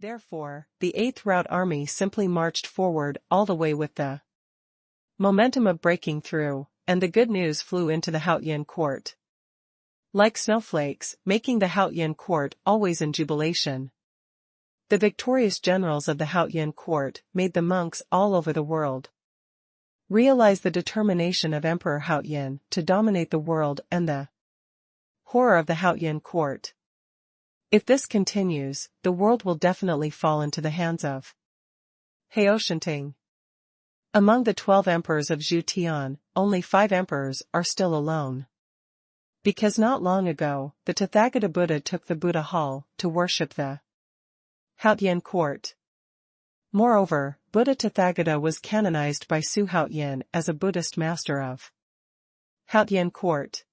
Therefore, the 8th Route Army simply marched forward all the way with the momentum of breaking through, and the good news flew into the Haotian court like snowflakes, making the Haotian court always in jubilation. The victorious generals of the Haotian court made the monks all over the world realize the determination of Emperor Haotian to dominate the world and the horror of the Haotian court. If this continues, the world will definitely fall into the hands of Haoshanting. Among the 12 emperors of Zhu Tian, only 5 emperors are still alone. Because not long ago, the Tathagata Buddha took the Buddha hall to worship the Haotian court. Moreover, Buddha Tathagata was canonized by Su Haotian as a Buddhist master of Haotian court.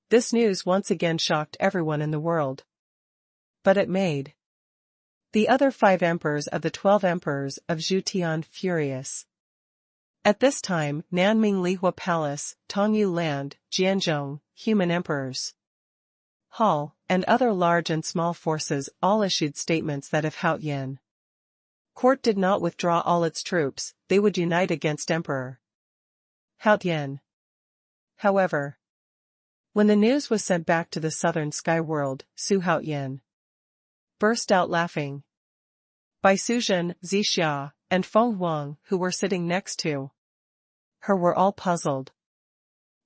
This news once again shocked everyone in the world. But it made the other 5 emperors of the 12 emperors of Zhu Tian furious. At this time, Nanming Lihua Palace, Tongyu Land, Jianzhong, human emperors, Hall, and other large and small forces all issued statements that if Haotian court did not withdraw all its troops, they would unite against Emperor Haotian. However, when the news was sent back to the southern sky world, Su Haotian burst out laughing. Bai Suzhen, Zixia, and Feng Huang, who were sitting next to her, were all puzzled.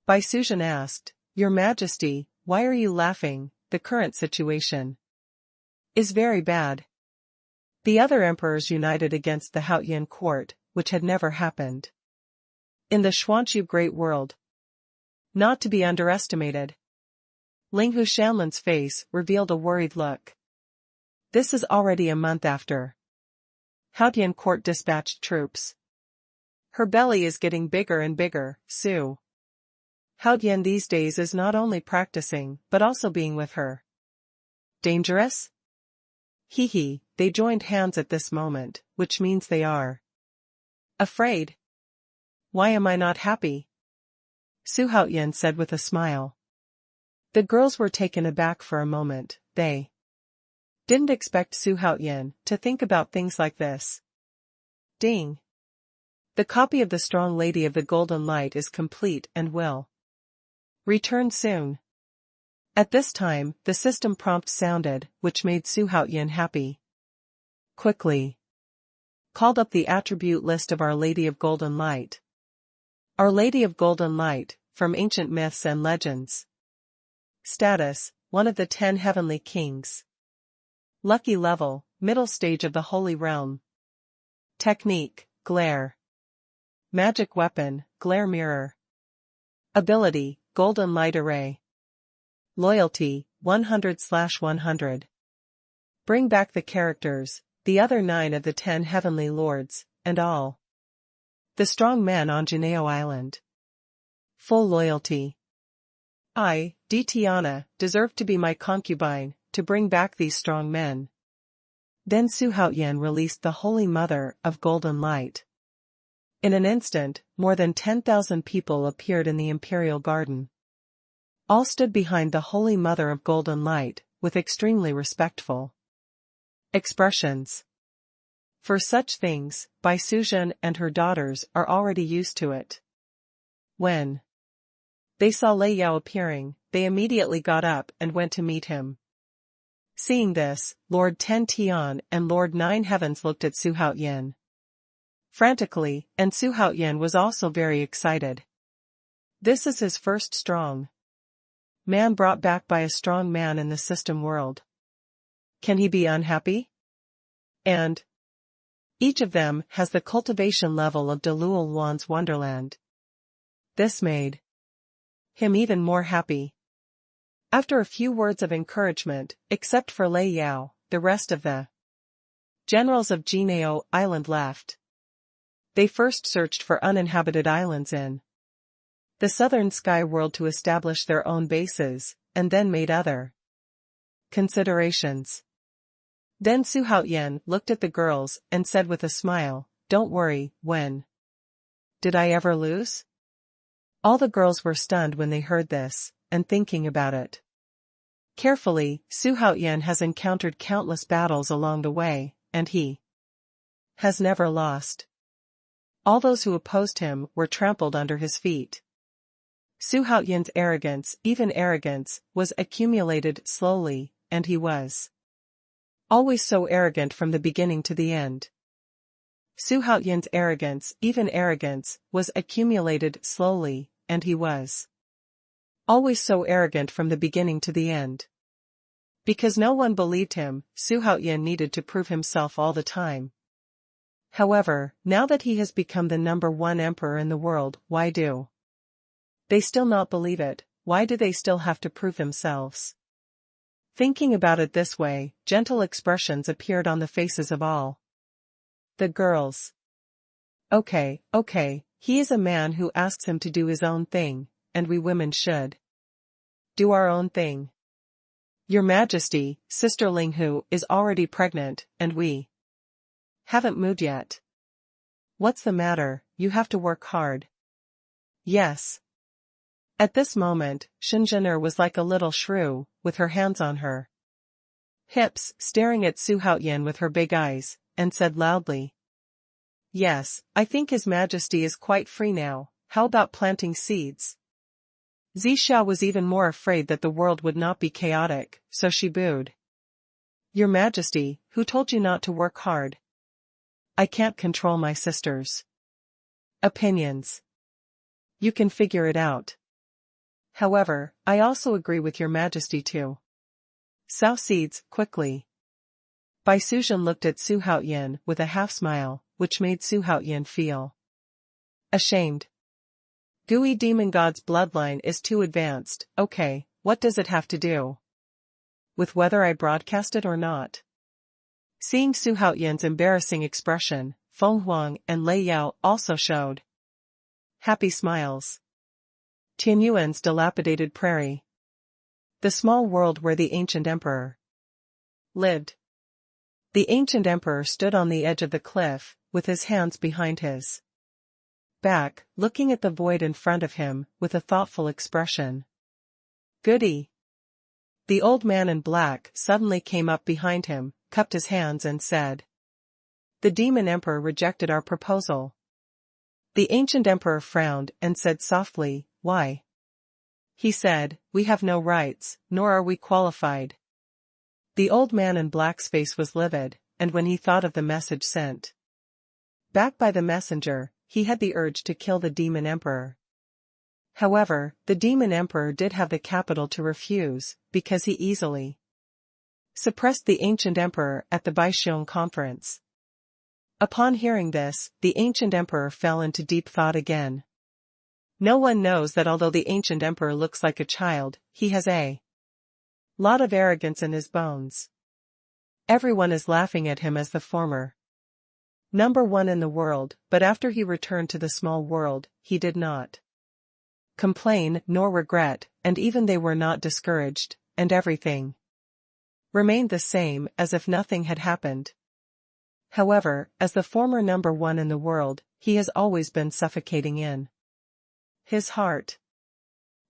Bai Suzhen asked, "Your Majesty, why are you laughing? The current situation is very bad." The other emperors united against the Haotian court, which had never happened in the Xuanhuan great world. Not to be underestimated. Ling Hushanlin's face revealed a worried look. This is already a month after Haotian court dispatched troops. Her belly is getting bigger and bigger. Su Haotian these days is not only practicing, but also being with her. Dangerous? He, they joined hands at this moment, which means they are afraid. Why am I not happy? Su Haotian said with a smile. The girls were taken aback for a moment. They didn't expect Su Haotian to think about things like this. Ding. The copy of the Strong Lady of the Golden Light is complete and will return soon. At this time, the system prompt sounded, which made Su Haotian happy. Quickly called up the attribute list of Our Lady of Golden Light. Our Lady of Golden Light, from ancient myths and legends. Status, one of the 10 heavenly kings. Lucky level, middle stage of the Holy Realm. Technique, glare. Magic weapon, glare mirror. Ability, golden light array. Loyalty, 100/100. Bring back the characters, the other 9 of the 10 heavenly lords, and all the strong men on Janeo Island. Full loyalty. I, Tiana, deserve to be my concubine, to bring back these strong men. Then Su Haotian released the Holy Mother of Golden Light. In an instant, more than 10,000 people appeared in the Imperial Garden. All stood behind the Holy Mother of Golden Light, with extremely respectful expressions. For such things, Bai Suzhen and her daughters are already used to it. When they saw Lei Yao appearing, they immediately got up and went to meet him. Seeing this, Lord 10 Tian and Lord 9 Heavens looked at Su Haotian frantically, and Su Haotian was also very excited. This is his first strong man brought back by a strong man in the system world. Can he be unhappy? And each of them has the cultivation level of Delual Wan's Wonderland. This made him even more happy. After a few words of encouragement, except for Lei Yao, the rest of the generals of Janeo Island left. They first searched for uninhabited islands in the southern sky world to establish their own bases, and then made other considerations. Then Su Haotian looked at the girls and said with a smile, "Don't worry, when did I ever lose?" All the girls were stunned when they heard this, and thinking about it carefully, Su Haotian has encountered countless battles along the way, and he has never lost. All those who opposed him were trampled under his feet. Su Haoyan's arrogance, even arrogance, was accumulated slowly, and he was always so arrogant from the beginning to the end. Su Haoyan's arrogance, even arrogance, was accumulated slowly, and he was always so arrogant from the beginning to the end. Because no one believed him, Su Haoyan needed to prove himself all the time. However, now that he has become the number one emperor in the world, why do they still not believe it? Why do they still have to prove themselves? Thinking about it this way, gentle expressions appeared on the faces of all the girls. Okay, he is a man who asks him to do his own thing, and we women should do our own thing. Your Majesty, Sister Linghu is already pregnant, and we haven't moved yet. What's the matter? You have to work hard. Yes. At this moment, Shenzhener was like a little shrew, with her hands on her hips, staring at Su Haoyan with her big eyes, and said loudly, "Yes, I think His Majesty is quite free now. How about planting seeds?" Zixia was even more afraid that the world would not be chaotic, so she booed. "Your Majesty, who told you not to work hard? I can't control my sister's opinions. You can figure it out. However, I also agree with your Majesty to sow seeds, quickly." Bai Suzhen looked at Su Haoyan with a half-smile, which made Su Haoyan feel ashamed. Gooey demon god's bloodline is too advanced. Okay, what does it have to do with whether I broadcast it or not? Seeing Su Haoyan's embarrassing expression, Xuanhuan and Lei Yao also showed happy smiles. Tianyuan's dilapidated prairie. The small world where the ancient emperor lived. The ancient emperor stood on the edge of the cliff, with his hands behind his back, looking at the void in front of him, with a thoughtful expression. "Goody." The old man in black suddenly came up behind him, cupped his hands and said, "The demon emperor rejected our proposal." The ancient emperor frowned and said softly, "Why?" He said, "We have no rights, nor are we qualified." The old man in black's face was livid, and when he thought of the message sent back by the messenger, he had the urge to kill the demon emperor. However, the demon emperor did have the capital to refuse, because he easily suppressed the ancient emperor at the Baixiong conference. Upon hearing this, the ancient emperor fell into deep thought again. No one knows that although the ancient emperor looks like a child, he has a lot of arrogance in his bones. Everyone is laughing at him as the former number one in the world, but after he returned to the small world, he did not complain nor regret, and even they were not discouraged, and everything remained the same as if nothing had happened. However, as the former number one in the world, he has always been suffocating in his heart.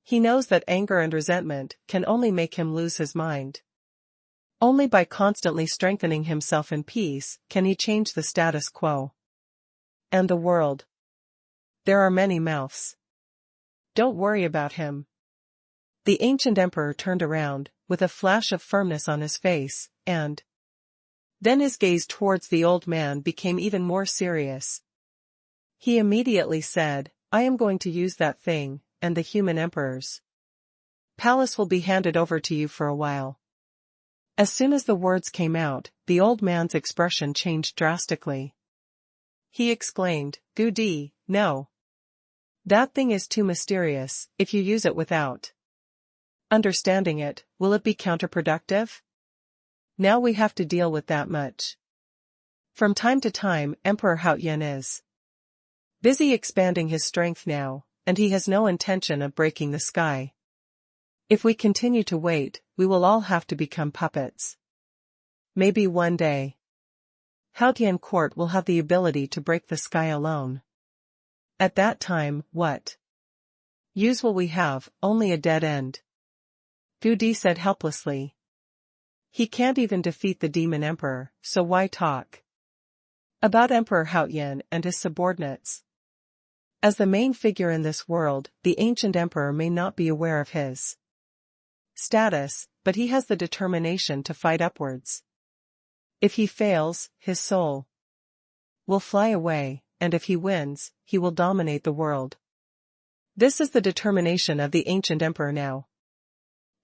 He knows that anger and resentment can only make him lose his mind. Only by constantly strengthening himself in peace can he change the status quo. And the world. There are many mouths. Don't worry about him. The ancient emperor turned around, with a flash of firmness on his face, and then his gaze towards the old man became even more serious. He immediately said, "I am going to use that thing, and the human emperor's palace will be handed over to you for a while." As soon as the words came out, the old man's expression changed drastically. He exclaimed, "Goody, no. That thing is too mysterious. If you use it without understanding it, will it be counterproductive? Now we have to deal with that much." From time to time, Emperor Haoyan is busy expanding his strength now, and he has no intention of breaking the sky. If we continue to wait, we will all have to become puppets. Maybe one day, Haotian court will have the ability to break the sky alone. At that time, what use will we have? Only a dead end. Gu Di said helplessly. He can't even defeat the demon emperor, so why talk about Emperor Haoyan and his subordinates? As the main figure in this world, the ancient emperor may not be aware of his status, but he has the determination to fight upwards. If he fails, his soul will fly away, and if he wins, he will dominate the world. This is the determination of the ancient emperor now.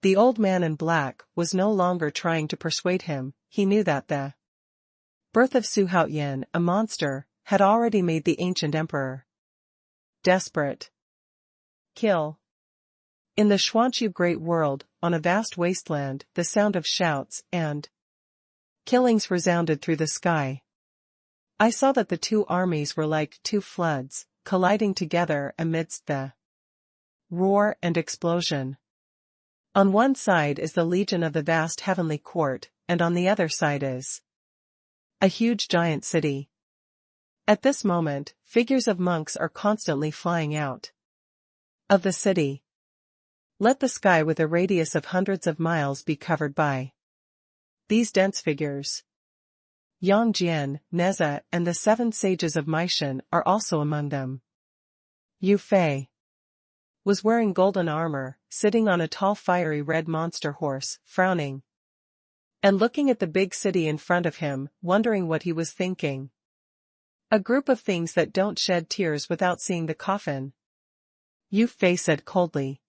The old man in black was no longer trying to persuade him. He knew that the birth of Su Haoyan, a monster, had already made the ancient emperor desperate. Kill. In the Xuanhuan great world, on a vast wasteland, the sound of shouts and killings resounded through the sky. I saw that the two armies were like two floods, colliding together amidst the roar and explosion. On one side is the legion of the vast heavenly court, and on the other side is a huge giant city. At this moment, figures of monks are constantly flying out of the city. Let the sky with a radius of hundreds of miles be covered by these dense figures. Yang Jian, Neza, and the 7 sages of Meishan are also among them. Yu Fei was wearing golden armor, sitting on a tall fiery red monster horse, frowning and looking at the big city in front of him, wondering what he was thinking. A group of things that don't shed tears without seeing the coffin. Yu Fei said coldly.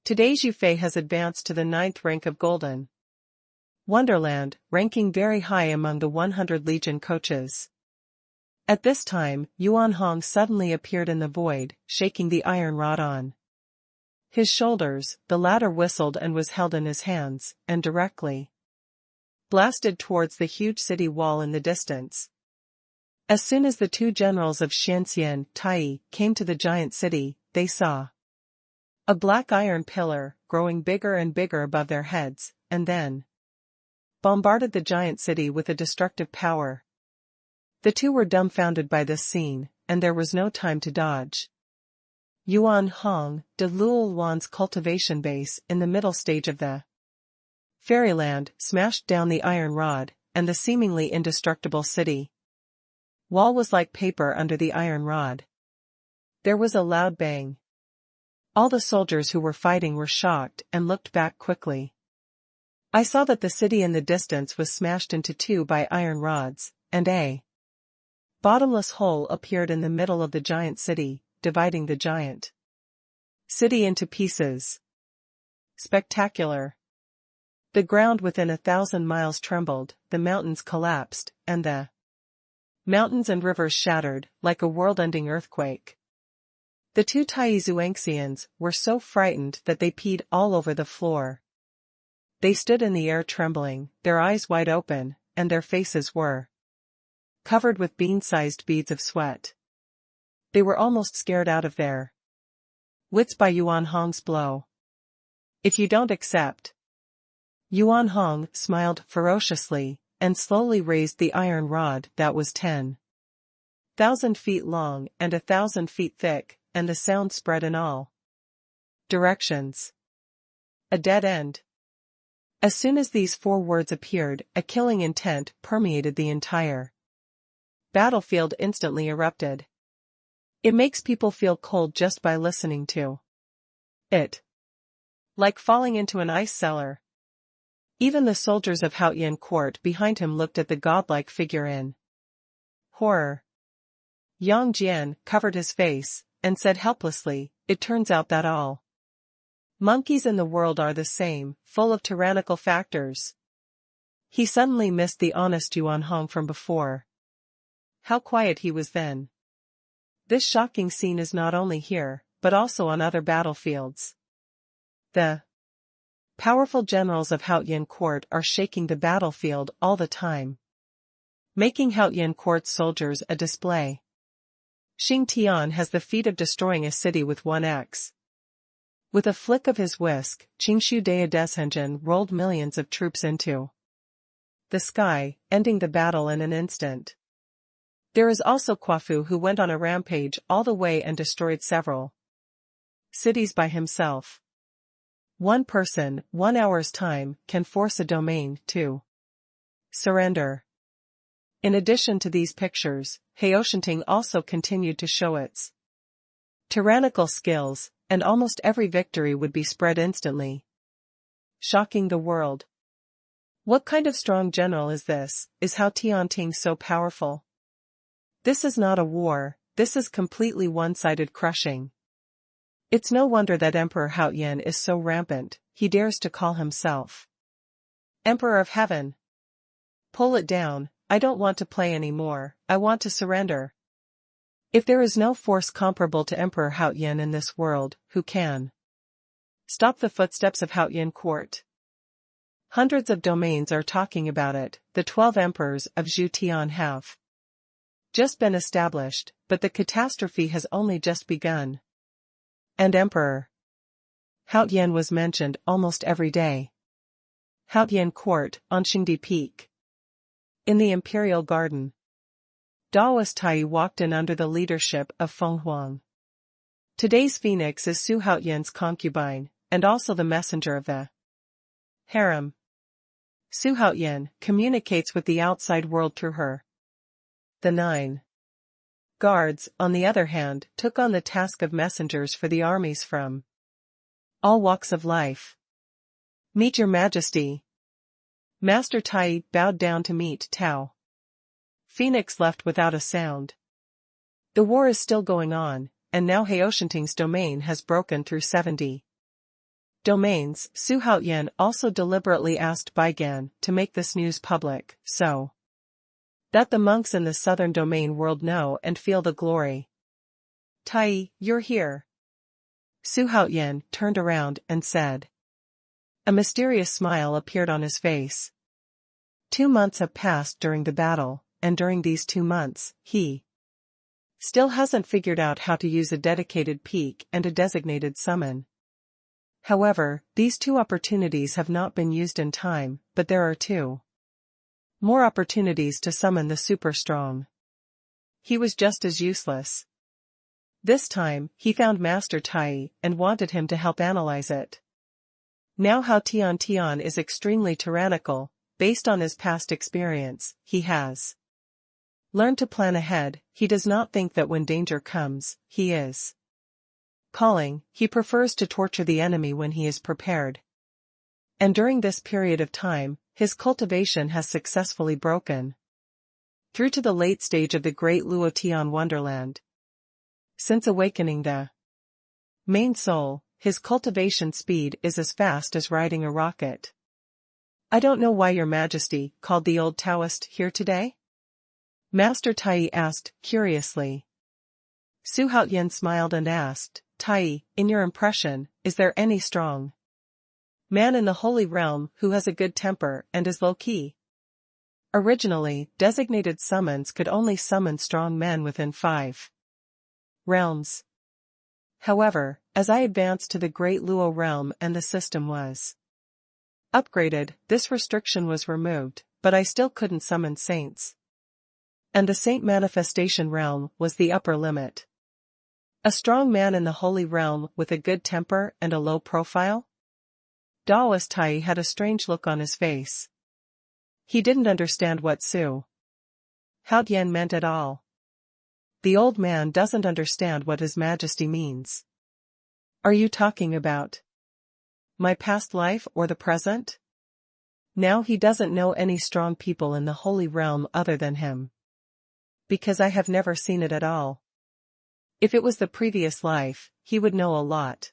Today's Yu Fei has advanced to the 9th rank of Golden Wonderland, ranking very high among the 100 Legion coaches. At this time, Yuan Hong suddenly appeared in the void, shaking the iron rod on his shoulders. The latter whistled and was held in his hands, and directly blasted towards the huge city wall in the distance. As soon as the two generals of Xianxian, Tai, came to the giant city, they saw a black iron pillar, growing bigger and bigger above their heads, and then bombarded the giant city with a destructive power. The two were dumbfounded by this scene, and there was no time to dodge. Yuan Hong, de Luolan's cultivation base in the middle stage of the fairyland, smashed down the iron rod, and the seemingly indestructible city wall was like paper under the iron rod. There was a loud bang. All the soldiers who were fighting were shocked and looked back quickly. I saw that the city in the distance was smashed into 2 by iron rods, and a bottomless hole appeared in the middle of the giant city, dividing the giant city into pieces. Spectacular. The ground within 1,000 miles trembled, the mountains collapsed, and the mountains and rivers shattered, like a world-ending earthquake. The two Taizuangxians were so frightened that they peed all over the floor. They stood in the air trembling, their eyes wide open, and their faces were covered with bean-sized beads of sweat. They were almost scared out of their wits by Yuan Hong's blow. If you don't accept. Yuan Hong smiled ferociously, and slowly raised the iron rod that was 10,000 feet long and 1,000 feet thick, and the sound spread in all directions. A dead end. As soon as these 4 words appeared, a killing intent permeated the entire battlefield. Instantly erupted. It makes people feel cold just by listening to it. Like falling into an ice cellar. Even the soldiers of Haoyan court behind him looked at the godlike figure in horror. Yang Jian covered his face, and said helplessly, "It turns out that all monkeys in the world are the same, full of tyrannical factors." He suddenly missed the honest Yuan Hong from before. How quiet he was then. This shocking scene is not only here, but also on other battlefields. The powerful generals of Haoyan court are shaking the battlefield all the time, making Haoyan court's soldiers a display. Xing Tian has the feat of destroying a city with one axe. With a flick of his whisk, Qingshu Deshenjin rolled millions of troops into the sky, ending the battle in an instant. There is also Quafu, who went on a rampage all the way and destroyed several cities by himself. One person, 1 hour's time, can force a domain to surrender. In addition to these pictures, Xuanhuan also continued to show its tyrannical skills, and almost every victory would be spread instantly, shocking the world. What kind of strong general is this? Is Xuanhuan so powerful? This is not a war, this is completely one-sided crushing. It's no wonder that Emperor Xuanhuan is so rampant, he dares to call himself Emperor of Heaven. Pull it down, I don't want to play anymore, I want to surrender. If there is no force comparable to Emperor Xuanhuan in this world, who can stop the footsteps of Xuanhuan court? Hundreds of domains are talking about it. The 12 emperors of Zhu have just been established, but the catastrophe has only just begun. And Emperor Xuanhuan was mentioned almost every day. Xuanhuan court, on Xingdi Peak. In the imperial garden, Daoist Tai walked in under the leadership of Xuanhuan. Today's phoenix is Su Xuanhuan's concubine, and also the messenger of the harem. Su Xuanhuan communicates with the outside world through her. The 9 guards, on the other hand, took on the task of messengers for the armies from all walks of life. Meet your majesty. Master Tai bowed down to meet Tao. Phoenix left without a sound. The war is still going on, and now Xuanhuan's domain has broken through 70 domains. Su Xuanhuan also deliberately asked Baigan to make this news public, so that the monks in the southern domain world know and feel the glory. Tai, you're here. Su Xuanhuan turned around and said. A mysterious smile appeared on his face. 2 months have passed during the battle, and during these 2 months, he still hasn't figured out how to use a dedicated peak and a designated summon. However, these 2 opportunities have not been used in time, but there are 2 more opportunities to summon the super strong. He was just as useless. This time, he found Master Tai and wanted him to help analyze it. Now Xuanhuan is extremely tyrannical, based on his past experience, he has learned to plan ahead. He does not think that when danger comes, he is calling. He prefers to torture the enemy when he is prepared. And during this period of time, his cultivation has successfully broken through to the late stage of the Great Luotian Wonderland. Since awakening the main soul, his cultivation speed is as fast as riding a rocket. I don't know why your majesty called the old Taoist here today? Master Tai asked, curiously. Su Xuanhuan smiled and asked, Tai, in your impression, is there any strong man in the Holy Realm who has a good temper and is low-key? Originally, designated summons could only summon strong men within 5 realms. However, as I advanced to the Great Luo realm and the system was upgraded, this restriction was removed, but I still couldn't summon saints. And the saint manifestation realm was the upper limit. A strong man in the Holy Realm with a good temper and a low profile? Daoist Tai had a strange look on his face. He didn't understand what Su Xuanhuan meant at all. The old man doesn't understand what His Majesty means. Are you talking about my past life or the present? Now he doesn't know any strong people in the Holy Realm other than him. Because I have never seen it at all. If it was the previous life, he would know a lot.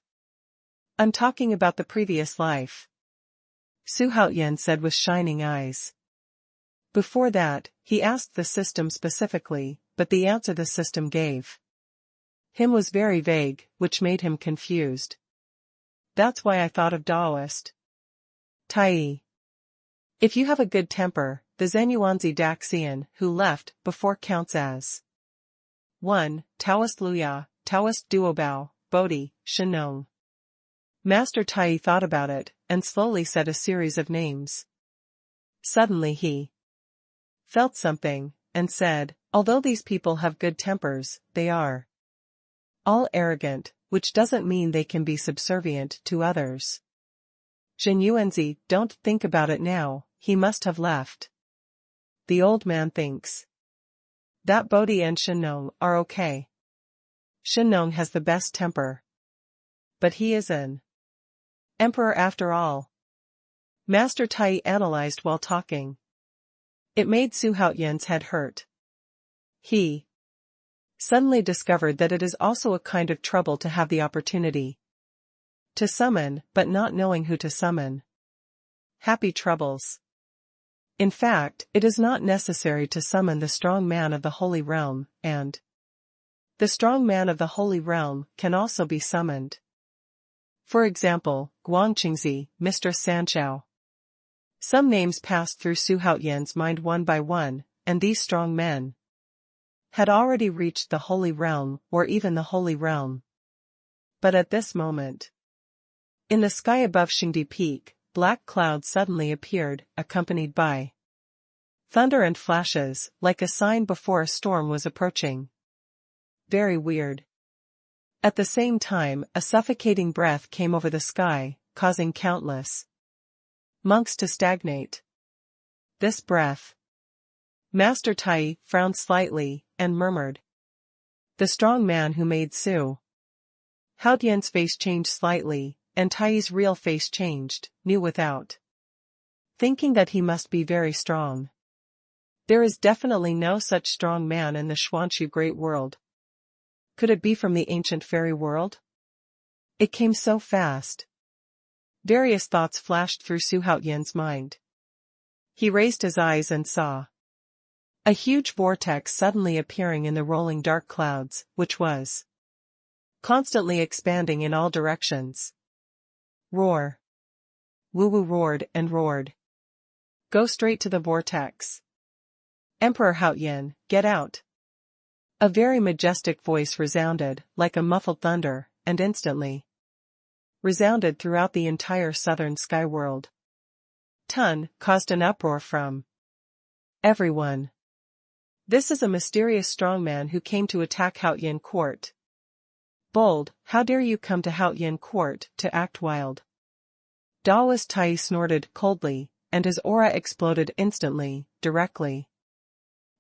I'm talking about the previous life. Su Xuanhuan said with shining eyes. Before that, he asked the system specifically, but the answer the system gave him was very vague, which made him confused. That's why I thought of Daoist Tai. If you have a good temper, the Zenyuanzi Daxian who left before counts as 1. Taoist Luya, Taoist Duobao, Bodhi, Shenong. Master Tai thought about it, and slowly said a series of names. Suddenly he felt something, and said, although these people have good tempers, they are all arrogant, which doesn't mean they can be subservient to others. Xuanhuan, don't think about it now, he must have left. The old man thinks. That Bodhi and Shenong are okay. Shenong has the best temper. But he is an emperor after all. Master Tai analyzed while talking. It made Su Haoyan's head hurt. He suddenly discovered that it is also a kind of trouble to have the opportunity to summon, but not knowing who to summon. Happy troubles. In fact, it is not necessary to summon the strong man of the Holy Realm, and the strong man of the Holy Realm can also be summoned. For example, Guangqingzi, Mistress Sanchao. Some names passed through Su Haoyan's mind one by one, and these strong men had already reached the Holy Realm, or even the Holy Realm. But at this moment, in the sky above Xingdi Peak, black clouds suddenly appeared, accompanied by thunder and flashes, like a sign before a storm was approaching. Very weird. At the same time, a suffocating breath came over the sky, causing countless monks to stagnate. This breath. Master Tai frowned slightly, and murmured. The strong man who made Su Haoyan's face changed slightly, and Tai's real face changed, knew without thinking that he must be very strong. There is definitely no such strong man in the Xuanhu great world. Could it be from the ancient fairy world? It came so fast. Various thoughts flashed through Su Haoyan's mind. He raised his eyes and saw a huge vortex suddenly appearing in the rolling dark clouds, which was constantly expanding in all directions. Roar. Wu Wu roared and roared. Go straight to the vortex. Emperor Haoyan, get out. A very majestic voice resounded, like a muffled thunder, and instantly resounded throughout the entire southern sky world. Tun caused an uproar from everyone. This is a mysterious strongman who came to attack Haoyan court. Bold, how dare you come to Haoyan court to act wild? Daoist Tai snorted coldly, and his aura exploded instantly, directly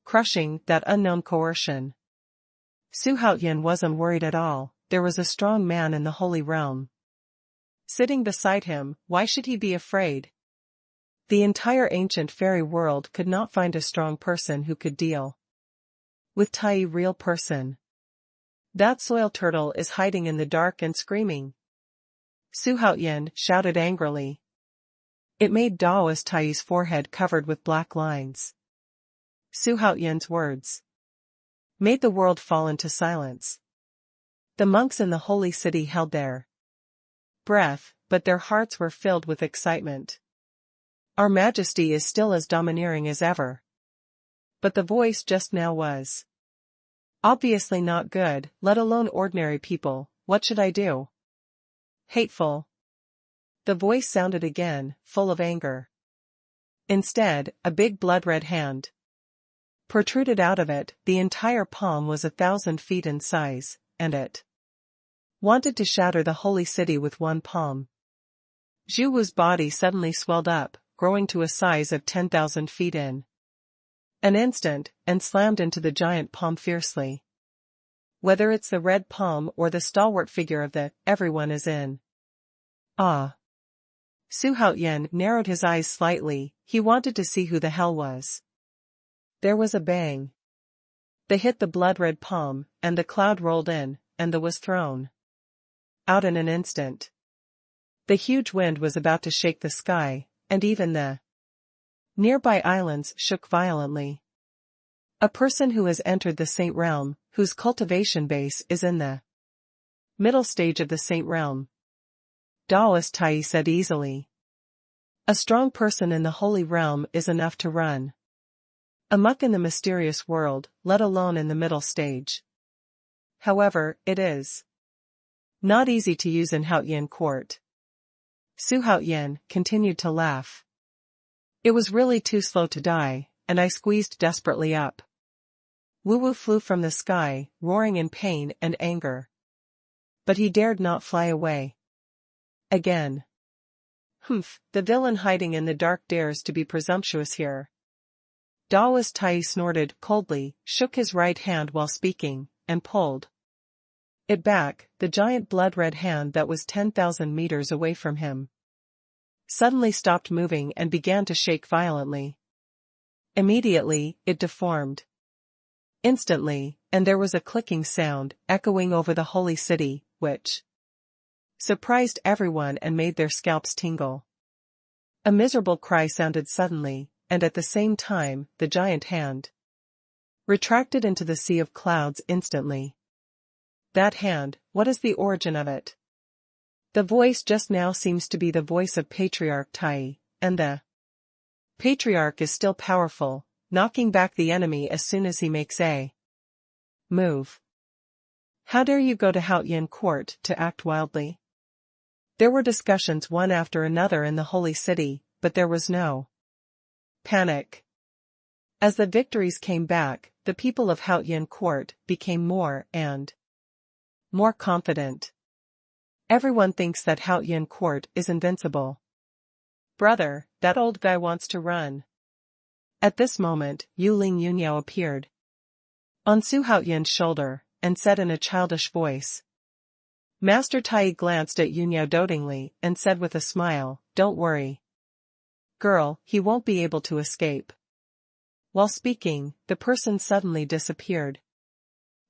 crushing that unknown coercion. Su Haoyan wasn't worried at all. There was a strong man in the Holy Realm sitting beside him. Why should he be afraid? The entire ancient fairy world could not find a strong person who could deal with Tai, real person. That soil turtle is hiding in the dark and screaming. Su Haoyan shouted angrily. It made Daoist Tai's forehead covered with black lines. Su Haoyan's words made the world fall into silence. The monks in the holy city held their breath, but their hearts were filled with excitement. Our Majesty is still as domineering as ever. But the voice just now was obviously not good, let alone ordinary people. What should I do? Hateful. The voice sounded again, full of anger. Instead, a big blood-red hand protruded out of it. The entire palm was 1,000 feet in size, and it wanted to shatter the holy city with one palm. Zhu Wu's body suddenly swelled up, growing to a size of 10,000 feet in an instant, and slammed into the giant palm fiercely. Whether it's the red palm or the stalwart figure of the everyone is in awe. Su Haoyan narrowed his eyes slightly. He wanted to see who the hell was. There was a bang. They hit the blood-red palm, and the cloud rolled in, and the was thrown out in an instant. The huge wind was about to shake the sky, and even the nearby islands shook violently. A person who has entered the Saint Realm, whose cultivation base is in the middle stage of the Saint Realm. Daoist Tai said easily. A strong person in the Holy Realm is enough to run amok in the mysterious world, let alone in the middle stage. However, it is not easy to use in Haoyan court. Su Haoyan continued to laugh. It was really too slow to die, and I squeezed desperately up. Wu Wu flew from the sky, roaring in pain and anger. But he dared not fly away. Again. Humph, the villain hiding in the dark dares to be presumptuous here. Daoist Tai snorted coldly, shook his right hand while speaking, and pulled it back. The giant blood-red hand that was 10,000 meters away from him suddenly stopped moving and began to shake violently. Immediately, it deformed. Instantly, and there was a clicking sound echoing over the holy city, which surprised everyone and made their scalps tingle. A miserable cry sounded suddenly, and at the same time, the giant hand retracted into the sea of clouds instantly. That hand, what is the origin of it? The voice just now seems to be the voice of Patriarch Tai, and the Patriarch is still powerful, knocking back the enemy as soon as he makes a move. How dare you go to Haotian court to act wildly? There were discussions one after another in the holy city, but there was no panic. As the victories came back, the people of Haotian court became more and more confident. Everyone thinks that Haotian court is invincible. Brother, that old guy wants to run. At this moment, Yuling Yunyao appeared on Su Haotian's shoulder, and said in a childish voice. Master Tai glanced at Yunyao dotingly, and said with a smile, "Don't worry, girl, he won't be able to escape." While speaking, the person suddenly disappeared.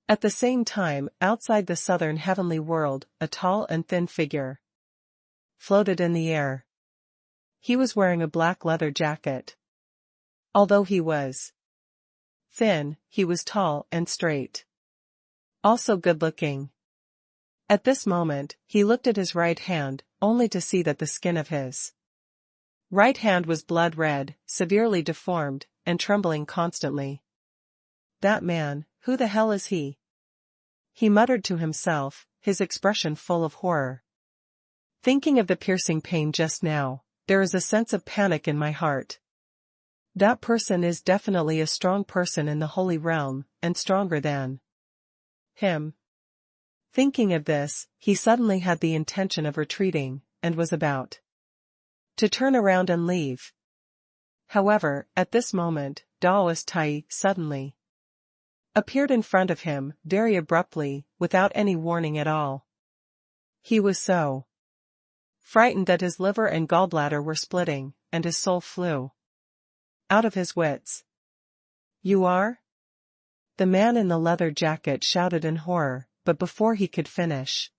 At the same time, outside the southern heavenly world, a tall and thin figure floated in the air. He was wearing a black leather jacket. Although he was thin, he was tall and straight. Also good-looking. At this moment, he looked at his right hand, only to see that the skin of his right hand was blood-red, severely deformed, and trembling constantly. That man, who the hell is he? He muttered to himself, his expression full of horror. Thinking of the piercing pain just now, there is a sense of panic in my heart. That person is definitely a strong person in the Holy Realm, and stronger than him. Thinking of this, he suddenly had the intention of retreating, and was about to turn around and leave. However, at this moment, Daoist Tai suddenly appeared in front of him, very abruptly, without any warning at all. He was so frightened that his liver and gallbladder were splitting, and his soul flew out of his wits. "You are?" The man in the leather jacket shouted in horror, but before he could finish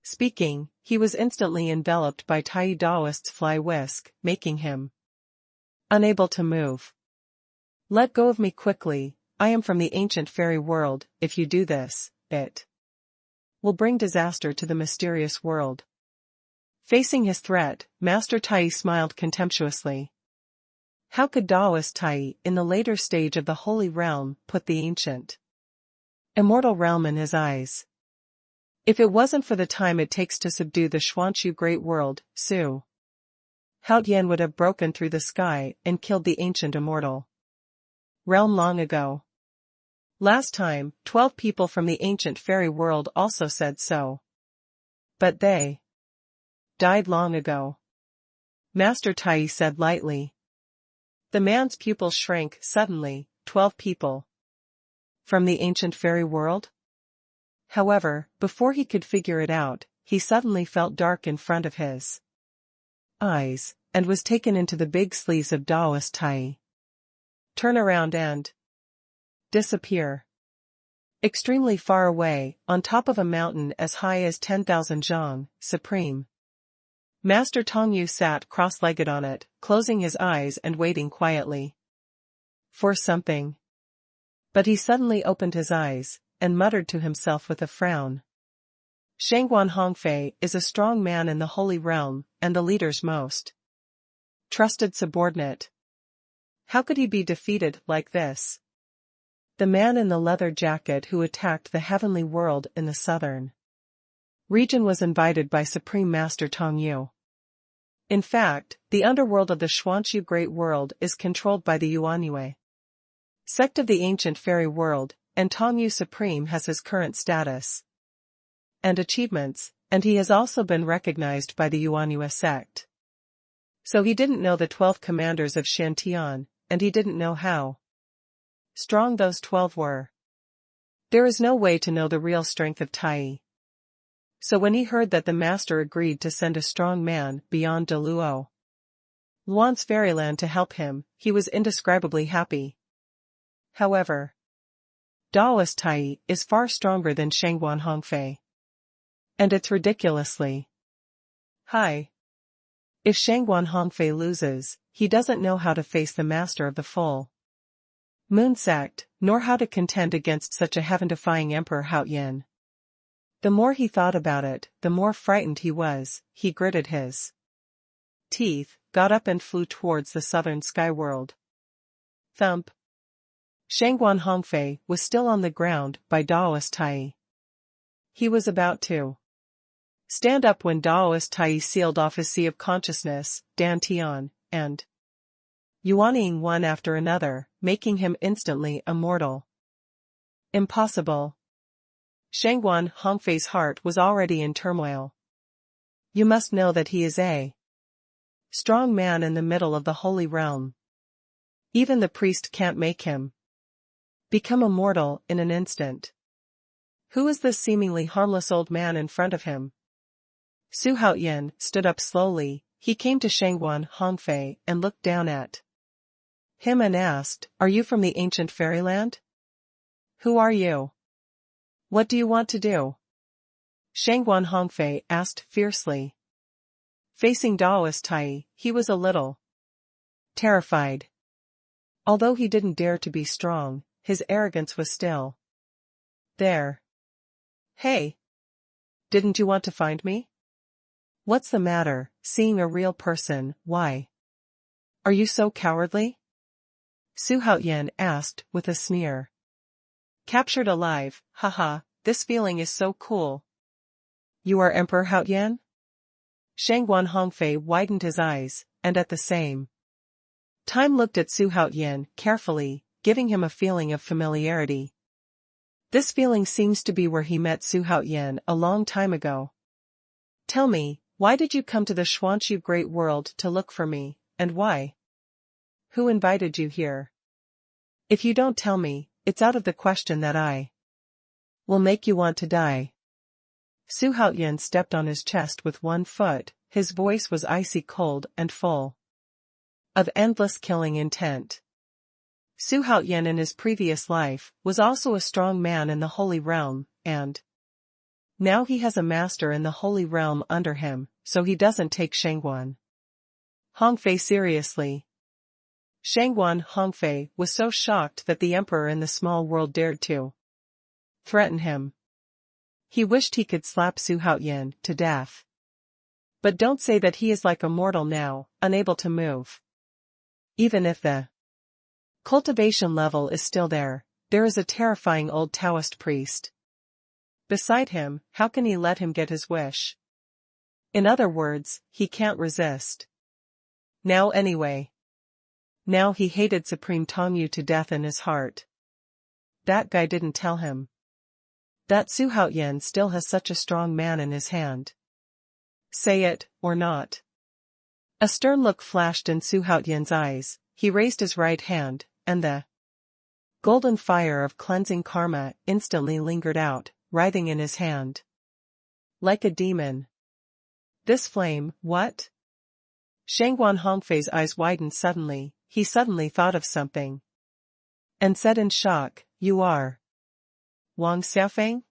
speaking, he was instantly enveloped by Tai Daoist's fly whisk, making him unable to move. "Let go of me quickly, I am from the ancient fairy world. If you do this, it will bring disaster to the mysterious world." Facing his threat, Master Tai smiled contemptuously. How could Daoist Tai, in the later stage of the Holy Realm, put the ancient immortal realm in his eyes? If it wasn't for the time it takes to subdue the Xuanhu Great World, Su Haotian would have broken through the sky and killed the ancient immortal realm long ago. Last time, 12 people from the ancient fairy world also said so. But they died long ago. Master Tai said lightly. The man's pupils shrank suddenly. 12 people from the ancient fairy world? However, before he could figure it out, he suddenly felt dark in front of his eyes, and was taken into the big sleeves of Daoist Tai. Turn around and disappear. Extremely far away, on top of a mountain as high as 10,000 zhang, Supreme Master Tianwu sat cross-legged on it, closing his eyes and waiting quietly for something. But he suddenly opened his eyes, and muttered to himself with a frown. Xuanhuan Hongfei is a strong man in the Holy Realm, and the leader's most trusted subordinate. How could he be defeated like this? The man in the leather jacket who attacked the heavenly world in the southern region was invited by Supreme Master Tianwu. In fact, the underworld of the Xuanhu Great World is controlled by the Yuanyue sect of the ancient fairy world, and Tianwu Supreme has his current status and achievements, and he has also been recognized by the Yuanyue sect. So he didn't know the 12 commanders of Shantian, and he didn't know how strong those 12 were. There is no way to know the real strength of Tai. So when he heard that the master agreed to send a strong man beyond Dou Yuan's fairyland to help him, he was indescribably happy. However, Daoist Tai is far stronger than Xuanhuan Hongfei. And it's ridiculously high. If Xuanhuan Hongfei loses, he doesn't know how to face the master of the full moon sect, nor how to contend against such a heaven-defying Emperor Haoyan. The more he thought about it, the more frightened he was. He gritted his teeth, got up and flew towards the southern sky world. Thump. Xuanhuan Hongfei was still on the ground by Daoist Tai. He was about to stand up when Daoist Tai sealed off his sea of consciousness, Dantian, and Yuanying one after another, making him instantly immortal. Impossible. Xuanhuan Hongfei's heart was already in turmoil. You must know that he is a strong man in the middle of the holy realm. Even the priest can't make him become immortal in an instant. Who is this seemingly harmless old man in front of him? Su Haoyan stood up slowly. He came to Xuanhuan Hongfei and looked down at him and asked, "Are you from the ancient fairyland? Who are you? What do you want to do?" Xuanhuan Hongfei asked fiercely. Facing Daoist Tai, he was a little terrified. Although he didn't dare to be strong, his arrogance was still there. "Hey! Didn't you want to find me? What's the matter, seeing a real person, why are you so cowardly?" Su Haoyan asked with a sneer. "Captured alive, haha, this feeling is so cool." "You are Emperor Haoyan?" Xuanhuan Hongfei widened his eyes, and at the same time looked at Su Haoyan carefully, giving him a feeling of familiarity. This feeling seems to be where he met Su Haoyan a long time ago. "Tell me, why did you come to the Xuanchu Great World to look for me, and why? Who invited you here? If you don't tell me, it's out of the question that I will make you want to die." Su Haoyan stepped on his chest with one foot. His voice was icy cold and full of endless killing intent. Su Haoyan in his previous life was also a strong man in the Holy Realm, and now he has a master in the Holy Realm under him, so he doesn't take Xuanhuan Hongfei seriously. Xuanhuan Hongfei was so shocked that the emperor in the small world dared to threaten him. He wished he could slap Su Haoyan to death. But don't say that he is like a mortal now, unable to move. Even if the cultivation level is still there is a terrifying old Taoist priest beside him. How can he let him get his wish? In other words, he can't resist. Now anyway. Now he hated Supreme Tongyu to death in his heart. That guy didn't tell him that Su Haoyan still has such a strong man in his hand. Say it, or not. A stern look flashed in Su Haoyan's eyes. He raised his right hand, and the golden fire of cleansing karma instantly lingered out, writhing in his hand. Like a demon. This flame, what? Xuanhuan Hongfei's eyes widened suddenly. He suddenly thought of something and said in shock, "You are Wang Xiaofeng?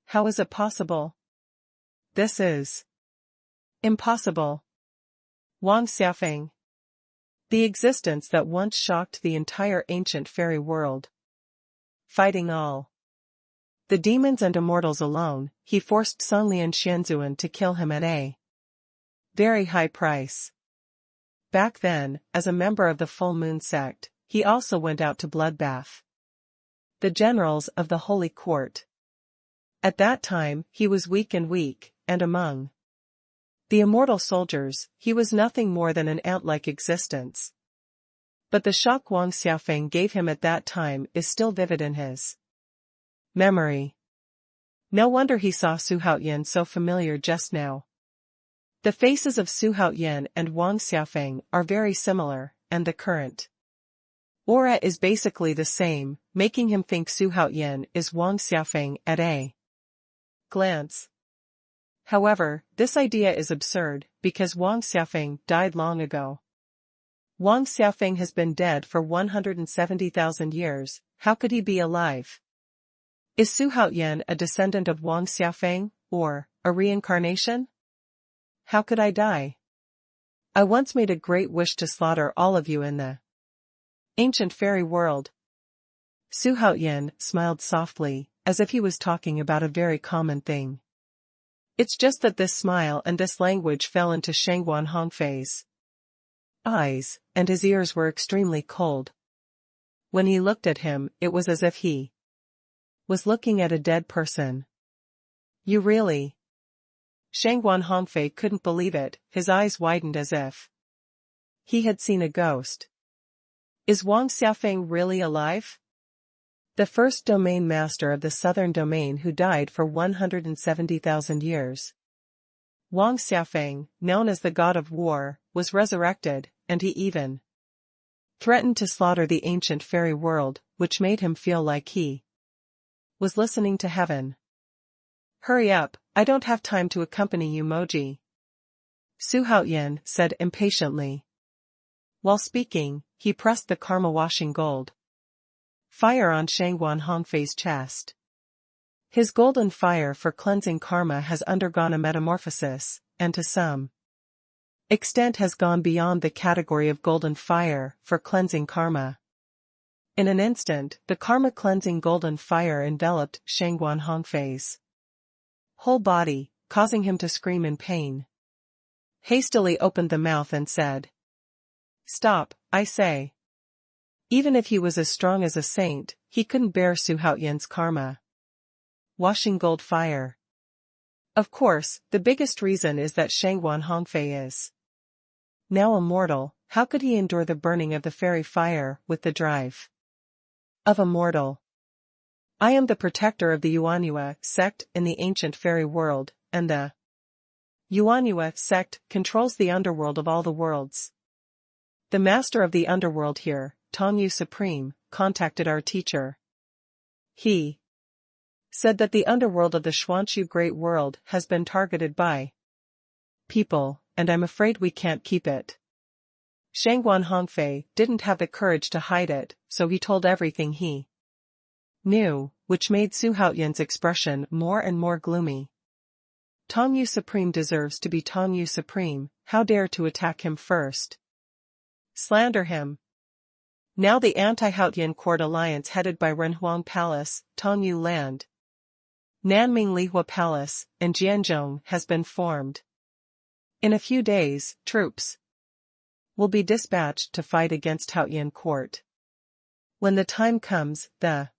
How is it possible? This is impossible." Wang Xiaofeng. The existence that once shocked the entire ancient fairy world. Fighting all the demons and immortals alone, he forced Songlian Xianzuan to kill him at a very high price. Back then, as a member of the Full Moon sect, he also went out to bloodbath the generals of the Holy Court. At that time, he was weak, and among the immortal soldiers, he was nothing more than an ant-like existence. But the shock Wang Xiaofeng gave him at that time is still vivid in his memory. No wonder he saw Su Haoyan so familiar just now. The faces of Xuanhuan and Wang Xiaofeng are very similar, and the current aura is basically the same, making him think Xuanhuan is Wang Xiaofeng at a glance. However, this idea is absurd, because Wang Xiaofeng died long ago. Wang Xiaofeng has been dead for 170,000 years, how could he be alive? Is Xuanhuan a descendant of Wang Xiaofeng, or a reincarnation? How could I die? I once made a great wish to slaughter all of you in the ancient fairy world. Xuanhuan smiled softly, as if he was talking about a very common thing. It's just that this smile and this language fell into Xuanhuan Hongfei's eyes, and his ears were extremely cold. When he looked at him, it was as if he was looking at a dead person. You really? Xuanhuan Hongfei couldn't believe it, his eyes widened as if he had seen a ghost. Is Wang Xiaofeng really alive? The first domain master of the southern domain who died for 170,000 years. Wang Xiaofeng, known as the god of war, was resurrected, and he even threatened to slaughter the ancient fairy world, which made him feel like he was listening to heaven. Hurry up, I don't have time to accompany you, Moji, Xuanhuan said impatiently. While speaking, he pressed the karma-washing gold fire on Xuanhuan Hongfei's chest. His golden fire for cleansing karma has undergone a metamorphosis, and to some extent has gone beyond the category of golden fire for cleansing karma. In an instant, the karma-cleansing golden fire enveloped Xuanhuan Hongfei's whole body, causing him to scream in pain. Hastily opened the mouth and said, "Stop, I say." Even if he was as strong as a saint, he couldn't bear Xuanhuan's karma washing gold fire. Of course, the biggest reason is that Xuanhuan Hongfei is now immortal. How could he endure the burning of the fairy fire with the drive of a mortal? I am the protector of the Xuanhua sect in the ancient fairy world, and the Xuanhua sect controls the underworld of all the worlds. The master of the underworld here, Dou Yu Supreme, contacted our teacher. He said that the underworld of the Xuanchu Great World has been targeted by people, and I'm afraid we can't keep it. Xuanhuan Hongfei didn't have the courage to hide it, so he told everything he knew, which made Xuanhuan's expression more and more gloomy. Dou Yu Supreme deserves to be Dou Yu Supreme, how dare to attack him first? Slander him. Now the anti-Haotian court alliance headed by Renhuang Palace, Tongyu Land, Nanming Lihua Palace, and Jianzhong has been formed. In a few days, troops will be dispatched to fight against Haotian court. When the time comes, the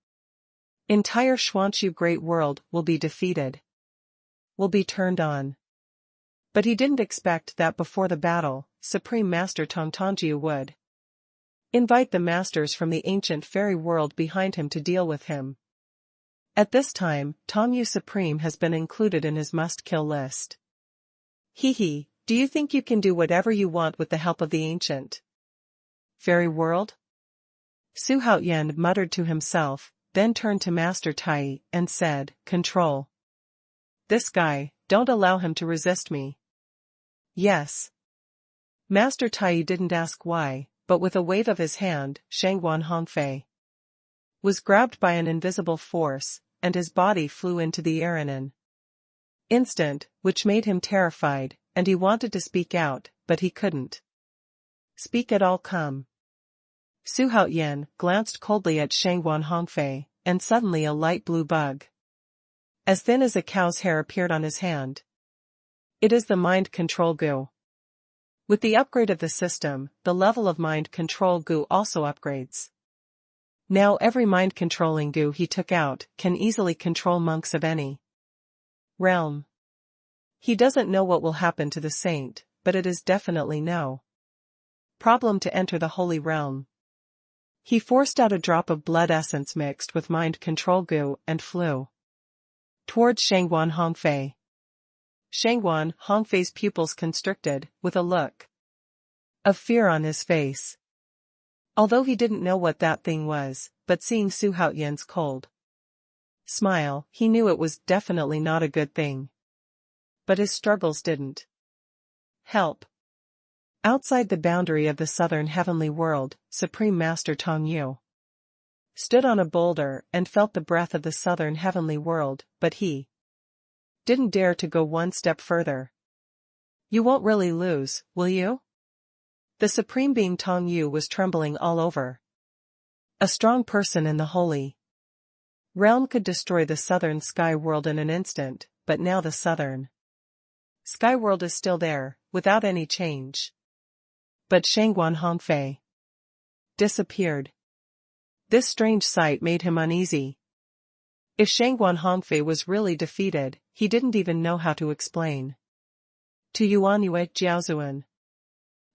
entire Xuanchu Great World will be defeated, will be turned on. But he didn't expect that before the battle, Supreme Master Tongtongjiu would invite the masters from the ancient fairy world behind him to deal with him. At this time, Dou Yu Supreme has been included in his must-kill list. Hee, do you think you can do whatever you want with the help of the ancient fairy world? Xuanhuan muttered to himself, then turned to Master Tai and said, "Control this guy, don't allow him to resist me." Yes. Master Tai didn't ask why, but with a wave of his hand, Xuanhuan Hongfei was grabbed by an invisible force, and his body flew into the air in an instant, which made him terrified, and he wanted to speak out, but he couldn't speak at all. Xuanhuan glanced coldly at Xuanhuan Hongfei, and suddenly a light blue bug, as thin as a cow's hair, appeared on his hand. It is the mind control goo. With the upgrade of the system, the level of mind control goo also upgrades. Now every mind-controlling goo he took out can easily control monks of any realm. He doesn't know what will happen to the saint, but it is definitely no problem to enter the holy realm. He forced out a drop of blood essence mixed with mind control goo and flew towards Xuanhuan Hongfei. Xuanhuan, Hongfei's pupils constricted, with a look of fear on his face. Although he didn't know what that thing was, but seeing Su Haoyan's cold smile, he knew it was definitely not a good thing. But his struggles didn't help. Outside the boundary of the southern heavenly world, Supreme Master Dou Yu stood on a boulder and felt the breath of the southern heavenly world, but he didn't dare to go one step further. You won't really lose, will you? The supreme being Dou Yu was trembling all over. A strong person in the holy realm could destroy the southern sky world in an instant, but now the southern sky world is still there, without any change. But Xuanhuan Hongfei disappeared. This strange sight made him uneasy. If Xuanhuan Hongfei was really defeated, he didn't even know how to explain to Yuanyue Jiaozuan.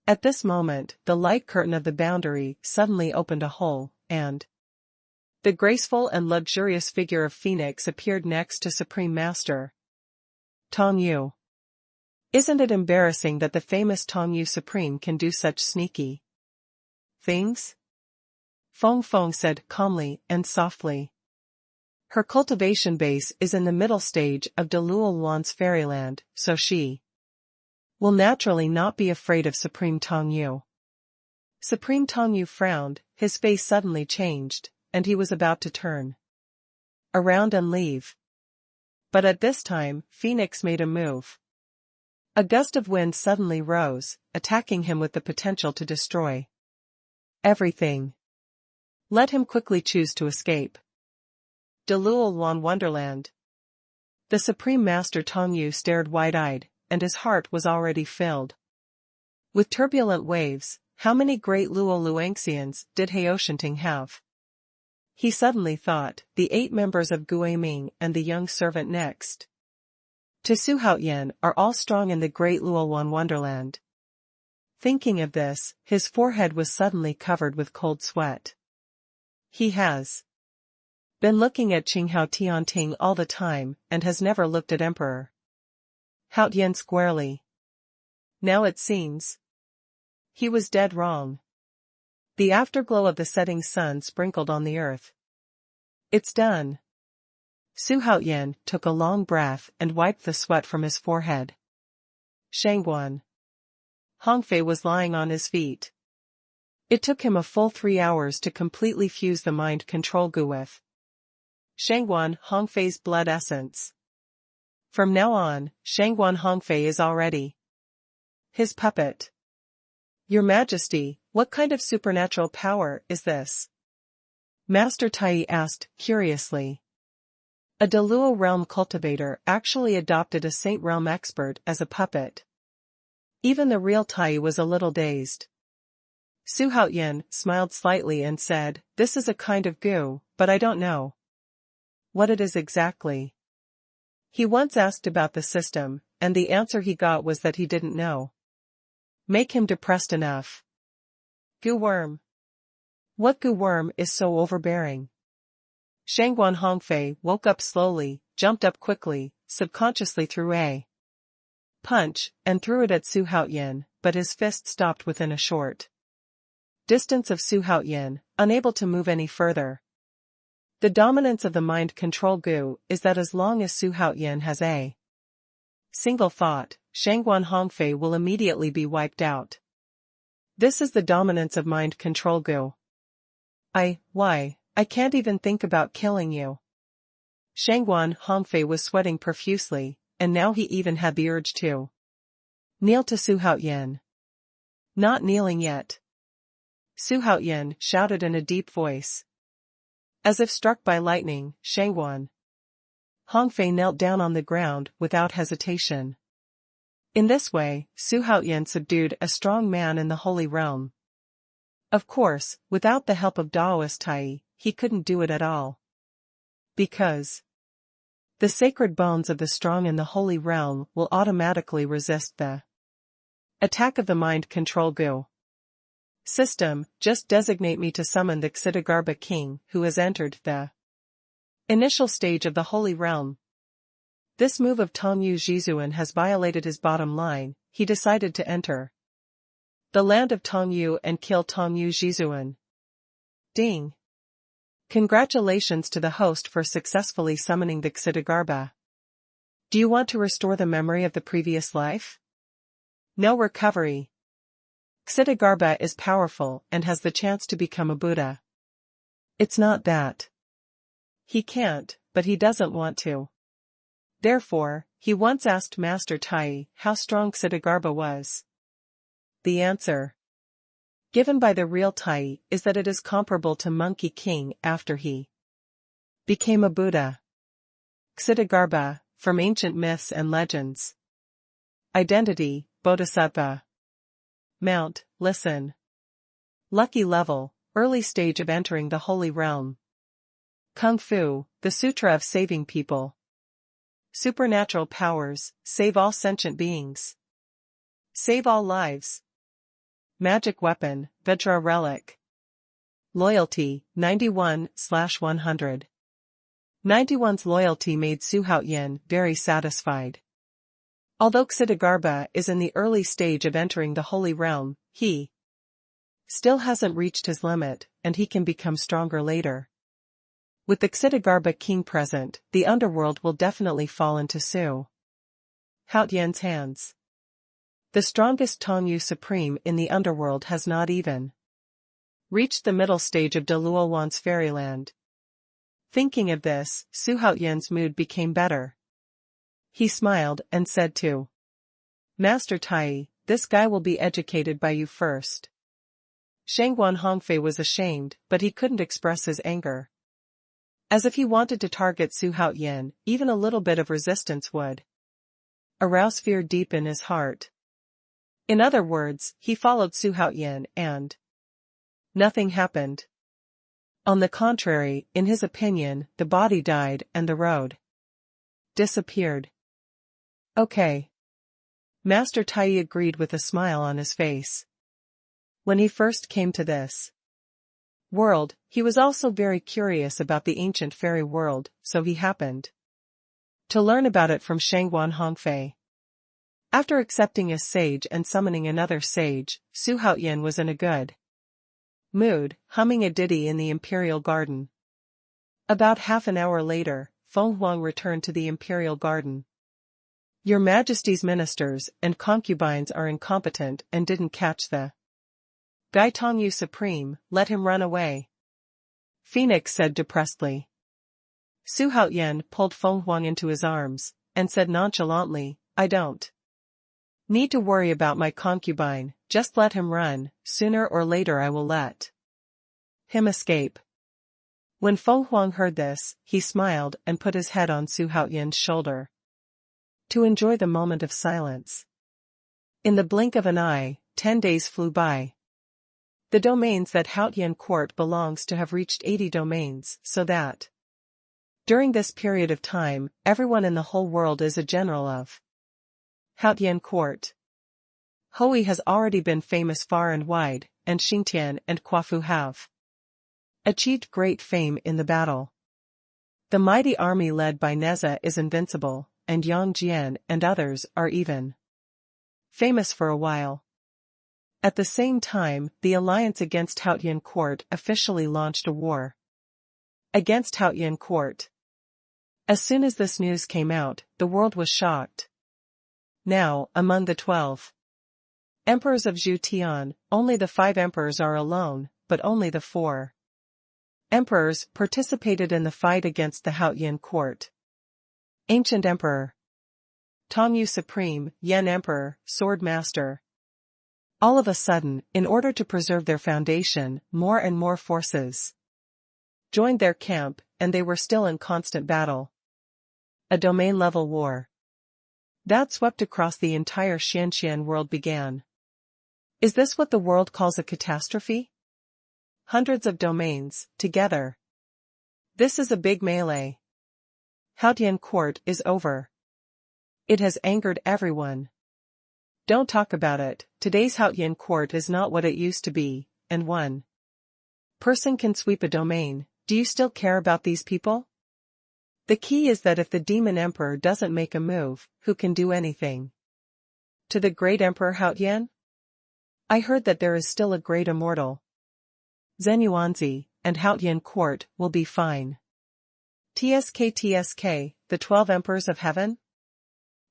At this moment, the light curtain of the boundary suddenly opened a hole, and the graceful and luxurious figure of Phoenix appeared next to Supreme Master Dou Yu. Isn't it embarrassing that the famous Dou Yu Supreme can do such sneaky things? Feng Feng said calmly and softly. Her cultivation base is in the middle stage of Luolan's fairyland, so she will naturally not be afraid of Supreme Dou Yu. Supreme Dou Yu frowned, his face suddenly changed, and he was about to turn around and leave. But at this time, Phoenix made a move. A gust of wind suddenly rose, attacking him with the potential to destroy everything. Let him quickly choose to escape. Luolan Wonderland. The Supreme Master Dou Yu stared wide-eyed, and his heart was already filled with turbulent waves. How many great Luolanxians did Haoshanting have? He suddenly thought, the 8 members of Guiming and the young servant next to Su Haoyan are all strong in the great Luolan Wonderland. Thinking of this, his forehead was suddenly covered with cold sweat. He has been looking at Qinghao Tianting all the time and has never looked at Emperor Haoyan squarely. Now it seems he was dead wrong. The afterglow of the setting sun sprinkled on the earth. It's done. Su Haoyan took a long breath and wiped the sweat from his forehead. Xuanhuan Hongfei was lying on his feet. It took him a full 3 hours to completely fuse the mind control goo with Xuanhuan Hongfei's blood essence. From now on, Xuanhuan Hongfei is already his puppet. Your Majesty, what kind of supernatural power is this? Master Tai asked, curiously. A Deluo realm cultivator actually adopted a Saint realm expert as a puppet. Even the real Tai was a little dazed. Su Haoyan smiled slightly and said, this is a kind of goo, but I don't know what it is exactly. He once asked about the system, and the answer he got was that he didn't know. Make him depressed enough. Goo worm. What goo worm is so overbearing? Xuanhuan Hongfei woke up slowly, jumped up quickly, subconsciously threw a punch, and threw it at Su Haoyan, but his fist stopped within a short distance of Su Haoyan, unable to move any further. The dominance of the mind control goo is that as long as Su Haoyan has a single thought, Xuanhuan Hongfei will immediately be wiped out. This is the dominance of mind control goo. I can't even think about killing you. Xuanhuan Hongfei was sweating profusely, and now he even had the urge to kneel to Su Haoyan. Not kneeling yet. Su Haoyan shouted in a deep voice. As if struck by lightning, Xuanhuan Hongfei knelt down on the ground without hesitation. In this way, Su Haoyan subdued a strong man in the Holy Realm. Of course, without the help of Daoist Tai, he couldn't do it at all. Because the sacred bones of the strong in the Holy Realm will automatically resist the attack of the mind control goo. System, just designate me to summon the Xidagarba king who has entered the initial stage of the Holy Realm. This move of Tianwu Zhizuan has violated his bottom line. He decided to enter the land of Tianwu and kill Tianwu Zhizuan. Ding! Congratulations to the host for successfully summoning the Xidagarba. Do you want to restore the memory of the previous life? No recovery. Xidagarba is powerful and has the chance to become a Buddha. It's not that he can't, but he doesn't want to. Therefore, he once asked Master Tai how strong Xidagarba was. The answer given by the real Tai is that it is comparable to Monkey King after he became a Buddha. Xidagarba, from ancient myths and legends. Identity, Bodhisattva. Mount, listen. Lucky level, early stage of entering the holy realm. Kung Fu, the sutra of saving people. Supernatural powers, save all sentient beings. Save all lives. Magic weapon, Vajra relic. Loyalty, 91/100. 91's loyalty made Xuanhuan very satisfied. Although Xidagarba is in the early stage of entering the holy realm, he still hasn't reached his limit, and he can become stronger later. With the Xidagarba king present, the underworld will definitely fall into Xuanhuan's hands. The strongest Tianwu supreme in the underworld has not even reached the middle stage of Xuanhuan's fairyland. Thinking of this, Xuanhuan's mood became better. He smiled and said to Master Tai, this guy will be educated by you first. Xuanhuan Hongfei was ashamed, but he couldn't express his anger. As if he wanted to target Xuanhuan, even a little bit of resistance would arouse fear deep in his heart. In other words, he followed Xuanhuan and nothing happened. On the contrary, in his opinion, the body died and the road disappeared. Okay. Master Tai agreed with a smile on his face. When he first came to this world, he was also very curious about the ancient fairy world, so he happened to learn about it from Xuanhuan Hongfei. After accepting a sage and summoning another sage, Xuanhuan was in a good mood, humming a ditty in the imperial garden. About half an hour later, Fenghuang returned to the imperial garden. Your Majesty's ministers and concubines are incompetent and didn't catch the guy Tianwu Supreme, let him run away. Phoenix said depressedly. Xuanhuan pulled Fenghuang into his arms, and said nonchalantly, I don't need to worry about my concubine, just let him run, sooner or later I will let him escape. When Fenghuang heard this, he smiled and put his head on Xuanhuan's shoulder to enjoy the moment of silence. In the blink of an eye, 10 days flew by. The domains that Haotian court belongs to have reached 80 domains, so that during this period of time, everyone in the whole world is a general of Haotian court. Hui has already been famous far and wide, and Xingtian and Quafu have achieved great fame in the battle. The mighty army led by Neza is invincible, and Yang Jian and others are even famous for a while. At the same time, the alliance against Haotian court officially launched a war against Haotian court. As soon as this news came out, the world was shocked. Now, among the 12 emperors of Zhu Tian, only the 5 emperors are alone, but only the 4 emperors participated in the fight against the Haotian court. Ancient Emperor, Tianwu Supreme, Yan Emperor, Sword Master. All of a sudden, in order to preserve their foundation, more and more forces joined their camp, and they were still in constant battle. A domain-level war that swept across the entire Xianxian world began. Is this what the world calls a catastrophe? Hundreds of domains, together. This is a big melee. Haotian court is over. It has angered everyone. Don't talk about it, today's Haotian court is not what it used to be, and one person can sweep a domain. Do you still care about these people? The key is that if the demon emperor doesn't make a move, who can do anything? To the great emperor Haotian? I heard that there is still a great immortal. Xuanhuan and Haotian court will be fine. TSK, the 12 emperors of heaven?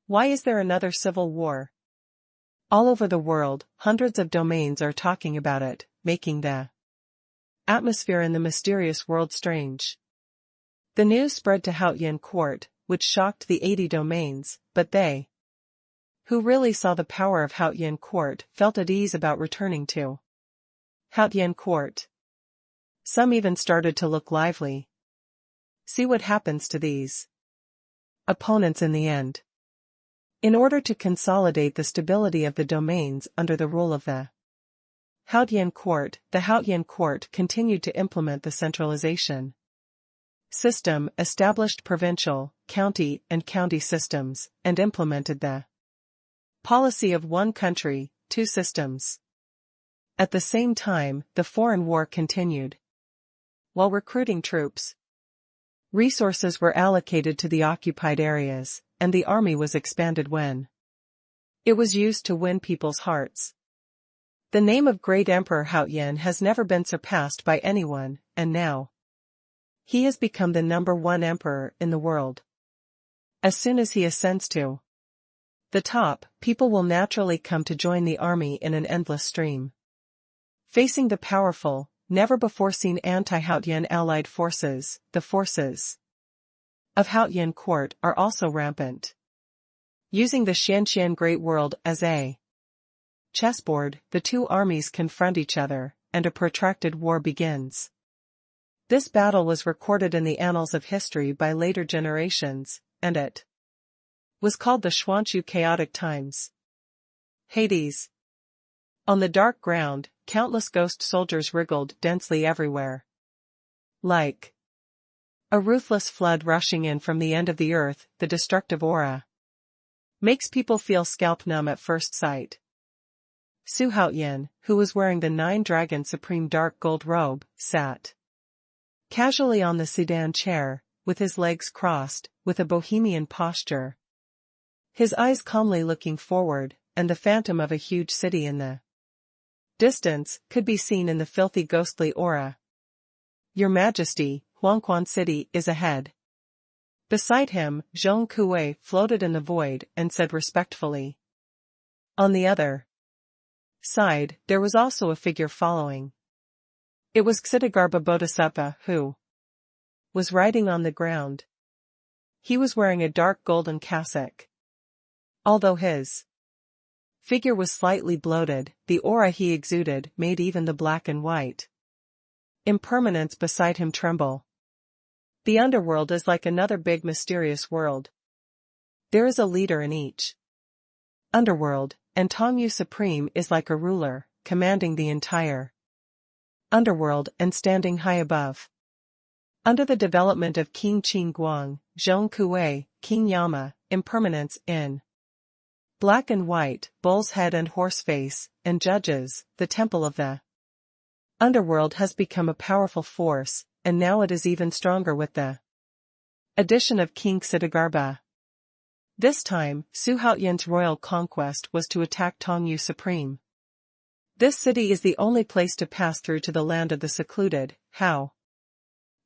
Why is there another civil war? All over the world, hundreds of domains are talking about it, making the atmosphere in the mysterious world strange. The news spread to Haotian court, which shocked the 80 domains, but they, who really saw the power of Haotian court, felt at ease about returning to Haotian court. Some even started to look lively. See what happens to these opponents in the end. In order to consolidate the stability of the domains under the rule of the Haotian court continued to implement the centralization system, established provincial, county and county systems, and implemented the policy of one country, two systems. At the same time, the foreign war continued. While recruiting troops, resources were allocated to the occupied areas, and the army was expanded when it was used to win people's hearts. The name of great Emperor Haotian has never been surpassed by anyone, and now he has become the #1 emperor in the world. As soon as he ascends to the top, people will naturally come to join the army in an endless stream. Facing the powerful, never-before-seen anti-Haotian allied forces, the forces of Haotian court are also rampant. Using the Xianxian Great World as a chessboard, the two armies confront each other, and a protracted war begins. This battle was recorded in the annals of history by later generations, and it was called the Xuanhuan chaotic times. Hades. On the dark ground, countless ghost soldiers wriggled densely everywhere. Like a ruthless flood rushing in from the end of the earth, the destructive aura makes people feel scalp numb at first sight. Su Haotian, who was wearing the 9-dragon supreme dark gold robe, sat casually on the sedan chair, with his legs crossed, with a bohemian posture. His eyes calmly looking forward, and the phantom of a huge city in the distance could be seen in the filthy ghostly aura. Your Majesty, Xuanhuan City is ahead. Beside him, Zhong Kuei floated in the void and said respectfully. On the other side, there was also a figure following. It was Xidigarba Bodhisattva who was riding on the ground. He was wearing a dark golden cassock. Although his figure was slightly bloated, the aura he exuded made even the black and white impermanence beside him tremble. The underworld is like another big mysterious world. There is a leader in each underworld, and Dou Yu Supreme is like a ruler, commanding the entire underworld and standing high above. Under the development of King Qin Guang, Zhong Kuei, King Yama, impermanence in black and white, bull's head and horse face, and judges, the temple of the underworld has become a powerful force, and now it is even stronger with the addition of King Xidigarba. This time, Su Haotian's royal conquest was to attack Dou Yu Supreme. This city is the only place to pass through to the land of the secluded. How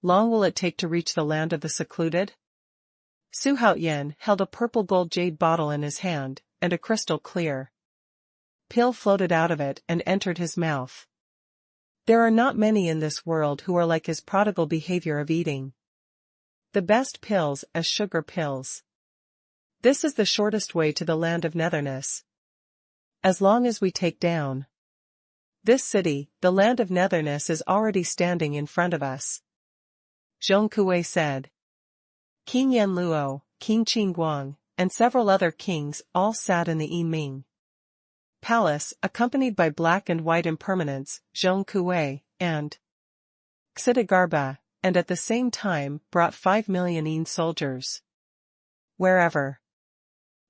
long will it take to reach the land of the secluded? Su Haotian held a purple gold jade bottle in his hand, and a crystal clear pill floated out of it and entered his mouth. There are not many in this world who are like his prodigal behavior of eating the best pills as sugar pills. This is the shortest way to the land of netherness. As long as we take down this city, the land of netherness is already standing in front of us. Zhong Kuei said. King Yan Luo, King Qin Guang, and several other kings all sat in the Yiming palace, accompanied by black and white impermanence, Zhong Kuei, and Xidigarba, and at the same time brought 5 million Yin soldiers. Wherever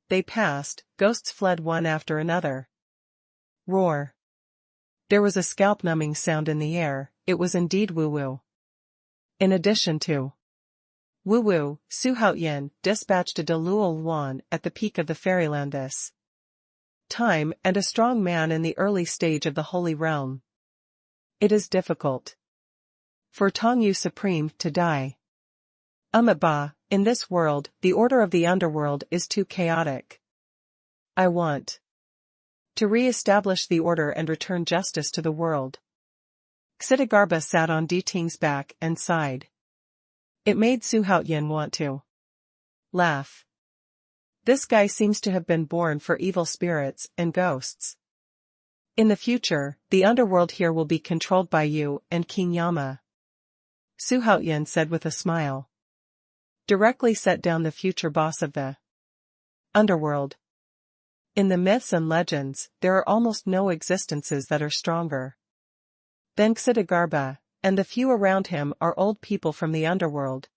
they passed, ghosts fled one after another. Roar. There was a scalp-numbing sound in the air, it was indeed woo-woo. In addition to Wu, Xuanhuan dispatched a Dou Yu at the peak of the fairyland this time and a strong man in the early stage of the Holy Realm. It is difficult for Tianwu Supreme to die. In this world, the order of the underworld is too chaotic. I want to re-establish the order and return justice to the world. Xidigarba sat on Diting's back and sighed. It made Xuanhuan want to laugh. This guy seems to have been born for evil spirits and ghosts. In the future, the underworld here will be controlled by you and King Yama. Xuanhuan said with a smile. Directly set down the future boss of the underworld. In the myths and legends, there are almost no existences that are stronger than Xidigarba, and the few around him are old people from the underworld.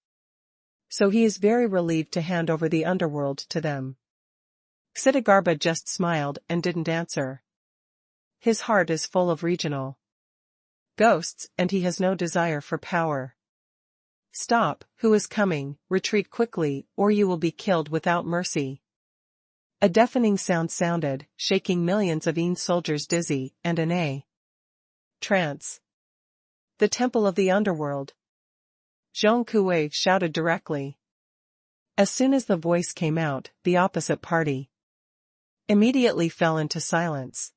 So he is very relieved to hand over the underworld to them. Xidigarba just smiled and didn't answer. His heart is full of regional ghosts and he has no desire for power. Stop, who is coming? Retreat quickly, or you will be killed without mercy. A deafening sound sounded, shaking millions of soldiers dizzy and in a trance. The temple of the underworld. Zhong Kuei shouted directly. As soon as the voice came out, the opposite party immediately fell into silence.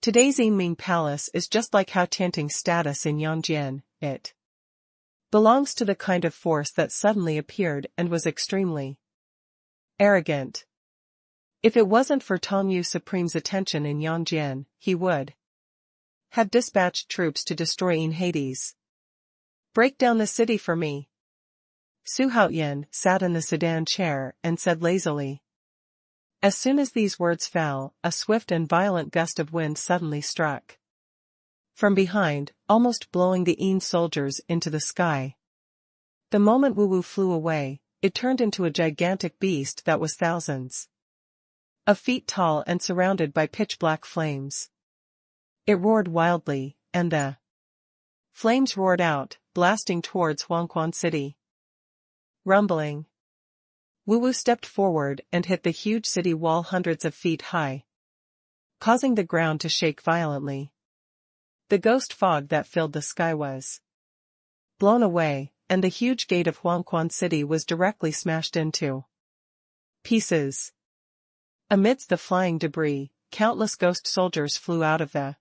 Today's Yinming Palace is just like Hao Tianting's status in Yangjian. It belongs to the kind of force that suddenly appeared and was extremely arrogant. If it wasn't for Tianwu Supreme's attention in Yangjian, he would have dispatched troops to destroy Hades. Break down the city for me. Xuanhuan sat in the sedan chair and said lazily. As soon as these words fell, a swift and violent gust of wind suddenly struck from behind, almost blowing the soldiers into the sky. The moment Wu flew away, it turned into a gigantic beast that was thousands of feet tall and surrounded by pitch-black flames. It roared wildly, and the flames roared out, blasting towards Xuanhuan City. Rumbling. Wu stepped forward and hit the huge city wall hundreds of feet high, causing the ground to shake violently. The ghost fog that filled the sky was blown away, and the huge gate of Xuanhuan City was directly smashed into pieces. Amidst the flying debris, countless ghost soldiers flew out of the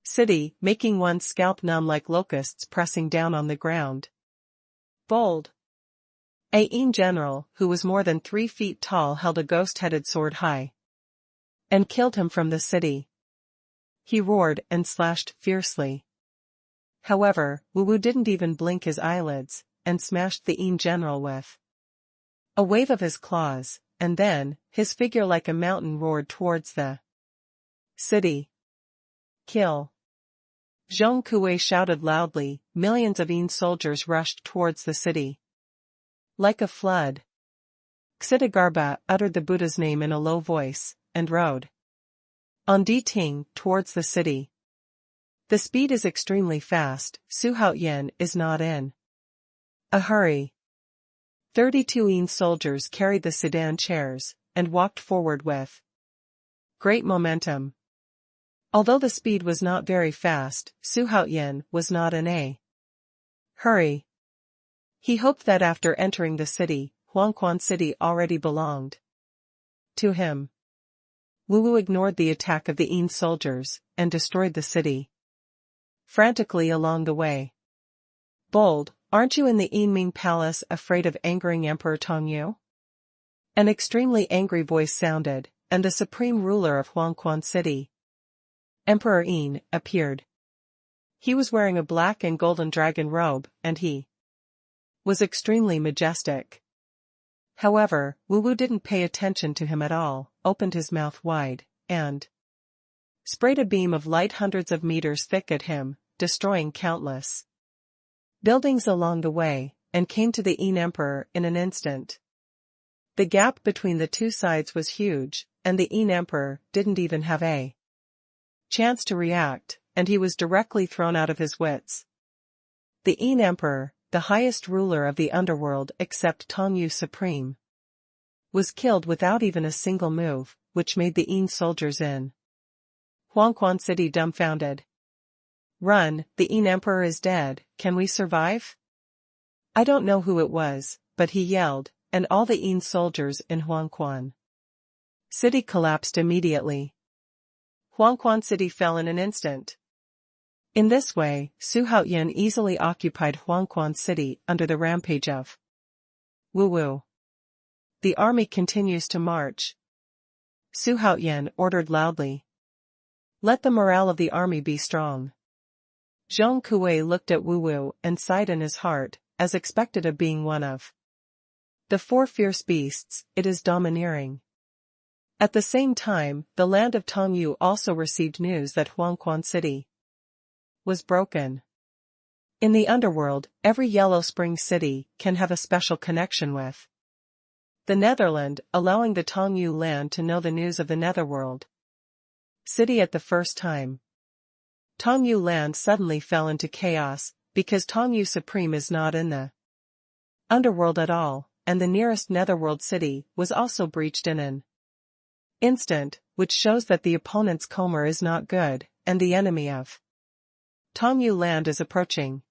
city, making one's scalp numb like locusts pressing down on the ground. Bold. A general, who was more than 3 feet tall, held a ghost-headed sword high and killed him from the city. He roared and slashed fiercely. However, Wu didn't even blink his eyelids, and smashed the general with a wave of his claws, and then, his figure like a mountain roared towards the city. Kill. Zhong Kuei shouted loudly, millions of soldiers rushed towards the city. Like a flood. Xidigarba uttered the Buddha's name in a low voice, and rode on Diting towards the city. The speed is extremely fast. Xuanhuan is not in a hurry. 32 soldiers carried the sedan chairs, and walked forward with great momentum. Although the speed was not very fast, Xuanhuan was not in a hurry. He hoped that after entering the city, Xuanhuan City already belonged to him. Wu ignored the attack of the soldiers, and destroyed the city frantically along the way. Bold, aren't you in the Yinming Palace afraid of angering Emperor Tianwu? An extremely angry voice sounded, and the supreme ruler of Xuanhuan City, Emperor Yin, appeared. He was wearing a black and golden dragon robe, and he was extremely majestic. However, Wu didn't pay attention to him at all, opened his mouth wide, and sprayed a beam of light hundreds of meters thick at him, destroying countless buildings along the way, and came to the Emperor in an instant. The gap between the two sides was huge, and the Emperor didn't even have a chance to react, and he was directly thrown out of his wits. The Emperor, the highest ruler of the underworld except Dou Yu Supreme, was killed without even a single move, which made the Yin soldiers in Xuanhuan city dumbfounded. Run, the Yin emperor is dead, can we survive? I don't know who it was, but he yelled, and all the Yin soldiers in Xuanhuan city collapsed immediately. Xuanhuan city fell in an instant. In this way, Xuanhuan easily occupied Xuanhuan city under the rampage of Wu. The army continues to march. Xuanhuan ordered loudly. Let the morale of the army be strong. Zhong Kuei looked at Wu and sighed in his heart, as expected of being one of the four fierce beasts, it is domineering. At the same time, the land of Dou Yu also received news that Xuanhuan city was broken. In the underworld, every Yellow Spring city can have a special connection with the Netherland, allowing the Dou Yu land to know the news of the Netherworld city at the first time. Dou Yu land suddenly fell into chaos, because Dou Yu Supreme is not in the underworld at all, and the nearest Netherworld city was also breached in an instant, which shows that the opponent's Comer is not good, and the enemy of Dou Yu land is approaching.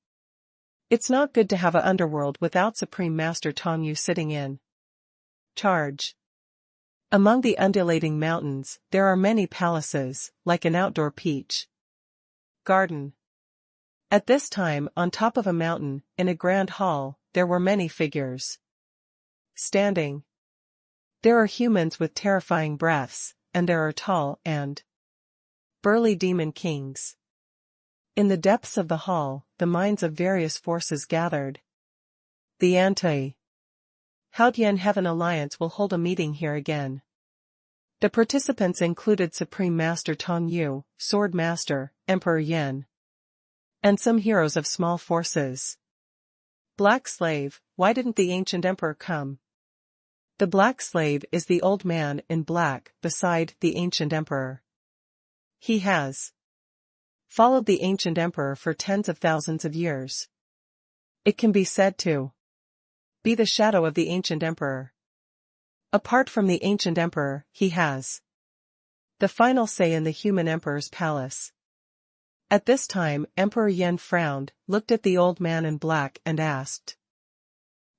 It's not good to have a underworld without Supreme Master Dou Yu sitting in charge. Among the undulating mountains, there are many palaces, like an outdoor peach garden. At this time, on top of a mountain, in a grand hall, there were many figures standing. There are humans with terrifying breaths, and there are tall and burly demon kings. In the depths of the hall, the minds of various forces gathered. The Anti-Haotian Heaven Alliance will hold a meeting here again. The participants included Supreme Master Dou Yu, Sword Master, Emperor Yan, and some heroes of small forces. Black Slave, why didn't the ancient emperor come? The Black Slave is the old man in black beside the ancient emperor. He has followed the ancient emperor for tens of thousands of years. It can be said to be the shadow of the ancient emperor. Apart from the ancient emperor, he has the final say in the human emperor's palace. At this time, Emperor Yan frowned, looked at the old man in black and asked.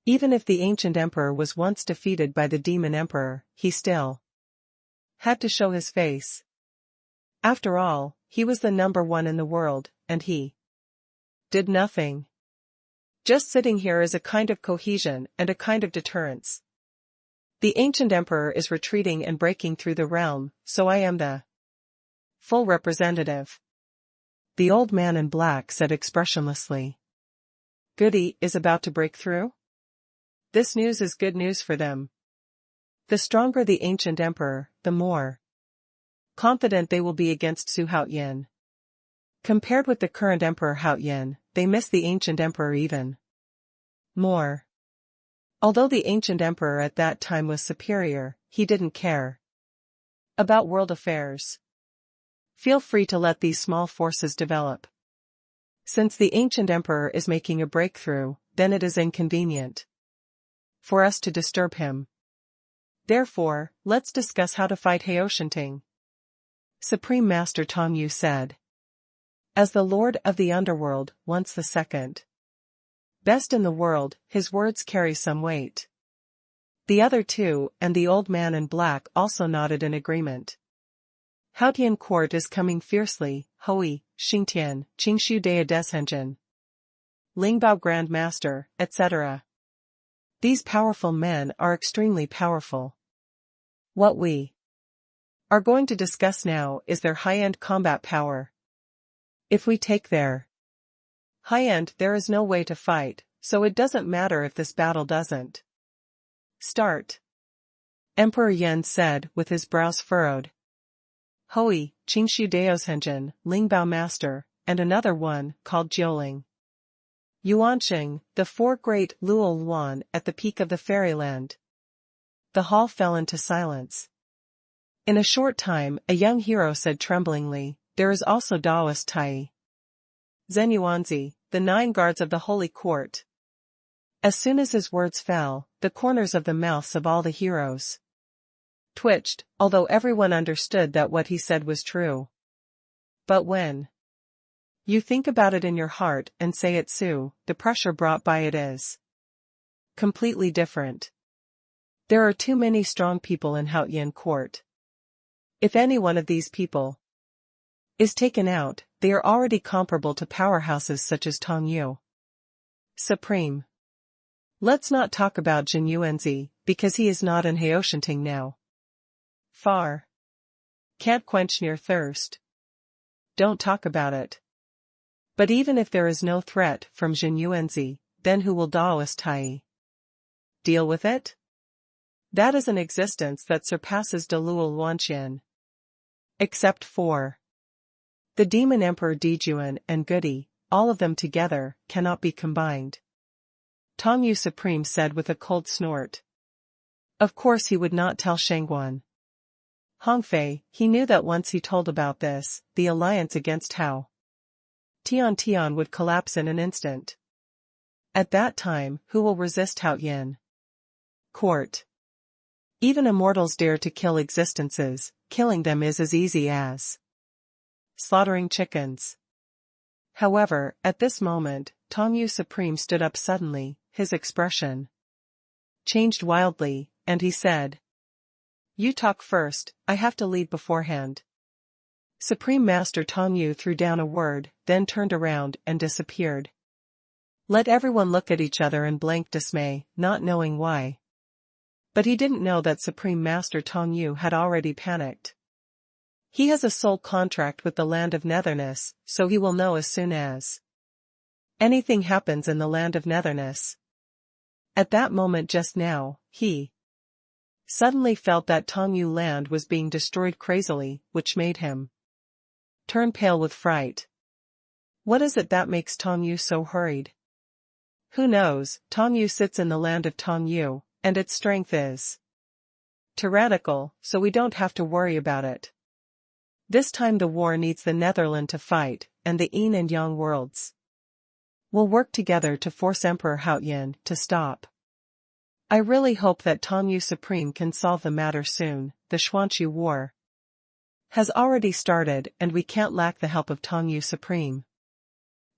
Even if the ancient emperor was once defeated by the demon emperor, he still had to show his face. After all, he was the number one in the world, and he did nothing. Just sitting here is a kind of cohesion and a kind of deterrence. The ancient emperor is retreating and breaking through the realm, so I am the full representative. The old man in black said expressionlessly. Goody is about to break through? This news is good news for them. The stronger the ancient emperor, the more confident they will be against Xuanhuan. Compared with the current emperor Haotian, they miss the ancient emperor even more. Although the ancient emperor at that time was superior, he didn't care about world affairs. Feel free to let these small forces develop. Since the ancient emperor is making a breakthrough, then it is inconvenient for us to disturb him. Therefore, let's discuss how to fight Haoshanting. Supreme Master Dou Yu said. As the Lord of the Underworld, once the second best in the world, his words carry some weight. The other two, and the old man in black also nodded in agreement. Haotian court is coming fiercely, Hui, Xingtian, Qingshu Dea Deshenjin, Lingbao Grand Master, etc. These powerful men are extremely powerful. What we are going to discuss now is their high-end combat power. If we take their high-end, there is no way to fight, so it doesn't matter if this battle doesn't start. Emperor Yan said with his brows furrowed. Hui, Qingshu Daoshenjin, Lingbao Master, and another one, called Jiuling Yuanqing, the four great Luo Luan at the peak of the fairyland. The hall fell into silence. In a short time, a young hero said tremblingly, there is also Daoist Tai Zenyuanzi, the 9 guards of the holy court. As soon as his words fell, the corners of the mouths of all the heroes twitched, although everyone understood that what he said was true. But when you think about it in your heart and say it so, the pressure brought by it is completely different. There are too many strong people in Haotian court. If any one of these people is taken out, they are already comparable to powerhouses such as Dou Yu. Supreme. Let's not talk about Jin Yuanzi, because he is not in Haoshanting now. Far. Can't quench your thirst. Don't talk about it. But even if there is no threat from Jin Yuanzi, then who will Daoist Tai deal with it? That is an existence that surpasses Dalul Wanqian. Except for the demon emperor Dijuan and Goody, all of them together, cannot be combined. Dou Yu Supreme said with a cold snort. Of course he would not tell Xuanhuan. Hongfei, he knew that once he told about this, the alliance against Hao Tian would collapse in an instant. At that time, who will resist Haotian court? Even immortals dare to kill existences. Killing them is as easy as slaughtering chickens. However, at this moment, Dou Yu Supreme stood up suddenly, his expression changed wildly, and he said, "You talk first, I have to lead beforehand." Supreme Master Dou Yu threw down a word, then turned around and disappeared. Let everyone look at each other in blank dismay, not knowing why. But he didn't know that Supreme Master Dou Yu had already panicked. He has a soul contract with the land of Netherness, so he will know as soon as anything happens in the land of Netherness. At that moment just now, he suddenly felt that Dou Yu land was being destroyed crazily, which made him turn pale with fright. What is it that makes Dou Yu so hurried? Who knows? Dou Yu sits in the land of Dou Yu, and its strength is tyrannical, so we don't have to worry about it. This time the war needs the Netherland to fight, and the Yin and Yang worlds will work together to force Emperor Haotian to stop. I really hope that Dou Yu Supreme can solve the matter soon. The Xuanchu War has already started, and we can't lack the help of Dou Yu Supreme.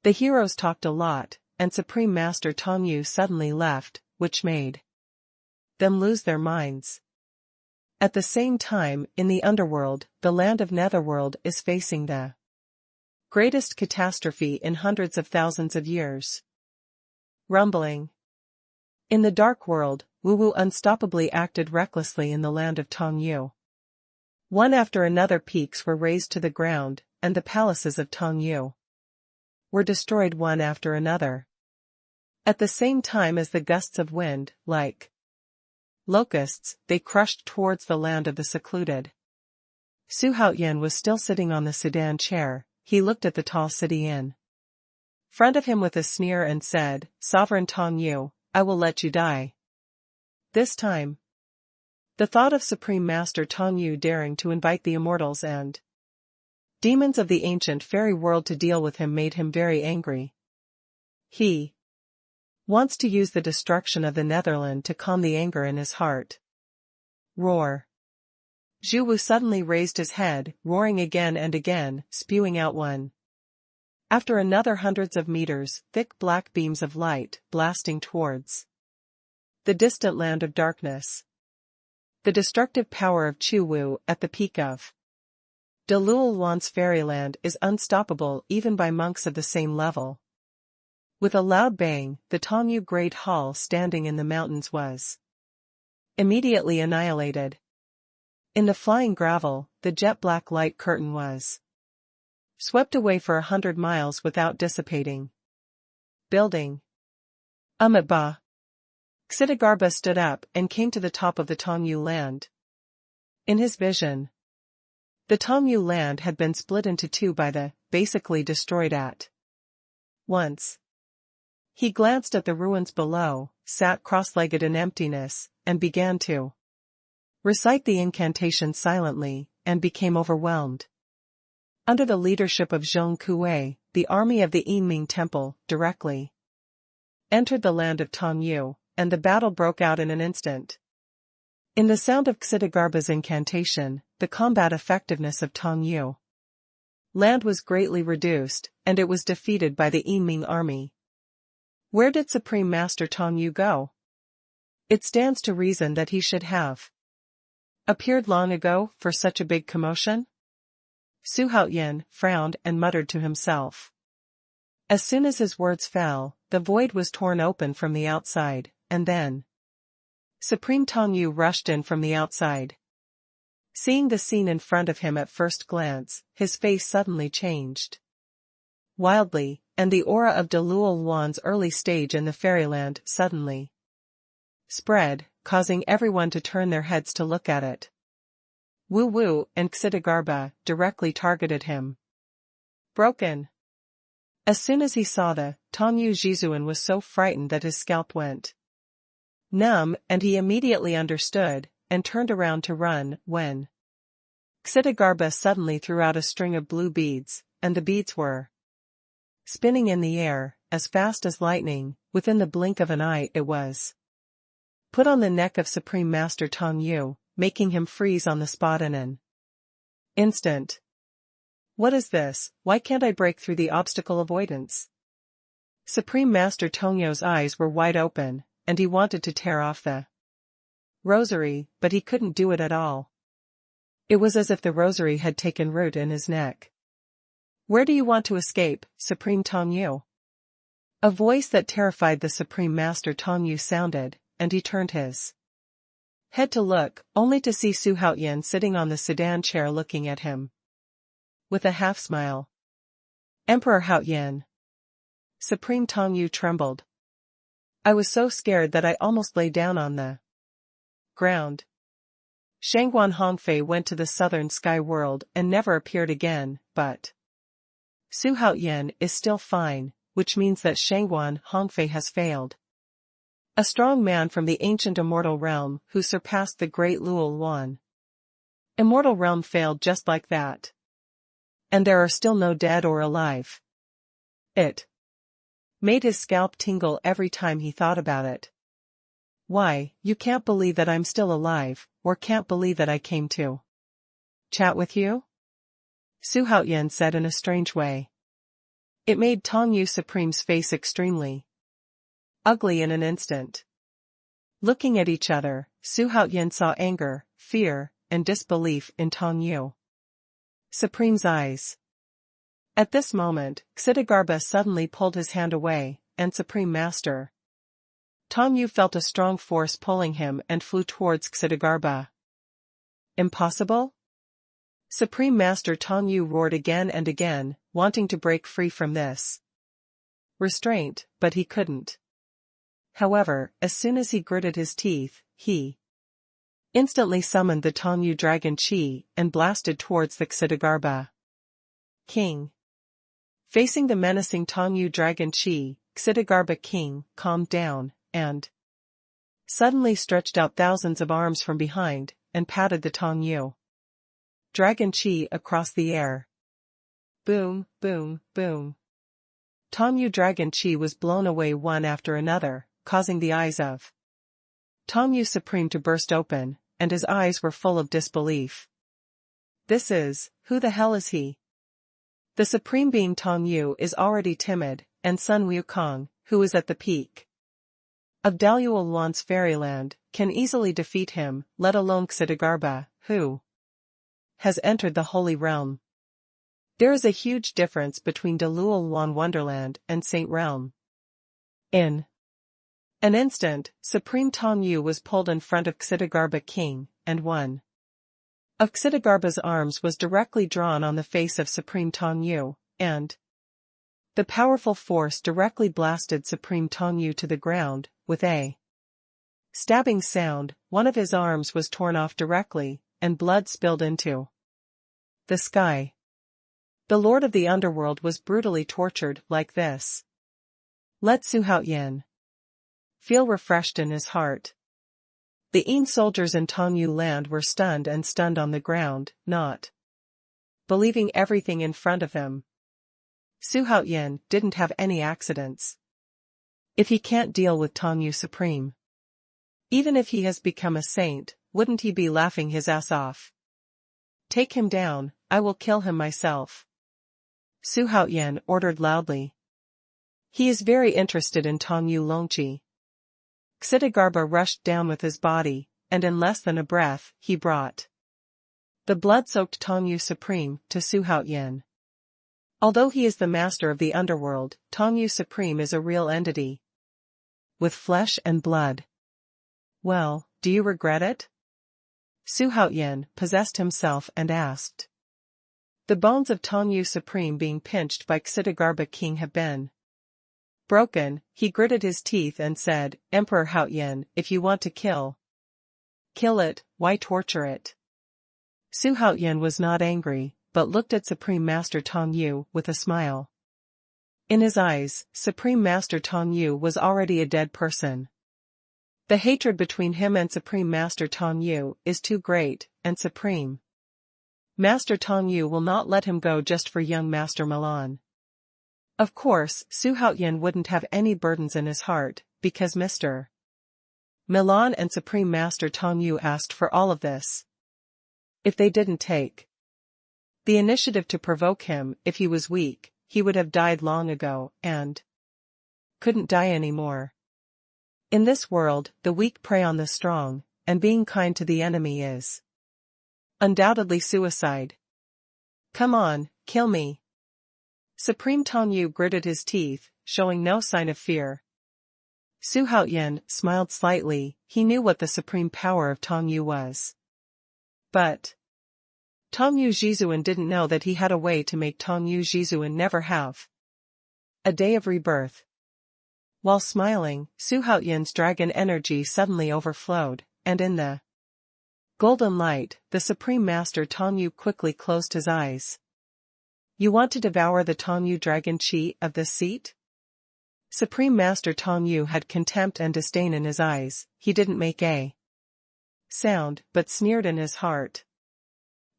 The heroes talked a lot, and Supreme Master Dou Yu suddenly left, which made them lose their minds. At the same time, in the underworld, the land of Netherworld is facing the greatest catastrophe in hundreds of thousands of years. Rumbling. In the dark world, Wu unstoppably acted recklessly in the land of Dou Yu. One after another peaks were razed to the ground, and the palaces of Dou Yu were destroyed one after another. At the same time as the gusts of wind, like locusts, they crushed towards the land of the secluded. Su Haotian was still sitting on the sedan chair. He looked at the tall city in front of him with a sneer and said, "Sovereign Dou Yu, I will let you die." This time, the thought of Supreme Master Dou Yu daring to invite the immortals and demons of the ancient fairy world to deal with him made him very angry. He wants to use the destruction of the Netherland to calm the anger in his heart. Roar. Zhu Wu suddenly raised his head, roaring again and again, spewing out one after another hundreds of meters, thick black beams of light, blasting towards the distant land of darkness. The destructive power of Chu Wu at the peak of Dalul fairyland is unstoppable even by monks of the same level. With a loud bang, the Dou Yu Great Hall standing in the mountains was immediately annihilated. In the flying gravel, the jet-black light curtain was swept away for 100 miles without dissipating. Building. Ba. Xidagarba stood up and came to the top of the Dou Yu land. In his vision, the Dou Yu land had been split into two by the, basically destroyed at once. He glanced at the ruins below, sat cross-legged in emptiness, and began to recite the incantation silently, and became overwhelmed. Under the leadership of Zhong Kuei, the army of the Yinming Temple, directly entered the land of Tianwu, and the battle broke out in an instant. In the sound of Xidagarba's incantation, the combat effectiveness of Tianwu land was greatly reduced, and it was defeated by the Yiming army. Where did Supreme Master Tianwu go? It stands to reason that he should have appeared long ago for such a big commotion? Xuanhuan frowned and muttered to himself. As soon as his words fell, the void was torn open from the outside, and then Supreme Tianwu rushed in from the outside. Seeing the scene in front of him at first glance, his face suddenly changed wildly, and the aura of Dou Yu's early stage in the fairyland suddenly spread, causing everyone to turn their heads to look at it. Wu Wu and Xidagarba directly targeted him. Broken. As soon as he saw the Tianwu, Xuanhuan was so frightened that his scalp went numb, and he immediately understood, and turned around to run, when Xidagarba suddenly threw out a string of blue beads, and the beads were spinning in the air, as fast as lightning. Within the blink of an eye it was put on the neck of Supreme Master Tianwu, making him freeze on the spot in an instant. What is this? Why can't I break through the obstacle avoidance? Supreme Master Tianwu's eyes were wide open, and he wanted to tear off the rosary, but he couldn't do it at all. It was as if the rosary had taken root in his neck. Where do you want to escape, Supreme Tianwu? A voice that terrified the Supreme Master Tianwu sounded, and he turned his head to look, only to see Xuanhuan sitting on the sedan chair looking at him with a half-smile. Emperor Xuanhuan. Supreme Tianwu trembled. I was so scared that I almost lay down on the ground. Xuanhuan Hongfei went to the southern sky world and never appeared again, but Xuanhuan is still fine, which means that Xuanhuan Hongfei has failed. A strong man from the ancient immortal realm who surpassed the great Luolan immortal realm failed just like that. And there are still no dead or alive. It made his scalp tingle every time he thought about it. Why, you can't believe that I'm still alive, or can't believe that I came to chat with you? Xuanhuan said in a strange way. It made Tianwu Supreme's face extremely ugly in an instant. Looking at each other, Xuanhuan saw anger, fear, and disbelief in Tianwu Supreme's eyes. At this moment, Xidagarba suddenly pulled his hand away, and Supreme Master Tianwu felt a strong force pulling him and flew towards Xidagarba. Impossible? Supreme Master Tianwu roared again and again, wanting to break free from this restraint, but he couldn't. However, as soon as he gritted his teeth, he instantly summoned the Tianwu Dragon Qi and blasted towards the Xidagarba King. Facing the menacing Tianwu Dragon Qi, Xidagarba King calmed down, and suddenly stretched out thousands of arms from behind, and patted the Tianwu Dragon Qi across the air. Boom, boom, boom. Tianwu Dragon Qi was blown away one after another, causing the eyes of Tianwu Supreme to burst open, and his eyes were full of disbelief. Who the hell is he? The Supreme Being Tianwu is already timid, and Sun Wukong, who is at the peak of Dou Yu's fairyland, can easily defeat him, let alone Xidagarba, who has entered the Holy Realm. There is a huge difference between Dou Yu's Wonderland and Saint Realm. In an instant, Supreme Tianwu was pulled in front of Xidagarba King, and one of Xidagarba's arms was directly drawn on the face of Supreme Tianwu, and the powerful force directly blasted Supreme Tianwu to the ground. With a stabbing sound, one of his arms was torn off directly, and blood spilled into the sky. The Lord of the Underworld was brutally tortured like this. Let Xuanhuan feel refreshed in his heart. The Yin soldiers in Tianwu land were stunned on the ground, not believing everything in front of them. Xuanhuan didn't have any accidents. If he can't deal with Tianwu Supreme. Even if he has become a saint, wouldn't he be laughing his ass off? Take him down, I will kill him myself. Xuanhuan ordered loudly. He is very interested in Tianwu Longqi. Xidigarba rushed down with his body, and in less than a breath, he brought the blood-soaked Tianwu Supreme to Xuanhuan. Although he is the master of the underworld, Tianwu Supreme is a real entity. With flesh and blood. Well, do you regret it? Xuanhuan possessed himself and asked. The bones of Tianwu Supreme being pinched by Xidigarba King have been broken. He gritted his teeth and said, Emperor Haoyan, if you want to kill it, why torture it? Xuanhuan was not angry, but looked at Supreme Master Tianwu with a smile. In his eyes, Supreme Master Tianwu was already a dead person. The hatred between him and Supreme Master Tianwu is too great, and Supreme Master Tianwu will not let him go just for young Master Milan. Of course, Xuanhuan wouldn't have any burdens in his heart, because Mr. Milan and Supreme Master Tianwu asked for all of this. If they didn't take the initiative to provoke him, if he was weak, he would have died long ago, and couldn't die anymore. In this world, the weak prey on the strong, and being kind to the enemy is undoubtedly suicide. Come on, kill me. Supreme Tianwu gritted his teeth, showing no sign of fear. Xuanhuan smiled slightly, he knew what the supreme power of Tianwu was. But Tianwu Zhizuan didn't know that he had a way to make Tianwu Zhizuan never have a day of rebirth. While smiling, Xuanhuan's dragon energy suddenly overflowed, and in the golden light, the Supreme Master Tianwu quickly closed his eyes. You want to devour the Tianwu dragon chi of this seat? Supreme Master Tianwu had contempt and disdain in his eyes. He didn't make a sound, but sneered in his heart.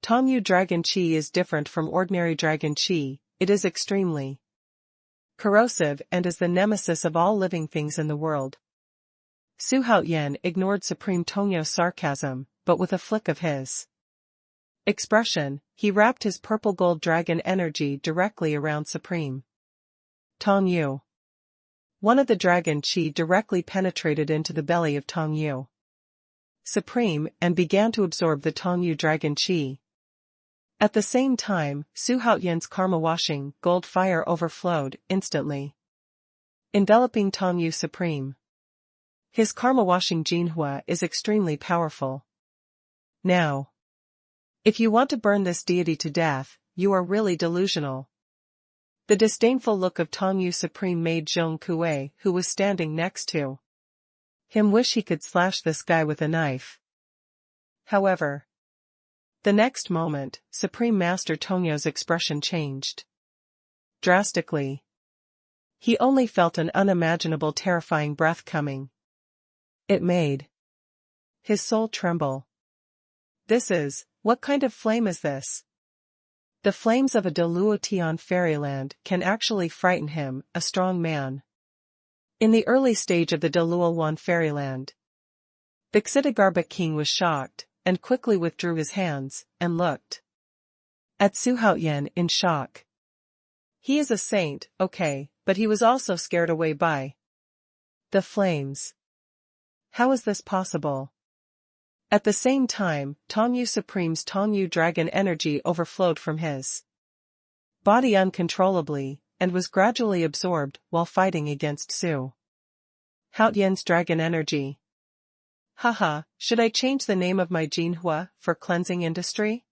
Tianwu dragon chi is different from ordinary dragon chi, it is extremely corrosive and is the nemesis of all living things in the world. Xuanhuan ignored Supreme Tianwu's sarcasm, but with a flick of his expression, he wrapped his purple gold dragon energy directly around Supreme Tianwu. One of the dragon chi directly penetrated into the belly of Tianwu Supreme and began to absorb the Tianwu dragon chi. At the same time, Xuanhuan's karma-washing gold fire overflowed instantly, enveloping Tianwu Supreme. His karma-washing Jinhua is extremely powerful. Now, if you want to burn this deity to death, you are really delusional. The disdainful look of Tianwu Supreme made Zhong Kuei, who was standing next to him, wish he could slash this guy with a knife. However, the next moment, Supreme Master Tianwu's expression changed drastically. He only felt an unimaginable terrifying breath coming. It made his soul tremble. What kind of flame is this? The flames of a Deluotian fairyland can actually frighten him, a strong man. In the early stage of the Deluotian fairyland, the Xidigarba king was shocked, and quickly withdrew his hands, and looked at Xuanhuan in shock. He is a saint, okay, but he was also scared away by the flames. How is this possible? At the same time, Tianwu Supreme's Tianwu dragon energy overflowed from his body uncontrollably, and was gradually absorbed while fighting against Xuanhuan's dragon energy. Haha, should I change the name of my Jinhua for cleansing industry?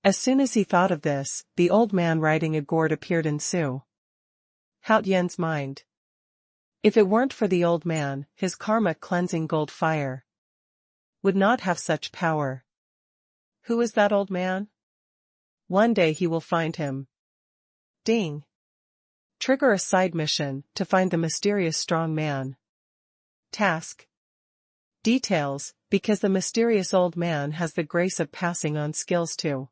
As soon as he thought of this, the old man riding a gourd appeared in Xuanhuan's mind. If it weren't for the old man, his karma-cleansing gold fire would not have such power. Who is that old man? One day he will find him. Ding. Trigger a side mission to find the mysterious strong man. Task. Details, because the mysterious old man has the grace of passing on skills to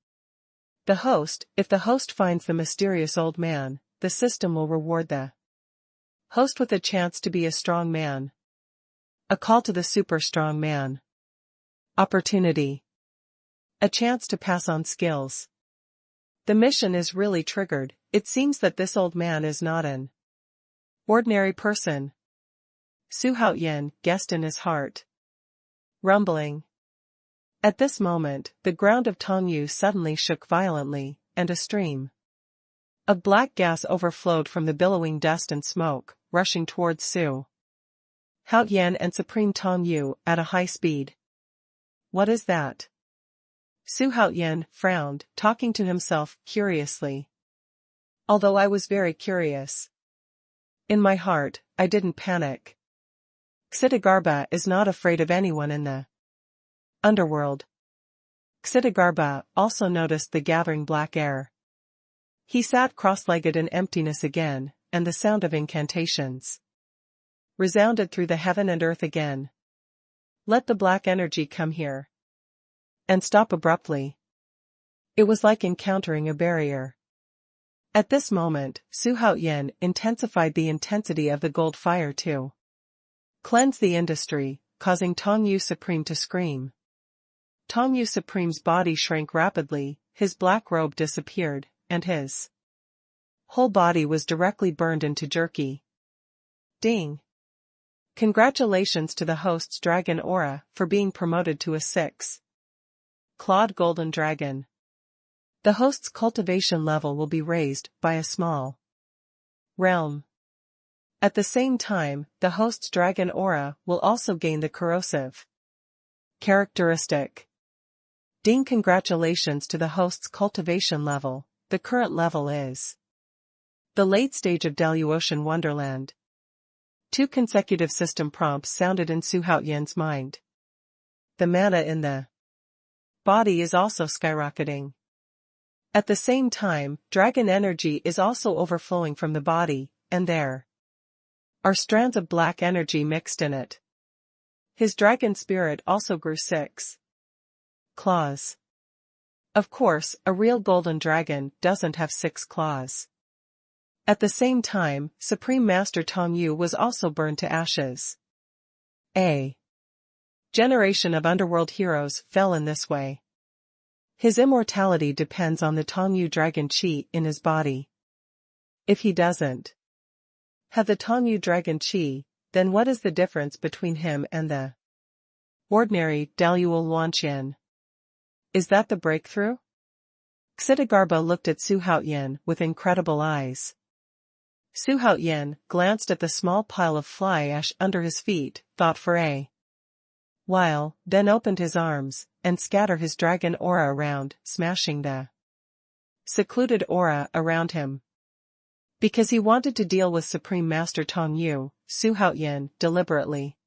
the host. If the host finds the mysterious old man, the system will reward the Host with a chance to be a strong man. A call to the super strong man. Opportunity. A chance to pass on skills. The mission is really triggered. It seems that this old man is not an ordinary person. Xuanhuan guessed in his heart. Rumbling. At this moment, the ground of Tianwu suddenly shook violently, and a stream of black gas overflowed from the billowing dust and smoke, rushing towards Xuanhuan and Supreme Tianwu at a high speed. What is that? Xuanhuan frowned, talking to himself curiously. Although I was very curious. In my heart, I didn't panic. Xidagarba is not afraid of anyone in the underworld. Xidagarba also noticed the gathering black air. He sat cross-legged in emptiness again, and the sound of incantations resounded through the heaven and earth again. Let the black energy come here. And stop abruptly. It was like encountering a barrier. At this moment, Xuanhuan intensified the intensity of the gold fire to cleanse the industry, causing Tianwu Supreme to scream. Tianwu Supreme's body shrank rapidly, his black robe disappeared, and his whole body was directly burned into jerky. Ding! Congratulations to the host's dragon aura for being promoted to a 6-clawed golden dragon. The host's cultivation level will be raised by a small realm. At the same time, the host's dragon aura will also gain the corrosive characteristic. Ding! Congratulations to the host's cultivation level. The current level is the late stage of Deluocean Wonderland. 2 consecutive system prompts sounded in Xuanhuan's mind. The mana in the body is also skyrocketing. At the same time, dragon energy is also overflowing from the body, and there are strands of black energy mixed in it. His dragon spirit also grew 6 claws. Of course, a real golden dragon doesn't have 6 claws. At the same time, Supreme Master Tianwu was also burned to ashes. A generation of underworld heroes fell in this way. His immortality depends on the Tianwu dragon chi in his body. If he doesn't have the Tianwu dragon chi, then what is the difference between him and the ordinary Daluol Wanqian? Is that the breakthrough? Xidagarba looked at Xuanhuan with incredible eyes. Xuanhuan glanced at the small pile of fly ash under his feet, thought for a while, then opened his arms, and scattered his dragon aura around, smashing the secluded aura around him. Because he wanted to deal with Supreme Master Tianwu, Xuanhuan deliberately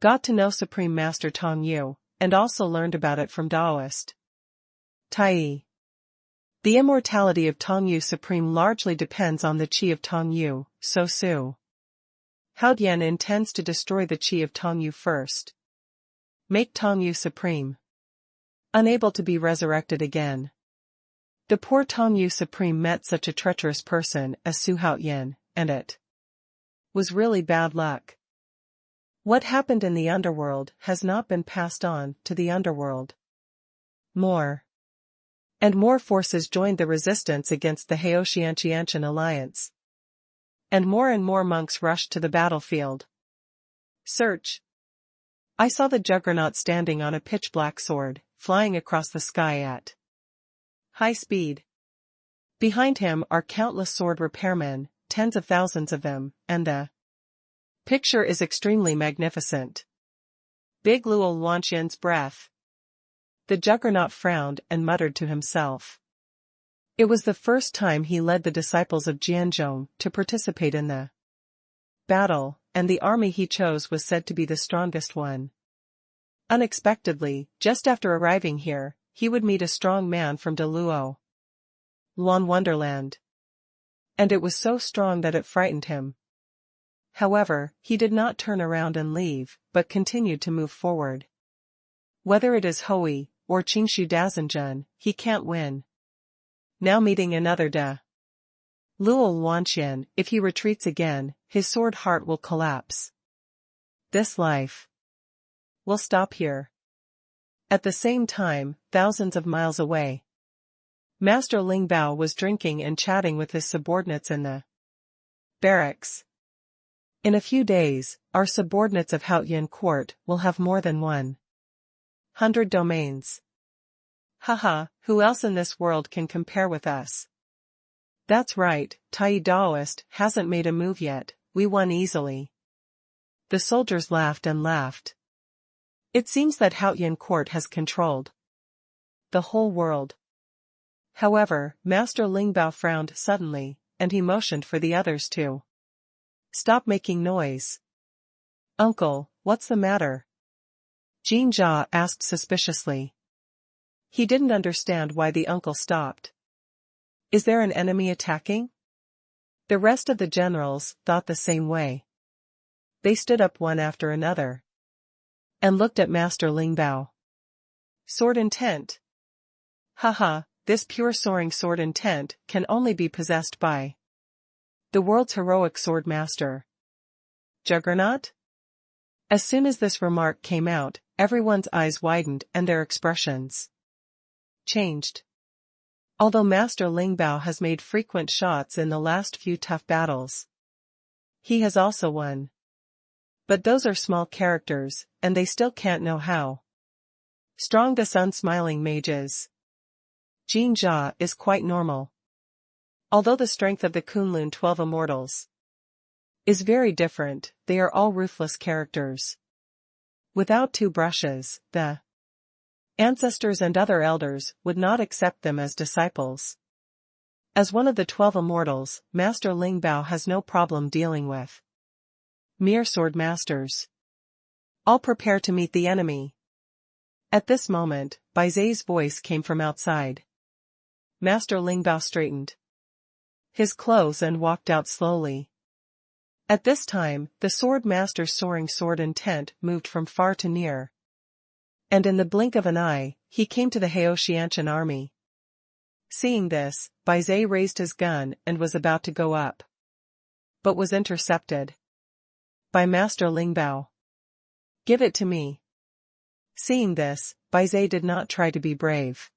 got to know Supreme Master Tianwu, and also learned about it from Taoist Tai. The immortality of Tianwu Supreme largely depends on the chi of Tianwu, so Xuanhuan intends to destroy the chi of Tianwu first. Make Tianwu Supreme unable to be resurrected again. The poor Tianwu Supreme met such a treacherous person as Xuanhuan, and it was really bad luck. What happened in the underworld has not been passed on to the underworld. More and more forces joined the resistance against the Heotianqianshan alliance. And more monks rushed to the battlefield. Search. I saw the juggernaut standing on a pitch-black sword, flying across the sky at high speed. Behind him are countless sword repairmen, tens of thousands of them, and the picture is extremely magnificent. Big Luol Wanqian's breath. The juggernaut frowned and muttered to himself. It was the first time he led the disciples of Jianzhong to participate in the battle, and the army he chose was said to be the strongest one. Unexpectedly, just after arriving here, he would meet a strong man from Luo Luan Wonderland. And it was so strong that it frightened him. However, he did not turn around and leave, but continued to move forward. Whether it is Hui or Qingshu Dazanjun, he can't win. Now meeting another Luol Wanqian, if he retreats again, his sword heart will collapse. This life will stop here. At the same time, thousands of miles away, Master Ling Bao was drinking and chatting with his subordinates in the barracks. In a few days, our subordinates of Haotian court will have more than 100 domains. Haha, who else in this world can compare with us? That's right, Tai Daoist hasn't made a move yet, we won easily. The soldiers laughed and laughed. It seems that Haotian court has controlled the whole world. However, Master Ling Bao frowned suddenly, and he motioned for the others to stop making noise. Uncle, what's the matter? Jin Jia asked suspiciously. He didn't understand why the uncle stopped. Is there an enemy attacking? The rest of the generals thought the same way. They stood up one after another and looked at Master Ling Bao. Sword intent. Haha, this pure soaring sword intent can only be possessed by the world's heroic sword master, Juggernaut? As soon as this remark came out, everyone's eyes widened and their expressions changed. Although Master Ling Bao has made frequent shots in the last few tough battles, he has also won. But those are small characters, and they still can't know how strong this unsmiling mage is. Jin Jia is quite normal. Although the strength of the Kunlun 12 immortals is very different, they are all ruthless characters. Without two brushes, the ancestors and other elders would not accept them as disciples. As one of the 12 immortals, Master Ling Bao has no problem dealing with mere sword masters. All prepare to meet the enemy. At this moment, Bai Zai's voice came from outside. Master Ling Bao straightened his clothes and walked out slowly. At this time, the sword master's soaring sword intent moved from far to near. And in the blink of an eye, he came to the Haotianshan army. Seeing this, Bai Zai raised his gun and was about to go up, but was intercepted by Master Ling Bao. Give it to me. Seeing this, Bai Zai did not try to be brave.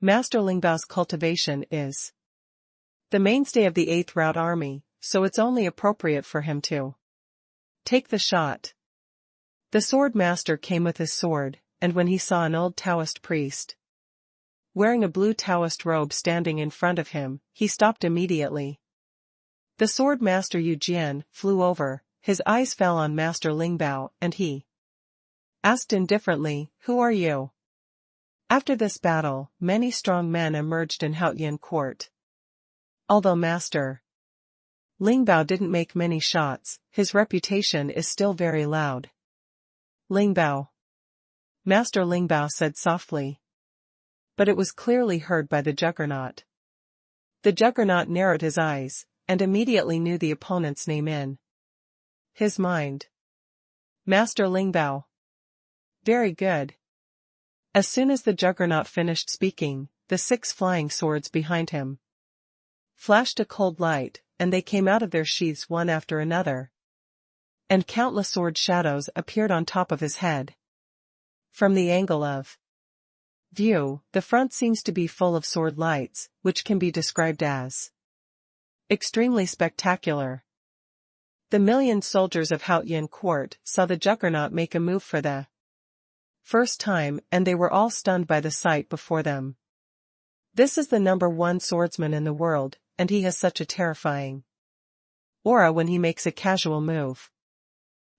Master Ling Bao's cultivation is the mainstay of the 8th Route Army, so it's only appropriate for him to take the shot. The sword master came with his sword, and when he saw an old Taoist priest wearing a blue Taoist robe standing in front of him, he stopped immediately. The sword master Yu Jian flew over, his eyes fell on Master Ling Bao, and he asked indifferently, "Who are you?" After this battle, many strong men emerged in Haotian court. Although Master Ling Bao didn't make many shots, his reputation is still very loud. Ling Bao. Master Ling Bao said softly. But it was clearly heard by the Juggernaut. The Juggernaut narrowed his eyes, and immediately knew the opponent's name in his mind. Master Ling Bao. Very good. As soon as the Juggernaut finished speaking, the 6 flying swords behind him flashed a cold light, and they came out of their sheaths one after another. And countless sword shadows appeared on top of his head. From the angle of view, the front seems to be full of sword lights, which can be described as extremely spectacular. The million soldiers of Haotian court saw the Juggernaut make a move for the first time, and they were all stunned by the sight before them. This is the #1 swordsman in the world, and he has such a terrifying aura when he makes a casual move.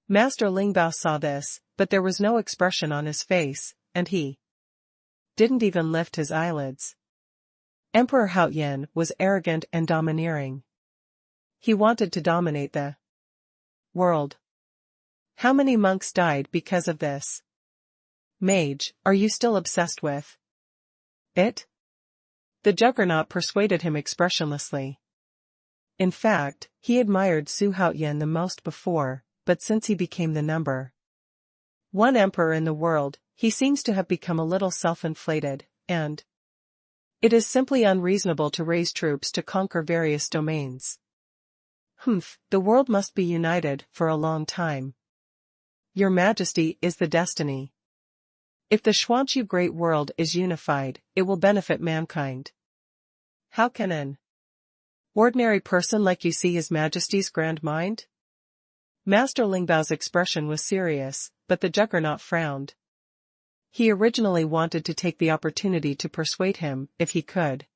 Master Ling Bao saw this, but there was no expression on his face, and he didn't even lift his eyelids. Emperor Haotian was arrogant and domineering. He wanted to dominate the world. How many monks died because of this? Mage, are you still obsessed with it? The Juggernaut persuaded him expressionlessly. In fact, he admired Su Haotian the most before, but since he became the #1 emperor in the world, he seems to have become a little self-inflated, and it is simply unreasonable to raise troops to conquer various domains. Humph, the world must be united for a long time. Your Majesty is the destiny. If the Xuanhuan great world is unified, it will benefit mankind. How can an ordinary person like you see His Majesty's grand mind? Master Lingbao's expression was serious, but the juggernaut frowned. He originally wanted to take the opportunity to persuade him, if he could.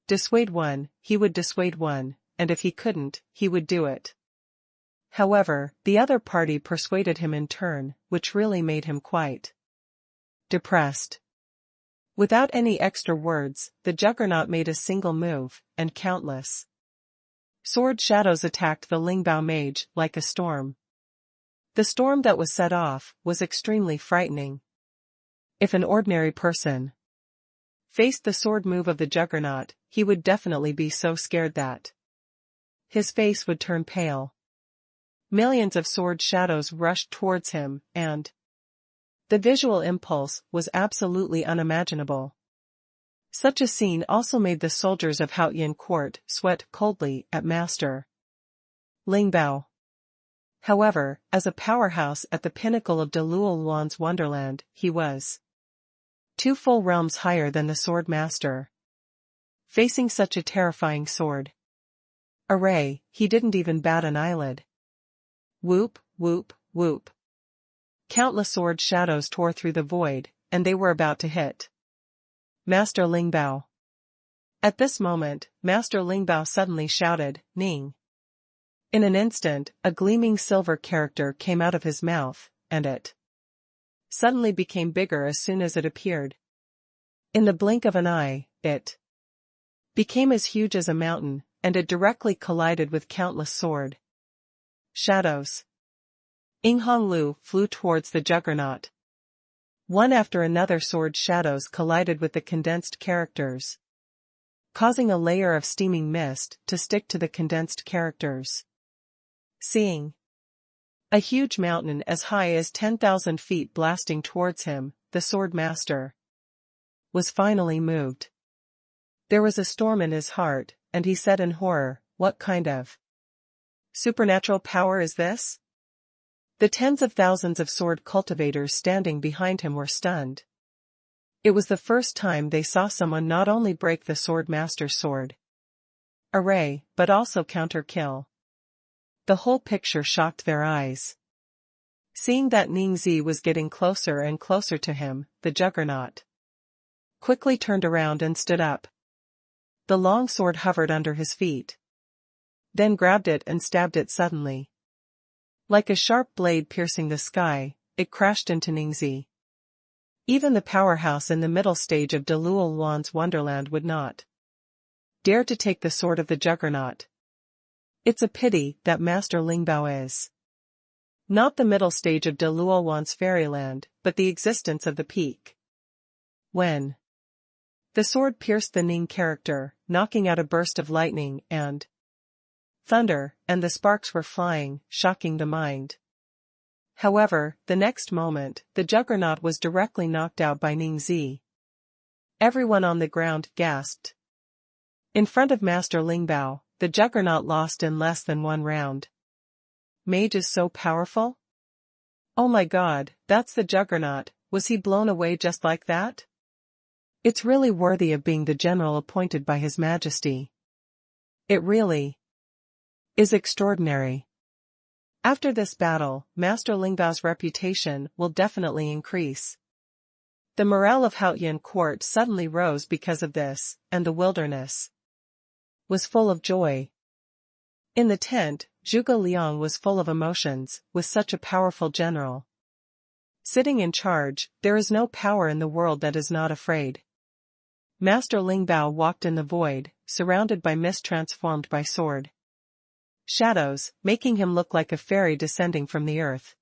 Dissuade one, he would dissuade one, and if he couldn't, he would do it. However, the other party persuaded him in turn, which really made him quite depressed. Without any extra words, the juggernaut made a single move, and countless sword shadows attacked the Lingbao mage like a storm. The storm that was set off was extremely frightening. If an ordinary person faced the sword move of the juggernaut, he would definitely be so scared that his face would turn pale. Millions of sword shadows rushed towards him, and the visual impulse was absolutely unimaginable. Such a scene also made the soldiers of Haoyan court sweat coldly at Master Lingbao. However, as a powerhouse at the pinnacle of Xuanhuan's wonderland, he was 2 full realms higher than the sword master. Facing such a terrifying sword array, he didn't even bat an eyelid. Whoop, whoop, whoop. Countless sword shadows tore through the void, and they were about to hit Master Lingbao. At this moment, Master Lingbao suddenly shouted, "Ning!" In an instant, a gleaming silver character came out of his mouth, and it suddenly became bigger as soon as it appeared. In the blink of an eye, it became as huge as a mountain, and it directly collided with countless sword shadows. Yinghong Lu flew towards the juggernaut. One after another sword shadows collided with the condensed characters, causing a layer of steaming mist to stick to the condensed characters. Seeing a huge mountain as high as 10,000 feet blasting towards him, the sword master was finally moved. There was a storm in his heart, and he said in horror, "What kind of supernatural power is this?" The tens of thousands of sword cultivators standing behind him were stunned. It was the first time they saw someone not only break the sword master's sword array, but also counter-kill. The whole picture shocked their eyes. Seeing that Ningzi was getting closer and closer to him, the juggernaut quickly turned around and stood up. The long sword hovered under his feet, then grabbed it and stabbed it suddenly. Like a sharp blade piercing the sky, it crashed into Ningzi. Even the powerhouse in the middle stage of Xuanhuan's wonderland would not dare to take the sword of the juggernaut. It's a pity that Master Lingbao is not the middle stage of Xuanhuan's fairyland, but the existence of the peak. When the sword pierced the Ning character, knocking out a burst of lightning and thunder, and the sparks were flying, shocking the mind. However, the next moment, the juggernaut was directly knocked out by Ningzi. Everyone on the ground gasped. In front of Master Lingbao, the juggernaut lost in less than 1 round. Mage is so powerful? Oh my god, that's the juggernaut. Was he blown away just like that? It's really worthy of being the general appointed by His Majesty. It really is extraordinary. After this battle, Master Lingbao's reputation will definitely increase. The morale of Haoyan court suddenly rose because of this, and the wilderness was full of joy. In the tent, Zhuge Liang was full of emotions. With such a powerful general sitting in charge, there is no power in the world that is not afraid. Master Lingbao walked in the void, surrounded by mist transformed by sword shadows, making him look like a fairy descending from the earth.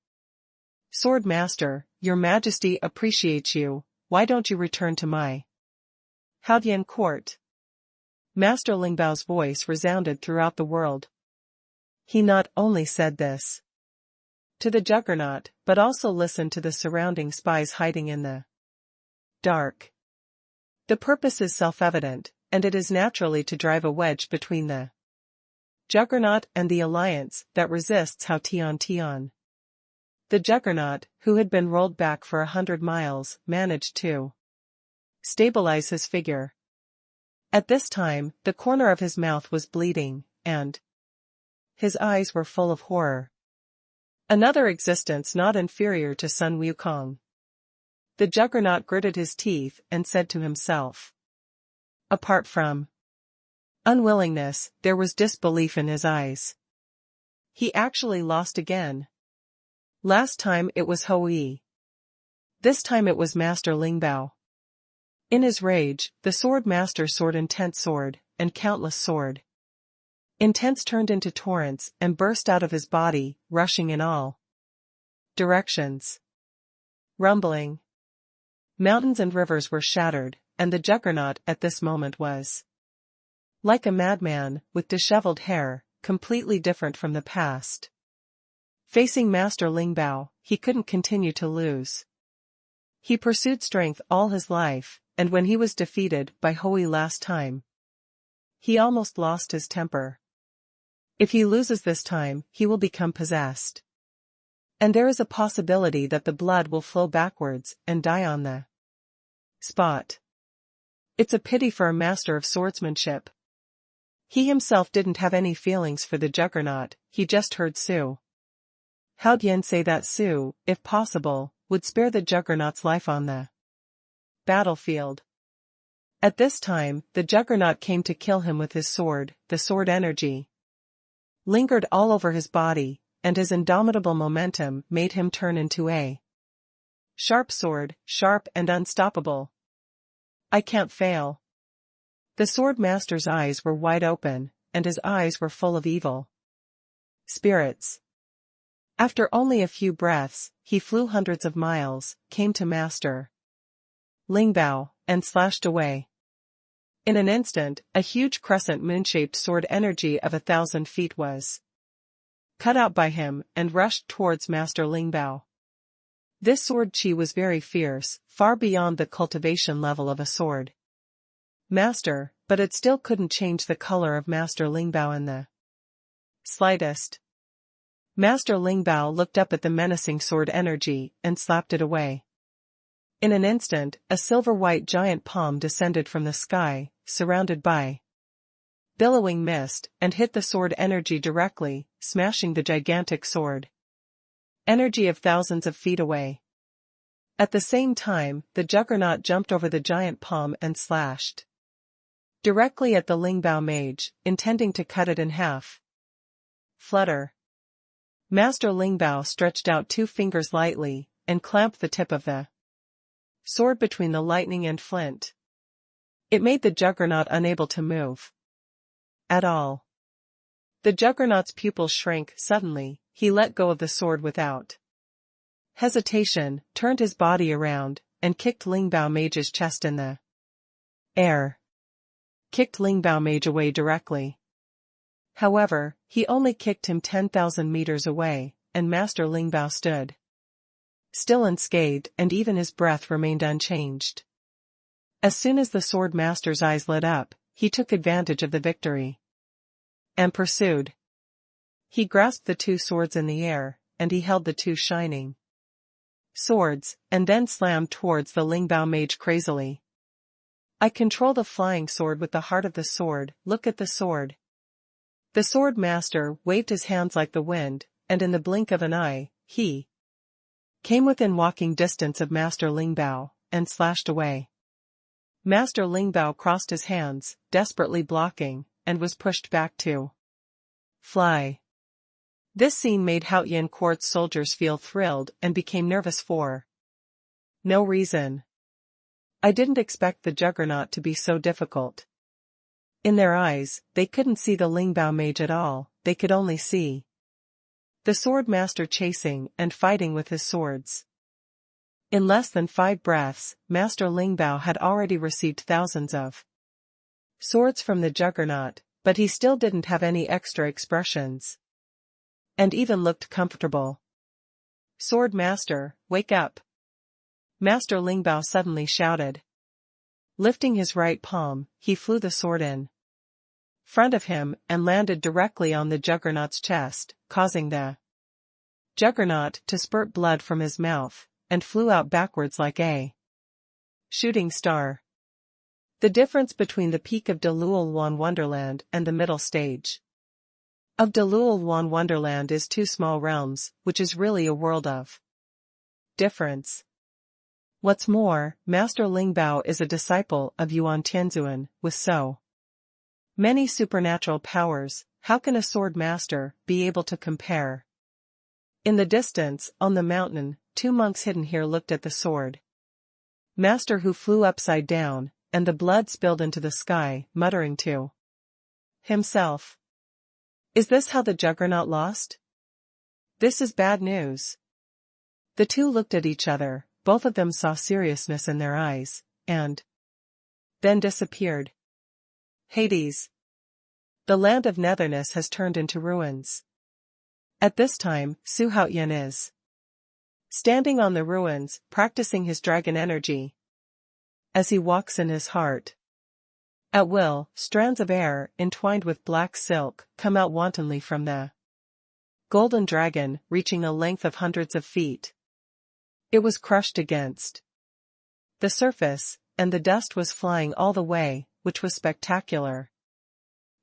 Sword Master, Your Majesty appreciates you. Why don't you return to my Haoyan court? Master Lingbao's voice resounded throughout the world. He not only said this to the juggernaut, but also listened to the surrounding spies hiding in the dark. The purpose is self-evident, and it is naturally to drive a wedge between the Juggernaut and the alliance that resists Hao Tian. The Juggernaut, who had been rolled back for 100 miles, managed to stabilize his figure. At this time, the corner of his mouth was bleeding, and his eyes were full of horror. Another existence not inferior to Sun Wukong. The Juggernaut gritted his teeth and said to himself. Apart from unwillingness, there was disbelief in his eyes. He actually lost again. Last time it was Hui. This time it was Master Lingbao. In his rage, the sword master soared intense sword, and countless sword. Intense turned into torrents and burst out of his body, rushing in all directions. Rumbling. Mountains and rivers were shattered, and the Juggernaut at this moment was like a madman, with disheveled hair, completely different from the past. Facing Master Lingbao, he couldn't continue to lose. He pursued strength all his life, and when he was defeated by Hui last time, he almost lost his temper. If he loses this time, he will become possessed. And there is a possibility that the blood will flow backwards and die on the spot. It's a pity for a master of swordsmanship. He himself didn't have any feelings for the Juggernaut, he just heard Su Haodian say that Su, if possible, would spare the Juggernaut's life on the battlefield. At this time, the Juggernaut came to kill him with his sword. The sword energy lingered all over his body, and his indomitable momentum made him turn into a sharp sword, sharp and unstoppable. I can't fail. The sword master's eyes were wide open, and his eyes were full of evil spirits. After only a few breaths, he flew hundreds of miles, came to Master Lingbao, and slashed away. In an instant, a huge crescent moon-shaped sword energy of 1,000 feet was cut out by him and rushed towards Master Lingbao. This sword chi was very fierce, far beyond the cultivation level of a sword master, but it still couldn't change the color of Master Lingbao in the slightest. Master Lingbao looked up at the menacing sword energy and slapped it away. In an instant, a silver-white giant palm descended from the sky, surrounded by billowing mist, and hit the sword energy directly, smashing the gigantic sword energy of thousands of feet away. At the same time, the Juggernaut jumped over the giant palm and slashed directly at the Lingbao mage, intending to cut it in half. Flutter. Master Lingbao stretched out 2 fingers lightly, and clamped the tip of the sword between the lightning and flint. It made the Juggernaut unable to move at all. The Juggernaut's pupils shrank suddenly. He let go of the sword without hesitation, turned his body around, and kicked Lingbao mage's chest in the air. Kicked Lingbao mage away directly. However, he only kicked him 10,000 meters away, and Master Lingbao stood still unscathed, and even his breath remained unchanged. As soon as the sword master's eyes lit up, he took advantage of the victory and pursued. He grasped the 2 swords in the air, and he held the 2 shining swords, and then slammed towards the Lingbao mage crazily. I control the flying sword with the heart of the sword, look at the sword. The sword master waved his hands like the wind, and in the blink of an eye, he came within walking distance of Master Lingbao, and slashed away. Master Lingbao crossed his hands, desperately blocking, and was pushed back to fly. This scene made Haotian court's soldiers feel thrilled and became nervous for no reason. I didn't expect the Juggernaut to be so difficult. In their eyes, they couldn't see the Lingbao mage at all, they could only see the sword master chasing and fighting with his swords. In less than 5 breaths, Master Lingbao had already received thousands of swords from the Juggernaut, but he still didn't have any extra expressions. And even looked comfortable. Sword master, wake up! Master Lingbao suddenly shouted. Lifting his right palm, he flew the sword in front of him and landed directly on the Juggernaut's chest, causing the Juggernaut to spurt blood from his mouth, and flew out backwards like a shooting star. The difference between the peak of Dou Wonderland and the middle stage of Dou Wonderland is two small realms, which is really a world of difference. What's more, Master Ling Bao is a disciple of Yuan Tianzuan, with so many supernatural powers. How can a sword master be able to compare? In the distance, on the mountain, two monks hidden here looked at the sword master who flew upside down, and the blood spilled into the sky, muttering to himself, "Is this how the Juggernaut lost? This is bad news." The two looked at each other, both of them saw seriousness in their eyes, and then disappeared. Hades. The land of Netherness has turned into ruins. At this time, Xuanhuan is standing on the ruins, practicing his dragon energy. As he walks in his heart, at will, strands of air, entwined with black silk, come out wantonly from the golden dragon, reaching a length of hundreds of feet. It was crushed against the surface, and the dust was flying all the way, which was spectacular.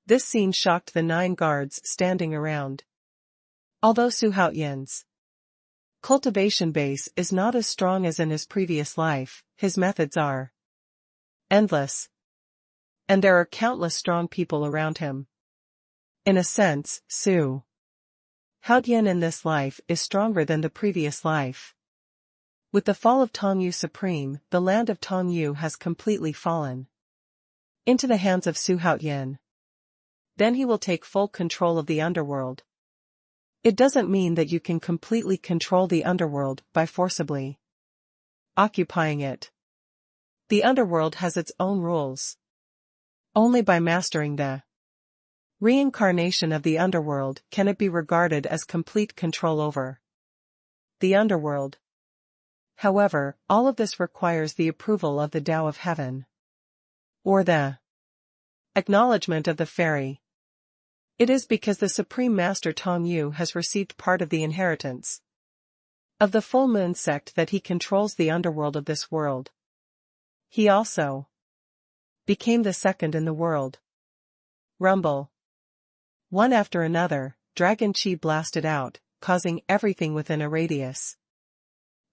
This scene shocked the 9 guards standing around. Although Xuanhuan's cultivation base is not as strong as in his previous life, his methods are endless. And there are countless strong people around him. In a sense, Xuanhuan in this life is stronger than the previous life. With the fall of Tianwu Supreme, the land of Tianwu has completely fallen into the hands of Xuanhuan. Then he will take full control of the underworld. It doesn't mean that you can completely control the underworld by forcibly occupying it. The underworld has its own rules. Only by mastering the reincarnation of the underworld can it be regarded as complete control over the underworld. However, all of this requires the approval of the Tao of Heaven, or the acknowledgement of the fairy. It is because the Supreme Master Tianwu has received part of the inheritance of the full moon sect that he controls the underworld of this world. He also became the second in the world. Rumble. One after another, dragon chi blasted out, causing everything within a radius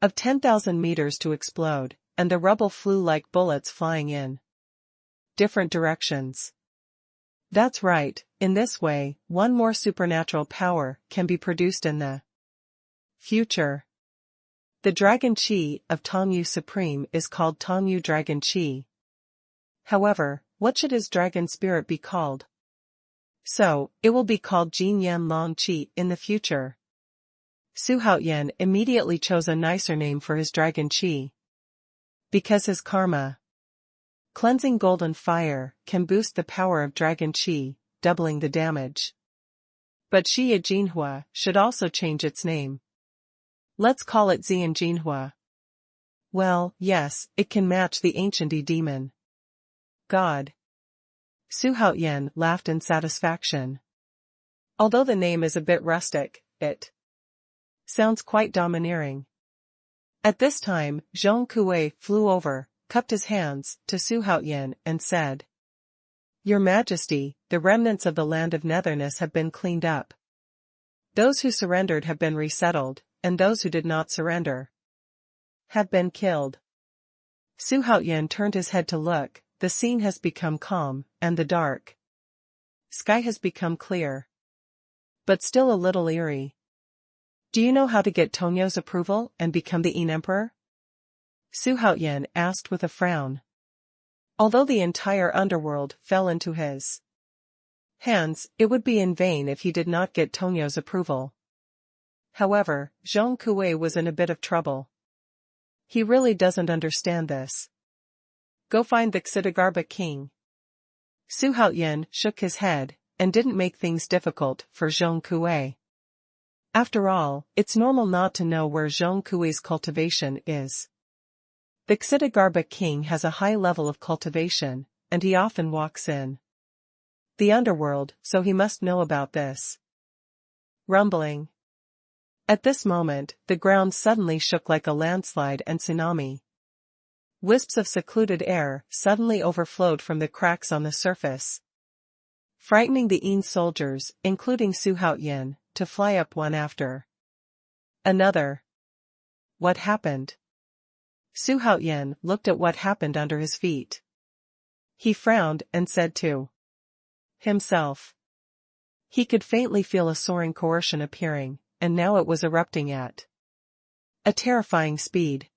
of 10,000 meters to explode, and the rubble flew like bullets flying in different directions. That's right, in this way, one more supernatural power can be produced in the future. The dragon chi of Tianwu Supreme is called Tianwu Dragon Chi. However, what should his dragon spirit be called? So, it will be called Jin Yan Long Chi in the future. Xuanhuan immediately chose a nicer name for his dragon chi. Because his karma cleansing golden fire can boost the power of dragon chi, doubling the damage. But Xia Jinhua should also change its name. Let's call it Xian Jinhua. Well, yes, it can match the ancient demon god. Xuanhuan laughed in satisfaction. Although the name is a bit rustic, it sounds quite domineering. At this time, Zhong Kuei flew over, cupped his hands to Xuanhuan and said, "Your Majesty, the remnants of the land of Netherness have been cleaned up. Those who surrendered have been resettled, and those who did not surrender have been killed." Xuanhuan turned his head to look. The scene has become calm, and the dark sky has become clear, but still a little eerie. "Do you know how to get Tonyo's approval and become the Emperor?" Xuanhuan asked with a frown. Although the entire underworld fell into his hands, it would be in vain if he did not get Tonyo's approval. However, Zhong Kuei was in a bit of trouble. He really doesn't understand this. Go find the Xidagarba king. Xuanhuan shook his head, and didn't make things difficult for Zhong Kuei. After all, it's normal not to know where Zhong Kuei's cultivation is. The Xidagarba king has a high level of cultivation, and he often walks in The underworld, so he must know about this. Rumbling. At this moment, the ground suddenly shook like a landslide and tsunami. Wisps of secluded air suddenly overflowed from the cracks on the surface, frightening the Yin soldiers, including Xuanhuan, to fly up one after another. What happened? Xuanhuan looked at what happened under his feet. He frowned and said to himself. He could faintly feel a soaring coercion appearing, and now it was erupting at a terrifying speed.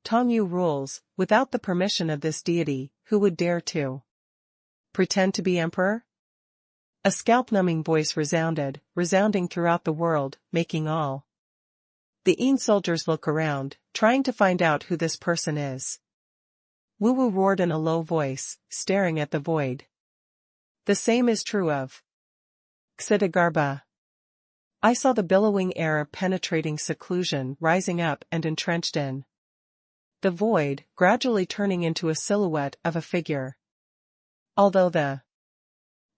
Tianwu rules, without the permission of this deity, who would dare to pretend to be emperor? A scalp-numbing voice resounding throughout the world, making all the Yin soldiers look around, trying to find out who this person is. Wu Wu roared in a low voice, staring at the void. The same is true of Xidigarbha. I saw the billowing air of penetrating seclusion rising up and entrenched in the void, gradually turning into a silhouette of a figure. Although the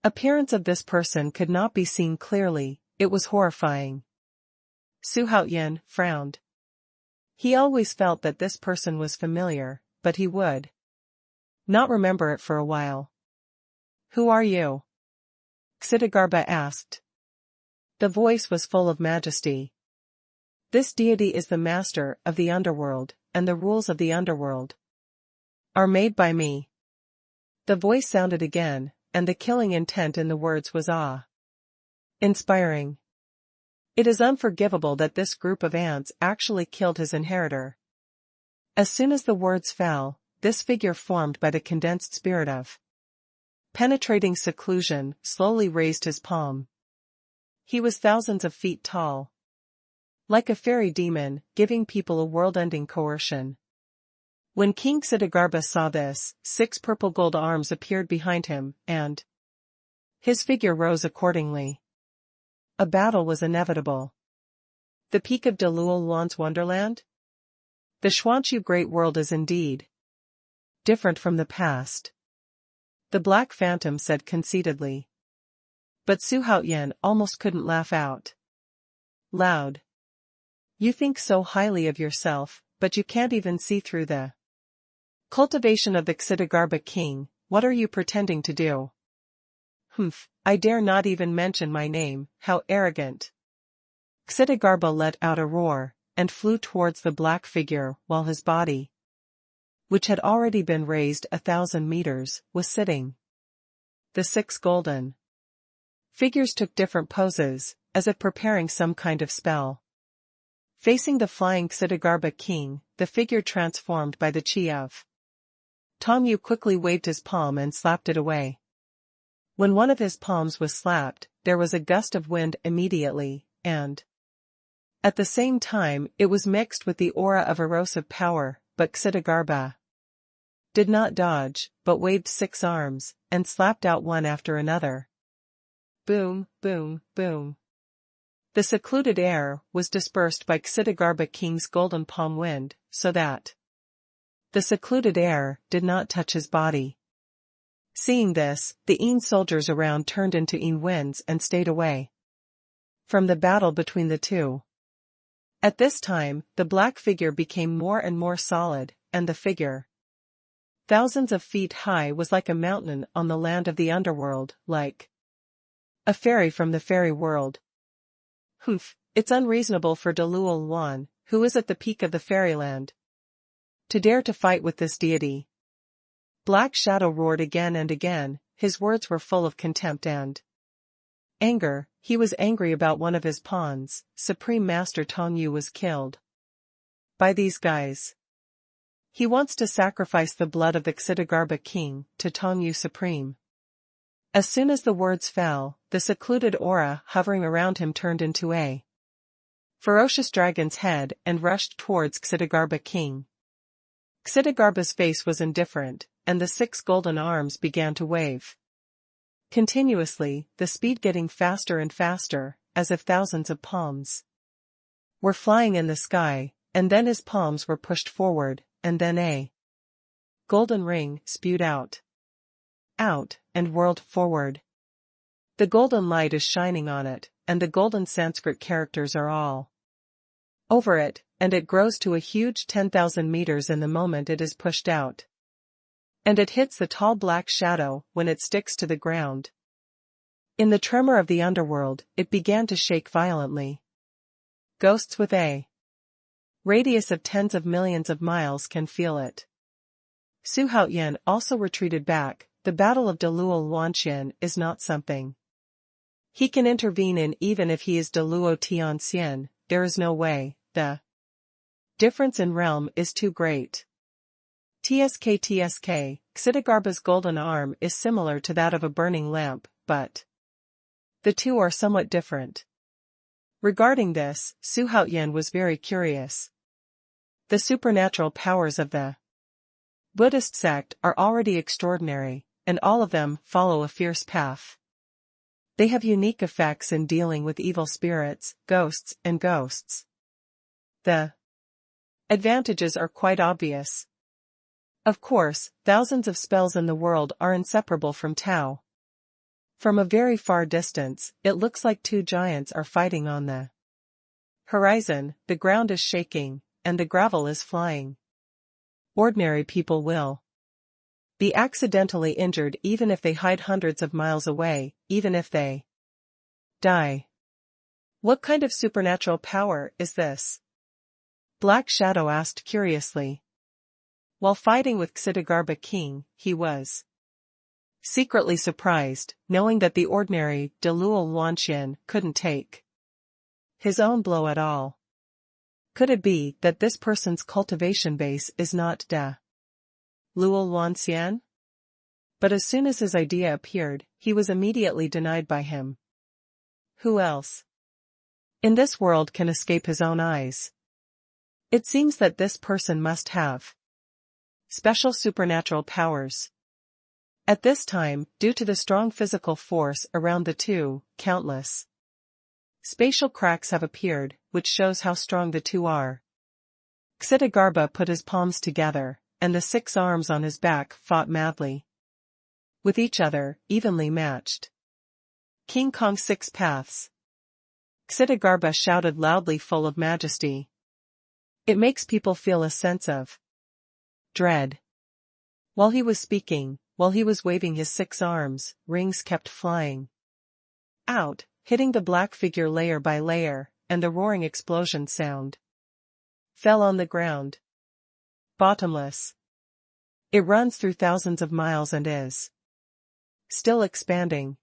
appearance of this person could not be seen clearly, it was horrifying. Xuanhuan frowned. He always felt that this person was familiar, but he would not remember it for a while. Who are you? Xidigarbha asked. The voice was full of majesty. This deity is the master of the underworld, and the rules of the underworld are made by me. The voice sounded again, and the killing intent in the words was awe-inspiring. It is unforgivable that this group of ants actually killed his inheritor. As soon as the words fell, this figure formed by the condensed spirit of penetrating seclusion slowly raised his palm. He was thousands of feet tall, like a fairy demon, giving people a world-ending coercion. When King Xidigarbha saw this, 6 purple gold arms appeared behind him, and his figure rose accordingly. A battle was inevitable. The peak of Dou Yu's wonderland? The Xuanhuan great world is indeed different from the past, the Black Phantom said conceitedly. But Xuanhuan almost couldn't laugh out loud. You think so highly of yourself, but you can't even see through the cultivation of the Xidigarbha king. What are you pretending to do? Humph, I dare not even mention my name, how arrogant. Xidigarbha let out a roar, and flew towards the black figure, while his body, which had already been raised 1,000 meters, was sitting. The 6 golden figures took different poses, as if preparing some kind of spell. Facing the flying Xidigarbha king, the figure transformed by the chi of Tianwu quickly waved his palm and slapped it away. When one of his palms was slapped, there was a gust of wind immediately, and at the same time it was mixed with the aura of erosive power, but Xidigarbha did not dodge, but waved 6 arms, and slapped out one after another. Boom, boom, boom. The secluded air was dispersed by Xidigarbha king's golden palm wind, so that the secluded air did not touch his body. Seeing this, the Yin soldiers around turned into Yin winds and stayed away from the battle between the two. At this time, the black figure became more and more solid, and the figure, thousands of feet high, was like a mountain on the land of the underworld, like a fairy from the fairy world. Humph, it's unreasonable for Dou Yu, who is at the peak of the fairyland, to dare to fight with this deity. Black Shadow roared again and again. His words were full of contempt and anger. He was angry about one of his pawns. Supreme Master Tianwu was killed by these guys. He wants to sacrifice the blood of the Xidigarbha king to Tianwu Supreme. As soon as the words fell, the secluded aura hovering around him turned into a ferocious dragon's head and rushed towards Xidigarbha king. Xidigarbha's face was indifferent, and the 6 golden arms began to wave continuously, the speed getting faster and faster, as if thousands of palms were flying in the sky, and then his palms were pushed forward, and then a golden ring spewed out, and whirled forward. The golden light is shining on it, and the golden Sanskrit characters are all over it, and it grows to a huge 10,000 meters in the moment it is pushed out. And it hits the tall black shadow when it sticks to the ground. In the tremor of the underworld, it began to shake violently. Ghosts with a radius of tens of millions of miles can feel it. Xuanhuan also retreated back. The battle of Dou Yu is not something he can intervene in even if he is Dou Yu. There is no way. The difference in realm is too great. Ksitigarbha's golden arm is similar to that of a burning lamp, but the two are somewhat different. Regarding this, Xuanhuan was very curious. The supernatural powers of the Buddhist sect are already extraordinary, and all of them follow a fierce path. They have unique effects in dealing with evil spirits, ghosts, and ghosts. The advantages are quite obvious. Of course, thousands of spells in the world are inseparable from Tao. From a very far distance, it looks like two giants are fighting on the horizon. The ground is shaking, and the gravel is flying. Ordinary people will be accidentally injured even if they hide hundreds of miles away, even if they die. What kind of supernatural power is this? Black Shadow asked curiously. While fighting with Ksitigarbha King, he was secretly surprised, knowing that the ordinary Dou Yu couldn't take his own blow at all. Could it be that this person's cultivation base is not Dou Yu? But as soon as his idea appeared, he was immediately denied by him. Who else in this world can escape his own eyes? It seems that this person must have special supernatural powers. At this time, due to the strong physical force around the two, countless spatial cracks have appeared, which shows how strong the two are. Ksitigarbha put his palms together, and the 6 arms on his back fought madly with each other, evenly matched. King Kong's 6 paths. Ksitigarbha shouted loudly, full of majesty. It makes people feel a sense of dread. While he was speaking, while he was waving his 6 arms, rings kept flying out, hitting the black figure layer by layer, and the roaring explosion sound fell on the ground. Bottomless. It runs through thousands of miles and is still expanding.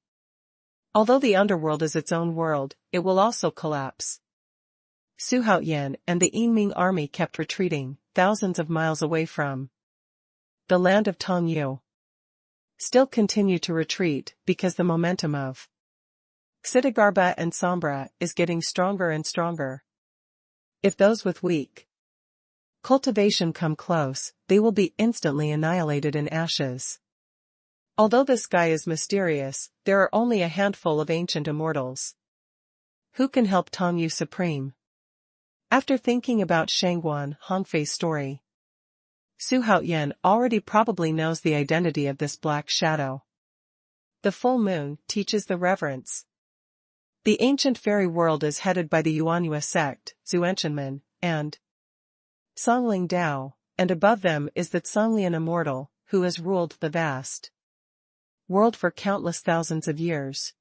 Although the underworld is its own world, it will also collapse. Xuanhuan and the Yinming army kept retreating, thousands of miles away from the land of Tianwu. Still continue to retreat because the momentum of Ksitigarbha and Sombra is getting stronger and stronger. If those with weak cultivation come close, they will be instantly annihilated in ashes. Although the sky is mysterious, there are only a handful of ancient immortals who can help Tianwu Supreme. After thinking about Xuanhuan Hongfei's story, Xuanhuan already probably knows the identity of this black shadow. The full moon teaches the reverence. The ancient fairy world is headed by the Xuanhua sect, Xuanshenmen, and Songling Dao, and above them is the Songlian immortal, who has ruled the vast world for countless thousands of years.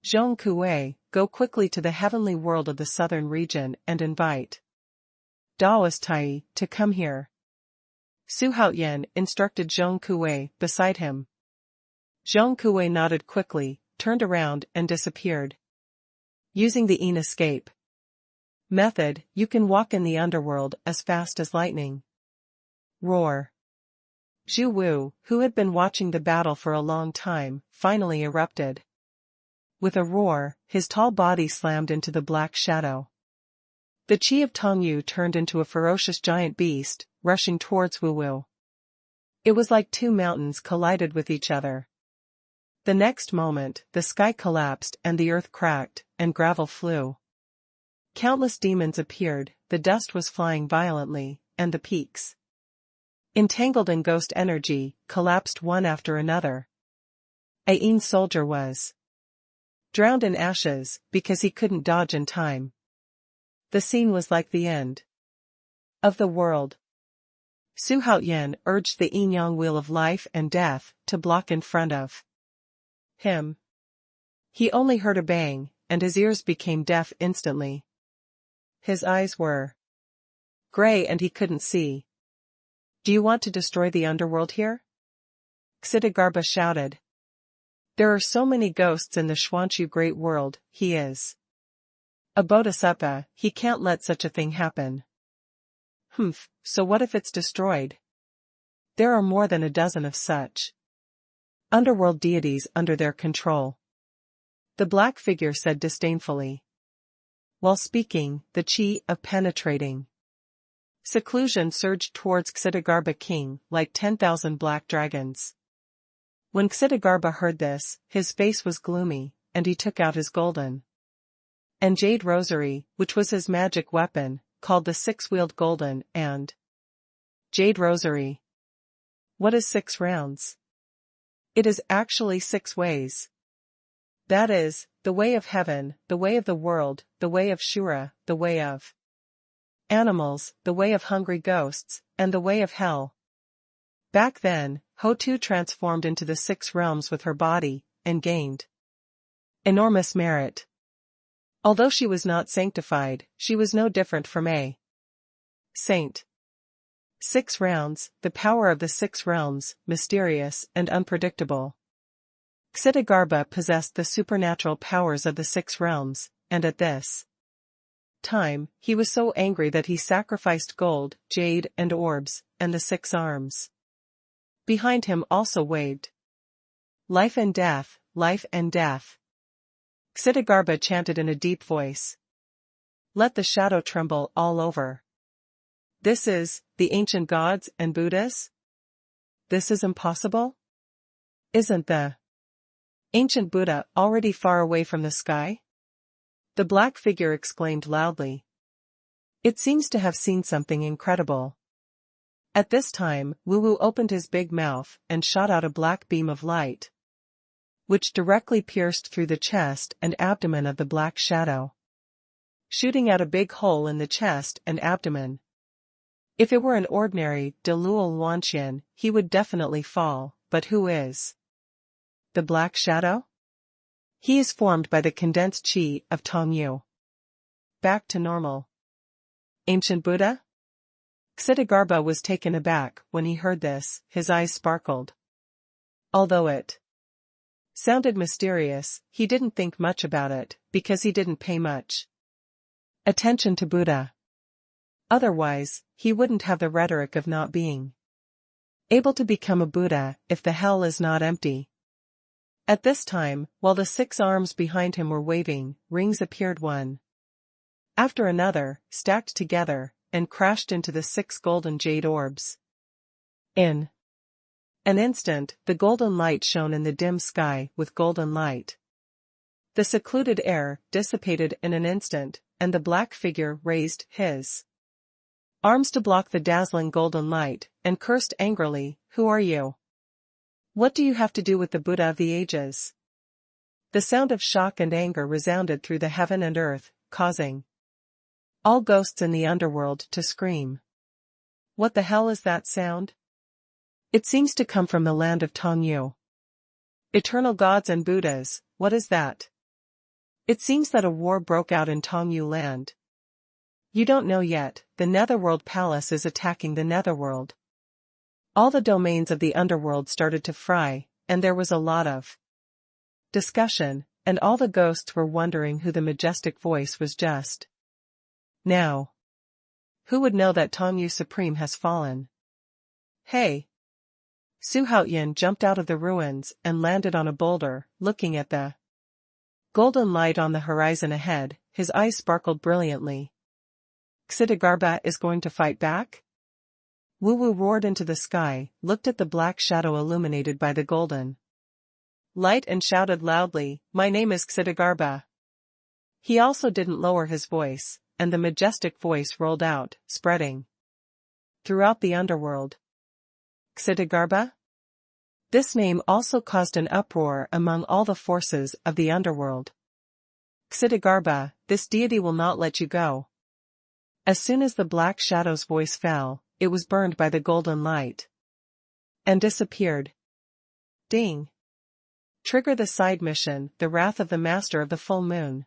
Zhong Kuei, go quickly to the heavenly world of the southern region and invite Daoist Tai to come here. Xuanhuan instructed Zhong Kuei beside him. Zhong Kuei nodded quickly, turned around and disappeared. Using the Yin escape method, you can walk in the underworld as fast as lightning. Roar. Zhu Wu, who had been watching the battle for a long time, finally erupted. With a roar, his tall body slammed into the black shadow. The chi of Tianwu turned into a ferocious giant beast, rushing towards Wu Wu. It was like 2 mountains collided with each other. The next moment, the sky collapsed and the earth cracked, and gravel flew. Countless demons appeared, the dust was flying violently, and the peaks, entangled in ghost energy, collapsed one after another. A Yin soldier was drowned in ashes because he couldn't dodge in time. The scene was like the end of the world. Xuanhuan urged the yin-yang wheel of life and death to block in front of him. He only heard a bang, and his ears became deaf instantly. His eyes were gray and he couldn't see. "Do you want to destroy the underworld here?" Xidigarbha shouted. "There are so many ghosts in the Xuanhu great world, he is a bodhisattva, he can't let such a thing happen." "Humph, so what if it's destroyed? There are more than a dozen of such underworld deities under their control," the black figure said disdainfully. While speaking, the chi of penetrating seclusion surged towards Xidigarbha King like 10,000 black dragons. When Xidigarbha heard this, his face was gloomy, and he took out his golden and jade rosary, which was his magic weapon, called the six-wheeled golden and jade rosary. What is 6 rounds? It is actually 6 ways. That is, the way of heaven, the way of the world, the way of Shura, the way of animals, the way of hungry ghosts, and the way of hell. Back then, Hotu transformed into the 6 realms with her body, and gained enormous merit. Although she was not sanctified, she was no different from a saint. 6 rounds, the power of the 6 realms, mysterious and unpredictable. Xidigarbha possessed the supernatural powers of the 6 realms, and at this time, he was so angry that he sacrificed gold, jade, and orbs, and the 6 arms behind him also waved. Life and death, life and death. Xidigarbha chanted in a deep voice. Let the shadow tremble all over. This is, the ancient gods and Buddhas? This is impossible? Isn't the ancient Buddha already far away from the sky? The black figure exclaimed loudly. It seems to have seen something incredible. At this time, Wu opened his big mouth and shot out a black beam of light, which directly pierced through the chest and abdomen of the black shadow, shooting out a big hole in the chest and abdomen. If it were an ordinary Dou Yu, he would definitely fall, but who is the black shadow? He is formed by the condensed chi of Tianwu. Back to normal. Ancient Buddha? Xidigarbha was taken aback when he heard this, his eyes sparkled. Although it sounded mysterious, he didn't think much about it, because he didn't pay much attention to Buddha. Otherwise, he wouldn't have the rhetoric of not being able to become a Buddha if the hell is not empty. At this time, while the 6 arms behind him were waving, rings appeared one after another, stacked together, and crashed into the 6 golden jade orbs. In an instant, the golden light shone in the dim sky with golden light. The secluded air dissipated in an instant, and the black figure raised his arms to block the dazzling golden light, and cursed angrily, "Who are you? What do you have to do with the Buddha of the ages?" The sound of shock and anger resounded through the heaven and earth, causing all ghosts in the underworld to scream. What the hell is that sound? It seems to come from the land of Tianwu. Eternal gods and Buddhas, what is that? It seems that a war broke out in Tianwu land. You don't know yet, the Netherworld Palace is attacking the Netherworld. All the domains of the underworld started to fry, and there was a lot of discussion, and all the ghosts were wondering who the majestic voice was just now. Who would know that Tianwu Supreme has fallen? Hey! Xuanhuan jumped out of the ruins and landed on a boulder, looking at the golden light on the horizon ahead. His eyes sparkled brilliantly. Xidigarbha is going to fight back? Wu roared into the sky, looked at the black shadow illuminated by the golden light and shouted loudly, "My name is Xidigarbha." He also didn't lower his voice, and the majestic voice rolled out, spreading throughout the underworld. Xidigarbha? This name also caused an uproar among all the forces of the underworld. Xidagarba, this deity will not let you go. As soon as the black shadow's voice fell, it was burned by the golden light. And disappeared. Ding. Trigger the side mission, the wrath of the master of the full moon.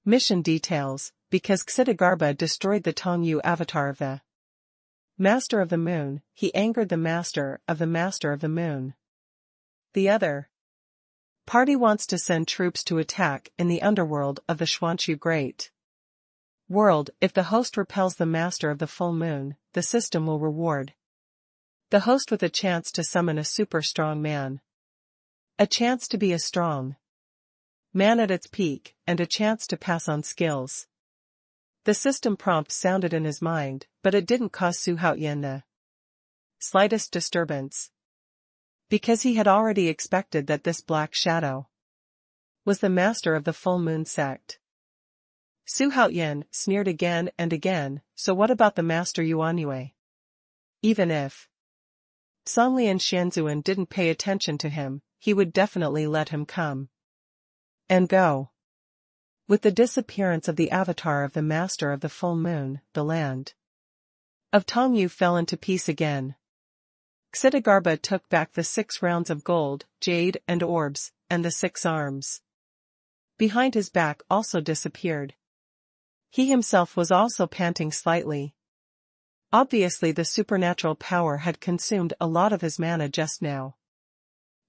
Mission details, because Xidagarba destroyed the Dou Yu avatar of the master of the moon, he angered the master of the moon. The other party wants to send troops to attack in the underworld of the Xuanhuan Great World. If the host repels the master of the full moon, the system will reward the host with a chance to summon a super strong man. A chance to be a strong man at its peak, and a chance to pass on skills. The system prompt sounded in his mind, but it didn't cause Xuanhuan the slightest disturbance. Because he had already expected that this black shadow was the master of the full moon sect. Xuanhuan sneered again and again, so what about the master Yuanyue? Even if Songlian Xianzuan didn't pay attention to him, he would definitely let him come and go. With the disappearance of the avatar of the master of the full moon, the land of Dou Yu fell into peace again. Xidagarba took back the 6 rounds of gold, jade and orbs, and the 6 arms behind his back also disappeared. He himself was also panting slightly. Obviously the supernatural power had consumed a lot of his mana just now.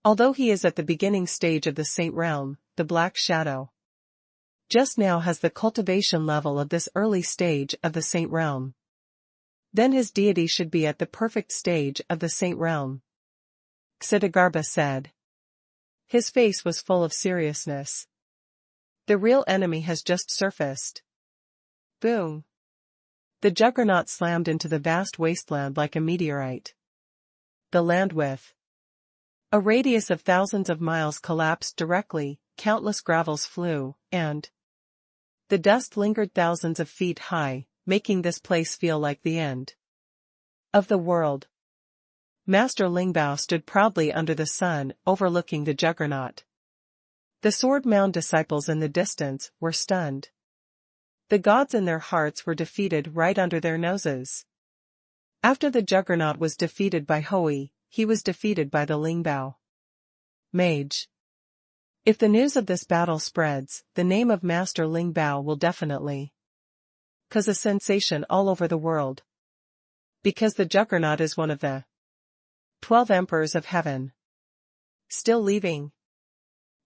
Although he is at the beginning stage of the Saint Realm, the Black Shadow just now has the cultivation level of this early stage of the Saint Realm. Then his deity should be at the perfect stage of the Saint Realm. Xidagarba said. His face was full of seriousness. The real enemy has just surfaced. Boom. The juggernaut slammed into the vast wasteland like a meteorite. The land with a radius of thousands of miles collapsed directly, countless gravels flew, and the dust lingered thousands of feet high, making this place feel like the end of the world. Master Lingbao stood proudly under the sun, overlooking the juggernaut. The sword-mound disciples in the distance were stunned. The gods in their hearts were defeated right under their noses. After the juggernaut was defeated by Hui, he was defeated by the Lingbao mage. If the news of this battle spreads, the name of Master Lingbao will definitely cause a sensation all over the world. Because the juggernaut is one of the 12 emperors of heaven. Still leaving.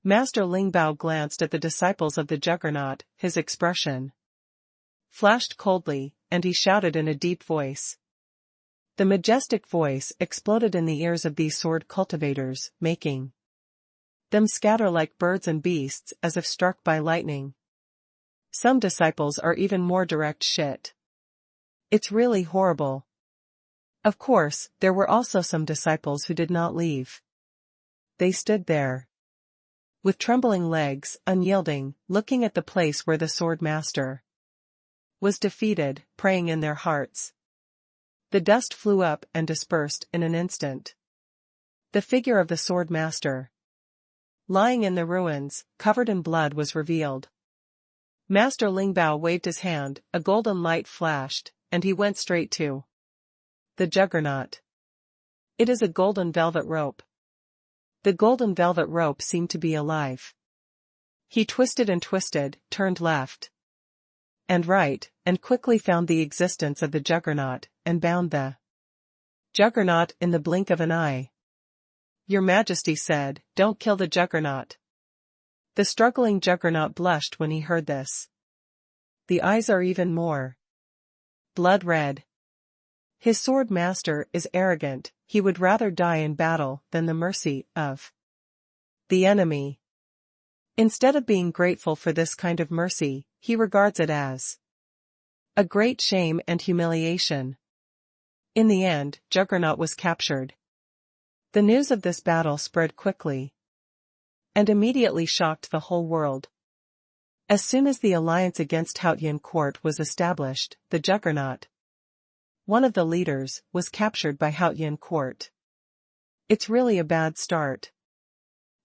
Master Lingbao glanced at the disciples of the juggernaut, his expression flashed coldly, and he shouted in a deep voice. The majestic voice exploded in the ears of these sword cultivators, making them scatter like birds and beasts as if struck by lightning. Some disciples are even more direct shit. It's really horrible. Of course, there were also some disciples who did not leave. They stood there with trembling legs, unyielding, looking at the place where the sword master was defeated, praying in their hearts. The dust flew up and dispersed in an instant. The figure of the sword master, lying in the ruins, covered in blood, was revealed. Master Lingbao waved his hand, a golden light flashed, and he went straight to the juggernaut. It is a golden velvet rope. The golden velvet rope seemed to be alive. He twisted and twisted, turned left and right, and quickly found the existence of the juggernaut, and bound the juggernaut in the blink of an eye. Your Majesty said, "Don't kill the juggernaut." The struggling juggernaut blushed when he heard this. The eyes are even more blood red. His sword master is arrogant, he would rather die in battle than the mercy of the enemy. Instead of being grateful for this kind of mercy, he regards it as a great shame and humiliation. In the end, Juggernaut was captured. The news of this battle spread quickly and immediately shocked the whole world. As soon as the alliance against Haotian court was established, the Juggernaut, one of the leaders, was captured by Haotian court. It's really a bad start.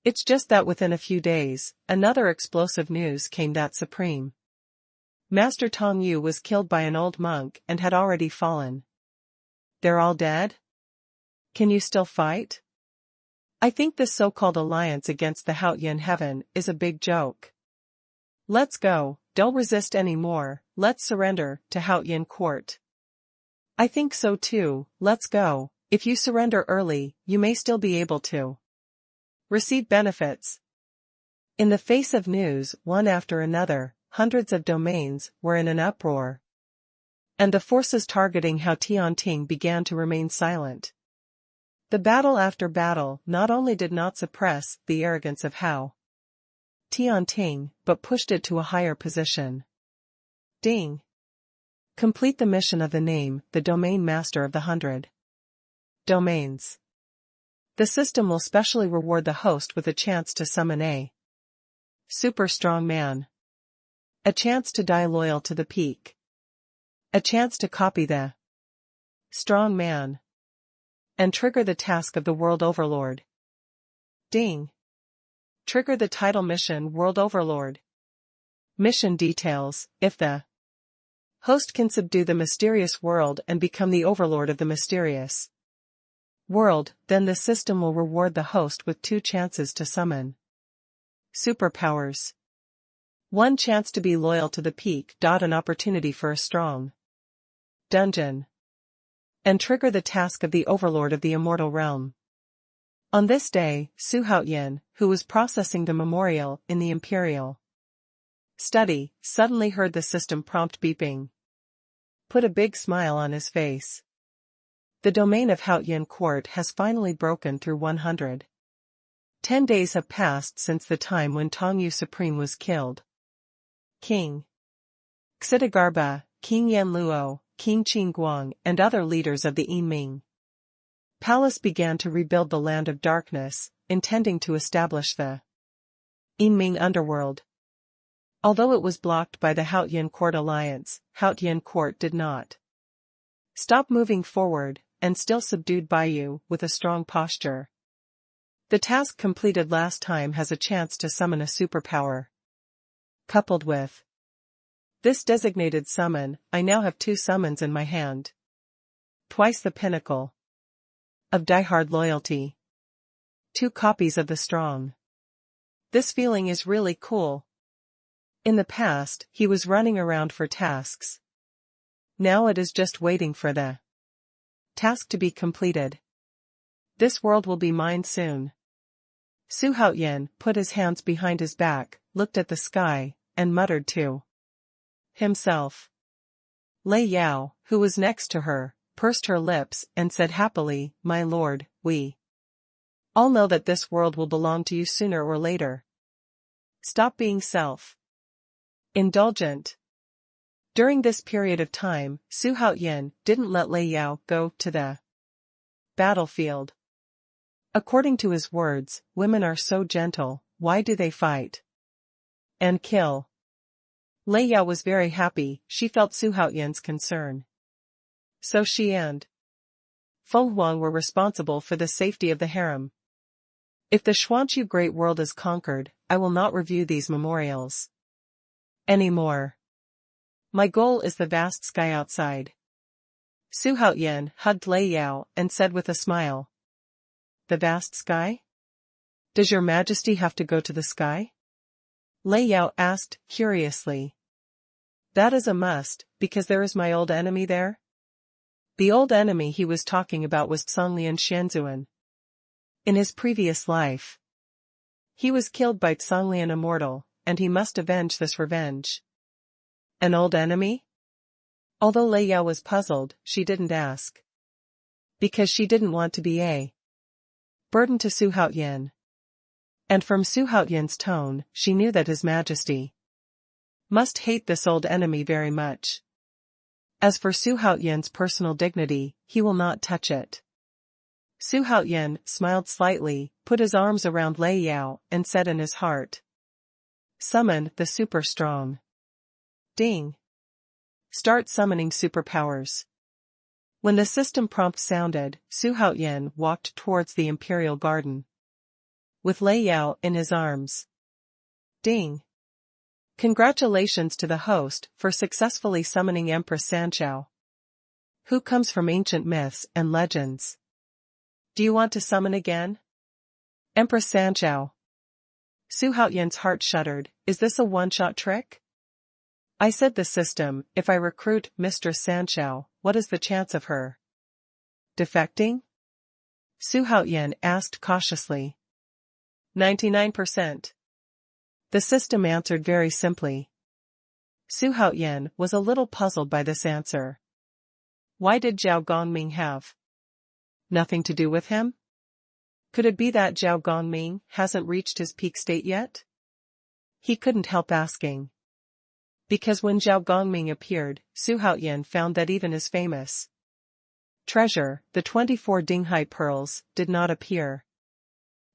It's just that within a few days, another explosive news came that Supreme Master Dou Yu was killed by an old monk and had already fallen. They're all dead? Can you still fight? I think this so-called alliance against the Haotian heaven is a big joke. Let's go, don't resist anymore, let's surrender to Haotian court. I think so too, let's go, if you surrender early, you may still be able to receive benefits. In the face of news, one after another, hundreds of domains were in an uproar. And the forces targeting Hao Tianting began to remain silent. The battle after battle not only did not suppress the arrogance of Hao Tianting, but pushed it to a higher position. Ding. Complete the mission of the name, the domain master of the 100 domains. The system will specially reward the host with a chance to summon a super strong man. A chance to die loyal to the peak. A chance to copy the strong man. And trigger the task of the World Overlord. Ding. Trigger the title mission World Overlord. Mission details: if the host can subdue the mysterious world and become the overlord of the mysterious world, then the system will reward the host with 2 chances to summon superpowers. 1 chance to be loyal to the peak. An opportunity for a strong dungeon. And trigger the task of the overlord of the immortal realm. On this day, Xuanhuan, who was processing the memorial in the imperial study, suddenly heard the system prompt beeping. Put a big smile on his face. The domain of Haotian court has finally broken through 100. 10 days have passed since the time when Dou Yu Supreme was killed. King Xidagarba, King Yanluo, King Qingguang, and other leaders of the Yiming Palace began to rebuild the Land of Darkness, intending to establish the Yiming underworld. Although it was blocked by the Haotian Court alliance, Haotian Court did not stop moving forward, and still subdued Baiyu with a strong posture. The task completed last time has a chance to summon a superpower. Coupled with this designated summon, I now have 2 summons in my hand. Twice the pinnacle of diehard loyalty. 2 copies of the strong. This feeling is really cool. In the past, he was running around for tasks. Now it is just waiting for the task to be completed. This world will be mine soon. Xuanhuan put his hands behind his back, looked at the sky, and muttered to himself. Lei Yao, who was next to her, pursed her lips and said happily, "My lord, we all know that this world will belong to you sooner or later. Stop being self-indulgent." During this period of time, Xuanhuan didn't let Lei Yao go to the battlefield. According to his words, women are so gentle, why do they fight and kill? Lei Yao was very happy, she felt Xuanhuan's concern. So she and Xuanhuan were responsible for the safety of the harem. If the Xuanchu Great World is conquered, I will not review these memorials anymore. My goal is the vast sky outside. Xuanhuan hugged Lei Yao and said with a smile. The vast sky? Does your majesty have to go to the sky? Lei Yao asked, curiously. That is a must, because there is my old enemy there. The old enemy he was talking about was Xuanlian Xuanzuan. In his previous life, he was killed by Xuanlian Immortal, and he must avenge this revenge. An old enemy? Although Lei Yao was puzzled, she didn't ask. Because she didn't want to be a burden to Xuanhuan. And from Xuanhuan's tone, she knew that His Majesty must hate this old enemy very much. As for Xuanhuan's personal dignity, he will not touch it. Xuanhuan smiled slightly, put his arms around Lei Yao, and said in his heart. Summon the super strong. Ding. Start summoning superpowers. When the system prompt sounded, Xuanhuan walked towards the imperial garden. with Lei Yao in his arms. Ding! Congratulations to the host for successfully summoning Empress Sanchao, who comes from ancient myths and legends. Do you want to summon again? Empress Sanchao. Su Haoyan's heart shuddered. Is this a one-shot trick? I said the system, if I recruit Mistress Sanchao, what is the chance of her defecting? Su Haoyan asked cautiously. 99%. The system answered very simply. Su Haoyan was a little puzzled by this answer. Why did Zhao Gongming have nothing to do with him? Could it be that Zhao Gongming hasn't reached his peak state yet? He couldn't help asking. Because when Zhao Gongming appeared, Su Haoyan found that even his famous treasure, the 24 Dinghai pearls, did not appear.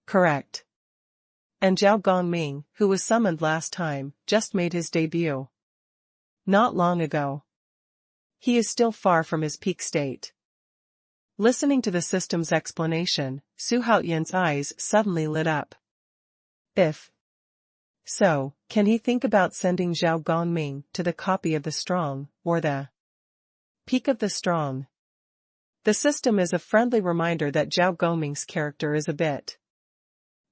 Correct. And Zhao Gongming, who was summoned last time, just made his debut not long ago. He is still far from his peak state. Listening to the system's explanation, Su Haoyan's eyes suddenly lit up. If so, can he think about sending Zhao Gongming to the copy of the strong, or the peak of the strong? The system is a friendly reminder that Zhao Gongming's character is a bit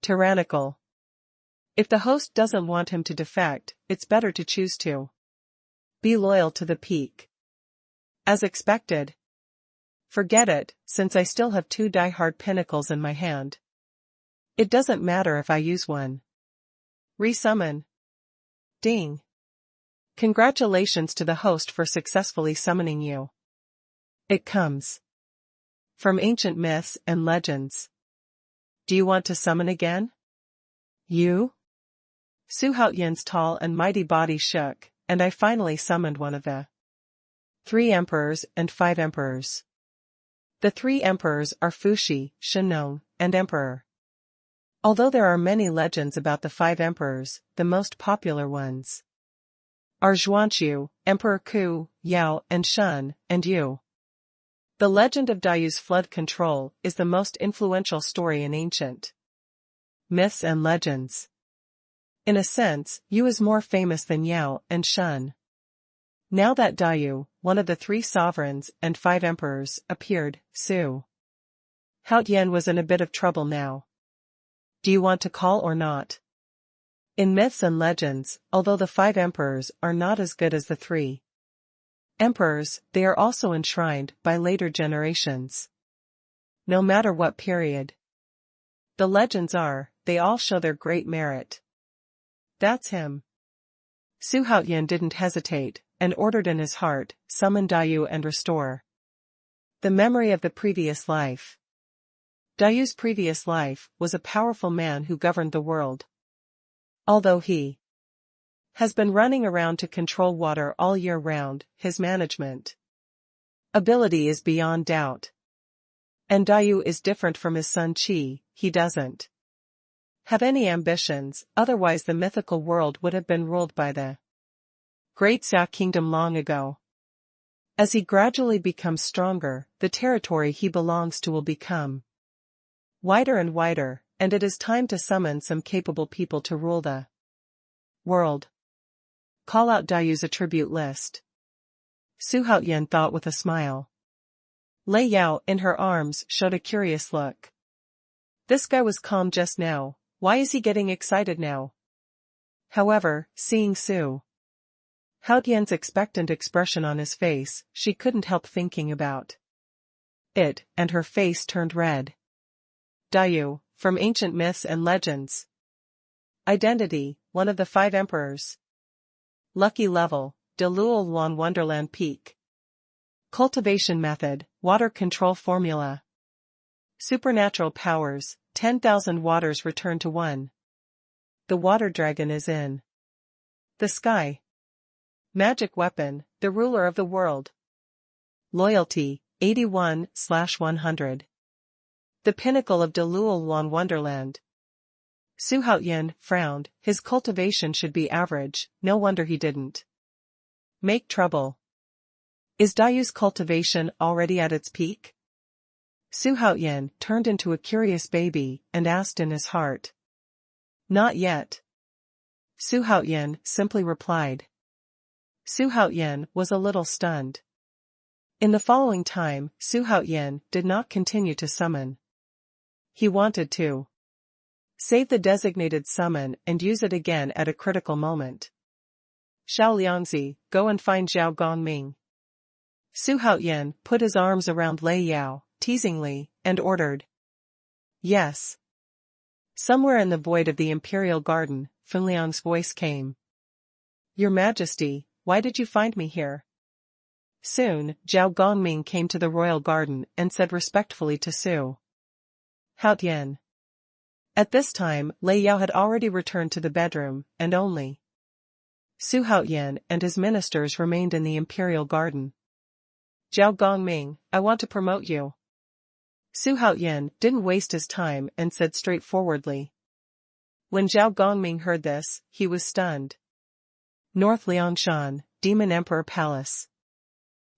tyrannical. If the host doesn't want him to defect, it's better to choose to be loyal to the peak. As expected. Forget it, since I still have 2 die-hard pinnacles in my hand. It doesn't matter if I use one. Resummon. Ding. Congratulations to the host for successfully summoning you. It comes from ancient myths and legends. Do you want to summon again? You? Su Haoyan's tall and mighty body shook, and I finally summoned one of the 3 emperors and 5 emperors. The 3 emperors are Fuxi, Xuanhuan, and Emperor. Although there are many legends about the 5 emperors, the most popular ones are Xuanhu, Emperor Ku, Yao, and Shun, and Yu. The legend of Dou Yu's flood control is the most influential story in ancient myths and legends. In a sense, Yu is more famous than Yao and Shun. Now that Dou Yu, one of the 3 sovereigns and 5 emperors, appeared, Su Haoyan was in a bit of trouble now. Do you want to call or not? In myths and legends, although the 5 emperors are not as good as the 3 emperors, they are also enshrined by later generations. No matter what period the legends are, they all show their great merit. That's him. Su Haoyan didn't hesitate, and ordered in his heart, summon Dou Yu and restore the memory of the previous life. Dou Yu's previous life was a powerful man who governed the world. Although he has been running around to control water all year round, his management ability is beyond doubt. And Dou Yu is different from his son Qi, he doesn't have any ambitions, otherwise the mythical world would have been ruled by the Great Xia Kingdom long ago. As he gradually becomes stronger, the territory he belongs to will become wider and wider, and it is time to summon some capable people to rule the world. Call out Dou Yu's attribute list. Su Haoyan thought with a smile. Lei Yao in her arms showed a curious look. This guy was calm just now, why is he getting excited now? However, seeing Su Haoyan's expectant expression on his face, she couldn't help thinking about it, and her face turned red. Dou Yu, from ancient myths and legends. Identity, one of the 5 emperors. Lucky level, Luoluan Wonderland Peak. Cultivation method, water control formula. Supernatural powers, 10,000 waters return to 1. The water dragon is in the sky. Magic weapon, the ruler of the world. Loyalty, 81/100. The pinnacle of Luoluan Wonderland. Su Haoyan frowned, his cultivation should be average, no wonder he didn't make trouble. Is Dou Yu's cultivation already at its peak? Su Haoyan turned into a curious baby and asked in his heart. Not yet. Xuanhuan simply replied. Xuanhuan was a little stunned. In the following time, Xuanhuan did not continue to summon. He wanted to save the designated summon and use it again at a critical moment. Xiao Liangzi, go and find Zhao Gongming. Xuanhuan put his arms around Lei Yao, teasingly, and ordered. Yes. Somewhere in the void of the imperial garden, Funliang's voice came. Your Majesty, why did you find me here? Soon, Zhao Gongming came to the royal garden and said respectfully to Su Haotian. At this time, Lei Yao had already returned to the bedroom, and only Su Haotian and his ministers remained in the imperial garden. Zhao Gongming, I want to promote you. Su Haotian didn't waste his time and said straightforwardly. When Zhao Gongming heard this, he was stunned. North Liangshan, Demon Emperor Palace.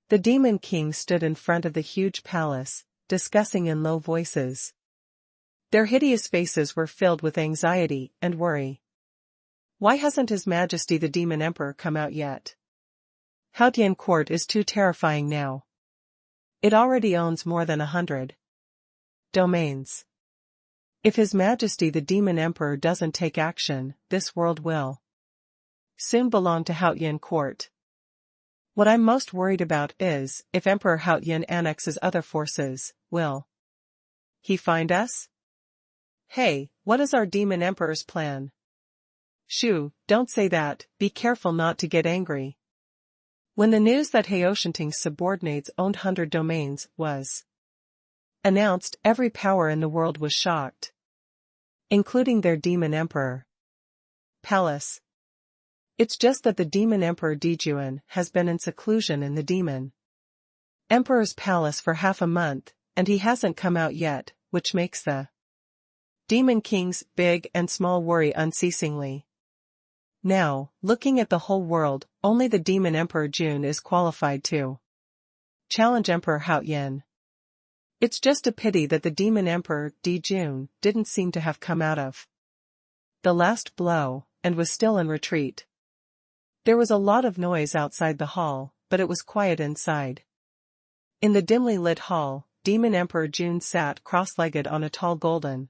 The Demon King stood in front of the huge palace, discussing in low voices. Their hideous faces were filled with anxiety and worry. Why hasn't His Majesty the Demon Emperor come out yet? Haotian Court is too terrifying now. It already owns more than 100 domains. If His Majesty the Demon Emperor doesn't take action, this world will soon belong to Haotian Court. What I'm most worried about is, if Emperor Haotian annexes other forces, will he find us? Hey, what is our Demon Emperor's plan? Shu, don't say that, be careful not to get angry. When the news that Haoshanting's subordinates owned 100 domains was announced, every power in the world was shocked, including their Demon Emperor. Palace. It's just that the Demon Emperor Dijuan has been in seclusion in the Demon Emperor's palace for half a month, and he hasn't come out yet, which makes the Demon King's big and small worry unceasingly. Now, looking at the whole world, only the Demon Emperor Jun is qualified to challenge Emperor Haotian. It's just a pity that the Demon Emperor Jun didn't seem to have come out of the last blow, and was still in retreat. There was a lot of noise outside the hall, but it was quiet inside. In the dimly lit hall, Demon Emperor Jun sat cross-legged on a tall golden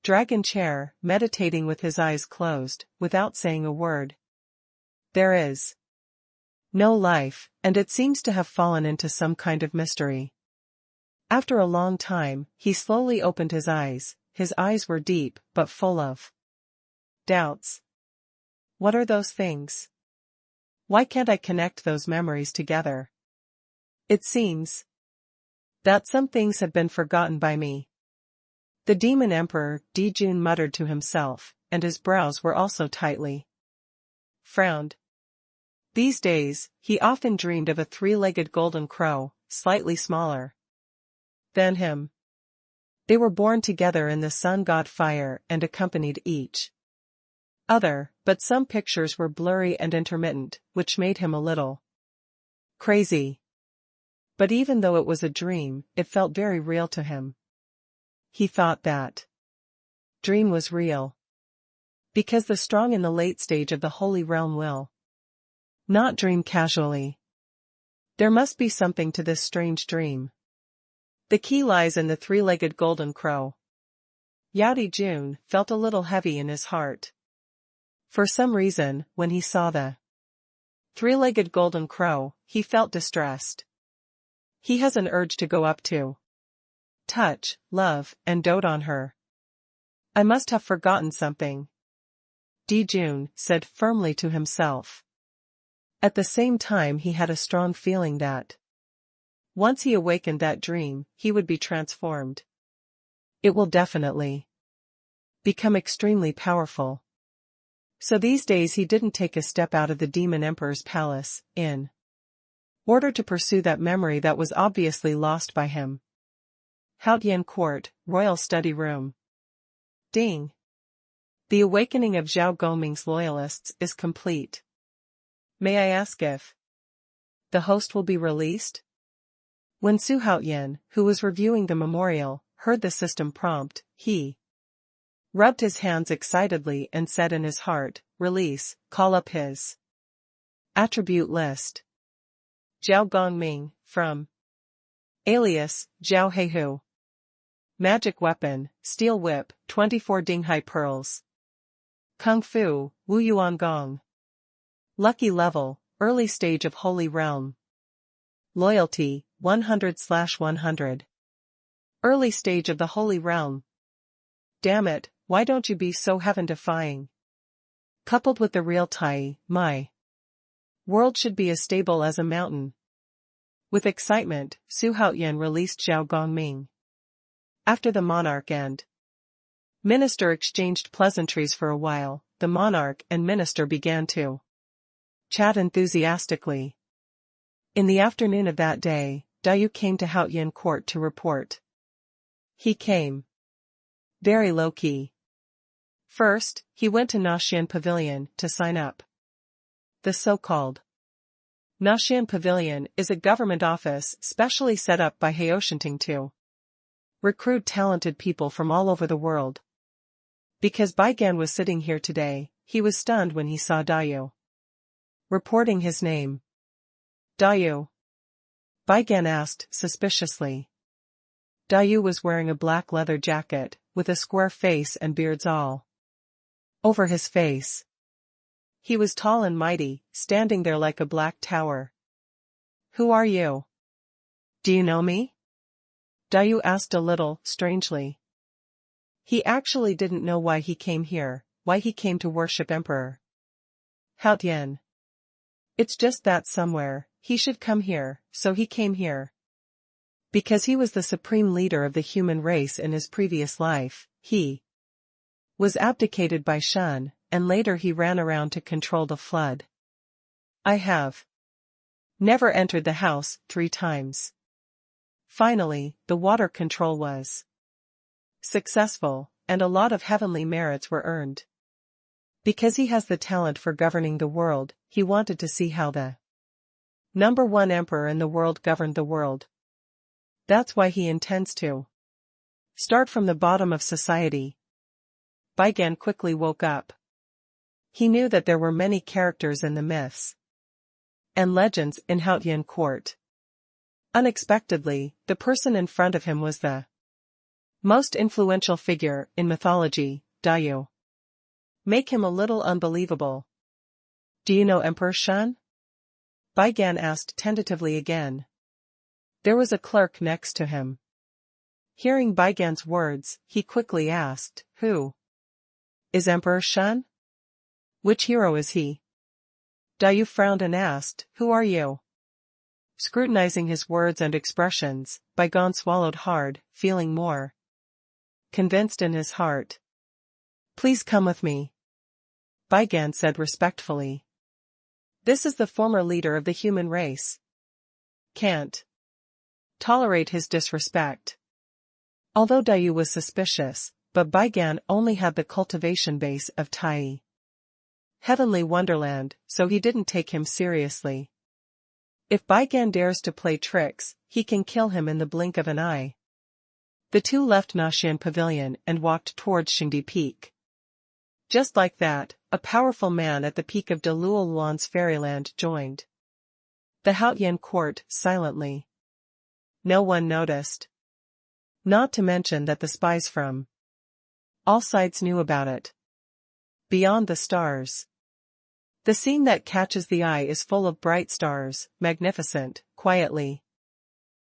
dragon chair, meditating with his eyes closed, without saying a word. There is no life, and it seems to have fallen into some kind of mystery. After a long time, he slowly opened his eyes were deep, but full of doubts. What are those things? Why can't I connect those memories together? It seems that some things have been forgotten by me. The Demon Emperor Dijun muttered to himself, and his brows were also tightly frowned. These days, he often dreamed of a three-legged golden crow, slightly smaller than him. They were born together in the sun god fire and accompanied each other, but some pictures were blurry and intermittent, which made him a little crazy. But even though it was a dream, it felt very real to him. He thought that dream was real, because the strong in the late stage of the Holy Realm will not dream casually. There must be something to this strange dream. The key lies in the three-legged golden crow. Yao Dijun felt a little heavy in his heart. For some reason, when he saw the three-legged golden crow, he felt distressed. He has an urge to go up to touch, love, and dote on her. I must have forgotten something, Dijun said firmly to himself. At the same time, he had a strong feeling that once he awakened that dream, he would be transformed. It will definitely become extremely powerful. So these days he didn't take a step out of the Demon Emperor's palace, in order to pursue that memory that was obviously lost by him. Haotian Court, Royal Study Room. Ding. The awakening of Zhao Gongming's loyalists is complete. May I ask if the host will be released? When Su Haotian, who was reviewing the memorial, heard the system prompt, he rubbed his hands excitedly and said in his heart, "Release, call up his attribute list. Zhao Gongming, from alias, Zhao Heihu. Magic weapon, steel whip, 24 Dinghai pearls. Kung Fu, Wu Yuan Gong. Lucky level, early stage of Holy Realm. Loyalty, 100/100. Early stage of the Holy Realm. Damn it, why don't you be so heaven-defying? Coupled with the real Tai, my world should be as stable as a mountain." With excitement, Su Haoyan released Zhao Gongming. After the monarch and minister exchanged pleasantries for a while, the monarch and minister began to chat enthusiastically. In the afternoon of that day, Dou Yu came to Haoyan court to report. He came very low-key. First, he went to Naxian Pavilion to sign up. The so-called Naxian Pavilion is a government office specially set up by Heoshanting to recruit talented people from all over the world. Because Baigan was sitting here today, he was stunned when he saw Dou Yu reporting his name. "Dou Yu?" Baigan asked suspiciously. Dou Yu was wearing a black leather jacket, with a square face and beards all over his face. He was tall and mighty, standing there like a black tower. "Who are you? Do you know me?" Dou Yu asked a little strangely. He actually didn't know why he came here, why he came to worship Emperor Haoyan. It's just that somewhere, he should come here, so he came here. Because he was the supreme leader of the human race in his previous life, he was abdicated by Shun, and later he ran around to control the flood. "I have never entered the house 3 times. Finally, the water control was successful, and a lot of heavenly merits were earned. Because he has the talent for governing the world, he wanted to see how the #1 emperor in the world governed the world. That's why he intends to start from the bottom of society." Baigan quickly woke up. He knew that there were many characters in the myths and legends in Haoyan court. Unexpectedly, the person in front of him was the most influential figure in mythology, Dou Yu. Make him a little unbelievable. "Do you know Emperor Shun?" Baigan asked tentatively again. There was a clerk next to him. Hearing Baigan's words, he quickly asked, "Who is Emperor Shun? Which hero is he?" Dou Yu frowned and asked, "Who are you?" Scrutinizing his words and expressions, Baigan swallowed hard, feeling more convinced in his heart. "Please come with me," Baigan said respectfully. "This is the former leader of the human race. Can't tolerate his disrespect." Although Dou Yu was suspicious, but Baigan only had the cultivation base of Tai Heavenly Wonderland, so he didn't take him seriously. If Baigan dares to play tricks, he can kill him in the blink of an eye. The two left Naxian Pavilion and walked towards Xingdi Peak. Just like that, a powerful man at the peak of Deluoluan's fairyland joined the Haoyan court silently. No one noticed. Not to mention that the spies from all sides knew about it. Beyond the stars. The scene that catches the eye is full of bright stars, magnificent, quietly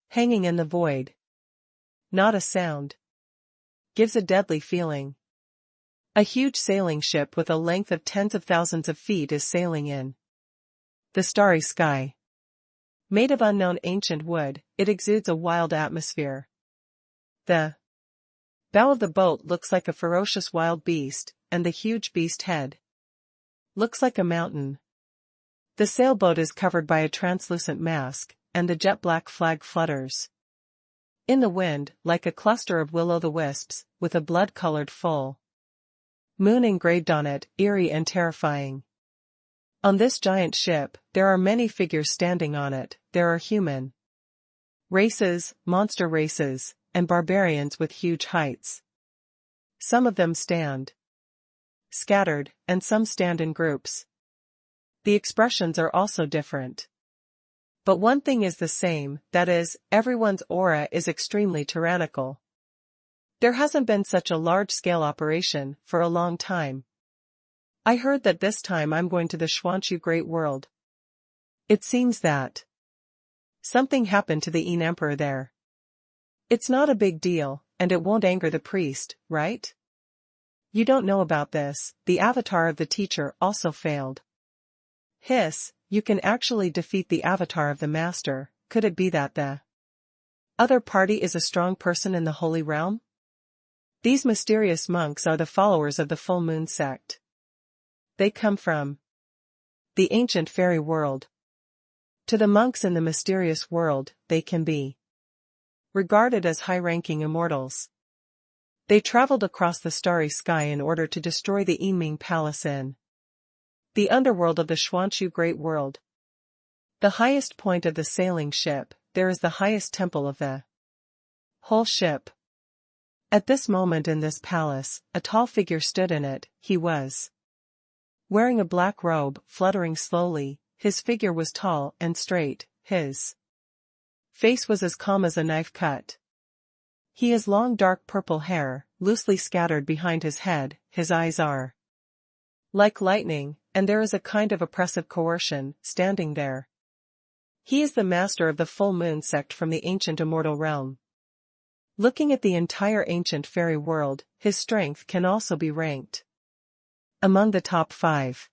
hanging in the void. Not a sound. Gives a deadly feeling. A huge sailing ship with a length of tens of thousands of feet is sailing in the starry sky. Made of unknown ancient wood, it exudes a wild atmosphere. The bow of the boat looks like a ferocious wild beast, and the huge beast head looks like a mountain. The sailboat is covered by a translucent mask, and the jet-black flag flutters in the wind like a cluster of will-o'-the-wisps, with a blood-colored full moon engraved on it, eerie and terrifying. On this giant ship, there are many figures standing on it. There are human races, monster races, and barbarians with huge heights. Some of them stand scattered, and some stand in groups. The expressions are also different. But one thing is the same, that is, everyone's aura is extremely tyrannical. There hasn't been such a large-scale operation for a long time. I heard that this time I'm going to the Xuanhuan Great World. It seems that something happened to the Yin Emperor there. It's not a big deal, and it won't anger the priest, right? You don't know about this, the avatar of the teacher also failed. Hiss, you can actually defeat the avatar of the master, could it be that the other party is a strong person in the Holy Realm? These mysterious monks are the followers of the Full Moon sect. They come from the ancient fairy world. To the monks in the mysterious world, they can be regarded as high-ranking immortals. They traveled across the starry sky in order to destroy the Yiming Palace in the underworld of the Xuanhuan Great World. The highest point of the sailing ship, there is the highest temple of the whole ship. At this moment in this palace, a tall figure stood in it. He was wearing a black robe, fluttering slowly. His figure was tall and straight, his face was as calm as a knife cut. He has long dark purple hair, loosely scattered behind his head, his eyes are like lightning, and there is a kind of oppressive coercion, standing there. He is the master of the Full Moon sect from the ancient immortal realm. Looking at the entire ancient fairy world, his strength can also be ranked among the top 5.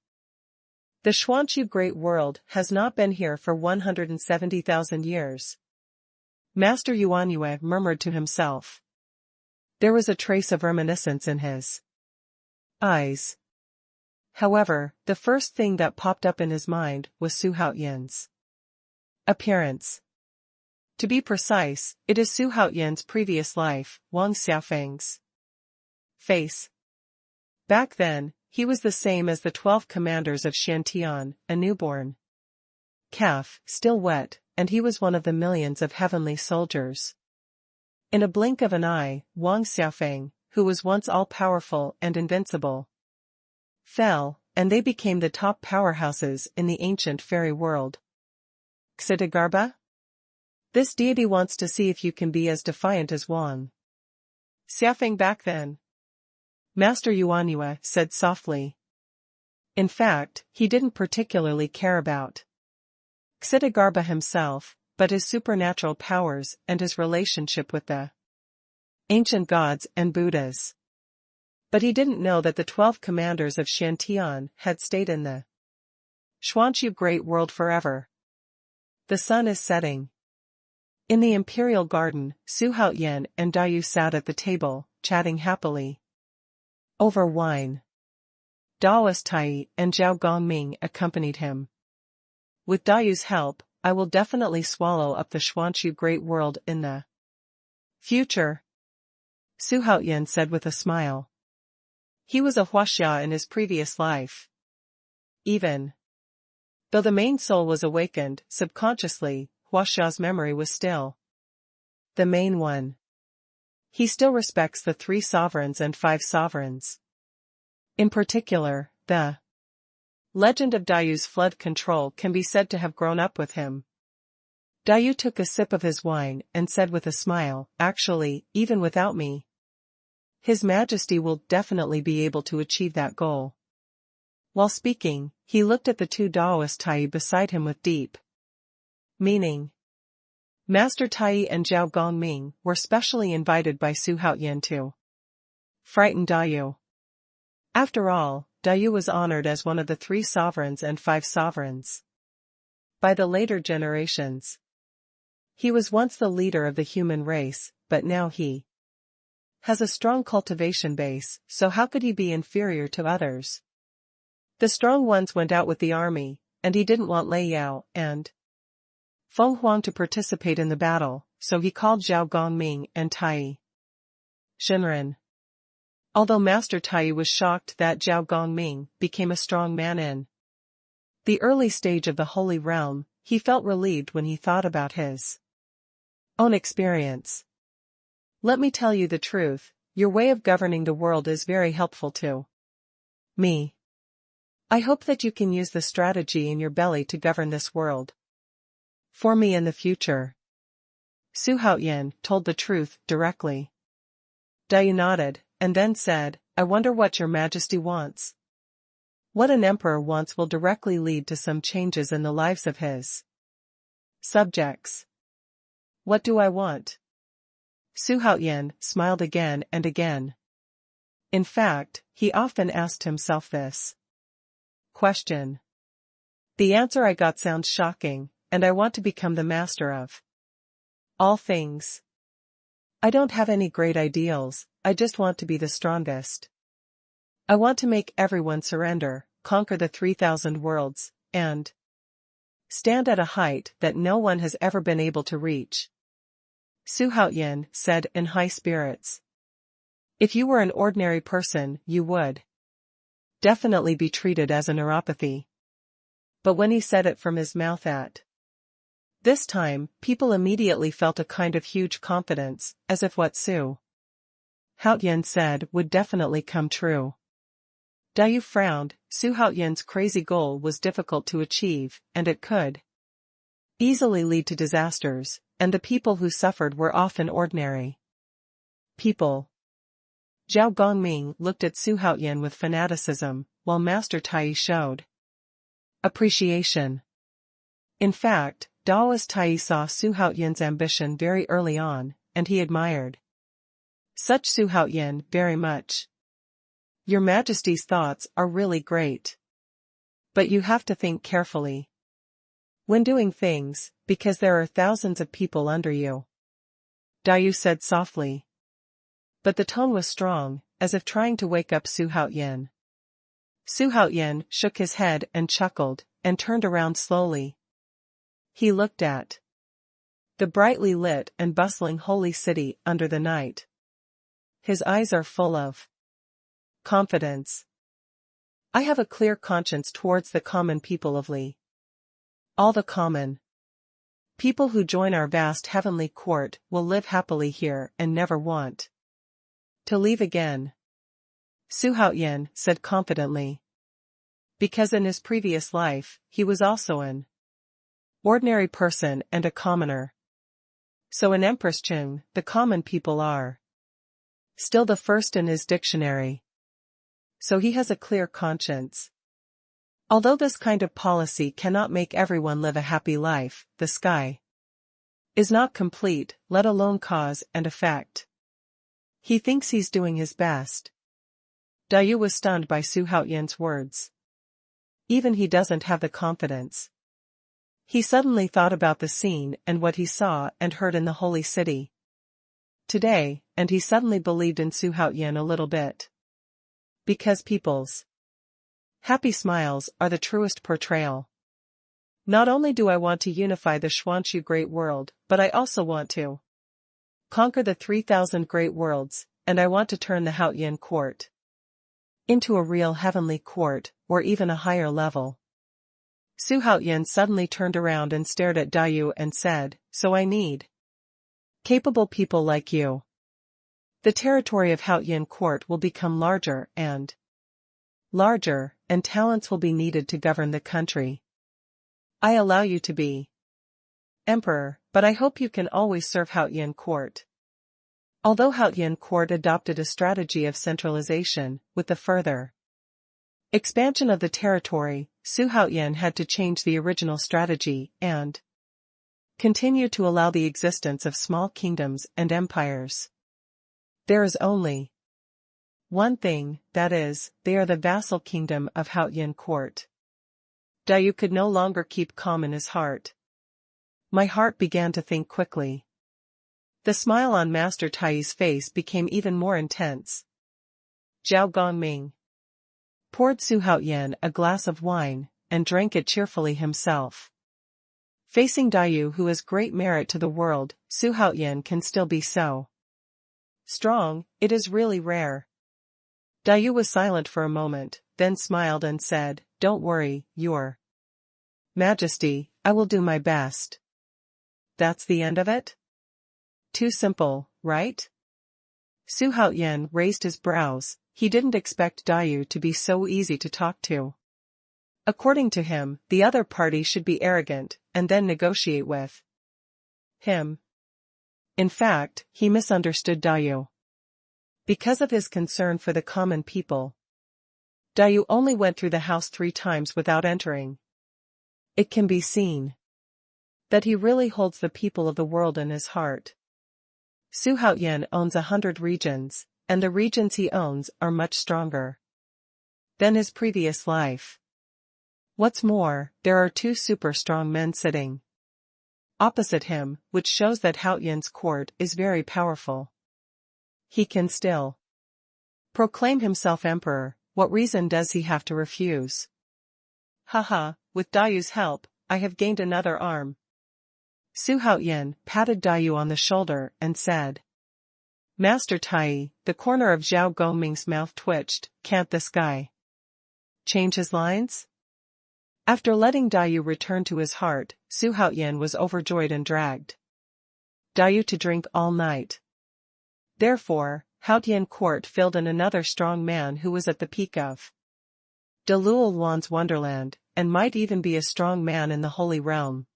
The Xuanhuan Great World has not been here for 170,000 years. Master Xuanhuan murmured to himself. There was a trace of reminiscence in his eyes. However, the first thing that popped up in his mind was Xuanhuan's appearance. To be precise, it is Xuanhuan's previous life, Wang Xiaofeng's face. Back then, he was the same as the 12 commanders of Shantian, a newborn calf, still wet, and he was one of the millions of heavenly soldiers. In a blink of an eye, Wang Xiaofeng, who was once all-powerful and invincible, fell, and they became the top powerhouses in the ancient fairy world. Xidagarba? This deity wants to see if you can be as defiant as Wang Xiaofeng back then. Master Xuanhuan said softly. In fact, he didn't particularly care about Xidagarba himself, but his supernatural powers and his relationship with the ancient gods and Buddhas. But he didn't know that the 12 commanders of Shantian had stayed in the Xuanhuan Great World forever. The sun is setting. In the imperial garden, Xuanhuan and Dou Yu sat at the table, chatting happily over wine. Daoist Tai and Zhao Gongming accompanied him. With Dou Yu's help, I will definitely swallow up the Xuanhuan Great World in the future, Xuanhuan said with a smile. He was a Huaxia in his previous life. Even though the main soul was awakened, subconsciously, Huaxia's memory was still the main one. He still respects the 3 sovereigns and 5 sovereigns. In particular, the legend of Dou Yu's flood control can be said to have grown up with him. Dou Yu took a sip of his wine and said with a smile, actually, even without me, His Majesty will definitely be able to achieve that goal. While speaking, he looked at the 2 Daoist Tai beside him with deep meaning. Master Tai and Zhao Gongming were specially invited by Xuanhuan to frighten Dou Yu. After all, Dou Yu was honored as one of the 3 sovereigns and 5 sovereigns by the later generations. He was once the leader of the human race, but now he has a strong cultivation base, so how could he be inferior to others? The strong ones went out with the army, and he didn't want Lei Yao and Feng Huang to participate in the battle, so he called Zhao Gongming and Tai Shenren. Although Master Tai was shocked that Zhao Gongming became a strong man in the early stage of the Holy Realm, he felt relieved when he thought about his own experience. Let me tell you the truth, your way of governing the world is very helpful to me. I hope that you can use the strategy in your belly to govern this world for me in the future. Xuanhuan told the truth directly. Dou Yu nodded, and then said, I wonder what your majesty wants. What an emperor wants will directly lead to some changes in the lives of his subjects. What do I want? Xuanhuan smiled again and again. In fact, he often asked himself this question. The answer I got sounds shocking, and I want to become the master of all things. I don't have any great ideals, I just want to be the strongest. I want to make everyone surrender, conquer the 3,000 worlds, and stand at a height that no one has ever been able to reach. Xuanhuan said in high spirits. If you were an ordinary person, you would definitely be treated as a neuropathy. But when he said it from his mouth at this time, people immediately felt a kind of huge confidence, as if what Xuanhuan said would definitely come true. Dou Yu frowned. Xuanhuan's crazy goal was difficult to achieve, and it could easily lead to disasters, and the people who suffered were often ordinary people. Zhao Gongming looked at Xuanhuan with fanaticism, while Master Tai showed appreciation. In fact, Daoist Tai saw Xuanhuan's ambition very early on, and he admired such Xuanhuan very much. Your Majesty's thoughts are really great. But you have to think carefully when doing things, because there are thousands of people under you. Dou Yu said softly. But the tone was strong, as if trying to wake up Xuanhuan. Xuanhuan shook his head and chuckled, and turned around slowly. He looked at the brightly lit and bustling holy city under the night. His eyes are full of confidence. I have a clear conscience towards the common people of Li. All the common people who join our vast heavenly court will live happily here and never want to leave again. Xuanhuan said confidently. Because in his previous life, he was also an ordinary person and a commoner. So in Empress Cheng, the common people are still the first in his dictionary. So he has a clear conscience. Although this kind of policy cannot make everyone live a happy life, the sky is not complete, let alone cause and effect. He thinks he's doing his best. Dou Yu was stunned by Xuanhuan's words. Even he doesn't have the confidence. He suddenly thought about the scene and what he saw and heard in the holy city today, and he suddenly believed in Xuanhuan a little bit. Because people's happy smiles are the truest portrayal. Not only do I want to unify the Xuanchu great world, but I also want to conquer the 3,000 great worlds, and I want to turn the Haotian court into a real heavenly court, or even a higher level. Xuanhuan suddenly turned around and stared at Dou Yu and said, so I need capable people like you. The territory of Haotian court will become larger, and talents will be needed to govern the country. I allow you to be emperor, but I hope you can always serve Haotian court. Although Haotian court adopted a strategy of centralization, with the further expansion of the territory, Xuanhuan had to change the original strategy and continue to allow the existence of small kingdoms and empires. There is only one thing, that is, they are the vassal kingdom of Haotian court. Dou Yu could no longer keep calm in his heart. My heart began to think quickly. The smile on Master Tai's face became even more intense. Zhao Gongming poured Xuanhuan a glass of wine, and drank it cheerfully himself. Facing Dou Yu, who has great merit to the world, Xuanhuan can still be so strong, it is really rare. Dou Yu was silent for a moment, then smiled and said, don't worry, Your Majesty, I will do my best. That's the end of it? Too simple, right? Xuanhuan raised his brows. He didn't expect Dou Yu to be so easy to talk to. According to him, the other party should be arrogant, and then negotiate with him. In fact, he misunderstood Dou Yu. Because of his concern for the common people, Dou Yu only went through the house 3 times without entering. It can be seen that he really holds the people of the world in his heart. Xuanhuan owns 100 regions, and the regions he owns are much stronger than his previous life. What's more, there are 2 super strong men sitting opposite him, which shows that Xuanhuan's court is very powerful. He can still proclaim himself emperor. What reason does he have to refuse? Haha, with Dou Yu's help, I have gained another arm. Xuanhuan patted Dou Yu on the shoulder and said, Master Tai, the corner of Zhao Gongming's mouth twitched. Can't this guy change his lines? After letting Dou Yu return to his heart, Xuanhuan was overjoyed and dragged Dou Yu to drink all night. Therefore, Xuanhuan court filled in another strong man who was at the peak of Luolan's wonderland, and might even be a strong man in the Holy Realm.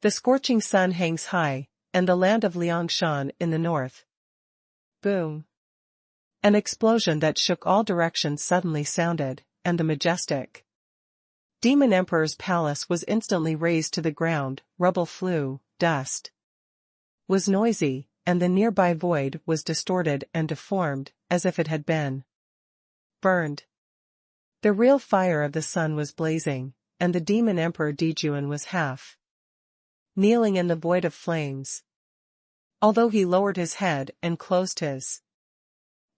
The scorching sun hangs high, and the land of Liangshan in the north. Boom! An explosion that shook all directions suddenly sounded, and the majestic Demon Emperor's palace was instantly razed to the ground. Rubble flew, dust was noisy, and the nearby void was distorted and deformed, as if it had been burned. The real fire of the sun was blazing, and the Demon Emperor Dou was half kneeling in the void of flames. Although he lowered his head and closed his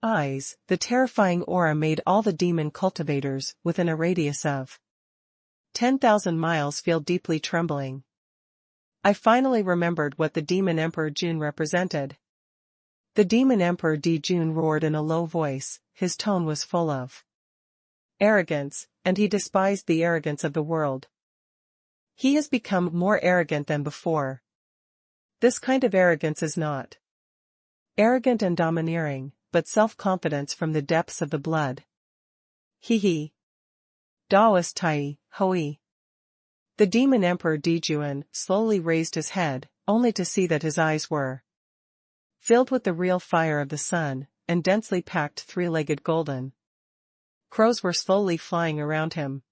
eyes, the terrifying aura made all the demon cultivators within a radius of 10,000 miles feel deeply trembling. I finally remembered what the Demon Emperor Jun represented. The Demon Emperor Jun roared in a low voice. His tone was full of arrogance, and he despised the arrogance of the world. He has become more arrogant than before. This kind of arrogance is not arrogant and domineering, but self-confidence from the depths of the blood. He. Daoist Tai, Hui. The Demon Emperor Dou slowly raised his head, only to see that his eyes were filled with the real fire of the sun, and densely packed 3-legged golden crows were slowly flying around him.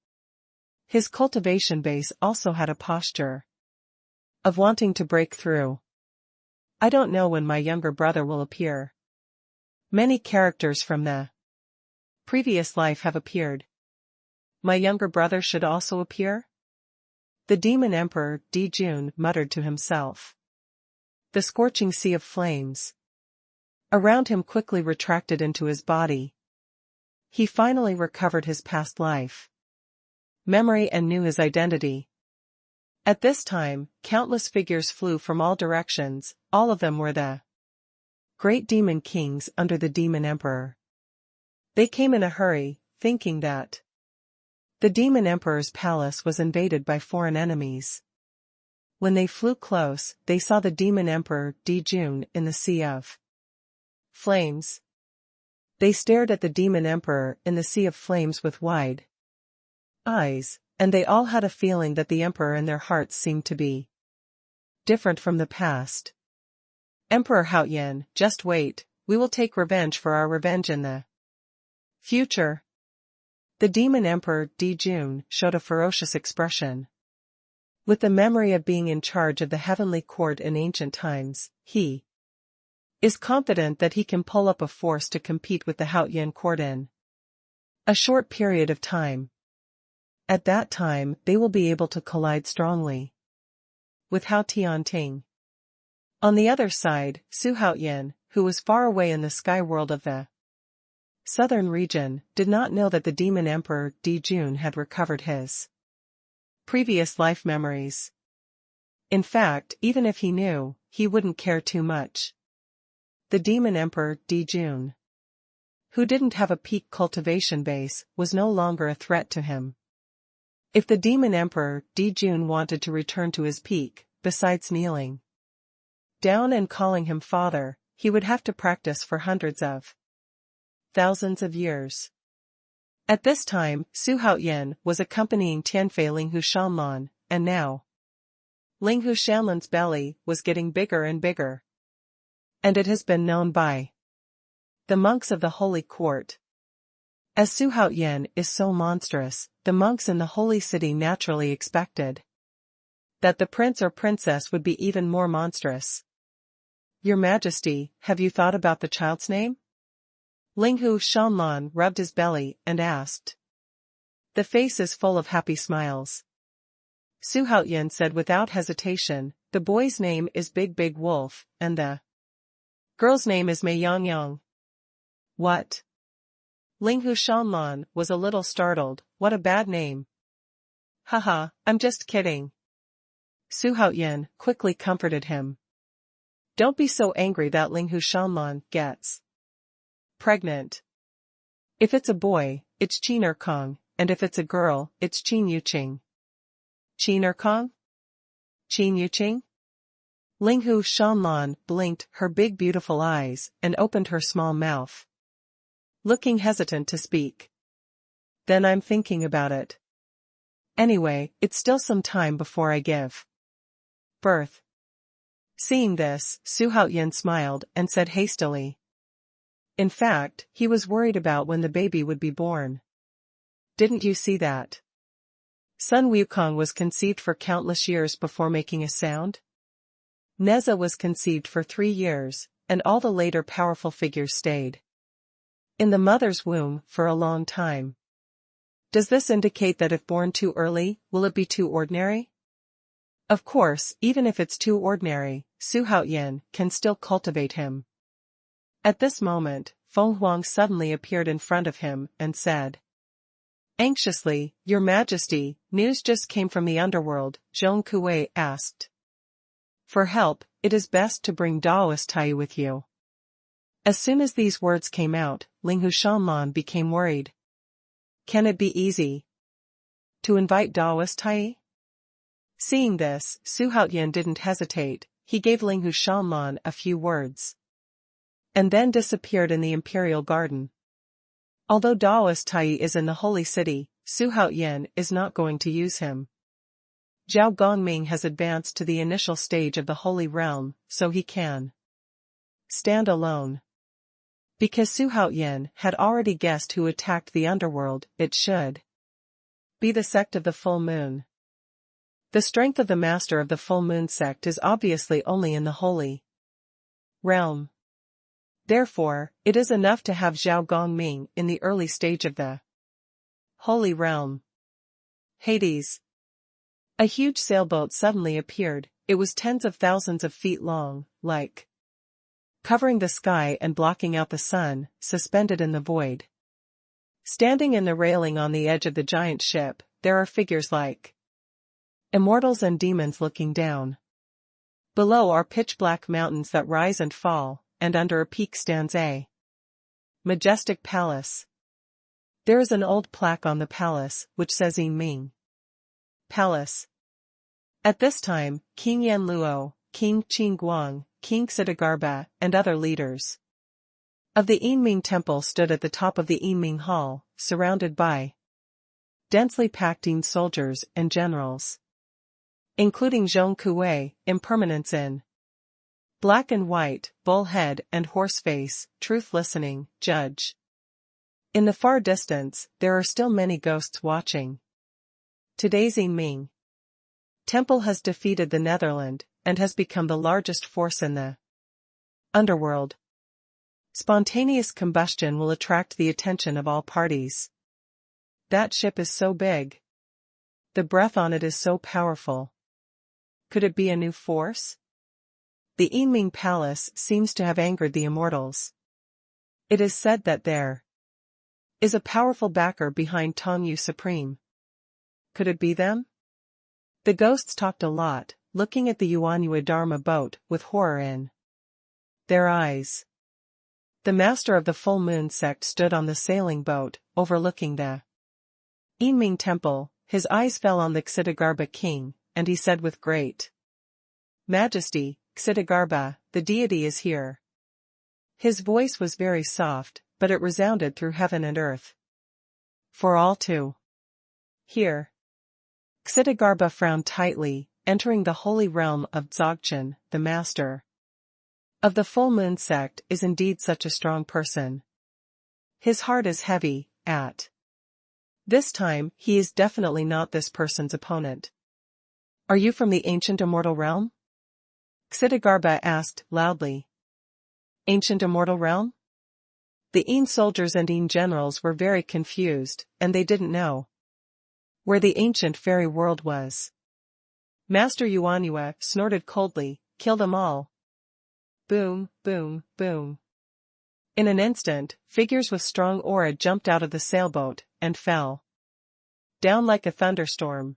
His cultivation base also had a posture of wanting to break through. I don't know when my younger brother will appear. Many characters from the previous life have appeared. My younger brother should also appear? The Demon Emperor Dou muttered to himself. The scorching sea of flames around him quickly retracted into his body. He finally recovered his past life memory and knew his identity. At this time, countless figures flew from all directions. All of them were the great demon kings under the Demon Emperor. They came in a hurry, thinking that the Demon Emperor's palace was invaded by foreign enemies. When they flew close, they saw the Demon Emperor Dou in the sea of flames. They stared at the Demon Emperor in the sea of flames with wide eyes, and they all had a feeling that the Emperor in their hearts seemed to be different from the past. Emperor Xuanhuan, just wait, we will take revenge for our revenge in the future. The Demon Emperor Dou showed a ferocious expression. With the memory of being in charge of the heavenly court in ancient times, he is confident that he can pull up a force to compete with the Xuanhuan court in a short period of time. At that time, they will be able to collide strongly with Hao Tianting. On the other side, Xuanhuan, who was far away in the sky world of the southern region, did not know that the Demon Emperor Dou had recovered his previous life memories. In fact, even if he knew, he wouldn't care too much. The Demon Emperor Dou, who didn't have a peak cultivation base, was no longer a threat to him. If the Demon Emperor Dou wanted to return to his peak, besides kneeling down and calling him father, he would have to practice for hundreds of thousands of years. At this time, Xuanhuan was accompanying Tianfei Linghu Shanlan, and now Linghu Shanlan's belly was getting bigger and bigger. And it has been known by the monks of the holy court. As Xuanhuan is so monstrous, the monks in the holy city naturally expected that the prince or princess would be even more monstrous. Your Majesty, have you thought about the child's name? Linghu Shanlan rubbed his belly and asked. The face is full of happy smiles. Xuanhuan said without hesitation, the boy's name is Big Big Wolf, and the girl's name is Mei Yang Yang. What? Linghu Shanlan was a little startled. What a bad name. Haha, I'm just kidding. Xuanhuan quickly comforted him. Don't be so angry that Linghu Shanlan gets pregnant. If it's a boy, it's Qin Erkong, and if it's a girl, it's Qin Yuqing. Qin Erkong? Qin Yuqing? Linghu Shanlan blinked her big beautiful eyes and opened her small mouth, looking hesitant to speak. Then I'm thinking about it. Anyway, it's still some time before I give birth. Seeing this, Xuanhuan smiled and said hastily. In fact, he was worried about when the baby would be born. Didn't you see that? Sun Wukong was conceived for countless years before making a sound. Neza was conceived for 3 years, and all the later powerful figures stayed in the mother's womb for a long time. Does this indicate that if born too early, will it be too ordinary? Of course, even if it's too ordinary, Xuanhuan can still cultivate him. At this moment, Feng Huang suddenly appeared in front of him and said anxiously, Your Majesty, news just came from the underworld. Zhong Kuei asked for help. It is best to bring Daoist Tai with you. As soon as these words came out, Linghu Shanlan became worried. Can it be easy to invite Daoist Tai? Seeing this, Xuanhuan didn't hesitate. He gave Linghu Shanlan a few words and then disappeared in the imperial garden. Although Daoist Tai is in the holy city, Xuanhuan is not going to use him. Zhao Gongming has advanced to the initial stage of the holy realm, so he can stand alone. Because Xuanhuan had already guessed who attacked the underworld, it should be the sect of the full moon. The strength of the master of the full moon sect is obviously only in the holy realm. Therefore, it is enough to have Zhao Gongming in the early stage of the holy realm. Hades. A huge sailboat suddenly appeared. It was tens of thousands of feet long, like covering the sky and blocking out the sun, suspended in the void. Standing in the railing on the edge of the giant ship, there are figures like immortals and demons looking down. Below are pitch-black mountains that rise and fall, and under a peak stands a majestic palace. There is an old plaque on the palace, which says Yinming Palace. At this time, King Yanluo, King Qingguang, King Xidagarba, and other leaders of the Yinming Temple stood at the top of the Yinming Hall, surrounded by densely packed Yin soldiers and generals, including Zhong Kuei, impermanence in black and white, bull head and horse face, truth listening, judge. In the far distance, there are still many ghosts watching. Today's Yinming Temple has defeated the Netherland, and has become the largest force in the underworld. Spontaneous combustion will attract the attention of all parties. That ship is so big. The breath on it is so powerful. Could it be a new force? The Yinming Palace seems to have angered the immortals. It is said that there is a powerful backer behind Tianwu Supreme. Could it be them? The ghosts talked a lot, looking at the Xuanhuan Dharma boat with horror in their eyes. The master of the full moon sect stood on the sailing boat, overlooking the Yinming Temple. His eyes fell on the Xidagarba king, and he said with great majesty, Xidagarba, the deity is here. His voice was very soft, but it resounded through heaven and earth. For all to hear. Xitigarbha frowned tightly, entering the holy realm of Dzogchen, the master of the full moon sect is indeed such a strong person. His heart is heavy, at this time he is definitely not this person's opponent. Are you from the ancient immortal realm? Xitigarbha asked, loudly. Ancient immortal realm? The Yin soldiers and Yin generals were very confused, and they didn't know where the ancient fairy world was. Master Xuanhuan snorted coldly, kill them all. Boom, boom, boom. In an instant, figures with strong aura jumped out of the sailboat, and fell down like a thunderstorm.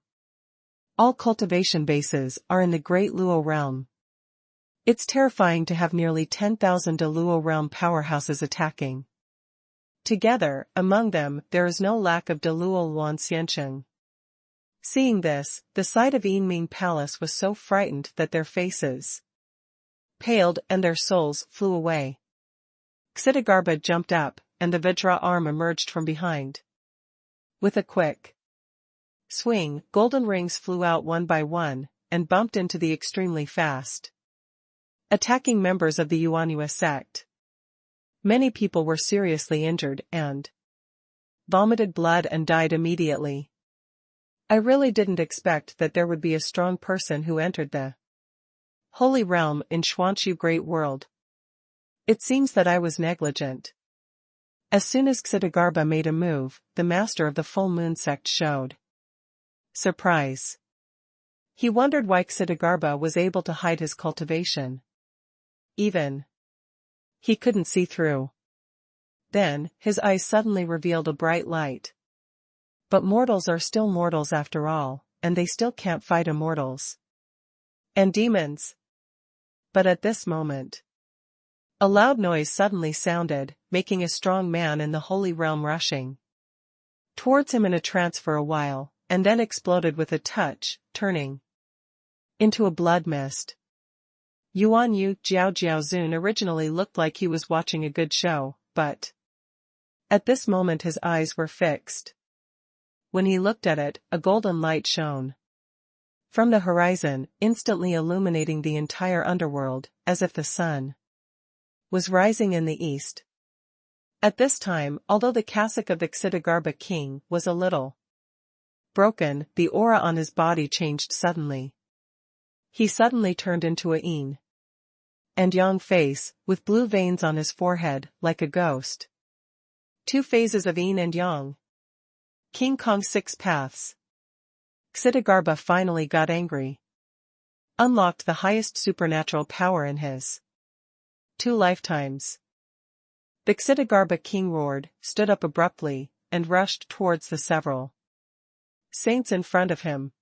All cultivation bases are in the Great Luo realm. It's terrifying to have nearly 10,000 De Luo realm powerhouses attacking together. Among them, there is no lack of De Luo Luan Xiancheng. Seeing this, the sight of Yinming Palace was so frightened that their faces paled and their souls flew away. Xitigarbha jumped up, and the Vajra arm emerged from behind. With a quick swing, golden rings flew out one by one, and bumped into the extremely fast attacking members of the Xuanhuan sect. Many people were seriously injured and vomited blood and died immediately. I really didn't expect that there would be a strong person who entered the holy realm in Xuanchu Great World. It seems that I was negligent. As soon as Xitigarbha made a move, the master of the full moon sect showed surprise. He wondered why Xitigarbha was able to hide his cultivation. Even he couldn't see through. Then, his eyes suddenly revealed a bright light. But mortals are still mortals after all, and they still can't fight immortals and demons. But at this moment, a loud noise suddenly sounded, making a strong man in the holy realm rushing towards him in a trance for a while, and then exploded with a touch, turning into a blood mist. Yuan Yu Jiao Zun originally looked like he was watching a good show, but at this moment his eyes were fixed. When he looked at it, a golden light shone from the horizon, instantly illuminating the entire underworld, as if the sun was rising in the east. At this time, although the cassock of the Xitigarbha king was a little broken, the aura on his body changed suddenly. He suddenly turned into a yin and yang face, with blue veins on his forehead, like a ghost. 2 phases of yin and yang. King Kong's 6 paths. Xitigarbha finally got angry. Unlocked the highest supernatural power in his 2 lifetimes. The Xitigarbha king roared, stood up abruptly, and rushed towards the several saints in front of him.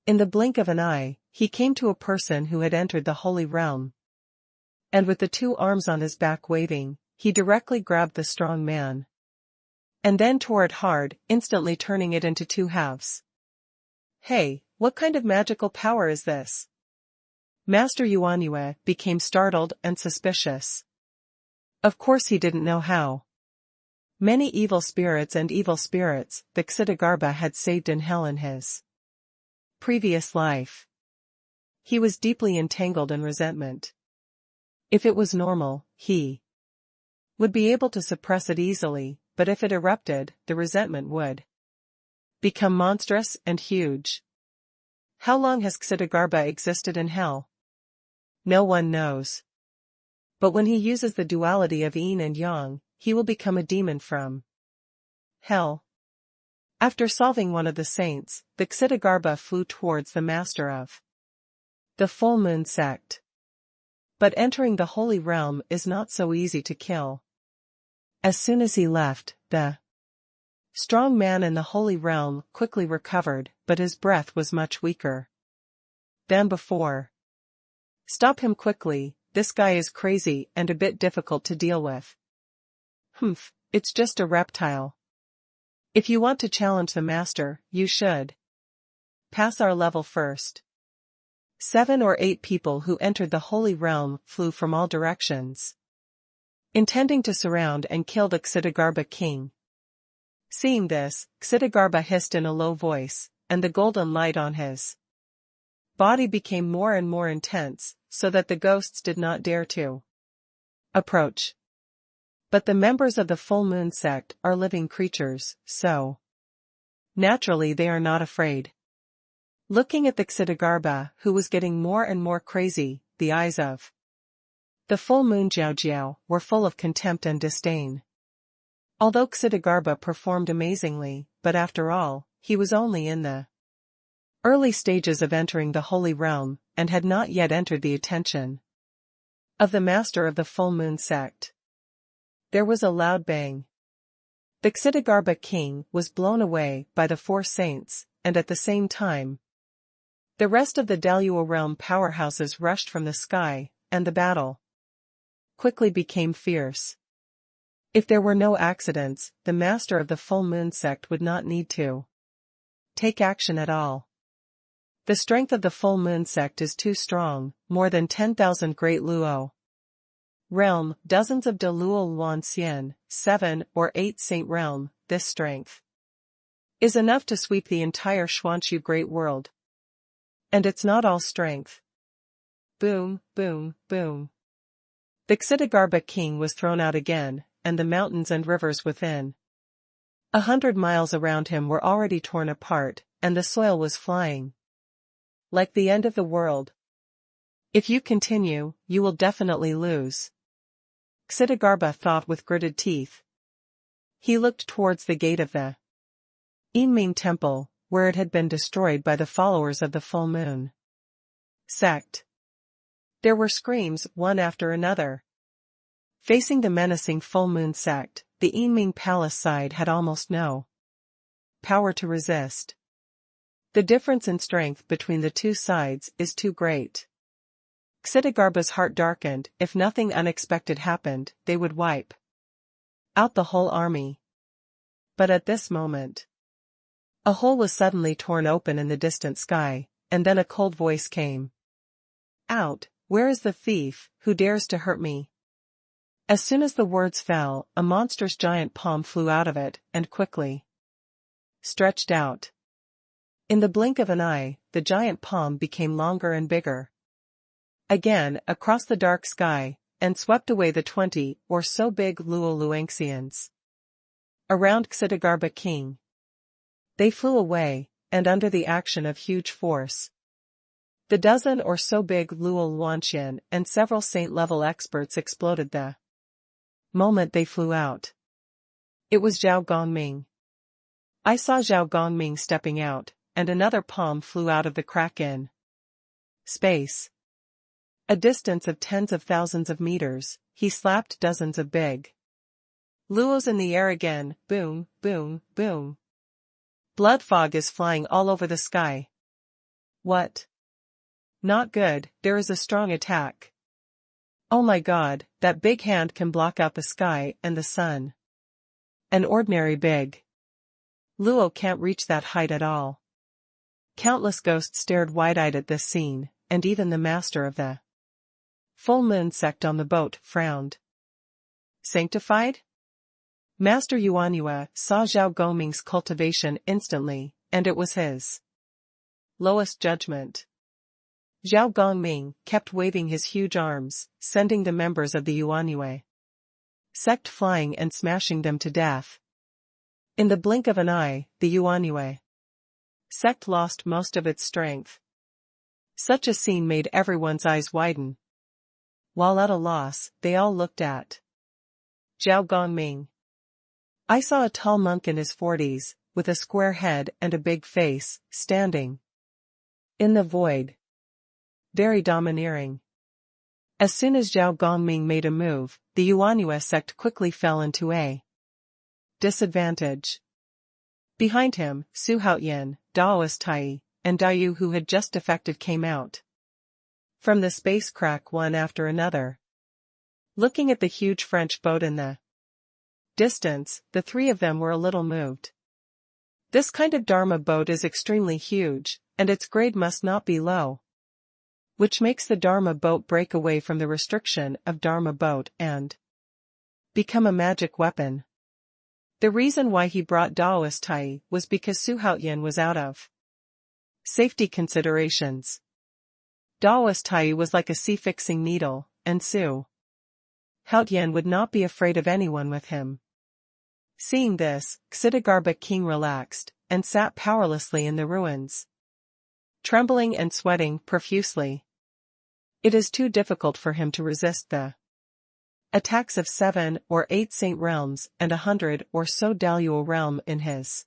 In the blink of an eye, he came to a person who had entered the holy realm. And with the 2 arms on his back waving, he directly grabbed the strong man. And then tore it hard, instantly turning it into 2 halves. Hey, what kind of magical power is this? Master Xuanhuan became startled and suspicious. Of course he didn't know how many evil spirits the Xitigarbha had saved in hell in his previous life. He was deeply entangled in resentment. If it was normal, he would be able to suppress it easily, but if it erupted, the resentment would become monstrous and huge. How long has Xitigarbha existed in hell? No one knows. But when he uses the duality of yin and yang, he will become a demon from hell. After solving one of the saints, the Xitigarbha flew towards the master of the full moon sect. But entering the holy realm is not so easy to kill. As soon as he left, the strong man in the holy realm quickly recovered, but his breath was much weaker than before. Stop him quickly, this guy is crazy and a bit difficult to deal with. Humph, it's just a reptile. If you want to challenge the master, you should pass our level first. 7 or 8 people who entered the holy realm flew from all directions. intending to surround and kill the Xitigarbha king. Seeing this, Xitigarbha hissed in a low voice, and the golden light on his body became more and more intense, so that the ghosts did not dare to approach. But the members of the full moon sect are living creatures, so naturally they are not afraid. Looking at the Xitigarbha, who was getting more and more crazy, the eyes of the full moon Jiao were full of contempt and disdain. Although Xitigarbha performed amazingly, but after all, he was only in the early stages of entering the holy realm, and had not yet entered the attention of the master of the full moon sect. There was a loud bang. The Xitigarbha king was blown away by the four saints, and at the same time, the rest of the Dou Yu realm powerhouses rushed from the sky, and the battle quickly became fierce. If there were no accidents, the master of the full moon sect would not need to take action at all. The strength of the full moon sect is too strong, more than 10,000 great Luo realm, dozens of De Luo Luan Xian, 7 or 8 saint realm. This strength is enough to sweep the entire Xuanhu great world. And it's not all strength. Boom, boom, boom. The Xitigarbha king was thrown out again, and the mountains and rivers within 100 miles around him were already torn apart, and the soil was flying like the end of the world. If you continue, you will definitely lose, Xitigarbha thought with gritted teeth. He looked towards the gate of the Yinming temple, where it had been destroyed by the followers of the full moon sect. There were screams, one after another. Facing the menacing full moon sect, the Yinming palace side had almost no power to resist. The difference in strength between the two sides is too great. Xitigarbha's heart darkened. If nothing unexpected happened, they would wipe out the whole army. But at this moment, a hole was suddenly torn open in the distant sky, and then a cold voice came out. Where is the thief, who dares to hurt me? As soon as the words fell, a monstrous giant palm flew out of it, and quickly stretched out. In the blink of an eye, the giant palm became longer and bigger again across the dark sky, and swept away the 20 or so big Luo Luangxians around Xitigarbha king. They flew away, and under the action of huge force, the dozen or so big Luo Luanxian and several saint-level experts exploded the moment they flew out. It was Zhao Gongming. I saw Zhao Gongming stepping out, and another palm flew out of the crack in space. A distance of tens of thousands of meters, he slapped dozens of big Luos in the air again. Boom, boom, boom. Blood fog is flying all over the sky. What? Not good, there is a strong attack. Oh my god, that big hand can block out the sky and the sun. An ordinary big Luo can't reach that height at all. Countless ghosts stared wide-eyed at this scene, and even the master of the full moon sect on the boat frowned. Sanctified? Master Xuanhuan saw Zhao Gongming's cultivation instantly, and it was his lowest judgment. Zhao Gongming kept waving his huge arms, sending the members of the Xuanhuan sect flying and smashing them to death. In the blink of an eye, the Xuanhuan sect lost most of its strength. Such a scene made everyone's eyes widen. While at a loss, they all looked at Zhao Gongming. I saw a tall monk in his 40s, with a square head and a big face, standing in the void. Very domineering. As soon as Zhao Gongming made a move, the Xuanhuan sect quickly fell into a disadvantage. Behind him, Su Haoyan, Daoist Tai, and Dou Yu, who had just defected, came out from the space crack one after another. Looking at the huge French boat in the distance, the three of them were a little moved. This kind of Dharma boat is extremely huge, and its grade must not be low, which makes the Dharma boat break away from the restriction of Dharma boat and become a magic weapon. The reason why he brought Daoist Tai was because Xuanhuan was out of safety considerations. Daoist Tai was like a sea-fixing needle, and Xuanhuan would not be afraid of anyone with him. Seeing this, Xidagarba King relaxed, and sat powerlessly in the ruins, trembling and sweating profusely. It is too difficult for him to resist the attacks of 7 or 8 Saint realms and 100 or so Dou Yu realm in his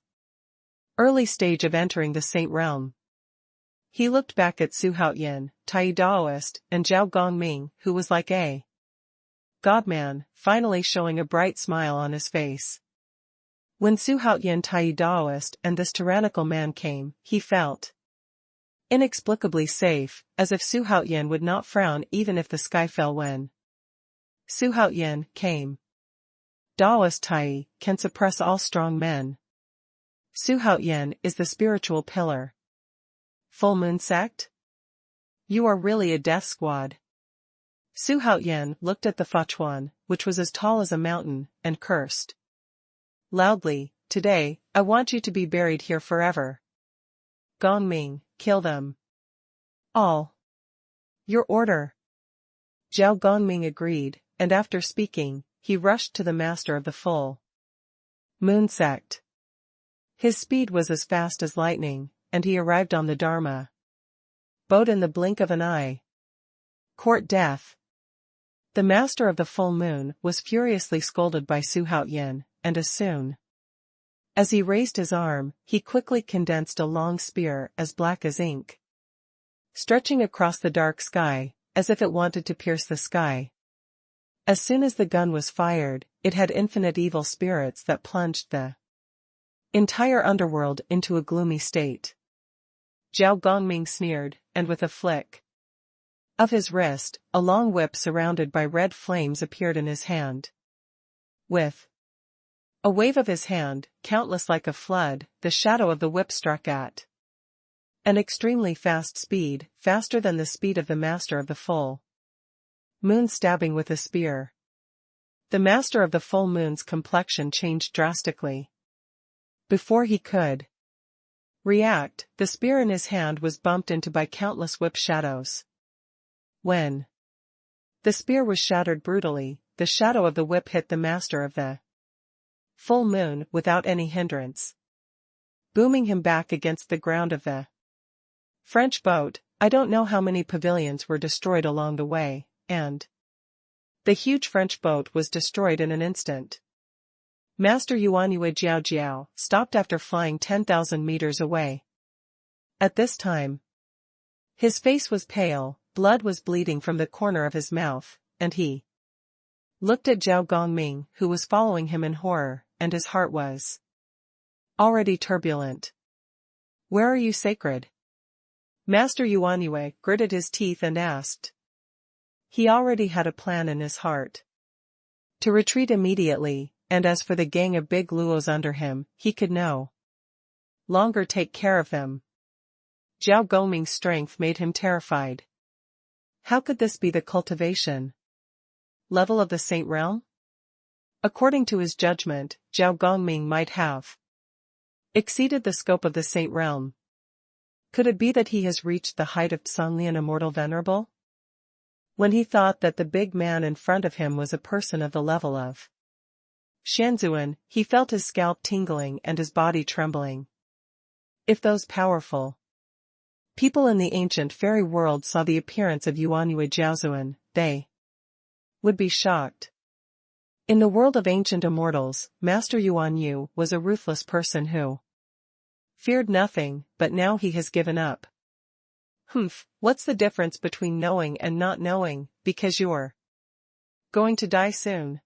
early stage of entering the Saint realm. He looked back at Xuanhuan, Tai Daoist, and Zhao Gongming, who was like a godman, finally showing a bright smile on his face. When Xuanhuan Tai Daoist and this tyrannical man came, he felt inexplicably safe, as if Xuanhuan would not frown even if the sky fell when Xuanhuan came. Daoist Tai can suppress all strong men. Xuanhuan is the spiritual pillar. Full Moon Sect? You are really a death squad. Xuanhuan looked at the Xuanhuan, which was as tall as a mountain, and cursed loudly, "Today, I want you to be buried here forever. Gongming, kill them all." Your order. Zhao Gongming agreed, and after speaking, he rushed to the master of the Full Moon Sect. His speed was as fast as lightning, and he arrived on the Dharma boat in the blink of an eye. Court death. The master of the full moon was furiously scolded by Xuanhuan, and as soon as he raised his arm, he quickly condensed a long spear as black as ink, stretching across the dark sky, as if it wanted to pierce the sky. As soon as the gun was fired, it had infinite evil spirits that plunged the entire underworld into a gloomy state. Zhao Gongming sneered, and with a flick of his wrist, a long whip surrounded by red flames appeared in his hand. With a wave of his hand, countless like a flood, the shadow of the whip struck at an extremely fast speed, faster than the speed of the master of the full moon stabbing with a spear. The master of the full moon's complexion changed drastically. Before he could react, the spear in his hand was bumped into by countless whip shadows. When the spear was shattered brutally, the shadow of the whip hit the master of the full moon without any hindrance, booming him back against the ground of the French boat. I don't know how many pavilions were destroyed along the way, and the huge French boat was destroyed in an instant. Master Yuanyue Jiao Jiao stopped after flying 10,000 meters away. At this time, his face was pale, blood was bleeding from the corner of his mouth, and he looked at Zhao Gongming, who was following him in horror, and his heart was already turbulent. Where are you, sacred? Master Yuanyue gritted his teeth and asked. He already had a plan in his heart. To retreat immediately, and as for the gang of big luos under him, he could no longer take care of them. Zhao Gongming's strength made him terrified. How could this be the cultivation level of the Saint Realm? According to his judgment, Zhao Gongming might have exceeded the scope of the Saint Realm. Could it be that he has reached the height of Songlian Immortal Venerable? When he thought that the big man in front of him was a person of the level of Xuanhuan, he felt his scalp tingling and his body trembling. If those powerful people in the ancient fairy world saw the appearance of Yuanyue Jiaozuan, they would be shocked. In the world of ancient immortals, Master Yuanyu was a ruthless person who feared nothing, but now he has given up. What's the difference between knowing and not knowing, because you're going to die soon?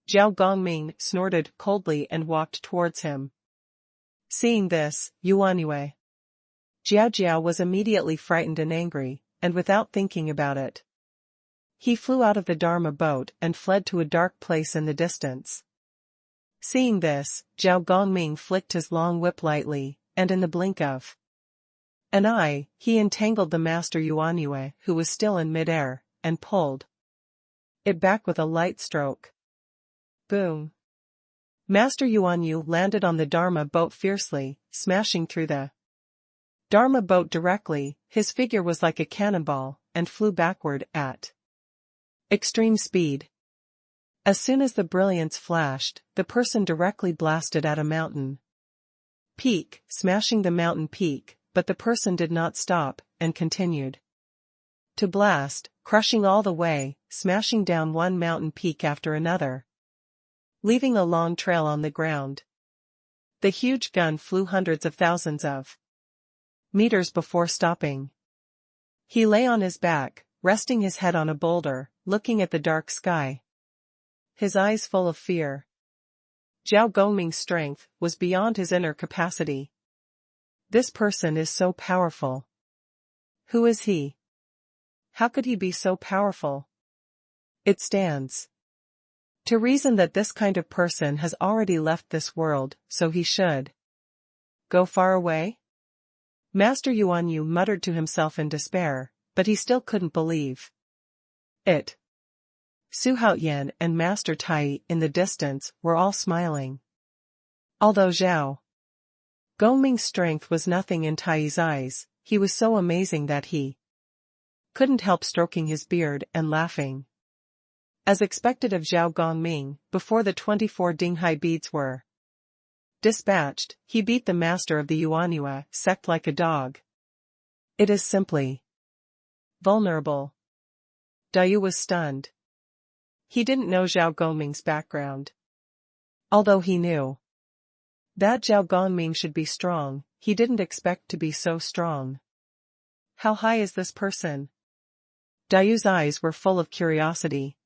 Zhao Gongming snorted coldly and walked towards him. Seeing this, Yuanyue Jiao Jiao was immediately frightened and angry, and without thinking about it, he flew out of the Dharma boat and fled to a dark place in the distance. Seeing this, Zhao Gongming flicked his long whip lightly, and in the blink of an eye, he entangled the master Yuanyue, who was still in midair, and pulled it back with a light stroke. Boom. Master Xuanyu landed on the Dharma boat fiercely, smashing through the Dharma boat directly. His figure was like a cannonball, and flew backward at extreme speed. As soon as the brilliance flashed, the person directly blasted at a mountain peak, smashing the mountain peak, but the person did not stop, and continued to blast, crushing all the way, smashing down one mountain peak after another, leaving a long trail on the ground. The huge gun flew hundreds of thousands of meters before stopping. He lay on his back, resting his head on a boulder, looking at the dark sky, his eyes full of fear. Zhao Gongming's strength was beyond his inner capacity. This person is so powerful. Who is he? How could he be so powerful? It stands to reason that this kind of person has already left this world, so he should go far away? Master Xuanyu muttered to himself in despair, but he still couldn't believe it. Xuanhuan and Master Tai in the distance were all smiling. Although Zhao Gongming's strength was nothing in Tai's eyes, he was so amazing that he couldn't help stroking his beard and laughing. As expected of Zhao Gongming, before the 24 Dinghai beads were dispatched, he beat the master of the Yuanhua sect like a dog. It is simply vulnerable. Dou Yu was stunned. He didn't know Zhao Gongming's background. Although he knew that Zhao Gongming should be strong, he didn't expect to be so strong. How high is this person? Dou Yu's eyes were full of curiosity.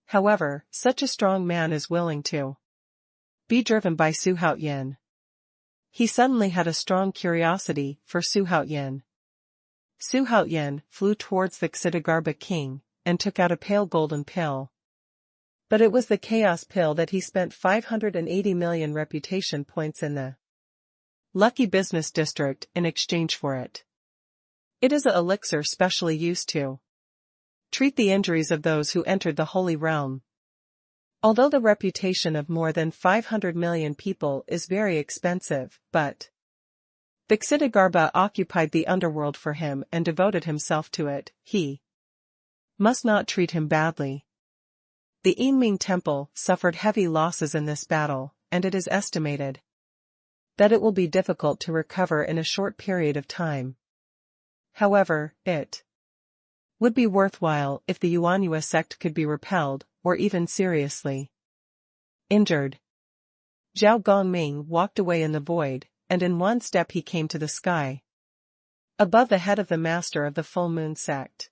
However, such a strong man is willing to be driven by Xuanhuan. He suddenly had a strong curiosity for Xuanhuan. Xuanhuan flew towards the Xidagarba king, and took out a pale golden pill. But it was the chaos pill that he spent 580 million reputation points in the lucky business district in exchange for it. It is an elixir specially used to treat the injuries of those who entered the holy realm. Although the reputation of more than 500 million people is very expensive, but the Xidagarba occupied the underworld for him and devoted himself to it, he must not treat him badly. The Yinming Temple suffered heavy losses in this battle, and it is estimated that it will be difficult to recover in a short period of time. However, it would be worthwhile if the Yuanhua sect could be repelled, or even seriously injured. Zhao Gongming walked away in the void, and in one step he came to the sky, above the head of the master of the full moon sect.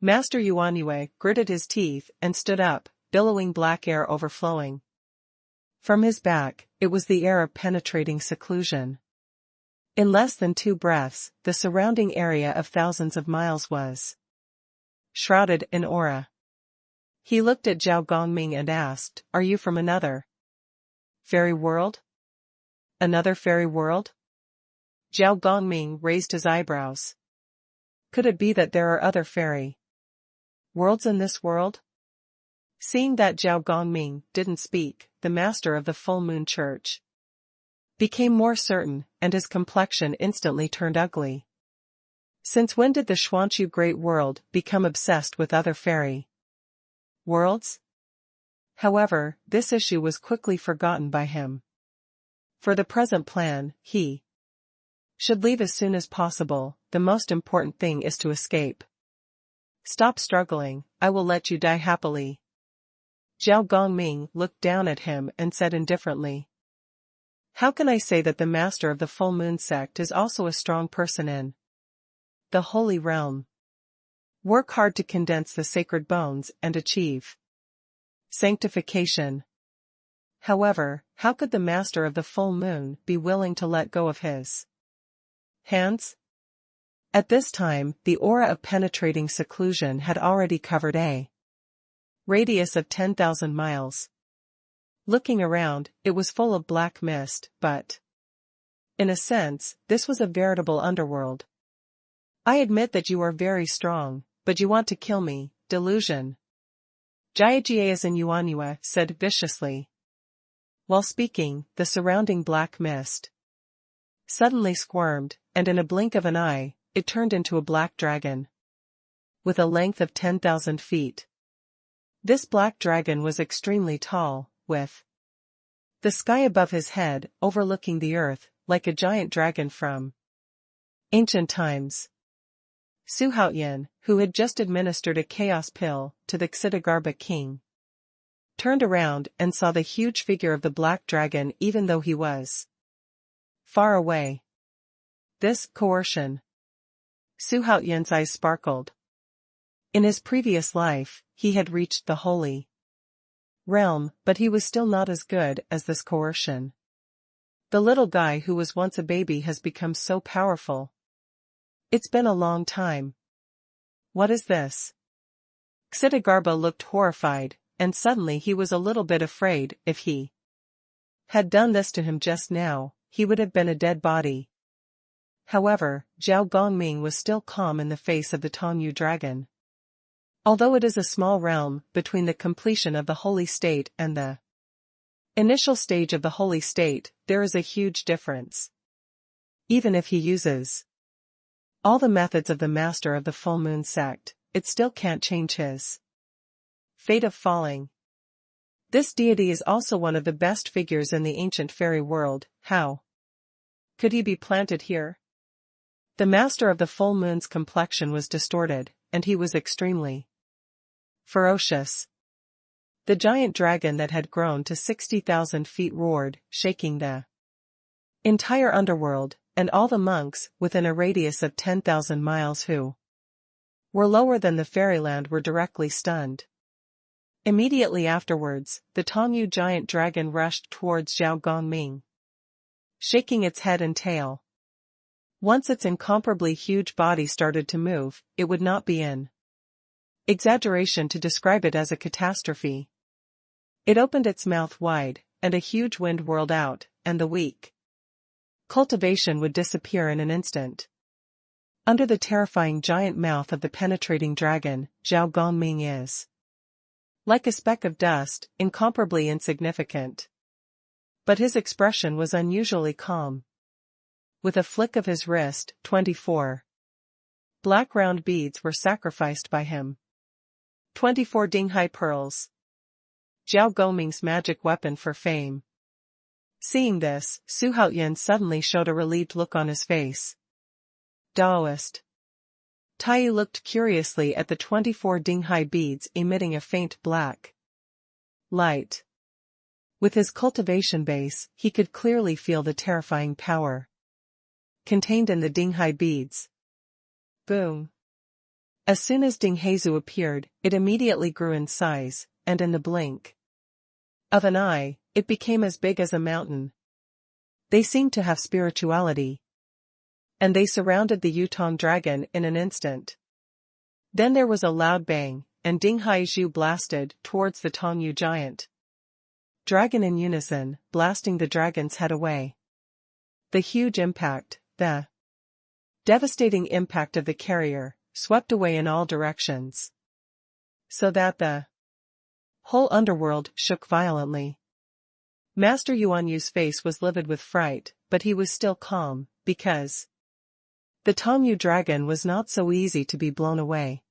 Master Yuanhua gritted his teeth and stood up, billowing black air overflowing from his back. It was the air of penetrating seclusion. In less than 2 breaths, the surrounding area of thousands of miles was shrouded in aura. He looked at Zhao Gongming and asked, "Are you from another fairy world?" Another fairy world? Zhao Gongming raised his eyebrows. Could it be that there are other fairy worlds in this world? Seeing that Zhao Gongming didn't speak, the master of the full moon church became more certain, and his complexion instantly turned ugly. Since when did the Xuanchu Great World become obsessed with other fairy worlds? However, this issue was quickly forgotten by him. For the present plan, he should leave as soon as possible. The most important thing is to escape. Stop struggling, I will let you die happily. Zhao Gongming looked down at him and said indifferently, "How can I say that the master of the full moon sect is also a strong person in the holy realm? Work hard to condense the sacred bones and achieve sanctification." However, how could the master of the full moon be willing to let go of his hands? At this time, the aura of penetrating seclusion had already covered a radius of 10,000 miles. Looking around, it was full of black mist, but in a sense, this was a veritable underworld. "I admit that you are very strong, but you want to kill me, delusion." Jiajias and Yuanyue said viciously. While speaking, the surrounding black mist suddenly squirmed, and in a blink of an eye, it turned into a black dragon with a length of 10,000 feet. This black dragon was extremely tall, with the sky above his head, overlooking the earth, like a giant dragon from ancient times. Xuanhuan, who had just administered a chaos pill to the Xidagarba king, turned around and saw the huge figure of the black dragon even though he was far away. This coercion. Xuanhuan's eyes sparkled. In his previous life, he had reached the holy realm, but he was still not as good as this coercion. The little guy who was once a baby has become so powerful. It's been a long time. What is this? Xidagarba looked horrified, and suddenly he was a little bit afraid. If he had done this to him just now, he would have been a dead body. However, Zhao Gongming was still calm in the face of the Tianwu dragon. Although it is a small realm between the completion of the holy state and the initial stage of the holy state, there is a huge difference. Even if he uses all the methods of the master of the full moon sect, it still can't change his fate of falling. This deity is also one of the best figures in the ancient fairy world. How could he be planted here? The master of the full moon's complexion was distorted, and he was extremely ferocious. The giant dragon that had grown to 60,000 feet roared, shaking the entire underworld, and all the monks within a radius of 10,000 miles who were lower than the fairyland were directly stunned. Immediately afterwards, the Tianwu giant dragon rushed towards Zhao Gongming, shaking its head and tail. Once its incomparably huge body started to move, it would not be an exaggeration to describe it as a catastrophe. It opened its mouth wide, and a huge wind whirled out, and the weak cultivation would disappear in an instant. Under the terrifying giant mouth of the penetrating dragon, Zhao Gongming is like a speck of dust, incomparably insignificant. But his expression was unusually calm. With a flick of his wrist, 24 black round beads were sacrificed by him. 24 Dinghai pearls. Zhao Gongming's magic weapon for fame. Seeing this, Xuanhuan suddenly showed a relieved look on his face. Taoist. Tai looked curiously at the 24 Dinghai beads emitting a faint black light. With his cultivation base, he could clearly feel the terrifying power contained in the Dinghai beads. Boom. As soon as Dinghaizu appeared, it immediately grew in size, and in the blink of an eye, it became as big as a mountain. They seemed to have spirituality. And they surrounded the Yutong dragon in an instant. Then there was a loud bang, and Dinghai blasted towards the Tianwu giant dragon in unison, blasting the dragon's head away. The huge impact, the devastating impact of the carrier, swept away in all directions, so that the whole underworld shook violently. Master Yuanyu's face was livid with fright, but he was still calm, because the Tianwu dragon was not so easy to be blown away.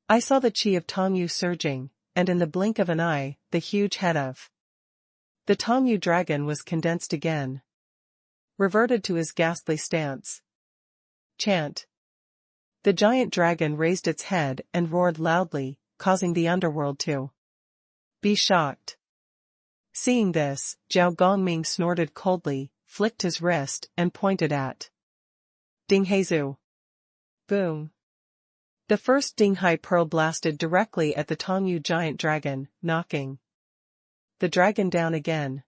I saw the chi of Tianwu surging, and in the blink of an eye, the huge head of the Tianwu dragon was condensed again, reverted to his ghastly stance. Chant. The giant dragon raised its head and roared loudly, causing the underworld to be shocked. Seeing this, Zhao Gongming snorted coldly, flicked his wrist, and pointed at Dinghaizu. Boom. The first Dinghai pearl blasted directly at the Tianwu giant dragon, knocking the dragon down again.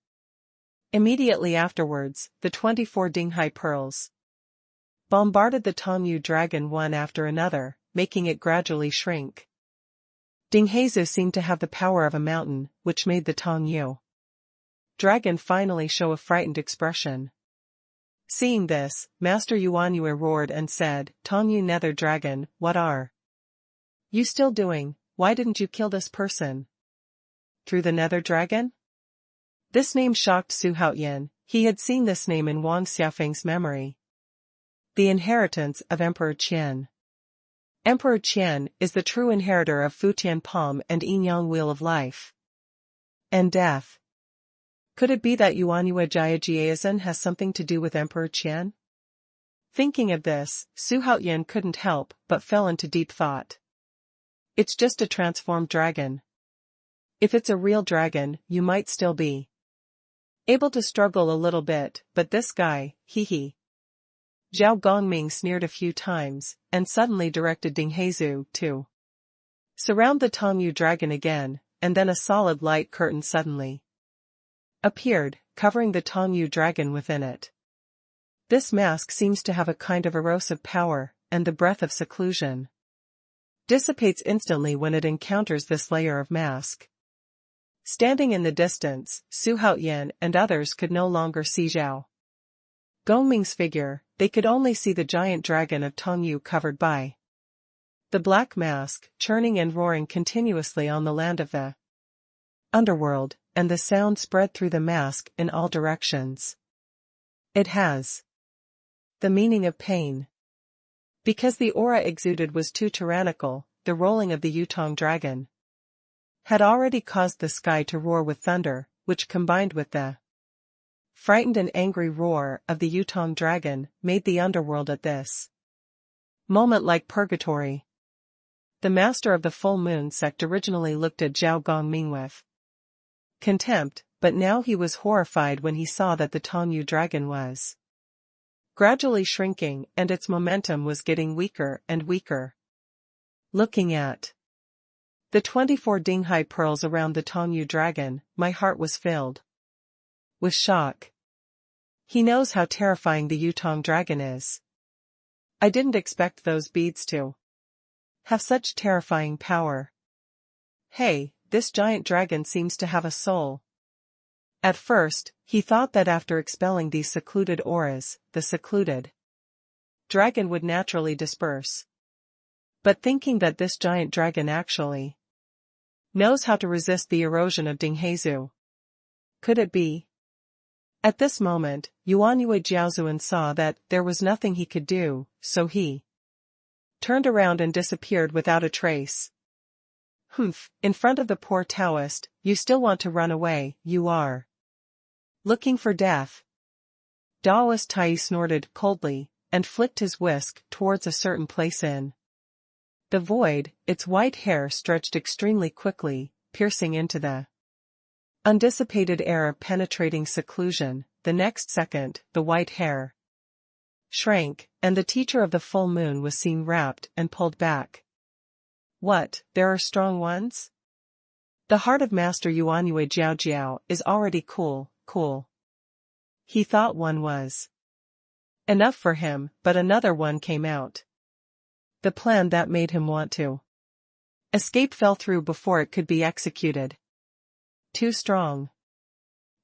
Immediately afterwards, the 24 Dinghai pearls bombarded the Tianwu dragon one after another, making it gradually shrink. Dinghaizu seemed to have the power of a mountain, which made the Tianwu dragon finally show a frightened expression. Seeing this, Master Yuanyue roared and said, "Tianwu nether dragon, what are you still doing? why didn't you kill this person? Through the nether dragon? This name shocked Su Haoyan. He had seen this name in Wang Xiaofeng's memory. The inheritance of Emperor Qian. Emperor Qian is the true inheritor of Futian Palm and Yin-Yang Wheel of Life and Death. Could it be that Xuanhuan Jiajiazan has something to do with Emperor Qian? Thinking of this, Su Haoyan couldn't help but fell into deep thought. It's just a transformed dragon. If it's a real dragon, you might still be able to struggle a little bit, but this guy, hee. Zhao Gongming sneered a few times, and suddenly directed Ding Heizu to surround the Tianwu dragon again, and then a solid light curtain suddenly appeared, covering the Tianwu dragon within it. This mask seems to have a kind of erosive power, and the breath of seclusion dissipates instantly when it encounters this layer of mask. Standing in the distance, Su Haoyan and others could no longer see Zhao Gongming's figure, they could only see the giant dragon of Tianwu covered by the black mask, churning and roaring continuously on the land of the underworld, and the sound spread through the mask in all directions. It has the meaning of pain. Because the aura exuded was too tyrannical, the rolling of the Yutong dragon had already caused the sky to roar with thunder, which combined with the frightened and angry roar of the Yutong dragon, made the underworld at this moment like purgatory. The master of the full moon sect originally looked at Zhao Gongming with contempt, but now he was horrified when he saw that the Tianwu dragon was gradually shrinking and its momentum was getting weaker and weaker. Looking at the 24 Dinghai pearls around the Tianwu dragon, my heart was filled with shock. He knows how terrifying the Yutong dragon is. I didn't expect those beads to have such terrifying power. Hey, this giant dragon seems to have a soul. At first, he thought that after expelling these secluded auras, the secluded dragon would naturally disperse. But thinking that this giant dragon actually knows how to resist the erosion of Ding Heizu. Could it be? At this moment, Yuanyue Jiaozuan saw that there was nothing he could do, so he turned around and disappeared without a trace. Humph, in front of the poor Taoist, you still want to run away, you are looking for death. Daoist Tai snorted coldly, and flicked his whisk towards a certain place in the void. Its white hair stretched extremely quickly, piercing into the undissipated air of penetrating seclusion. The next second, the white hair shrank, and the teacher of the full moon was seen wrapped and pulled back. What, there are strong ones? The heart of Master Yuanyue Jiao is already cool. He thought one was enough for him, but another one came out. The plan that made him want to escape fell through before it could be executed. Too strong.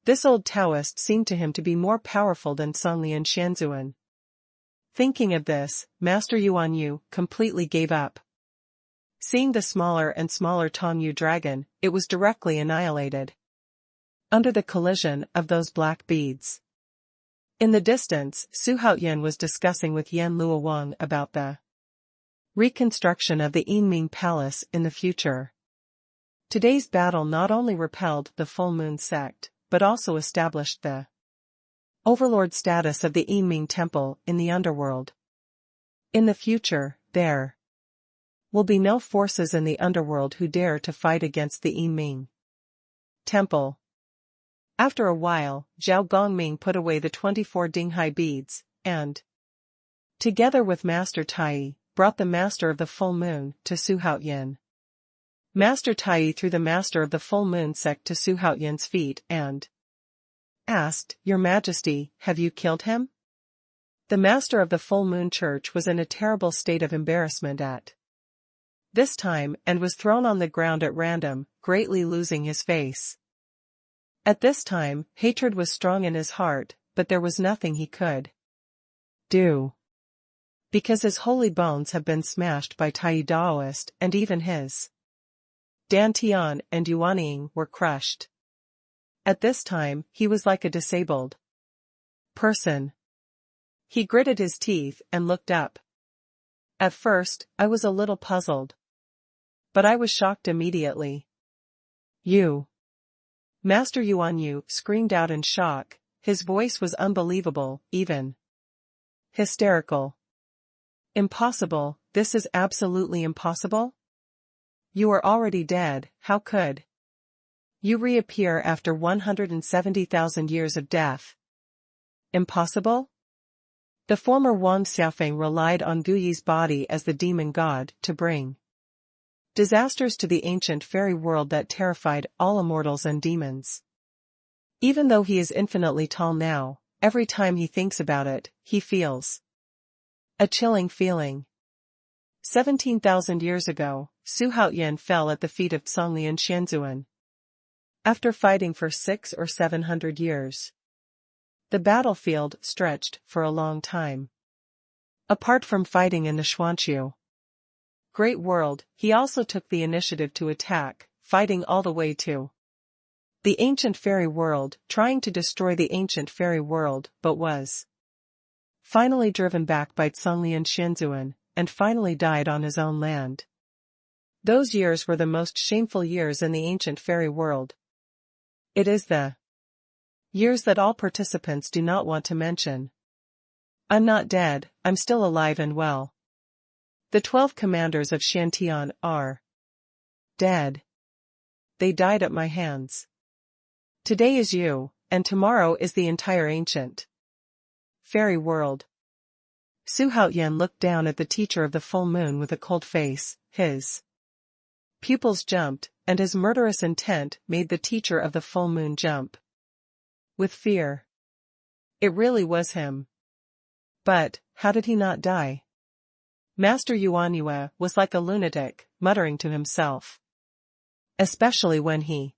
This old Taoist seemed to him to be more powerful than Songlian Xianzuan. Thinking of this, Master Yuanyu completely gave up. Seeing the smaller and smaller Tianwu dragon, it was directly annihilated under the collision of those black beads. In the distance, Su Haoyan was discussing with Yan Luowang about the reconstruction of the Yinming Palace in the future. Today's battle not only repelled the full moon sect, but also established the overlord status of the Yinming Temple in the underworld. In the future, there will be no forces in the underworld who dare to fight against the Yinming Temple. After a while, Zhao Gongming put away the 24 Dinghai beads, and, together with Master Tai, brought the Master of the Full Moon to Su Haoyan. Master Tai threw the Master of the Full Moon sect to Su Haoyan's feet and asked, "Your Majesty, have you killed him?" The Master of the Full Moon Church was in a terrible state of embarrassment at this time and was thrown on the ground at random, greatly losing his face. At this time, hatred was strong in his heart, but there was nothing he could do. Because his holy bones have been smashed by Tai Daoist and even his Dantian and Yuanying were crushed. At this time, he was like a disabled person. He gritted his teeth and looked up. At first, I was a little puzzled. But I was shocked immediately. You! Master Yuanyu screamed out in shock. His voice was unbelievable, even hysterical. Impossible, this is absolutely impossible? You are already dead, how could you reappear after 170,000 years of death? Impossible? The former Wang Xiaofeng relied on Guyi's body as the demon god to bring disasters to the ancient fairy world that terrified all immortals and demons. Even though he is infinitely tall now, every time he thinks about it, he feels a chilling feeling. 17,000 years ago, Su Haoyan fell at the feet of Songlian Xianzuan. After fighting for 600 or 700 years. The battlefield stretched for a long time. Apart from fighting in the Xuanchu Great World, he also took the initiative to attack, fighting all the way to the ancient fairy world, trying to destroy the ancient fairy world, but was finally driven back by Songlian Xianzuan, and finally died on his own land. Those years were the most shameful years in the ancient fairy world. It is the years that all participants do not want to mention. I'm not dead, I'm still alive and well. The 12 commanders of Shantian are dead. They died at my hands. Today is you, and tomorrow is the entire ancient fairy world. Su Haoyan looked down at the teacher of the full moon with a cold face. His pupils jumped, and his murderous intent made the teacher of the full moon jump with fear. It really was him. But, how did he not die? Master Yuanyue was like a lunatic, muttering to himself. Especially when he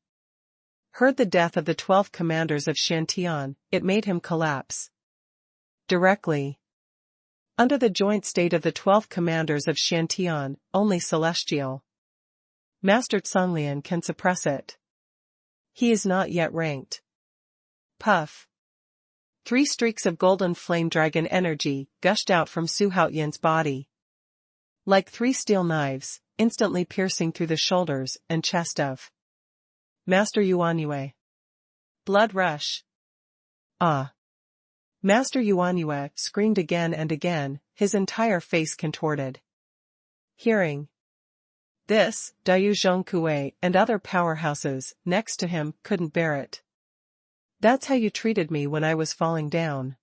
heard the death of the 12 commanders of Shantian, it made him collapse. Directly. Under the joint state of the 12 commanders of Shantian, only celestial Master Songlian can suppress it. He is not yet ranked. Puff. 3 streaks of golden flame dragon energy gushed out from Su Haoyan's body. Like 3 steel knives, instantly piercing through the shoulders and chest of Master Yuanyue. Blood rush. Ah! Master Yuanyue screamed again and again, his entire face contorted. Hearing this, Dou Yu Zhongkue and other powerhouses next to him couldn't bear it. That's how you treated me when I was falling down.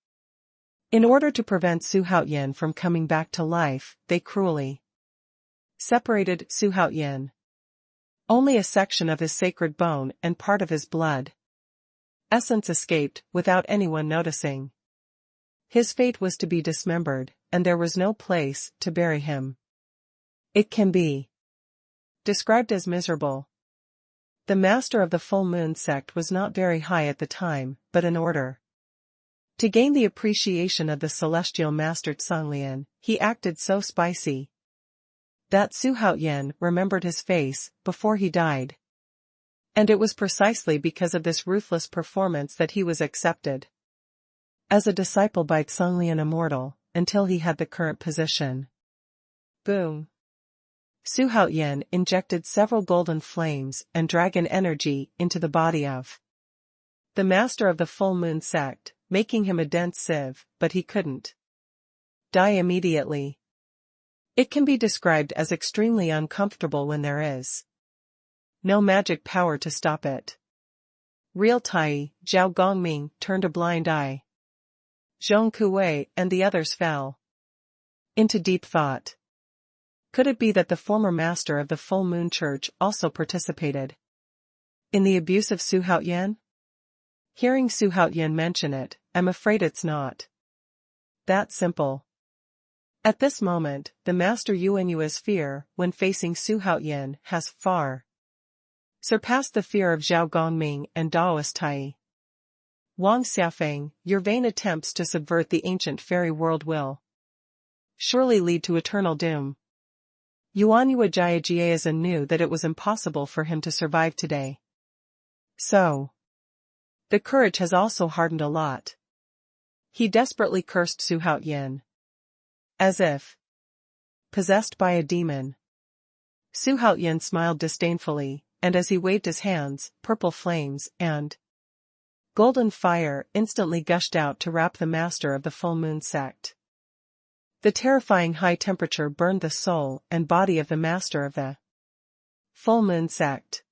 In order to prevent Su Haoyan from coming back to life, they cruelly separated Su Haoyan. Only a section of his sacred bone and part of his blood essence escaped without anyone noticing. His fate was to be dismembered, and there was no place to bury him. It can be described as miserable. The master of the full moon sect was not very high at the time, but in order to gain the appreciation of the celestial master Songlian, he acted so spicy that Su Haoyan remembered his face before he died. And it was precisely because of this ruthless performance that he was accepted as a disciple by Songlian Immortal, until he had the current position. Boom! Su Haoyan injected several golden flames and dragon energy into the body of the master of the full moon sect, making him a dense sieve, but he couldn't die immediately. It can be described as extremely uncomfortable when there is no magic power to stop it. Real Tai, Zhao Gongming turned a blind eye. Zhong Kuwei and the others fell into deep thought. Could it be that the former master of the full moon church also participated in the abuse of Su Haoyan? Hearing Su Haoyan mention it, I'm afraid it's not that simple. At this moment, the master Yuanyue's fear when facing Su Haoyan has far surpassed the fear of Zhao Gongming and Daoist Tai. Wang Xiaofeng, your vain attempts to subvert the ancient fairy world will surely lead to eternal doom. Xuanhuan Jiajiazan knew that it was impossible for him to survive today. So, the courage has also hardened a lot. He desperately cursed Su Haoyan. As if possessed by a demon. Su Haoyan smiled disdainfully, and as he waved his hands, purple flames and golden fire instantly gushed out to wrap the master of the full moon sect. The terrifying high temperature burned the soul and body of the master of the full moon sect.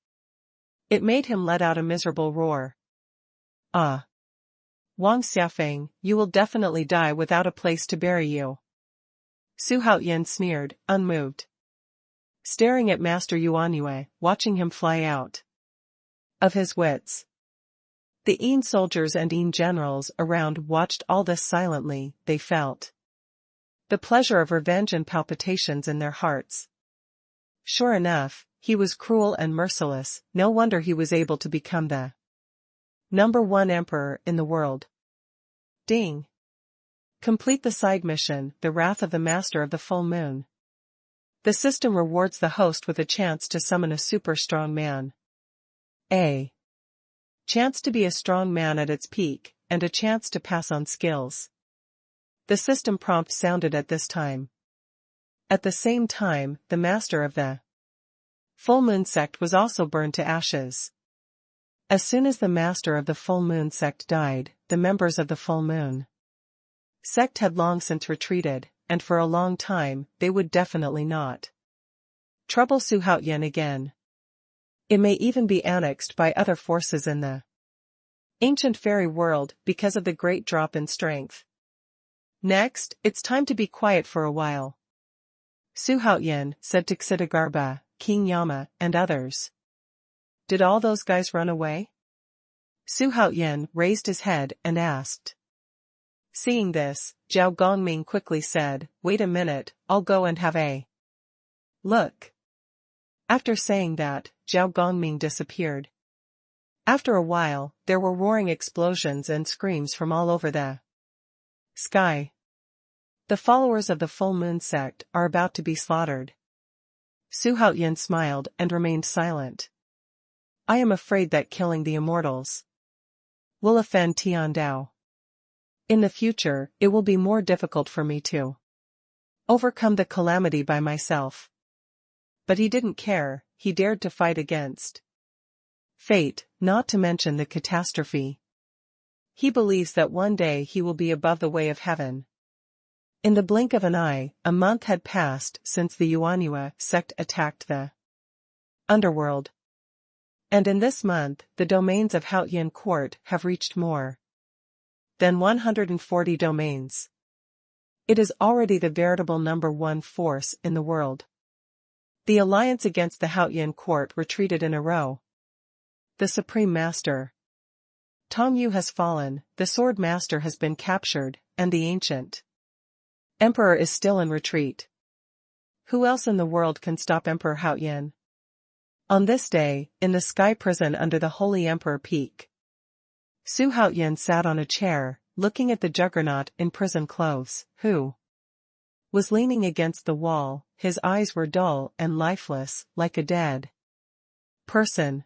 It made him let out a miserable roar. Ah! Wang Xiafeng, you will definitely die without a place to bury you. Su Haoyan sneered, unmoved. Staring at Master Yuanyue, watching him fly out of his wits. The Yin soldiers and Yin generals around watched all this silently. They felt the pleasure of revenge and palpitations in their hearts. Sure enough, he was cruel and merciless, no wonder he was able to become the #1 emperor in the world. Ding! Complete the side mission, the wrath of the master of the full moon. The system rewards the host with a chance to summon a super strong man. A chance to be a strong man at its peak, and a chance to pass on skills. The system prompt sounded at this time. At the same time, the master of the full moon sect was also burned to ashes. As soon as the master of the full moon sect died, the members of the full moon sect had long since retreated, and for a long time, they would definitely not trouble Su Haoyan again. It may even be annexed by other forces in the ancient fairy world because of the great drop in strength. Next, it's time to be quiet for a while. Su Haoyan said to Xidagarba, King Yama, and others. Did all those guys run away? Su Haoyan raised his head and asked. Seeing this, Zhao Gongming quickly said, Wait a minute, I'll go and have a look. After saying that, Zhao Gongming disappeared. After a while, there were roaring explosions and screams from all over the sky. The followers of the full moon sect are about to be slaughtered. Su Haoyan smiled and remained silent. I am afraid that killing the immortals will offend Tiandao. In the future, it will be more difficult for me to overcome the calamity by myself. But he didn't care, he dared to fight against fate, not to mention the catastrophe. He believes that one day he will be above the way of heaven. In the blink of an eye, a month had passed since the Yuanyue sect attacked the underworld. And in this month, the domains of Haoyan Court have reached more than 140 domains. It is already the veritable #1 force in the world. The alliance against the Haoyan Court retreated in a row. The Supreme Master Dou Yu has fallen, the Sword Master has been captured, and the ancient Emperor is still in retreat. Who else in the world can stop Emperor Haoyan? On this day, in the sky prison under the Holy Emperor Peak, Su Haoyan sat on a chair, looking at the juggernaut in prison clothes, who was leaning against the wall. His eyes were dull and lifeless, like a dead person.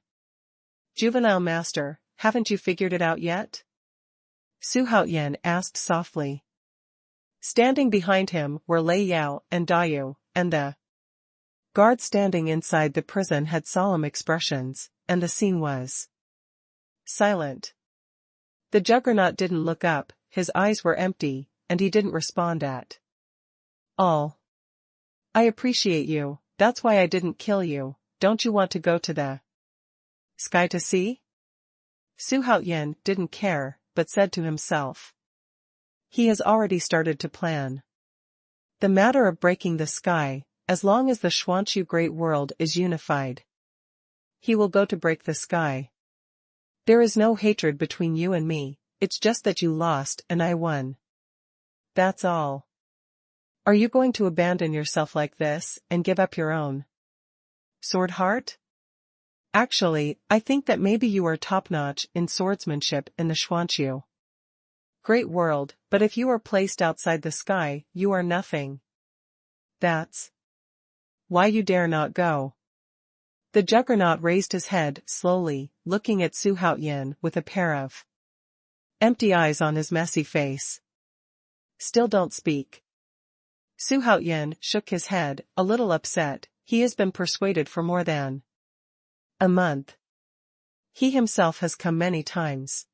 Juvenile Master, haven't you figured it out yet? Su Haoyan asked softly. Standing behind him were Lei Yao and Dou Yu, and the guard standing inside the prison had solemn expressions, and the scene was silent. The juggernaut didn't look up, his eyes were empty, and he didn't respond at all. I appreciate you, that's why I didn't kill you. Don't you want to go to the sky to see? Su Haoyan didn't care, but said to himself. He has already started to plan the matter of breaking the sky. As long as the Xuanhu Great World is unified, he will go to break the sky. There is no hatred between you and me, it's just that you lost and I won. That's all. Are you going to abandon yourself like this, and give up your own sword heart? Actually, I think that maybe you are top-notch in swordsmanship in the Xuanhu Great World, but if you are placed outside the sky, you are nothing. That's Why you dare not go? The juggernaut raised his head slowly, looking at Xuanhuan with a pair of empty eyes on his messy face. Still don't speak. Xuanhuan shook his head, a little upset. He has been persuaded for more than a month. He himself has come many times.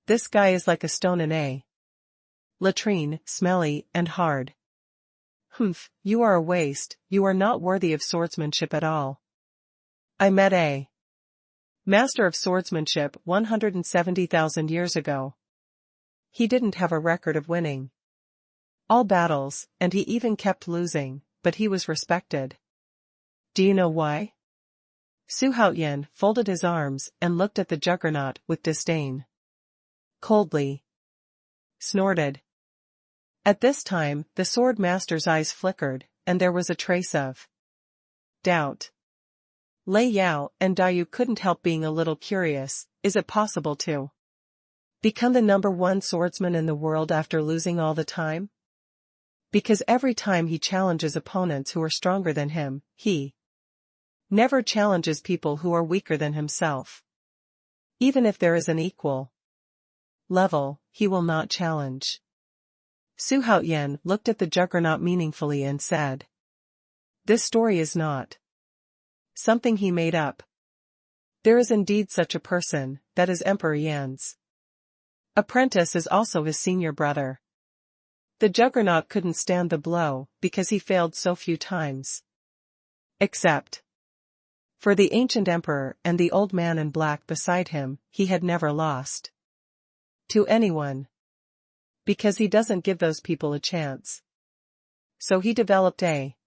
This guy is like a stone in a latrine, smelly and hard. Humph, you are a waste, you are not worthy of swordsmanship at all. I met a master of swordsmanship 170,000 years ago. He didn't have a record of winning all battles, and he even kept losing, but he was respected. Do you know why? Xuanhuan folded his arms and looked at the juggernaut with disdain. Coldly snorted. At this time, the sword master's eyes flickered, and there was a trace of doubt. Lei Yao and Dou Yu couldn't help being a little curious. Is it possible to become the #1 swordsman in the world after losing all the time? Because every time he challenges opponents who are stronger than him, he never challenges people who are weaker than himself. Even if there is an equal level, he will not challenge. Xuanhuan looked at the juggernaut meaningfully and said, "This story is not something he made up. There is indeed such a person, that is Emperor Yan's apprentice is also his senior brother." The juggernaut couldn't stand the blow, because he failed so few times. Except for the ancient emperor and the old man in black beside him, he had never lost to anyone. Because he doesn't give those people a chance. So he developed a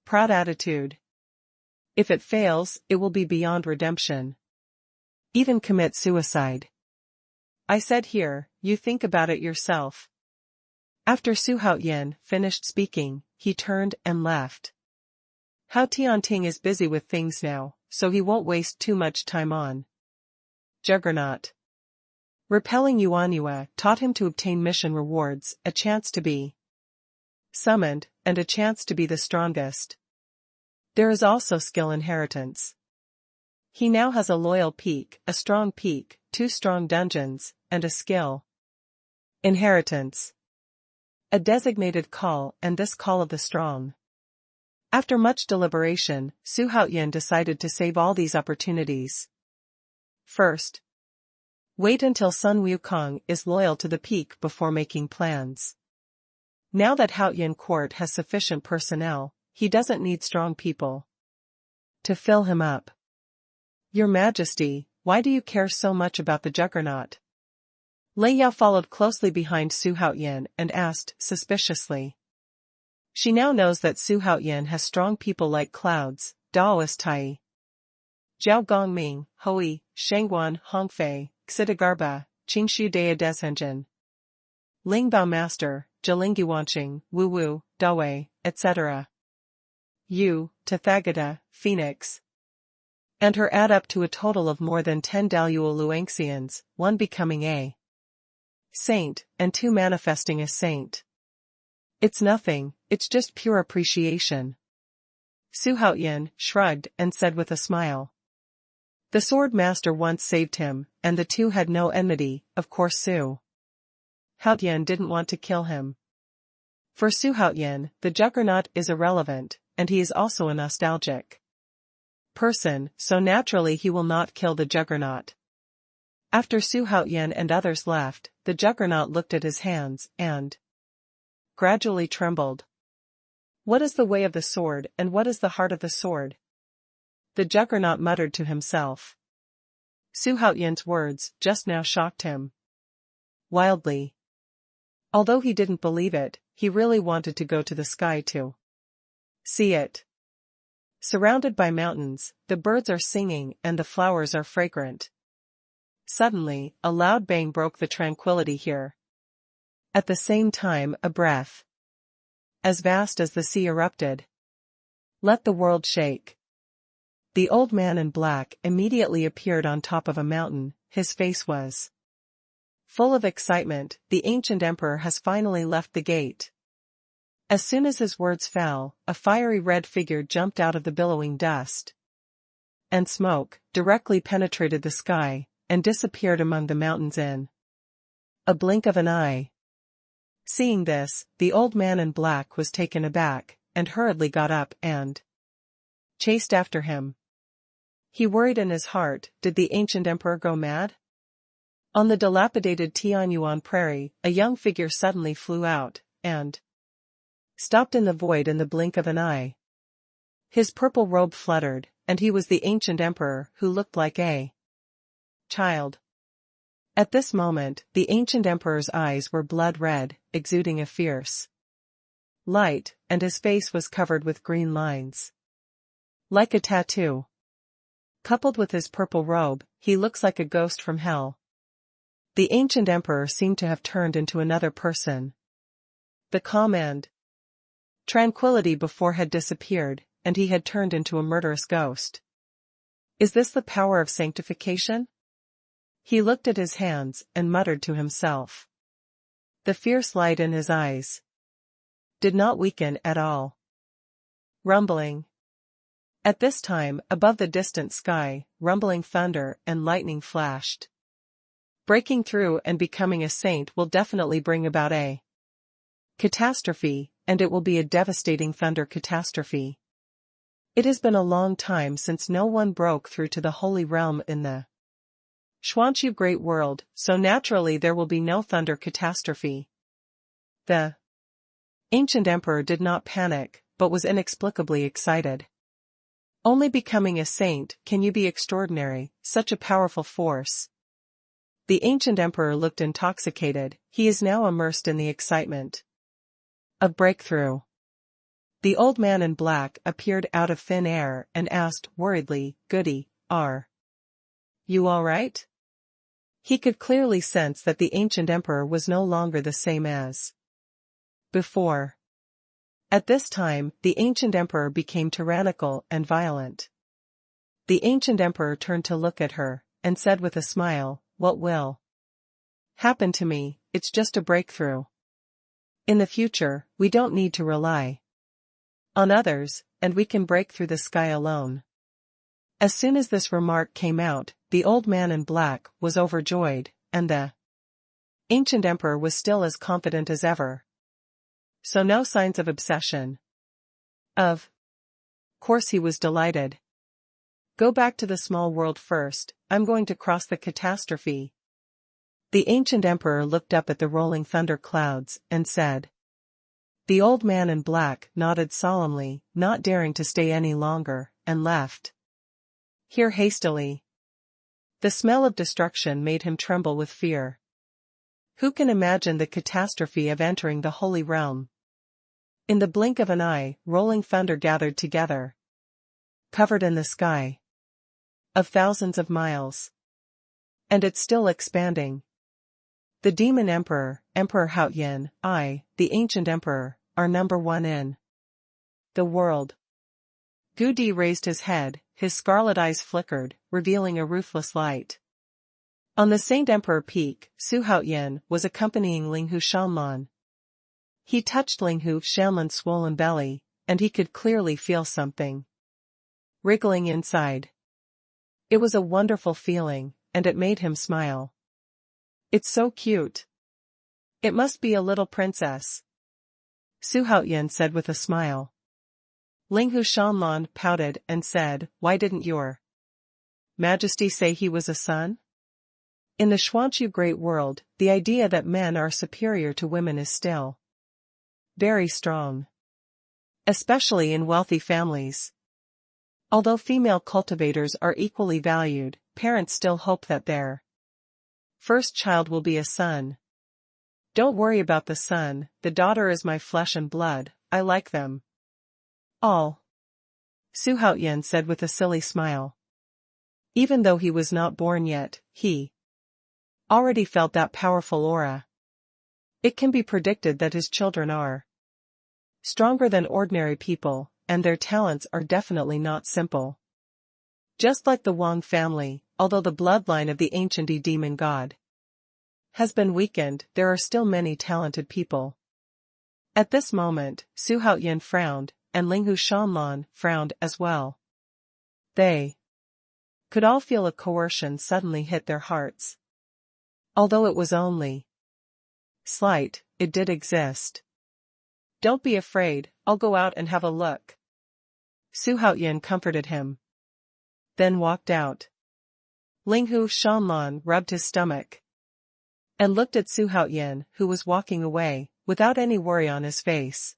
proud attitude. If it fails, it will be beyond redemption. Even commit suicide. I said here, you think about it yourself. After Xuanhuan finished speaking, he turned and left. Hao Tianting is busy with things now, so he won't waste too much time on Juggernaut. Repelling Xuanhuan taught him to obtain mission rewards, a chance to be summoned, and a chance to be the strongest. There is also skill inheritance. He now has a loyal peak, a strong peak, 2 strong dungeons, and a skill inheritance. A designated call, and this call of the strong. After much deliberation, Xuanhuan decided to save all these opportunities. First, wait until Sun Wukong is loyal to the peak before making plans. Now that Haoyan Court has sufficient personnel, he doesn't need strong people to fill him up. Your Majesty, why do you care so much about the Juggernaut? Lei Yao followed closely behind Xuanhuan and asked suspiciously. She now knows that Xuanhuan has strong people like clouds, Daoist Tai, Zhao Gongming, Hui, Shengguan, Hongfei, Xitagarba, Qingshu Dea Deshenjin, Lingbao Master, Jilinguanqing, Wu Wu, Dawei, etc. Yu, Tathagata, Phoenix. And her add up to a total of more than 10 Daluo Luangxians, 1 becoming a saint, and 2 manifesting a saint. It's nothing, it's just pure appreciation. Xuanhuan shrugged and said with a smile. The sword master once saved him, and the two had no enmity. Of course Xuanhuan didn't want to kill him. For Xuanhuan, the Juggernaut is irrelevant, and he is also a nostalgic person, so naturally he will not kill the Juggernaut. After Xuanhuan and others left, the Juggernaut looked at his hands, and gradually trembled. What is the way of the sword, and what is the heart of the sword? The Juggernaut muttered to himself. Xuanhuan's words just now shocked him wildly. Although he didn't believe it, he really wanted to go to the sky to see it. Surrounded by mountains, the birds are singing and the flowers are fragrant. Suddenly, a loud bang broke the tranquility here. At the same time, a breath as vast as the sea erupted. Let the world shake. The old man in black immediately appeared on top of a mountain. His face was full of excitement. The ancient emperor has finally left the gate. As soon as his words fell, a fiery red figure jumped out of the billowing dust and smoke, directly penetrated the sky, and disappeared among the mountains in a blink of an eye. Seeing this, the old man in black was taken aback, and hurriedly got up and chased after him. He worried in his heart, did the ancient emperor go mad? On the dilapidated Tianwu prairie, a young figure suddenly flew out, and stopped in the void in the blink of an eye. His purple robe fluttered, and he was the ancient emperor, who looked like a child. At this moment, the ancient emperor's eyes were blood red, exuding a fierce light, and his face was covered with green lines, like a tattoo. Coupled with his purple robe, he looks like a ghost from hell. The ancient emperor seemed to have turned into another person. The calm and tranquility before had disappeared, and he had turned into a murderous ghost. Is this the power of sanctification? He looked at his hands and muttered to himself. The fierce light in his eyes did not weaken at all. Rumbling. At this time, above the distant sky, rumbling thunder and lightning flashed. Breaking through and becoming a saint will definitely bring about a catastrophe, and it will be a devastating thunder catastrophe. It has been a long time since no one broke through to the holy realm in the Xuanhuan great world, so naturally there will be no thunder catastrophe. The ancient emperor did not panic, but was inexplicably excited. Only becoming a saint can you be extraordinary, such a powerful force. The ancient emperor looked intoxicated, he is now immersed in the excitement of breakthrough. The old man in black appeared out of thin air and asked worriedly, "Goody, are you all right?" He could clearly sense that the ancient emperor was no longer the same as before. At this time, the ancient emperor became tyrannical and violent. The ancient emperor turned to look at her, and said with a smile, "What will happen to me? It's just a breakthrough. In the future, we don't need to rely on others, and we can break through the sky alone." As soon as this remark came out, the old man in black was overjoyed, and the ancient emperor was still as confident as ever. So no signs of obsession. Of course he was delighted. Go back to the small world first, I'm going to cross the catastrophe. The ancient emperor looked up at the rolling thunder clouds, and said. The old man in black nodded solemnly, not daring to stay any longer, and left here hastily. The smell of destruction made him tremble with fear. Who can imagine the catastrophe of entering the holy realm? In the blink of an eye, rolling thunder gathered together, covered in the sky of thousands of miles. And it's still expanding. The demon emperor, Emperor Xuanhuan, the ancient emperor, are number one in the world. Dou Yu raised his head, his scarlet eyes flickered, revealing a ruthless light. On the Saint Emperor Peak, Xuanhuan was accompanying Linghu Shanlan. He touched Linghu Shanlan's swollen belly, and he could clearly feel something wriggling inside. It was a wonderful feeling, and it made him smile. It's so cute. It must be a little princess, Xuanhuan said with a smile. Linghu Shanlan pouted and said, "Why didn't your Majesty say he was a son?" In the Xuanhuan great world, the idea that men are superior to women is still very strong, especially in wealthy families. Although female cultivators are equally valued, parents still hope that their first child will be a son. Don't worry about the son, the daughter is my flesh and blood, I like them all, Xuanhuan said with a silly smile. Even though he was not born yet, he already felt that powerful aura. It can be predicted that his children are stronger than ordinary people, and their talents are definitely not simple. Just like the Wang family, although the bloodline of the ancient demon god has been weakened, there are still many talented people. At this moment, Xuanhuan frowned, and Xuanhuan frowned as well. They could all feel a coercion suddenly hit their hearts. Although it was only slight, it did exist. "Don't be afraid, I'll go out and have a look." Xuanhuan comforted him. Then walked out. Xuanhuan rubbed his stomach and looked at Xuanhuan, who was walking away, without any worry on his face.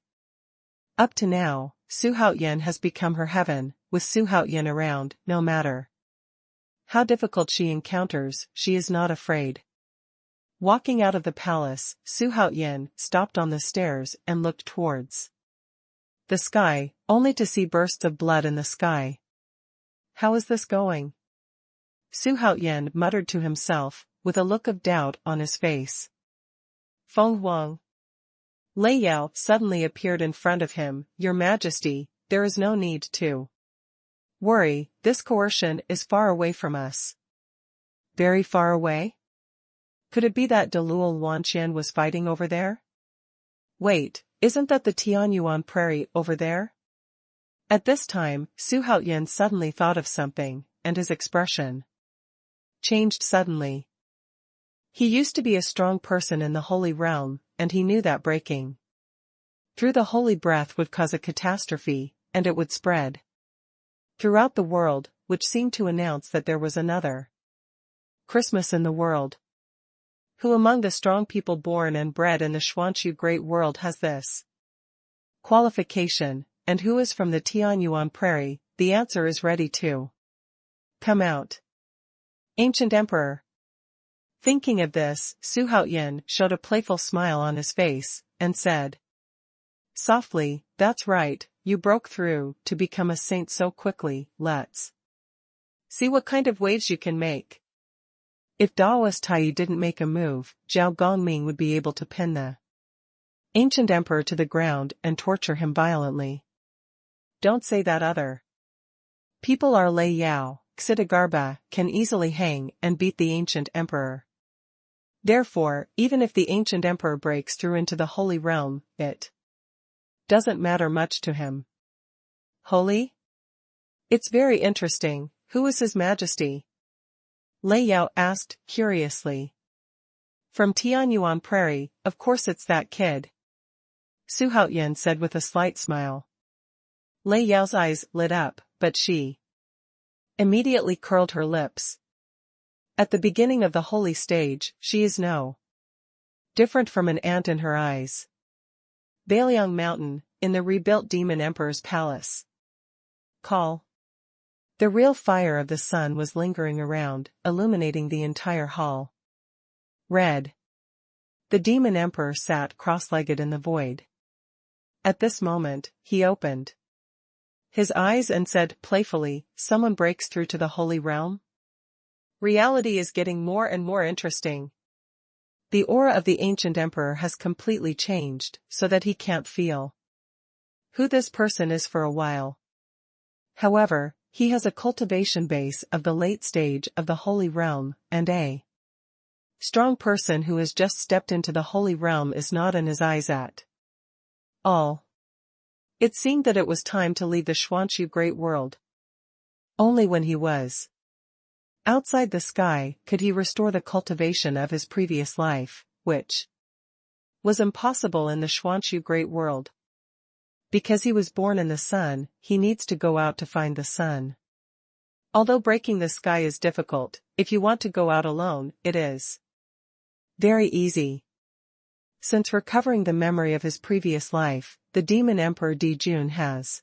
Up to now, Xuanhuan has become her heaven, with Xuanhuan around, no matter how difficult she encounters, she is not afraid. Walking out of the palace, Xuanhuan stopped on the stairs and looked towards the sky, only to see bursts of blood in the sky. How is this going? Xuanhuan muttered to himself, with a look of doubt on his face. Feng Huang. Lei Yao suddenly appeared in front of him. "Your Majesty, there is no need to worry, this coercion is far away from us." Very far away? Could it be that Dou Yu was fighting over there? Wait, isn't that the Tianwu prairie over there? At this time, Xuanhuan suddenly thought of something, and his expression changed suddenly. He used to be a strong person in the Holy Realm, and he knew that breaking through the holy breath would cause a catastrophe, and it would spread throughout the world, which seemed to announce that there was another Christmas in the world. Who among the strong people born and bred in the Xuanhu great world has this qualification, and who is from the Tianwu prairie? The answer is ready to come out. Ancient Emperor. Thinking of this, Xuanhuan showed a playful smile on his face, and said softly, "That's right, you broke through to become a saint so quickly, let's see what kind of waves you can make." If Daoist Tai didn't make a move, Zhao Gongming would be able to pin the ancient emperor to the ground and torture him violently. Don't say that other people are Lei Yao, Xidagarba, can easily hang and beat the ancient emperor. Therefore, even if the ancient emperor breaks through into the holy realm, it doesn't matter much to him. Holy? It's very interesting. Who is His Majesty? Lei Yao asked, curiously. From Tianwu prairie, of course it's that kid. Xuanhuan said with a slight smile. Lei Yao's eyes lit up, but she immediately curled her lips. At the beginning of the holy stage, she is no different from an ant in her eyes. Bailiang Mountain, in the rebuilt Demon Emperor's palace. Call. The real fire of the sun was lingering around, illuminating the entire hall. Red. The Demon Emperor sat cross-legged in the void. At this moment, he opened his eyes and said playfully, "Someone breaks through to the holy realm?" Reality is getting more and more interesting. The aura of the ancient emperor has completely changed, so that he can't feel who this person is for a while. However, he has a cultivation base of the late stage of the holy realm, and a strong person who has just stepped into the holy realm is not in his eyes at all. It seemed that it was time to leave the Xuanhu great world. Only when he was outside the sky could he restore the cultivation of his previous life, which was impossible in the Xuanhu great world. Because he was born in the sun, he needs to go out to find the sun. Although breaking the sky is difficult, if you want to go out alone, it is very easy. Since recovering the memory of his previous life, the Demon Emperor Dijun has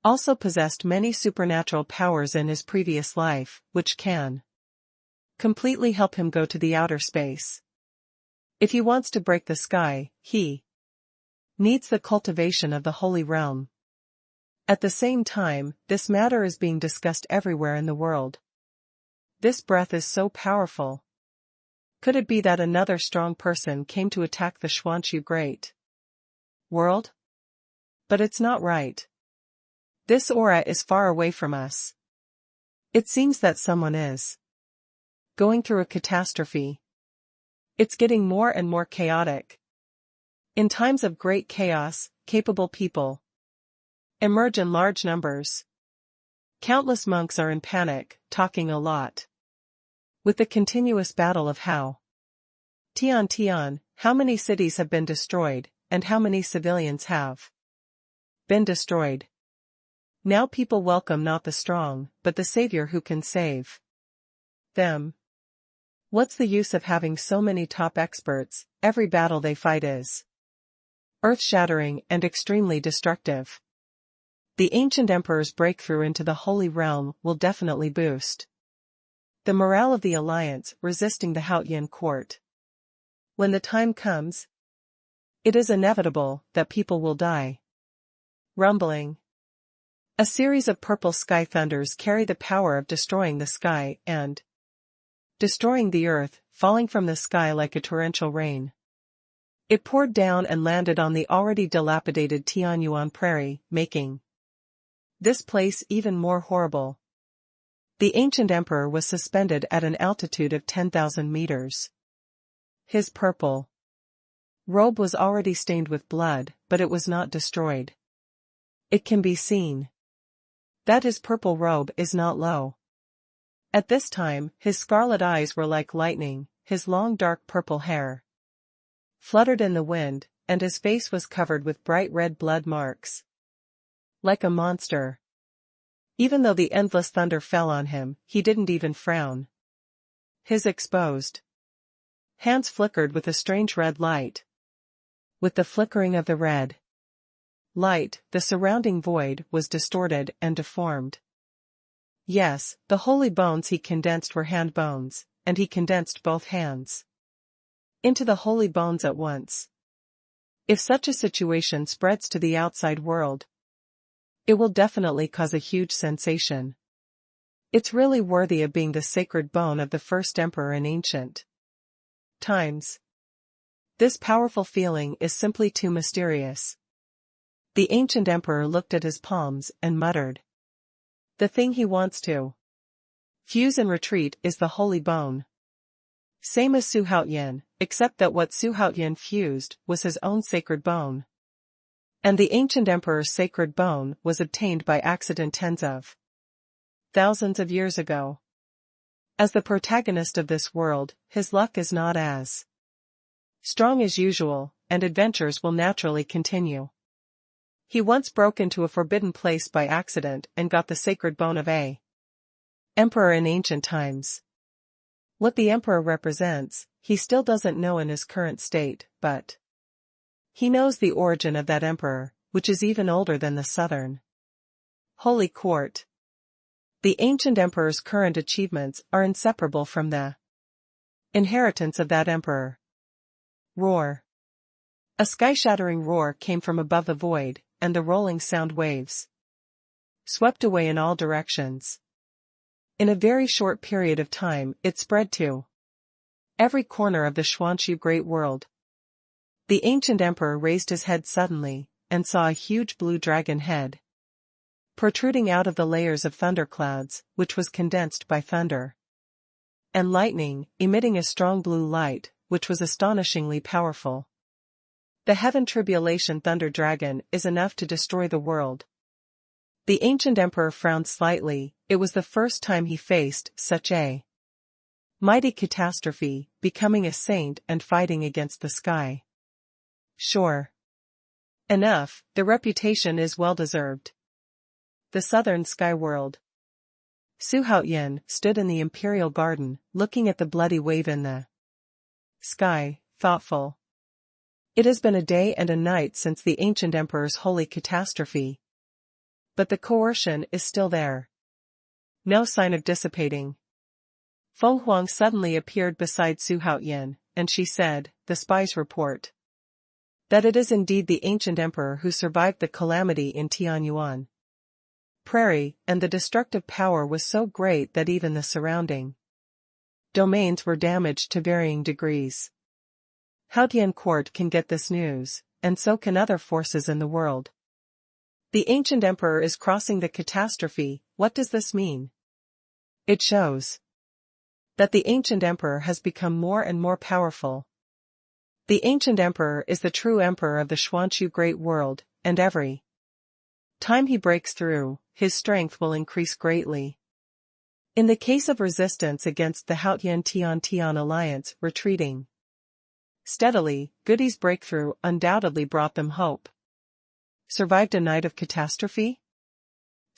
also possessed many supernatural powers in his previous life, which can completely help him go to the outer space. If he wants to break the sky, he needs the cultivation of the holy realm. At the same time, this matter is being discussed everywhere in the world. This breath is so powerful. Could it be that another strong person came to attack the Xuanhu great world? But it's not right. This aura is far away from us. It seems that someone is going through a catastrophe. It's getting more and more chaotic. In times of great chaos, capable people emerge in large numbers. Countless monks are in panic, talking a lot. With the continuous battle of Tian, how many cities have been destroyed, and how many civilians have been destroyed. Now people welcome not the strong, but the savior who can save them. What's the use of having so many top experts? Every battle they fight is earth-shattering and extremely destructive. The ancient emperor's breakthrough into the Holy Realm will definitely boost the morale of the alliance resisting the Haotian court. When the time comes, it is inevitable that people will die. Rumbling. A series of purple sky thunders carry the power of destroying the sky and destroying the earth, falling from the sky like a torrential rain. It poured down and landed on the already dilapidated Tianwu prairie, making this place even more horrible. The ancient emperor was suspended at an altitude of 10,000 meters. His purple robe was already stained with blood, but it was not destroyed. It can be seen that his purple robe is not low. At this time, his scarlet eyes were like lightning, his long dark purple hair fluttered in the wind, and his face was covered with bright red blood marks. Like a monster. Even though the endless thunder fell on him, he didn't even frown. His exposed hands flickered with a strange red light. With the flickering of the red light, the surrounding void was distorted and deformed. Yes, the holy bones he condensed were hand bones, and he condensed both hands into the holy bones at once. If such a situation spreads to the outside world, it will definitely cause a huge sensation. It's really worthy of being the sacred bone of the first emperor in ancient times. This powerful feeling is simply too mysterious. The ancient emperor looked at his palms and muttered. The thing he wants to fuse and retreat is the holy bone. Same as Xuanhuan, except that what Xuanhuan fused was his own sacred bone. And the ancient emperor's sacred bone was obtained by accident tens of thousands of years ago. As the protagonist of this world, his luck is not as strong as usual, and adventures will naturally continue. He once broke into a forbidden place by accident and got the sacred bone of a emperor in ancient times. What the emperor represents, he still doesn't know in his current state, but he knows the origin of that emperor, which is even older than the southern Holy Court. The ancient emperor's current achievements are inseparable from the inheritance of that emperor. Roar. A sky-shattering roar came from above the void, and the rolling sound waves swept away in all directions. In a very short period of time, it spread to every corner of the Xuanhuan great world. The ancient emperor raised his head suddenly, and saw a huge blue dragon head protruding out of the layers of thunderclouds, which was condensed by thunder and lightning, emitting a strong blue light, which was astonishingly powerful. The heaven tribulation thunder dragon is enough to destroy the world. The ancient emperor frowned slightly. It was the first time he faced such a mighty catastrophe, becoming a saint and fighting against the sky. Sure enough, the reputation is well deserved. The southern sky world. Xuanhuan stood in the imperial garden, looking at the bloody wave in the sky, thoughtful. It has been a day and a night since the ancient emperor's holy catastrophe. But the coercion is still there. No sign of dissipating. Feng Huang suddenly appeared beside Xuanhuan, and she said, the spies report that it is indeed the ancient emperor who survived the calamity in Tianwu prairie, and the destructive power was so great that even the surrounding domains were damaged to varying degrees. Haotian court can get this news, and so can other forces in the world. The ancient emperor is crossing the catastrophe. What does this mean? It shows that the ancient emperor has become more and more powerful. The ancient emperor is the true emperor of the Xuanhuan great world, and every time he breaks through, his strength will increase greatly. In the case of resistance against the Haotian-Tian alliance retreating steadily, Goody's breakthrough undoubtedly brought them hope. Survived a night of catastrophe?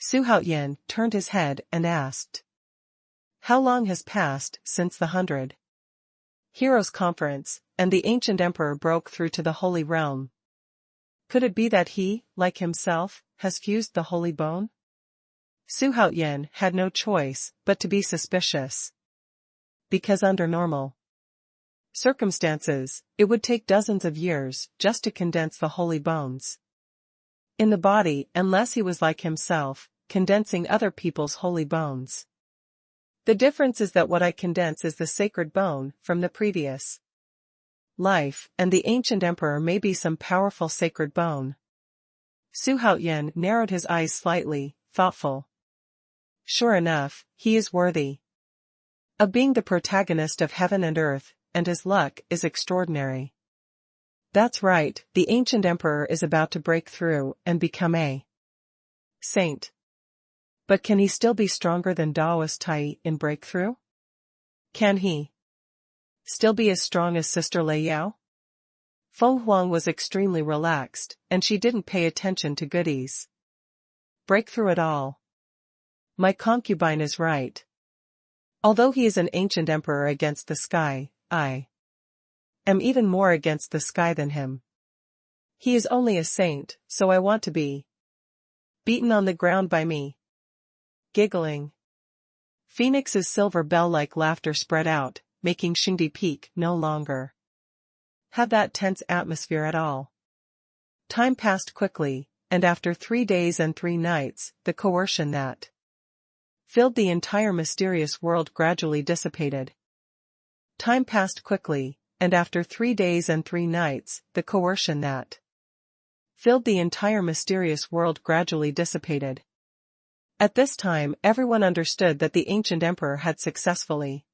Xuanhuan turned his head and asked. How long has passed since the 100 Heroes Conference, and the ancient emperor broke through to the Holy Realm? Could it be that he, like himself, has fused the holy bone? Xuanhuan had no choice but to be suspicious. Because under normal circumstances, it would take dozens of years just to condense the holy bones in the body, unless he was like himself, condensing other people's holy bones. The difference is that what I condense is the sacred bone from the previous life, and the ancient emperor may be some powerful sacred bone. Xuanhuan narrowed his eyes slightly, thoughtful. Sure enough, he is worthy of being the protagonist of heaven and earth, and his luck is extraordinary. That's right, the ancient emperor is about to break through and become a saint. But can he still be stronger than Daoist Tai in breakthrough? Can he still be as strong as Sister Lei Yao? Feng Huang was extremely relaxed, and she didn't pay attention to Goody's breakthrough at all. My concubine is right. Although he is an ancient emperor against the sky, I am even more against the sky than him. He is only a saint, so I want to be beaten on the ground by me. Giggling. Phoenix's silver bell-like laughter spread out, making Xingdi Peak no longer have that tense atmosphere at all. Time passed quickly, and after 3 days and 3 nights, the coercion that filled the entire mysterious world gradually dissipated. Time passed quickly, and after 3 days and 3 nights, the coercion that filled the entire mysterious world gradually dissipated. At this time, everyone understood that the ancient emperor had successfully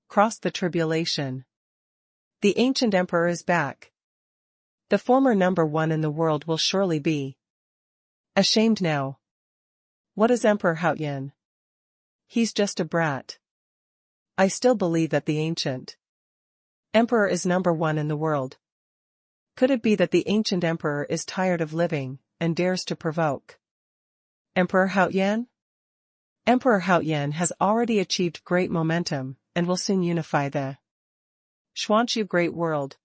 crossed the tribulation. The ancient emperor is back. The former #1 in the world will surely be ashamed now. What is Emperor Haotian? He's just a brat. I still believe that the ancient emperor is #1 in the world. Could it be that the ancient emperor is tired of living, and dares to provoke Emperor Haotian? Emperor Haotian has already achieved great momentum, and will soon unify the Xuanhuan great world.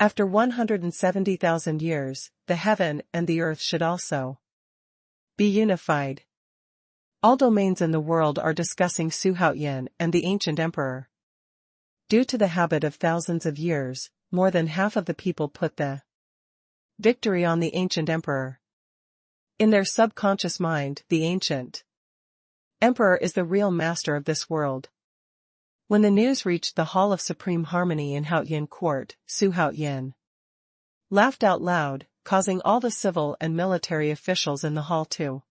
After 170,000 years, the heaven and the earth should also be unified. All domains in the world are discussing Xuanhuan and the ancient emperor. Due to the habit of thousands of years, more than half of the people put the victory on the ancient emperor. In their subconscious mind, the ancient emperor is the real master of this world. When the news reached the Hall of Supreme Harmony in Haotian Court, Xuanhuan laughed out loud, causing all the civil and military officials in the hall to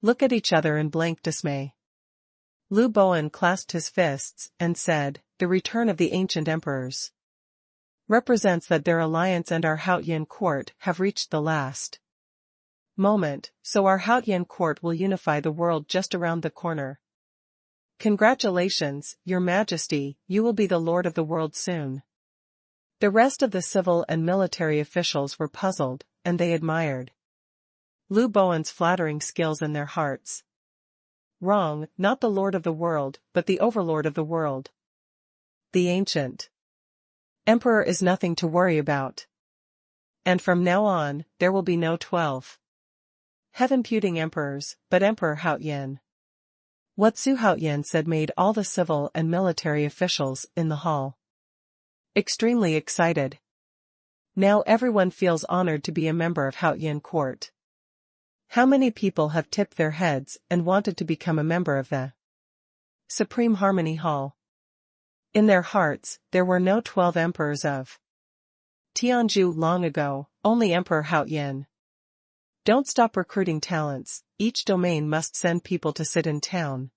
look at each other in blank dismay. Lu Bowen clasped his fists and said, "The return of the ancient emperors represents that their alliance and our Haotian court have reached the last moment, so our Haotian court will unify the world just around the corner. Congratulations, Your Majesty, you will be the lord of the world soon." The rest of the civil and military officials were puzzled, and they admired Lu Bowen's flattering skills in their hearts. Wrong, not the lord of the world, but the overlord of the world. The ancient emperor is nothing to worry about. And from now on, there will be no 12 heaven-puting emperors, but Emperor Haotian. What Xuanhuan said made all the civil and military officials in the hall extremely excited. Now everyone feels honored to be a member of Haotian court. How many people have tipped their heads and wanted to become a member of the Supreme Harmony Hall? In their hearts, there were no 12 emperors of Tianwu long ago, only Emperor Haotian. Don't stop recruiting talents, each domain must send people to sit in town.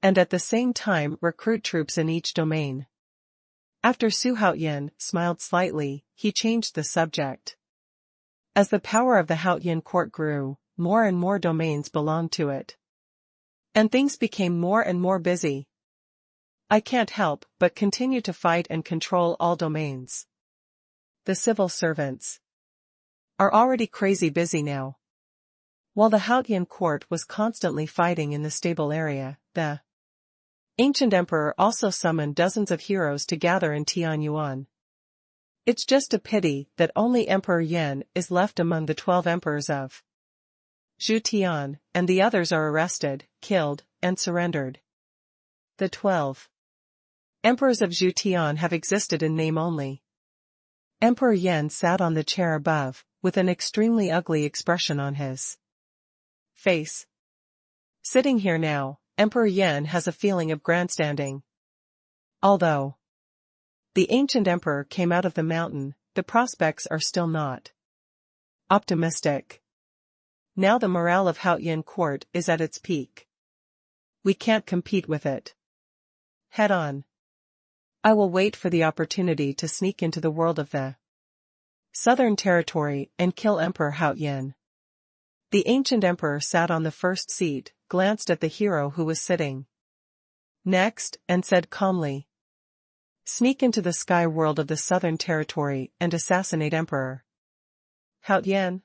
And at the same time recruit troops in each domain. After Xuanhuan smiled slightly, he changed the subject. As the power of the Haotian court grew, more and more domains belonged to it. And things became more and more busy. I can't help but continue to fight and control all domains. The civil servants are already crazy busy now. While the Haotian court was constantly fighting in the stable area, the ancient emperor also summoned dozens of heroes to gather in Tianwu. It's just a pity that only Emperor Yan is left among the 12 emperors of Zhu, and the others are arrested, killed, and surrendered. The 12 emperors of Zhu have existed in name only. Emperor Yan sat on the chair above, with an extremely ugly expression on his face. Sitting here now, Emperor Yan has a feeling of grandstanding. Although the ancient emperor came out of the mountain, the prospects are still not optimistic. Now the morale of Haotian court is at its peak. We can't compete with it head on. I will wait for the opportunity to sneak into the world of the Southern Territory and kill Emperor Haotian. The ancient emperor sat on the first seat, glanced at the hero who was sitting next, and said calmly, "Sneak into the sky world of the Southern Territory and assassinate Emperor Haotian."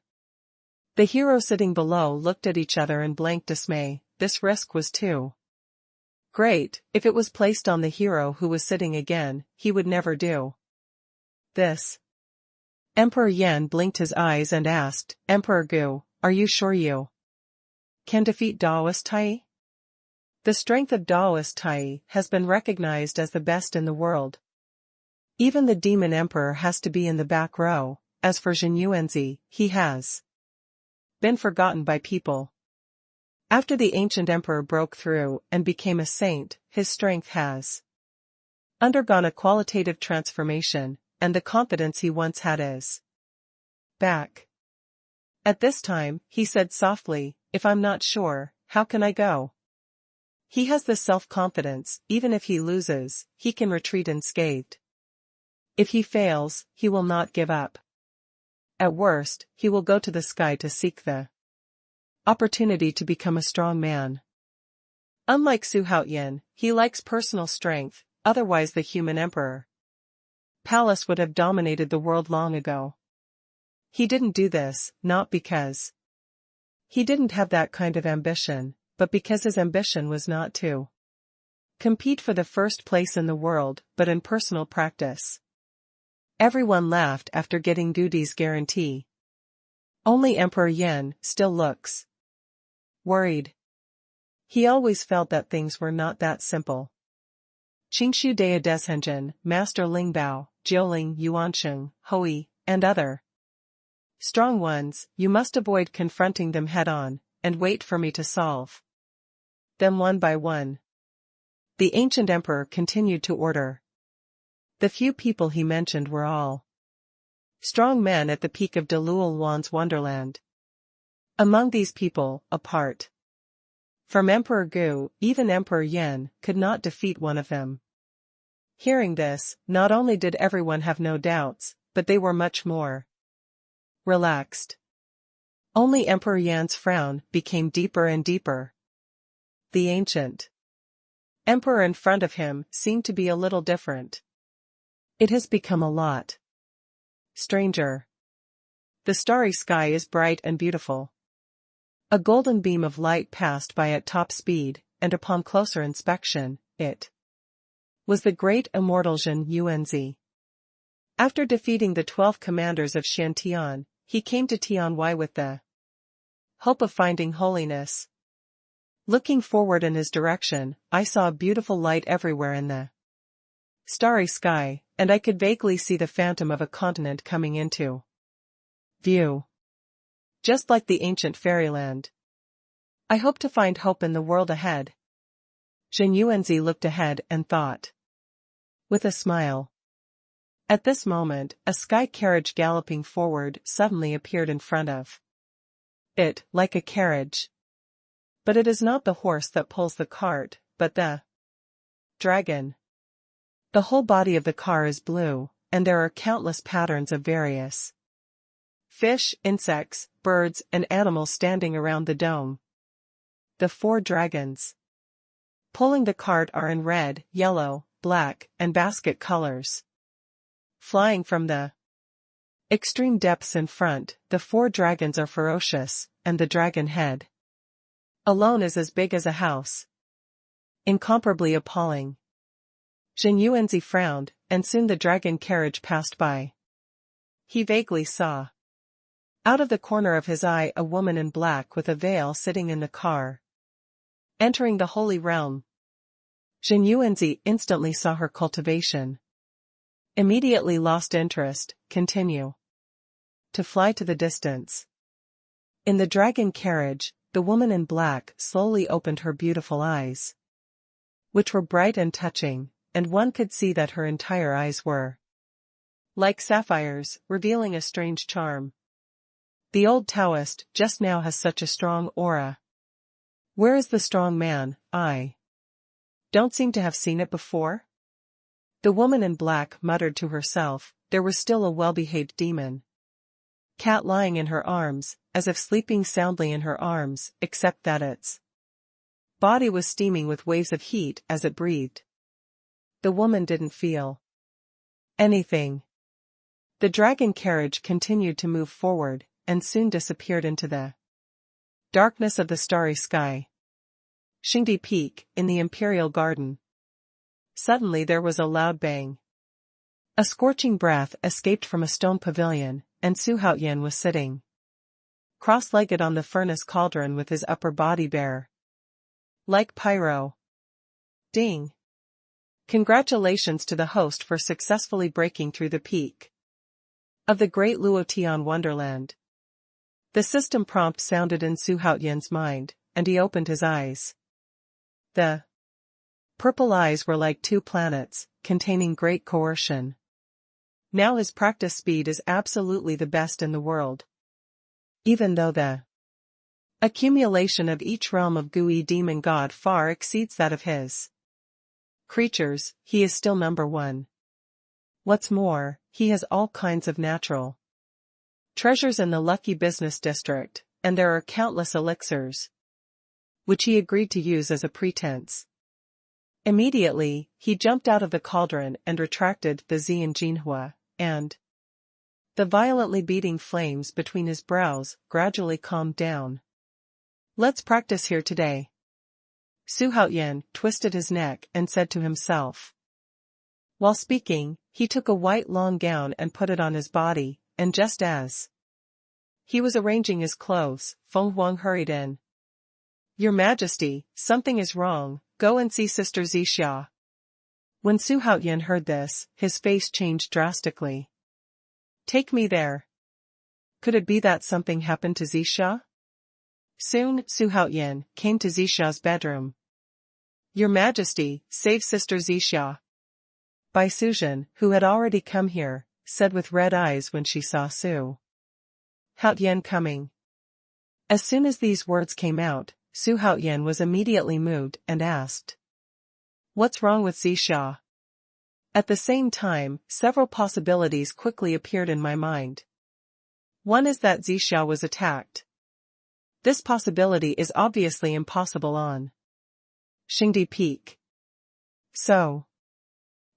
The hero sitting below looked at each other in blank dismay. This risk was too great. If it was placed on the hero who was sitting again, he would never do this. Emperor Yan blinked his eyes and asked, "Emperor Gu, are you sure you can defeat Daoist Tai?" The strength of Daoist Tai has been recognized as the best in the world. Even the demon emperor has to be in the back row. As for Xuanhuan, he has been forgotten by people. After the ancient emperor broke through and became a saint, his strength has undergone a qualitative transformation, and the confidence he once had is back. At this time, he said softly, "If I'm not sure, how can I go?" He has the self-confidence. Even if he loses, he can retreat unscathed. If he fails, he will not give up. At worst, he will go to the sky to seek the opportunity to become a strong man. Unlike Xuanhuan, he likes personal strength, otherwise the human emperor palace would have dominated the world long ago. He didn't do this, not because he didn't have that kind of ambition, but because his ambition was not to compete for the first place in the world, but in personal practice. Everyone laughed after getting Gudi's guarantee. Only Emperor Yan still looks worried. He always felt that things were not that simple. Qingshu Dea Deshenjin, Master Lingbao, Jiuling Yuansheng, Hui, and other strong ones, you must avoid confronting them head-on, and wait for me to solve them one by one. The ancient emperor continued to order. The few people he mentioned were all strong men at the peak of Luolan's wonderland. Among these people, apart from Emperor Gu, even Emperor Yan could not defeat one of them. Hearing this, not only did everyone have no doubts, but they were much more relaxed. Only Emperor Yan's frown became deeper and deeper. The ancient emperor in front of him seemed to be a little different. It has become a lot stranger. The starry sky is bright and beautiful. A golden beam of light passed by at top speed, and upon closer inspection, it was the great immortal Xuanhuan. After defeating the 12 commanders of Xiantian, he came to Tianwu with the hope of finding holiness. Looking forward in his direction, I saw a beautiful light everywhere in the starry sky, and I could vaguely see the phantom of a continent coming into view. Just like the ancient fairyland. I hope to find hope in the world ahead. Xuanhuan looked ahead and thought with a smile. At this moment, a sky carriage galloping forward suddenly appeared in front of it, like a carriage. But it is not the horse that pulls the cart, but the dragon. The whole body of the car is blue, and there are countless patterns of various fish, insects, birds, and animals standing around the dome. The 4 dragons pulling the cart are in red, yellow, black, and basket colors. Flying from the extreme depths in front, the 4 dragons are ferocious, and the dragon head alone is as big as a house. Incomparably appalling. Xuanhuan frowned, and soon the dragon carriage passed by. He vaguely saw, out of the corner of his eye, a woman in black with a veil sitting in the car. Entering the holy realm. Xuanhuan instantly saw her cultivation. Immediately lost interest, continue to fly to the distance. In the dragon carriage, the woman in black slowly opened her beautiful eyes, which were bright and touching, and one could see that her entire eyes were like sapphires, revealing a strange charm. The old Taoist just now has such a strong aura. Where is the strong man? I don't seem to have seen it before. The woman in black muttered to herself. There was still a well-behaved demon cat lying in her arms, as if sleeping soundly in her arms, except that its body was steaming with waves of heat as it breathed. The woman didn't feel anything. The dragon carriage continued to move forward, and soon disappeared into the darkness of the starry sky. Xingdi Peak, in the imperial garden. Suddenly there was a loud bang. A scorching breath escaped from a stone pavilion, and Xuanhuan was sitting cross-legged on the furnace cauldron with his upper body bare. Like pyro. Ding. Congratulations to the host for successfully breaking through the peak of the great Luotian wonderland. The system prompt sounded in Xuanhuan's mind, and he opened his eyes. The purple eyes were like 2 planets, containing great coercion. Now his practice speed is absolutely the best in the world. Even though the accumulation of each realm of Gui demon god far exceeds that of his creatures, he is still number 1. What's more, he has all kinds of natural treasures in the lucky business district, and there are countless elixirs, which he agreed to use as a pretense. Immediately, he jumped out of the cauldron and retracted the Zi and Jinhua, and the violently beating flames between his brows gradually calmed down. Let's practice here today. Xuanhuan twisted his neck and said to himself. While speaking, he took a white long gown and put it on his body, and just as he was arranging his clothes, Feng Huang hurried in. Your Majesty, something is wrong, go and see Sister Zixia. When Xuanhuan heard this, his face changed drastically. Take me there. Could it be that something happened to Zixia? Soon, Xuanhuan came to Zixia's bedroom. Your Majesty, save Sister Zixia. Bai Suzhen, who had already come here, said with red eyes when she saw Xuanhuan coming. As soon as these words came out, Xuanhuan was immediately moved and asked, What's wrong with Zixia? At the same time, several possibilities quickly appeared in my mind. One is that Zixia was attacked. This possibility is obviously impossible on Xingdi Peak. So,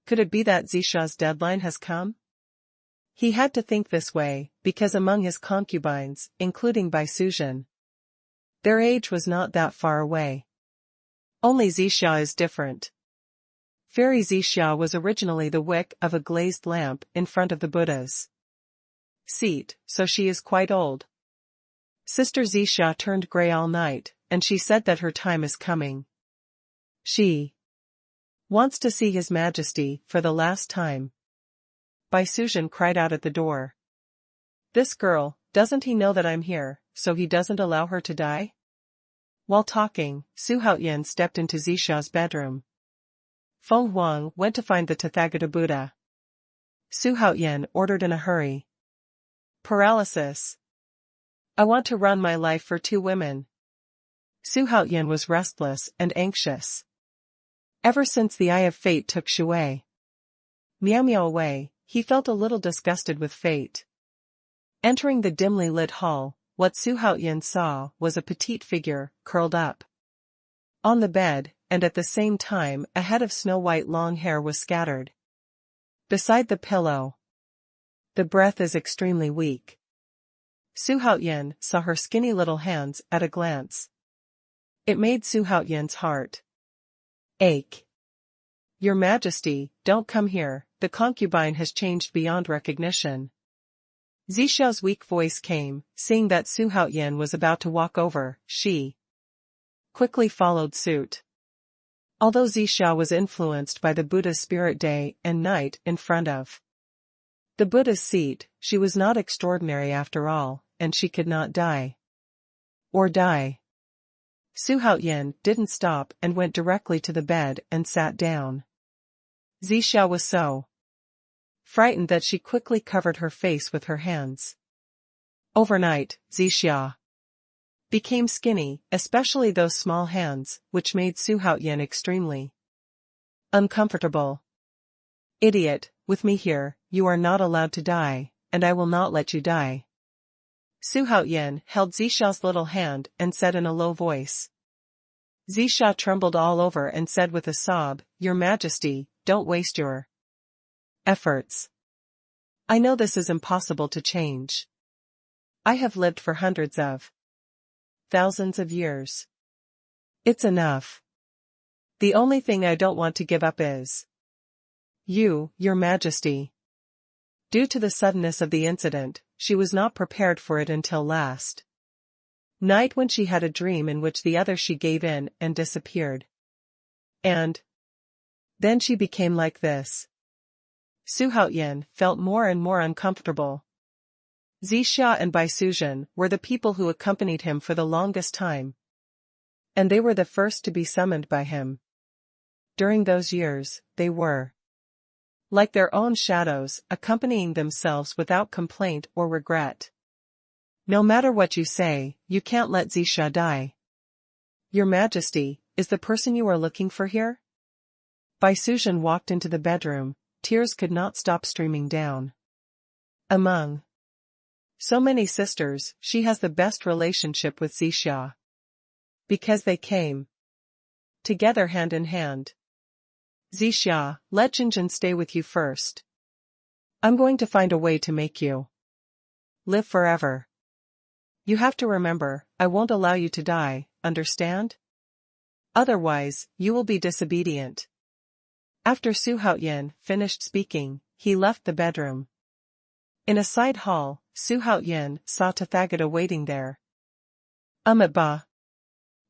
could it be that Zixia's deadline has come? He had to think this way, because among his concubines, including Bai Suzhen, their age was not that far away. Only Zixia is different. Fairy Zixia was originally the wick of a glazed lamp in front of the Buddha's seat, so she is quite old. Sister Zixia turned gray all night, and she said that her time is coming. She wants to see His Majesty for the last time. Bai Suzhen cried out at the door. This girl, doesn't he know that I'm here, so he doesn't allow her to die? While talking, Xuanhuan stepped into Zixia's bedroom. Feng Huang went to find the Tathagata Buddha. Xuanhuan ordered in a hurry. Paralysis. I want to run my life for 2 women. Xuanhuan was restless and anxious. Ever since the Eye of Fate took Shui Meow meow away, he felt a little disgusted with fate. Entering the dimly lit hall, what Xuanhuan saw was a petite figure, curled up on the bed, and at the same time a head of snow-white long hair was scattered beside the pillow. The breath is extremely weak. Xuanhuan saw her skinny little hands at a glance. It made Xuanhuan's heart ache. Your Majesty, don't come here, the concubine has changed beyond recognition. Zixiao's weak voice came, seeing that Xuanhuan was about to walk over, she quickly followed suit. Although Zixiao was influenced by the Buddha's spirit day and night in front of the Buddha's seat, she was not extraordinary after all, and she could not die. Or die. Xuanhuan didn't stop and went directly to the bed and sat down. Zixiao was so frightened that she quickly covered her face with her hands. Overnight, Zixiao became skinny, especially those small hands, which made Xuanhuan extremely uncomfortable. Idiot, with me here, you are not allowed to die, and I will not let you die. Xuanhuan held Zixiao's little hand and said in a low voice. Zixiao trembled all over and said with a sob, Your Majesty, don't waste your efforts. I know this is impossible to change. I have lived for hundreds of thousands of years. It's enough. The only thing I don't want to give up is you, Your Majesty. Due to the suddenness of the incident, she was not prepared for it until last night when she had a dream in which the other she gave in and disappeared. And then she became like this. Xuanhuan felt more and more uncomfortable. Zixia and Bai Suzhen were the people who accompanied him for the longest time. And they were the first to be summoned by him. During those years, they were like their own shadows, accompanying themselves without complaint or regret. No matter what you say, you can't let Zixia die. Your Majesty, is the person you are looking for here? Bai Suzhen walked into the bedroom, tears could not stop streaming down. Among so many sisters, she has the best relationship with Zixia. Because they came together hand in hand. Zixia, let Jinjin stay with you first. I'm going to find a way to make you live forever. You have to remember, I won't allow you to die, understand? Otherwise, you will be disobedient. After Xuanhuan finished speaking, he left the bedroom. In a side hall, Xuanhuan saw Tathagata waiting there. Ba.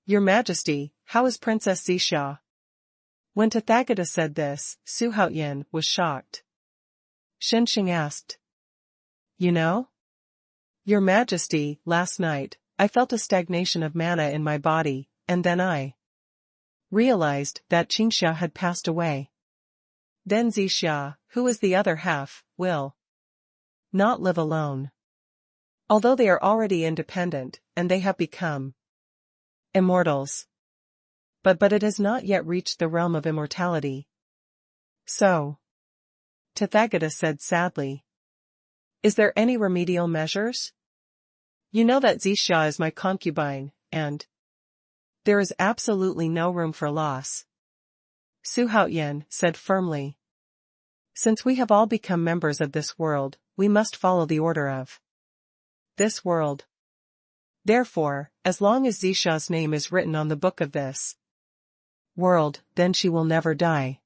Your Majesty, how is Princess Zixia? When Tathagata said this, Xuanhuan was shocked. Shenxing asked. You know? Your Majesty, last night, I felt a stagnation of mana in my body, and then I realized that Qingxia had passed away. Then Zixia, who is the other half, will not live alone. Although they are already independent, and they have become immortals. But it has not yet reached the realm of immortality. So, Tathagata said sadly. Is there any remedial measures? You know that Zixia is my concubine, and there is absolutely no room for loss. Xuanhuan said firmly. Since we have all become members of this world, we must follow the order of this world. Therefore, as long as Zixia's name is written on the book of this world, then she will never die.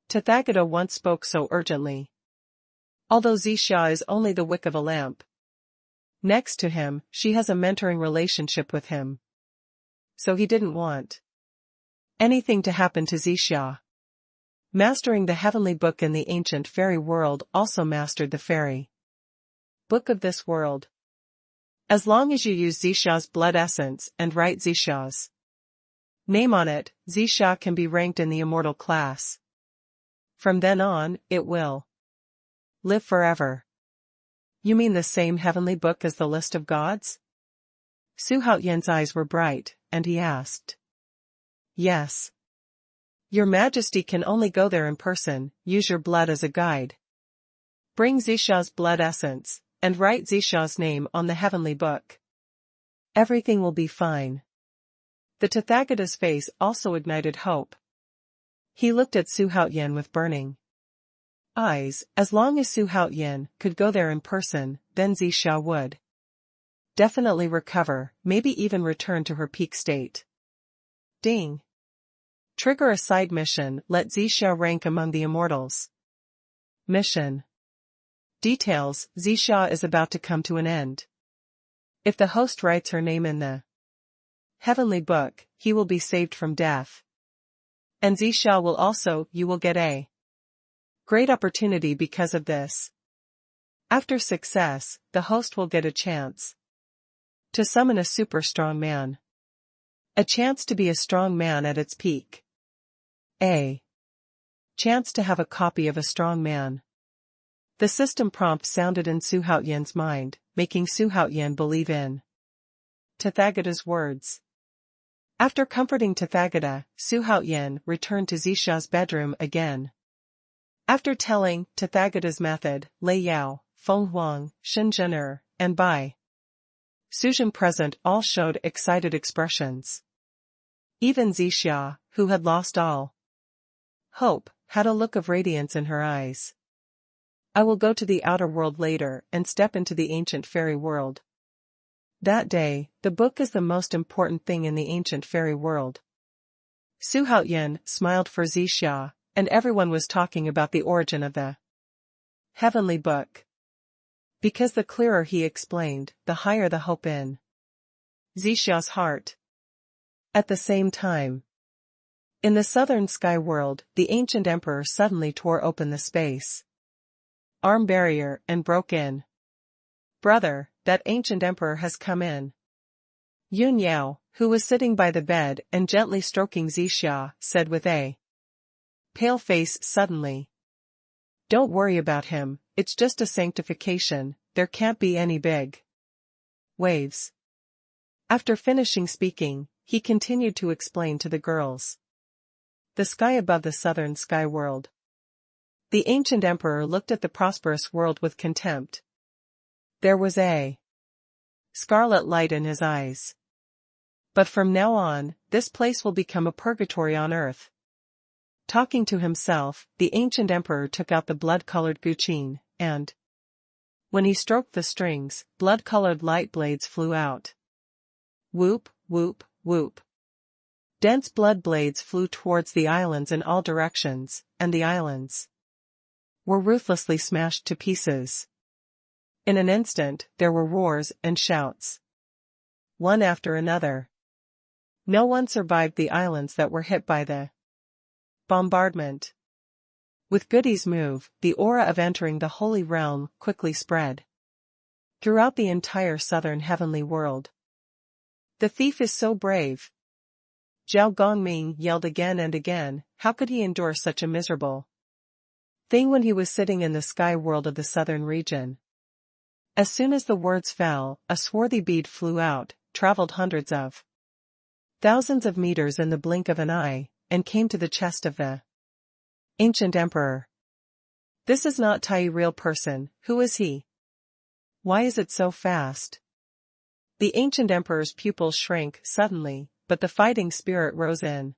Tathagata once spoke so urgently. Although Zixia is only the wick of a lamp next to him, she has a mentoring relationship with him. So he didn't want anything to happen to Zixia. Mastering the heavenly book in the ancient fairy world also mastered the fairy book of this world. As long as you use Zixia's blood essence and write Zixia's name on it, Zixia can be ranked in the immortal class. From then on, it will live forever. You mean the same heavenly book as the list of gods? Xuanhuan's eyes were bright, and he asked. Yes. Your Majesty can only go there in person, use your blood as a guide. Bring Zixua's blood essence, and write Zixua's name on the heavenly book. Everything will be fine. The Tathagata's face also ignited hope. He looked at Xuanhuan with burning eyes. As long as Xuanhuan could go there in person, then Zixia would definitely recover, maybe even return to her peak state. Ding. Trigger a side mission, let Zixia rank among the immortals. Mission. Details: Zixia is about to come to an end. If the host writes her name in the heavenly book, he will be saved from death. And Zixia will also, you will get a great opportunity because of this. After success, the host will get a chance to summon a super strong man. A chance to be a strong man at its peak. A chance to have a copy of a strong man. The system prompt sounded in Xuanhuan's mind, making Xuanhuan believe in Tathagata's words. After comforting Tathagata, Xuanhuan returned to Zixia's bedroom again. After telling Tathagata's method, Lei Yao, Feng Huang, Shen Zhener, and Bai Suzhen present all showed excited expressions. Even Zixia, who had lost all hope, had a look of radiance in her eyes. I will go to the outer world later and step into the ancient fairy world. That day, the book is the most important thing in the ancient fairy world. Xuanhuan smiled for Zixia, and everyone was talking about the origin of the heavenly book. Because the clearer he explained, the higher the hope in Zixia's heart. At the same time, in the southern sky world, the ancient emperor suddenly tore open the space arm barrier and broke in. Brother, that ancient emperor has come in. Yun Yao, who was sitting by the bed and gently stroking Zixia, said with a pale face suddenly. Don't worry about him, it's just a sanctification, there can't be any big waves. After finishing speaking, he continued to explain to the girls. The sky above the southern sky world. The ancient emperor looked at the prosperous world with contempt. There was a scarlet light in his eyes. But from now on, this place will become a purgatory on earth. Talking to himself, the ancient emperor took out the blood-colored guqin, and when he stroked the strings, blood-colored light blades flew out. Whoop, whoop, whoop. Dense blood blades flew towards the islands in all directions, and the islands were ruthlessly smashed to pieces. In an instant, there were roars and shouts. One after another. No one survived the islands that were hit by the bombardment. With Goody's move, the aura of entering the holy realm quickly spread throughout the entire southern heavenly world. The thief is so brave. Zhao Gongming yelled again and again, how could he endure such a miserable thing when he was sitting in the sky world of the southern region? As soon as the words fell, a swarthy bead flew out, traveled hundreds of thousands of meters in the blink of an eye, and came to the chest of the ancient emperor. This is not Tai, real person, who is he? Why is it so fast? The ancient emperor's pupils shrank suddenly, but the fighting spirit rose in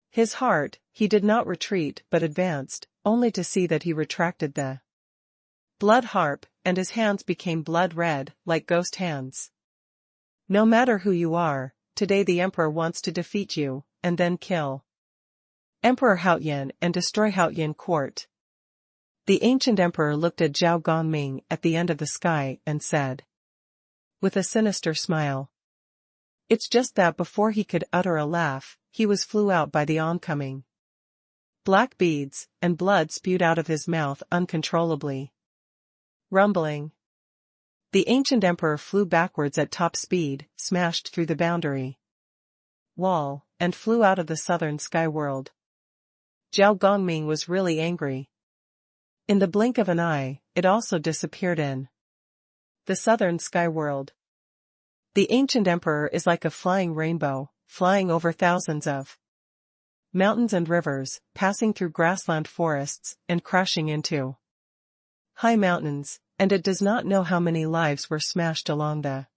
his heart. He did not retreat but advanced, only to see that he retracted the blood harp, and his hands became blood red, like ghost hands. No matter who you are, today the emperor wants to defeat you, and then kill Emperor Haoyan and destroy Haoyan court. The ancient emperor looked at Zhao Gongming at the end of the sky and said, with a sinister smile. It's just that before he could utter a laugh, he was flew out by the oncoming black beads, and blood spewed out of his mouth uncontrollably. Rumbling. The ancient emperor flew backwards at top speed, smashed through the boundary wall, and flew out of the southern sky world. Zhao Gongming was really angry. In the blink of an eye, it also disappeared in the southern sky world. The ancient emperor is like a flying rainbow, flying over thousands of mountains and rivers, passing through grassland forests, and crashing into high mountains, and it does not know how many lives were smashed along the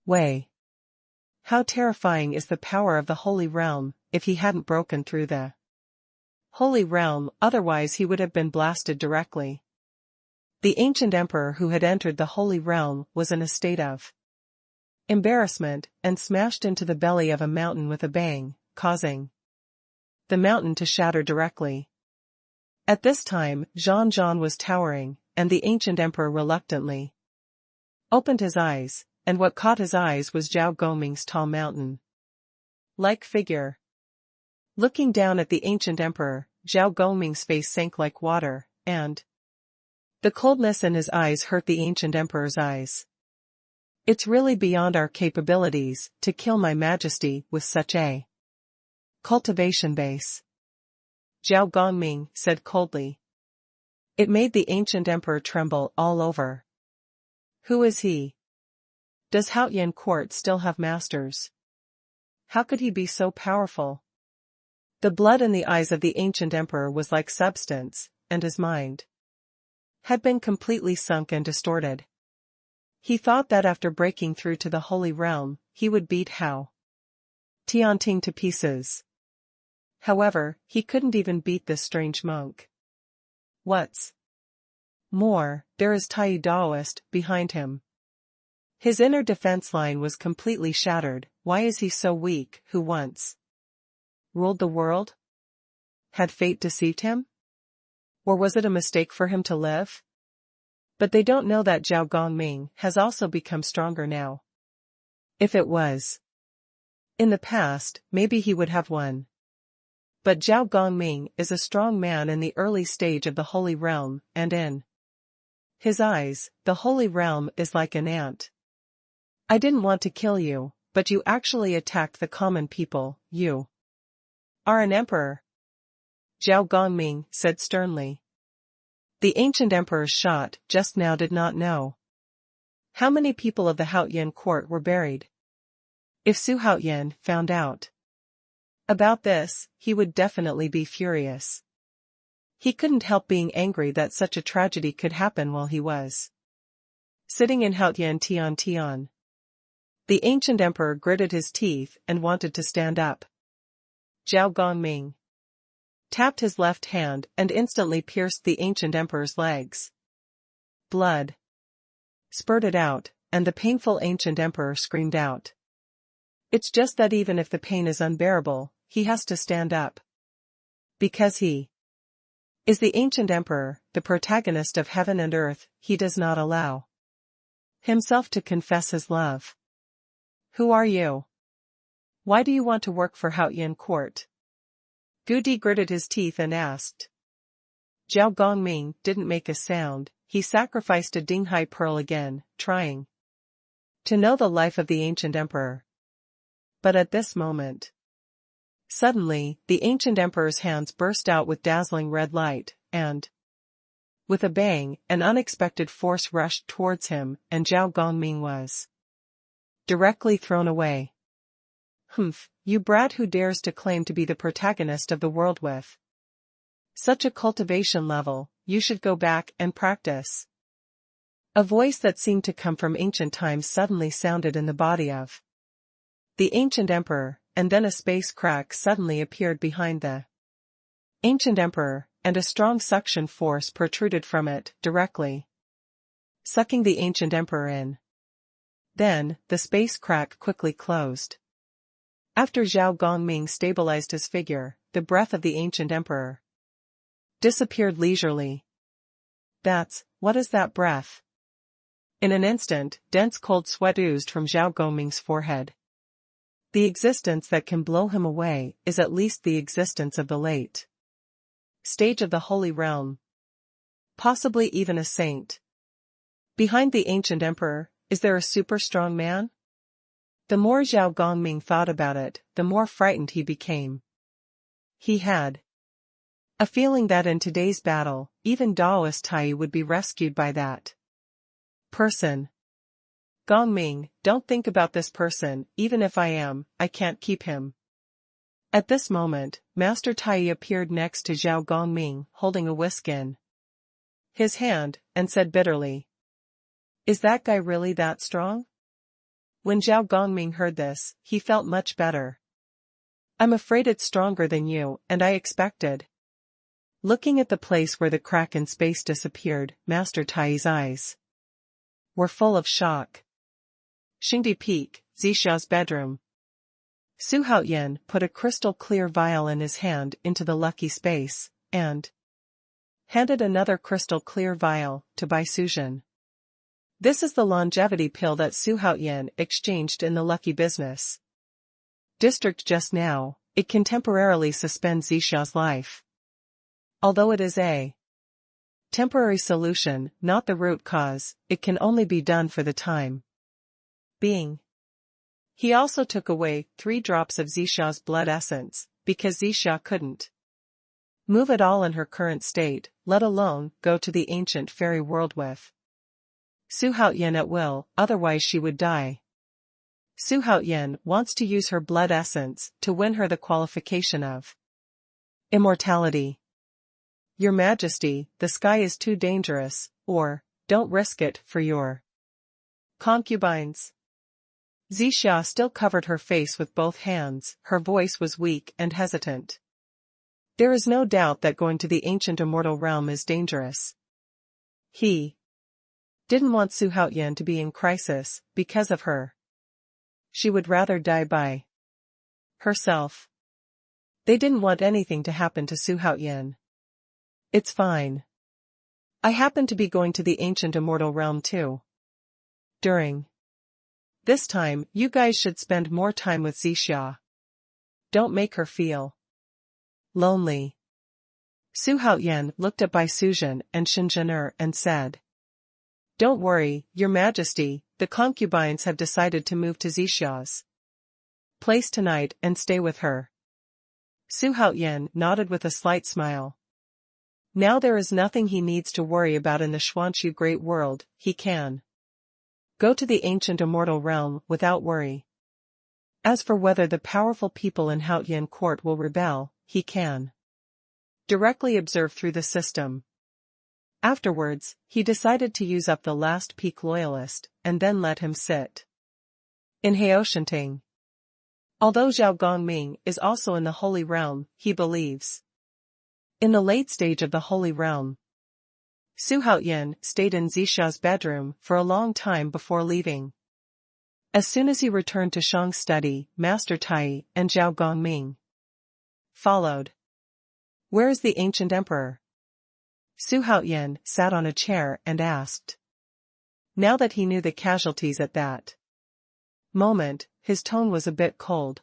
way. How terrifying is the power of the Holy Realm, if he hadn't broken through the Holy Realm, otherwise he would have been blasted directly. The ancient emperor who had entered the Holy Realm was in a state of embarrassment, and smashed into the belly of a mountain with a bang, causing the mountain to shatter directly. At this time, Xuanhuan was towering, and the ancient emperor reluctantly opened his eyes, and what caught his eyes was Zhao Gongming's tall mountain-like figure. Looking down at the ancient emperor, Zhao Gongming's face sank like water, and the coldness in his eyes hurt the ancient emperor's eyes. It's really beyond our capabilities to kill my majesty with such a cultivation base, Zhao Gongming said coldly. It made the ancient emperor tremble all over. Who is he? Does Haotian court still have masters? How could he be so powerful? The blood in the eyes of the ancient emperor was like substance, and his mind had been completely sunk and distorted. He thought that after breaking through to the Holy Realm, he would beat Hao Tianting to pieces. However, he couldn't even beat this strange monk. What's more, there is Tai Daoist behind him. His inner defense line was completely shattered. Why is he so weak? Who once ruled the world? Had fate deceived him? Or was it a mistake for him to live? But they don't know that Zhao Gongming has also become stronger now. If it was in the past, maybe he would have won. But Zhao Gongming is a strong man in the early stage of the Holy Realm, and in his eyes, the Holy Realm is like an ant. I didn't want to kill you, but you actually attacked the common people. You are an emperor, Zhao Gongming said sternly. The ancient emperor's shot just now did not know how many people of the Haotian court were buried. If Su Haotian found out about this, he would definitely be furious. He couldn't help being angry that such a tragedy could happen while he was sitting in Haotian Tian. The ancient emperor gritted his teeth and wanted to stand up. Zhao Gongming tapped his left hand and instantly pierced the ancient emperor's legs. Blood spurted out, and the painful ancient emperor screamed out. It's just that even if the pain is unbearable, he has to stand up. Because he is the ancient emperor, the protagonist of heaven and earth, he does not allow himself to confess his love. Who are you? Why do you want to work for Haotian court? Gudi gritted his teeth and asked. Zhao Gongming didn't make a sound. He sacrificed a Dinghai pearl again, trying to know the life of the ancient emperor. But at this moment, suddenly, the ancient emperor's hands burst out with dazzling red light, and with a bang, an unexpected force rushed towards him, and Zhao Gongming was directly thrown away. Humph, you brat, who dares to claim to be the protagonist of the world with such a cultivation level, you should go back and practice. A voice that seemed to come from ancient times suddenly sounded in the body of the ancient emperor, and then a space crack suddenly appeared behind the ancient emperor, and a strong suction force protruded from it, directly sucking the ancient emperor in. Then, the space crack quickly closed. After Zhao Gongming stabilized his figure, the breath of the ancient emperor disappeared leisurely. What is that breath? In an instant, dense cold sweat oozed from Zhao Gongming's forehead. The existence that can blow him away is at least the existence of the late stage of the Holy Realm. Possibly even a saint. Behind the ancient emperor, is there a super strong man? The more Zhao Gongming thought about it, the more frightened he became. He had a feeling that in today's battle, even Daoist Tai would be rescued by that person. Gongming, don't think about this person. Even if I can't keep him. At this moment, Master Tai appeared next to Zhao Gongming, holding a whisk in his hand, and said bitterly, "Is that guy really that strong?" When Zhao Gongming heard this, he felt much better. "I'm afraid it's stronger than you and I expected." Looking at the place where the crack in space disappeared, Master Tai's eyes were full of shock. Xingdi Peak, Zixua's bedroom. Su Haoyan put a crystal-clear vial in his hand into the lucky space, and handed another crystal-clear vial to Bai Suzhen. "This is the longevity pill that Su Haoyan exchanged in the lucky business district just now. It can temporarily suspend Zixua's life. Although it is a temporary solution, not the root cause, it can only be done for the time being." He also took away 3 drops of Zixua's blood essence, because Zixua couldn't move at all in her current state, let alone go to the ancient fairy world with Su Haoyan at will, otherwise she would die. Su Haoyan wants to use her blood essence to win her the qualification of immortality. "Your Majesty, the sky is too dangerous, or, don't risk it for your concubines." Zixia still covered her face with both hands, her voice was weak and hesitant. "There is no doubt that going to the ancient immortal realm is dangerous." He didn't want Su Haoyan to be in crisis, because of her. She would rather die by herself. They didn't want anything to happen to Su Haoyan. "It's fine. I happen to be going to the ancient immortal realm too. During this time, you guys should spend more time with Zixia. Don't make her feel lonely." Su Haoyan looked at Bai Suzhen and Xinzhener and said, "Don't worry, Your Majesty, the concubines have decided to move to Zixia's place tonight and stay with her." Su Haoyan nodded with a slight smile. Now there is nothing he needs to worry about in the Xuanhu Great World. He can go to the ancient immortal realm without worry. As for whether the powerful people in Haoyan court will rebel, he can directly observe through the system. Afterwards, he decided to use up the last peak loyalist, and then let him sit in Haoshanting. Although Zhao Gongming is also in the Holy Realm, he believes in the late stage of the Holy Realm. Su Haoyan stayed in Zixia's bedroom for a long time before leaving. As soon as he returned to Shang's study, Master Tai and Zhao Gongming followed. "Where is the ancient emperor?" Su Haoyan sat on a chair and asked. Now that he knew the casualties at that moment, his tone was a bit cold.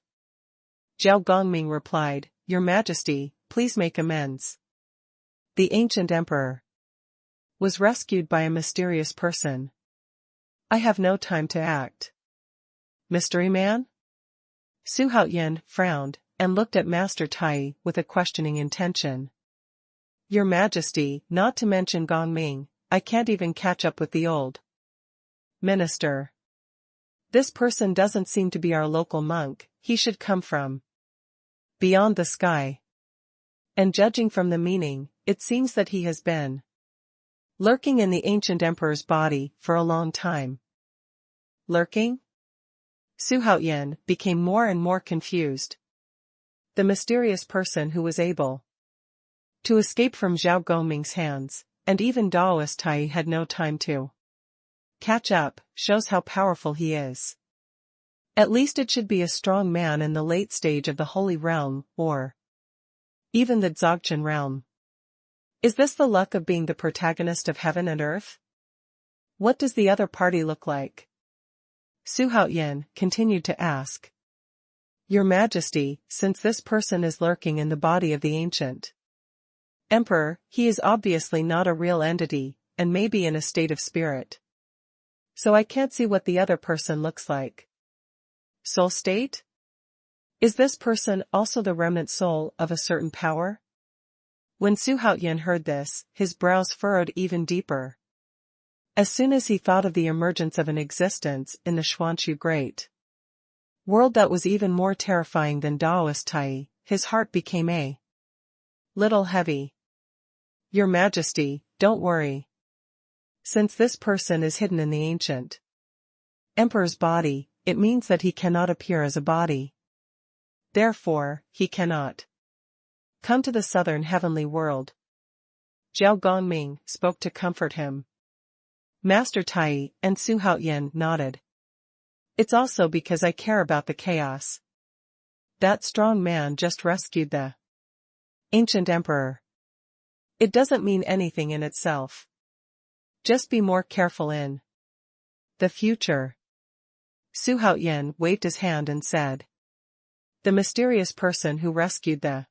Zhao Gongming replied, "Your Majesty, please make amends. The ancient emperor was rescued by a mysterious person. I have no time to act." "Mystery man?" Su Haoyan frowned and looked at Master Tai with a questioning intention. "Your Majesty, not to mention Gongming, I can't even catch up with the old minister. This person doesn't seem to be our local monk, he should come from beyond the sky. And judging from the meaning, it seems that he has been lurking in the ancient emperor's body for a long time." Lurking? Su Haoyan became more and more confused. The mysterious person who was able to escape from Zhao Gongming's hands, and even Daoist Tai had no time to catch up, shows how powerful he is. At least it should be a strong man in the late stage of the Holy Realm, or even the Dzogchen realm. Is this the luck of being the protagonist of heaven and earth? What does the other party look like? Su Haoyan continued to ask. "Your Majesty, since this person is lurking in the body of the ancient emperor, he is obviously not a real entity, and may be in a state of spirit. So I can't see what the other person looks like." Soul state? Is this person also the remnant soul of a certain power? When Su Haoyan heard this, his brows furrowed even deeper. As soon as he thought of the emergence of an existence in the Xuanhu Great World that was even more terrifying than Daoist Tai, his heart became a little heavy. Your Majesty, don't worry. Since this person is hidden in the ancient emperor's body, it means that he cannot appear as a body. Therefore, he cannot come to the southern heavenly world. Zhao Gongming spoke to comfort him. Master Tai and Xuanhuan nodded. It's also because I care about the chaos. That strong man just rescued the ancient emperor. It doesn't mean anything in itself. Just be more careful in the future. Xuanhuan waved his hand and said. The mysterious person who rescued the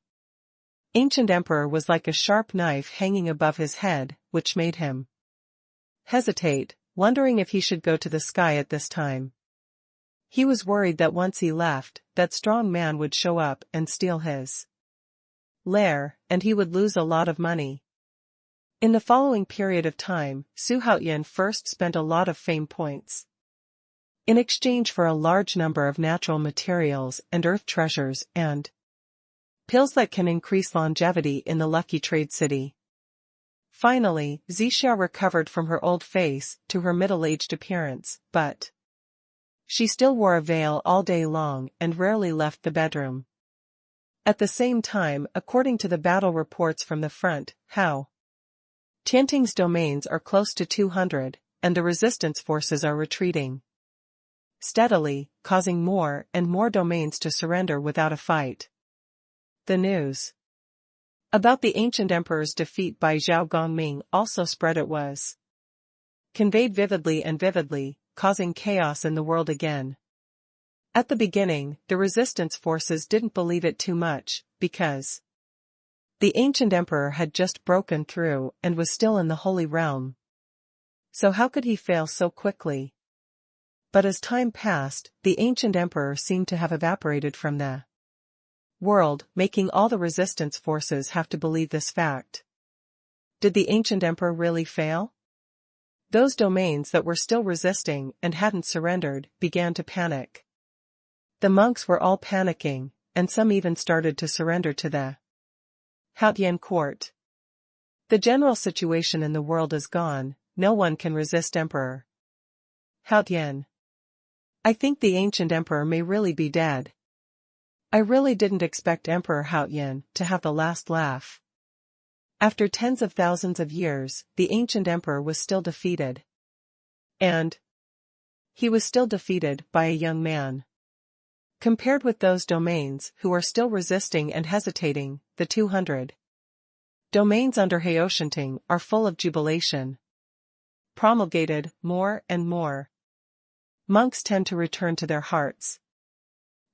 ancient emperor was like a sharp knife hanging above his head, which made him hesitate, wondering if he should go to the sky at this time. He was worried that once he left, that strong man would show up and steal his lair, and he would lose a lot of money. In the following period of time, Xuanhuan first spent a lot of fame points in exchange for a large number of natural materials and earth treasures and pills that can increase longevity in the lucky trade city. Finally, Zixia recovered from her old face to her middle-aged appearance, but she still wore a veil all day long and rarely left the bedroom. At the same time, according to the battle reports from the front, Tianting's domains are close to 200, and the resistance forces are retreating steadily, causing more and more domains to surrender without a fight. The news about the ancient emperor's defeat by Zhao Gongming also spread. It was conveyed vividly, causing chaos in the world again. At the beginning, the resistance forces didn't believe it too much, because the ancient emperor had just broken through and was still in the Holy Realm. So how could he fail so quickly? But as time passed, the ancient emperor seemed to have evaporated from the world, making all the resistance forces have to believe this fact. Did the ancient emperor really fail? Those domains that were still resisting and hadn't surrendered began to panic. The monks were all panicking, and some even started to surrender to the Haotian court. The general situation in the world is gone, no one can resist Emperor Haotian. I think the ancient emperor may really be dead. I really didn't expect Emperor Haotian to have the last laugh. After tens of thousands of years, the ancient emperor was still defeated. And he was still defeated by a young man. Compared with those domains who are still resisting and hesitating, the 200 domains under Haoshanting are full of jubilation. Promulgated, more and more monks tend to return to their hearts.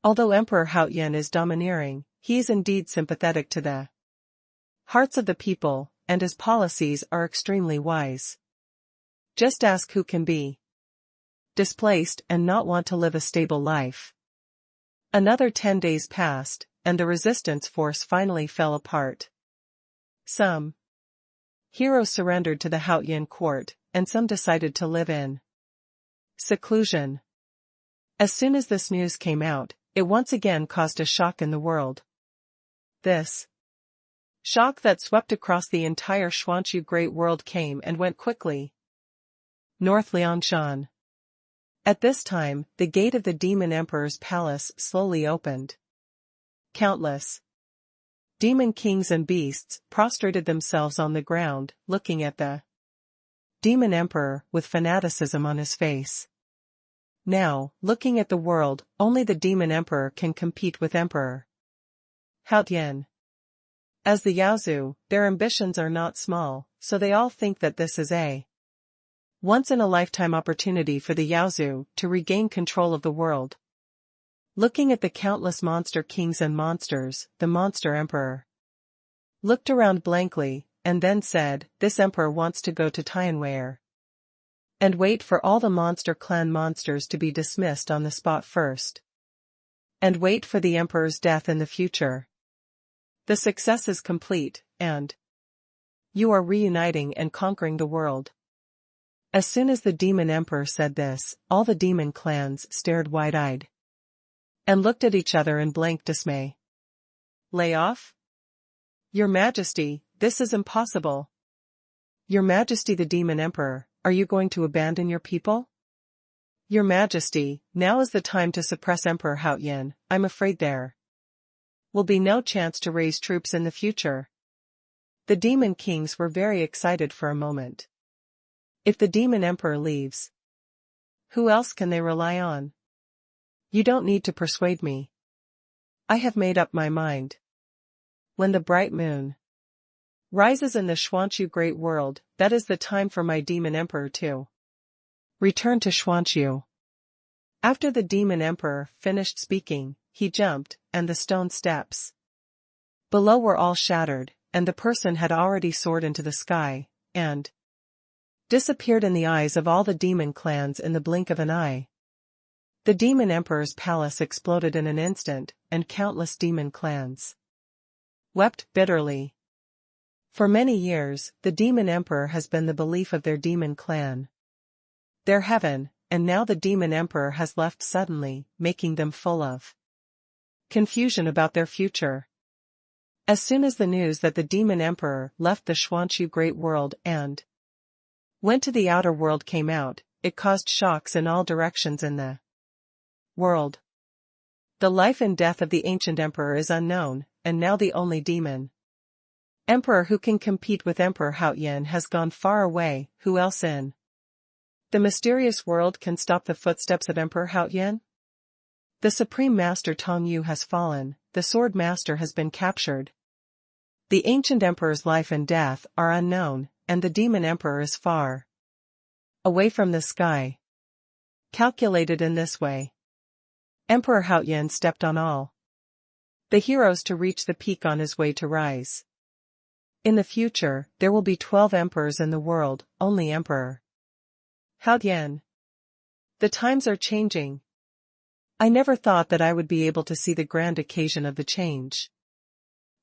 Although Emperor Haotian is domineering, he is indeed sympathetic to the hearts of the people, and his policies are extremely wise. Just ask who can be displaced and not want to live a stable life. Another 10 days passed, and the resistance force finally fell apart. Some heroes surrendered to the Haotian court, and some decided to live in seclusion. As soon as this news came out, it once again caused a shock in the world. This shock that swept across the entire Xuanchu great world came and went quickly. North Liangshan. At this time, the gate of the demon emperor's palace slowly opened. Countless demon kings and beasts prostrated themselves on the ground, looking at the demon emperor with fanaticism on his face. Now, looking at the world, only the demon emperor can compete with Emperor Haotian. As the Yaozu, their ambitions are not small, so they all think that this is a once-in-a-lifetime opportunity for the Yaozu to regain control of the world. Looking at the countless monster kings and monsters, the monster emperor looked around blankly, and then said, "This emperor wants to go to Tianwu and wait for all the monster clan monsters to be dismissed on the spot first. And wait for the emperor's death in the future. The success is complete, and you are reuniting and conquering the world." As soon as the demon emperor said this, all the demon clans stared wide-eyed and looked at each other in blank dismay. Lay off? Your Majesty, this is impossible. Your Majesty, the Demon Emperor, are you going to abandon your people? Your Majesty, now is the time to suppress Emperor Haoyan. I'm afraid there will be no chance to raise troops in the future. The demon kings were very excited for a moment. If the demon emperor leaves, who else can they rely on? You don't need to persuade me. I have made up my mind. When the bright moon rises in the Xuanhuan great world, that is the time for my demon emperor to return to Xuanhuan. After the demon emperor finished speaking, he jumped, and the stone steps below were all shattered, and the person had already soared into the sky, and disappeared in the eyes of all the demon clans in the blink of an eye. The demon emperor's palace exploded in an instant, and countless demon clans wept bitterly. For many years, the demon emperor has been the belief of their demon clan, their heaven, and now the demon emperor has left suddenly, making them full of confusion about their future. As soon as the news that the demon emperor left the Xuanhuan great world and went to the outer world came out, it caused shocks in all directions in the world. The life and death of the ancient emperor is unknown, and now the only demon emperor who can compete with Emperor Haoyan has gone far away. Who else in the mysterious world can stop the footsteps of Emperor Haoyan? The Supreme Master Dou Yu has fallen, the Sword Master has been captured. The ancient emperor's life and death are unknown, and the demon emperor is far away from the sky. Calculated in this way, Emperor Haoyan stepped on all the heroes to reach the peak on his way to rise. In the future, there will be 12 emperors in the world, only Emperor Haoyan. The times are changing. I never thought that I would be able to see the grand occasion of the change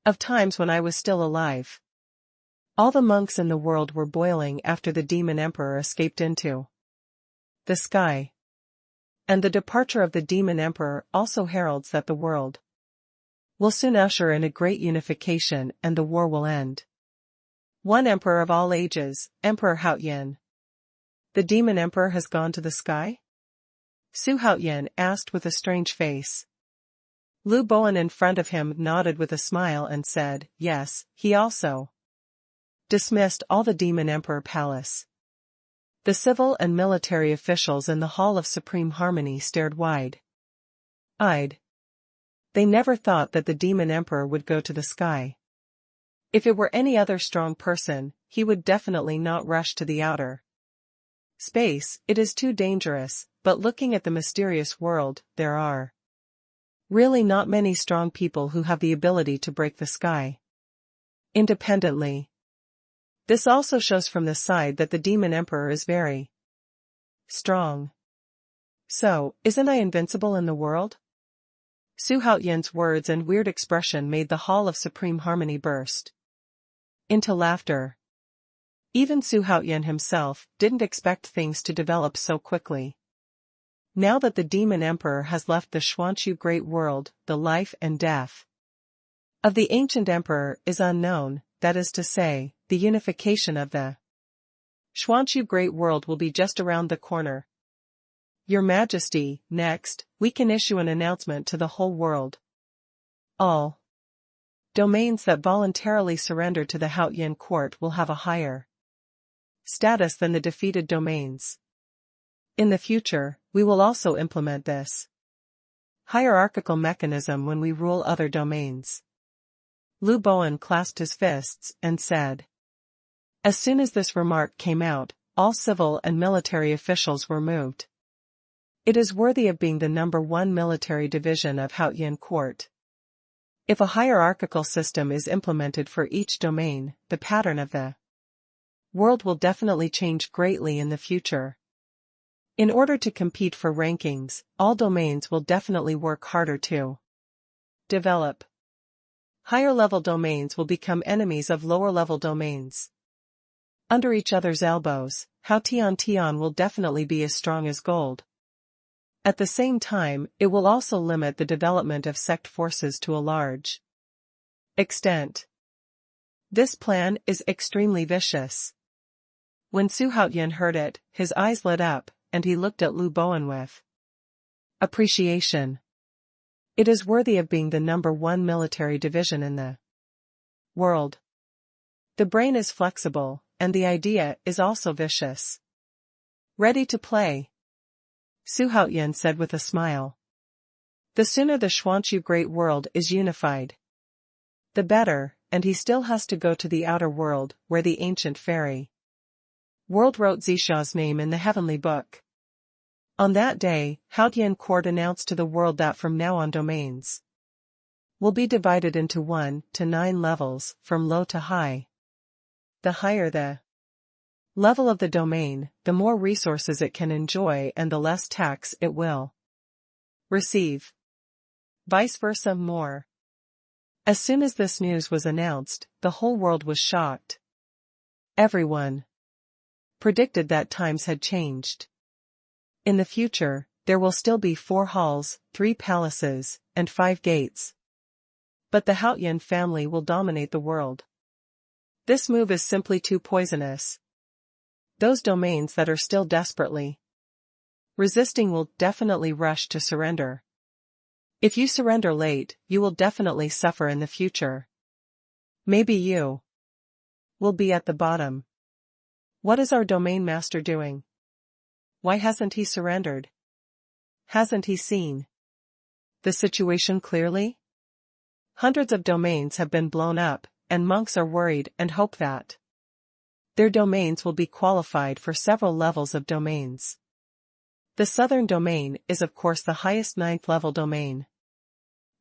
of times when I was still alive. All the monks in the world were boiling after the demon emperor escaped into the sky. And the departure of the demon emperor also heralds that the world will soon usher in a great unification and the war will end. One emperor of all ages, Emperor Haoyan. The demon emperor has gone to the sky? Su Haoyan asked with a strange face. Lu Bowen in front of him nodded with a smile and said, yes, he also dismissed all the demon emperor palace. The civil and military officials in the Hall of Supreme Harmony stared wide-eyed. They never thought that the demon emperor would go to the sky. If it were any other strong person, he would definitely not rush to the outer space. It is too dangerous, but looking at the mysterious world, there are really not many strong people who have the ability to break the sky independently. This also shows from the side that the demon emperor is very strong. So, isn't I invincible in the world? Su Haoyan's words and weird expression made the Hall of Supreme Harmony burst into laughter. Even Su Haoyan himself didn't expect things to develop so quickly. Now that the demon emperor has left the Xuanhuan great world, the life and death of the ancient emperor is unknown, that is to say, the unification of the Xuanhuan great world will be just around the corner. Your Majesty, next, we can issue an announcement to the whole world. All domains that voluntarily surrender to the Haoyan court will have a higher status than the defeated domains. In the future, we will also implement this hierarchical mechanism when we rule other domains. Lu Bowen clasped his fists and said. As soon as this remark came out, all civil and military officials were moved. It is worthy of being the #1 military division of Haoyan court. If a hierarchical system is implemented for each domain, the pattern of the world will definitely change greatly in the future. In order to compete for rankings, all domains will definitely work harder to develop. Higher-level domains will become enemies of lower-level domains. Under each other's elbows, Haotian will definitely be as strong as gold. At the same time, it will also limit the development of sect forces to a large Extent. This plan is extremely vicious. When Xuanhuan heard it, his eyes lit up, and he looked at Lu Bowen with appreciation. It is worthy of being the #1 military division in the world. The brain is flexible, and the idea is also vicious. Ready to play? Xuanhuan said with a smile. The sooner the Xuanhu Great World is unified, the better, and he still has to go to the outer world, where the ancient fairy world wrote Zixua's name in the heavenly book. On that day, Haotian Court announced to the world that from now on domains will be divided into 1 to 9 levels, from low to high. The higher the level of the domain, the more resources it can enjoy and the less tax it will receive. Vice versa more. As soon as this news was announced, the whole world was shocked. Everyone predicted that times had changed. In the future, there will still be 4 halls, 3 palaces, and 5 gates. But the Haotian family will dominate the world. This move is simply too poisonous. Those domains that are still desperately resisting will definitely rush to surrender. If you surrender late, you will definitely suffer in the future. Maybe you will be at the bottom. What is our domain master doing? Why hasn't he surrendered? Hasn't he seen the situation clearly? Hundreds of domains have been blown up, and monks are worried and hope that their domains will be qualified for several levels of domains. The southern domain is of course the highest 9th level domain.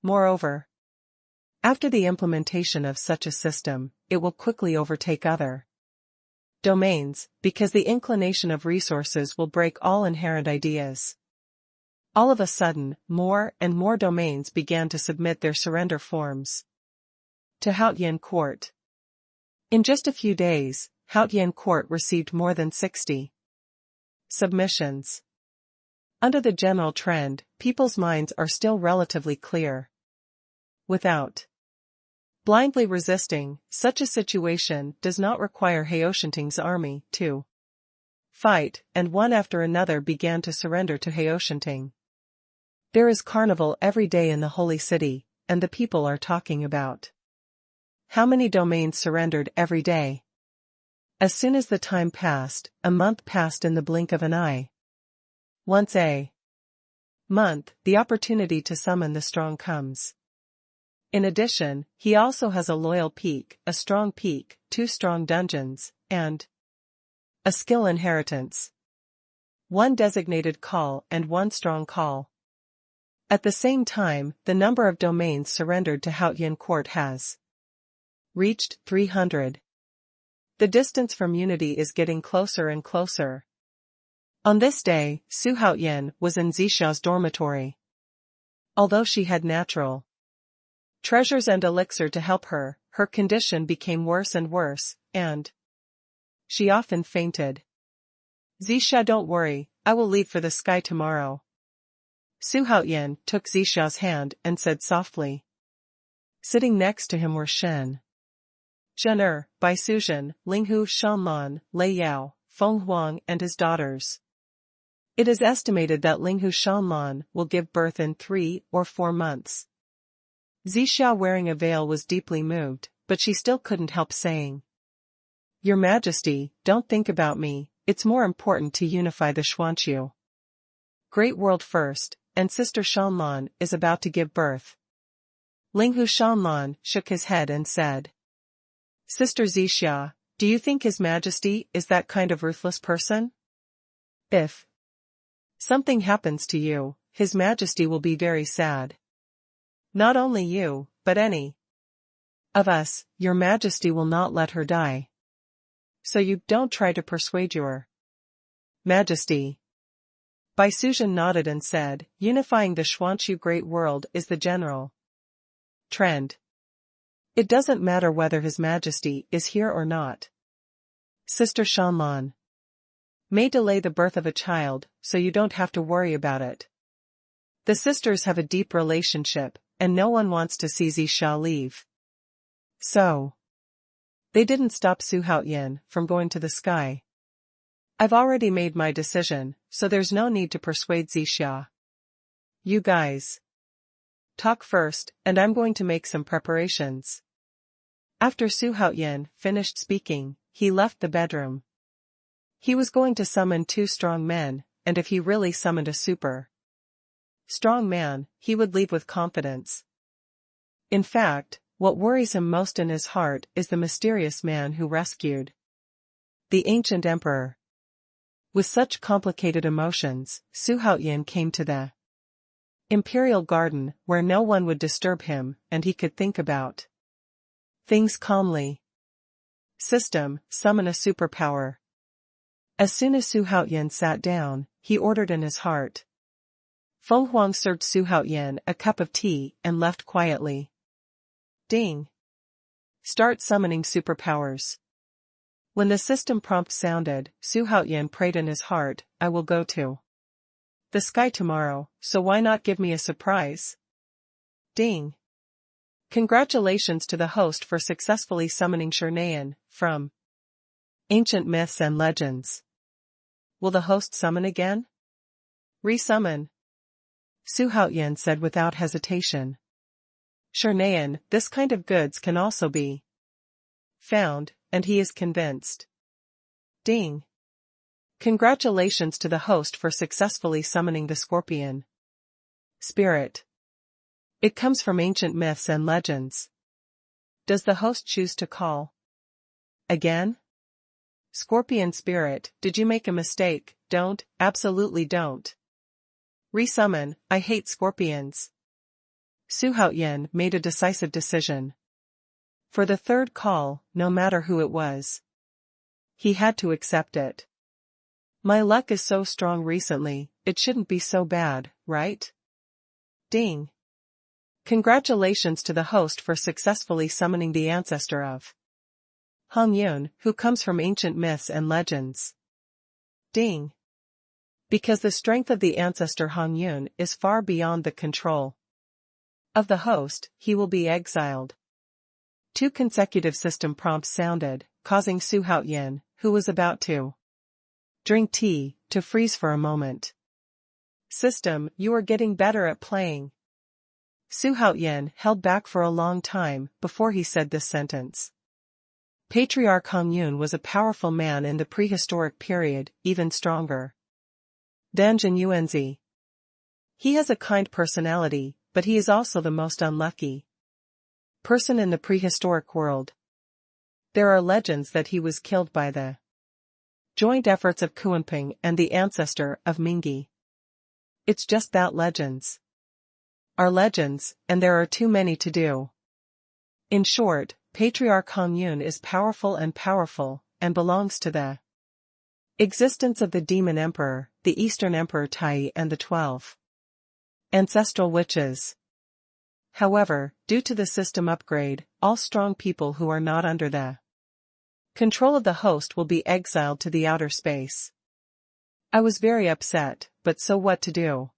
Moreover, after the implementation of such a system, it will quickly overtake other domains, because the inclination of resources will break all inherent ideas. All of a sudden, more and more domains began to submit their surrender forms to Haotian Court. In just a few days, Haotian Court received more than 60 submissions. Under the general trend, people's minds are still relatively clear. Without blindly resisting, such a situation does not require Haoshanting's army to fight, and one after another began to surrender to Haoshanting. There is carnival every day in the holy city, and the people are talking about how many domains surrendered every day. As soon as the time passed, a month passed in the blink of an eye. Once a month, the opportunity to summon the strong comes. In addition, he also has a loyal peak, a strong peak, 2 strong dungeons, and a skill inheritance. 1 designated call and 1 strong call. At the same time, the number of domains surrendered to Haotian Court has reached 300. The distance from unity is getting closer and closer. On this day, Xuanhuan was in Zixua's dormitory. Although she had natural treasures and elixir to help her, her condition became worse and worse, and she often fainted. Zixia, don't worry, I will leave for the sky tomorrow. Xuanhuan took Zixua's hand and said softly. Sitting next to him were Shen Zhener, Bai Suzhen, Linghu Shanlan, Lei Yao, Feng Huang and his daughters. It is estimated that Linghu Shanlan will give birth in 3 or 4 months. Zixia, wearing a veil, was deeply moved, but she still couldn't help saying, Your Majesty, don't think about me, it's more important to unify the Xuanhu Great World first, and Sister Shanlan is about to give birth. Linghu Shanlan shook his head and said, Sister Zixia, do you think His Majesty is that kind of ruthless person? If something happens to you, His Majesty will be very sad. Not only you, but any of us, Your Majesty will not let her die. So you don't try to persuade Your Majesty. Bai Suzhen nodded and said, unifying the Xuanhu Great World is the general trend. It doesn't matter whether His Majesty is here or not. Sister Shanlan may delay the birth of a child, so you don't have to worry about it. The sisters have a deep relationship, and no one wants to see Zixia leave. So, they didn't stop Xuanhuan from going to the sky. I've already made my decision, so there's no need to persuade Zixia. You guys talk first, and I'm going to make some preparations. After Xuanhuan finished speaking, he left the bedroom. He was going to summon 2 strong men, and if he really summoned a super strong man, he would leave with confidence. In fact, what worries him most in his heart is the mysterious man who rescued the ancient emperor. With such complicated emotions, Xuanhuan came to the imperial garden where no one would disturb him and he could think about things calmly. System, summon a superpower. As soon as Xuanhuan sat down, he ordered in his heart. Feng Huang served Xuanhuan a cup of tea and left quietly. Ding. Start summoning superpowers. When the system prompt sounded, Xuanhuan prayed in his heart, I will go to the sky tomorrow, so why not give me a surprise? Ding. Congratulations to the host for successfully summoning Xuanhuan from Ancient Myths and Legends. Will the host summon again? Resummon. Xuanhuan said without hesitation. Xuanhuan, this kind of goods can also be found, and he is convinced. Ding. Congratulations to the host for successfully summoning the scorpion spirit. It comes from ancient myths and legends. Does the host choose to call again? Scorpion spirit, did you make a mistake? Don't, absolutely don't. Resummon, I hate scorpions. Xuanhuan made a decisive decision. For the 3rd call, no matter who it was, he had to accept it. My luck is so strong recently, it shouldn't be so bad, right? Ding. Congratulations to the host for successfully summoning the ancestor of Hongyun, who comes from ancient myths and legends. Ding. Because the strength of the ancestor Hongyun is far beyond the control of the host, he will be exiled. 2 consecutive system prompts sounded, causing Xuanhuan, who was about to drink tea, to freeze for a moment. System, you are getting better at playing. Xuanhuan held back for a long time before he said this sentence. Patriarch Hongyun was a powerful man in the prehistoric period, even stronger than Jin Yuanzi. He has a kind personality, but he is also the most unlucky person in the prehistoric world. There are legends that he was killed by the joint efforts of Kuanping and the ancestor of Mingyi. It's just that legends are legends, and there are too many to do. In short, Patriarch Hongyun is powerful, and belongs to the existence of the Demon Emperor, the Eastern Emperor Tai and the 12 ancestral witches. However, due to the system upgrade, all strong people who are not under the control of the host will be exiled to the outer space. I was very upset, but so what to do?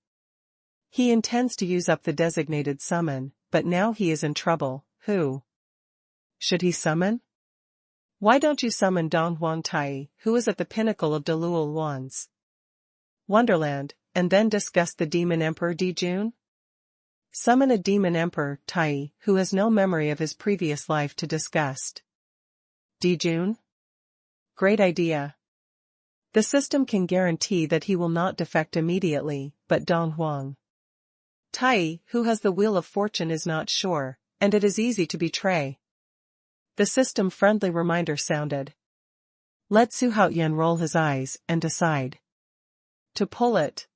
He intends to use up the designated summon, but now he is in trouble. Who should he summon? Why don't you summon Dong Huang Tai, who is at the pinnacle of Dalul Wan's Wonderland, and then discuss the Demon Emperor Dijun? Summon a Demon Emperor, Tai, who has no memory of his previous life to discuss. Dijun? Great idea. The system can guarantee that he will not defect immediately, but Dong Huang Tai, who has the Wheel of Fortune, is not sure, and it is easy to betray. The system-friendly reminder sounded. Let Xuanhuan roll his eyes and decide to pull it.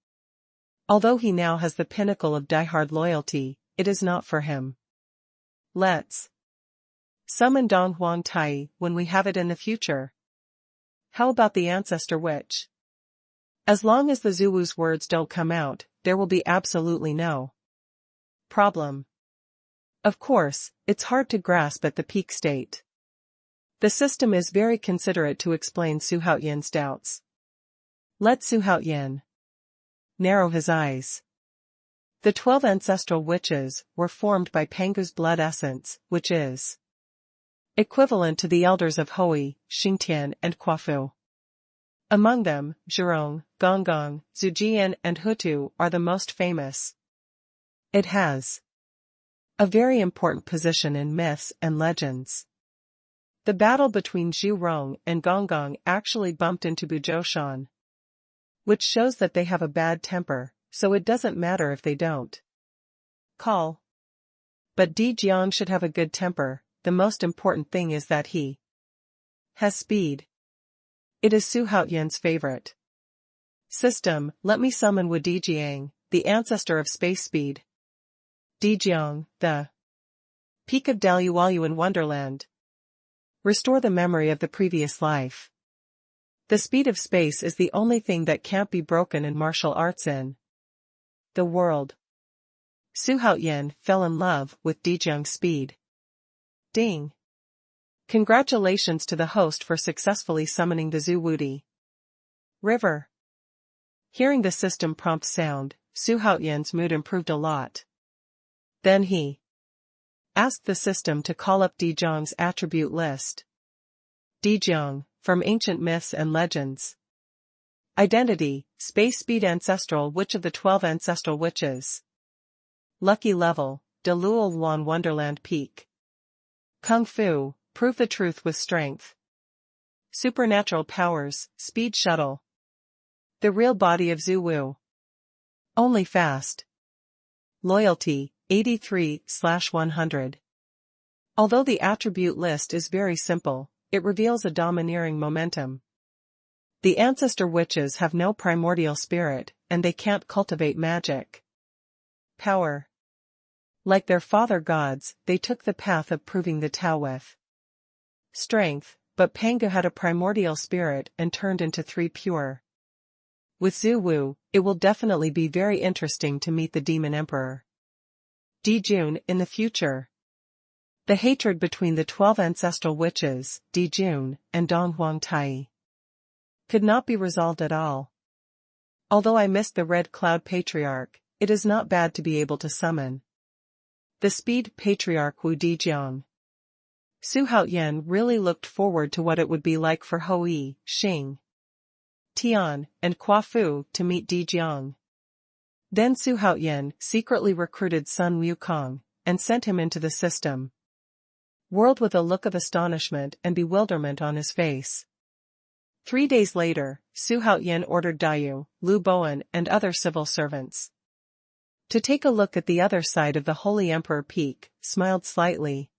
Although he now has the pinnacle of diehard loyalty, it is not for him. Let's summon Dong Huang Tai when we have it in the future. How about the ancestor witch? As long as the Zuwu's words don't come out, there will be absolutely no problem. Of course, it's hard to grasp at the peak state. The system is very considerate to explain Xuanhuan's doubts. Let Xuanhuan narrow his eyes. The 12 ancestral witches were formed by Pangu's blood essence, which is equivalent to the elders of Hui, Xingtian and Quafu. Among them, Zhurong, Gonggong, Zujian and Hutu are the most famous. It has a very important position in myths and legends. The battle between Zhurong and Gonggong actually bumped into Buzhoushan, which shows that they have a bad temper, so it doesn't matter if they don't call. But Di Jiang should have a good temper. The most important thing is that he has speed. It is Su Haoyan's favorite system. Let me summon Wu Dijiang, the ancestor of space speed. Dijiang, the peak of Daluwalu in Wonderland. Restore the memory of the previous life. The speed of space is the only thing that can't be broken in martial arts in the world. Su Haoyan fell in love with Dijiang's speed. Ding! Congratulations to the host for successfully summoning the Zuwudi River. Hearing the system prompt sound, Su Haoyan's mood improved a lot. Then he asked the system to call up Dijiang's attribute list. Dijiang, from ancient myths and legends. Identity, space speed ancestral witch of the 12 ancestral witches. Lucky level, Daluwalu Wonderland peak. Kung Fu, prove the truth with strength. Supernatural powers, speed shuttle. The real body of Zuwu. Only fast. Loyalty, 83/100. Although the attribute list is very simple, it reveals a domineering momentum. The ancestor witches have no primordial spirit, and they can't cultivate magic power. Like their father gods, they took the path of proving the Tao with strength, but Pangu had a primordial spirit and turned into 3 pure. With Zuwu, it will definitely be very interesting to meet the Demon Emperor Dijun in the future. The hatred between the 12 ancestral witches, Dijun, and Donghuang Tai, could not be resolved at all. Although I missed the Red Cloud Patriarch, it is not bad to be able to summon the Speed Patriarch Wu Dijiang. Su Haoyan really looked forward to what it would be like for Hui, Xing, Tian, and Quafu to meet Dijiang. Then Su Haoyan secretly recruited Sun Wukong, and sent him into the system world with a look of astonishment and bewilderment on his face. 3 days later, Su Haoyan ordered Dou Yu, Lu Bowen and other civil servants to take a look at the other side of the Holy Emperor Peak, smiled slightly,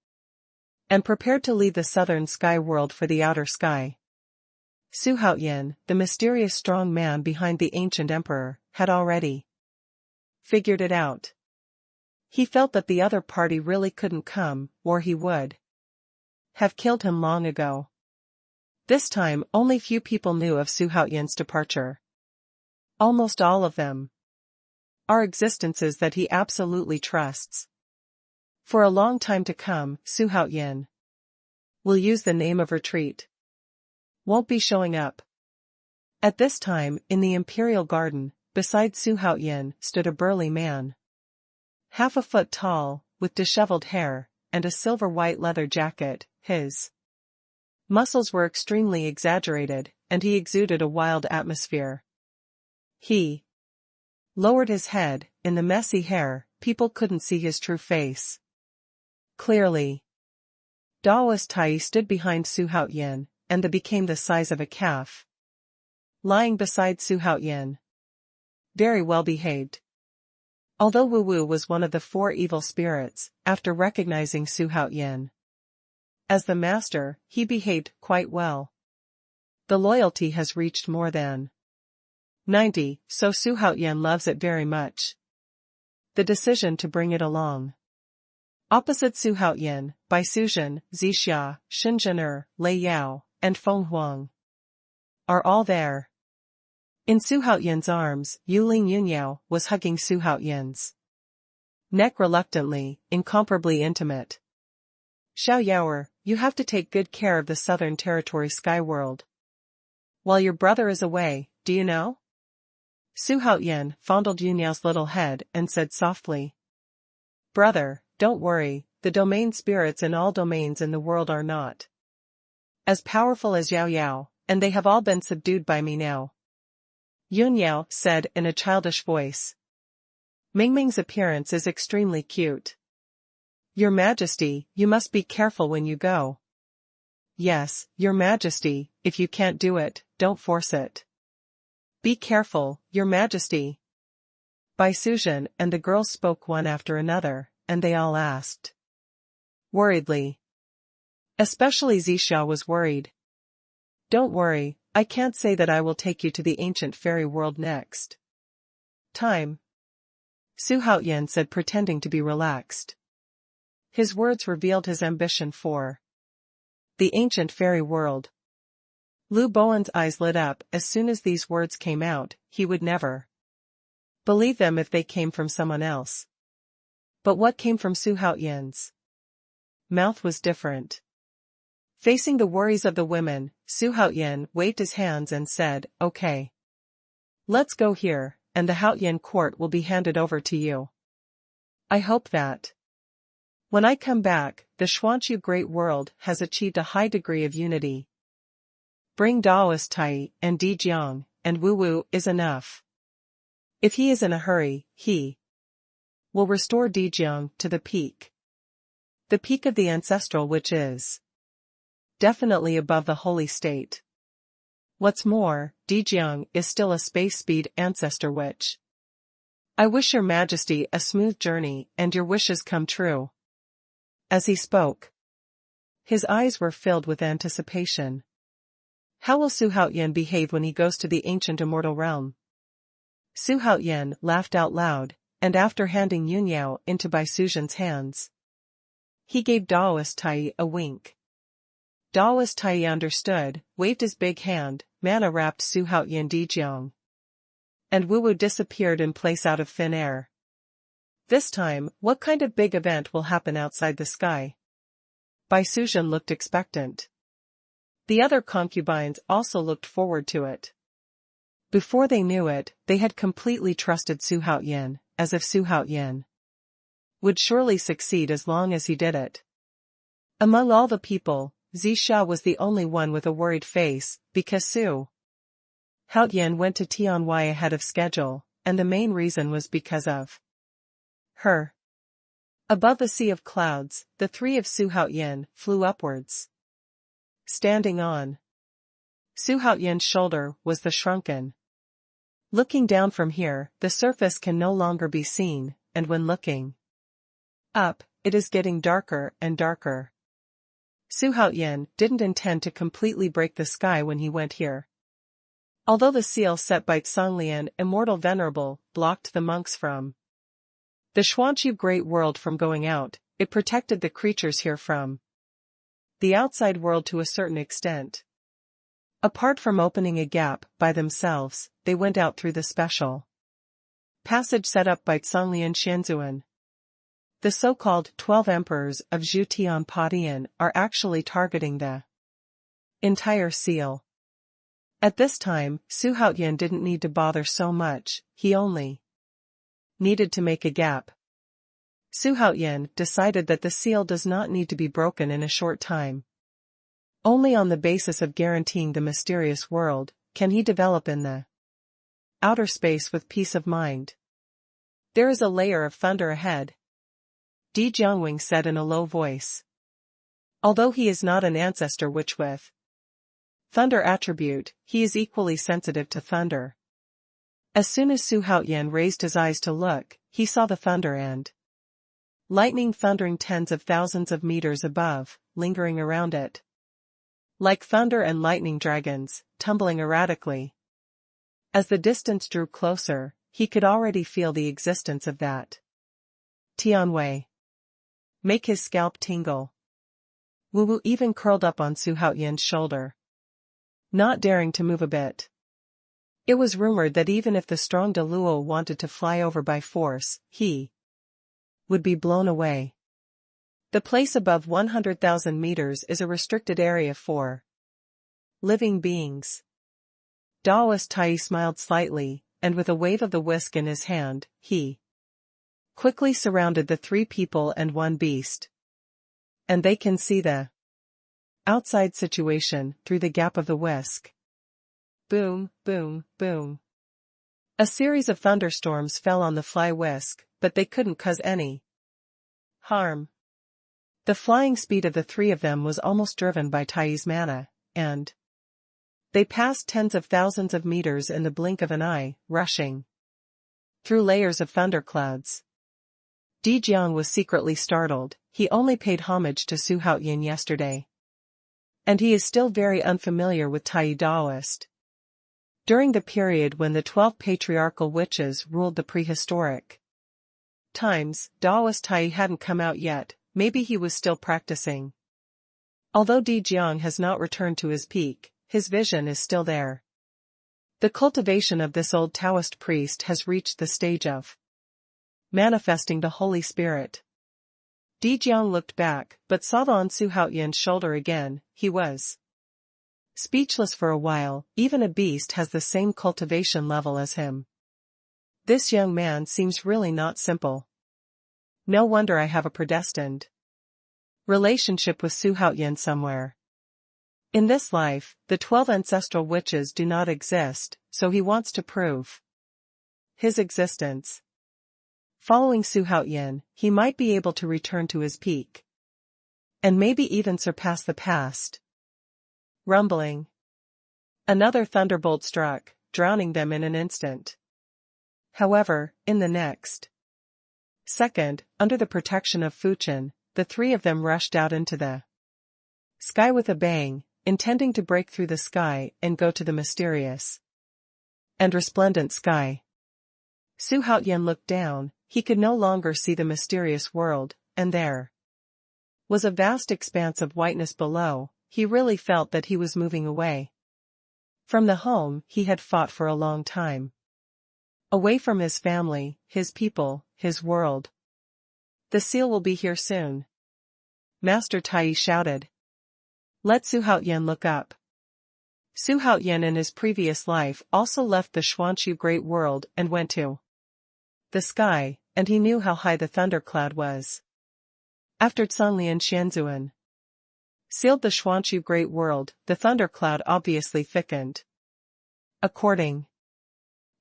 and prepared to leave the southern sky world for the outer sky. Su Haoyan, the mysterious strong man behind the ancient emperor, had already figured it out. He felt that the other party really couldn't come, or he would have killed him long ago. This time, only few people knew of Su Haoyan's departure. Almost all of them are existences that he absolutely trusts. For a long time to come, Su Haoyan will use the name of retreat. Won't be showing up. At this time, in the Imperial Garden, beside Su Haoyan stood a burly man. Half a foot tall, with disheveled hair, and a silver-white leather jacket. His muscles were extremely exaggerated, and he exuded a wild atmosphere. He lowered his head. In the messy hair, people couldn't see his true face clearly. Daoist Tai stood behind Su Haoyan, and they became the size of a calf, lying beside Su Haoyan. Very well behaved. Although Wu Wu was one of the 4 evil spirits, after recognizing Su Haoyan as the master, he behaved quite well. The loyalty has reached more than 90, so Su Haoyan loves it very much. The decision to bring it along. Opposite Su Haoyan, Bai Suzhen, Zixia, Shinzhener, Lei Yao, and Feng Huang are all there. In Su Haoyan's arms, Yuling Yunyao was hugging Su Haoyan's neck reluctantly, incomparably intimate. Xiao Yaoer, you have to take good care of the Southern Territory sky world while your brother is away, do you know? Su Haoyan fondled Yunyao's little head and said softly, Brother, don't worry, the domain spirits in all domains in the world are not as powerful as Yao Yao, and they have all been subdued by me now. Yun Yao said in a childish voice. Mingming's appearance is extremely cute. Your Majesty, you must be careful when you go. Yes, Your Majesty, if you can't do it, don't force it. Be careful, Your Majesty. Bai Suzhen and the girls spoke one after another, and they all asked worriedly. Especially Zixia was worried. Don't worry, I can't say that I will take you to the ancient fairy world next time. Su Haoyan said, pretending to be relaxed. His words revealed his ambition for the ancient fairy world. Lu Bowen's eyes lit up as soon as these words came out. He would never believe them if they came from someone else. But what came from Su Haoyan's mouth was different. Facing the worries of the women, Su Haoyan waved his hands and said, okay. Let's go here, and the Haoyan court will be handed over to you. I hope that when I come back, the Xuanhuan great world has achieved a high degree of unity. Bring Daoist Tai and Dijiang, and Wu Wu is enough. If he is in a hurry, he will restore Dijiang to the peak. The peak of the ancestral, which is definitely above the holy state. What's more, Dijiang is still a space speed ancestor which. I wish Your Majesty a smooth journey and your wishes come true. As he spoke, his eyes were filled with anticipation. How will Su Haoyan behave when he goes to the ancient immortal realm? Su Haoyan laughed out loud, and after handing Yun Yao into Bai Suzhen's hands, he gave Daoist Tai a wink. Daoist Tai understood, waved his big hand, mana wrapped Su Haoyan Dijiang. And Wu Wu disappeared in place out of thin air. This time, what kind of big event will happen outside the sky? Bai Suzhen looked expectant. The other concubines also looked forward to it. Before they knew it, they had completely trusted Su Haoyan, as if Su Haoyan would surely succeed as long as he did it. Among all the people, Zixia was the only one with a worried face, because Su Haoyan went to Tianwu ahead of schedule, and the main reason was because of her. Above the sea of clouds, the three of Su Haoyan flew upwards. Standing on Su Haoyan's shoulder was the shrunken. Looking down from here, the surface can no longer be seen, and when looking up, it is getting darker and darker. Su Haoyan didn't intend to completely break the sky when he went here. Although the seal set by Songlian, Immortal Venerable, blocked the monks from the Xuanhuan great world from going out, it protected the creatures here from the outside world to a certain extent. Apart from opening a gap by themselves, they went out through the special passage set up by Songlian Xianzuan. The so-called 12 emperors of Zhutian Padian are actually targeting the entire seal. At this time, Su Haoyan didn't need to bother so much, he only needed to make a gap. Su Haoyan decided that the seal does not need to be broken in a short time. Only on the basis of guaranteeing the mysterious world, can he develop in the outer space with peace of mind. There is a layer of thunder ahead, Di Jiangwing said in a low voice. Although he is not an ancestor which with thunder attribute, he is equally sensitive to thunder. As soon as Su Haoyan raised his eyes to look, he saw the thunder and lightning thundering tens of thousands of meters above, lingering around it. Like thunder and lightning dragons, tumbling erratically. As the distance drew closer, he could already feel the existence of that Tianwu make his scalp tingle. Wu Wu even curled up on Su Haoyan's shoulder, not daring to move a bit. It was rumored that even if the strong De Luo wanted to fly over by force, he would be blown away. The place above 100,000 meters is a restricted area for living beings. Daoist Tai smiled slightly, and with a wave of the whisk in his hand, he quickly surrounded the three people and one beast. and they can see the outside situation through the gap of the whisk. Boom, boom, boom. A series of thunderstorms fell on the fly whisk, but they couldn't cause any harm. The flying speed of the three of them was almost driven by Tai's mana, and they passed tens of thousands of meters in the blink of an eye, rushing through layers of thunderclouds. Dijiang was secretly startled. He only paid homage to Su Haoyan yesterday, and he is still very unfamiliar with Tai Daoist. During the period when the 12 patriarchal witches ruled the prehistoric times, Daoist Tai hadn't come out yet. Maybe he was still practicing. Although Dijiang has not returned to his peak, his vision is still there. The cultivation of this old Taoist priest has reached the stage of manifesting the Holy Spirit. Dijiang looked back, but saw on Su Haoyan's shoulder again. He was speechless for a while. Even a beast has the same cultivation level as him. This young man seems really not simple. No wonder I have a predestined relationship with Su Haoyan somewhere. In this life, the 12 ancestral witches do not exist, so he wants to prove his existence. Following Su Haoyan, he might be able to return to his peak, and maybe even surpass the past. Rumbling. Another thunderbolt struck, drowning them in an instant. However, in the next second, under the protection of Fuchen, the three of them rushed out into the sky with a bang, intending to break through the sky and go to the mysterious and resplendent sky. Su Haoyan looked down. He could no longer see the mysterious world, and there was a vast expanse of whiteness below. He really felt that he was moving away from the home he had fought for a long time. Away from his family, his people, his world. The seal will be here soon. Master Tai shouted. Let Su Haoyan look up. Su Haoyan in his previous life also left the Xuanhuan great world and went to the sky, and he knew how high the thundercloud was. After Zhonglian Xianzuan sealed the Xuanhuan great world, the thundercloud obviously thickened. According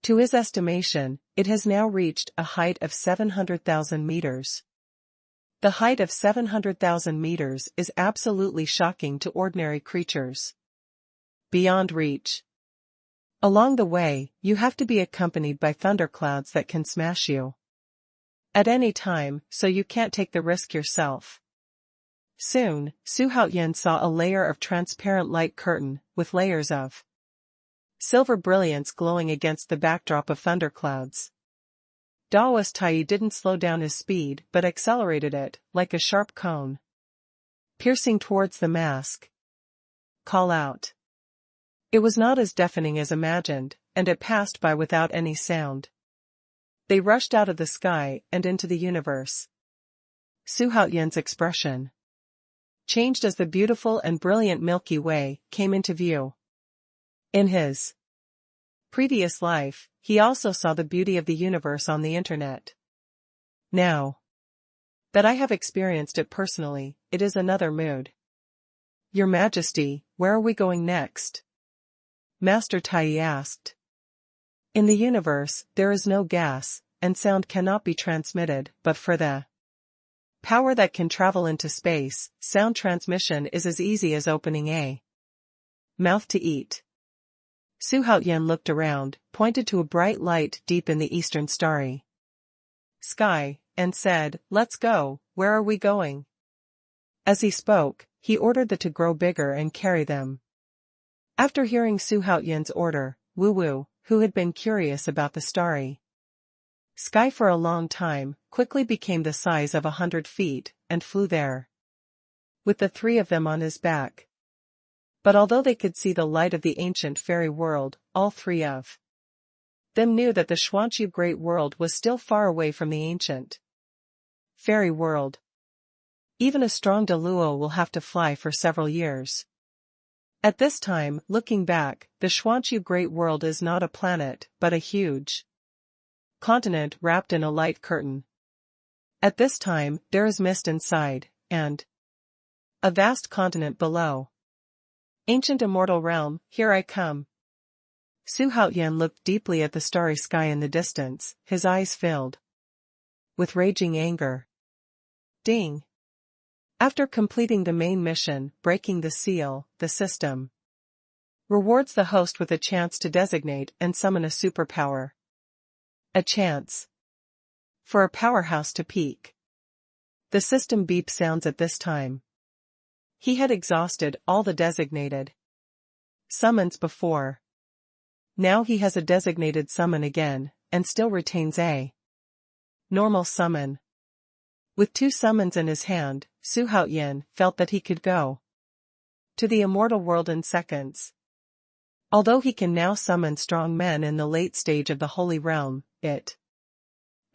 to his estimation, it has now reached a height of 700,000 meters. The height of 700,000 meters is absolutely shocking to ordinary creatures. Beyond reach. Along the way, you have to be accompanied by thunderclouds that can smash you at any time, so you can't take the risk yourself. Soon, Su Haoyan saw a layer of transparent light curtain, with layers of silver brilliance glowing against the backdrop of thunderclouds. Daoist Tai didn't slow down his speed but accelerated it, like a sharp cone, piercing towards the mask. Call out. It was not as deafening as imagined, and it passed by without any sound. They rushed out of the sky and into the universe. Su Haoyan's expression changed as the beautiful and brilliant Milky Way came into view. In his previous life, he also saw the beauty of the universe on the internet. Now that I have experienced it personally, it is another mood. Your Majesty, where are we going next? Master Tai asked. In the universe, there is no gas, and sound cannot be transmitted, but for the power that can travel into space, sound transmission is as easy as opening a mouth to eat. Su Haoyan looked around, pointed to a bright light deep in the eastern starry sky, and said, Let's go. Where are we going? As he spoke, he ordered the to grow bigger and carry them. After hearing Su Haoyan's order, Wu Wu, who had been curious about the starry sky for a long time, quickly became the size of 100 feet, and flew there with the three of them on his back. But although they could see the light of the ancient fairy world, all three of them knew that the Xuanhuan great world was still far away from the ancient fairy world. Even a strong Deluo will have to fly for several years. At this time, looking back, the Xuanhuan great world is not a planet, but a huge continent wrapped in a light curtain. At this time, there is mist inside, and A vast continent below. Ancient immortal realm, here I come. Xuanhuan looked deeply at the starry sky in the distance, his eyes filled with raging anger. Ding! After completing the main mission, breaking the seal, the system rewards the host with a chance to designate and summon a superpower. A chance for a powerhouse to peak. The system beep sounds at this time. He had exhausted all the designated summons before. Now he has a designated summon again, and still retains a normal summon. With 2 summons in his hand, Xuanhuan felt that he could go to the immortal world in seconds. Although he can now summon strong men in the late stage of the Holy Realm, it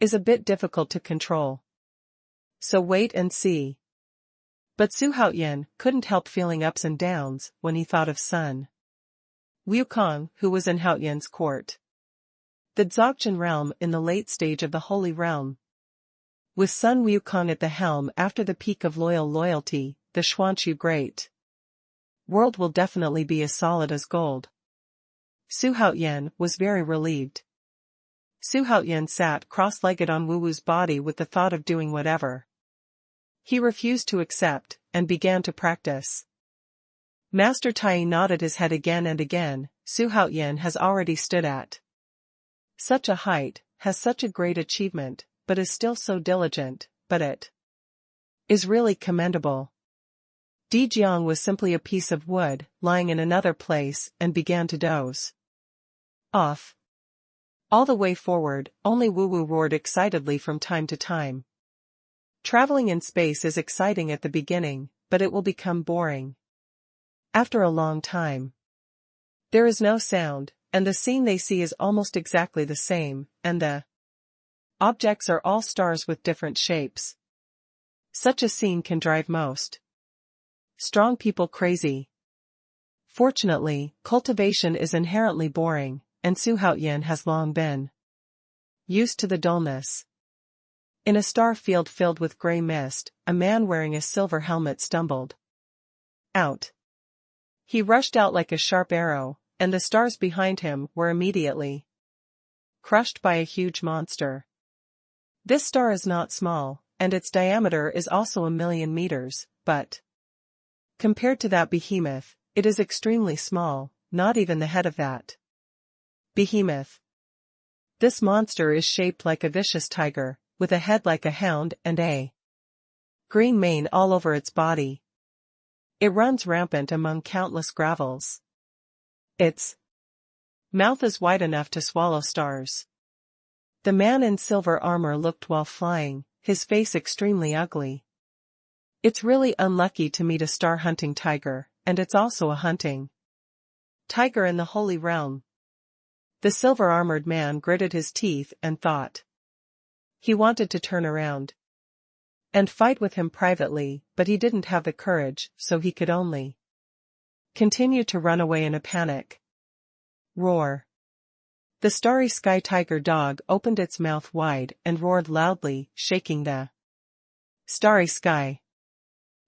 is a bit difficult to control. So wait and see. But Xuanhuan couldn't help feeling ups and downs when he thought of Sun Wukong, who was in Haoyan's court. The Dzogchen realm in the late stage of the Holy Realm. With Sun Wukong at the helm after the peak of loyalty, the Xuanchu great world will definitely be as solid as gold. Xuanhuan was very relieved. Xuanhuan sat cross-legged on Wuwu's body with the thought of doing whatever. He refused to accept, and began to practice. Master Tai nodded his head again and again. Xuanhuan has already stood at such a height, has such a great achievement, but is still so diligent, but it is really commendable. Di Jiang was simply a piece of wood, lying in another place, and began to doze off. All the way forward, only Wuwu roared excitedly from time to time. Traveling in space is exciting at the beginning, but it will become boring after a long time. There is no sound, and the scene they see is almost exactly the same, and the objects are all stars with different shapes. Such a scene can drive most strong people crazy. Fortunately, cultivation is inherently boring, and Xuanhuan has long been used to the dullness. In a star field filled with gray mist, a man wearing a silver helmet stumbled out. He rushed out like a sharp arrow, and the stars behind him were immediately crushed by a huge monster. This star is not small, and its diameter is also 1,000,000 meters, but compared to that behemoth, it is extremely small, not even the head of that behemoth. This monster is shaped like a vicious tiger, with a head like a hound and a green mane all over its body. It runs rampant among countless gravels. Its mouth is wide enough to swallow stars. The man in silver armor looked while flying, his face extremely ugly. It's really unlucky to meet a star-hunting tiger, and it's also a hunting tiger in the Holy Realm. The silver-armored man gritted his teeth and thought. He wanted to turn around and fight with him privately, but he didn't have the courage, so he could only continue to run away in a panic. Roar. The starry sky tiger dog opened its mouth wide and roared loudly, shaking the starry sky.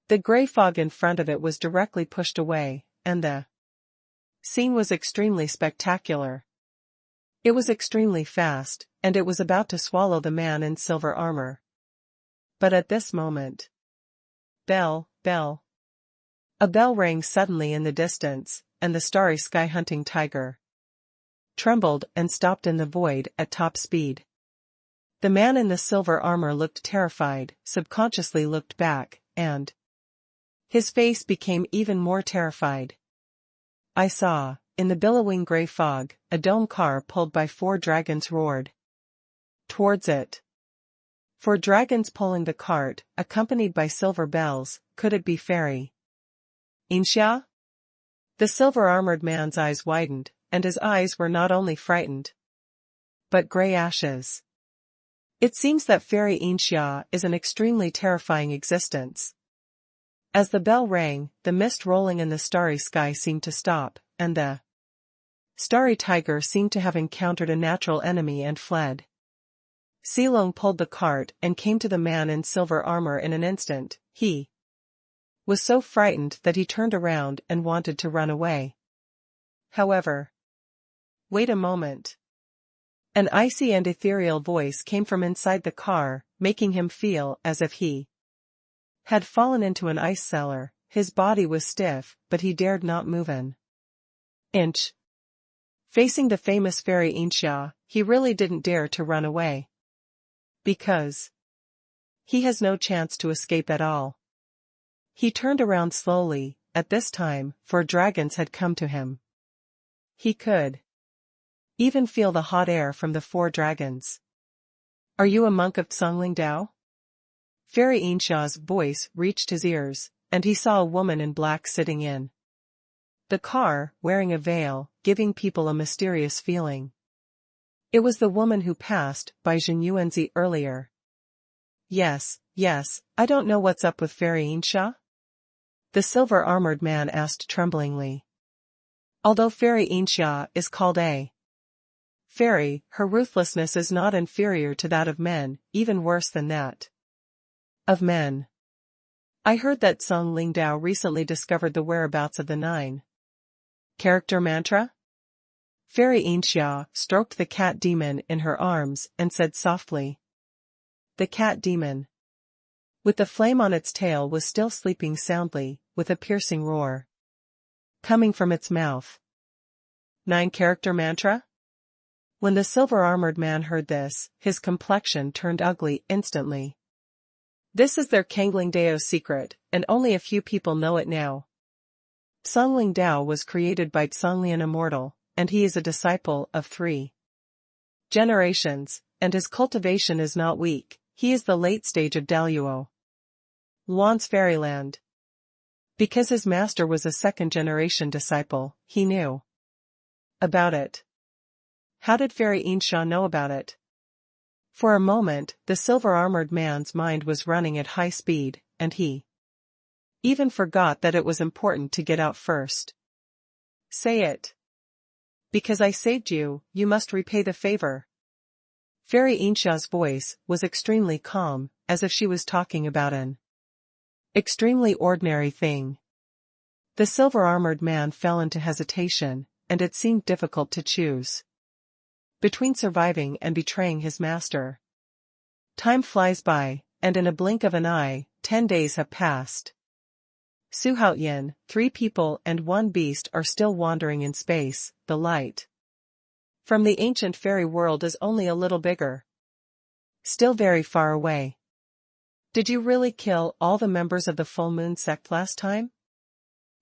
The gray fog in front of it was directly pushed away, and the scene was extremely spectacular. It was extremely fast, and it was about to swallow the man in silver armor. But at this moment, bell. A bell rang suddenly in the distance, and the starry sky hunting tiger trembled and stopped in the void at top speed. The man in the silver armor looked terrified, subconsciously looked back, and his face became even more terrified. I saw, in the billowing gray fog, a dome car pulled by 4 dragons roared towards it. 4 dragons pulling the cart, accompanied by silver bells. Could it be fairy Inxia? The silver-armored man's eyes widened, and his eyes were not only frightened, but gray ashes. It seems that fairy Inxia is an extremely terrifying existence. As the bell rang, the mist rolling in the starry sky seemed to stop, and the starry tiger seemed to have encountered a natural enemy and fled. Silong pulled the cart and came to the man in silver armor in an instant. He was so frightened that he turned around and wanted to run away. However, wait a moment. An icy and ethereal voice came from inside the car, making him feel as if he had fallen into an ice cellar. His body was stiff, but he dared not move an inch. Facing the famous fairy Inxia, he really didn't dare to run away. Because he has no chance to escape at all. He turned around slowly, at this time, 4 dragons had come to him. He could even feel the hot air from the 4 dragons. Are you a monk of Dao? Fairy Inxia's voice reached his ears, and he saw a woman in black sitting in the car, wearing a veil, giving people a mysterious feeling. It was the woman who passed by Xuanhuan earlier. Yes, I don't know what's up with Fairy Inxia? The silver-armored man asked tremblingly. Although Fairy Inxia is called a fairy, her ruthlessness is not inferior to that of men, even worse than that of men. I heard that Song Lingdao recently discovered the whereabouts of the 9 character mantra? Fairy Inxia stroked the cat demon in her arms and said softly. The cat demon, with the flame on its tail, was still sleeping soundly, with a piercing roar coming from its mouth. 9 character mantra? When the silver-armored man heard this, his complexion turned ugly instantly. This is their Kangling Dao's secret, and only a few people know it now. Songling Dao was created by Songlian Immortal, and he is a disciple of 3 generations, and his cultivation is not weak. He is the late stage of Daluo, Luan's fairyland. Because his master was a 2nd-generation disciple, he knew about it. How did Fairy Inxia know about it? For a moment, the silver-armored man's mind was running at high speed, and he even forgot that it was important to get out first. Say it. Because I saved you, you must repay the favor. Fairy Inxia's voice was extremely calm, as if she was talking about an extremely ordinary thing. The silver-armored man fell into hesitation, and it seemed difficult to choose between surviving and betraying his master. Time flies by, and in a blink of an eye, 10 days have passed. Su Haoyan, 3 people and 1 beast are still wandering in space. The light from the ancient fairy world is only a little bigger. Still very far away. Did you really kill all the members of the full moon sect last time?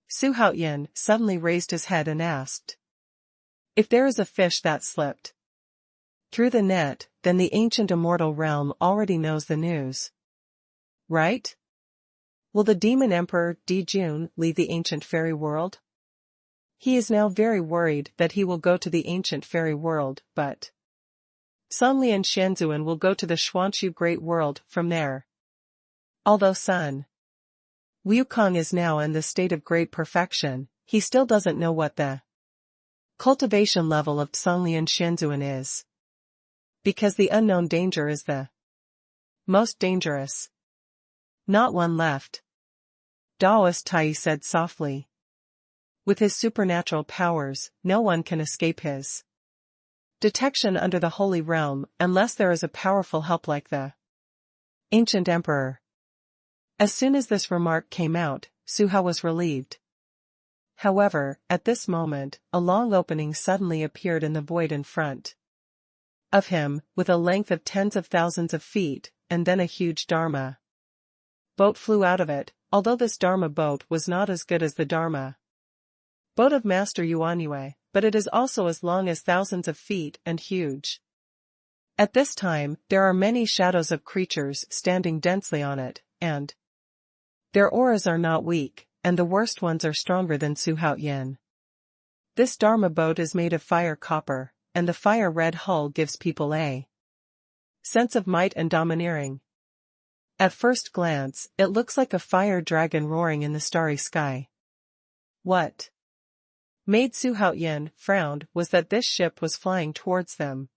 Su Haoyan suddenly raised his head and asked. If there is a fish that slipped through the net, then the ancient immortal realm already knows the news. Right? Will the demon emperor Di Jun leave the ancient fairy world? He is now very worried that he will go to the ancient fairy world, but Songlian Shenzhuan will go to the Xuanhu Great World from there. Although Sun Wukong is now in the state of great perfection, he still doesn't know what the cultivation level of Songlian Shenzhuan is. Because the unknown danger is the most dangerous. Not one left. Daoist Tai said softly. With his supernatural powers, no one can escape his detection under the holy realm unless there is a powerful help like the ancient emperor. As soon as this remark came out, Suha was relieved. However, at this moment, a long opening suddenly appeared in the void in front of him, with a length of tens of thousands of feet, and then a huge Dharma boat flew out of it, although this Dharma boat was not as good as the Dharma boat of Master Yuanyue, but it is also as long as thousands of feet and huge. At this time, there are many shadows of creatures standing densely on it, and their auras are not weak, and the worst ones are stronger than Su Haoyan. This Dharma boat is made of fire copper, and the fire-red hull gives people a sense of might and domineering. At first glance, it looks like a fire dragon roaring in the starry sky. What made Su Haoyan frown was that this ship was flying towards them.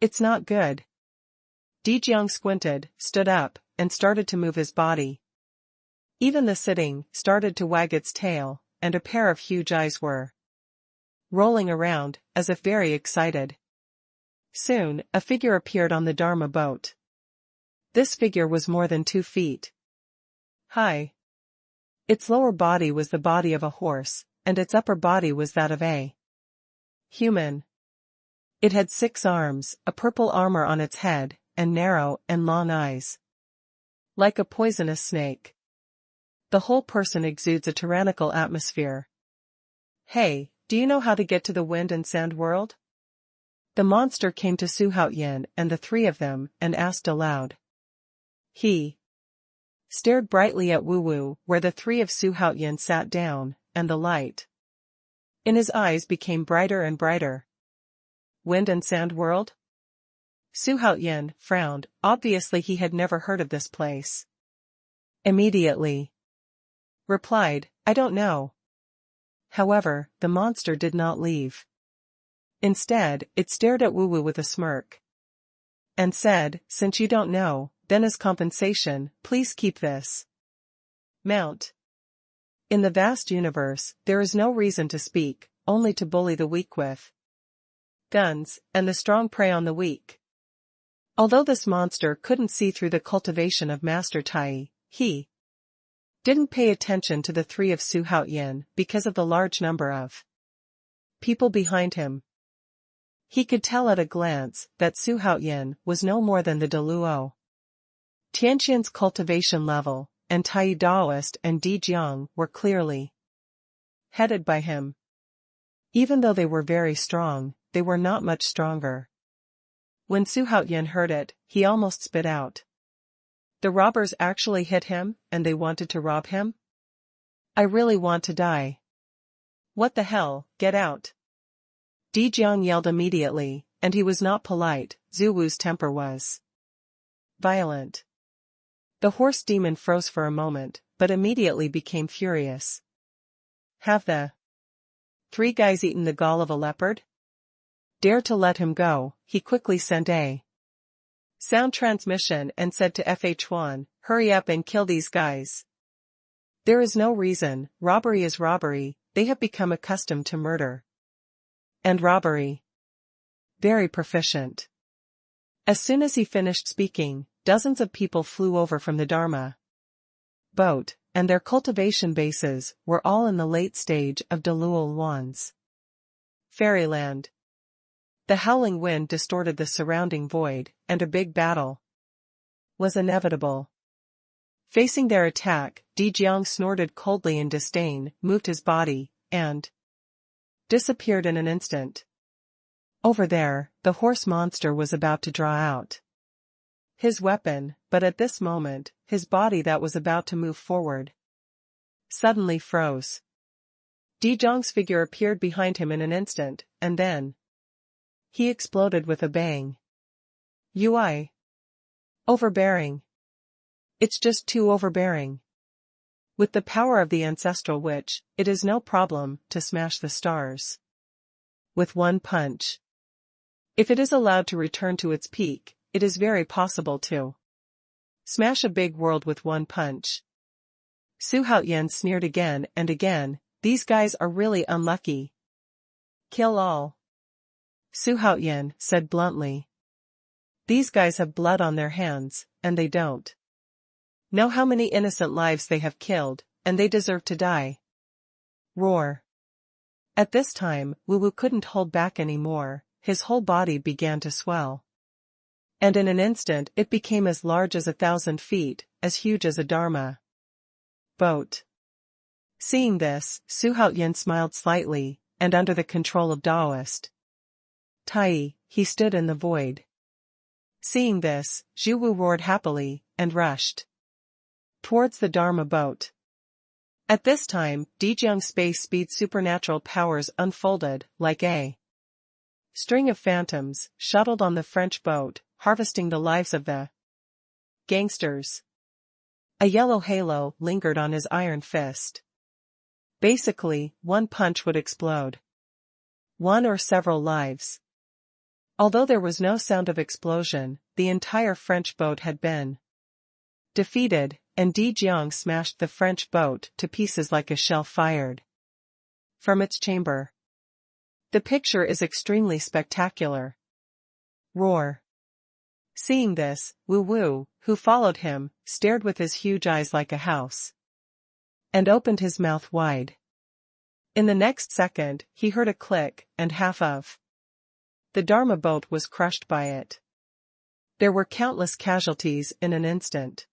It's not good. Di Jiang squinted, stood up, and started to move his body. Even the sitting started to wag its tail, and a pair of huge eyes were rolling around, as if very excited. Soon, a figure appeared on the Dharma boat. This figure was more than 2 feet high. Its lower body was the body of a horse, and its upper body was that of a human. It had 6 arms, a purple armor on its head, and narrow and long eyes. Like a poisonous snake. The whole person exudes a tyrannical atmosphere. Hey, do you know how to get to the wind and sand world? The monster came to Xuanhuan and the 3 of them, and asked aloud. He stared brightly at Wu, where the 3 of Xuanhuan sat down, and the light in his eyes became brighter and brighter. Wind and sand world? Xuanhuan frowned, obviously he had never heard of this place. Immediately replied, I don't know. However, the monster did not leave. Instead, it stared at Wu with a smirk. And said, since you don't know, then as compensation, please keep this mount. In the vast universe, there is no reason to speak, only to bully the weak with guns, and the strong prey on the weak. Although this monster couldn't see through the cultivation of Master Tai, he didn't pay attention to the 3 of Xuanhuan because of the large number of people behind him. He could tell at a glance that Xuanhuan was no more than the Deluo Tianqian's cultivation level, and Tai Daoist and Di Jiang were clearly headed by him. Even though they were very strong, they were not much stronger. When Xuanhuan heard it, he almost spit out. The robbers actually hit him, and they wanted to rob him? I really want to die. What the hell, get out. Di Jiang yelled immediately, and he was not polite. Zuwu's temper was violent. The horse demon froze for a moment, but immediately became furious. Have the 3 guys eaten the gall of a leopard? Dare to let him go. He quickly sent a sound transmission and said to Xuanhuan, hurry up and kill these guys. There is no reason, robbery is robbery, they have become accustomed to murder and robbery. Very proficient. As soon as he finished speaking, dozens of people flew over from the Dharma boat, and their cultivation bases were all in the late stage of Deluo's fairyland. The howling wind distorted the surrounding void, and a big battle was inevitable. Facing their attack, Di Jiang snorted coldly in disdain, moved his body, and disappeared in an instant. Over there, the horse monster was about to draw out his weapon, but at this moment, his body that was about to move forward suddenly froze. Di Jiang's figure appeared behind him in an instant, and then he exploded with a bang. Ui. Overbearing. It's just too overbearing. With the power of the ancestral witch, it is no problem to smash the stars with one punch. If it is allowed to return to its peak, it is very possible to smash a big world with one punch. Xuanhuan sneered again and again, these guys are really unlucky. Kill all. Xuanhuan said bluntly. These guys have blood on their hands, and they don't know how many innocent lives they have killed, and they deserve to die. Roar. At this time, Wu couldn't hold back anymore, his whole body began to swell. And in an instant it became as large as 1,000 feet, as huge as a Dharma boat. Seeing this, Xuanhuan smiled slightly, and under the control of Daoist Tai, he stood in the void. Seeing this, Zhu roared happily, and rushed towards the Dharma boat. At this time, Di Jiang's space speed supernatural powers unfolded, like a string of phantoms, shuttled on the French boat, harvesting the lives of the gangsters. A yellow halo lingered on his iron fist. Basically, one punch would explode one or several lives. Although there was no sound of explosion, the entire French boat had been defeated, and Di Jiang smashed the French boat to pieces like a shell fired from its chamber. The picture is extremely spectacular. Roar. Seeing this, Wu Wu, who followed him, stared with his huge eyes like a house and opened his mouth wide. In the next second, he heard a click, and half of the Dharma boat was crushed by it. There were countless casualties in an instant.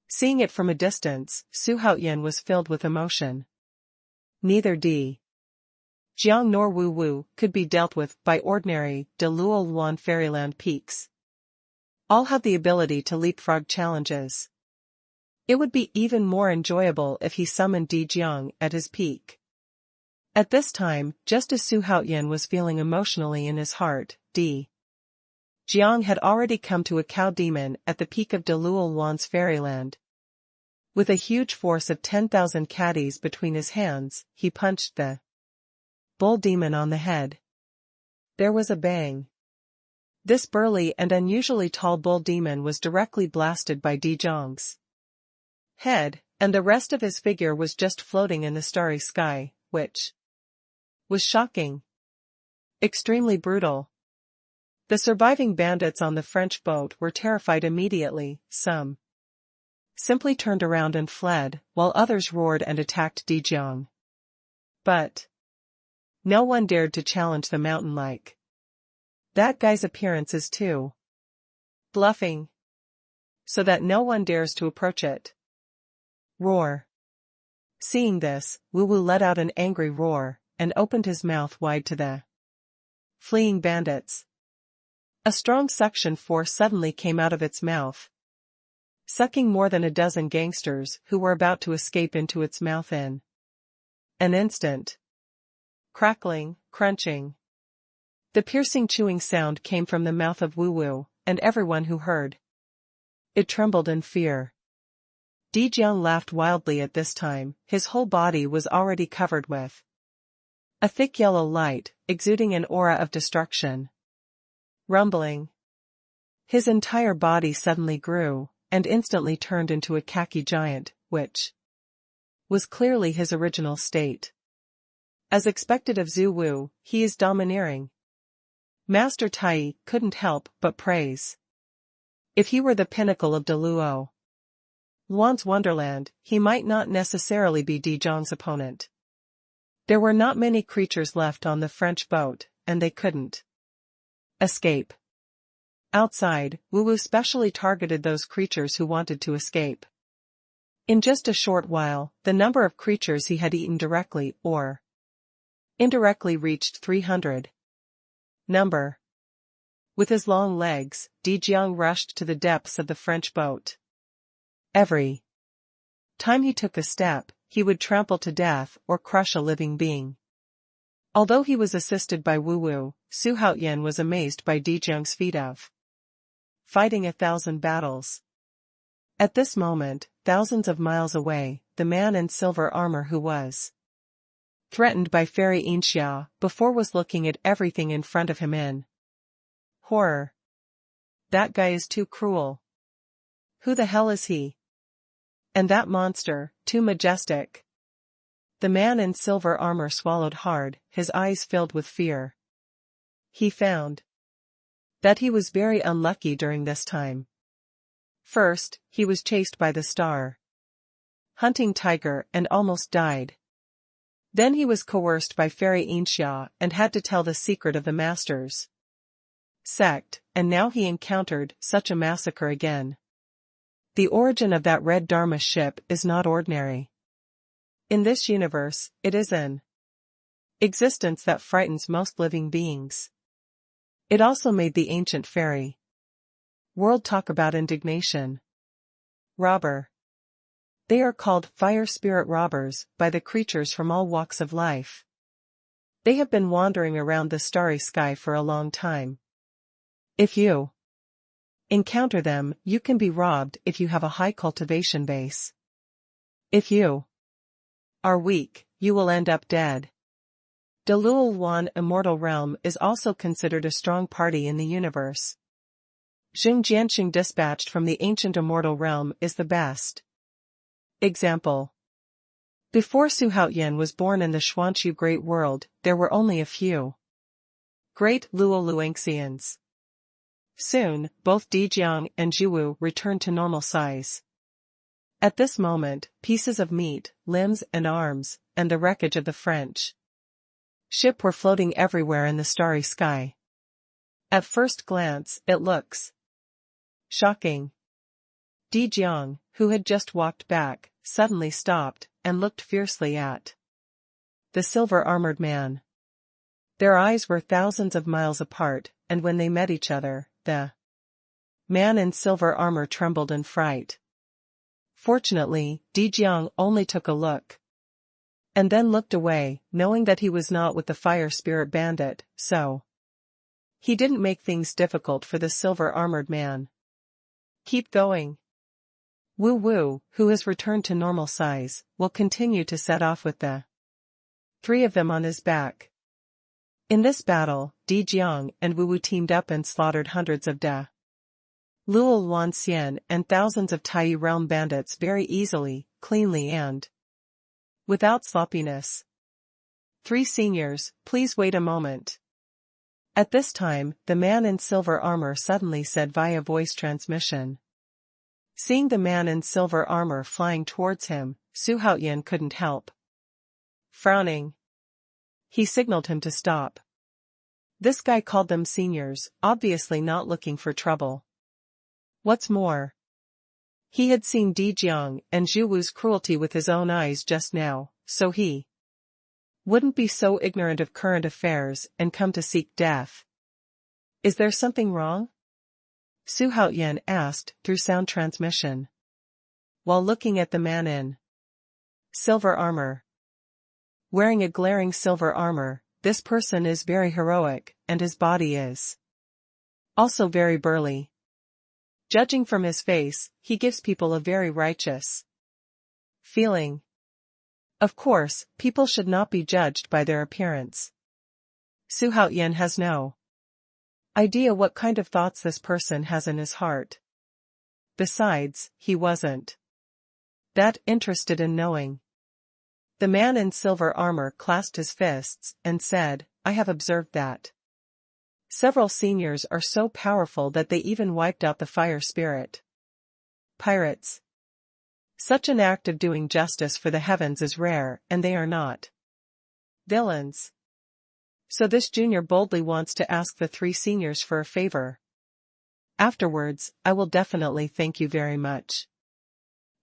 Seeing it from a distance, Xuanhuan was filled with emotion. Neither Di Jiang nor Wu Wu could be dealt with by ordinary Dou fairyland peaks. All have the ability to leapfrog challenges. It would be even more enjoyable if he summoned Di Jiang at his peak. At this time, just as Xuanhuan was feeling emotionally in his heart, Di Jiang had already come to a cow demon at the peak of Dou fairyland. With a huge force of 10,000 caddies between his hands, he punched the bull demon on the head. There was a bang. This burly and unusually tall bull demon was directly blasted by Di Jiang's head, and the rest of his figure was just floating in the starry sky, which was shocking. Extremely brutal. The surviving bandits on the French boat were terrified immediately. Some simply turned around and fled, while others roared and attacked Di Jiang. But no one dared to challenge the mountain like that guy's appearance is too bluffing, so that no one dares to approach it. Roar. Seeing this, Wu Wu let out an angry roar, and opened his mouth wide to the fleeing bandits. A strong suction force suddenly came out of its mouth, sucking more than a dozen gangsters who were about to escape into its mouth in an instant. Crackling, crunching. The piercing chewing sound came from the mouth of Wu Wu, and everyone who heard it trembled in fear. Di Jiang laughed wildly at this time. His whole body was already covered with a thick yellow light, exuding an aura of destruction. Rumbling. His entire body suddenly grew, and instantly turned into a khaki giant, which was clearly his original state. As expected of Zhu Wu, he is domineering. Master Tai couldn't help but praise. If he were the pinnacle of Dou Yuan's wonderland, he might not necessarily be Di Jiang's opponent. There were not many creatures left on the French boat, and they couldn't escape. Outside, Wu Wu specially targeted those creatures who wanted to escape. In just a short while, the number of creatures he had eaten directly or indirectly reached 300. Number. With his long legs, Di Jiang rushed to the depths of the French boat. Every time he took a step, he would trample to death or crush a living being. Although he was assisted by Wu Wu, Xuanhuan was amazed by Di Jiang's feat of fighting 1,000 battles. At this moment, thousands of miles away, the man in silver armor who was threatened by Fairy Inxia before was looking at everything in front of him in horror. That guy is too cruel. Who the hell is he? And that monster, too majestic. The man in silver armor swallowed hard, his eyes filled with fear. He found that he was very unlucky during this time. First, he was chased by the star hunting tiger and almost died. Then he was coerced by Fairy Inxia and had to tell the secret of the master's sect, and now he encountered such a massacre again. The origin of that red Dharma ship is not ordinary. In this universe, it is an existence that frightens most living beings. It also made the ancient fairy world talk about indignation. Robber. They are called fire spirit robbers by the creatures from all walks of life. They have been wandering around the starry sky for a long time. If you encounter them, you can be robbed if you have a high cultivation base. If you are weak, you will end up dead. Dou Yuan Immortal Realm is also considered a strong party in the universe. Xing Jianxing dispatched from the ancient Immortal Realm is the best. Example. Before Xuanhuan was born in the Xuanhu Great World, there were only a few great Luoluangxians. Soon, both Dijiang and Jiwu returned to normal size. At this moment, pieces of meat, limbs and arms, and the wreckage of the French ship were floating everywhere in the starry sky. At first glance, it looks shocking. Dijiang, who had just walked back, suddenly stopped, and looked fiercely at the silver-armored man. Their eyes were thousands of miles apart, and when they met each other, the man in silver armor trembled in fright. Fortunately, Dijiang only took a look, and then looked away, knowing that he was not with the fire spirit bandit, so he didn't make things difficult for the silver-armored man. Keep going. Wu Wu, who has returned to normal size, will continue to set off with the three of them on his back. In this battle, Dijiang and Wu Wu teamed up and slaughtered hundreds of Luoluangxian and thousands of Tai realm bandits very easily, cleanly and without sloppiness. 3 seniors, please wait a moment. At this time, the man in silver armor suddenly said via voice transmission. Seeing the man in silver armor flying towards him, Xuanhuan couldn't help frowning. He signaled him to stop. This guy called them seniors, obviously not looking for trouble. What's more, he had seen Dijiang and Zhuwu's cruelty with his own eyes just now, so he wouldn't be so ignorant of current affairs and come to seek death. Is there something wrong? Xuanhuan asked through sound transmission, while looking at the man in silver armor. Wearing a glaring silver armor, this person is very heroic, and his body is also very burly. Judging from his face, he gives people a very righteous feeling. Of course, people should not be judged by their appearance. Xuanhuan has no idea what kind of thoughts this person has in his heart. Besides, he wasn't that interested in knowing. The man in silver armor clasped his fists and said, I have observed that several seniors are so powerful that they even wiped out the fire spirit pirates. Such an act of doing justice for the heavens is rare, and they are not villains. So this junior boldly wants to ask the 3 seniors for a favor. Afterwards, I will definitely thank you very much.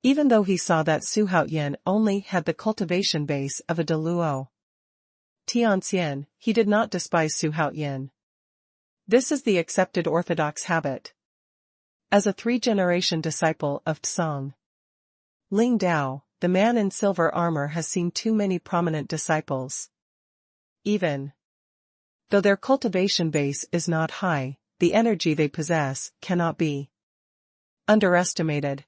Even though he saw that Xuanhuan only had the cultivation base of a Deluo Tianxian, he did not despise Xuanhuan. This is the accepted orthodox habit. As a 3-generation disciple of Tsang Ling Dao, the man in silver armor has seen too many prominent disciples. Even though their cultivation base is not high, the energy they possess cannot be underestimated.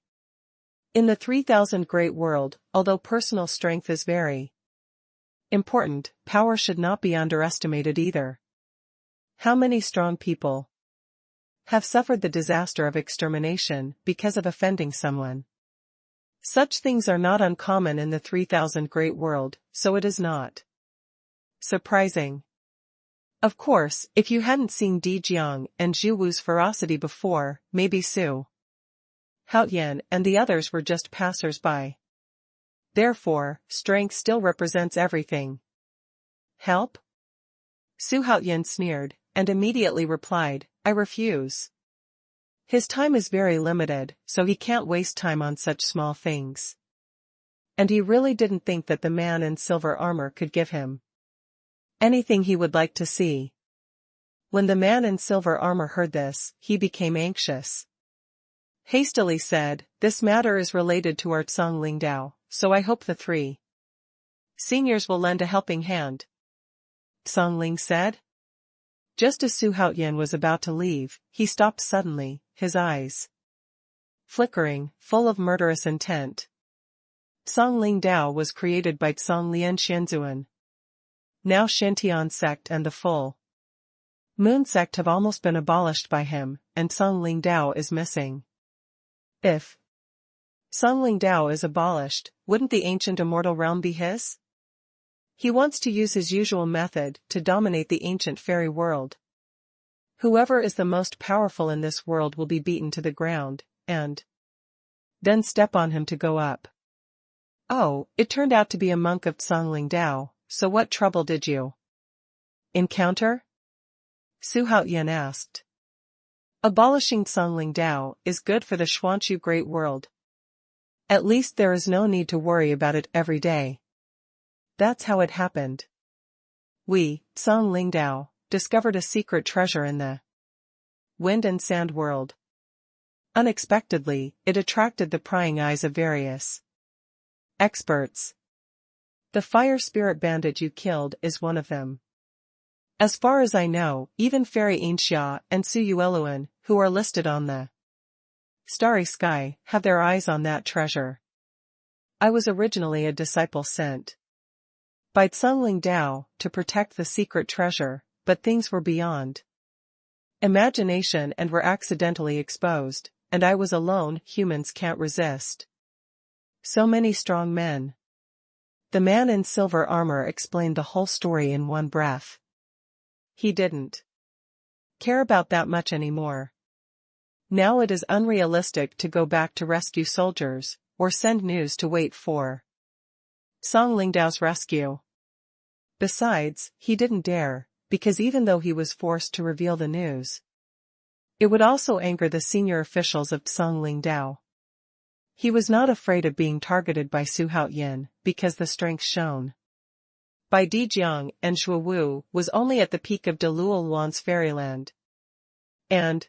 In the 3000 Great World, although personal strength is very important, power should not be underestimated either. How many strong people have suffered the disaster of extermination because of offending someone? Such things are not uncommon in the 3000 Great World, so it is not surprising. Of course, if you hadn't seen Dijiang and Zhuwu's ferocity before, maybe Xuanhuan and the others were just passers-by. Therefore, strength still represents everything. Help? Xuanhuan sneered, and immediately replied, I refuse. His time is very limited, so he can't waste time on such small things. And he really didn't think that the man in silver armor could give him anything he would like to see. When the man in silver armor heard this, he became anxious. Hastily said, this matter is related to our Tsang Ling Dao, so I hope the 3 seniors will lend a helping hand. Tsang Ling said. Just as Xuanhuan was about to leave, he stopped suddenly, his eyes flickering, full of murderous intent. Tsang Ling Dao was created by Tsang Lian Xianzuan. Now Shintian sect and the full Moon sect have almost been abolished by him, and Tsang Ling Dao is missing. If Songling Dao is abolished, wouldn't the ancient immortal realm be his? He wants to use his usual method to dominate the ancient fairy world. Whoever is the most powerful in this world will be beaten to the ground, and then step on him to go up. Oh, it turned out to be a monk of Songling Dao, so what trouble did you encounter? Xuanhuan asked. Abolishing Songling Dao is good for the Xuanhu Great World. At least there is no need to worry about it every day. That's how it happened. We, Songling Dao, discovered a secret treasure in the wind and sand world. Unexpectedly, it attracted the prying eyes of various experts. The fire spirit bandit you killed is one of them. As far as I know, even Fairy Ainxia and Su Yueluan, who are listed on the Starry Sky, have their eyes on that treasure. I was originally a disciple sent by Songling Dao to protect the secret treasure, but things were beyond imagination and were accidentally exposed, and I was alone. Humans can't resist so many strong men. The man in silver armor explained the whole story in one breath. He didn't care about that much anymore. Now it is unrealistic to go back to rescue soldiers, or send news to wait for Songling Dao's rescue. Besides, he didn't dare, because even though he was forced to reveal the news, it would also anger the senior officials of Songling Dao. He was not afraid of being targeted by Xuanhuan, because the strength shown by Dijiang and Shuwu was only at the peak of Luolan's fairyland. And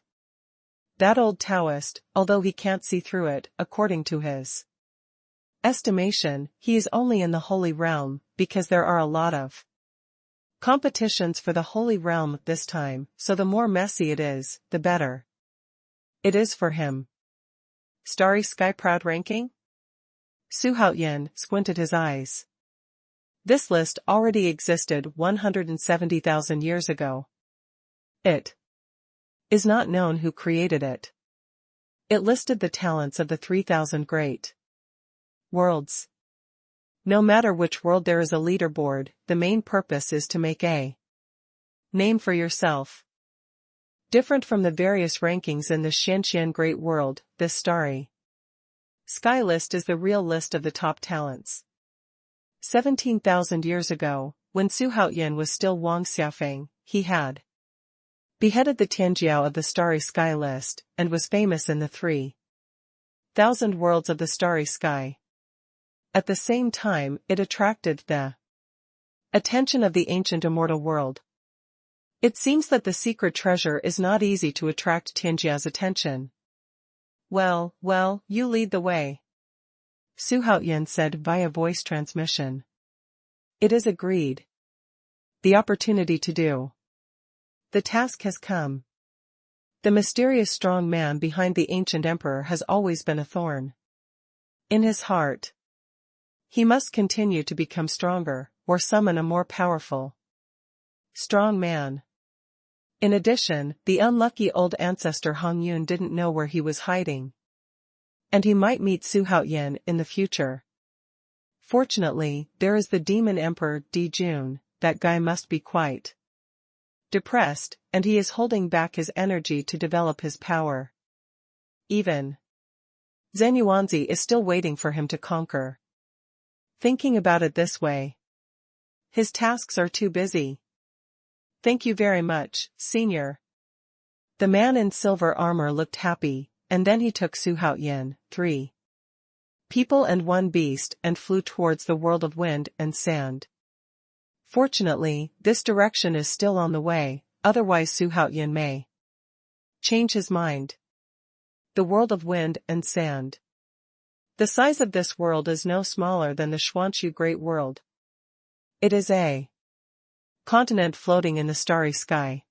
that old Taoist, although he can't see through it, according to his estimation, he is only in the Holy Realm, because there are a lot of competitions for the Holy Realm this time, so the more messy it is, the better it is for him. Starry Sky Proud Ranking? Xuanhuan squinted his eyes. This list already existed 170,000 years ago. It is not known who created it. It listed the talents of the 3,000 great worlds. No matter which world there is a leaderboard, the main purpose is to make a name for yourself. Different from the various rankings in the Xianxian Great World, this Starry Sky list is the real list of the top talents. 17,000 years ago, when Xuanhuan was still Wang Xiafeng, he had beheaded the Tianjiao of the Starry Sky list, and was famous in the 3,000 worlds of the Starry Sky. At the same time, it attracted the attention of the ancient immortal world. It seems that the secret treasure is not easy to attract Tianjia's attention. Well, you lead the way, Xuanhuan said via voice transmission. It is agreed. The opportunity to do the task has come. The mysterious strong man behind the ancient emperor has always been a thorn in his heart. He must continue to become stronger, or summon a more powerful strong man. In addition, the unlucky old ancestor Hong Yun didn't know where he was hiding, and he might meet Xuanhuan in the future. Fortunately, there is the demon emperor Di Jun. That guy must be quite depressed, and he is holding back his energy to develop his power. Even Zhen Yuanzi is still waiting for him to conquer. Thinking about it this way, his tasks are too busy. Thank you very much, Senior. The man in silver armor looked happy, and then he took Xuanhuan, 3 people and 1 beast, and flew towards the world of wind and sand. Fortunately, this direction is still on the way, otherwise Xuanhuan may change his mind. The world of wind and sand. The size of this world is no smaller than the Xuanhu Great World. It is a continent floating in the starry sky.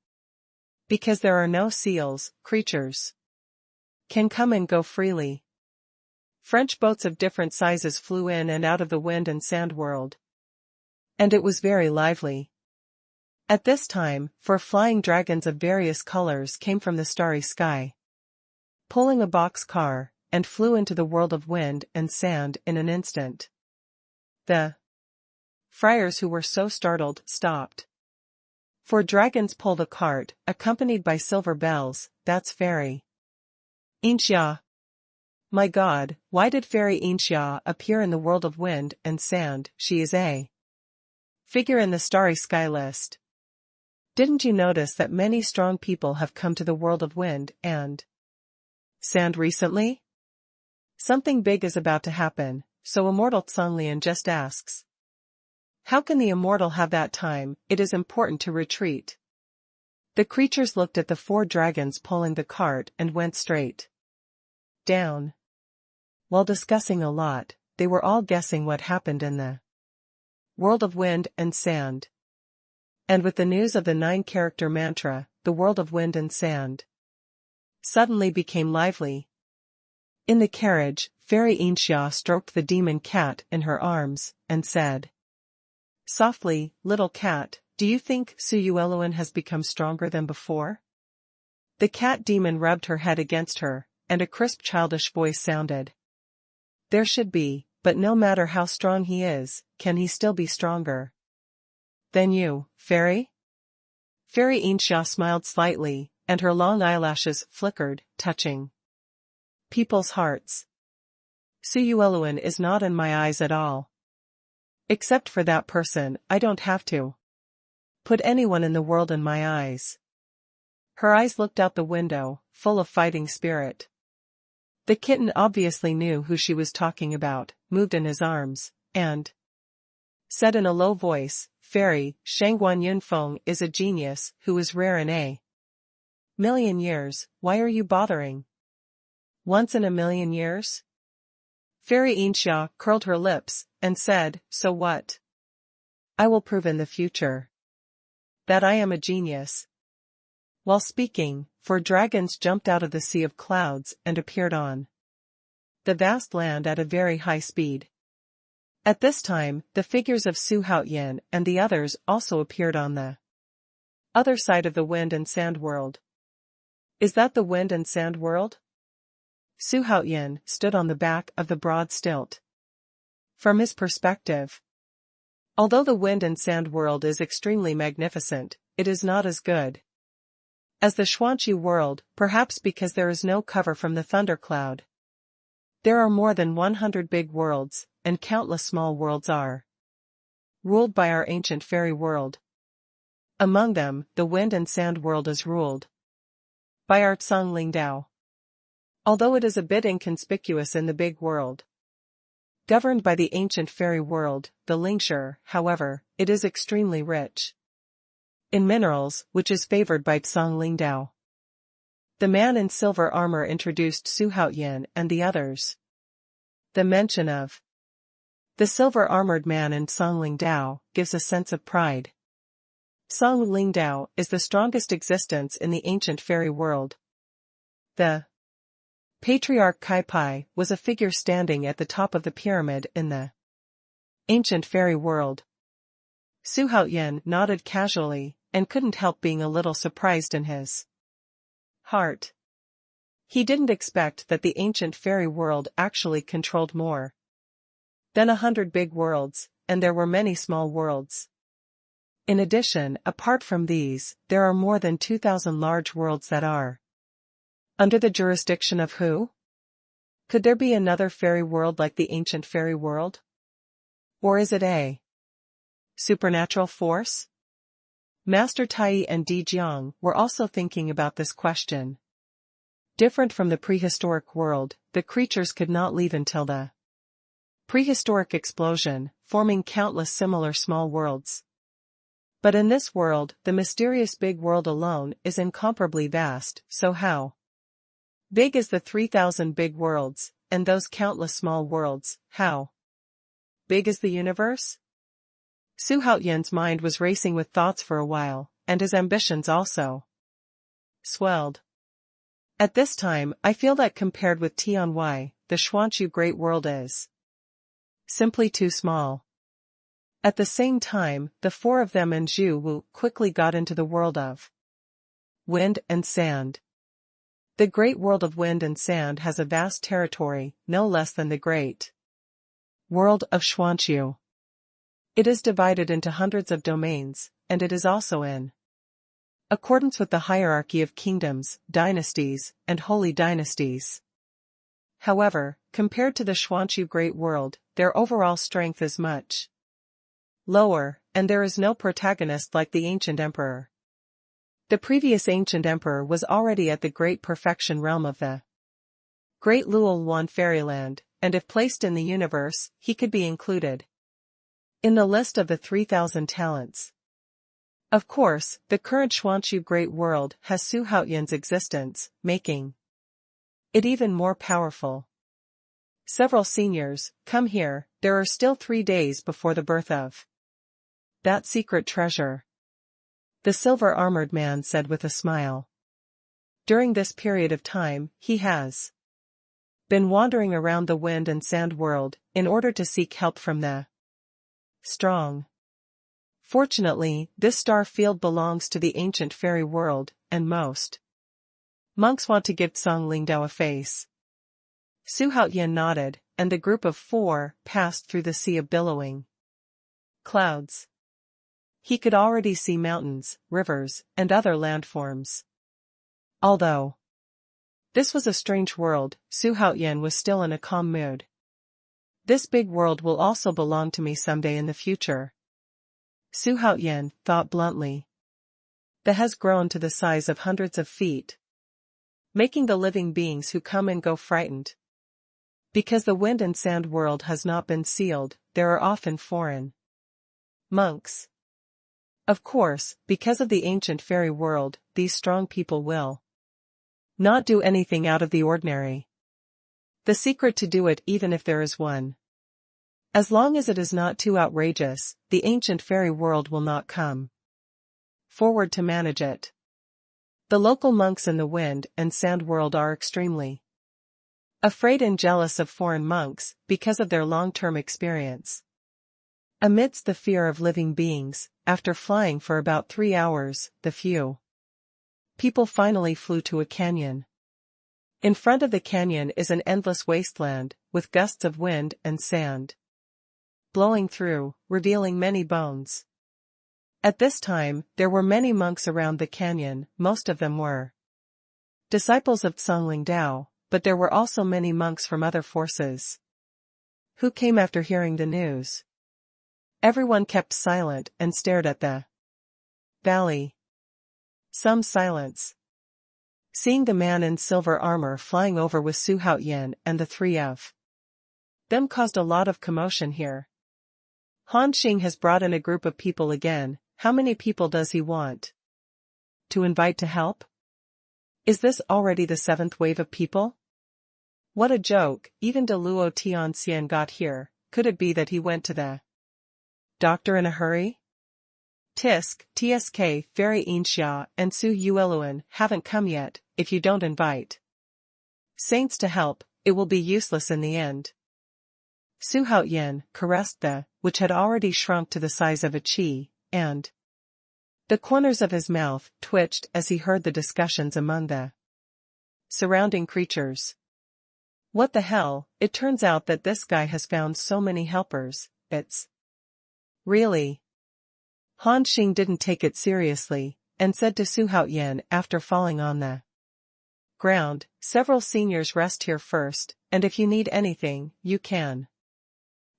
Because there are no seals, creatures can come and go freely. French boats of different sizes flew in and out of the wind and sand world. And it was very lively. At this time, 4 flying dragons of various colors came from the starry sky, pulling a box car, and flew into the world of wind and sand in an instant. The friars, who were so startled, stopped. "For dragons pull the cart, accompanied by silver bells, that's fairy Inxia. My God, why did fairy Inxia appear in the world of wind and sand? She is a figure in the starry sky list. Didn't you notice that many strong people have come to the world of wind and sand recently? Something big is about to happen, so immortal Songlian just asks. How can the immortal have that time? It is important to retreat." The creatures looked at the 4 dragons pulling the cart and went straight down. While discussing a lot, they were all guessing what happened in the world of wind and sand. And with the news of the 9-character mantra, the world of wind and sand suddenly became lively. In the carriage, fairy Inxia stroked the demon cat in her arms, and said softly, "Little cat, do you think Xuanhuan has become stronger than before?" The cat demon rubbed her head against her, and a crisp childish voice sounded. "There should be, but no matter how strong he is, can he still be stronger than you, fairy?" Fairy Inxia smiled slightly, and her long eyelashes flickered, touching people's hearts. "Xuanhuan is not in my eyes at all. Except for that person, I don't have to put anyone in the world in my eyes." Her eyes looked out the window, full of fighting spirit. The kitten obviously knew who she was talking about, moved in his arms, and said in a low voice, "Fairy, Xuanhuan Yunfeng is a genius who is rare in a million years. Why are you bothering? Once in a million years?" Fairy Inxia curled her lips, and said, "So what? I will prove in the future that I am a genius." While speaking, 4 dragons jumped out of the sea of clouds and appeared on the vast land at a very high speed. At this time, the figures of Xuanhuan and the others also appeared on the other side of the wind and sand world. "Is that the wind and sand world?" Xuanhuan stood on the back of the broad stilt. From his perspective, although the wind and sand world is extremely magnificent, it is not as good as the Xuanchu world, perhaps because there is no cover from the thundercloud. There are more than 100 big worlds, and countless small worlds are ruled by our ancient fairy world. Among them, the wind and sand world is ruled by our Lingdao. Although it is a bit inconspicuous in the big world governed by the ancient fairy world, the Lingshire, however, it is extremely rich in minerals, which is favored by Lingdao. The man in silver armor introduced Xuanhuan and the others. The mention of the silver-armored man in Lingdao gives a sense of pride. Lingdao is the strongest existence in the ancient fairy world. The Patriarch Kaipai was a figure standing at the top of the pyramid in the ancient fairy world. Xuanhuan nodded casually, and couldn't help being a little surprised in his heart. He didn't expect that the ancient fairy world actually controlled more than 100 big worlds, and there were many small worlds. In addition, apart from these, there are more than 2,000 large worlds that are under the jurisdiction of who? Could there be another fairy world like the ancient fairy world? Or is it a supernatural force? Master Tai and Di Jiang were also thinking about this question. Different from the prehistoric world, the creatures could not leave until the prehistoric explosion, forming countless similar small worlds. But in this world, the mysterious big world alone is incomparably vast, so how big is the 3,000 big worlds, and those countless small worlds? How big is the universe? Xuanhuan's mind was racing with thoughts for a while, and his ambitions also swelled. At this time, I feel that compared with Tianwu, the Xuanchu Great World is simply too small. At the same time, the 4 of them and Zhu Wu quickly got into the world of wind and sand. The great world of wind and sand has a vast territory, no less than the great world of Xuanhuan. It is divided into hundreds of domains, and it is also in accordance with the hierarchy of kingdoms, dynasties, and holy dynasties. However, compared to the Xuanhuan Great World, their overall strength is much lower, and there is no protagonist like the ancient emperor. The previous ancient emperor was already at the great perfection realm of the great Xuanhuan fairyland, and if placed in the universe, he could be included in the list of the 3,000 talents. Of course, the current Xuanhuan Great World has Xuanhuan's existence, making it even more powerful. Several seniors, come here, there are still 3 days before the birth of that secret treasure. The silver-armored man said with a smile. During this period of time, he has been wandering around the wind and sand world, in order to seek help from the strong. Fortunately, this star field belongs to the ancient fairy world, and most monks want to give Tsang Lingdao a face. Xuanhuan nodded, and the group of 4 passed through the sea of billowing clouds. He could already see mountains, rivers, and other landforms. Although this was a strange world, Xuanhuan was still in a calm mood. This big world will also belong to me someday in the future. Xuanhuan thought bluntly. The has grown to the size of hundreds of feet, making the living beings who come and go frightened. Because the wind and sand world has not been sealed, there are often foreign monks. Of course, because of the ancient fairy world, these strong people will not do anything out of the ordinary. The secret to do it, even if there is one. As long as it is not too outrageous, the ancient fairy world will not come forward to manage it. The local monks in the wind and sand world are extremely afraid and jealous of foreign monks, because of their long-term experience. Amidst the fear of living beings, after flying for about 3 hours, the few people finally flew to a canyon. In front of the canyon is an endless wasteland, with gusts of wind and sand blowing through, revealing many bones. At this time, there were many monks around the canyon, most of them were disciples of Tsang Lingdao, but there were also many monks from other forces who came after hearing the news. Everyone kept silent and stared at the valley. Some silence. Seeing the man in silver armor flying over with Xuanhuan and the 3 of them caused a lot of commotion here. Han Xing has brought in a group of people again. How many people does he want to invite to help? Is this already the 7th wave of people? What a joke, even De Luo Tianxian got here. Could it be that he went to the doctor in a hurry? Tisk, Tsk, Fairy Inxia, and Su Yueluan haven't come yet. If you don't invite saints to help, it will be useless in the end. Xuanhuan caressed the, which had already shrunk to the size of a chi, and the corners of his mouth twitched as he heard the discussions among the surrounding creatures. What the hell, it turns out that this guy has found so many helpers, it's really. Han Xing didn't take it seriously, and said to Xuanhuan after falling on the ground, several seniors rest here first, and if you need anything, you can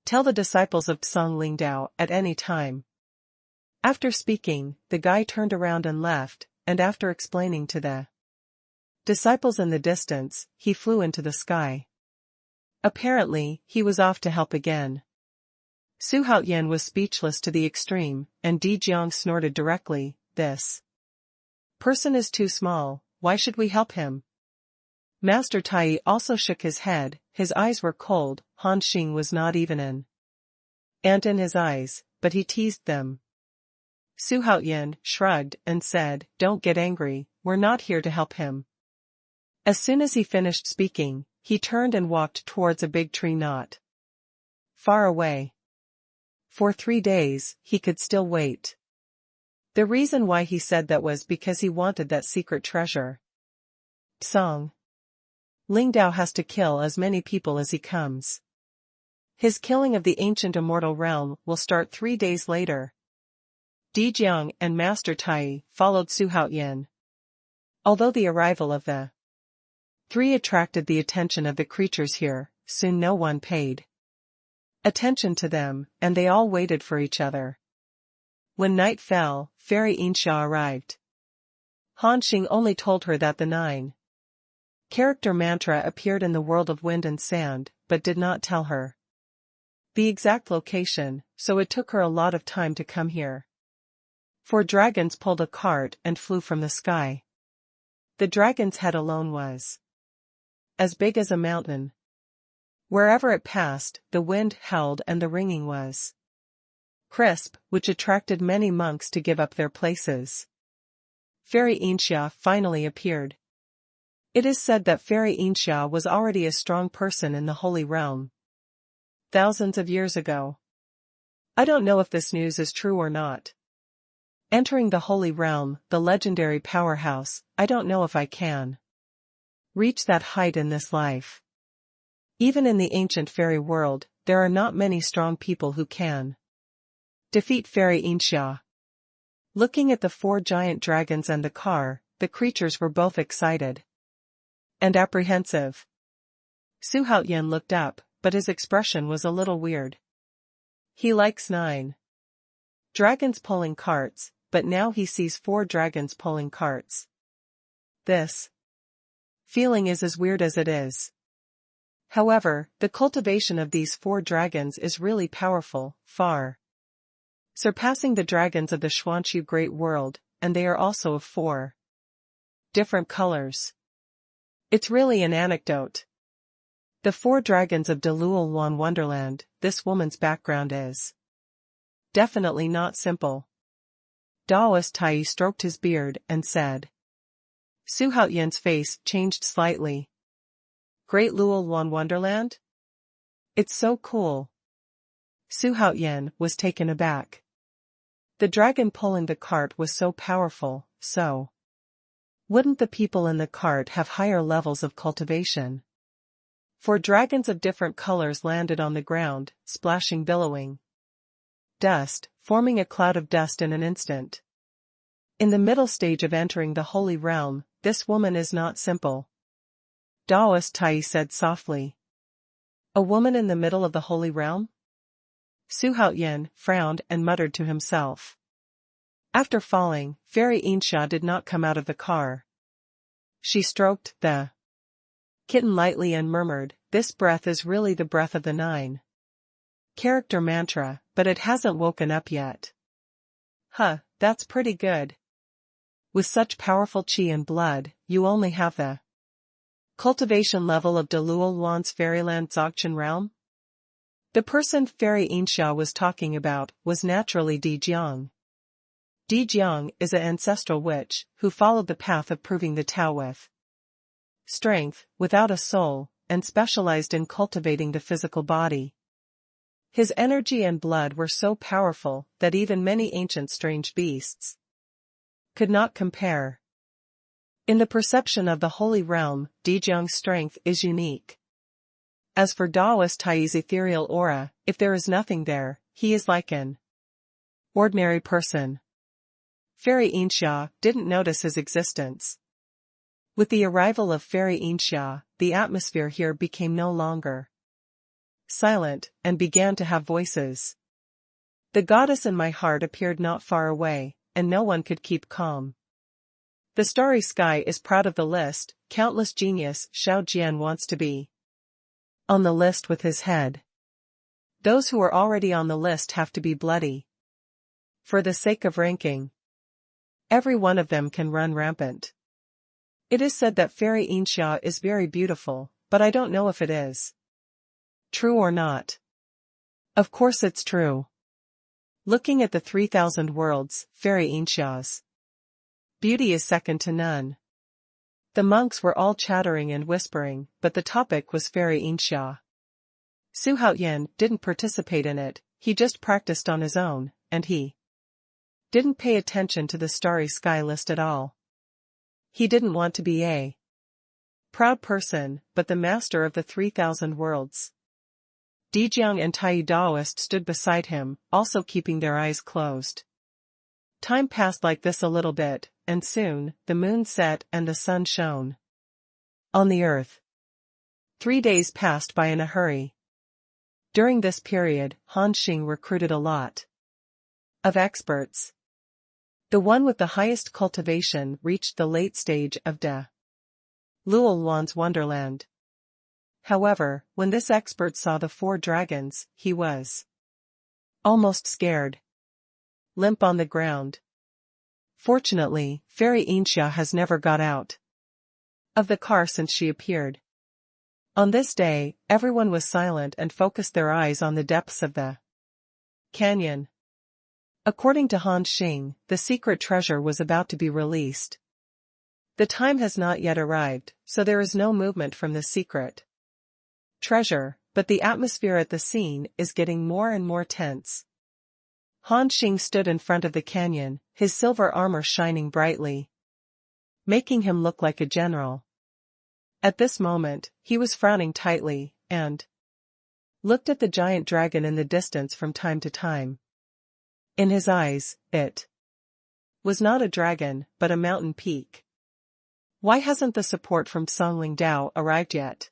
tell the disciples of Tsang Lingdao at any time. After speaking, the guy turned around and left, and after explaining to the disciples in the distance, he flew into the sky. Apparently, he was off to help again. Xuanhuan was speechless to the extreme, and Di Jiang snorted directly, "This person is too small, why should we help him?" Master Tai also shook his head, his eyes were cold. Han Xing was not even an ant in his eyes, but he teased them. Xuanhuan shrugged and said, "Don't get angry, we're not here to help him." As soon as he finished speaking, he turned and walked towards a big tree not far away. For 3 days, he could still wait. The reason why he said that was because he wanted that secret treasure. Song. Ling Dao has to kill as many people as he comes. His killing of the ancient immortal realm will start 3 days later. Di Jiang and Master Tai followed Xuanhuan. Although the arrival of the three attracted the attention of the creatures here, soon no one paid attention to them, and they all waited for each other. When night fell, Fairy Insha arrived. Han Xing only told her that the 9 character mantra appeared in the world of wind and sand, but did not tell her the exact location, so it took her a lot of time to come here. 4 dragons pulled a cart and flew from the sky. The dragon's head alone was as big as a mountain. Wherever it passed, the wind howled and the ringing was crisp, which attracted many monks to give up their places. Fairy Insha finally appeared. It is said that Fairy Insha was already a strong person in the Holy Realm thousands of years ago. I don't know if this news is true or not. Entering the Holy Realm, the legendary powerhouse, I don't know if I can reach that height in this life. Even in the ancient fairy world, there are not many strong people who can defeat Fairy Insha. Looking at the 4 giant dragons and the car, the creatures were both excited and apprehensive. Xuanhuan looked up, but his expression was a little weird. He likes 9 dragons pulling carts, but now he sees 4 dragons pulling carts. This feeling is as weird as it is. However, the cultivation of these 4 dragons is really powerful, far surpassing the dragons of the Xuanhu Great World, and they are also of 4 different colors. It's really an anecdote. The 4 dragons of Dou Yu Wonderland, this woman's background is definitely not simple. Daoist Tai stroked his beard and said. Xuanhuan's face changed slightly. Great Luolan Wonderland? It's so cool. Xuanhuan was taken aback. The dragon pulling the cart was so powerful, so wouldn't the people in the cart have higher levels of cultivation? 4 dragons of different colors landed on the ground, splashing billowing dust, forming a cloud of dust in an instant. In the middle stage of entering the Holy Realm, this woman is not simple. Daoist Tai said softly. A woman in the middle of the Holy Realm? Xuanhuan frowned and muttered to himself. After falling, Fairy Insha did not come out of the car. She stroked the kitten lightly and murmured, "This breath is really the breath of the 9 character mantra, but it hasn't woken up yet." Huh, that's pretty good. With such powerful chi and blood, you only have the cultivation level of Dou Yu's Fairyland Dzogchen realm? The person Fairy Insha was talking about was naturally Di Jiang. Di Jiang is an ancestral witch who followed the path of proving the Tao with strength, without a soul, and specialized in cultivating the physical body. His energy and blood were so powerful that even many ancient strange beasts could not compare. In the perception of the Holy Realm, Di Jiang's strength is unique. As for Daoist Tai's ethereal aura, if there is nothing there, he is like an ordinary person. Fairy Insha didn't notice his existence. With the arrival of Fairy Insha, the atmosphere here became no longer silent, and began to have voices. The goddess in my heart appeared not far away, and no one could keep calm. The starry sky is proud of the list, countless genius Xiao Jian wants to be on the list with his head. Those who are already on the list have to be bloody. For the sake of ranking, every one of them can run rampant. It is said that Fairy Insha is very beautiful, but I don't know if it is true or not. Of course it's true. Looking at the 3,000 worlds, Fairy Insha's beauty is second to none. The monks were all chattering and whispering, but the topic was Fairy Insha. Xuanhuan didn't participate in it, he just practiced on his own, and he didn't pay attention to the starry sky list at all. He didn't want to be a Proud person, but the master of the 3,000 worlds. Dijiang and Tai Daoist stood beside him, also keeping their eyes closed. Time passed like this a little bit, and soon, the moon set and the sun shone on the earth. 3 days passed by in a hurry. During this period, Han Xing recruited a lot of experts. The one with the highest cultivation reached the late stage of Dou Luolan's wonderland. However, when this expert saw the 4 dragons, he was almost scared. Limp on the ground. Fortunately, Fairy Inxia has never got out of the car since she appeared. On this day, everyone was silent and focused their eyes on the depths of the canyon. According to Han Xing, the secret treasure was about to be released. The time has not yet arrived, so there is no movement from the secret treasure, but the atmosphere at the scene is getting more and more tense. Han Xing stood in front of the canyon, his silver armor shining brightly, making him look like a general. At this moment, he was frowning tightly, and looked at the giant dragon in the distance from time to time. In his eyes, it was not a dragon, but a mountain peak. Why hasn't the support from Songling Dao arrived yet?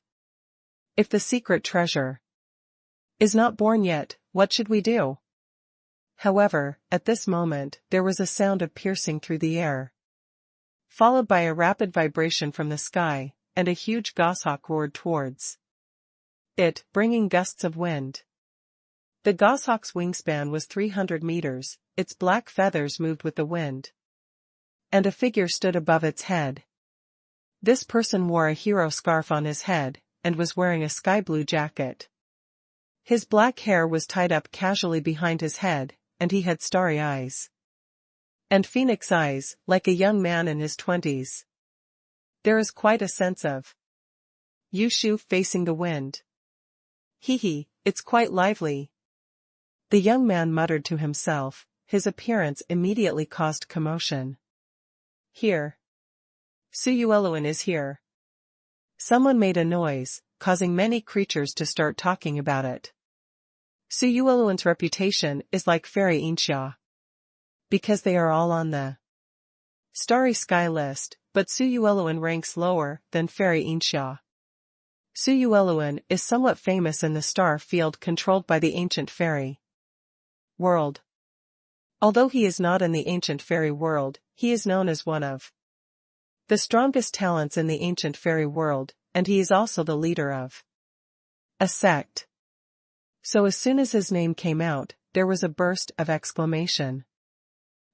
If the secret treasure is not born yet, what should we do? However, at this moment, there was a sound of piercing through the air, followed by a rapid vibration from the sky, and a huge goshawk roared towards it, bringing gusts of wind. The goshawk's wingspan was 300 meters, its black feathers moved with the wind, and a figure stood above its head. This person wore a hero scarf on his head, and was wearing a sky blue jacket. His black hair was tied up casually behind his head, and he had starry eyes and phoenix eyes, like a young man in his 20s. There is quite a sense of Yushu facing the wind. Hee, it's quite lively. The young man muttered to himself, his appearance immediately caused commotion. Here. Xuanhuan is here. Someone made a noise, causing many creatures to start talking about it. Xuanhuan's reputation is like Fairy Inxia, because they are all on the starry sky list, but Xuanhuan ranks lower than Fairy Inxia. Xuanhuan is somewhat famous in the star field controlled by the ancient fairy world. Although he is not in the ancient fairy world, he is known as one of the strongest talents in the ancient fairy world, and he is also the leader of a sect. So as soon as his name came out, there was a burst of exclamation.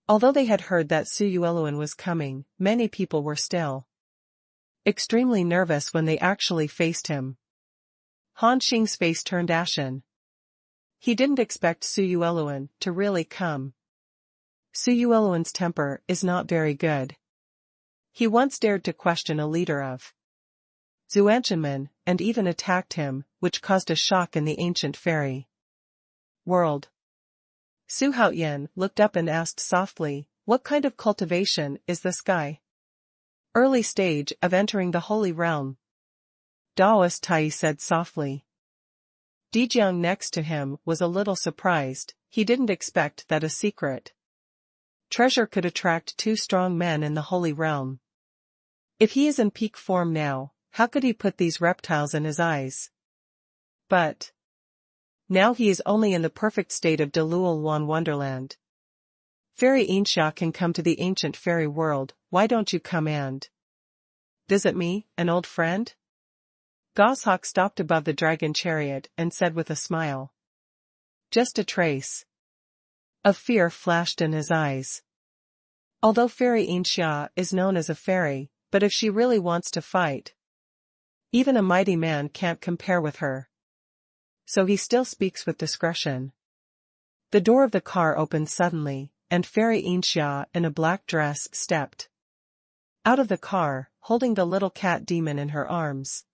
Although they had heard that Xuanhuan was coming, many people were still extremely nervous when they actually faced him. Han Xing's face turned ashen. He didn't expect Xuanhuan to really come. Xuanhuan's temper is not very good. He once dared to question a leader of Xuanzhenmen, and even attacked him, which caused a shock in the ancient fairy world. Su Haoyan looked up and asked softly, "What kind of cultivation is this guy?" "Early stage of entering the holy realm," Daoist Tai said softly. Dijiang next to him was a little surprised. He didn't expect that a secret treasure could attract 2 strong men in the holy realm. If he is in peak form now, how could he put these reptiles in his eyes? But now he is only in the perfect state of Dou Luolan wonderland. Fairy Inxia can come to the ancient fairy world, why don't you come and visit me, an old friend? Goshawk stopped above the dragon chariot and said with a smile. Just a trace of fear flashed in his eyes. Although Fairy Inxia is known as a fairy, but if she really wants to fight, even a mighty man can't compare with her. So he still speaks with discretion. The door of the car opened suddenly, and Fairy Inxia in a black dress stepped out of the car, holding the little cat demon in her arms.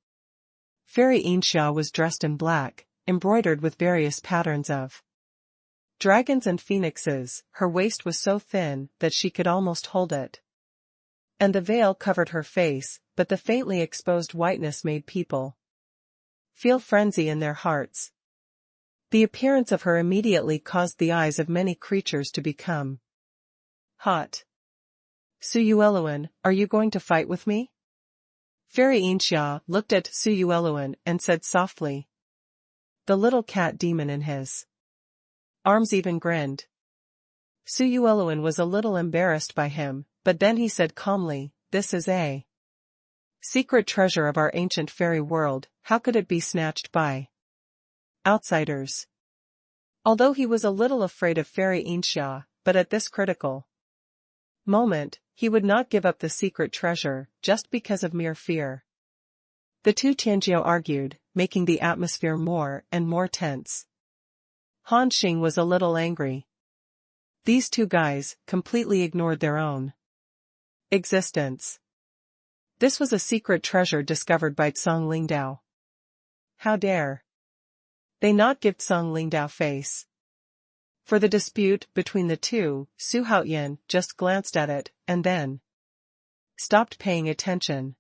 Fairy Inxia was dressed in black, embroidered with various patterns of dragons and phoenixes. Her waist was so thin that she could almost hold it. and the veil covered her face, but the faintly exposed whiteness made people feel frenzy in their hearts. The appearance of her immediately caused the eyes of many creatures to become hot. Xuanhuan, are you going to fight with me? Fairy Inxia looked at Xuanhuan and said softly. The little cat demon in his arms even grinned. Xuanhuan was a little embarrassed by him, but then he said calmly, this is a secret treasure of our ancient fairy world, how could it be snatched by outsiders? Although he was a little afraid of Fairy Inxia, but at this critical moment, he would not give up the secret treasure, just because of mere fear. The two Tianwu argued, making the atmosphere more and more tense. Han Xing was a little angry. These two guys completely ignored their own existence. This was a secret treasure discovered by Tsang Lingdao. How dare they not give Tsang Lingdao face? For the dispute between the two, Su Haoyan just glanced at it, and then stopped paying attention.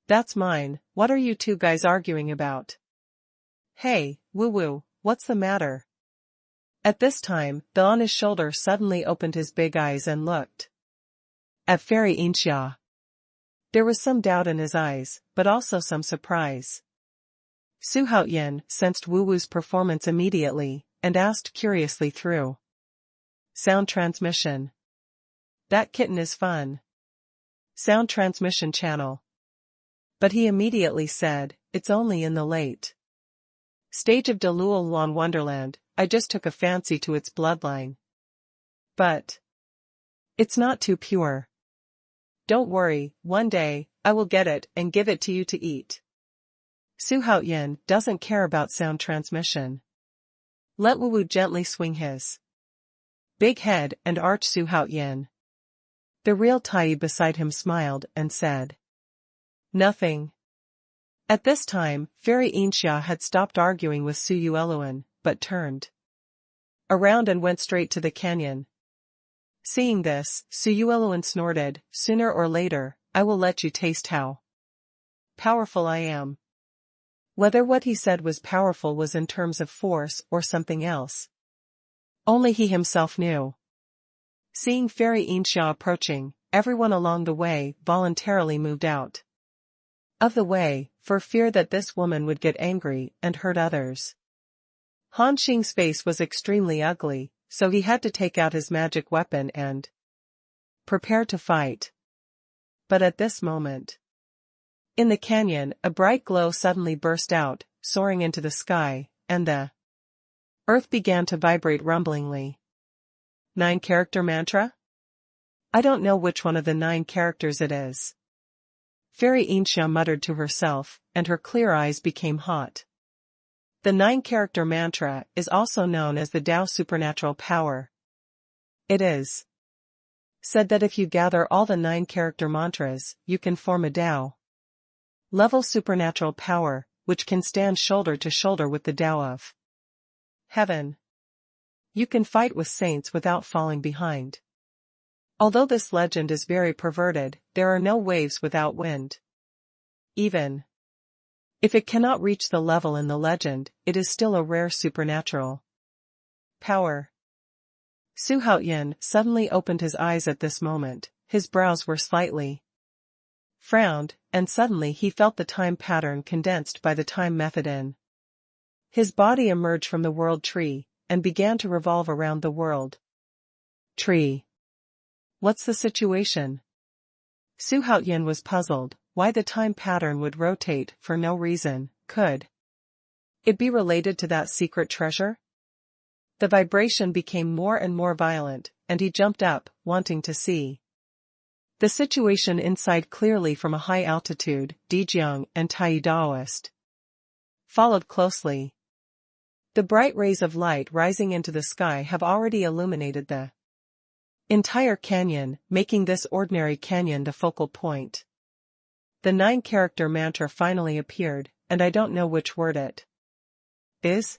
That's mine, what are you two guys arguing about? Hey, Wu, what's the matter? At this time, Bill on his shoulder suddenly opened his big eyes and looked at Fairy Inxia. There was some doubt in his eyes, but also some surprise. Su Haoyan sensed Wu's performance immediately, and asked curiously through sound transmission. That kitten is fun. Sound transmission channel. But he immediately said, it's only in the late stage of Delulan Wonderland, I just took a fancy to its bloodline. But it's not too pure. Don't worry, one day, I will get it and give it to you to eat. Su Haoyan doesn't care about sound transmission. Let Wu gently swing his big head and arch Su Haoyan. The real Tai beside him smiled and said nothing. At this time, Fairy Inxia had stopped arguing with Xuanhuan, but turned around and went straight to the canyon. Seeing this, Xuanhuan snorted, sooner or later, I will let you taste how powerful I am. Whether what he said was powerful was in terms of force or something else, only he himself knew. Seeing Fairy Inxia approaching, everyone along the way voluntarily moved out of the way, for fear that this woman would get angry and hurt others. Han Xing's face was extremely ugly, so he had to take out his magic weapon and prepare to fight. But at this moment, in the canyon, a bright glow suddenly burst out, soaring into the sky, and the earth began to vibrate rumblingly. 9-character mantra? I don't know which one of the 9 characters it is. Fairy Inxia muttered to herself, and her clear eyes became hot. The 9-character mantra is also known as the Dao supernatural power. It is said that if you gather all the 9-character mantras, you can form a Dao level supernatural power, which can stand shoulder to shoulder with the Dao of heaven. You can fight with saints without falling behind. Although this legend is very perverted, there are no waves without wind. Even if it cannot reach the level in the legend, it is still a rare supernatural power. Su Haoyan suddenly opened his eyes at this moment, his brows were slightly frowned, and suddenly he felt the time pattern condensed by the time method in his body emerge from the world tree, and began to revolve around the world tree. What's the situation? Su Haoyan was puzzled, why the time pattern would rotate for no reason. Could it be related to that secret treasure? The vibration became more and more violent, and he jumped up, wanting to see the situation inside clearly from a high altitude. Dijiang and Tai Daoist followed closely. The bright rays of light rising into the sky have already illuminated the entire canyon, making this ordinary canyon the focal point. The 9-character mantra finally appeared, and I don't know which word it is.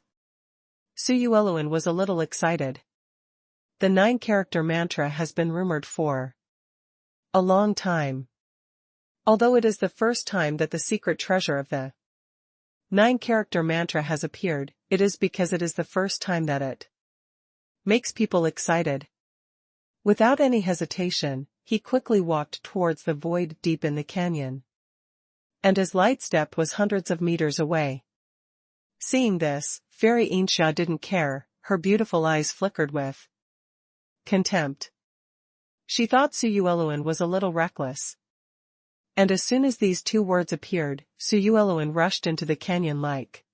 Xuanhuan was a little excited. The 9-character mantra has been rumored for A long time. Although it is the first time that the secret treasure of the 9-character mantra has appeared, it is because it is the first time that it makes people excited. Without any hesitation, he quickly walked towards the void deep in the canyon. And his light step was hundreds of meters away. Seeing this, Fairy Insha didn't care, her beautiful eyes flickered with contempt. She thought Xuanhuan was a little reckless. And as soon as these two words appeared, Xuanhuan rushed into the canyon like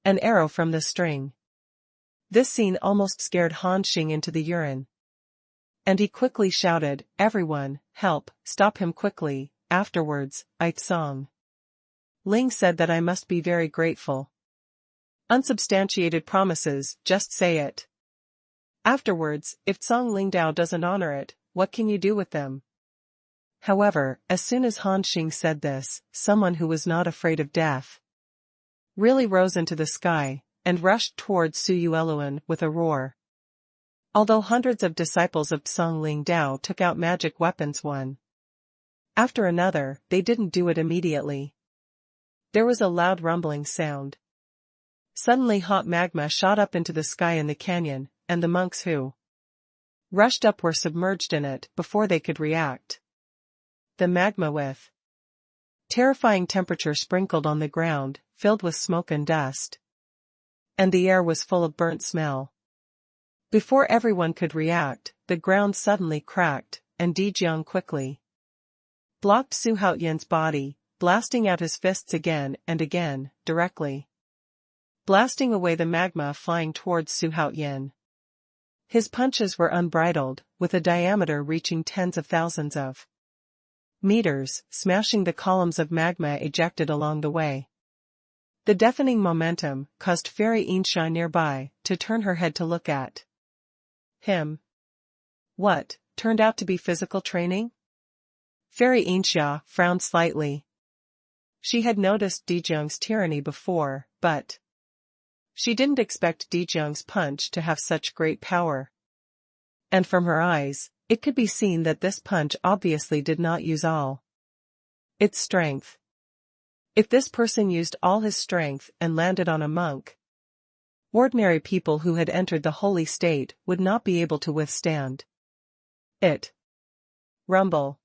an arrow from the string. This scene almost scared Han Xing into the urine. And he quickly shouted, "Everyone, help, stop him quickly." Afterwards, Song Ling said that I must be very grateful. Unsubstantiated promises, just say it. Afterwards, if Song Lingdao doesn't honor it, what can you do with them? However, as soon as Han Xing said this, someone who was not afraid of death really rose into the sky, and rushed towards Xuanhuan with a roar. Although hundreds of disciples of Song Lingdao took out magic weapons one after another, they didn't do it immediately. There was a loud rumbling sound. Suddenly hot magma shot up into the sky in the canyon, and the monks who rushed up were submerged in it before they could react. The magma with terrifying temperature sprinkled on the ground, filled with smoke and dust. And the air was full of burnt smell. Before everyone could react, the ground suddenly cracked, and Dijiang quickly blocked Su Haoyan's body, blasting out his fists again and again, directly blasting away the magma flying towards Su Haoyan. His punches were unbridled, with a diameter reaching tens of thousands of meters, smashing the columns of magma ejected along the way. The deafening momentum caused Fairy Insha nearby to turn her head to look at him. What turned out to be physical training? Fairy Insha frowned slightly. She had noticed Dijiang's tyranny before, but she didn't expect Dijiang's punch to have such great power. And from her eyes, it could be seen that this punch obviously did not use all its strength. If this person used all his strength and landed on a monk, ordinary people who had entered the holy state would not be able to withstand it. Rumble.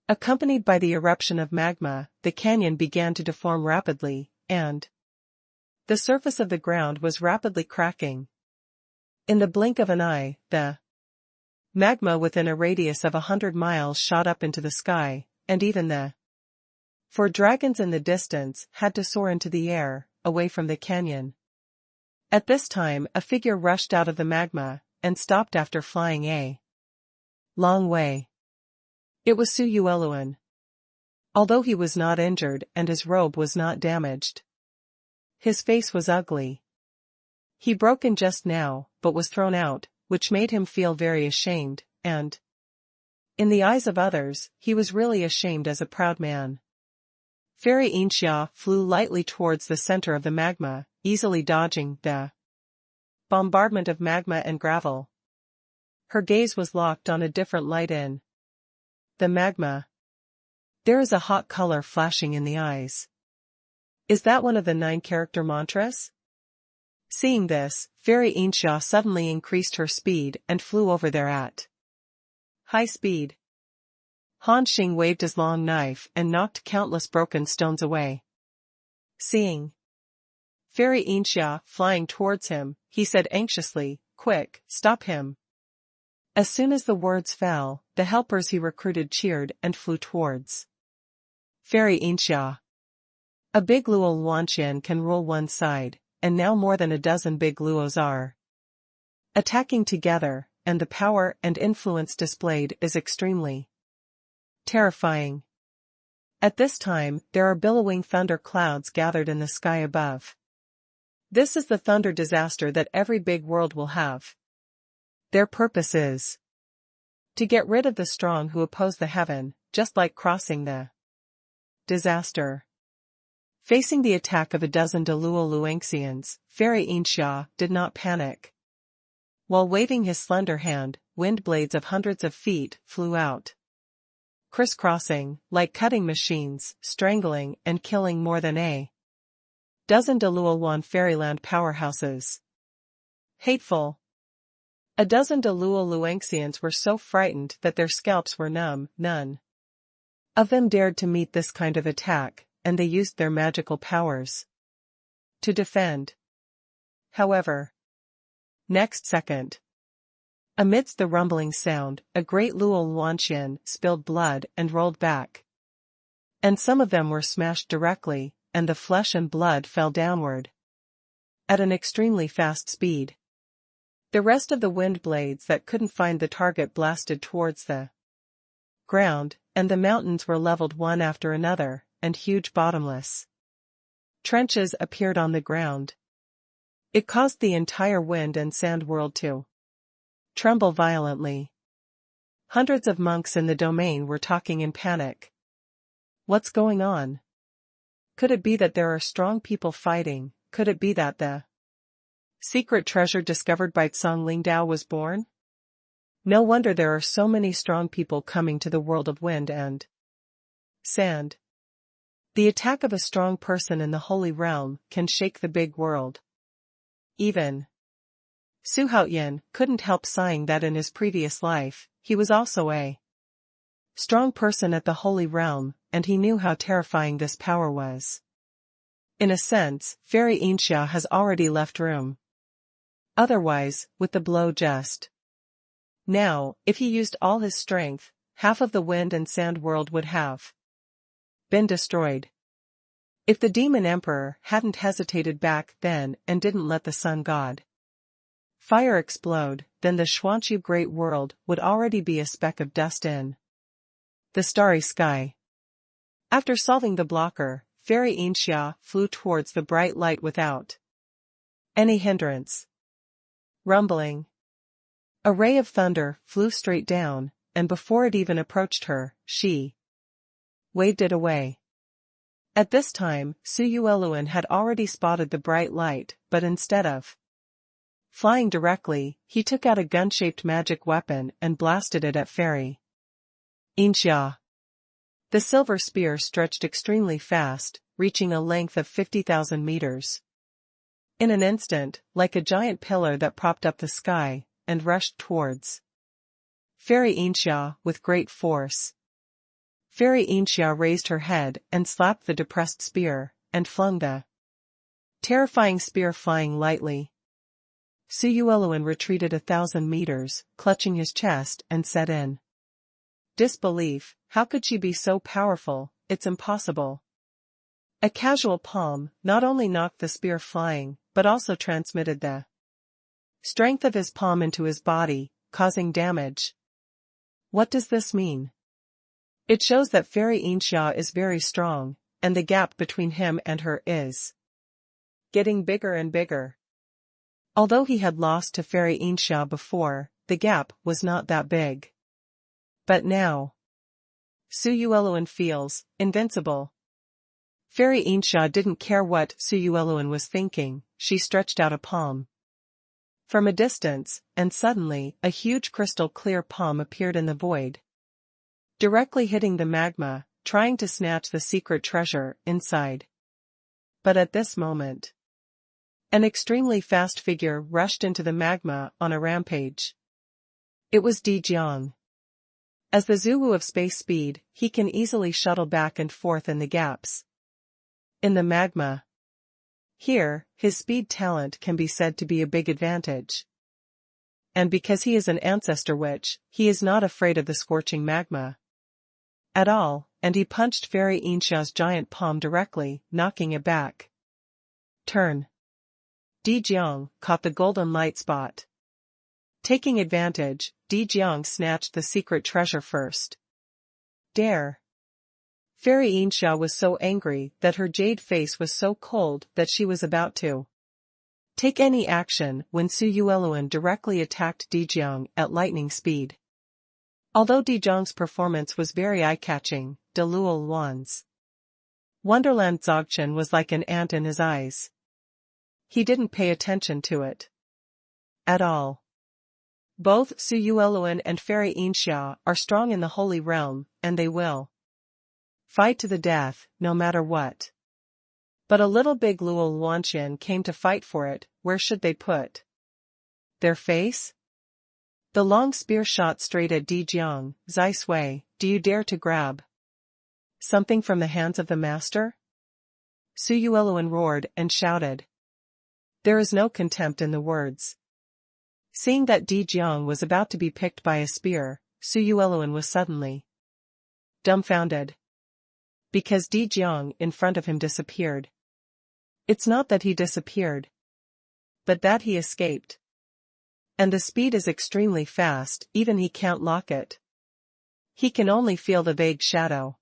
Accompanied by the eruption of magma, the canyon began to deform rapidly, and the surface of the ground was rapidly cracking. In the blink of an eye, the magma within a radius of 100 miles shot up into the sky, and even the 4 dragons in the distance had to soar into the air, away from the canyon. At this time, a figure rushed out of the magma, and stopped after flying a long way. It was Xuanhuan. Although he was not injured and his robe was not damaged, his face was ugly. He broke in just now, but was thrown out, which made him feel very ashamed, and in the eyes of others, he was really ashamed as a proud man. Fairy Insha flew lightly towards the center of the magma, easily dodging the bombardment of magma and gravel. Her gaze was locked on a different light in the magma. There is a hot color flashing in the eyes. Is that one of the 9-character mantras? Seeing this, Fairy Insha suddenly increased her speed and flew over there at high speed. Han Xing waved his long knife and knocked countless broken stones away. Seeing Fairy Insha flying towards him, he said anxiously, "Quick, stop him." As soon as the words fell, the helpers he recruited cheered and flew towards Fairy Insha. A big Luo Luanqian can rule one side, and now more than a dozen big Luos are attacking together, and the power and influence displayed is extremely terrifying. At this time, there are billowing thunder clouds gathered in the sky above. This is the thunder disaster that every big world will have. Their purpose is to get rid of the strong who oppose the heaven, just like crossing the disaster. Facing the attack of a dozen Luo Luanxians, Fairy Insha did not panic. While waving his slender hand, wind blades of hundreds of feet flew out. crisscrossing, like cutting machines, strangling and killing more than a dozen Dou fairyland powerhouses. Hateful. A dozen Luanxians were so frightened that their scalps were numb, none of them dared to meet this kind of attack, and they used their magical powers to defend. However, next second, amidst the rumbling sound, a great Luanxian spilled blood and rolled back. And some of them were smashed directly, and the flesh and blood fell downward at an extremely fast speed. The rest of the wind blades that couldn't find the target blasted towards the ground, and the mountains were leveled one after another, and huge bottomless trenches appeared on the ground. It caused the entire wind and sand world to tremble violently. Hundreds of monks in the domain were talking in panic. What's going on? Could it be that there are strong people fighting? Could it be that the secret treasure discovered by Tsang Lingdao was born? No wonder there are so many strong people coming to the world of wind and sand. The attack of a strong person in the holy realm can shake the big world. Even Xuanhuan couldn't help sighing that in his previous life, he was also a strong person at the holy realm, and he knew how terrifying this power was. In a sense, Fairy Inxia has already left room. Otherwise, with the blow just now, if he used all his strength, half of the wind and sand world would have been destroyed. If the demon emperor hadn't hesitated back then and didn't let the sun god fire explode, then the Xuanhu great world would already be a speck of dust in the starry sky. After solving the blocker, Fairy Inxia flew towards the bright light without any hindrance. Rumbling. A ray of thunder flew straight down, and before it even approached her, she waved it away. At this time, Xuanhuan had already spotted the bright light, but instead of flying directly, he took out a gun-shaped magic weapon and blasted it at Fairy Inxia. The silver spear stretched extremely fast, reaching a length of 50,000 meters. In an instant, like a giant pillar that propped up the sky, and rushed towards Fairy Inxia with great force. Fairy Inxia raised her head and slapped the depressed spear, and flung the terrifying spear flying lightly. Xuanhuan retreated 1,000 meters, clutching his chest, and said in disbelief, "How could she be so powerful? It's impossible." A casual palm not only knocked the spear flying, but also transmitted the strength of his palm into his body, causing damage. What does this mean? It shows that Fairy Inxia is very strong, and the gap between him and her is getting bigger and bigger. Although he had lost to Fairy Inxia before, the gap was not that big. But now, Xuanhuan feels invincible. Fairy Inxia didn't care what Xuanhuan was thinking, she stretched out a palm from a distance, and suddenly, a huge crystal-clear palm appeared in the void, directly hitting the magma, trying to snatch the secret treasure inside. But at this moment, an extremely fast figure rushed into the magma on a rampage. It was Dijiang. As the Zuwu of space speed, he can easily shuttle back and forth in the gaps in the magma. Here, his speed talent can be said to be a big advantage. And because he is an ancestor witch, he is not afraid of the scorching magma at all, and he punched Fairy Inxia's giant palm directly, knocking it back. Turn. Dijiang caught the golden light spot. Taking advantage, Dijiang snatched the secret treasure first. Dare. Fairy Inxia was so angry that her jade face was so cold that she was about to take any action when Xuanhuan directly attacked Dijiang at lightning speed. Although Dijiang's performance was very eye-catching, Luolan's Wonderland Dzogchen was like an ant in his eyes. He didn't pay attention to it at all. Both Su Yueluan and Fairy Inxia are strong in the Holy Realm, and they will fight to the death, no matter what. But a little big Luo Luanqian came to fight for it. Where should they put their face? The long spear shot straight at Di Jiang. Zai Sui, do you dare to grab something from the hands of the master? Su Yueluan roared and shouted. There is no contempt in the words. Seeing that Di Jiang was about to be picked by a spear, Su Yueluan was suddenly dumbfounded. Because Di Jiang in front of him disappeared. It's not that he disappeared, but that he escaped. And the speed is extremely fast, even he can't lock it. He can only feel the vague shadow.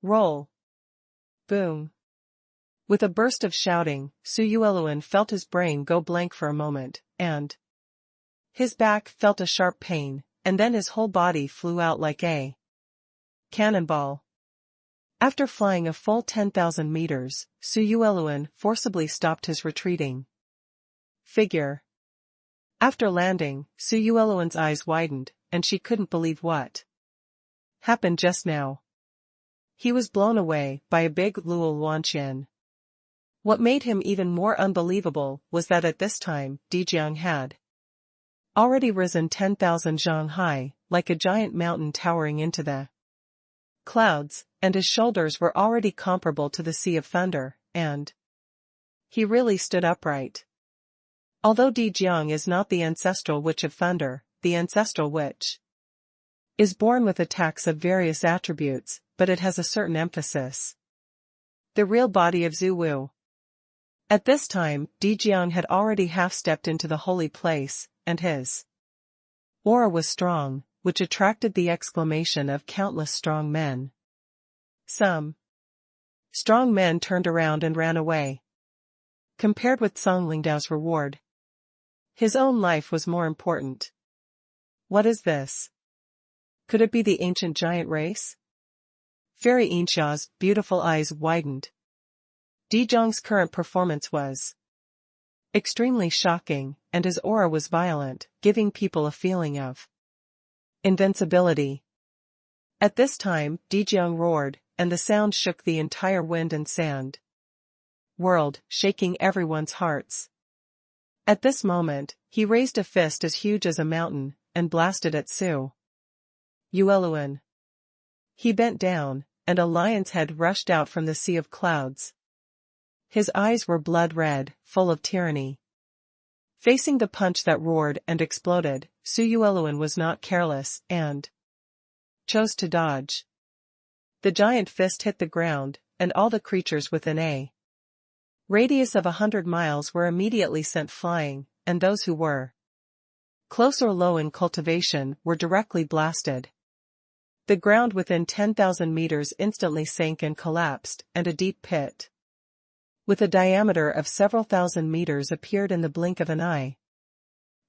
Roll. Boom. With a burst of shouting, Su Yueluan felt his brain go blank for a moment, and his back felt a sharp pain, and then his whole body flew out like a cannonball. After flying a full 10,000 meters, Su Yueluan forcibly stopped his retreating figure. After landing, Su Yueluan's eyes widened, and she couldn't believe what happened just now. He was blown away by a big Luo Luanqian. What made him even more unbelievable was that at this time, Di Jiang had already risen 10,000 zhang high, like a giant mountain towering into the clouds, and his shoulders were already comparable to the Sea of Thunder, and he really stood upright. Although Di Jiang is not the ancestral witch of thunder, the ancestral witch is born with attacks of various attributes, but it has a certain emphasis. The real body of Zhu Wu. At this time, Di Jiang had already half-stepped into the holy place, and his aura was strong, which attracted the exclamation of countless strong men. Some strong men turned around and ran away. Compared with Song Lingdao's reward, his own life was more important. What is this? Could it be the ancient giant race? Fairy Inxia's beautiful eyes widened. Di Jiang's current performance was extremely shocking, and his aura was violent, giving people a feeling of invincibility. At this time, Di Jiang roared, and the sound shook the entire wind and sand world, shaking everyone's hearts. At this moment, he raised a fist as huge as a mountain, and blasted at Su Yueluan. He bent down, and a lion's head rushed out from the sea of clouds. His eyes were blood red, full of tyranny. Facing the punch that roared and exploded, Su Yueluan was not careless, and chose to dodge. The giant fist hit the ground, and all the creatures within a radius of 100 miles were immediately sent flying, and those who were close or low in cultivation were directly blasted. The ground within 10,000 meters instantly sank and collapsed, and a deep pit with a diameter of several thousand meters appeared in the blink of an eye.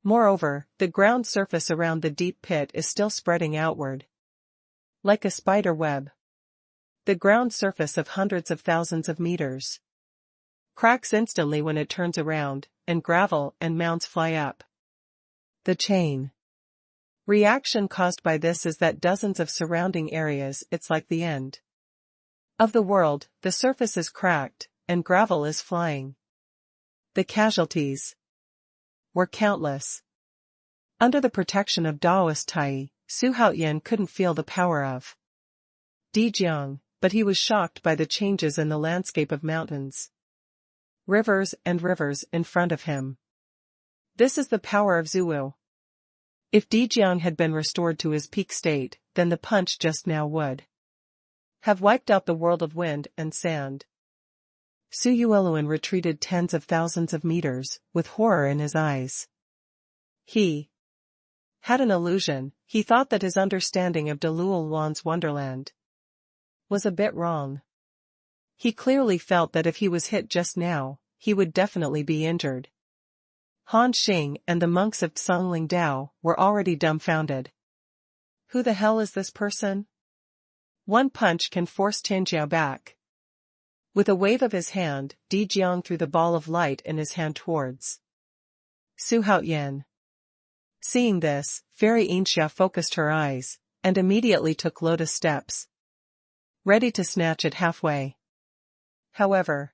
Moreover, the ground surface around the deep pit is still spreading outward like a spider web. The ground surface of hundreds of thousands of meters cracks instantly when it turns around, and gravel and mounds fly up. The chain reaction caused by this is that dozens of surrounding areas, it's like the end of the world, the surface is cracked, and gravel is flying. The casualties were countless. Under the protection of Daoist Tai, Su Haoyan couldn't feel the power of Di Jiang, but he was shocked by the changes in the landscape of mountains, rivers in front of him. This is the power of Zhu Wu. If Di Jiang had been restored to his peak state, then the punch just now would have wiped out the world of wind and sand. Su Yueluan retreated tens of thousands of meters, with horror in his eyes. He had an illusion. He thought that his understanding of De Luolan's wonderland was a bit wrong. He clearly felt that if he was hit just now, he would definitely be injured. Han Xing and the monks of Tsongling Dao were already dumbfounded. Who the hell is this person? One punch can force Tianjiao back. With a wave of his hand, Di Jiang threw the ball of light in his hand towards Su Haoyan. Seeing this, Fairy Inxia focused her eyes, and immediately took lotus steps, ready to snatch it halfway. However,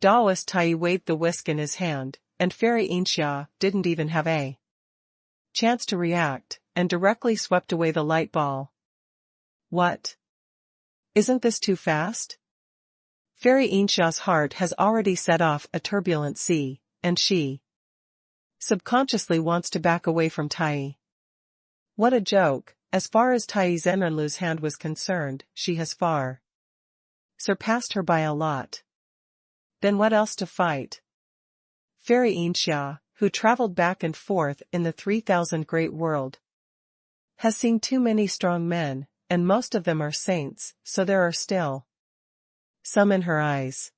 Daoist Tai waved the whisk in his hand, and Fairy Inxia didn't even have a chance to react, and directly swept away the light ball. What? Isn't this too fast? Fairy Inxia's heart has already set off a turbulent sea, and she subconsciously wants to back away from Tai. What a joke! As far as Tai Zenrenlu's hand was concerned, she has far surpassed her by a lot. Then what else to fight? Fairy Inxia, who traveled back and forth in the 3000 Great World, has seen too many strong men, and most of them are saints, so there are still some in her eyes.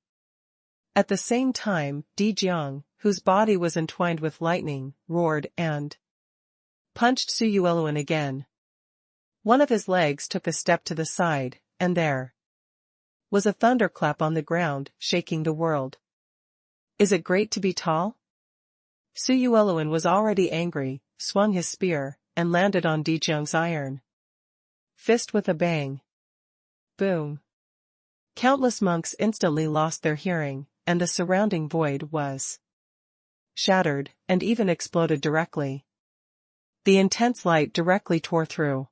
At the same time, Di Jiang, whose body was entwined with lightning, roared and punched Su Yueluan again. One of his legs took a step to the side, and there was a thunderclap on the ground, shaking the world. Is it great to be tall? Su Yueluan was already angry, swung his spear, and landed on Di Jiang's iron fist with a bang. Boom. Countless monks instantly lost their hearing, and the surrounding void was shattered, and even exploded directly. The intense light directly tore through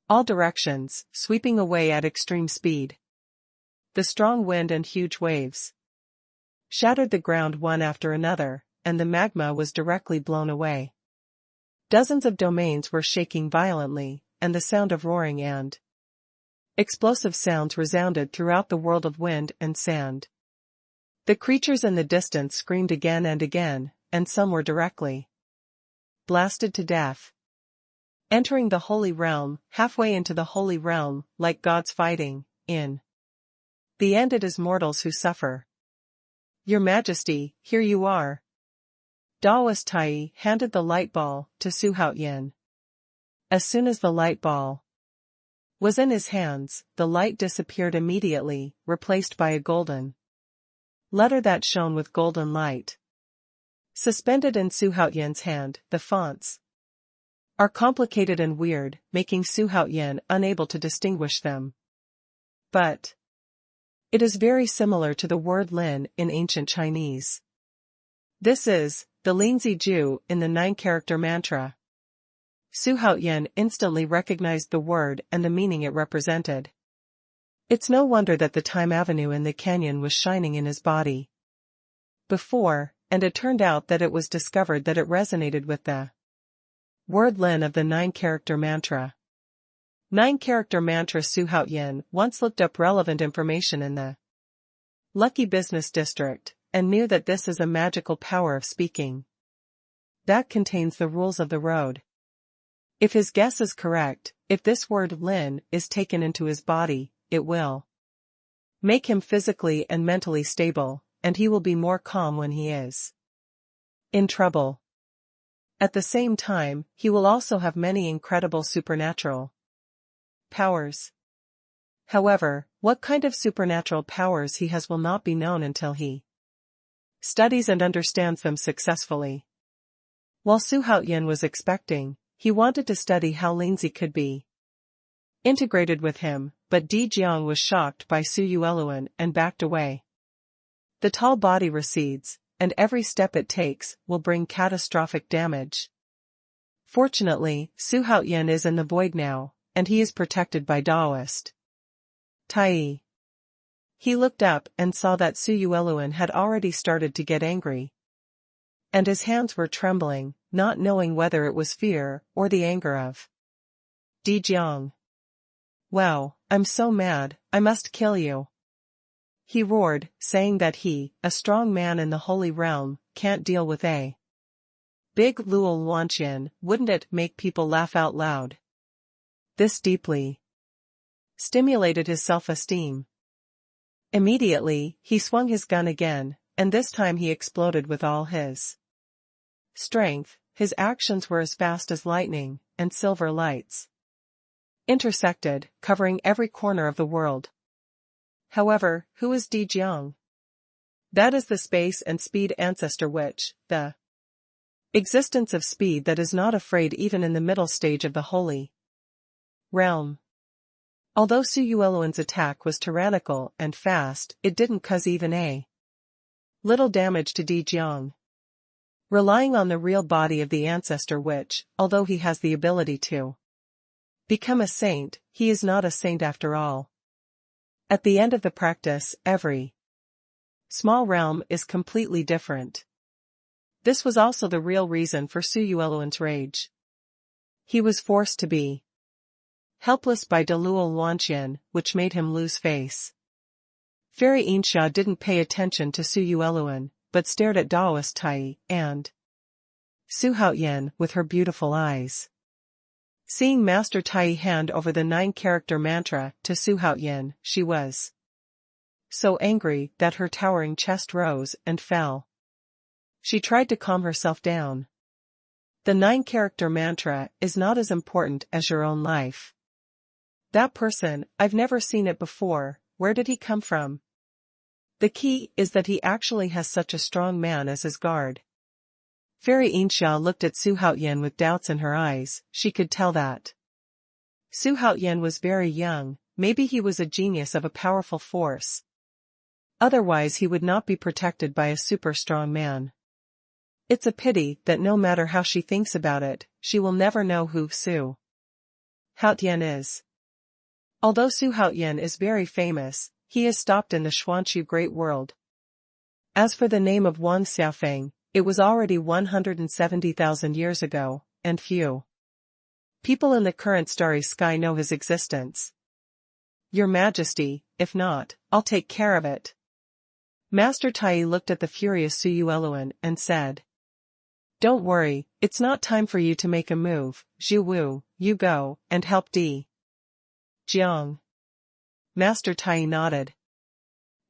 all directions, sweeping away at extreme speed. The strong wind and huge waves shattered the ground one after another, and the magma was directly blown away. Dozens of domains were shaking violently, and the sound of roaring and explosive sounds resounded throughout the world of wind and sand. The creatures in the distance screamed again and again, and some were directly blasted to death. Entering the Holy Realm, halfway into the Holy Realm, like gods fighting, in the end it is mortals who suffer. Your Majesty, here you are. Daoist Tai handed the light ball to Su Haoyan. As soon as the light ball was in his hands, the light disappeared immediately, replaced by a golden letter that shone with golden light. Suspended in Su Haoyan's hand, the fonts are complicated and weird, making Su Haoyan unable to distinguish them. But it is very similar to the word Lin in ancient Chinese. This is the Linzi Ju in the 9-character mantra. Su Haoyan instantly recognized the word and the meaning it represented. It's no wonder that the time avenue in the canyon was shining in his body before, and it turned out that it was discovered that it resonated with the word Lin of the 9-character mantra. 9-character mantra. Su Haoyan once looked up relevant information in the Lucky Business District, and knew that this is a magical power of speaking that contains the rules of the road. If his guess is correct, if this word Lin is taken into his body, it will make him physically and mentally stable, and he will be more calm when he is in trouble. At the same time, he will also have many incredible supernatural powers. However, what kind of supernatural powers he has will not be known until he studies and understands them successfully. While Su Haoyan was expecting, he wanted to study how Linzi could be integrated with him, but Di Jiang was shocked by Su Yueluan and backed away. The tall body recedes, and every step it takes will bring catastrophic damage. Fortunately, Su Haoyan is in the void now, and he is protected by Daoist Tai. He looked up and saw that Su Yueluan had already started to get angry, and his hands were trembling, not knowing whether it was fear or the anger of Di Jiang. Wow, I'm so mad, I must kill you. He roared, saying that he, a strong man in the Holy Realm, can't deal with a big Luo Luanqian. Wouldn't it make people laugh out loud? This deeply stimulated his self-esteem. Immediately, he swung his gun again, and this time he exploded with all his strength. His actions were as fast as lightning, and silver lights intersected, covering every corner of the world. However, who is Di Jiang? That is the space and speed ancestor which, the Existence of speed that is not afraid even in the middle stage of the holy realm. Although Su Yueluan's attack was tyrannical and fast, it didn't cause even a little damage to Di Jiang. Relying on the real body of the ancestor which, although he has the ability to become a saint, he is not a saint after all. At the end of the practice, every small realm is completely different. This was also the real reason for Su Yueluan's rage. He was forced to be helpless by Delual Luanqian, which made him lose face. Fairy Insha didn't pay attention to Su Yueluan, but stared at Daoist Tai and Su Haoyan with her beautiful eyes. Seeing Master Tai hand over the 9-character mantra to Su Haoyan, she was so angry that her towering chest rose and fell. She tried to calm herself down. The 9-character mantra is not as important as your own life. That person, I've never seen it before, where did he come from? The key is that he actually has such a strong man as his guard. Fairy Insha looked at Su Haoyan with doubts in her eyes. She could tell that Su Haoyan was very young, maybe he was a genius of a powerful force. Otherwise he would not be protected by a super strong man. It's a pity that no matter how she thinks about it, she will never know who Su Haoyan is. Although Su Haoyan is very famous, he is stopped in the Xuanchu Great World. As for the name of Wang Xiaofeng, it was already 170,000 years ago, and few people in the current starry sky know his existence. Your Majesty, if not, I'll take care of it. Master Tai looked at the furious Su Yueluan and said, Don't worry, it's not time for you to make a move, Zhu Wu, you go, and help Di Jiang. Master Tai nodded.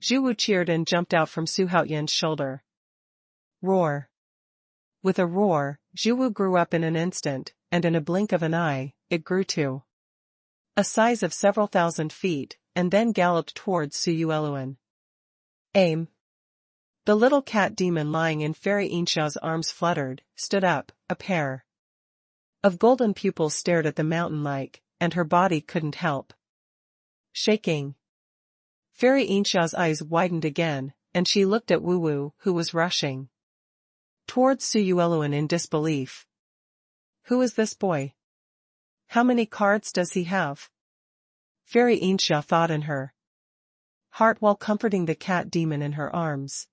Zhu Wu cheered and jumped out from Su Haoyan's shoulder. Roar. With a roar, Zhu Wu grew up in an instant, and in a blink of an eye, it grew to a size of several thousand feet, and then galloped towards Su Yueluan. Aim. The little cat demon lying in Fairy Insha's arms fluttered, stood up, a pair of golden pupils stared at the mountain like, and her body couldn't help shaking. Fairy Insha's eyes widened again, and she looked at Wu Wu, who was rushing towards Su Yueluan in disbelief. Who is this boy? How many cards does he have? Fairy Insha thought in her heart while comforting the cat demon in her arms.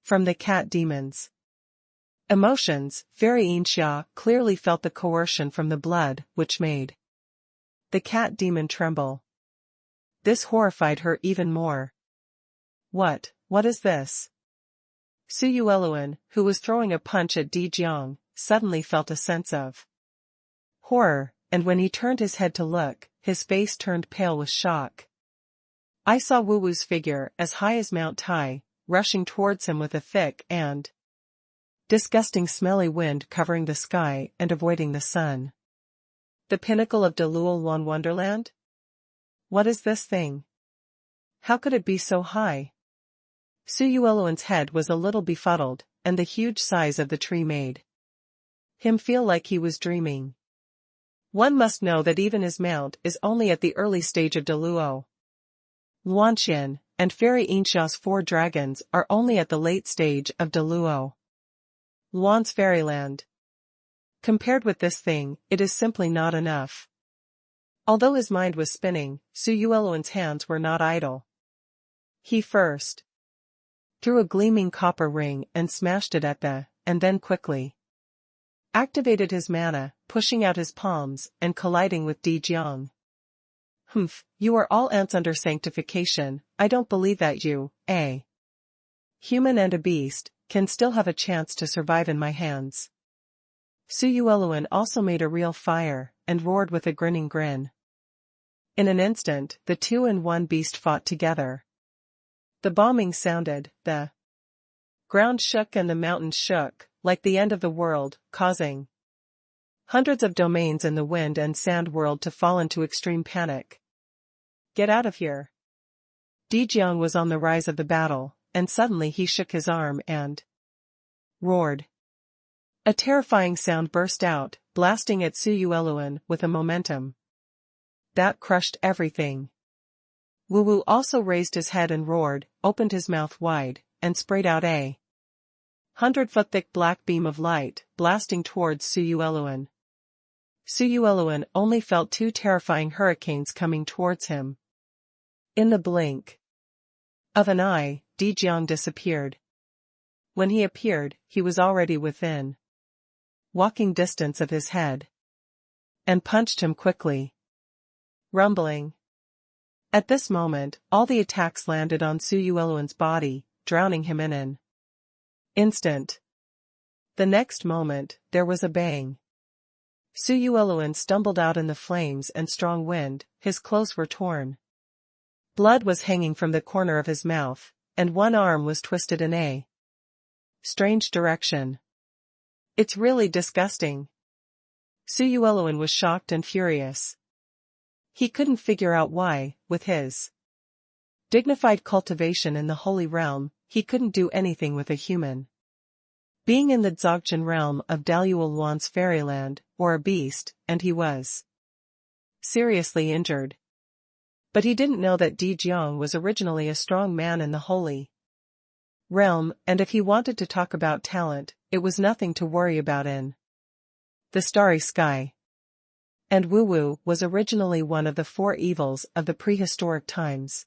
From the cat demon's emotions, Fairy Insha clearly felt the coercion from the blood, which made the cat demon tremble. This horrified her even more. What is this? Su Yueluan, who was throwing a punch at Di Jiang, suddenly felt a sense of horror, and when he turned his head to look, his face turned pale with shock. I saw Wu Wu's figure as high as Mount Tai, rushing towards him with a thick and disgusting smelly wind covering the sky and avoiding the sun. The pinnacle of Delual Luan Wonderland? What is this thing? How could it be so high? Su Yueluan's head was a little befuddled, and the huge size of the tree made him feel like he was dreaming. One must know that even his mount is only at the early stage of Deluo Luanqian, and Fairy Insha's 4 dragons are only at the late stage of Deluo Luan's fairyland. Compared with this thing, it is simply not enough. Although his mind was spinning, Su Yueluan's hands were not idle. He first threw a gleaming copper ring and smashed it at and then quickly activated his mana, pushing out his palms and colliding with Di Jiang. Humph, you are all ants under sanctification, I don't believe that you, a human and a beast, can still have a chance to survive in my hands. Su Yueluan also made a real fire, and roared with a grinning grin. In an instant, the 2 and 1 beast fought together. The bombing sounded, the ground shook and the mountains shook, like the end of the world, causing hundreds of domains in the wind and sand world to fall into extreme panic. Get out of here. Di Jiang was on the rise of the battle, and suddenly he shook his arm and roared. A terrifying sound burst out, blasting at Xuanhuan with a momentum that crushed everything. Wu also raised his head and roared, opened his mouth wide, and sprayed out a 100-foot thick black beam of light, blasting towards Xuanhuan. Xuanhuan only felt two terrifying hurricanes coming towards him. In the blink of an eye, Dijiang disappeared. When he appeared, he was already within walking distance of his head, and punched him quickly. Rumbling. At this moment, all the attacks landed on Xuanhuan's body, drowning him in an instant. The next moment, there was a bang. Xuanhuan stumbled out in the flames and strong wind, his clothes were torn. Blood was hanging from the corner of his mouth, and one arm was twisted in a strange direction. It's really disgusting. Xuanhuan was shocked and furious. He couldn't figure out why, with his dignified cultivation in the Holy Realm, he couldn't do anything with a human being in the Dzogchen realm of Dou Yu's fairyland, or a beast, and he was seriously injured. But he didn't know that Dijiang was originally a strong man in the Holy Realm, and if he wanted to talk about talent, it was nothing to worry about in the starry sky. And Wu was originally one of the four evils of the prehistoric times.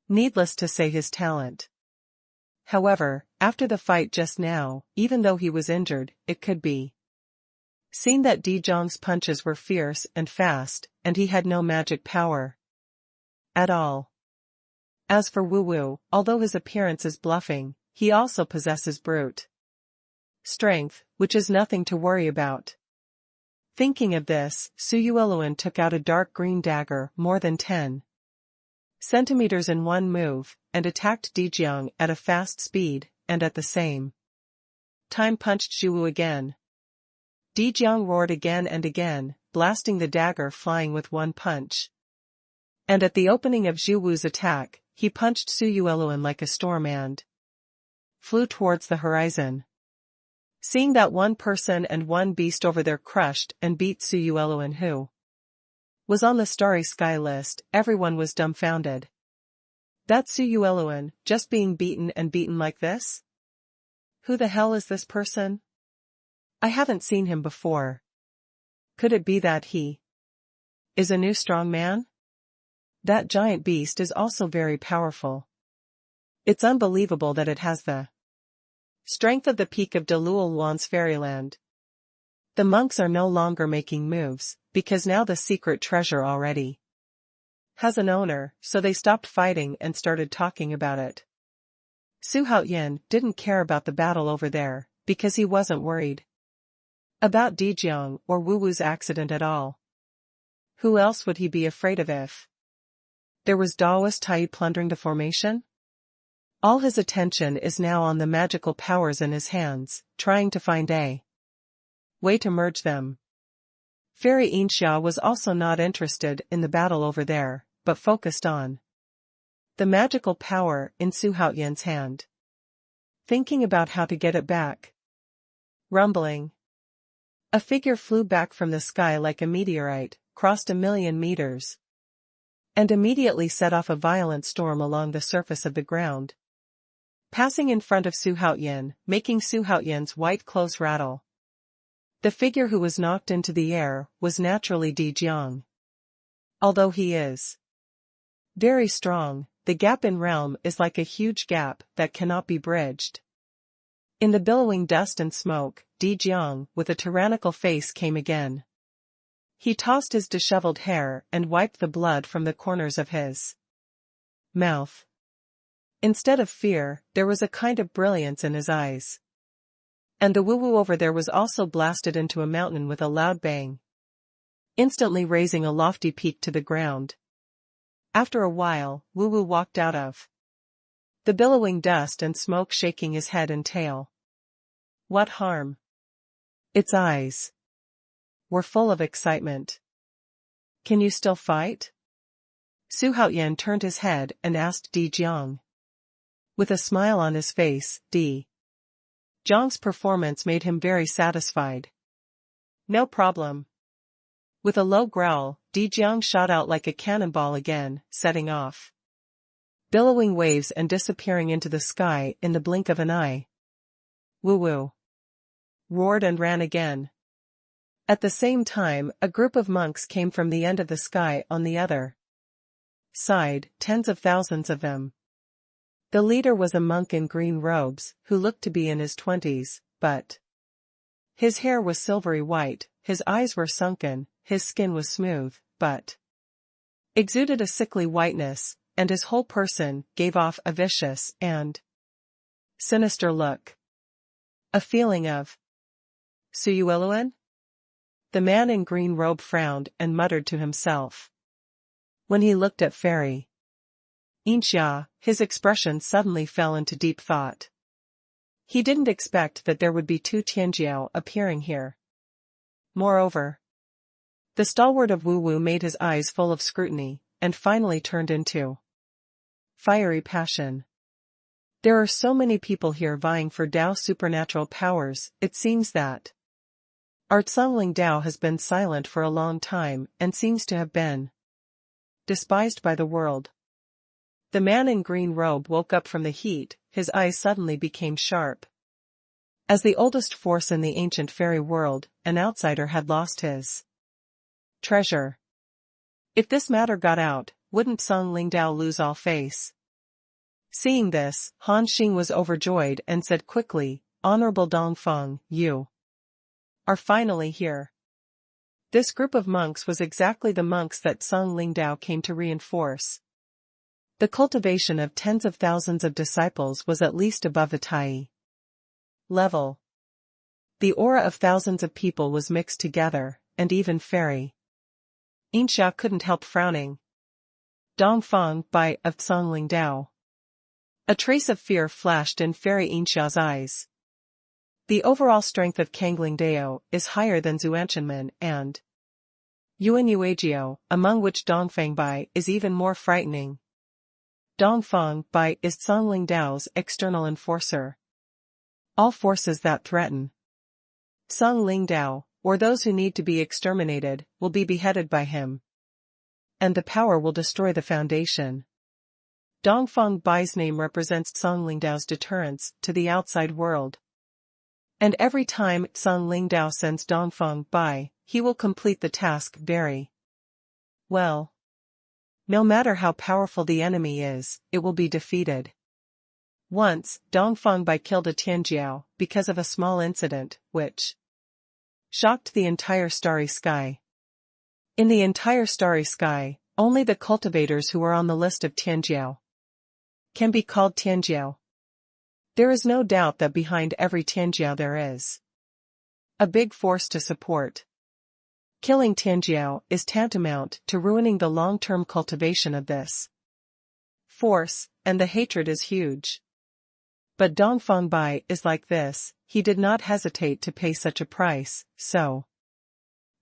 Needless to say, his talent. However, after the fight just now, even though he was injured, it could be seen that Dijiang's punches were fierce and fast, and he had no magic power at all. As for Wu, although his appearance is bluffing, he also possesses brute strength, which is nothing to worry about. Thinking of this, Xuanhuan took out a dark green dagger more than 10 centimeters in one move, and attacked Dijiang at a fast speed, and at the same time punched Zhu again. Dijiang roared again and again, blasting the dagger flying with one punch. And at the opening of Zhu's attack, he punched Xuanhuan like a storm and flew towards the horizon. Seeing that one person and one beast over there crushed and beat Xuanhuan, who was on the starry sky list, everyone was dumbfounded. That's Xuanhuan, just being beaten and beaten like this? Who the hell is this person? I haven't seen him before. Could it be that he is a new strong man? That giant beast is also very powerful. It's unbelievable that it has the strength of the peak of Dou Yu's fairyland. The monks are no longer making moves, because now the secret treasure already has an owner, so they stopped fighting and started talking about it. Xuanhuan didn't care about the battle over there, because he wasn't worried about Dijiang or Wu's accident at all. Who else would he be afraid of if there was Daoist Tai plundering the formation? All his attention is now on the magical powers in his hands, trying to find a way to merge them. Fairy Inxia was also not interested in the battle over there, but focused on the magical power in Xuanhuan's hand, thinking about how to get it back. Rumbling. A figure flew back from the sky like a meteorite, crossed 1,000,000 meters, and immediately set off a violent storm along the surface of the ground, passing in front of Xuanhuan, making Xuanhuan's white clothes rattle. The figure who was knocked into the air was naturally Dijiang. Although he is very strong, the gap in realm is like a huge gap that cannot be bridged. In the billowing dust and smoke, Dijiang, with a tyrannical face, came again. He tossed his disheveled hair and wiped the blood from the corners of his mouth. Instead of fear, there was a kind of brilliance in his eyes. And the Wu over there was also blasted into a mountain with a loud bang, instantly raising a lofty peak to the ground. After a while, Wu walked out of the billowing dust and smoke, shaking his head and tail. What harm? Its eyes were full of excitement. Can you still fight? Xuanhuan turned his head and asked Dijiang. With a smile on his face, Zhang's performance made him very satisfied. No problem. With a low growl, Jiang shot out like a cannonball again, setting off billowing waves and disappearing into the sky in the blink of an eye. Woo-woo! Roared and ran again. At the same time, a group of monks came from the end of the sky on the other side, tens of thousands of them. The leader was a monk in green robes, who looked to be in his 20s, but his hair was silvery white, his eyes were sunken, his skin was smooth, but exuded a sickly whiteness, and his whole person gave off a vicious and sinister look. A feeling of Xuanhuan? The man in green robe frowned and muttered to himself. When he looked at Fairy Inxia, his expression suddenly fell into deep thought. He didn't expect that there would be two Tianjiao appearing here. Moreover, the stalwart of Wu made his eyes full of scrutiny, and finally turned into fiery passion. There are so many people here vying for Dao supernatural powers, it seems that our Zhongling Dao has been silent for a long time and seems to have been despised by the world. The man in green robe woke up from the heat, his eyes suddenly became sharp. As the oldest force in the ancient fairy world, an outsider had lost his treasure. If this matter got out, wouldn't Zhongling Dao lose all face? Seeing this, Han Xing was overjoyed and said quickly, Honorable Dongfeng, you are finally here. This group of monks was exactly the monks that Zhongling Dao came to reinforce. The cultivation of tens of thousands of disciples was at least above the Tai level. The aura of thousands of people was mixed together, and even Fairy Inxia couldn't help frowning. Dongfeng Bai of Zhongling Dao. A trace of fear flashed in Fairy Inxia's eyes. The overall strength of Kangling Dao is higher than Xuanhuan and Yuan Yuejiao, among which Dongfeng Bai is even more frightening. Dongfeng Bai is Zhongling Dao's external enforcer. All forces that threaten Zhongling Dao, or those who need to be exterminated, will be beheaded by him. And the power will destroy the foundation. Dongfeng Bai's name represents Zhongling Dao's deterrence to the outside world. And every time Zhongling Dao sends Dongfeng Bai, he will complete the task very well. No matter how powerful the enemy is, it will be defeated. Once, Dongfeng Bai killed a Tianjiao because of a small incident, which shocked the entire starry sky. In the entire starry sky, only the cultivators who are on the list of Tianjiao can be called Tianjiao. There is no doubt that behind every Tianjiao there is a big force to support. Killing Tianjiao is tantamount to ruining the long-term cultivation of this force, and the hatred is huge. But Dongfeng Bai is like this, he did not hesitate to pay such a price, so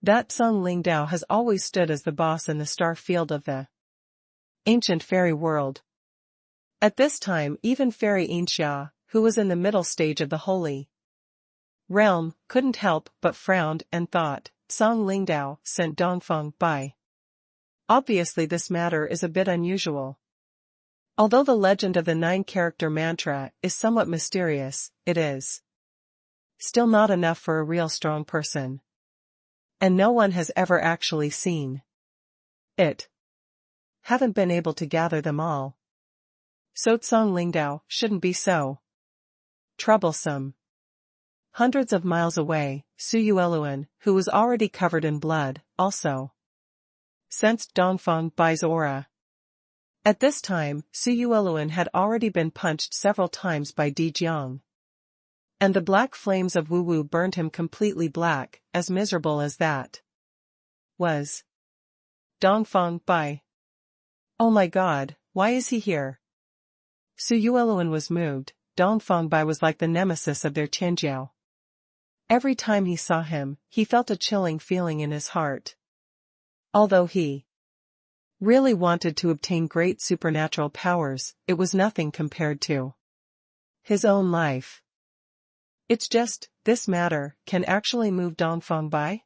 that Zhongling Dao has always stood as the boss in the star field of the ancient fairy world. At this time even Fairy Inxia, who was in the middle stage of the holy realm, couldn't help but frowned and thought, Zhongling Dao sent Dongfeng Bai. Obviously this matter is a bit unusual. Although the legend of the 9-character mantra is somewhat mysterious, it is still not enough for a real strong person. And no one has ever actually seen it. Haven't been able to gather them all. So Zhongling Dao shouldn't be so troublesome. Hundreds of miles away, Xuanhuan, who was already covered in blood, also sensed Dongfeng Bai's aura. At this time, Xuanhuan had already been punched several times by Jiang. And the black flames of Wu burned him completely black, as miserable as that was Dongfeng Bai. Oh my god, why is he here? Xuanhuan was moved. Dongfeng Bai was like the nemesis of their Tianjiao. Every time he saw him, he felt a chilling feeling in his heart. Although he really wanted to obtain great supernatural powers, it was nothing compared to his own life. It's just, this matter can actually move Dongfang Bai?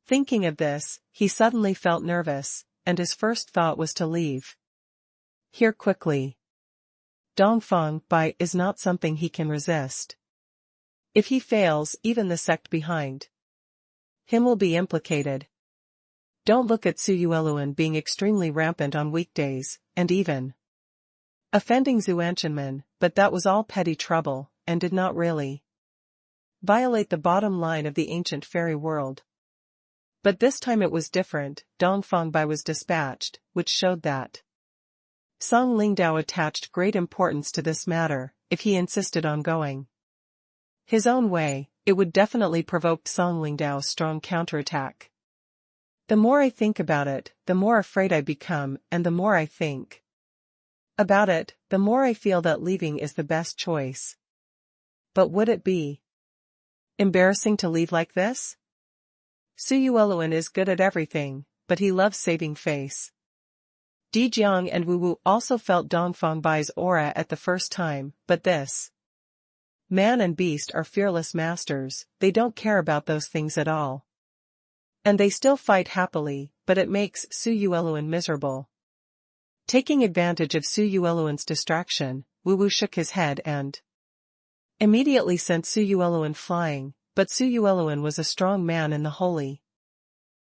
Thinking of this, he suddenly felt nervous, and his first thought was to leave here quickly. Dongfang Bai is not something he can resist. If he fails, even the sect behind him will be implicated. Don't look at Su Yueluan being extremely rampant on weekdays, and even offending Xuanhuan, but that was all petty trouble, and did not really violate the bottom line of the ancient fairy world. But this time it was different. Dongfang Bai was dispatched, which showed that Song Lingdao attached great importance to this matter. If he insisted on going his own way, it would definitely provoke Song Lingdao's strong counterattack. The more I think about it, the more afraid I become, and the more I think about it, the more I feel that leaving is the best choice. But would it be embarrassing to leave like this? Su Yueluan is good at everything, but he loves saving face. Di Jiang and Wu Wu also felt Dongfang Bai's aura at the first time, but this man and beast are fearless masters. They don't care about those things at all. And they still fight happily, but it makes Su Yueluan miserable. Taking advantage of Su Yueluan's distraction, Wu Wu shook his head and immediately sent Su Yueluan flying, but Su Yueluan was a strong man in the holy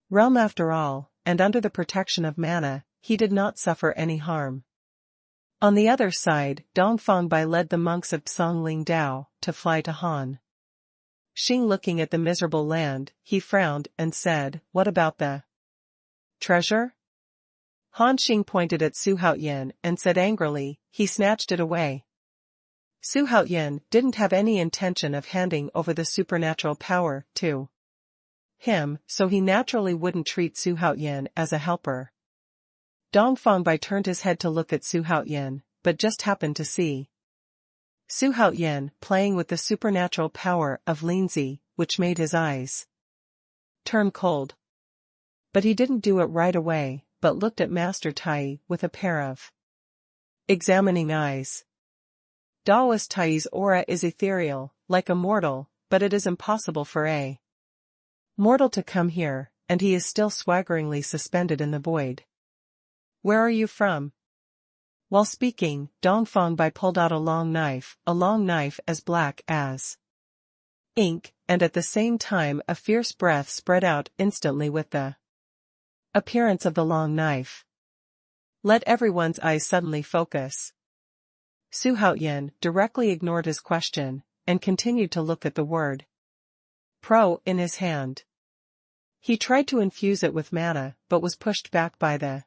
realm after all, and under the protection of mana, he did not suffer any harm. On the other side, Dongfang Bai led the monks of Song Lingdao to fly to Han Xing. Looking at the miserable land, he frowned and said, "What about the treasure?" Han Xing pointed at Su Haoyan and said angrily, "He snatched it away." Su Haoyan didn't have any intention of handing over the supernatural power to him, so he naturally wouldn't treat Su Haoyan as a helper. Dongfang Bai turned his head to look at Su Haoyan, but just happened to see Su Haoyan playing with the supernatural power of Linzi, which made his eyes turn cold. But he didn't do it right away, but looked at Master Tai with a pair of examining eyes. Daoist Tai's aura is ethereal, like a mortal, but it is impossible for a mortal to come here, and he is still swaggeringly suspended in the void. "Where are you from?" While speaking, Dongfang Bai pulled out a long knife as black as ink, and at the same time a fierce breath spread out instantly with the appearance of the long knife. Let everyone's eyes suddenly focus. Su Haoyan directly ignored his question, and continued to look at the word "pro" in his hand. He tried to infuse it with mana, but was pushed back by the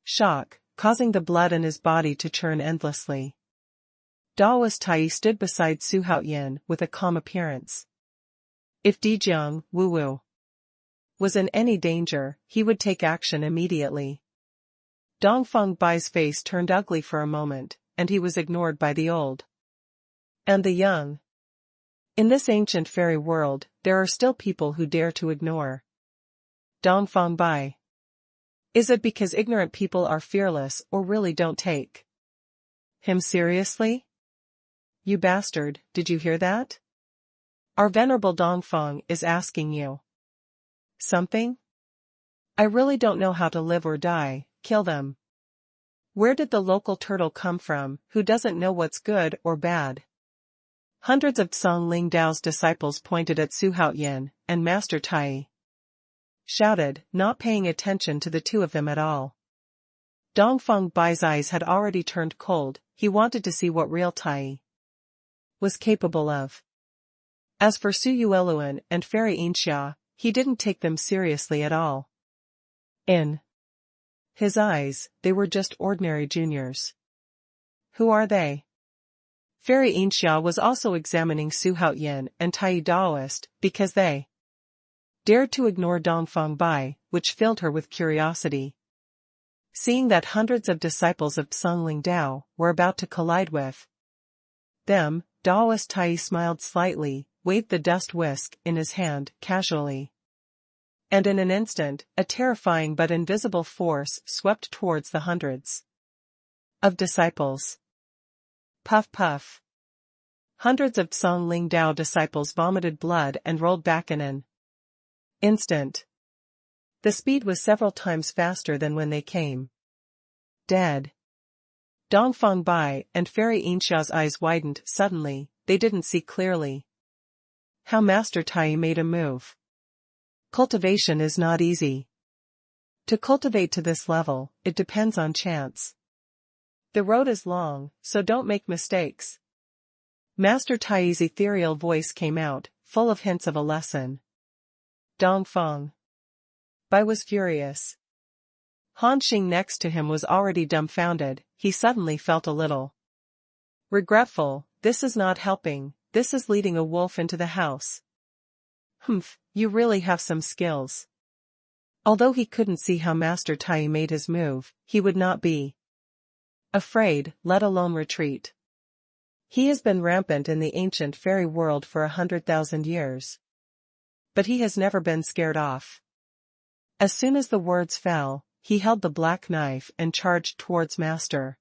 shock, causing the blood in his body to churn endlessly. Daoist Tai stood beside Su Haoyan with a calm appearance. If Dijiang, Wu Wu, was in any danger, he would take action immediately. Dongfang Bai's face turned ugly for a moment, and he was ignored by the old and the young. In this ancient fairy world, there are still people who dare to ignore Dongfang Bai. Is it because ignorant people are fearless or really don't take him seriously? You bastard, did you hear that? Our venerable Dongfang is asking you something? I really don't know how to live or die. Kill them. Where did the local turtle come from, who doesn't know what's good or bad? Hundreds of Song Lingdao's disciples pointed at Su Haoyan, and Master Tai shouted, not paying attention to the two of them at all. Dongfang Bai's eyes had already turned cold. He wanted to see what real Tai was capable of. As for Su Yueluan and Fairy Inxia, he didn't take them seriously at all. In his eyes, they were just ordinary juniors. Who are they? Fairy Inxia was also examining Su Haoyan and Tai Daoist, because they dared to ignore Dongfang Bai, which filled her with curiosity. Seeing that hundreds of disciples of Song Lingdao were about to collide with them, Daoist Tai smiled slightly, waved the dust whisk in his hand casually. And in an instant, a terrifying but invisible force swept towards the hundreds of disciples. Puff puff. Hundreds of Song Dao disciples vomited blood and rolled back in an instant. The speed was several times faster than when they came. Dead. Dongfang Bai and Fairy Yinsha's eyes widened suddenly. They didn't see clearly. How Master Tai made a move. Cultivation is not easy. To cultivate to this level, it depends on chance. The road is long, so don't make mistakes. Master Tai's ethereal voice came out, full of hints of a lesson. Dongfang Bai was furious. Han Xing next to him was already dumbfounded. He suddenly felt a little regretful. This is not helping, this is leading a wolf into the house. Humph, you really have some skills. Although he couldn't see how Master Tai made his move, he would not be afraid, let alone retreat. He has been rampant in the ancient fairy world for 100,000 years. But he has never been scared off. As soon as the words fell, he held the black knife and charged towards Master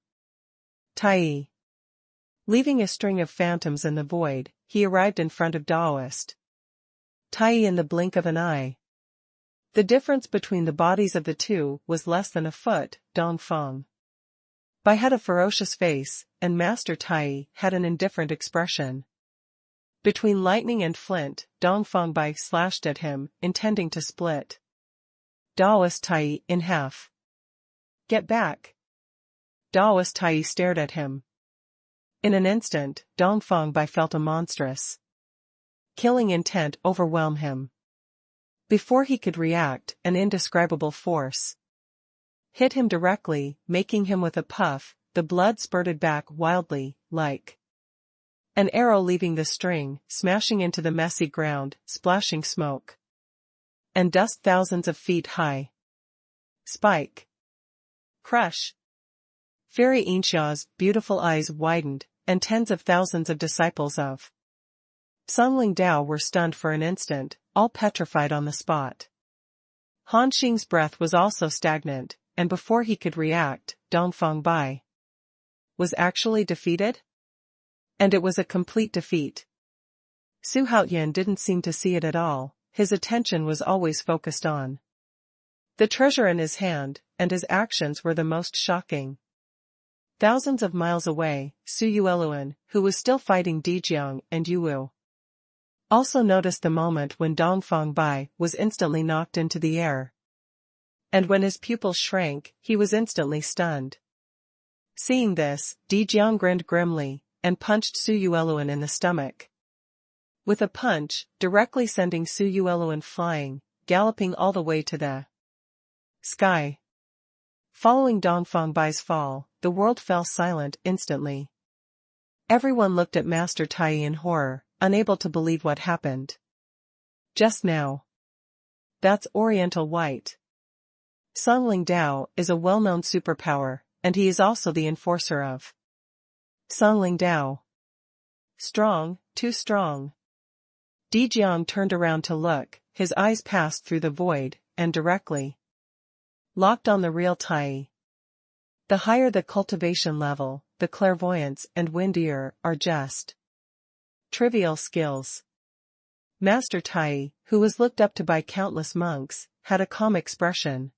Tai. Leaving a string of phantoms in the void, he arrived in front of Daoist Tai in the blink of an eye. The difference between the bodies of the two was less than a foot. Dongfang Bai had a ferocious face, and Master Tai had an indifferent expression. Between lightning and flint, Dongfang Bai slashed at him, intending to split Daoist Tai in half. Get back! Daoist Tai stared at him. In an instant, Dongfang Bai felt a monstrous killing intent overwhelm him. Before he could react, an indescribable force hit him directly, making him with a puff. The blood spurted back wildly, like an arrow leaving the string, smashing into the messy ground, splashing smoke and dust thousands of feet high. Spike. Crush. Fairy Yinsha's beautiful eyes widened, and tens of thousands of disciples of Song Dao were stunned for an instant, all petrified on the spot. Han Xing's breath was also stagnant, and before he could react, Dongfang Bai was actually defeated? And it was a complete defeat. Xuanhuan didn't seem to see it at all. His attention was always focused on the treasure in his hand, and his actions were the most shocking. Thousands of miles away, Xuanhuan, who was still fighting Dijiang and Yuwu, also noticed the moment when Dongfang Bai was instantly knocked into the air. And when his pupils shrank, he was instantly stunned. Seeing this, Dijiang grinned grimly, and punched Xuanhuan in the stomach. With a punch, directly sending Xuanhuan flying, galloping all the way to the sky. Following Dongfang Bai's fall, the world fell silent instantly. Everyone looked at Master Tai in horror, unable to believe what happened just now. That's Oriental White. Song Dao is a well-known superpower, and he is also the enforcer of Song Dao. Strong, too strong. Dijiang turned around to look, his eyes passed through the void, and directly locked on the real Tai. The higher the cultivation level, the clairvoyance and wind ear are just trivial skills. Master Tai, who was looked up to by countless monks, had a calm expression,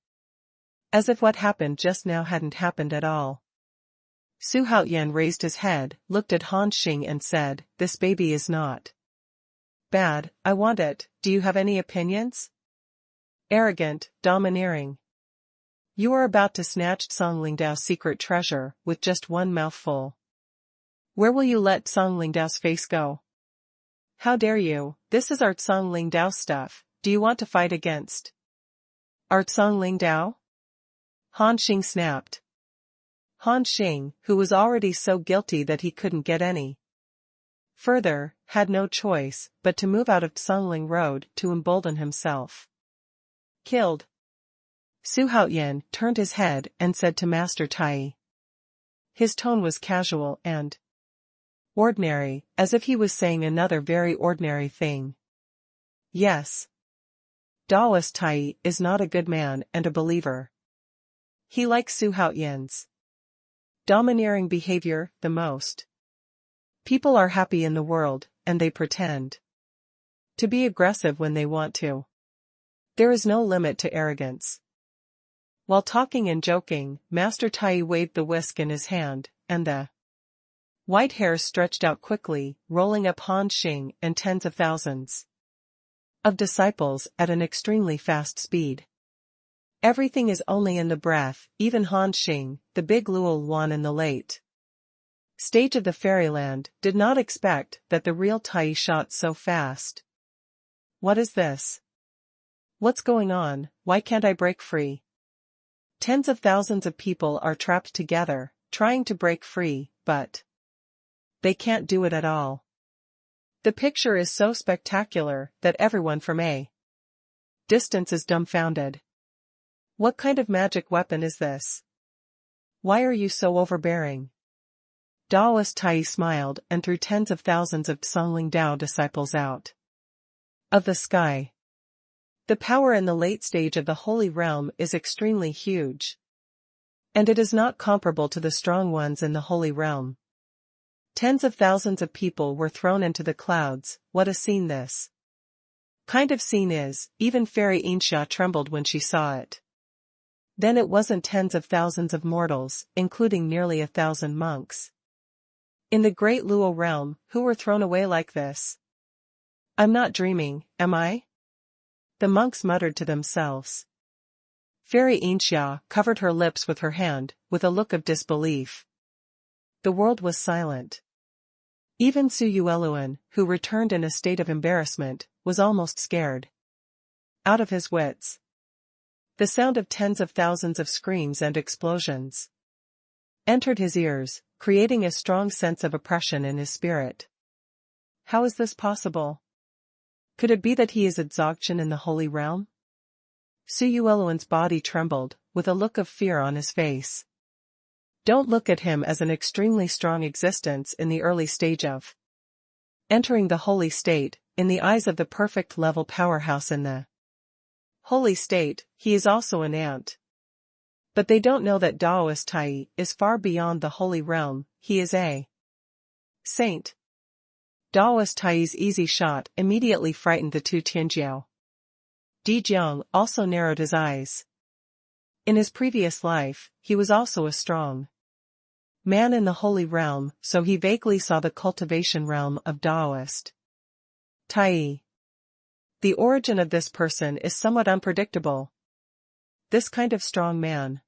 as if what happened just now hadn't happened at all. Xuanhuan raised his head, looked at Han Xing and said, "This baby is not bad, I want it, do you have any opinions?" Arrogant, domineering. You are about to snatch Song Dao's secret treasure, with just one mouthful. Where will you let Song Dao's face go? How dare you, this is Art Song Dao stuff, do you want to fight against Art Song Dao? Han Xing snapped. Han Xing, who was already so guilty that he couldn't get any further, had no choice but to move out of Songling Road to embolden himself. Killed. Xuanhuan turned his head and said to Master Tai. His tone was casual and ordinary, as if he was saying another very ordinary thing. Yes. Daoist Tai is not a good man and a believer. He likes Xuanhuan's domineering behavior the most. People are happy in the world, and they pretend to be aggressive when they want to. There is no limit to arrogance. While talking and joking, Master Tai waved the whisk in his hand, and the white hairs stretched out quickly, rolling up Han Xing and tens of thousands of disciples at an extremely fast speed. Everything is only in the breath, even Han Xing, the big Xuanhuan in the late stage of the fairyland, did not expect that the real Tai shot so fast. What is this? What's going on? Why can't I break free? Tens of thousands of people are trapped together, trying to break free, but they can't do it at all. The picture is so spectacular that everyone from a distance is dumbfounded. What kind of magic weapon is this? Why are you so overbearing? Daoist Tai smiled and threw tens of thousands of Songling Dao disciples out of the sky. The power in the late stage of the Holy Realm is extremely huge. And it is not comparable to the strong ones in the Holy Realm. Tens of thousands of people were thrown into the clouds. What a scene this kind of scene is, even Fairy Insha trembled when she saw it. Then it wasn't tens of thousands of mortals, including nearly 1,000 monks in the great Luo realm, who were thrown away like this. I'm not dreaming, am I? The monks muttered to themselves. Fairy Insha covered her lips with her hand, with a look of disbelief. The world was silent. Even Su Yueluan, who returned in a state of embarrassment, was almost scared out of his wits. The sound of tens of thousands of screams and explosions entered his ears, creating a strong sense of oppression in his spirit. How is this possible? Could it be that he is Dzogchen in the Holy Realm? Su Yueluan's body trembled, with a look of fear on his face. Don't look at him as an extremely strong existence in the early stage of entering the holy state. In the eyes of the perfect level powerhouse in the holy state, he is also an ant. But they don't know that Daoist Tai is far beyond the holy realm. He is a saint. Daoist Tai's easy shot immediately frightened the two Tianjiao. Di Jiang also narrowed his eyes. In his previous life, he was also a strong man in the holy realm, so he vaguely saw the cultivation realm of Daoist Tai. The origin of this person is somewhat unpredictable. This kind of strong man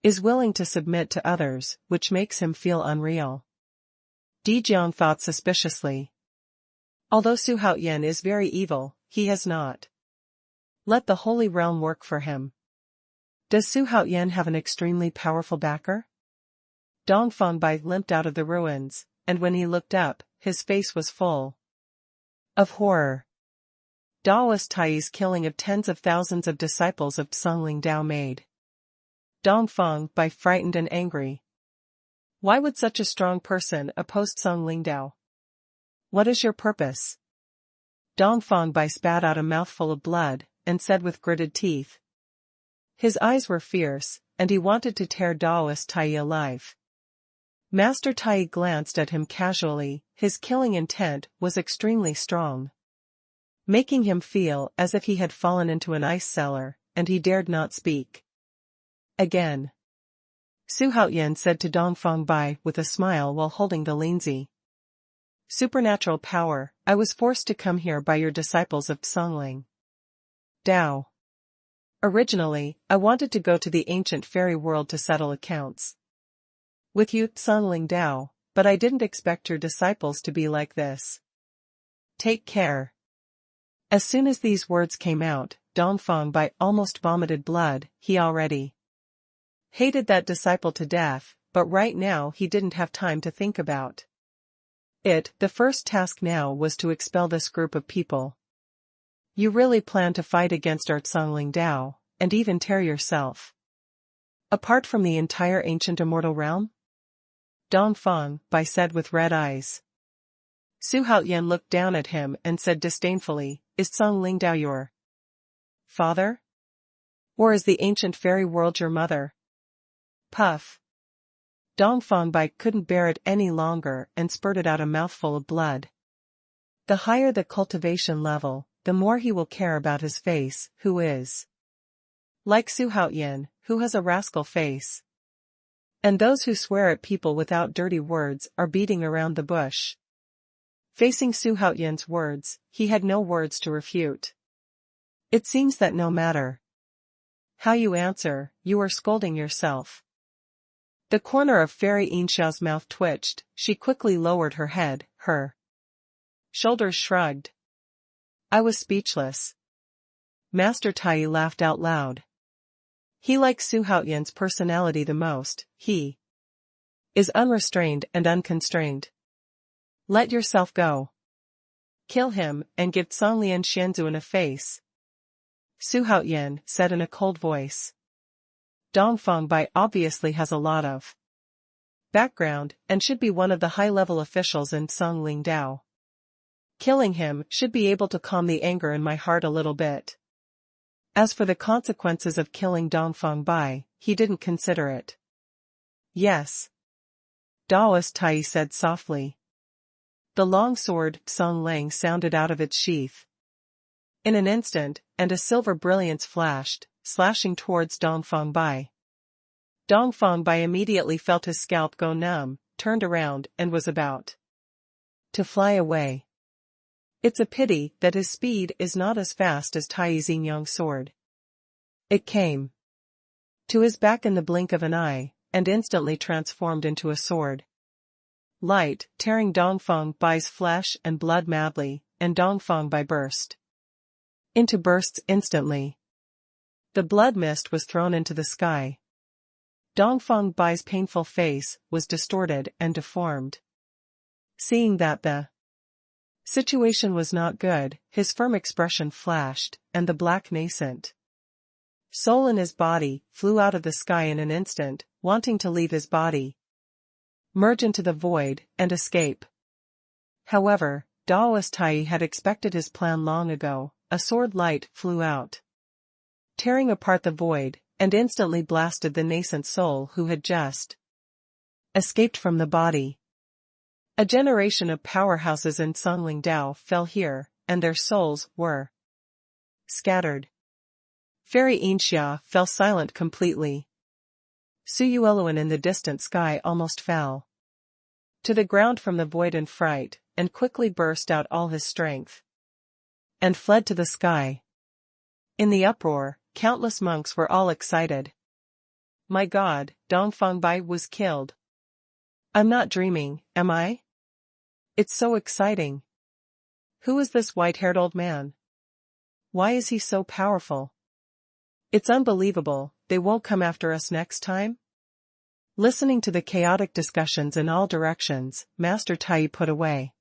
is willing to submit to others, which makes him feel unreal. Di Jiang thought suspiciously. Although Su Haoyan is very evil, he has not let the holy realm work for him. Does Su Haoyan have an extremely powerful backer? Dongfeng Bai limped out of the ruins, and when he looked up, his face was full of horror. Daoist Tai's killing of tens of thousands of disciples of Songling Dao made Dongfeng Bai frightened and angry. Why would such a strong person oppose Songling Dao? What is your purpose? Dongfeng Bai spat out a mouthful of blood, and said with gritted teeth. His eyes were fierce, and he wanted to tear Daoist Tai alive. Master Tai glanced at him casually. His killing intent was extremely strong, making him feel as if he had fallen into an ice cellar, and he dared not speak again. Su Haoyan said to Dongfeng Bai with a smile while holding the linzi. Supernatural power, I was forced to come here by your disciples of Songling Dao. Originally, I wanted to go to the ancient fairy world to settle accounts with you, Songling Dao, but I didn't expect your disciples to be like this. Take care. As soon as these words came out, Dongfeng Bai almost vomited blood. He already hated that disciple to death, but right now he didn't have time to think about it. The first task now was to expel this group of people. You really plan to fight against our Songling Dao, and even tear yourself apart from the entire ancient immortal realm? Dongfeng Bai said with red eyes. Su Haoyan looked down at him and said disdainfully, Is Songling Dao your father? Or is the ancient fairy world your mother? Puff. Dongfang Bai couldn't bear it any longer and spurted out a mouthful of blood. The higher the cultivation level, the more he will care about his face, who is like Xuanhuan, who has a rascal face. And those who swear at people without dirty words are beating around the bush. Facing Xuanhuan's words, he had no words to refute. It seems that no matter how you answer, you are scolding yourself. The corner of Fairy Yinsha's mouth twitched, she quickly lowered her head, her shoulders shrugged. I was speechless. Master Tai laughed out loud. He likes Xuanhuan's personality the most, he is unrestrained and unconstrained. Let yourself go. Kill him, and give Songlian Xianzuan a face. Xuanhuan said in a cold voice. Dongfang Bai obviously has a lot of background, and should be one of the high-level officials in Songling Dao. Killing him should be able to calm the anger in my heart a little bit. As for the consequences of killing Dongfang Bai, he didn't consider it. Yes. Daoist Tai said softly. The long sword Song Lang sounded out of its sheath. In an instant, and a silver brilliance flashed, slashing towards Dongfang Bai. Dongfang Bai immediately felt his scalp go numb, turned around, and was about to fly away. It's a pity that his speed is not as fast as Tai's yin-yang sword. It came to his back in the blink of an eye, and instantly transformed into a sword. Light, tearing Dongfang Bai's flesh and blood madly, and Dongfang Bai burst into bursts instantly. The blood mist was thrown into the sky. Dongfang Bai's painful face was distorted and deformed. Seeing that the situation was not good, his firm expression flashed, and the black nascent soul in his body flew out of the sky in an instant, wanting to leave his body, merge into the void, and escape. However, Daoist Tai had expected his plan long ago. A sword light flew out, tearing apart the void, and instantly blasted the nascent soul who had just escaped from the body. A generation of powerhouses in Songling Dao fell here, and their souls were scattered. Fairy Yinsha fell silent completely. Suyueluan in the distant sky almost fell to the ground from the void in fright, and quickly burst out all his strength and fled to the sky. In the uproar, countless monks were all excited. My God, Dongfang Bai was killed. I'm not dreaming, am I? It's so exciting. Who is this white-haired old man? Why is he so powerful? It's unbelievable, they won't come after us next time? Listening to the chaotic discussions in all directions, Master Tai put away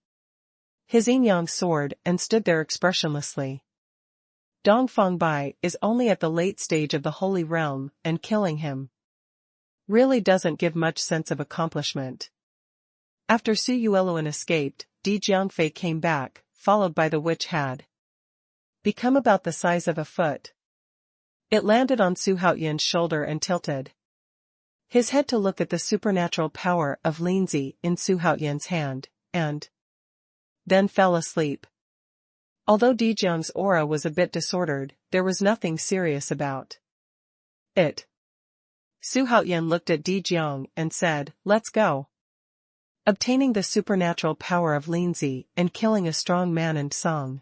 his yin-yang sword and stood there expressionlessly. Dongfang Bai is only at the late stage of the Holy Realm, and killing him really doesn't give much sense of accomplishment. After Suyueluan escaped, Di Jiangfei came back, followed by the witch had become about the size of a foot. It landed on Xuanhuan's shoulder and tilted his head to look at the supernatural power of Linzi in Xuanhuan's hand, and then fell asleep. Although Dijiang's aura was a bit disordered, there was nothing serious about it. Xuanhuan looked at Dijiang and said, "Let's go." Obtaining the supernatural power of Linzi and killing a strong man in Song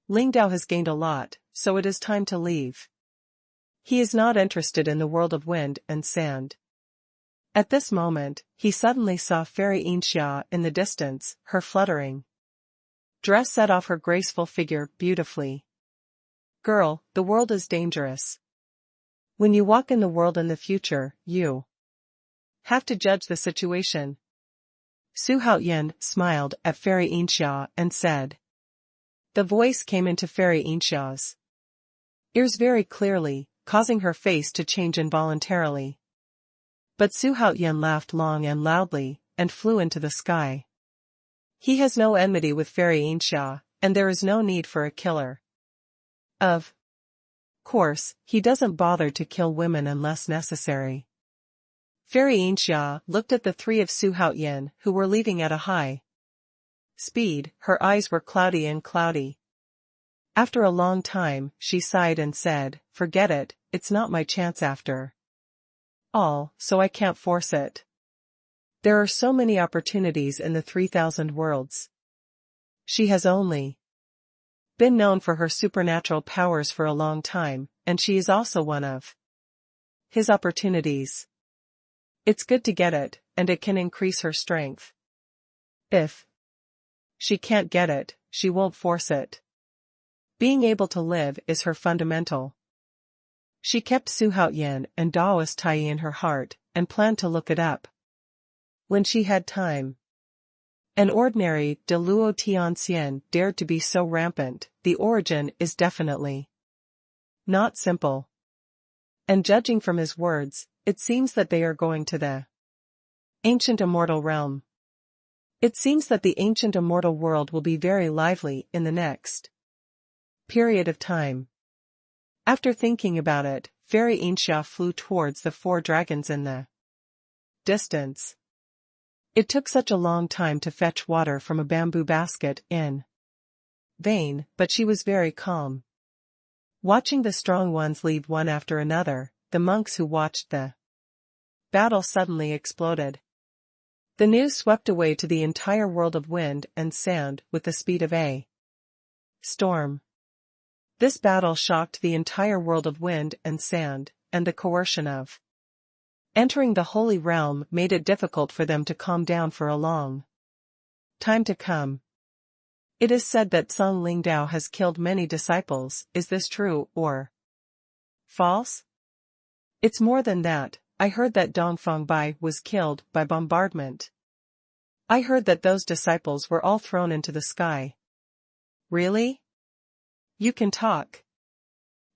Lingdao has gained a lot, so it is time to leave. He is not interested in the world of wind and sand. At this moment, he suddenly saw Fairy Yinsha in the distance, her fluttering dress set off her graceful figure beautifully. Girl, the world is dangerous. When you walk in the world in the future, you have to judge the situation. Xuanhuan smiled at Fairy Yinsha and said. The voice came into Fairy Yinsha's ears very clearly, causing her face to change involuntarily. But Xuanhuan laughed long and loudly, and flew into the sky. He has no enmity with Fairy Yinsha, and there is no need for a killer. Of course, he doesn't bother to kill women unless necessary. Fairy Ainxia looked at the three of Xuanhuan who were leaving at a high speed. Her eyes were cloudy and cloudy. After a long time, she sighed and said, "Forget it, it's not my chance after all, so I can't force it. There are so many opportunities in the 3,000 worlds. She has only been known for her supernatural powers for a long time, and she is also one of his opportunities. It's good to get it, and it can increase her strength. If she can't get it, she won't force it. Being able to live is her fundamental." She kept Xuanhuan and Daoist Tai in her heart, and planned to look it up when she had time. An ordinary de Luo Tianxian dared to be so rampant. The origin is definitely not simple. And judging from his words, it seems that they are going to the ancient immortal realm. It seems that the ancient immortal world will be very lively in the next period of time. After thinking about it, Fairy Ainxia flew towards the 4 dragons in the distance. It took such a long time to fetch water from a bamboo basket in vain, but she was very calm. Watching the strong ones leave one after another, the monks who watched the battle suddenly exploded. The news swept away to the entire world of wind and sand with the speed of a storm. This battle shocked the entire world of wind and sand, and the coercion of entering the holy realm made it difficult for them to calm down for a long time to come. It is said that Song Lingdao has killed many disciples. Is this true or false? It's more than that. I heard that Dongfang Bai was killed by bombardment. I heard that those disciples were all thrown into the sky. Really? You can talk.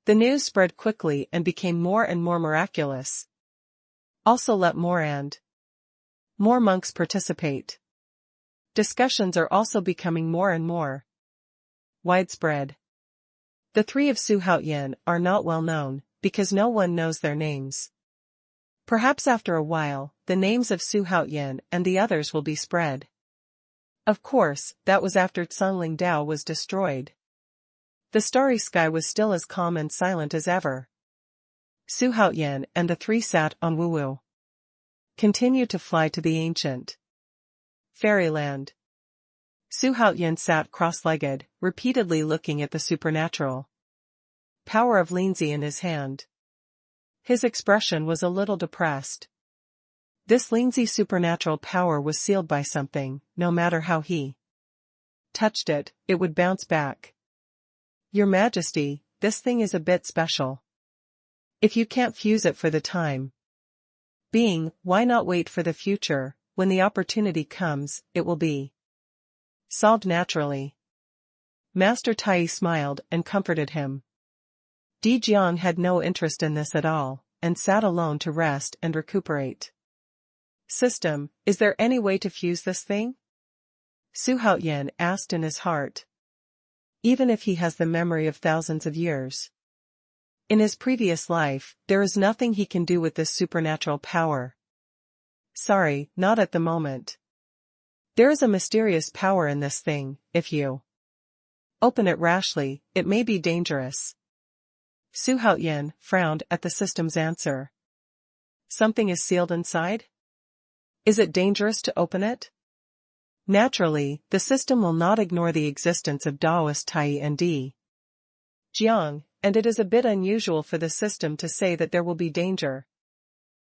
The news spread quickly and became more and more miraculous. Also let more and more monks participate. Discussions are also becoming more and more widespread. The 3 of Xuanhuan are not well known, because no one knows their names. Perhaps after a while, the names of Xuanhuan and the others will be spread. Of course, that was after Tsung Dao was destroyed. The starry sky was still as calm and silent as ever. Xuanhuan and the 3 sat on Wu continued to fly to the ancient fairyland. Xuanhuan sat cross-legged, repeatedly looking at the supernatural power of Linzi in his hand. His expression was a little depressed. This Linzi supernatural power was sealed by something. No matter how he touched it, it would bounce back. Your Majesty, this thing is a bit special. If you can't fuse it for the time being, why not wait for the future? When the opportunity comes, it will be solved naturally. Master Tai smiled and comforted him. Di Jiang had no interest in this at all, and sat alone to rest and recuperate. System, is there any way to fuse this thing? Xuanhuan asked in his heart. Even if he has the memory of thousands of years in his previous life, there is nothing he can do with this supernatural power. Sorry, not at the moment. There is a mysterious power in this thing. If you open it rashly, it may be dangerous. Xuanhuan frowned at the system's answer. Something is sealed inside? Is it dangerous to open it? Naturally, the system will not ignore the existence of Daoist Tai and Di Jiang, and it is a bit unusual for the system to say that there will be danger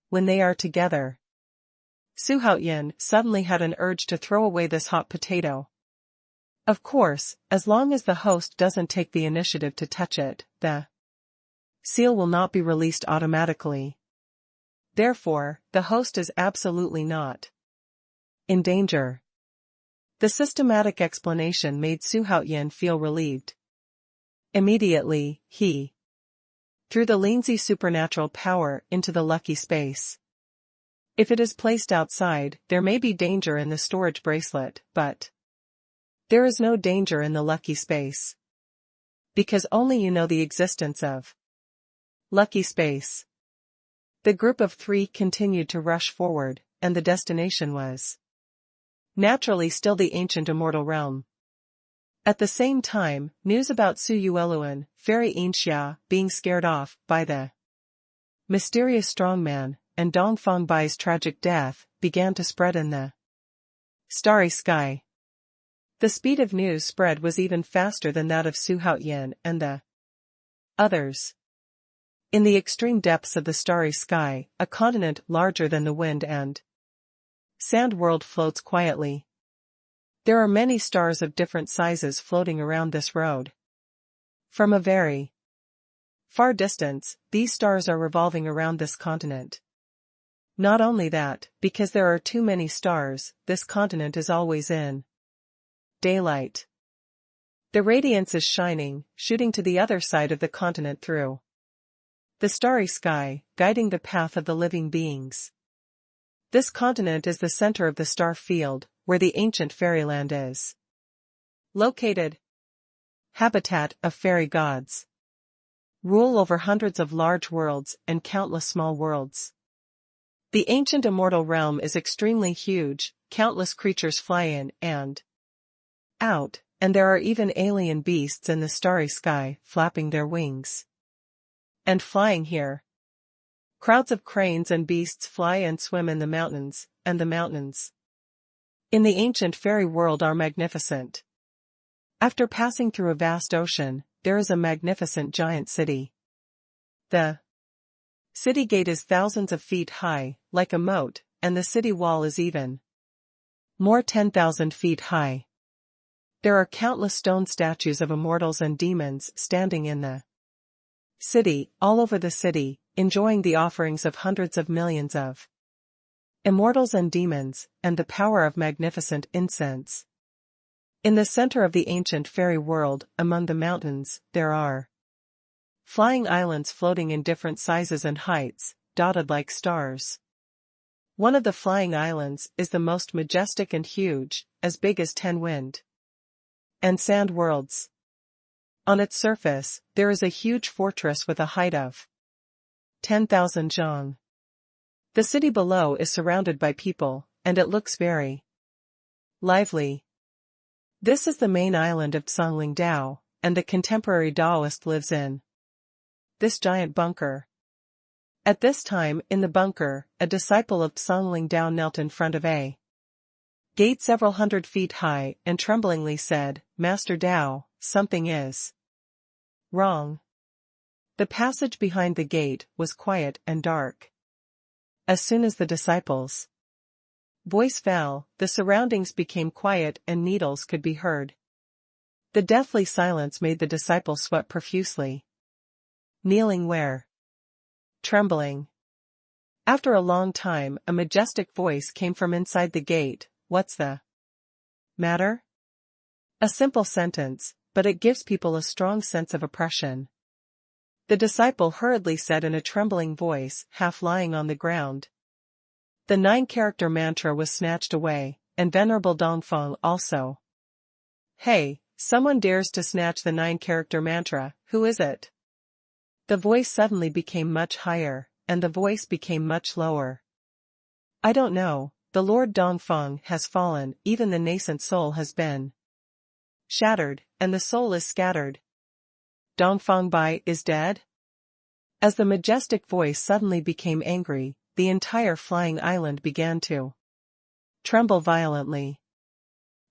when they are together. Xuanhuan suddenly had an urge to throw away this hot potato. Of course, as long as the host doesn't take the initiative to touch it, the seal will not be released automatically. Therefore, the host is absolutely not in danger. The systematic explanation made Xuanhuan feel relieved. Immediately, he threw the Linzi supernatural power into the lucky space. If it is placed outside, there may be danger in the storage bracelet, but there is no danger in the lucky space. Because only you know the existence of lucky space. The group of three continued to rush forward, and the destination was naturally still the ancient immortal realm. At the same time, news about Xuanhuan, fairy Ainxia, being scared off by the mysterious strongman, and Dongfangbai's tragic death, began to spread in the starry sky. The speed of news spread was even faster than that of Xuanhuan and the others. In the extreme depths of the starry sky, a continent larger than the wind and sand world floats quietly. There are many stars of different sizes floating around this road. From a very far distance, these stars are revolving around this continent. Not only that, because there are too many stars, this continent is always in daylight. The radiance is shining, shooting to the other side of the continent through the starry sky, guiding the path of the living beings. This continent is the center of the star field, where the ancient fairyland is located. Habitat of fairy gods. Rule over hundreds of large worlds and countless small worlds. The ancient immortal realm is extremely huge, countless creatures fly in and out, and there are even alien beasts in the starry sky, flapping their wings and flying here. Crowds of cranes and beasts fly and swim in the mountains, and the mountains in the ancient fairy world are magnificent. After passing through a vast ocean, there is a magnificent giant city. The city gate is thousands of feet high, like a moat, and the city wall is even more 10,000 feet high. There are countless stone statues of immortals and demons standing in the city, all over the city, enjoying the offerings of hundreds of millions of immortals and demons, and the power of magnificent incense. In the center of the ancient fairy world, among the mountains, there are flying islands floating in different sizes and heights, dotted like stars. One of the flying islands is the most majestic and huge, as big as 10 wind and sand worlds. On its surface, there is a huge fortress with a height of 10,000 zhang. The city below is surrounded by people, and it looks very lively. This is the main island of Dao, and the contemporary Taoist lives in this giant bunker. At this time, in the bunker, a disciple of Dao knelt in front of a gate several hundred feet high and tremblingly said, "Master Dao, something is wrong." The passage behind the gate was quiet and dark. As soon as the disciple's voice fell, the surroundings became quiet and needles could be heard. The deathly silence made the disciple sweat profusely. Kneeling where? Trembling. After a long time, a majestic voice came from inside the gate. "What's the matter?" A simple sentence, but it gives people a strong sense of oppression. The disciple hurriedly said in a trembling voice, half lying on the ground. The 9-character mantra was snatched away, and Venerable Dongfang also. "Hey, someone dares to snatch the 9-character mantra, who is it?" The voice suddenly became much higher, and the voice became much lower. "I don't know, the Lord Dongfang has fallen, even the nascent soul has been shattered, and the soul is scattered. Dongfangbai is dead?" As the majestic voice suddenly became angry, the entire flying island began to tremble violently.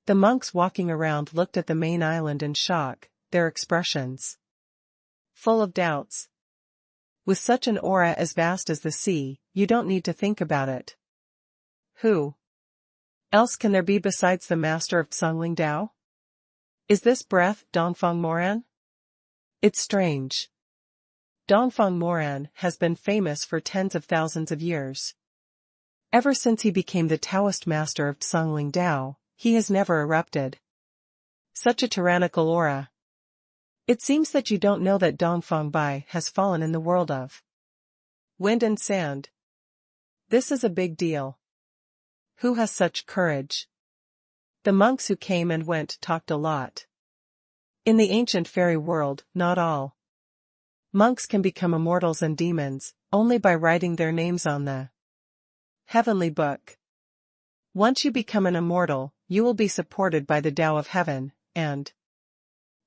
The monks walking around looked at the main island in shock, their expressions full of doubts. With such an aura as vast as the sea, you don't need to think about it. Who else can there be besides the master of Dao? Is this breath Dongfang Moran? It's strange. Dongfang Moran has been famous for tens of thousands of years. Ever since he became the Taoist master of Dao, he has never erupted such a tyrannical aura. It seems that you don't know that Dongfang Bai has fallen in the world of wind and sand. This is a big deal. Who has such courage? The monks who came and went talked a lot. In the ancient fairy world, not all Monks can become immortals and demons, only by writing their names on the heavenly book. Once you become an immortal, you will be supported by the Tao of Heaven, and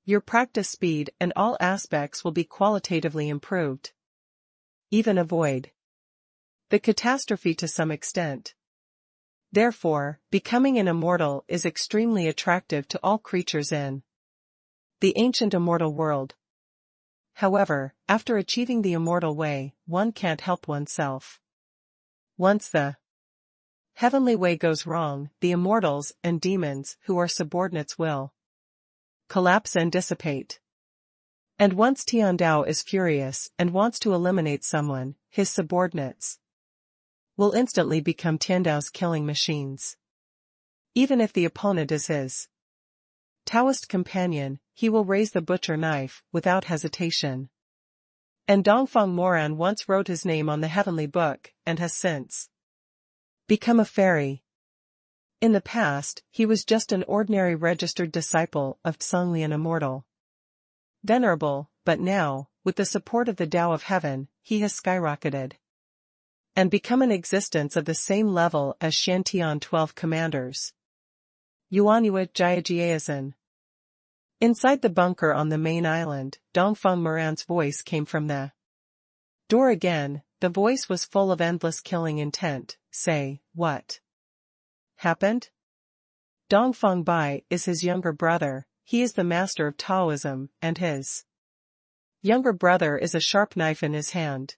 your practice speed and all aspects will be qualitatively improved. Even avoid the catastrophe to some extent. Therefore, becoming an immortal is extremely attractive to all creatures in the ancient immortal world. However, after achieving the immortal way, one can't help oneself. Once the heavenly way goes wrong, the immortals and demons who are subordinates will collapse and dissipate. And once Tianwu is furious and wants to eliminate someone, his subordinates will instantly become Tianwu's killing machines. Even if the opponent is his Taoist companion, he will raise the butcher knife without hesitation. And Dongfang Moran once wrote his name on the heavenly book and has since become a fairy. In the past, he was just an ordinary registered disciple of Songlian Immortal. Venerable, but now, with the support of the Tao of Heaven, he has skyrocketed and become an existence of the same level as Shantian 12 commanders. Yuanyue Jiajiazan. Inside the bunker on the main island, Dongfang Moran's voice came from the door again. The voice was full of endless killing intent. Say, what happened? Dongfang Bai is his younger brother. He is the master of Taoism, and his younger brother is a sharp knife in his hand.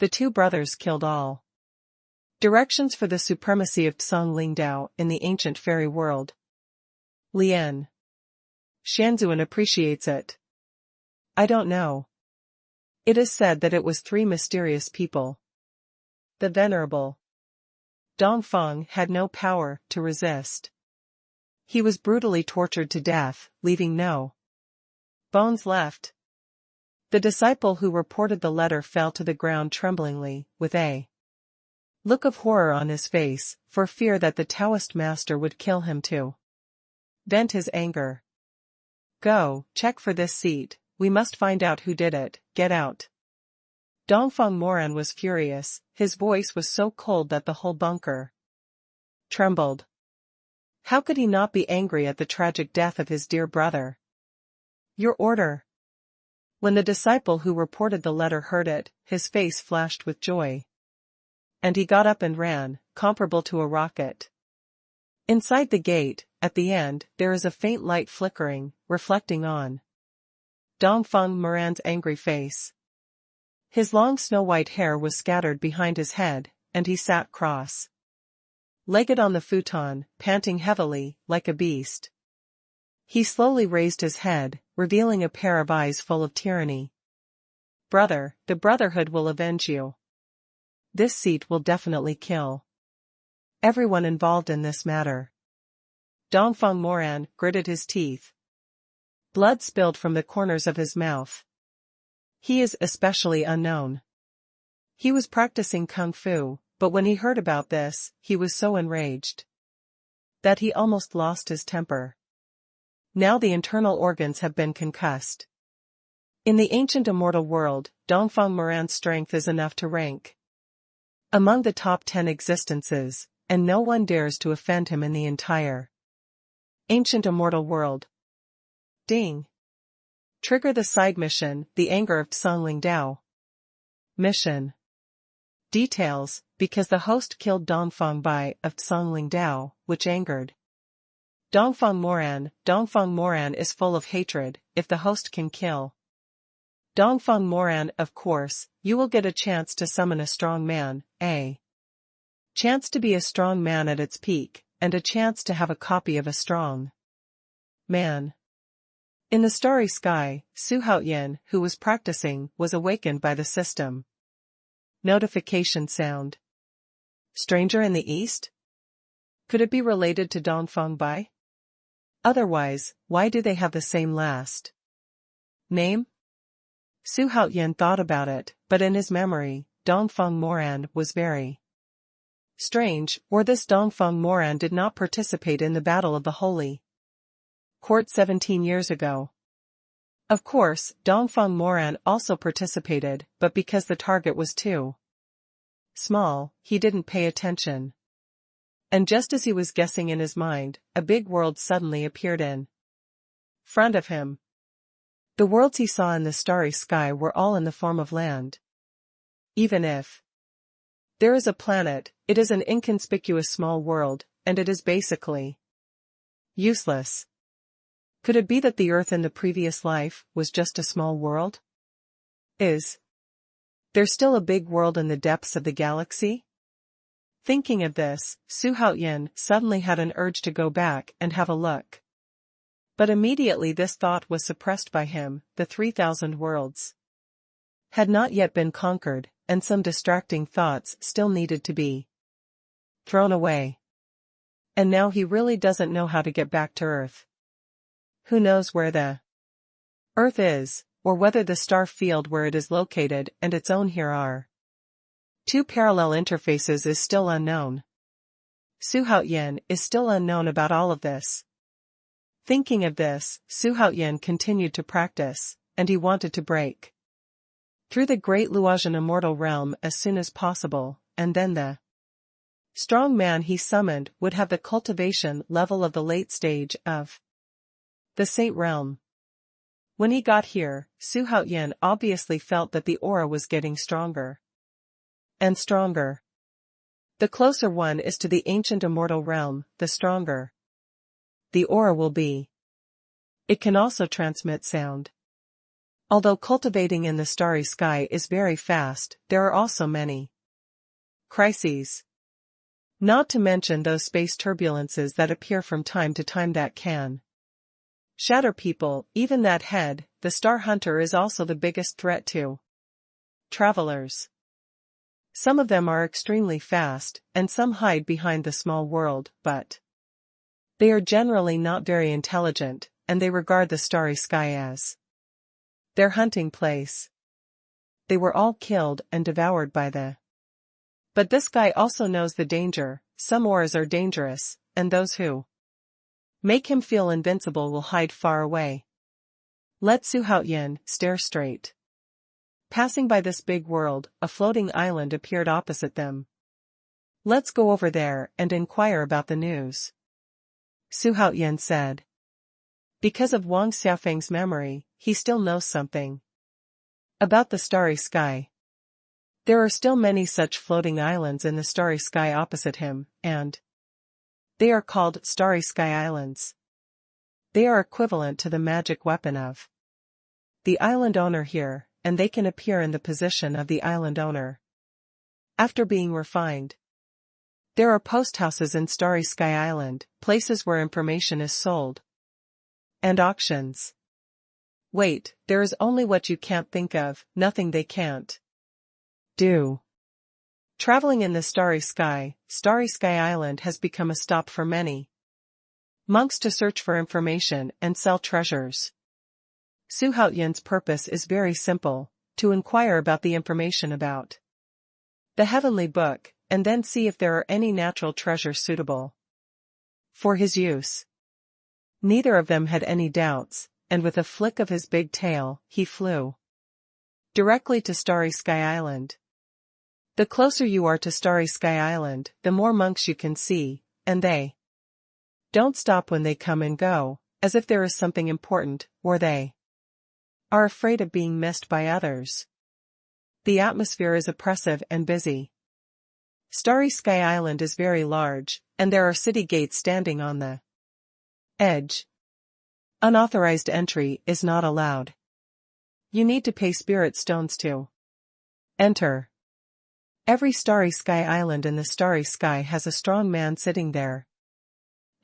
The two brothers killed all directions for the supremacy of Tsang Ling Dao in the ancient fairy world. Lien Shanzuan appreciates it. I don't know. It is said that it was 3 mysterious people. The venerable Dongfang had no power to resist. He was brutally tortured to death, leaving no bones left. The disciple who reported the letter fell to the ground tremblingly, with a look of horror on his face, for fear that the Taoist master would kill him to vent his anger. Go, check for this seat, we must find out who did it, get out. Dongfang Moran was furious, his voice was so cold that the whole bunker trembled. How could he not be angry at the tragic death of his dear brother? Your order. When the disciple who reported the letter heard it, his face flashed with joy. And he got up and ran, comparable to a rocket. Inside the gate, at the end, there is a faint light flickering, reflecting on Dongfang Moran's angry face. His long snow-white hair was scattered behind his head, and he sat cross-legged on the futon, panting heavily, like a beast. He slowly raised his head, revealing a pair of eyes full of tyranny. Brother, the Brotherhood will avenge you. This seat will definitely kill everyone involved in this matter. Dongfang Moran gritted his teeth. Blood spilled from the corners of his mouth. He is especially unknown. He was practicing kung fu, but when he heard about this, he was so enraged that he almost lost his temper. Now the internal organs have been concussed. In the ancient immortal world, Dongfang Moran's strength is enough to rank among the top 10 existences, and no one dares to offend him in the entire ancient immortal world. Ding. Trigger the side mission, The Anger of Tsangling Dao. Mission. Details, because the host killed Dongfang Bai of Tsangling Dao, which angered Dongfang Moran. Dongfang Moran is full of hatred. If the host can kill Dongfang Moran, of course, you will get a chance to summon a strong man, a chance to be a strong man at its peak, and a chance to have a copy of a strong man. In the starry sky, Xuanhuan, who was practicing, was awakened by the system notification sound. Stranger in the east? Could it be related to Dongfang Bai? Otherwise, why do they have the same last name? Xuanhuan thought about it, but in his memory, Dongfang Moran was very strange, or this Dongfang Moran did not participate in the Battle of the Holy Court 17 years ago. Of course, Dongfang Moran also participated, but because the target was too small, he didn't pay attention. And just as he was guessing in his mind, a big world suddenly appeared in front of him. The worlds he saw in the starry sky were all in the form of land. Even if there is a planet, it is an inconspicuous small world, and it is basically useless. Could it be that the Earth in the previous life was just a small world? Is there still a big world in the depths of the galaxy? Thinking of this, Xuanhuan suddenly had an urge to go back and have a look. But immediately this thought was suppressed by him. The 3,000 worlds had not yet been conquered, and some distracting thoughts still needed to be thrown away. And now he really doesn't know how to get back to Earth. Who knows where the Earth is, or whether the star field where it is located and its own here are two parallel interfaces is still unknown. Xuanhuan is still unknown about all of this. Thinking of this, Xuanhuan continued to practice, and he wanted to break through the great Luotian immortal realm as soon as possible, and then the strong man he summoned would have the cultivation level of the late stage of the Saint realm. When he got here, Xuanhuan obviously felt that the aura was getting stronger and stronger. The closer one is to the ancient immortal realm, the stronger the aura will be. It can also transmit sound. Although cultivating in the starry sky is very fast, there are also many crises. Not to mention those space turbulences that appear from time to time that can shatter people. Even that head, the Star Hunter, is also the biggest threat to travelers. Some of them are extremely fast, and some hide behind the small world, but they are generally not very intelligent, and they regard the starry sky as their hunting place. They were all killed and devoured by the. But this guy also knows the danger. Some auras are dangerous, and those who make him feel invincible will hide far away. Let Xuanhuan stare straight. Passing by this big world, a floating island appeared opposite them. Let's go over there and inquire about the news, Xuanhuan said. Because of Wang Xiaofeng's memory, he still knows something about the starry sky. There are still many such floating islands in the starry sky opposite him, and they are called Starry Sky Islands. They are equivalent to the magic weapon of the island owner here, and they can appear in the position of the island owner after being refined. There are post houses in Starry Sky Island, places where information is sold, and auctions. Wait, there is only what you can't think of, nothing they can't do. Traveling in the Starry Sky Island has become a stop for many monks to search for information and sell treasures. Xuanhuan's purpose is very simple, to inquire about the information about the heavenly book, and then see if there are any natural treasures suitable for his use. Neither of them had any doubts, and with a flick of his big tail, he flew directly to Starry Sky Island. The closer you are to Starry Sky Island, the more monks you can see, and they don't stop when they come and go, as if there is something important, or they are afraid of being missed by others. The atmosphere is oppressive and busy. Starry Sky Island is very large, and there are city gates standing on the edge. Unauthorized entry is not allowed. You need to pay spirit stones to enter. Every Starry Sky Island in the Starry Sky has a strong man sitting there.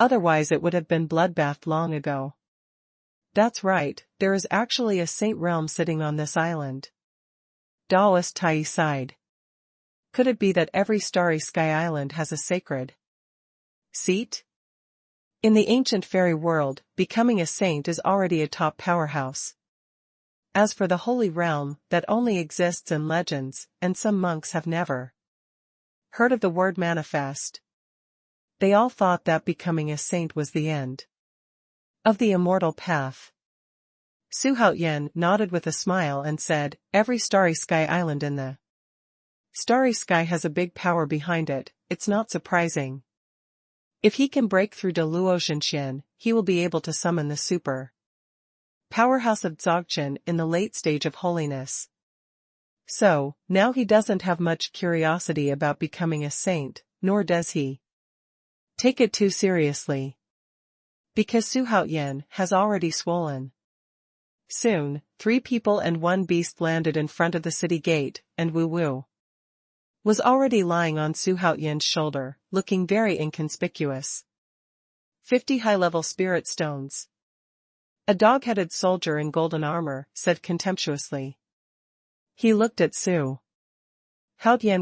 Otherwise it would have been bloodbath long ago. That's right, there is actually a saint realm sitting on this island. Daoist Tai sighed. Could it be that every Starry Sky Island has a sacred seat? In the ancient fairy world, becoming a saint is already a top powerhouse. As for the Holy Realm, that only exists in legends, and some monks have never heard of the word manifest. They all thought that becoming a saint was the end of the immortal path. Xuanhuan nodded with a smile and said, every starry sky island in the starry sky has a big power behind it, it's not surprising. If he can break through Deluotian, he will be able to summon the super powerhouse of Dzogchen in the late stage of holiness. So, now he doesn't have much curiosity about becoming a saint, nor does he take it too seriously. Because Xuanhuan has already swollen. Soon, 3 people and 1 beast landed in front of the city gate, and Wu Wu was already lying on Xuanhuan's shoulder, looking very inconspicuous. 50 high-level spirit stones. A dog-headed soldier in golden armor said contemptuously. He looked at Xuanhuan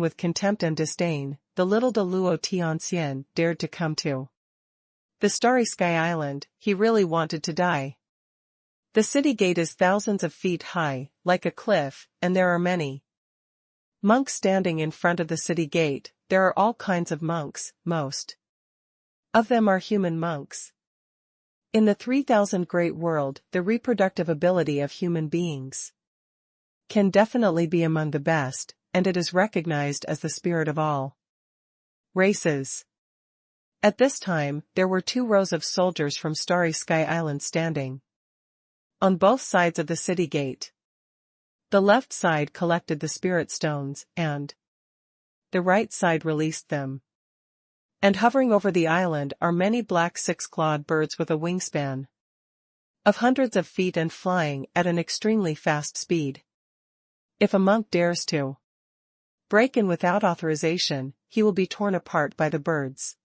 with contempt and disdain. The little Deluo Tianxian dared to come to the Starry Sky Island. He really wanted to die. The city gate is thousands of feet high, like a cliff, and there are many monks standing in front of the city gate. There are all kinds of monks, most of them are human monks. In the 3000 great world, the reproductive ability of human beings can definitely be among the best, and it is recognized as the spirit of all races. At this time, there were 2 rows of soldiers from Starry Sky Island standing on both sides of the city gate. The left side collected the spirit stones, and the right side released them. And hovering over the island are many black 6-clawed birds with a wingspan of hundreds of feet and flying at an extremely fast speed. If a monk dares to break in without authorization, he will be torn apart by the birds.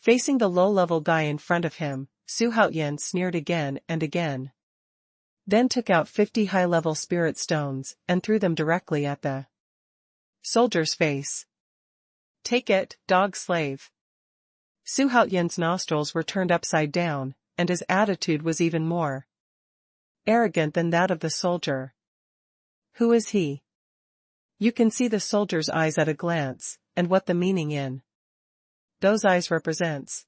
Facing the low-level guy in front of him, Xuanhuan sneered again and again. Then took out 50 high-level spirit stones and threw them directly at the soldier's face. Take it, dog slave. Xuanhuan's nostrils were turned upside down, and his attitude was even more arrogant than that of the soldier. Who is he? You can see the soldier's eyes at a glance, and what the meaning in those eyes represents.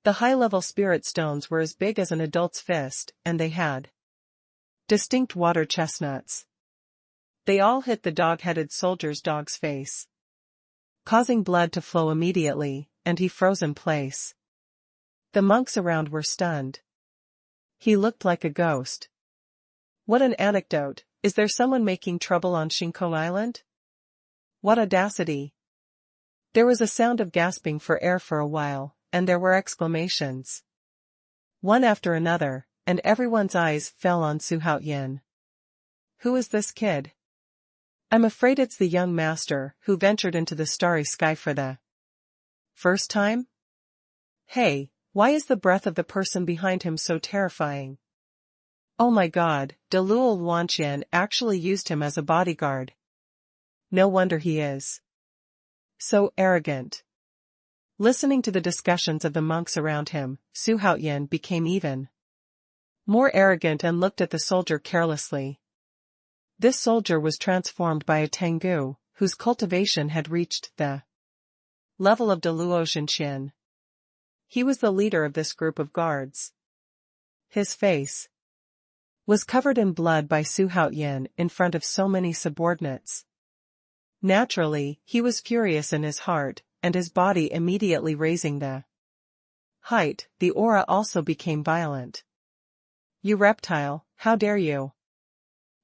The high-level spirit stones were as big as an adult's fist, and they had distinct water chestnuts. They all hit the dog-headed soldier's dog's face, causing blood to flow immediately, and he froze in place. The monks around were stunned. He looked like a ghost. What an anecdote! Is there someone making trouble on Shinkong Island? What audacity! There was a sound of gasping for air for a while, and there were exclamations. One after another, and everyone's eyes fell on Xuanhuan. Who is this kid? I'm afraid it's the young master who ventured into the starry sky for the first time? Hey, why is the breath of the person behind him so terrifying? Oh my god, Deluotian actually used him as a bodyguard. No wonder he is so arrogant. Listening to the discussions of the monks around him, Xuanhuan became even more arrogant and looked at the soldier carelessly. This soldier was transformed by a Tianwu, whose cultivation had reached the level of Deluotian. He was the leader of this group of guards. His face was covered in blood by Xuanhuan in front of so many subordinates. Naturally, he was furious in his heart, and his body immediately raising the height, the aura also became violent. You reptile, how dare you!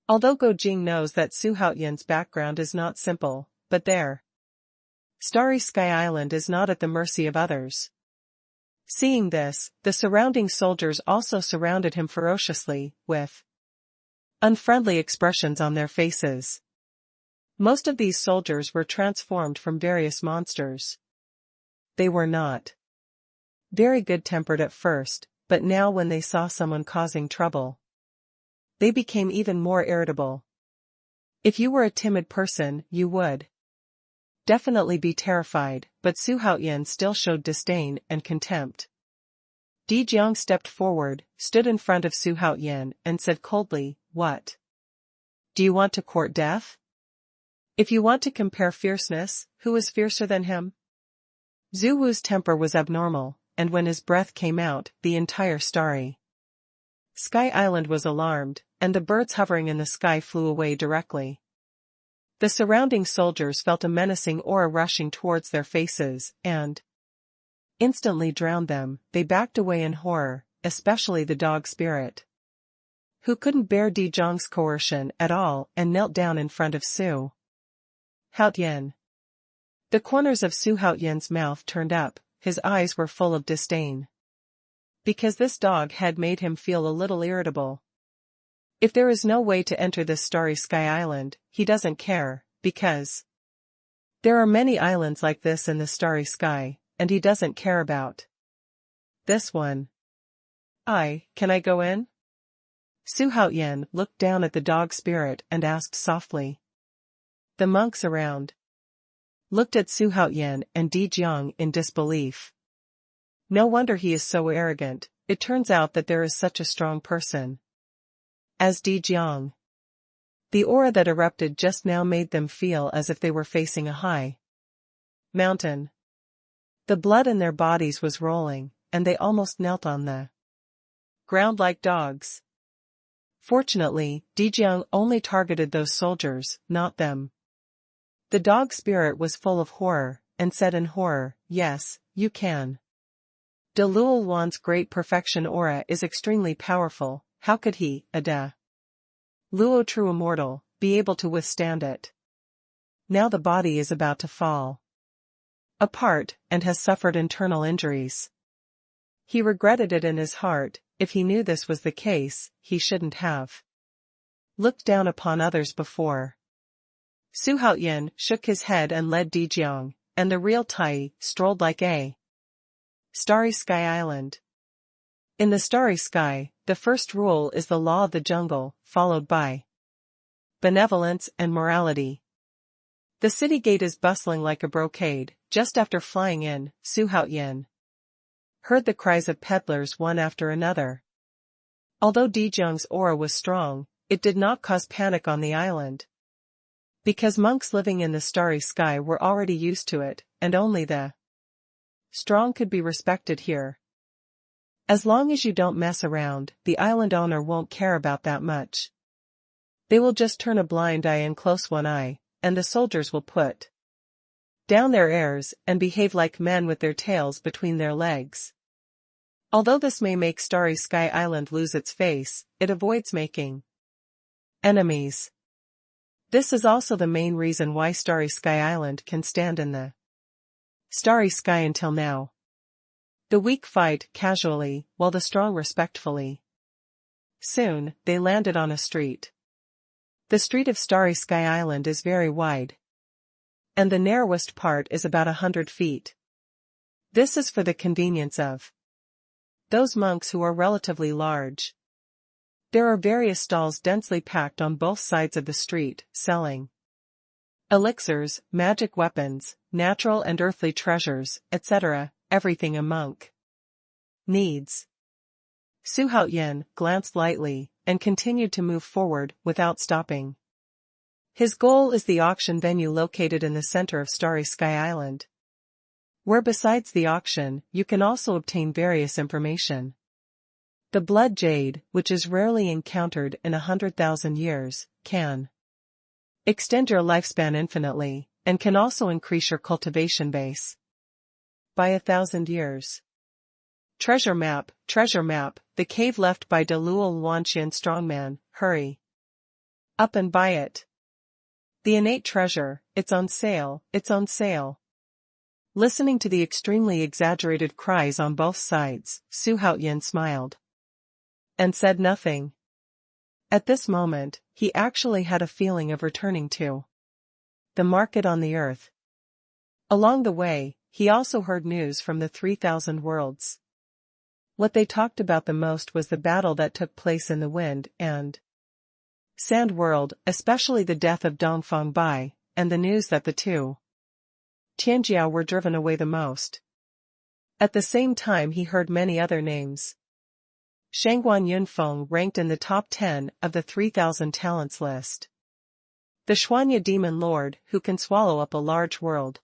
Although Gojing knows that Xuanhuan's background is not simple, but their Starry Sky Island is not at the mercy of others. Seeing this, the surrounding soldiers also surrounded him ferociously, with unfriendly expressions on their faces. Most of these soldiers were transformed from various monsters. They were not very good-tempered at first, but now when they saw someone causing trouble, they became even more irritable. If you were a timid person, you would definitely be terrified, but Xuanhuan still showed disdain and contempt. Di Jiang stepped forward, stood in front of Xuanhuan, and said coldly, "What? Do you want to court death? If you want to compare fierceness, who is fiercer than him?" Zhu Wu's temper was abnormal, and when his breath came out, the entire starry Sky Island was alarmed, and the birds hovering in the sky flew away directly. The surrounding soldiers felt a menacing aura rushing towards their faces, and instantly drowned them. They backed away in horror, especially the dog spirit, who couldn't bear Di Zhang's coercion at all and knelt down in front of Su Haotian. The corners of Su Haotian's mouth turned up, his eyes were full of disdain. Because this dog had made him feel a little irritable. If there is no way to enter this starry sky island, he doesn't care, because there are many islands like this in the starry sky, and he doesn't care about this one. Can I go in? Su Haotian looked down at the dog spirit and asked softly. The monks around looked at Su Haotian and Di Jiang in disbelief. No wonder he is so arrogant. It turns out that there is such a strong person as Di Jiang. The aura that erupted just now made them feel as if they were facing a high mountain. The blood in their bodies was rolling, and they almost knelt on the ground like dogs. Fortunately, Di Jiang only targeted those soldiers, not them. The dog spirit was full of horror, and said in horror, "Yes, you can. Dou Yu's great perfection aura is extremely powerful. How could he, a Luo true immortal, be able to withstand it? Now the body is about to fall apart, and has suffered internal injuries." He regretted it in his heart. If he knew this was the case, he shouldn't have looked down upon others before. Su Haotian shook his head and led Di Jiang, and the real Tai strolled like a starry sky island. In the starry sky, the first rule is the law of the jungle, followed by benevolence and morality. The city gate is bustling like a brocade. Just after flying in, Su Haotian heard the cries of peddlers one after another. Although Di Jiang's aura was strong, it did not cause panic on the island. Because monks living in the starry sky were already used to it, and only the strong could be respected here. As long as you don't mess around, the island owner won't care about that much. They will just turn a blind eye and close one eye, and the soldiers will put down their airs and behave like men with their tails between their legs. Although this may make Starry Sky Island lose its face, it avoids making enemies. This is also the main reason why Starry Sky Island can stand in the starry sky until now. The weak fight casually, while the strong respectfully. Soon, they landed on a street. The street of Starry Sky Island is very wide, and the narrowest part is about 100 feet. This is for the convenience of those monks who are relatively large. There are various stalls densely packed on both sides of the street, selling elixirs, magic weapons, natural and earthly treasures, etc., everything a monk needs. Su Haotian glanced lightly, and continued to move forward without stopping. His goal is the auction venue located in the center of Starry Sky Island, where besides the auction, you can also obtain various information. The blood jade, which is rarely encountered in 100,000 years, can extend your lifespan infinitely, and can also increase your cultivation base by 1,000 years. Treasure map, the cave left by Dou Yuan strongman, hurry up and buy it. The innate treasure, it's on sale, it's on sale. Listening to the extremely exaggerated cries on both sides, Su Haotian smiled and said nothing. At this moment, he actually had a feeling of returning to the market on the earth. Along the way, he also heard news from the 3,000 worlds. What they talked about the most was the battle that took place in the wind and sand world, especially the death of Dongfang Bai, and the news that the two Tianjiao were driven away the most. At the same time he heard many other names. Shangguan Yunfeng ranked in the top 10 of the 3,000 talents list. The Xuanhuan demon lord, who can swallow up a large world.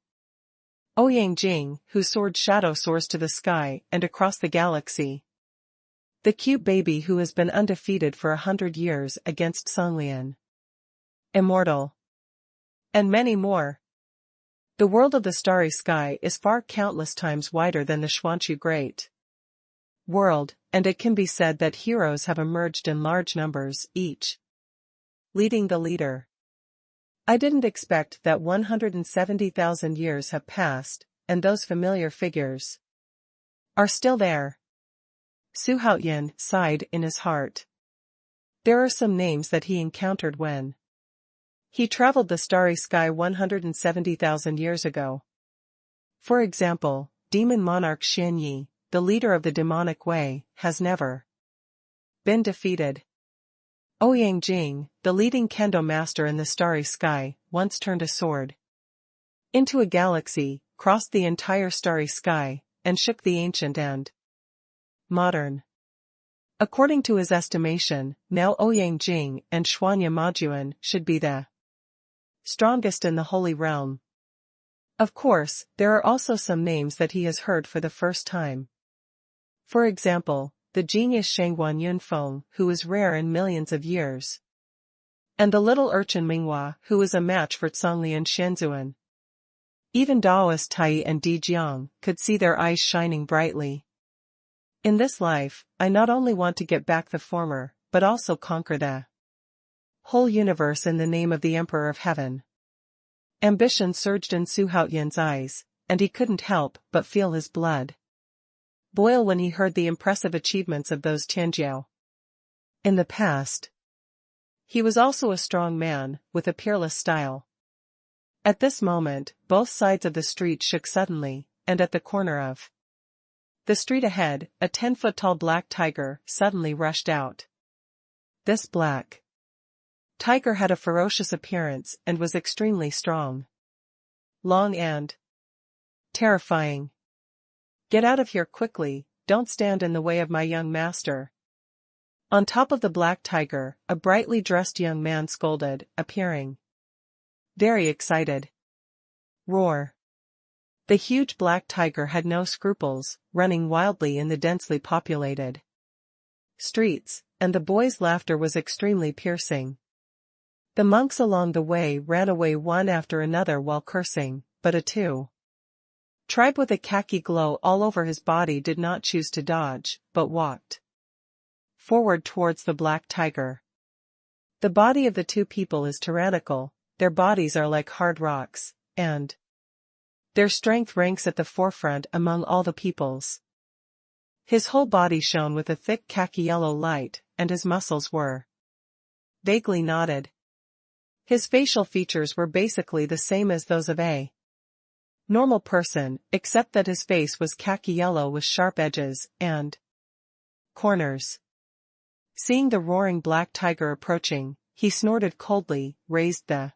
Ouyang Jing, whose sword shadow soars to the sky and across the galaxy. The cute baby who has been undefeated for 100 years against Xuanhuan. Immortal. And many more. The world of the starry sky is far countless times wider than the Xuanhu great world, and it can be said that heroes have emerged in large numbers, each leading the leader. I didn't expect that 170,000 years have passed, and those familiar figures are still there. Xuanhuan sighed in his heart. There are some names that he encountered when he traveled the starry sky 170,000 years ago. For example, demon monarch Xianyi, the leader of the demonic way, has never been defeated. Ouyang Jing, the leading kendo master in the starry sky, once turned a sword into a galaxy, crossed the entire starry sky, and shook the ancient and modern. According to his estimation, now Ouyang Jing and Xuanhuan Majuan should be the strongest in the Holy Realm. Of course, there are also some names that he has heard for the first time. For example, the genius Shangguan Yunfeng, who is rare in millions of years, and the little urchin Minghua, who is a match for Zhonglian Shenzhuan. Even Daoist Tai and Di Jiang could see their eyes shining brightly. In this life, I not only want to get back the former, but also conquer the whole universe in the name of the Emperor of Heaven. Ambition surged in Xuanhuan's eyes, and he couldn't help but feel his blood boil when he heard the impressive achievements of those Tianjiao. In the past, he was also a strong man, with a peerless style. At this moment, both sides of the street shook suddenly, and at the corner of the street ahead, a 10-foot-tall black tiger suddenly rushed out. This black tiger had a ferocious appearance and was extremely strong, long and terrifying. Get out of here quickly, don't stand in the way of my young master. On top of the black tiger, a brightly dressed young man scolded, appearing very excited. Roar. The huge black tiger had no scruples, running wildly in the densely populated streets, and the boy's laughter was extremely piercing. The monks along the way ran away one after another while cursing, but a tribe with a khaki glow all over his body did not choose to dodge, but walked forward towards the black tiger. The body of the two people is tyrannical, their bodies are like hard rocks, and their strength ranks at the forefront among all the peoples. His whole body shone with a thick khaki yellow light, and his muscles were vaguely knotted. His facial features were basically the same as those of a normal person, except that his face was khaki yellow with sharp edges and corners. Seeing the roaring black tiger approaching, he snorted coldly, raised the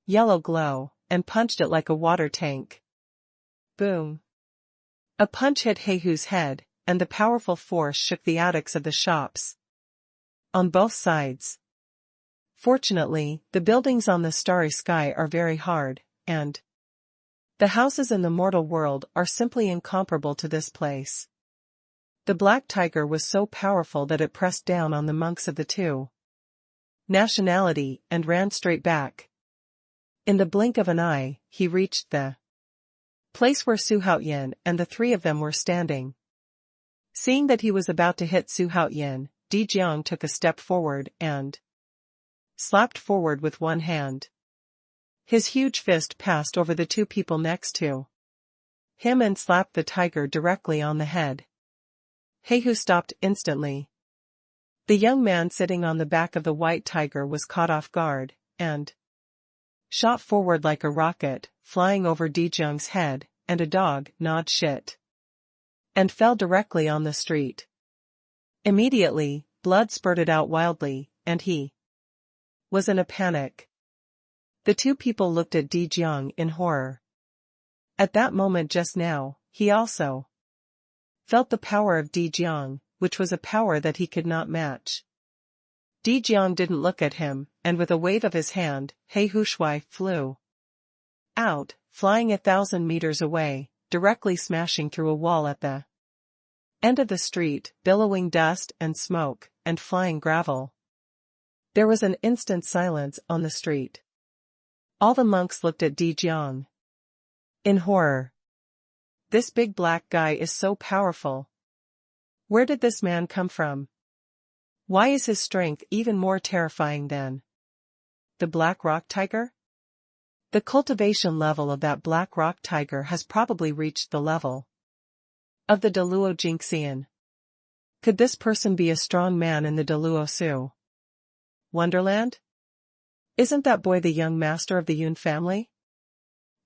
yellow glow, and punched it like a water tank. Boom. A punch hit Heihu's head, and the powerful force shook the attics of the shops on both sides. Fortunately, the buildings on the starry sky are very hard, and the houses in the mortal world are simply incomparable to this place. The black tiger was so powerful that it pressed down on the monks of the two nationality and ran straight back. In the blink of an eye, he reached the place where Xuanhuan and the three of them were standing. Seeing that he was about to hit Xuanhuan, Di Jiang took a step forward and slapped forward with one hand. His huge fist passed over the two people next to him and slapped the tiger directly on the head. Heihu stopped instantly. The young man sitting on the back of the white tiger was caught off guard, and shot forward like a rocket, flying over Di Jiang's head, and a dog gnawed shit and fell directly on the street. Immediately, blood spurted out wildly, and he was in a panic. The two people looked at Di Jiang in horror. At that moment just now, he also felt the power of Di Jiang, which was a power that he could not match. Di Jiang didn't look at him, and with a wave of his hand, Heihu Shui flew out, flying 1,000 meters away, directly smashing through a wall at the end of the street, billowing dust and smoke, and flying gravel. There was an instant silence on the street. All the monks looked at Di Jiang in horror. This big black guy is so powerful. Where did this man come from? Why is his strength even more terrifying than the black rock tiger? The cultivation level of that black rock tiger has probably reached the level of the Deluo Jingxian. Could this person be a strong man in the Deluo Su Wonderland? Isn't that boy the young master of the Yun family?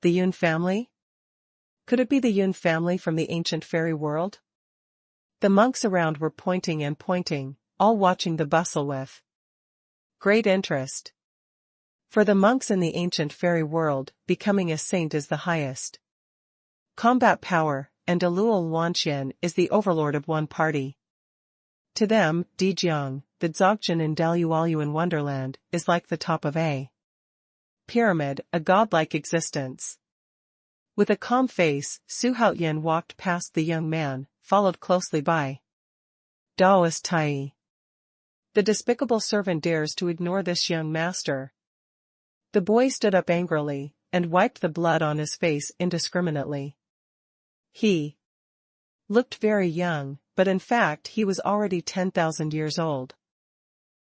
The Yun family? Could it be the Yun family from the ancient fairy world? The monks around were pointing and pointing, all watching the bustle with great interest. For the monks in the ancient fairy world, becoming a saint is the highest combat power, and Deluo Wanqian is the overlord of one party. To them, Di Jiang, the Dzogchen in Daluoyuan Wonderland, is like the top of a pyramid, a godlike existence. With a calm face, Su Haoyan walked past the young man, followed closely by Daoist Tai. The despicable servant dares to ignore this young master. The boy stood up angrily, and wiped the blood on his face indiscriminately. He looked very young, but in fact he was already 10,000 years old.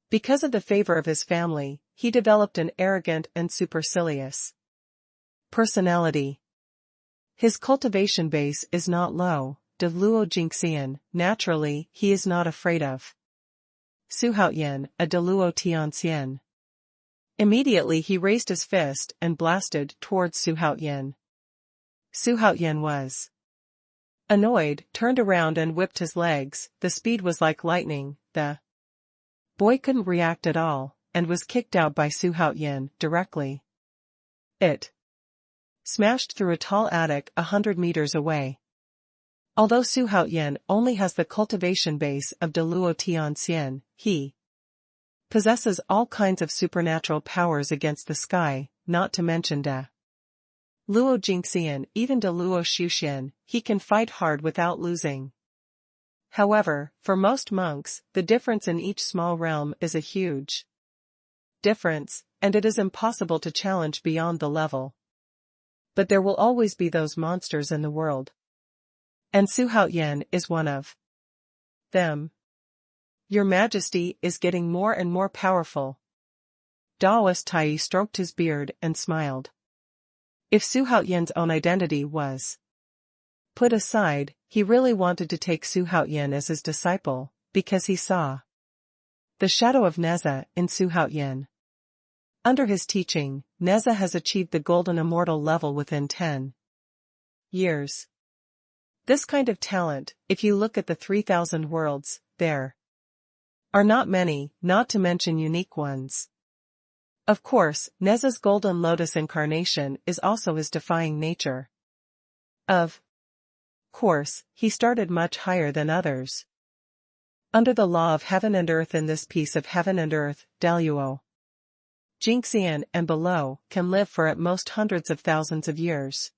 Because of the favor of his family, he developed an arrogant and supercilious personality. His cultivation base is not low, Deluo Jingxian, naturally, he is not afraid of Su Haoyan, a Deluo Tianxian. Immediately he raised his fist and blasted towards Su Haoyan. Su Haoyan was annoyed, turned around and whipped his legs. The speed was like lightning. The boy couldn't react at all, and was kicked out by Su Haoyan directly. It smashed through a tall attic 100 meters away. Although Su Haoyan only has the cultivation base of Deluo Tianxian, he possesses all kinds of supernatural powers against the sky, not to mention De Luo Jingxian, even De Luo Shuxian, he can fight hard without losing. However, for most monks, the difference in each small realm is a huge difference, and it is impossible to challenge beyond the level. But there will always be those monsters in the world. And Su Haoyan is one of them. Your Majesty is getting more and more powerful. Daoist Tai stroked his beard and smiled. If Su Haoyan's own identity was put aside, he really wanted to take Su Haoyan as his disciple, because he saw the shadow of Neza in Su Haoyan. Under his teaching, Neza has achieved the golden immortal level within 10 years. This kind of talent, if you look at the 3,000 worlds, there are not many, not to mention unique ones. Of course, Neza's golden lotus incarnation is also his defying nature. Of course, he started much higher than others. Under the law of heaven and earth, in this piece of heaven and earth, Deluo Jingxian and below can live for at most hundreds of thousands of years.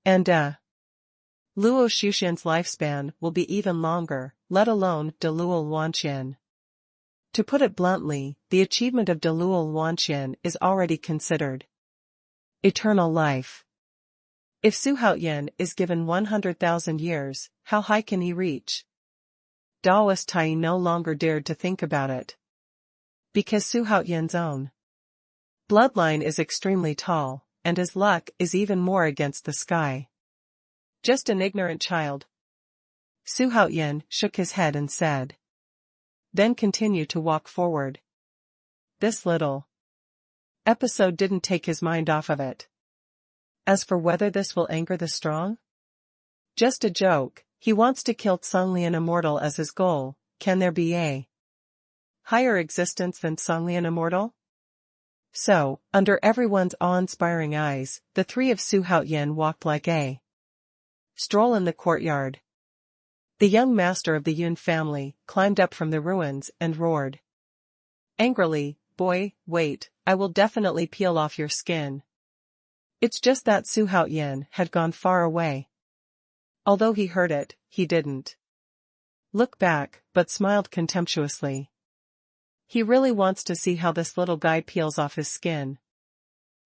And Luo Shuxian's lifespan will be even longer, let alone Deluo Wanqian. To put it bluntly, the achievement of Deluo Wanqian is already considered eternal life. If Su Haoyan is given 100,000 years, how high can he reach? Daoist Tai no longer dared to think about it. Because Su Haoyan's own bloodline is extremely tall, and his luck is even more against the sky. Just an ignorant child. Su Haoyan shook his head and said. Then continued to walk forward. This little episode didn't take his mind off of it. As for whether this will anger the strong? Just a joke. He wants to kill Songlian Immortal as his goal. Can there be a higher existence than Songlian Immortal? So, under everyone's awe-inspiring eyes, the three of Su Haoyan walked like a stroll in the courtyard. The young master of the Yun family climbed up from the ruins and roared angrily, "Boy, wait, I will definitely peel off your skin." It's just that Su Haoyan had gone far away. Although he heard it, he didn't looked back, but smiled contemptuously. He really wants to see how this little guy peels off his skin.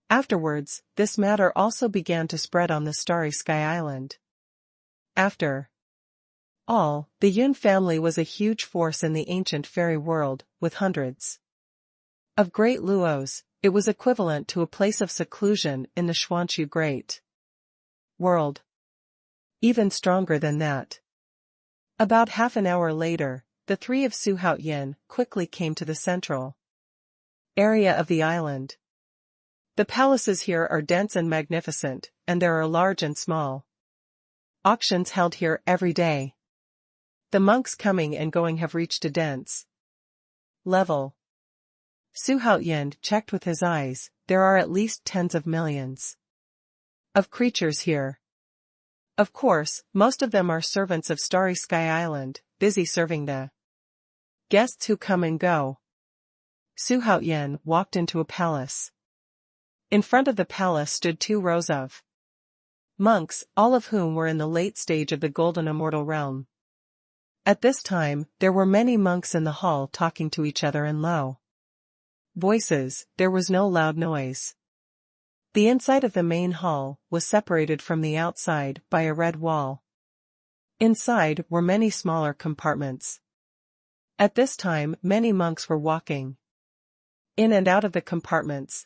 Afterwards, this matter also began to spread on the Starry Sky Island. After all, the Yun family was a huge force in the ancient fairy world, with hundreds of great luos. It was equivalent to a place of seclusion in the Xuanhuan Great World. Even stronger than that. About half an hour later, the three of Xuanhuan quickly came to the central area of the island. The palaces here are dense and magnificent, and there are large and small auctions held here every day. The monks coming and going have reached a dense level. Xuanhuan checked with his eyes. There are at least tens of millions of creatures here. Of course, most of them are servants of Starry Sky Island, busy serving the guests who come and go. Xuanhuan walked into a palace. In front of the palace stood 2 rows of monks, all of whom were in the late stage of the golden immortal realm. At this time, there were many monks in the hall talking to each other in low voices. There was no loud noise. The inside of the main hall was separated from the outside by a red wall. Inside were many smaller compartments. At this time, many monks were walking in and out of the compartments.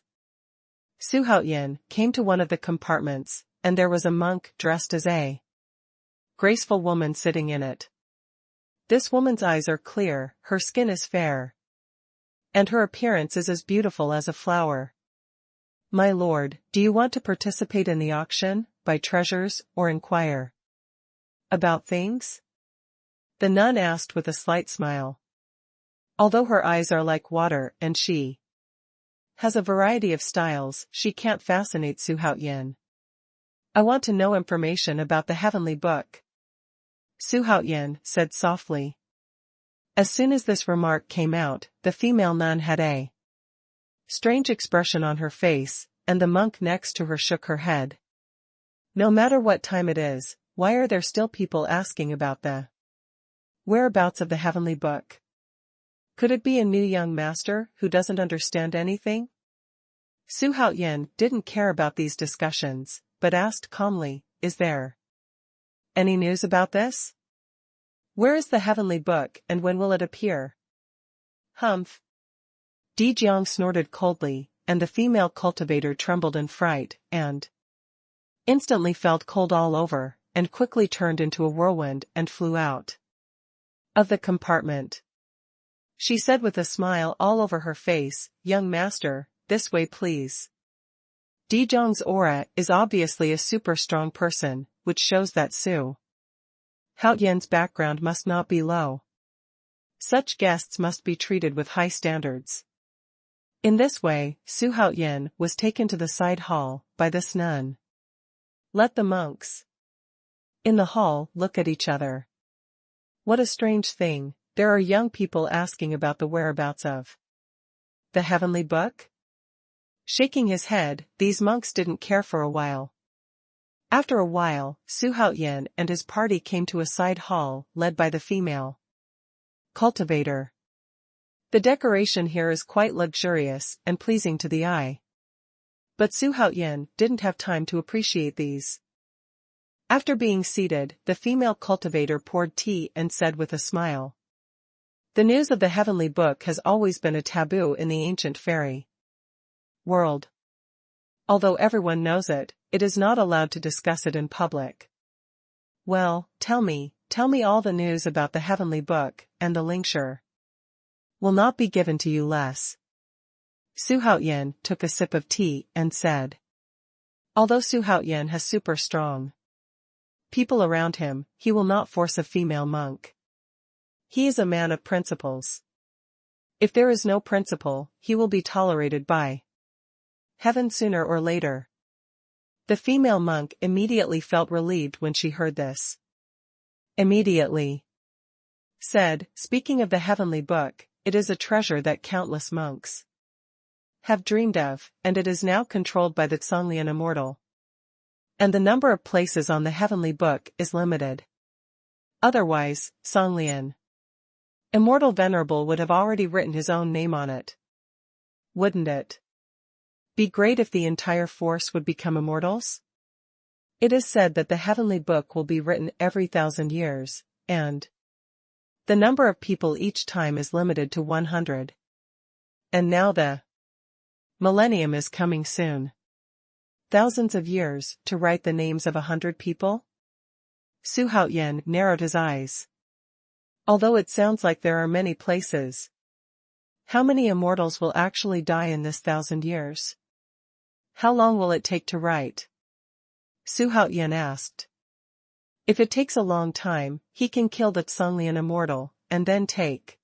Xuanhuan came to one of the compartments, and there was a monk dressed as a graceful woman sitting in it. This woman's eyes are clear, her skin is fair, and her appearance is as beautiful as a flower. "My lord, do you want to participate in the auction, buy treasures, or inquire about things?" the nun asked with a slight smile. Although her eyes are like water and she has a variety of styles, she can't fascinate Xuanhuan. "I want to know information about the heavenly book," Xuanhuan said softly. As soon as this remark came out, the female nun had a strange expression on her face, and the monk next to her shook her head. "No matter what time it is, why are there still people asking about the whereabouts of the heavenly book? Could it be a new young master who doesn't understand anything?" Xuanhuan didn't care about these discussions, but asked calmly, "Is there any news about this? Where is the heavenly book and when will it appear?" "Humph." Di Jiang snorted coldly, and the female cultivator trembled in fright, and instantly felt cold all over, and quickly turned into a whirlwind and flew out of the compartment. She said with a smile all over her face, "Young master, this way please." Di Jiang's aura is obviously a super strong person, which shows that Xuanhuan's background must not be low. Such guests must be treated with high standards. In this way, Xuanhuan was taken to the side hall by this nun. Let the monks in the hall look at each other. What a strange thing, there are young people asking about the whereabouts of the heavenly book? Shaking his head, these monks didn't care for a while. After a while, Xuanhuan and his party came to a side hall led by the female cultivator. The decoration here is quite luxurious and pleasing to the eye. But Xuanhuan didn't have time to appreciate these. After being seated, the female cultivator poured tea and said with a smile, "The news of the heavenly book has always been a taboo in the ancient fairy world. Although everyone knows it, it is not allowed to discuss it in public. Well, tell me all the news about the heavenly book, and the lincture will not be given to you less." Xuanhuan took a sip of tea and said, although Xuanhuan has super strong people around him, he will not force a female monk. He is a man of principles. If there is no principle, he will be tolerated by heaven sooner or later. The female monk immediately felt relieved when she heard this. Immediately said, "Speaking of the heavenly book, it is a treasure that countless monks have dreamed of, and it is now controlled by the Songlian immortal. And the number of places on the heavenly book is limited. Otherwise, Songlian, Immortal Venerable, would have already written his own name on it. Wouldn't it be great if the entire force would become immortals? It is said that the heavenly book will be written every 1,000 years, and the number of people each time is limited to 100. And now the millennium is coming soon. Thousands of years to write the names of 100 people? Xuanhuan narrowed his eyes. Although it sounds like there are many places, how many immortals will actually die in this 1,000 years? How long will it take to write? Xuanhuan asked. If it takes a long time, he can kill the Songlian immortal, and then take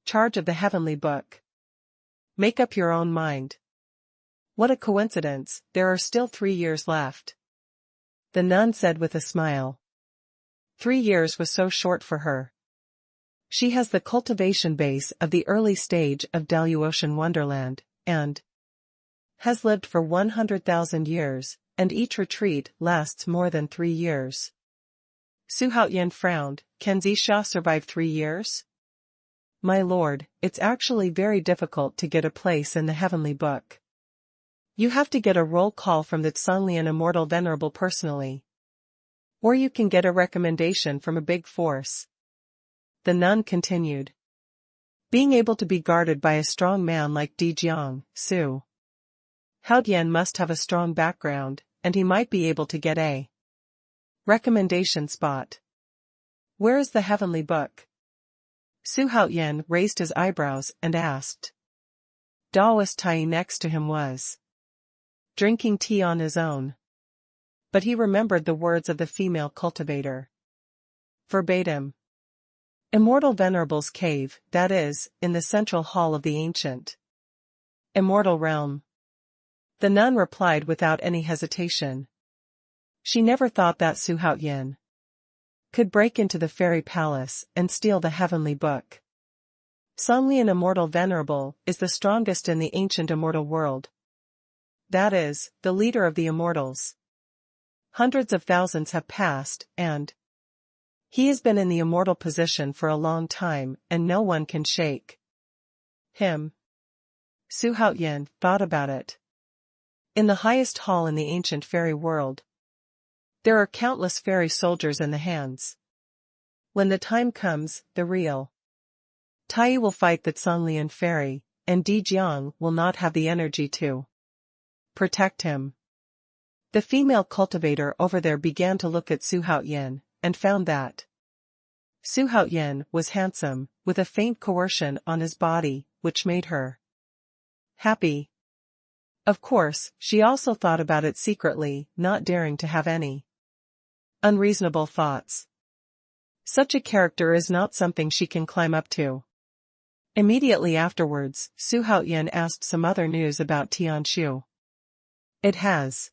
charge of the heavenly book. Make up your own mind. What a coincidence, there are still 3 years left. The nun said with a smile. 3 years was so short for her. She has the cultivation base of the early stage of Dou Yu ocean wonderland, and has lived for 100,000 years, and each retreat lasts more than 3 years. Xuanhuan frowned. Can Zisha survive 3 years? My lord, it's actually very difficult to get a place in the heavenly book. You have to get a roll call from the Songlian Immortal Venerable personally. Or you can get a recommendation from a big force. The nun continued. Being able to be guarded by a strong man like Dijiang, Xuanhuan must have a strong background, and he might be able to get a recommendation spot. Where is the heavenly book? Xuanhuan raised his eyebrows and asked. Daoist Tai next to him was drinking tea on his own. But he remembered the words of the female cultivator. Verbatim. Immortal Venerable's cave, that is, in the central hall of the ancient immortal realm. The nun replied without any hesitation. She never thought that Xuanhuan could break into the fairy palace and steal the heavenly book. Songlian Immortal Venerable is the strongest in the ancient immortal world. That is, the leader of the immortals. Hundreds of thousands have passed, and he has been in the immortal position for a long time, and no one can shake him. Xuanhuan thought about it. In the highest hall in the ancient fairy world, there are countless fairy soldiers in the hands. When the time comes, the real Tai will fight the Songlian fairy, and Dijiang will not have the energy to protect him. The female cultivator over there began to look at Xuanhuan, and found that Xuanhuan was handsome, with a faint coercion on his body, which made her happy. Of course, she also thought about it secretly, not daring to have any unreasonable thoughts. Such a character is not something she can climb up to. Immediately afterwards, Xuanhuan asked some other news about Tianwu. It has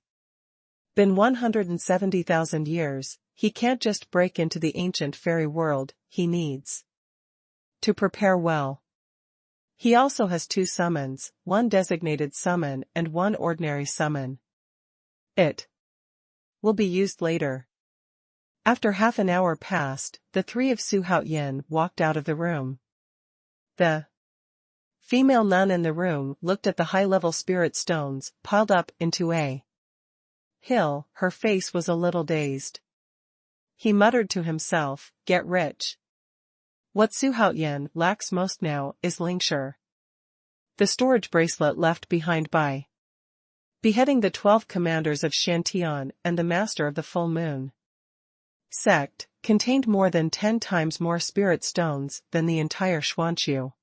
been 170,000 years, he can't just break into the ancient fairy world, he needs to prepare well. He also has 2 summons, one designated summon and one ordinary summon. It will be used later. After half an hour passed, the 3 of Xuanhuan walked out of the room. The female nun in the room looked at the high-level spirit stones piled up into a hill. Her face was a little dazed. He muttered to himself, get rich. What Xuanhuan lacks most now is linkshire. The storage bracelet left behind by beheading the 12 commanders of Shantian and the master of the full moon sect contained more than 10 times more spirit stones than the entire Xuanchu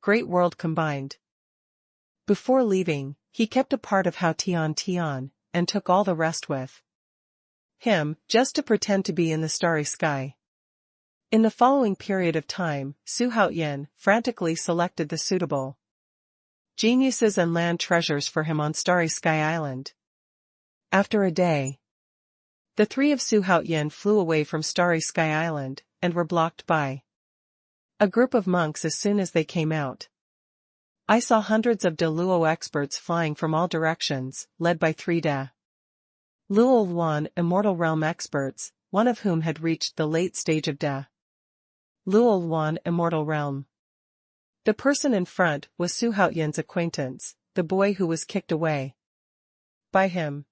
great world combined. Before leaving, he kept a part of Hao Tian and took all the rest with him, just to pretend to be in the starry sky. In the following period of time, Xuanhuan frantically selected the suitable geniuses and land treasures for him on Starry Sky Island. After a day, the 3 of Xuanhuan flew away from Starry Sky Island, and were blocked by a group of monks as soon as they came out. I saw hundreds of Deluo experts flying from all directions, led by 3 Luo Luan Immortal Realm experts, one of whom had reached the late stage of Dou Yu immortal realm. The person in front was Xuanhuan's acquaintance, the boy who was kicked away by him.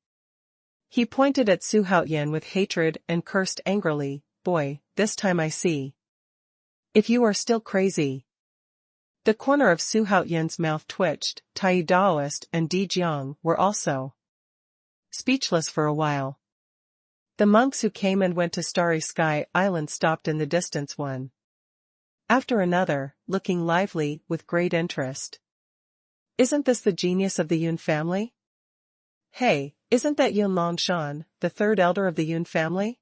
He pointed at Xuanhuan with hatred and cursed angrily, "Boy, this time I see if you are still crazy." The corner of Xuanhuan's mouth twitched. Tai Daoist and Di Jiang were also speechless for a while. The monks who came and went to Starry Sky Island stopped in the distance one after another, looking lively with great interest. "Isn't this the genius of the Yun family? Hey, isn't that Yun Longshan, the third elder of the Yun family?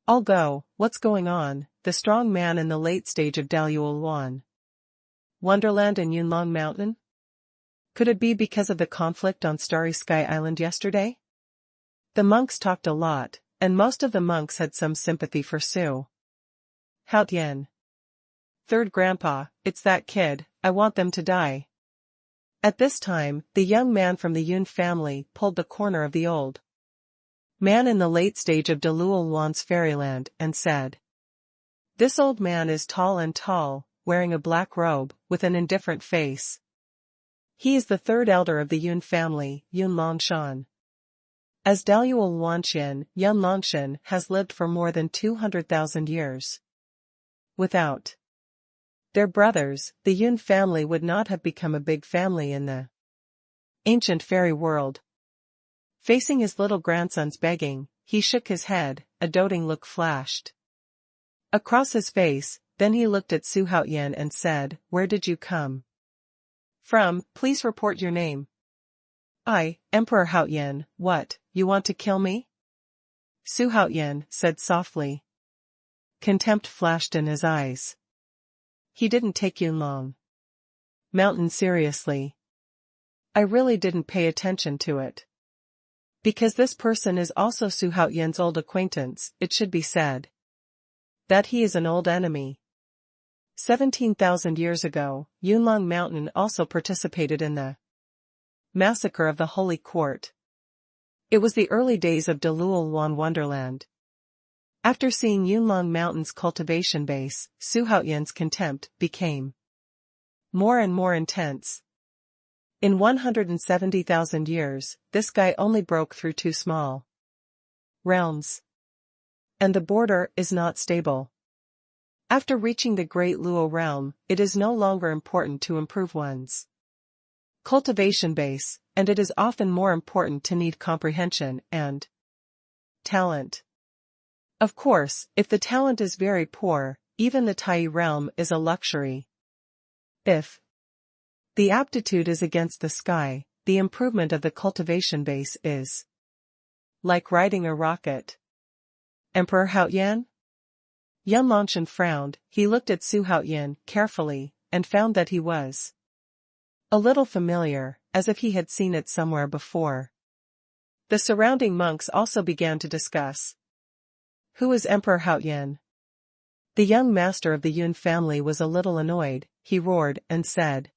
I'll go, what's going on?" The strong man in the late stage of Dou Yu Wonderland and Yunlong Mountain? Could it be because of the conflict on Starry Sky Island yesterday? The monks talked a lot, and most of the monks had some sympathy for Xuanhuan. "Third grandpa, it's that kid, I want them to die." At this time, the young man from the Yun family pulled the corner of the old man in the late stage of Dou Yu's fairyland and said, "This old man is tall and tall, wearing a black robe, with an indifferent face. He is the third elder of the Yun family, Yun Longshan. As Dou Yuan, Yun Longshan has lived for more than 200,000 years. Without their brothers, the Yun family would not have become a big family in the ancient fairy world." Facing his little grandson's begging, he shook his head, a doting look flashed across his face, then he looked at Xuanhuan and said, "Where did you come from? Please report your name." "I, Emperor Xuanhuan. What, you want to kill me?" Xuanhuan said softly. Contempt flashed in his eyes. He didn't take Yunlong Mountain seriously. "I really didn't pay attention to it. Because this person is also Xuanhuan's old acquaintance, it should be said that he is an old enemy. 17,000 years ago, Yunlong Mountain also participated in the massacre of the Holy Court. It was the early days of Dou Yuan Wonderland." After seeing Yunlong Mountain's cultivation base, Xuanhuan's contempt became more and more intense. In 170,000 years, this guy only broke through 2 small realms. And the border is not stable. After reaching the Great Luo realm, it is no longer important to improve one's cultivation base, and it is often more important to need comprehension and talent. Of course, if the talent is very poor, even the Tai realm is a luxury. If the aptitude is against the sky, the improvement of the cultivation base is like riding a rocket. "Emperor Xuanhuan?" Yun Longshan frowned. He looked at Xuanhuan carefully, and found that he was a little familiar, as if he had seen it somewhere before. The surrounding monks also began to discuss. "Who is Emperor Xuanhuan?" The young master of the Yun family was a little annoyed. He roared and said,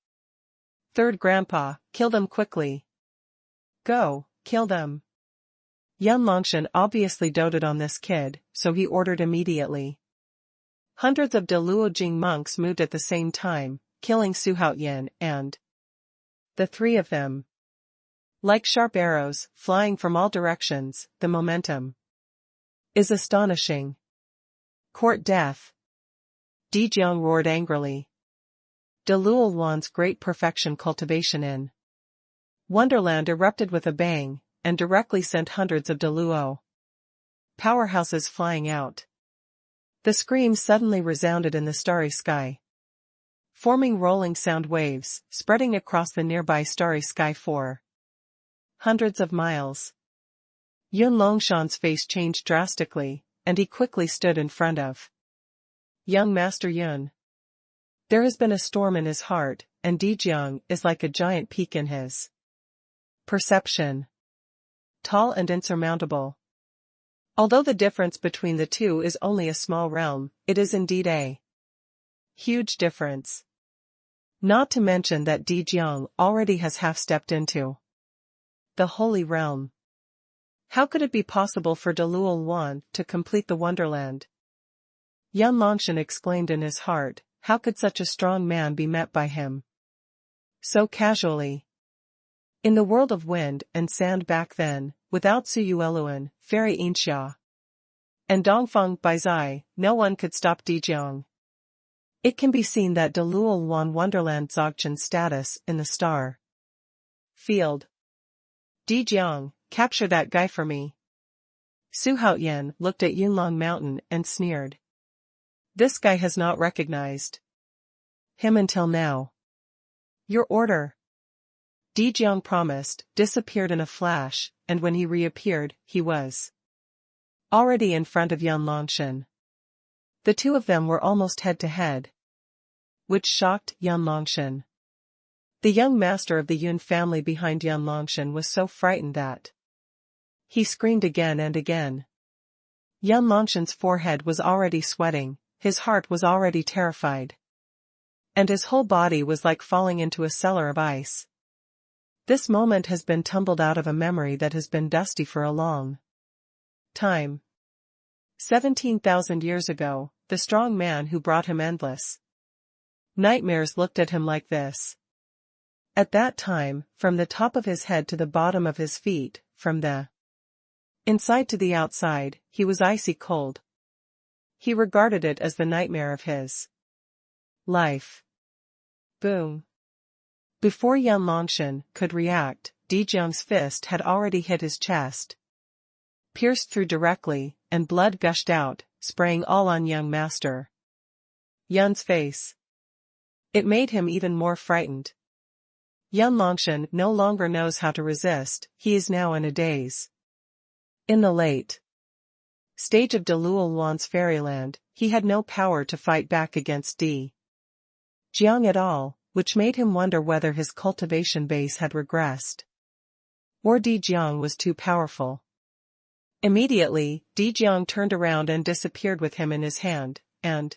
"Third grandpa, kill them quickly. Go, kill them." Yun Longshan obviously doted on this kid, so he ordered immediately. Hundreds of Dou Yu monks moved at the same time, killing Xuanhuan and the 3 of them like sharp arrows, flying from all directions. The momentum is astonishing. "Court death." Di Jiang roared angrily. Dou Yuan's great perfection cultivation in Wonderland erupted with a bang, and directly sent hundreds of Dou Yu powerhouses flying out. The screams suddenly resounded in the starry sky, forming rolling sound waves, spreading across the nearby starry sky for hundreds of miles. Yun Longshan's face changed drastically, and he quickly stood in front of young Master Yun. There has been a storm in his heart, and Di Jiang is like a giant peak in his perception. Tall and insurmountable. Although the difference between the two is only a small realm, it is indeed a huge difference. Not to mention that Di Jiang already has half stepped into the Holy Realm. How could it be possible for Xuanhuan to complete the wonderland? Yan Longshan exclaimed in his heart, how could such a strong man be met by him so casually? In the world of wind and sand back then, without Suyueluan, Fairy Inxia, and Dongfeng Baizai, no one could stop Dijiang. It can be seen that Xuanhuan Wonderland Dzogchen's status in the star field. Dijiang, capture that guy for me. Su Haoyan looked at Yunlong Mountain and sneered. This guy has not recognized him until now. Your order. Dijiang promised, disappeared in a flash, and when he reappeared, he was already in front of Yan Longshan. The two of them were almost head to head, which shocked Yan Longshan. The young master of the Yun family behind Yan Longshan was so frightened that he screamed again and again. Yan Longshan's forehead was already sweating, his heart was already terrified, and his whole body was like falling into a cellar of ice. This moment has been tumbled out of a memory that has been dusty for a long time. 17,000 years ago, the strong man who brought him endless nightmares looked at him like this. At that time, from the top of his head to the bottom of his feet, from the inside to the outside, he was icy cold. He regarded it as the nightmare of his life. Boom. Before Yan Longshan could react, Dijiang's fist had already hit his chest, pierced through directly, and blood gushed out, spraying all on young master Yan's face. It made him even more frightened. Yan Longshan no longer knows how to resist, he is now in a daze. In the late stage of Xuanhuan's fairyland, he had no power to fight back against Jiang at all, which made him wonder whether his cultivation base had regressed, or Dijiang was too powerful. Immediately, Dijiang turned around and disappeared with him in his hand, and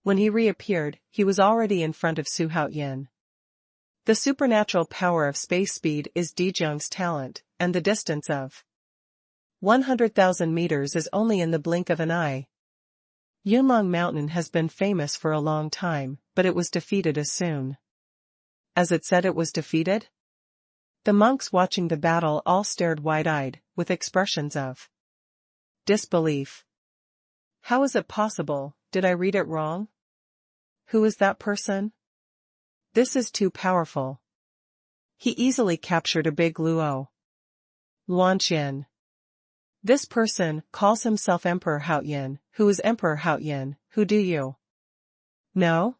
when he reappeared, he was already in front of Su Haoyan. The supernatural power of space speed is Dijiang's talent, and the distance of 100,000 meters is only in the blink of an eye. Yunlong Mountain has been famous for a long time, but it was defeated as soon as it said it was defeated. The monks watching the battle all stared wide-eyed, with expressions of disbelief. How is it possible? Did I read it wrong? Who is that person? This is too powerful. He easily captured a big Luo Luanqian. This person calls himself Emperor Haoyan. Who is Emperor Haoyan? Who do you know?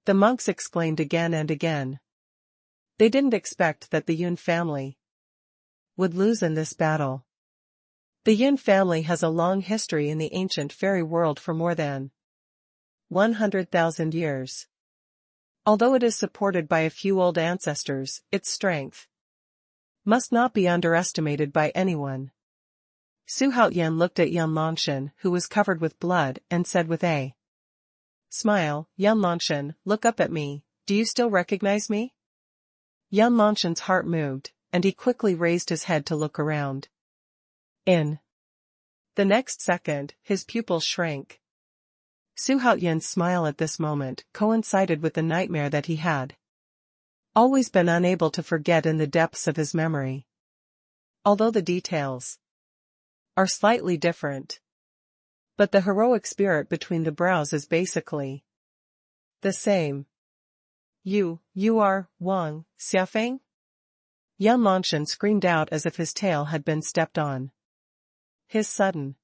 The monks exclaimed again and again. They didn't expect that the Yun family would lose in this battle. The Yun family has a long history in the ancient fairy world for more than 100,000 years. Although it is supported by a few old ancestors, its strength must not be underestimated by anyone. Su Haoyan looked at Yan Longshan, who was covered with blood, and said with a smile, Yan Longshan, look up at me, do you still recognize me? Yan Longshan's heart moved, and he quickly raised his head to look around. In the next second, his pupils shrank. Su Haoyan's smile at this moment coincided with the nightmare that he had always been unable to forget in the depths of his memory. Although the details are slightly different, but the heroic spirit between the brows is basically the same. You are Wang Xiafeng? Yan Longshan screamed out as if his tail had been stepped on. His sudden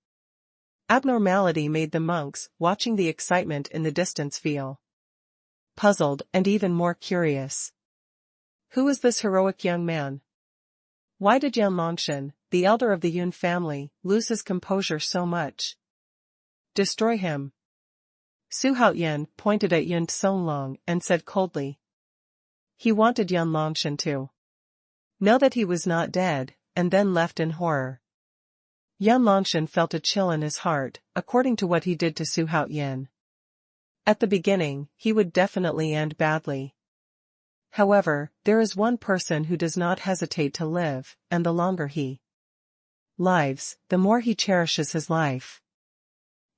abnormality made the monks, watching the excitement in the distance, feel puzzled and even more curious. Who is this heroic young man? Why did Yan Longshan, the elder of the Yun family, lose his composure so much? Destroy him. Su Haoyan pointed at Yun Songlong and said coldly. He wanted Yan Longshan to know that he was not dead, and then left in horror. Yan Longshan felt a chill in his heart, according to what he did to Su Haoyan. At the beginning, he would definitely end badly. However, there is one person who does not hesitate to live, and the longer he lives, the more he cherishes his life.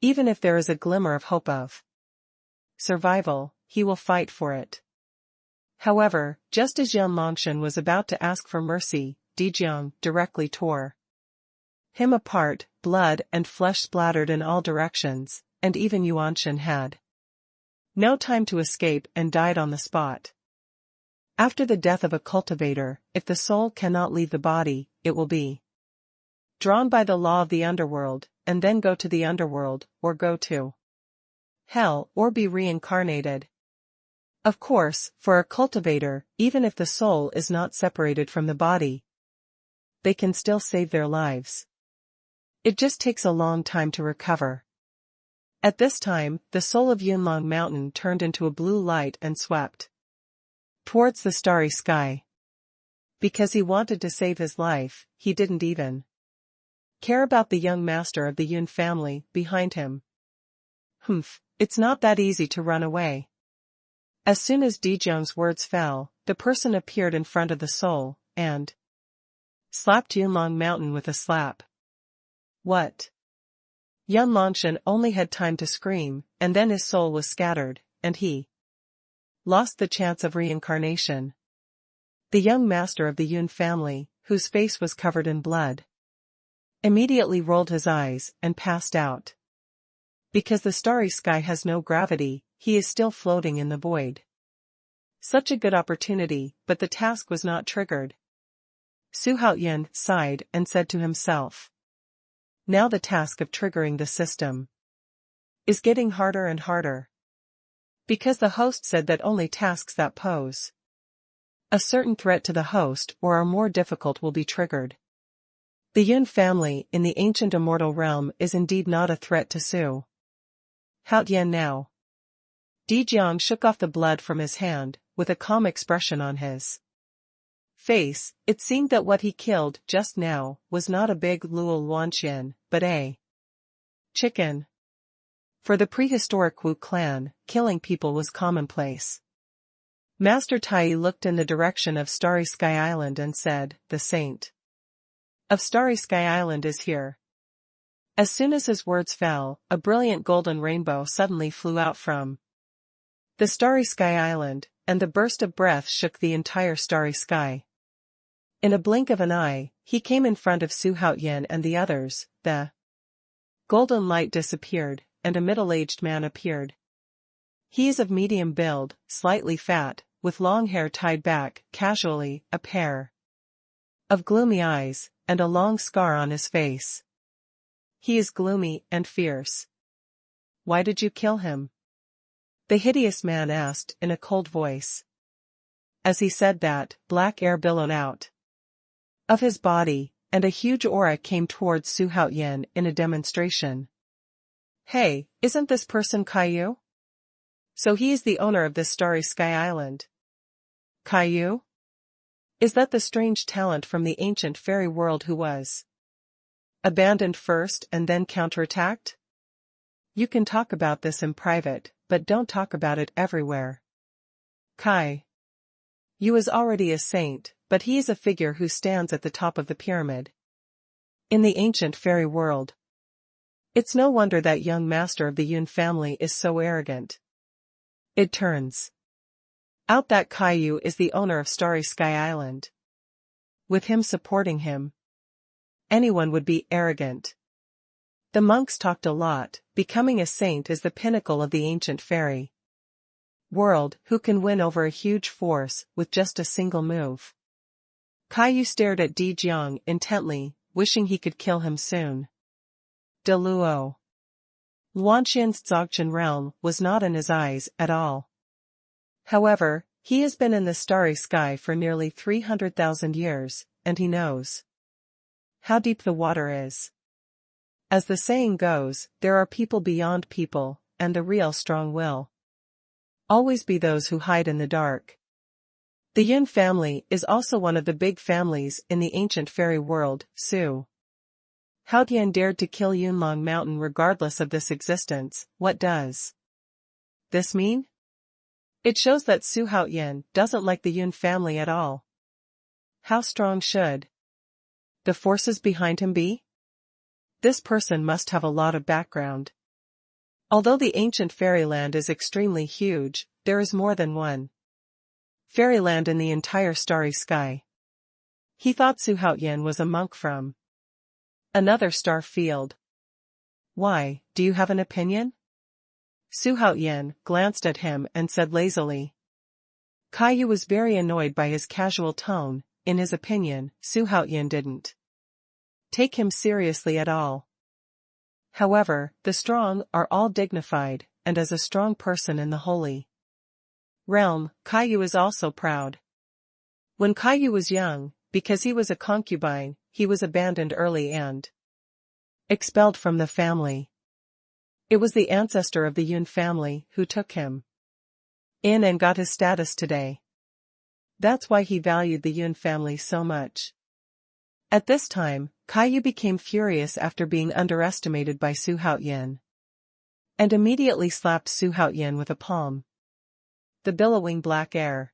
Even if there is a glimmer of hope of survival, he will fight for it. However, just as Yan Longshan was about to ask for mercy, Dijiang directly tore him apart, blood and flesh splattered in all directions, and even Yuanshan had no time to escape and died on the spot. After the death of a cultivator, if the soul cannot leave the body, it will be drawn by the law of the underworld, and then go to the underworld, or go to hell, or be reincarnated. Of course, for a cultivator, even if the soul is not separated from the body, they can still save their lives. It just takes a long time to recover. At this time, the soul of Yunlong Mountain turned into a blue light and swept towards the starry sky. Because he wanted to save his life, he didn't even care about the young master of the Yun family behind him. It's not that easy to run away. As soon as Dijiang's words fell, the person appeared in front of the soul, and slapped Yunlong Mountain with a slap. What? Yan Longshan only had time to scream, and then his soul was scattered, and he lost the chance of reincarnation. The young master of the Yun family, whose face was covered in blood, immediately rolled his eyes and passed out. Because the starry sky has no gravity, he is still floating in the void. Such a good opportunity, but the task was not triggered. Su Haoyan sighed and said to himself, now the task of triggering the system is getting harder and harder. Because the host said that only tasks that pose a certain threat to the host or are more difficult will be triggered. The Yun family in the ancient immortal realm is indeed not a threat to Su Haoyan now. Dijiang shook off the blood from his hand, with a calm expression on his face. It seemed that what he killed just now was not a big Luo Luanxian, but a chicken. For the prehistoric Wu clan, killing people was commonplace. Master Tai looked in the direction of Starry Sky Island and said, the saint of Starry Sky Island is here. As soon as his words fell, a brilliant golden rainbow suddenly flew out from the Starry Sky Island, and the burst of breath shook the entire starry sky. In a blink of an eye, he came in front of Su Haoyan and the others. The golden light disappeared, and a middle-aged man appeared. He is of medium build, slightly fat, with long hair tied back, casually, a pair of gloomy eyes, and a long scar on his face. He is gloomy and fierce. Why did you kill him? The hideous man asked in a cold voice. As he said that, black air billowed out of his body, and a huge aura came towards Su Haoyan in a demonstration. Hey, isn't this person Caillou? So he is the owner of this Starry Sky Island. Caillou? Is that the strange talent from the ancient fairy world who was abandoned first and then counterattacked? You can talk about this in private, but don't talk about it everywhere. Caillou is already a saint, but he is a figure who stands at the top of the pyramid in the ancient fairy world. It's no wonder that young master of the Yun family is so arrogant. It turns out that Caillou is the owner of Starry Sky Island. With him supporting him, anyone would be arrogant. The monks talked a lot. Becoming a saint is the pinnacle of the ancient fairy world, who can win over a huge force with just a single move. Caillou stared at Dijiang intently, wishing he could kill him soon. De Luo Luanxian's Dzogchen realm was not in his eyes at all. However, he has been in the starry sky for nearly 300,000 years, and he knows how deep the water is. As the saying goes, there are people beyond people, and the real strong will always be those who hide in the dark. The Yun family is also one of the big families in the ancient fairy world. Su Haoyan dared to kill Yunlong Mountain regardless of this existence. What does this mean? It shows that Su Haoyan doesn't like the Yun family at all. How strong should the forces behind him be? This person must have a lot of background. Although the ancient fairyland is extremely huge, there is more than one fairyland in the entire starry sky. He thought Xuanhuan was a monk from another star field. Why, do you have an opinion? Xuanhuan glanced at him and said lazily. Yu was very annoyed by his casual tone. In his opinion, Xuanhuan didn't take him seriously at all. However, the strong are all dignified, and as a strong person in the holy realm, Yu is also proud. When Yu was young, because he was a concubine, he was abandoned early and expelled from the family. It was the ancestor of the Yun family who took him in and got his status today. That's why he valued the Yun family so much. At this time, Yu became furious after being underestimated by Xuanhuan, and immediately slapped Xuanhuan with a palm. The billowing black air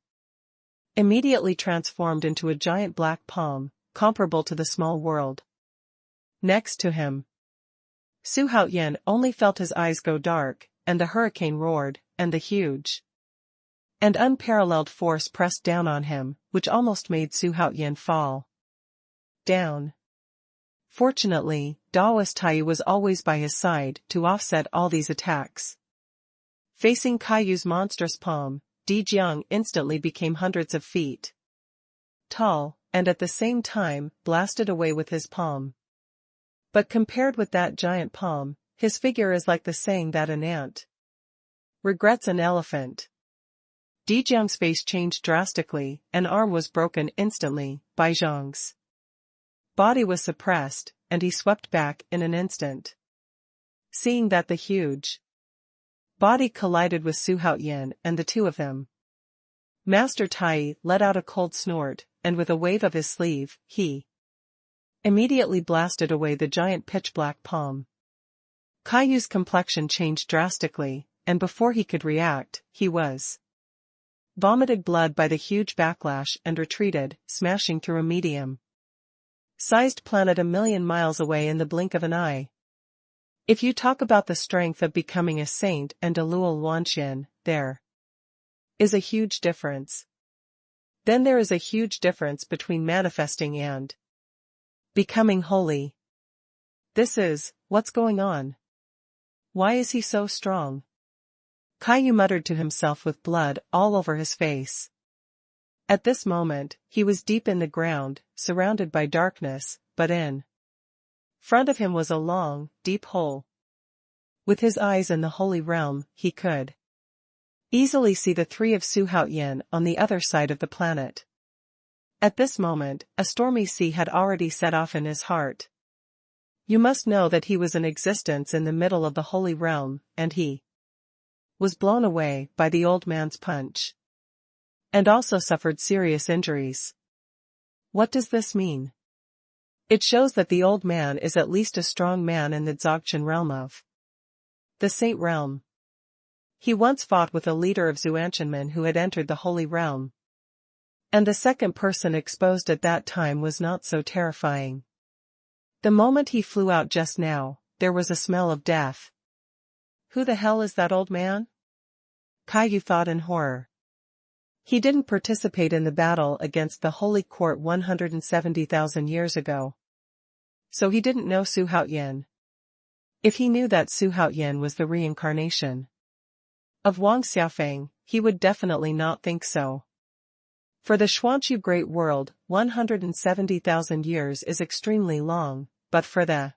immediately transformed into a giant black palm, comparable to the small world next to him. Xuanhuan only felt his eyes go dark, and the hurricane roared, and the huge and unparalleled force pressed down on him, which almost made Xuanhuan fall down. Fortunately, Daoist Yu was always by his side to offset all these attacks. Facing Yu's monstrous palm, Dijiang instantly became hundreds of feet tall, and at the same time, blasted away with his palm. But compared with that giant palm, his figure is like the saying that an ant regrets an elephant. Dijiang's face changed drastically, an arm was broken instantly. Bai Zhang's body was suppressed, and he swept back in an instant. Seeing that the huge body collided with Xuanhuan and the two of them, Master Tai let out a cold snort, and with a wave of his sleeve, he immediately blasted away the giant pitch-black palm. Yu's complexion changed drastically, and before he could react, he was vomited blood by the huge backlash and retreated, smashing through a medium-sized planet 1,000,000 miles away in the blink of an eye. If you talk about the strength of becoming a saint and a Luo Luanxian, there is a huge difference. Then there is a huge difference between manifesting and becoming holy. This is, what's going on? Why is he so strong? Yu muttered to himself with blood all over his face. At this moment, he was deep in the ground, surrounded by darkness, but in front of him was a long, deep hole. With his eyes in the holy realm, he could easily see the three of Xuanhuan on the other side of the planet. At this moment, a stormy sea had already set off in his heart. You must know that he was in existence in the middle of the holy realm, and he was blown away by the old man's punch, and also suffered serious injuries. What does this mean? It shows that the old man is at least a strong man in the Dzogchen realm of the Saint realm. He once fought with a leader of Xuanchen who had entered the holy realm, and the second person exposed at that time was not so terrifying. The moment he flew out just now, there was a smell of death. Who the hell is that old man? Yu thought in horror. He didn't participate in the battle against the Holy Court 170,000 years ago. So he didn't know Xuanhuan. If he knew that Xuanhuan was the reincarnation of Wang Xiaofeng, he would definitely not think so. For the Xuanchu Great World, 170,000 years is extremely long, but for the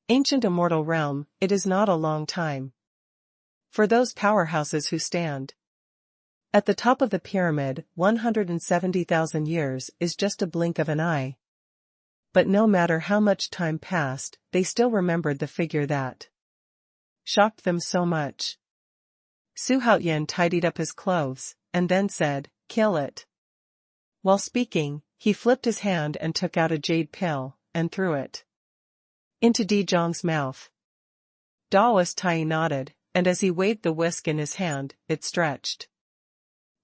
ancient immortal realm, it is not a long time. For those powerhouses who stand at the top of the pyramid, 170,000 years is just a blink of an eye. But no matter how much time passed, they still remembered the figure that shocked them so much. Xuanhuan tidied up his clothes, and then said, "Kill it." While speaking, he flipped his hand and took out a jade pill, and threw it into Dijiang's mouth. Daoist Tai nodded, and as he waved the whisk in his hand, it stretched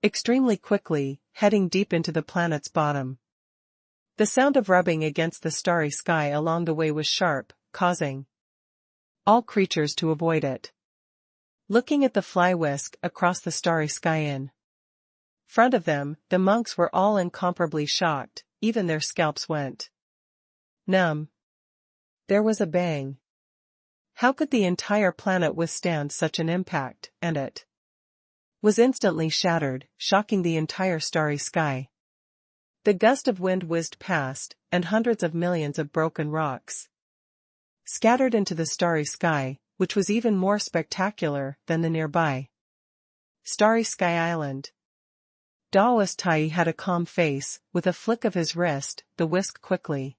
extremely quickly, heading deep into the planet's bottom. The sound of rubbing against the starry sky along the way was sharp, causing all creatures to avoid it. Looking at the fly whisk across the starry sky in front of them, the monks were all incomparably shocked, even their scalps went numb. There was a bang. How could the entire planet withstand such an impact, and it was instantly shattered, shocking the entire starry sky. The gust of wind whizzed past, and hundreds of millions of broken rocks scattered into the starry sky, which was even more spectacular than the nearby Starry Sky Island. Daoist Tai had a calm face. With a flick of his wrist, the whisk quickly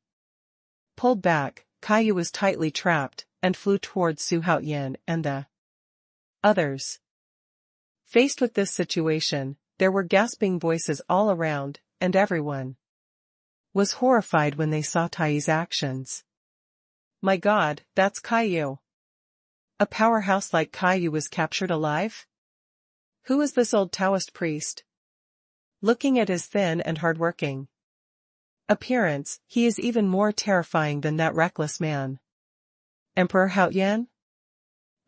pulled back. Caillou was tightly trapped, and flew towards Xuanhuan and the others. Faced with this situation, there were gasping voices all around, and everyone was horrified when they saw Tai's actions. My God, that's Caillou. A powerhouse like Caillou was captured alive? Who is this old Taoist priest? Looking at his thin and hardworking appearance, he is even more terrifying than that reckless man. Emperor Haoyan?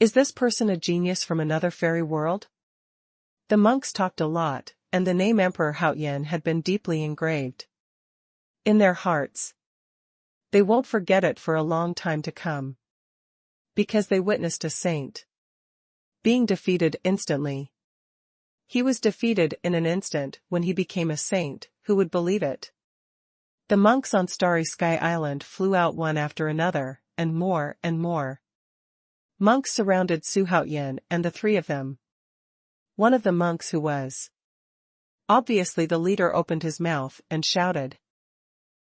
Is this person a genius from another fairy world? The monks talked a lot, and the name Emperor Haoyan had been deeply engraved in their hearts. They won't forget it for a long time to come. Because they witnessed a saint being defeated instantly. He was defeated in an instant when he became a saint. Who would believe it? The monks on Starry Sky Island flew out one after another, and more and more monks surrounded Xuanhuan and the three of them. One of the monks, who was obviously the leader, opened his mouth and shouted,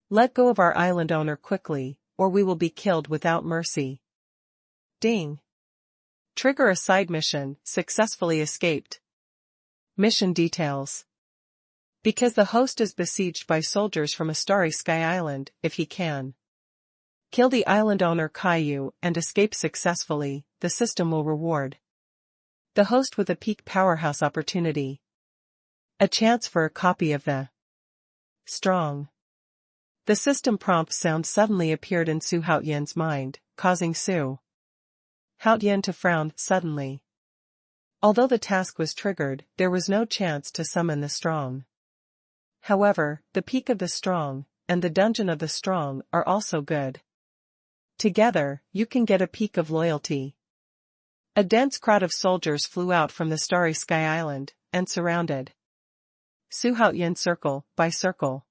"Let go of our island owner quickly, or we will be killed without mercy." Ding. Trigger a side mission, successfully escaped. Mission details. Because the host is besieged by soldiers from a Starry Sky Island, if he can kill the island owner Caillou and escape successfully, the system will reward the host with a peak powerhouse opportunity. A chance for a copy of the strong. The system prompt sound suddenly appeared in Xuanhuan's mind, causing Xuanhuan to frown suddenly. Although the task was triggered, there was no chance to summon the strong. However, the peak of the strong and the dungeon of the strong are also good. Together, you can get a peak of loyalty. A dense crowd of soldiers flew out from the Starry Sky Island and surrounded Xuanhuan circle by circle.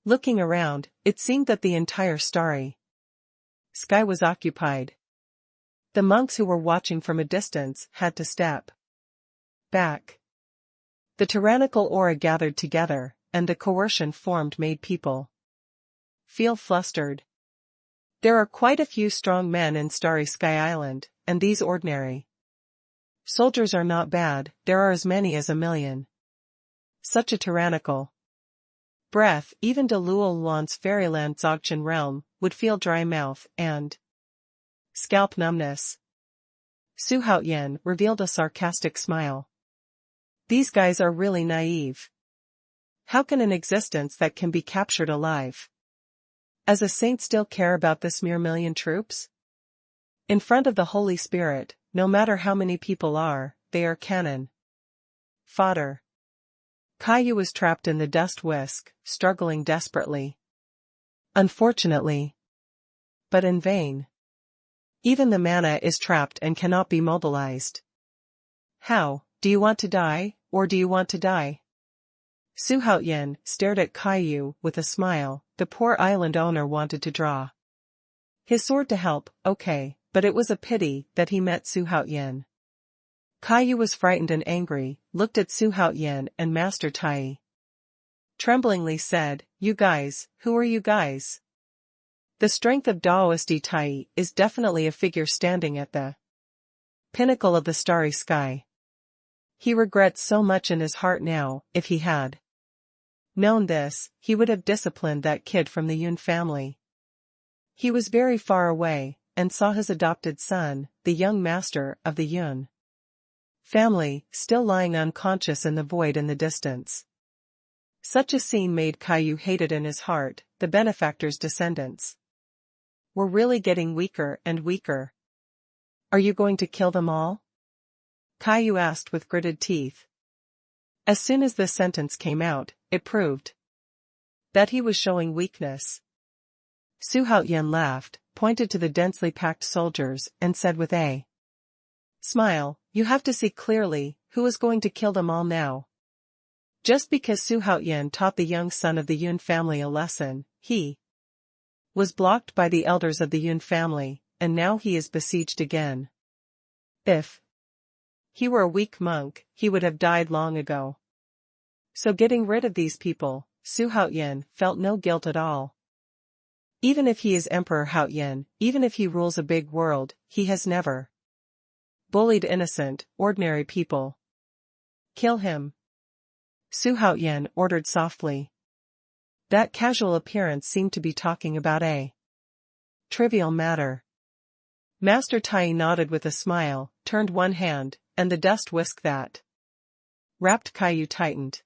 Looking around, it seemed that the entire starry sky was occupied. The monks who were watching from a distance had to step back. The tyrannical aura gathered together, and the coercion formed made people feel flustered. There are quite a few strong men in Starry Sky Island, and these ordinary soldiers are not bad. There are as many as 1,000,000. Such a tyrannical breath, even de Luolan's fairyland Dzogchen realm would feel dry mouth and scalp numbness. Xuanhuan revealed a sarcastic smile. These guys are really naive. How can an existence that can be captured alive as a saint still care about this mere 1,000,000 troops? In front of the Holy Spirit, no matter how many people are, they are cannon fodder. Caillou was trapped in the dust whisk, struggling desperately. Unfortunately. But in vain. Even the mana is trapped and cannot be mobilized. How, do you want to die, or do you want to die? Xuanhuan stared at Caillou with a smile. The poor island owner wanted to draw his sword to help, okay, but it was a pity that he met Xuanhuan. Caillou was frightened and angry, looked at Xuanhuan and Master Tai. Tremblingly said, "You guys, who are you guys?" The strength of Daoist Tai is definitely a figure standing at the pinnacle of the starry sky. He regrets so much in his heart now. If he had known this, he would have disciplined that kid from the Yun family. He was very far away, and saw his adopted son, the young master of the Yun family, still lying unconscious in the void in the distance. Such a scene made Caillou hate it in his heart, the benefactor's descendants were really getting weaker and weaker. Are you going to kill them all? Caillou asked with gritted teeth. As soon as this sentence came out, it proved that he was showing weakness. Xuanhuan laughed, pointed to the densely packed soldiers, and said with a smile, "You have to see clearly, who is going to kill them all now?" Just because Xuanhuan taught the young son of the Yun family a lesson, he was blocked by the elders of the Yun family, and now he is besieged again. If he were a weak monk, he would have died long ago. So getting rid of these people, Xuanhuan felt no guilt at all. Even if he is Emperor Haoyan, even if he rules a big world, he has never bullied innocent, ordinary people. Kill him. Xuanhuan ordered softly. That casual appearance seemed to be talking about a trivial matter. Master Tai nodded with a smile, turned one hand, and the dust whisk that wrapped Caillou tightened.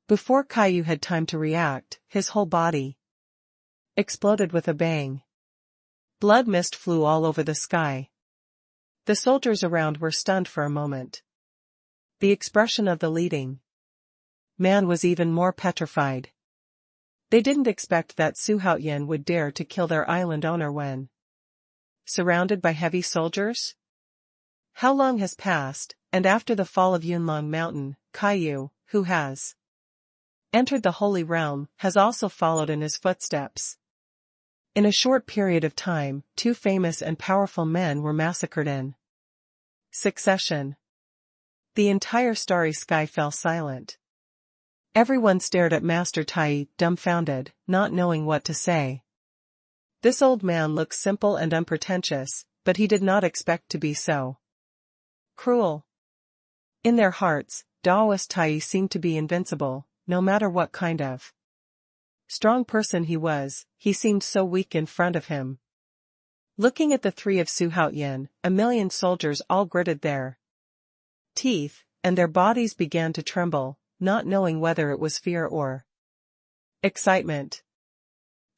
Before Caillou had time to react, his whole body exploded with a bang. Blood mist flew all over the sky. The soldiers around were stunned for a moment. The expression of the leading man was even more petrified. They didn't expect that Xuanhuan would dare to kill their island owner when surrounded by heavy soldiers. How long has passed, and after the fall of Yunlong Mountain, Caillou, who has entered the Holy Realm, has also followed in his footsteps. In a short period of time, two famous and powerful men were massacred in succession. The entire starry sky fell silent. Everyone stared at Master Tai, dumbfounded, not knowing what to say. This old man looked simple and unpretentious, but he did not expect to be so cruel. In their hearts, Daoist Tai seemed to be invincible, no matter what kind of strong person he was, he seemed so weak in front of him. Looking at the three of Xuanhuan, a million soldiers all gritted their teeth, and their bodies began to tremble, not knowing whether it was fear or excitement.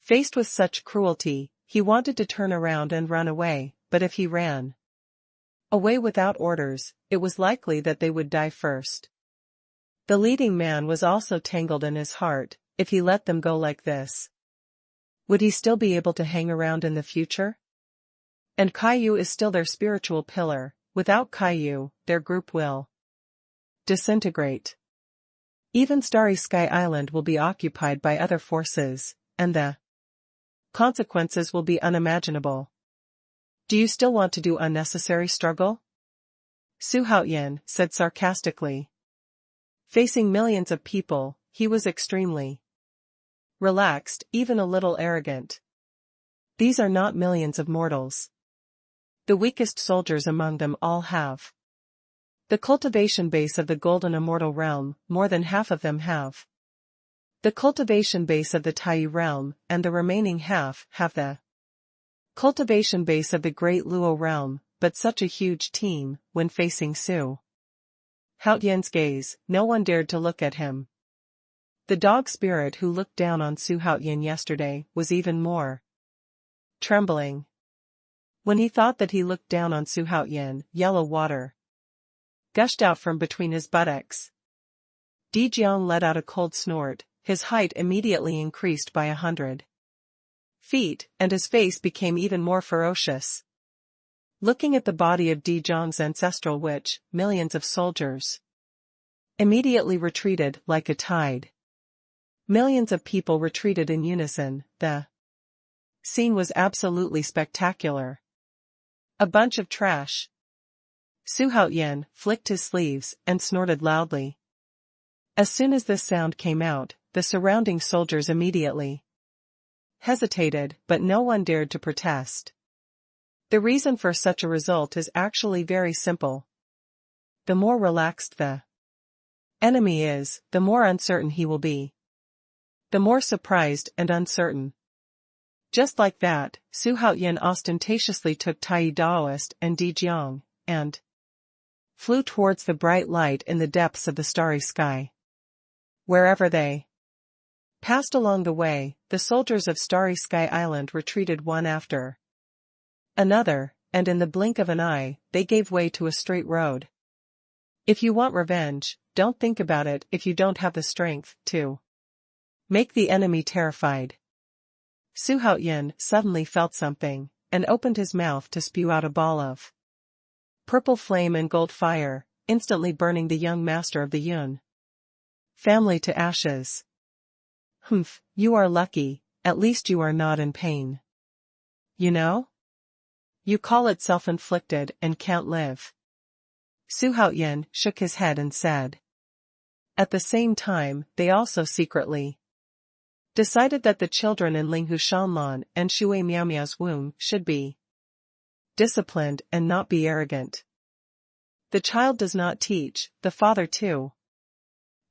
Faced with such cruelty, he wanted to turn around and run away, but if he ran away without orders, it was likely that they would die first. The leading man was also tangled in his heart. If he let them go like this, would he still be able to hang around in the future? And Caillou is still their spiritual pillar. Without Caillou, their group will disintegrate. Even Starry Sky Island will be occupied by other forces, and the consequences will be unimaginable. Do you still want to do unnecessary struggle? Xuanhuan said sarcastically. Facing millions of people, he was extremely relaxed, even a little arrogant. These are not millions of mortals. The weakest soldiers among them all have the cultivation base of the Golden Immortal Realm, more than half of them have the cultivation base of the Tai Realm, and the remaining half have the cultivation base of the Great Luo Realm, but such a huge team, when facing Xuanhuan's gaze, no one dared to look at him. The dog spirit who looked down on Xuanhuan yesterday was even more trembling. When he thought that he looked down on Xuanhuan, yellow water gushed out from between his buttocks. Dijiang let out a cold snort, his height immediately increased by 100 feet, and his face became even more ferocious. Looking at the body of Dijiang's ancestral witch, millions of soldiers immediately retreated like a tide. Millions of people retreated in unison. The scene was absolutely spectacular. A bunch of trash. Xuanhuan flicked his sleeves and snorted loudly. As soon as this sound came out, the surrounding soldiers immediately hesitated, but no one dared to protest. The reason for such a result is actually very simple. The more relaxed the enemy is, the more uncertain he will be. The more surprised and uncertain. Just like that, Xuanhuan ostentatiously took Tai Daoist and Dijiang, and flew towards the bright light in the depths of the starry sky. Wherever they Passed along the way, the soldiers of Starry Sky Island retreated one after another, and in the blink of an eye, they gave way to a straight road. If you want revenge, don't think about it if you don't have the strength to make the enemy terrified. Xuanhuan suddenly felt something, and opened his mouth to spew out a ball of purple flame and gold fire, instantly burning the young master of the Yun family to ashes. Humph, you are lucky, at least you are not in pain. You know? You call it self-inflicted and can't live. Xuanhuan shook his head and said. At the same time, they also secretly decided that the children in Linghu Shanlan and Shui Miaomiao's womb should be disciplined and not be arrogant. The child does not teach, the father too.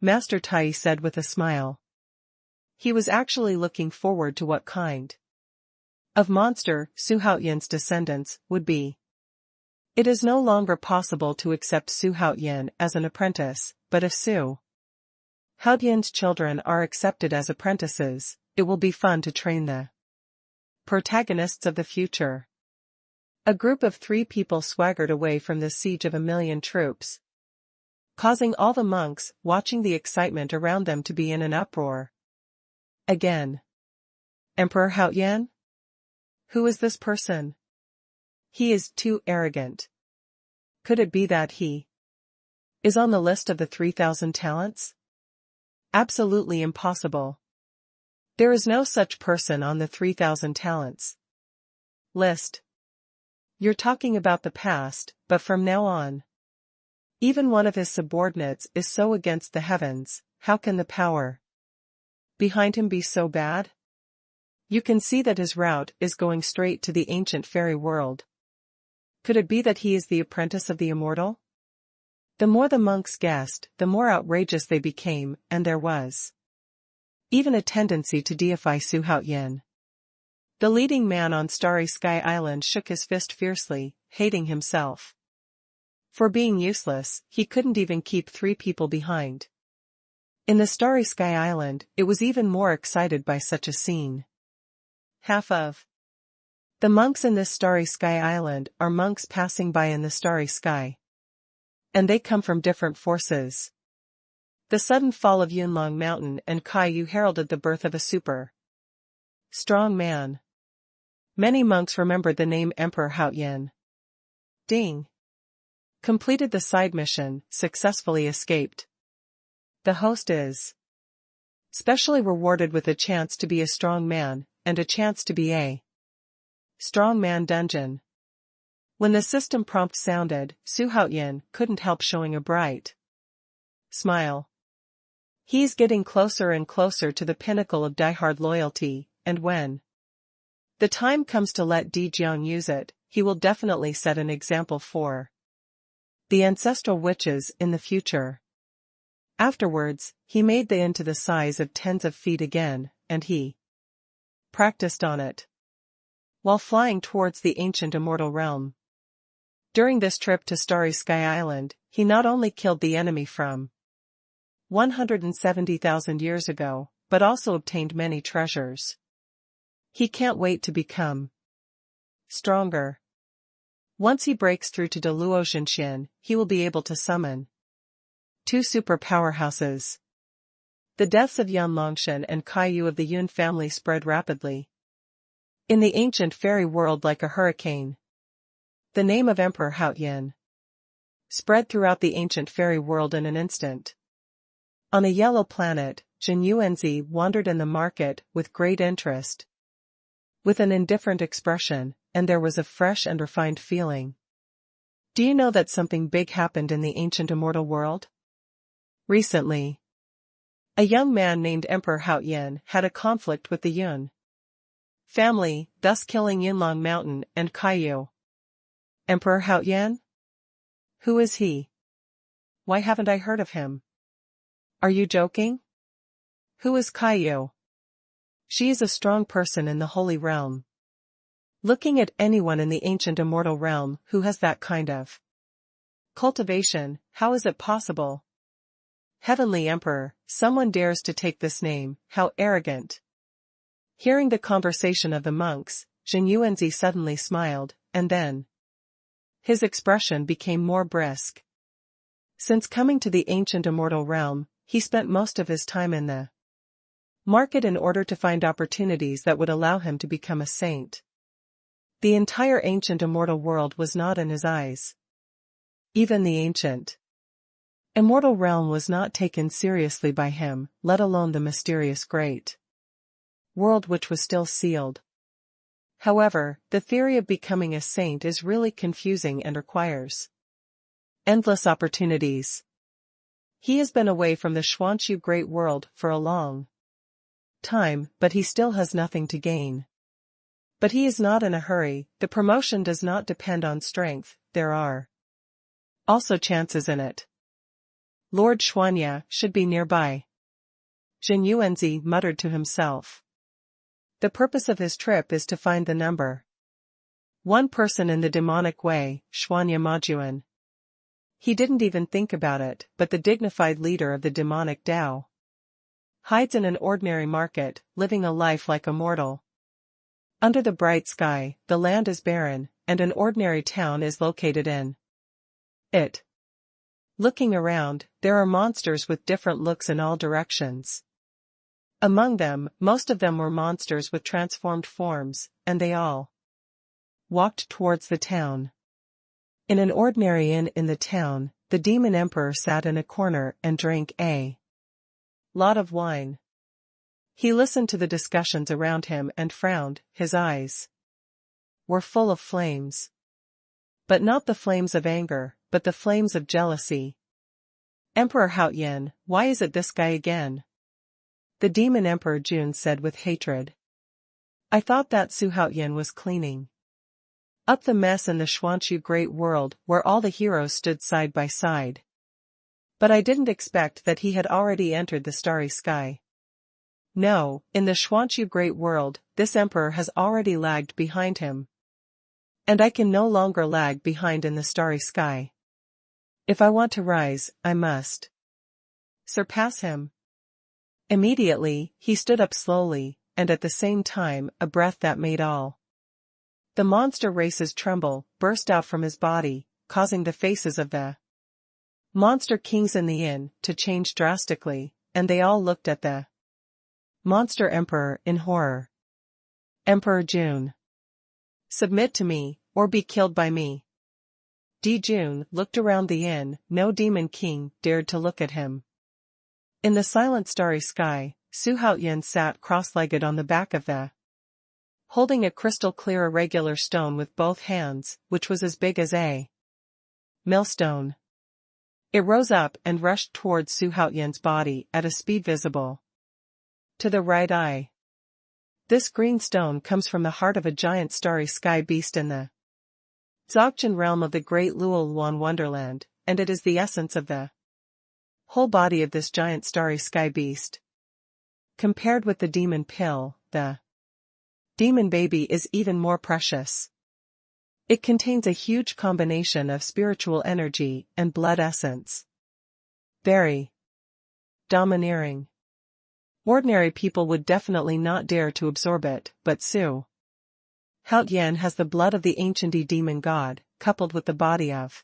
Master Tai said with a smile. He was actually looking forward to what kind of monster Xuanhuan's descendants would be. It is no longer possible to accept Xuanhuan as an apprentice, but if Xuanhuan's children are accepted as apprentices, it will be fun to train the protagonists of the future. A group of 3 people swaggered away from the siege of 1,000,000 troops, causing all the monks watching the excitement around them to be in an uproar. Again. Emperor Xuanhuan? Who is this person? He is too arrogant. Could it be that he is on the list of the 3,000 talents? Absolutely impossible. There is no such person on the 3,000 talents list. You're talking about the past, but from now on, even one of his subordinates is so against the heavens, how can the power behind him be so bad? You can see that his route is going straight to the ancient fairy world. Could it be that he is the apprentice of the immortal? The more the monks guessed, the more outrageous they became, and there was even a tendency to deify Xuanhuan. The leading man on Starry Sky Island shook his fist fiercely, hating himself. For being useless, he couldn't even keep 3 people behind. In the Starry Sky Island, it was even more excited by such a scene. Half of the monks in this Starry Sky Island are monks passing by in the starry sky. And they come from different forces. The sudden fall of Yunlong Mountain and Yu heralded the birth of a super strong man. Many monks remembered the name Emperor Xuanhuan. Ding. Completed the side mission, successfully escaped. The host is specially rewarded with a chance to be a strong man, and a chance to be a strong man dungeon. When the system prompt sounded, Xuanhuan couldn't help showing a bright smile. He's getting closer and closer to the pinnacle of diehard loyalty, and when the time comes to let Dijiang use it, he will definitely set an example for the ancestral witches in the future. Afterwards, he made the into the size of tens of feet again, and he practiced on it while flying towards the ancient immortal realm. During this trip to Starry Sky Island, he not only killed the enemy from 170,000 years ago, but also obtained many treasures. He can't wait to become stronger. Once he breaks through to Deluotianxian, he will be able to summon 2 super powerhouses. The deaths of Yan Longshan and Yu of the Yun family spread rapidly in the ancient fairy world like a hurricane. The name of Emperor Xuanhuan spread throughout the ancient fairy world in an instant. On a yellow planet, Jin Yuanzi wandered in the market with great interest, with an indifferent expression, and there was a fresh and refined feeling. Do you know that something big happened in the ancient immortal world? Recently, a young man named Emperor Xuanhuan had a conflict with the Yun family, thus killing Yunlong Mountain and Yu. Emperor Xuanhuan? Who is he? Why haven't I heard of him? Are you joking? Who is Yu? She is a strong person in the holy realm. Looking at anyone in the ancient immortal realm who has that kind of cultivation, how is it possible? Heavenly Emperor, someone dares to take this name, how arrogant. Hearing the conversation of the monks, Xuanhuan suddenly smiled, and then his expression became more brisk. Since coming to the ancient immortal realm, he spent most of his time in the market in order to find opportunities that would allow him to become a saint. The entire ancient immortal world was not in his eyes. Even the ancient immortal realm was not taken seriously by him, let alone the mysterious great world which was still sealed. However, the theory of becoming a saint is really confusing and requires endless opportunities. He has been away from the Xuanhu great world for a long time, but he still has nothing to gain. But he is not in a hurry. The promotion does not depend on strength, there are also chances in it. Lord Xuanhuan should be nearby. Xuanhuan muttered to himself. The purpose of his trip is to find the number one person in the demonic way, Xuanhuan Majuan. He didn't even think about it, but the dignified leader of the demonic Dou hides in an ordinary market, living a life like a mortal. Under the bright sky, the land is barren, and an ordinary town is located in it. Looking around, there are monsters with different looks in all directions. Among them, most of them were monsters with transformed forms, and they all walked towards the town. In an ordinary inn in the town, the demon emperor sat in a corner and drank a lot of wine. He listened to the discussions around him and frowned. His eyes were full of flames. But not the flames of anger, but the flames of jealousy. Emperor Haoyan, why is it this guy again? The demon emperor Jun said with hatred. I thought that Su Haoyan was cleaning up the mess in the Xuanhu great world where all the heroes stood side by side. But I didn't expect that he had already entered the starry sky. No, in the Xuanhu great world, this emperor has already lagged behind him. And I can no longer lag behind in the starry sky. If I want to rise, I must surpass him. Immediately, he stood up slowly, and at the same time, a breath that made all the monster races tremble, burst out from his body, causing the faces of the monster kings in the inn to change drastically, and they all looked at the monster emperor in horror. Emperor Jun. Submit to me, or be killed by me. Jun looked around the inn, no demon king dared to look at him. In the silent starry sky, Su Haoyan sat cross-legged on the back of the holding a crystal-clear irregular stone with both hands, which was as big as a millstone. It rose up and rushed towards Su Haoyan's body at a speed visible to the right eye. This green stone comes from the heart of a giant starry sky beast in the Dzogchen realm of the great Luoluan wonderland, and it is the essence of the whole body of this giant starry sky beast. Compared with the demon pill, the demon baby is even more precious. It contains a huge combination of spiritual energy and blood essence. Very domineering. Ordinary people would definitely not dare to absorb it, but Su Haoyan has the blood of the ancient demon god, coupled with the body of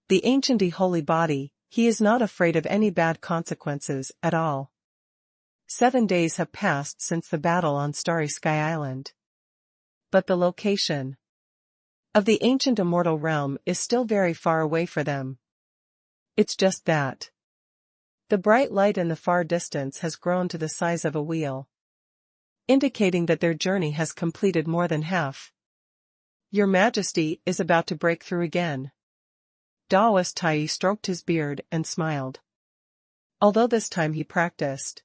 the ancient holy body. He is not afraid of any bad consequences at all. 7 days have passed since the battle on Starry Sky Island. But the location of the ancient immortal realm is still very far away for them. It's just that the bright light in the far distance has grown to the size of a wheel, indicating that their journey has completed more than half. Your Majesty is about to break through again. Daoist Tai stroked his beard and smiled. Although this time he practiced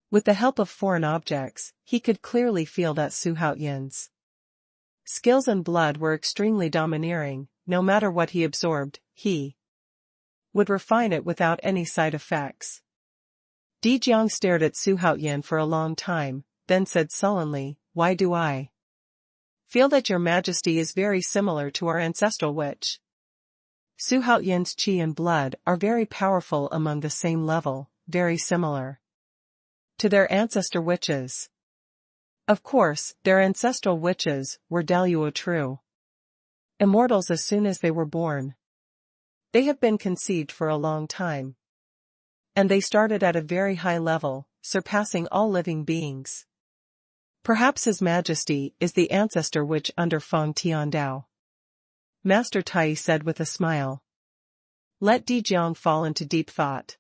with the help of foreign objects, he could clearly feel that Su Haoyan's skills and blood were extremely domineering. No matter what he absorbed, he would refine it without any side effects. Jiang stared at Su Haoyan for a long time, then said sullenly, "Why do I feel that your Majesty is very similar to our ancestral witch?" Su Haoyan's qi and blood are very powerful among the same level, very similar to their ancestor witches. Of course, their ancestral witches were Dou Yu true immortals as soon as they were born. They have been conceived for a long time. And they started at a very high level, surpassing all living beings. Perhaps His Majesty is the ancestor witch under Feng Tiandao. Master Tai said with a smile. Let Dijiang fall into deep thought.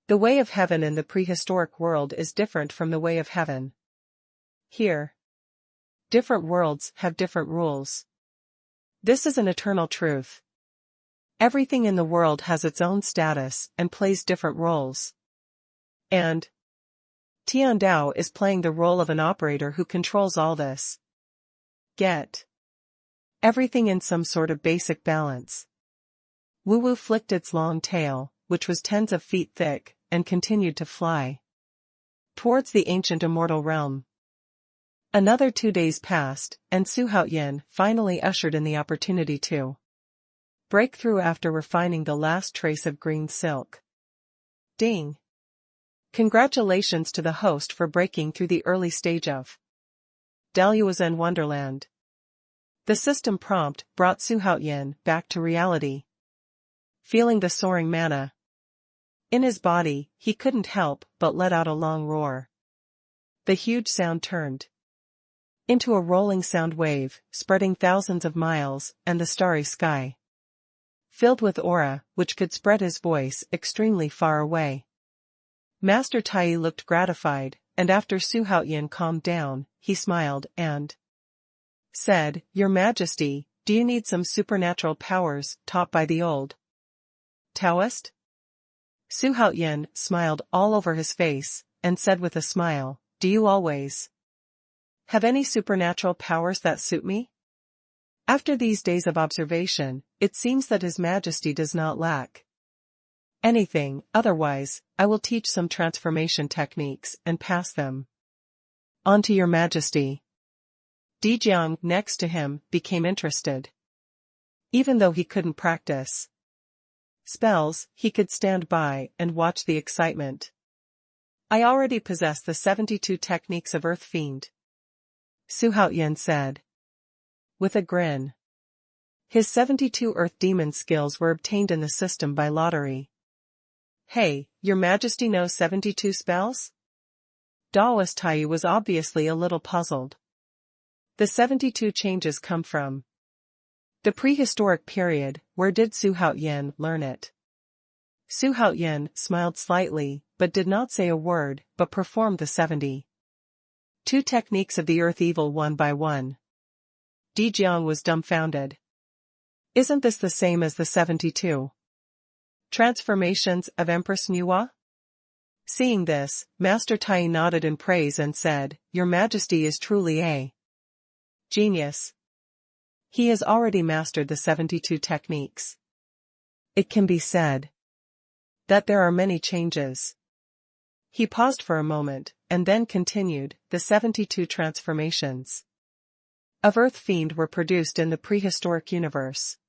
The way of heaven in the prehistoric world is different from the way of heaven here. Different worlds have different rules. This is an eternal truth. Everything in the world has its own status and plays different roles. And Tiandao is playing the role of an operator who controls all this. Get everything in some sort of basic balance. Wu Wu flicked its long tail, which was tens of feet thick, and continued to fly towards the ancient immortal realm. Another 2 days passed, and Su Haoyan finally ushered in the opportunity to break through after refining the last trace of green silk. Ding! Congratulations to the host for breaking through the early stage of Daluozen Wonderland. The system prompt brought Su Haoyan back to reality. Feeling the soaring mana in his body, he couldn't help but let out a long roar. The huge sound turned into a rolling sound wave, spreading thousands of miles, and the starry sky filled with aura, which could spread his voice extremely far away. Master Tai looked gratified, and after Su Haoyan calmed down, he smiled and said, Your Majesty, do you need some supernatural powers taught by the old Taoist? Su Haoyan smiled all over his face, and said with a smile, Do you always have any supernatural powers that suit me? After these days of observation, it seems that His Majesty does not lack anything. Otherwise, I will teach some transformation techniques and pass them on to Your Majesty. Dijiang, next to him, became interested. Even though he couldn't practice spells, he could stand by and watch the excitement. I already possess the 72 techniques of Earth Fiend, Su Haoyan said with a grin. His 72 Earth Demon skills were obtained in the system by lottery. Hey, Your Majesty knows 72 spells? Daoist Tai was obviously a little puzzled. The 72 changes come from the prehistoric period. Where did Su Haoyan learn it? Su Haoyan smiled slightly, but did not say a word, but performed the 72 techniques of the earth evil one by one. Dijiang was dumbfounded. Isn't this the same as the 72 transformations of Empress Nuwa? Seeing this, Master Tai nodded in praise and said, Your Majesty is truly a genius. He has already mastered the 72 techniques. It can be said that there are many changes. He paused for a moment, and then continued, the 72 transformations of Earth Fiend were produced in the prehistoric universe.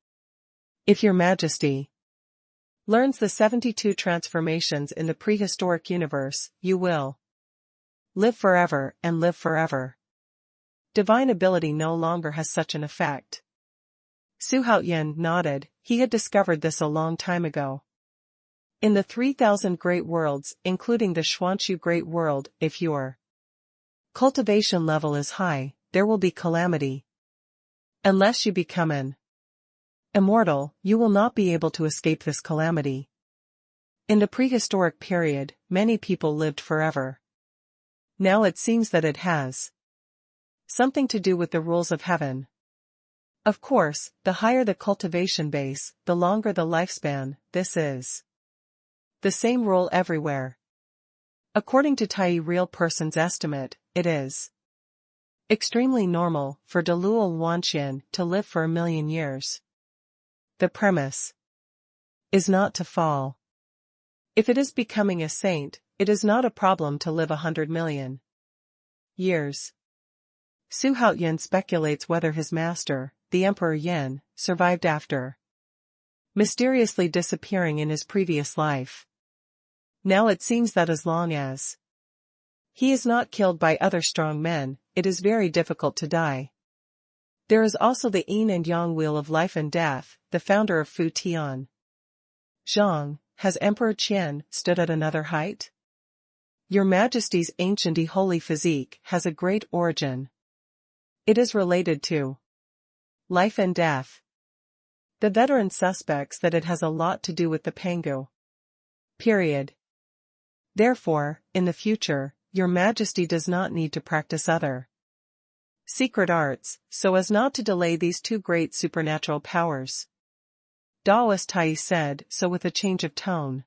If Your Majesty learns the 72 transformations in the prehistoric universe, you will live forever and live forever. Divine ability no longer has such an effect. Su Haoyan nodded. He had discovered this a long time ago. In the 3,000 great worlds, including the Xuanhuan great world, if your cultivation level is high, there will be calamity. Unless you become an immortal, you will not be able to escape this calamity. In the prehistoric period, many people lived forever. Now it seems that it has something to do with the rules of heaven. Of course, the higher the cultivation base, the longer the lifespan. This is the same rule everywhere. According to Tai real person's estimate, it is extremely normal for Daluo Wanxian to live for 1,000,000 years. The premise is not to fall. If it is becoming a saint, it is not a problem to live 100 million years. Su Haoyan speculates whether his master, the Emperor Yan, survived after mysteriously disappearing in his previous life. Now it seems that as long as he is not killed by other strong men, it is very difficult to die. There is also the yin and yang wheel of life and death, the founder of Fu Tian. Zhang, has Emperor Qian stood at another height? Your Majesty's ancient holy physique has a great origin. It is related to life and death. The veteran suspects that it has a lot to do with the Pangu. Period. Therefore, in the future, Your Majesty does not need to practice other secret arts, so as not to delay these two great supernatural powers. Daoist Tai said so with a change of tone.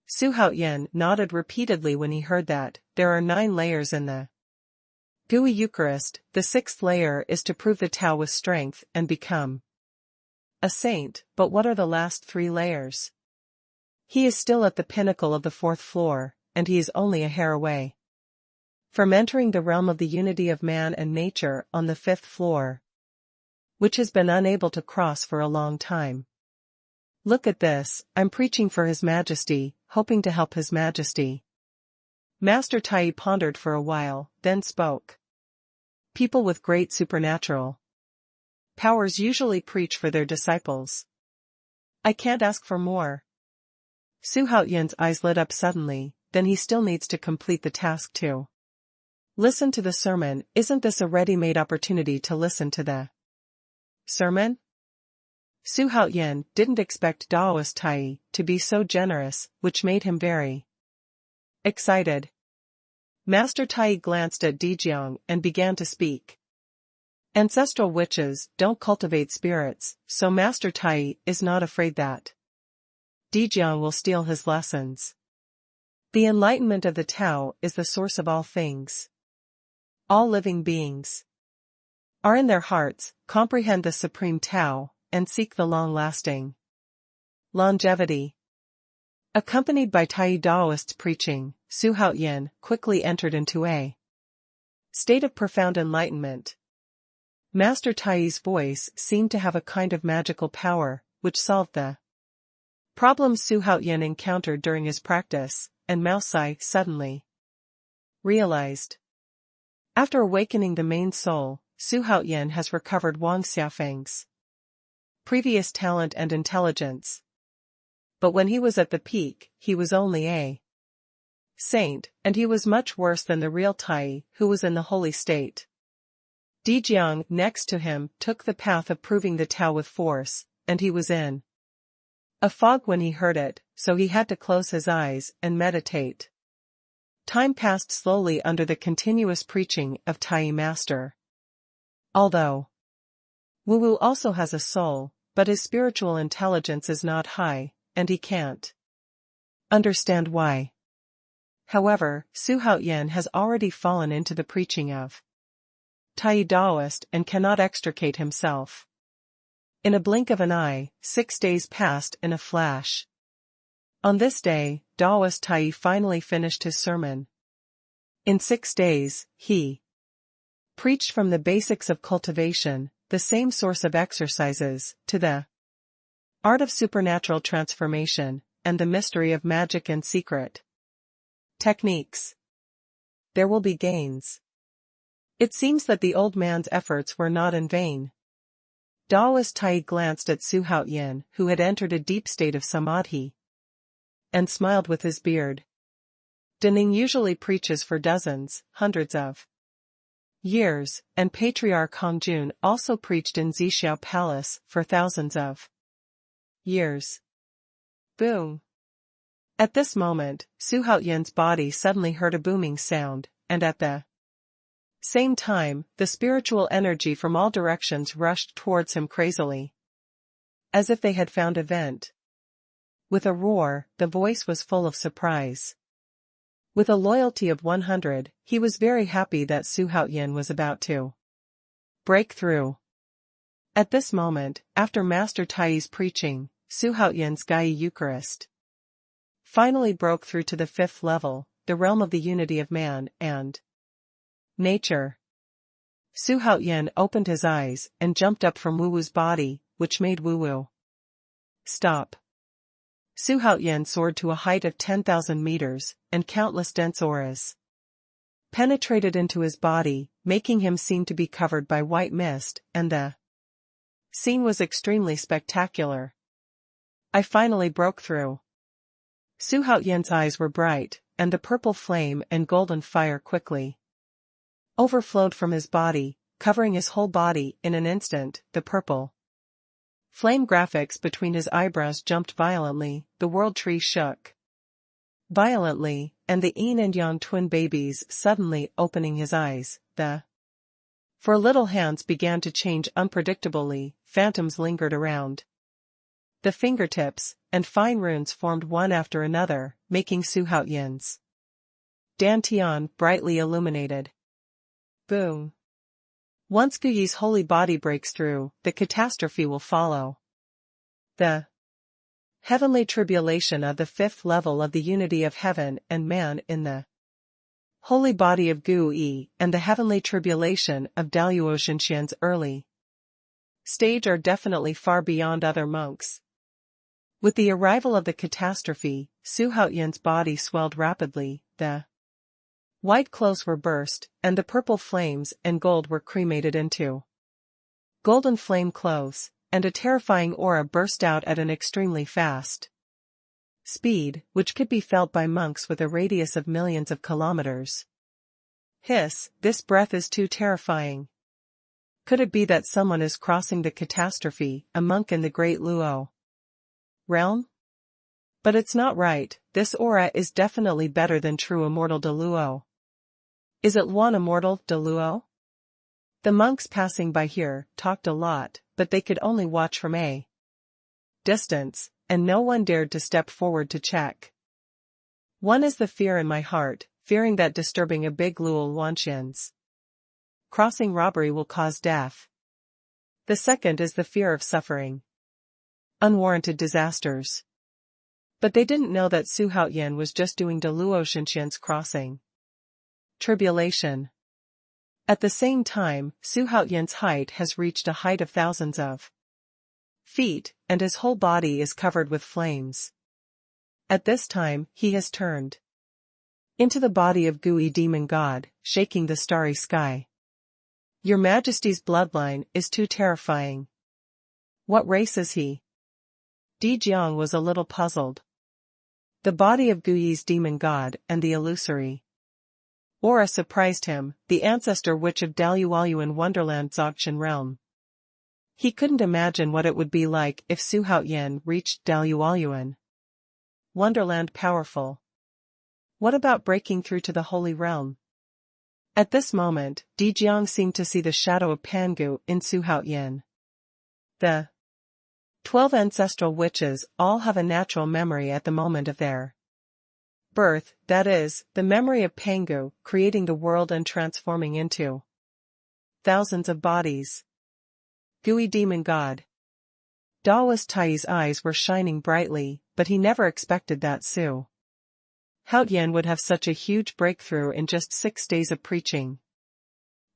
Su Haoyan nodded repeatedly when he heard that there are 9 layers in the Dou Yu Eucharist. The 6th layer is to prove the Tao with strength and become a saint, but what are the last 3 layers? He is still at the pinnacle of the 4th floor, and he is only a hair away from entering the realm of the unity of man and nature on the 5th floor, which has been unable to cross for a long time. Look at this, I'm preaching for His Majesty, hoping to help His Majesty. Master Tai pondered for a while, then spoke. People with great supernatural powers usually preach for their disciples. I can't ask for more. Su Haoyan's eyes lit up suddenly, then he still needs to complete the task too. Listen to the sermon. Isn't this a ready-made opportunity to listen to the sermon? Su Haoyan didn't expect Daoist Tai to be so generous, which made him very excited. Master Tai glanced at Dijiang and began to speak. Ancestral witches don't cultivate spirits, so Master Tai is not afraid that Dijiang will steal his lessons. The enlightenment of the Tao is the source of all things. All living beings are in their hearts, comprehend the supreme Tao, and seek the long-lasting longevity. Accompanied by Tai Daoist's preaching, Su Haoyan quickly entered into a state of profound enlightenment. Master Tai's voice seemed to have a kind of magical power, which solved the problems Su Haoyan encountered during his practice, and Mao Sai suddenly realized. After awakening the main soul, Su Haoyan has recovered Wang Xiaofeng's previous talent and intelligence. But when he was at the peak, he was only a saint, and he was much worse than the real Tai, who was in the holy state. Dijiang, next to him, took the path of proving the Tao with force, and he was in a fog when he heard it, so he had to close his eyes and meditate. Time passed slowly under the continuous preaching of Tai Master. Although Wu Wu also has a soul, but his spiritual intelligence is not high, and he can't understand why. However, Su Haoyan has already fallen into the preaching of Tai Daoist and cannot extricate himself. In a blink of an eye, 6 days passed in a flash. On this day, Daoist Tai finally finished his sermon. In 6 days, he preached from the basics of cultivation, the same source of exercises, to the art of supernatural transformation, and the mystery of magic and secret techniques. There will be gains. It seems that the old man's efforts were not in vain. Daoist Tai glanced at Su Haoyan, who had entered a deep state of samadhi, and smiled with his beard. Daning usually preaches for dozens, hundreds of years, and Patriarch Hongjun also preached in Zixiao Palace for thousands of years. Boom. At this moment, Su Haoyan's body suddenly heard a booming sound, and at the same time, the spiritual energy from all directions rushed towards him crazily, as if they had found a vent. With a roar, the voice was full of surprise. With a loyalty of 100, he was very happy that Su Haoyan was about to break through. At this moment, after Master Tai's preaching, Su Haoyan's Gai Eucharist finally broke through to the 5th level, the realm of the unity of man and nature. Su Haoyan opened his eyes and jumped up from Wu Wu's body, which made Wu Wu Stop. Su Haoyan soared to a height of 10,000 meters, and countless dense auras penetrated into his body, making him seem to be covered by white mist, and the scene was extremely spectacular. I finally broke through. Su Haoyan's eyes were bright, and the purple flame and golden fire quickly overflowed from his body, covering his whole body in an instant. The purple flame graphics between his eyebrows jumped violently, the world tree shook violently, and the yin and yang twin babies suddenly opening his eyes, the four little hands began to change unpredictably, phantoms lingered around the fingertips, and fine runes formed one after another, making Su Haoyan's dantian brightly illuminated. Boom. Once Gu Yi's holy body breaks through, the catastrophe will follow. The heavenly tribulation of the fifth level of the unity of heaven and man in the holy body of Gu Yi and the heavenly tribulation of Dou Yu Xian's early stage are definitely far beyond other monks. With the arrival of the catastrophe, Su Haoyan's body swelled rapidly, the white clothes were burst, and the purple flames and gold were cremated into golden flame clothes, and a terrifying aura burst out at an extremely fast speed, which could be felt by monks with a radius of millions of kilometers. Hiss, this breath is too terrifying. Could it be that someone is crossing the catastrophe, a monk in the Great Luo realm? But it's not right, this aura is definitely better than true immortal de Luo. Is it one immortal de Luo? The monks passing by here talked a lot, but they could only watch from a distance, and no one dared to step forward to check. One is the fear in my heart, fearing that disturbing a big Luo Wanxian's crossing robbery will cause death. The second is the fear of suffering unwarranted disasters. But they didn't know that Su Haoyan was just doing de Luo Xian's crossing tribulation. At the same time, Su Haoyan's height has reached a height of thousands of feet, and his whole body is covered with flames. At this time, he has turned into the body of Gu Yi demon god, shaking the starry sky. Your Majesty's bloodline is too terrifying. What race is he? Di Jiang was a little puzzled. The body of Gu Yi's demon god and the illusory aura surprised him, the ancestor witch of Dou Yu in Wonderland Dzogchen realm. He couldn't imagine what it would be like if Su Haoyan reached Dou Yu Wonderland powerful. What about breaking through to the holy realm? At this moment, Di Jiang seemed to see the shadow of Pangu in Su Haoyan. The 12 ancestral witches all have a natural memory at the moment of their birth, that is, the memory of Pangu, creating the world and transforming into thousands of bodies. Gu Yi demon god. Daoist Tai's eyes were shining brightly, but he never expected that Su Haoyan would have such a huge breakthrough in just 6 days of preaching.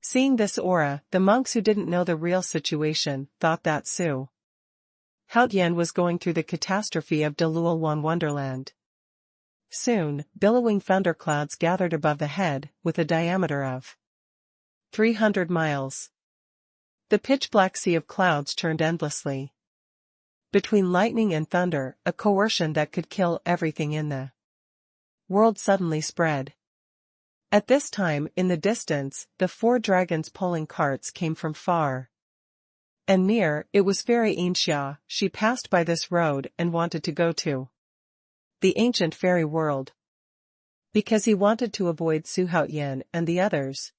Seeing this aura, the monks who didn't know the real situation thought that Su Haoyan was going through the catastrophe of de Luo Wonderland. Soon, billowing thunderclouds gathered above the head, with a diameter of 300 miles. The pitch-black sea of clouds churned endlessly. Between lightning and thunder, a coercion that could kill everything in the world suddenly spread. At this time, in the distance, the 4 dragons pulling carts came from far and near. It was Fairy Ainxia. She passed by this road and wanted to go to the ancient fairy world. Because he wanted to avoid Su Haoyan and the others,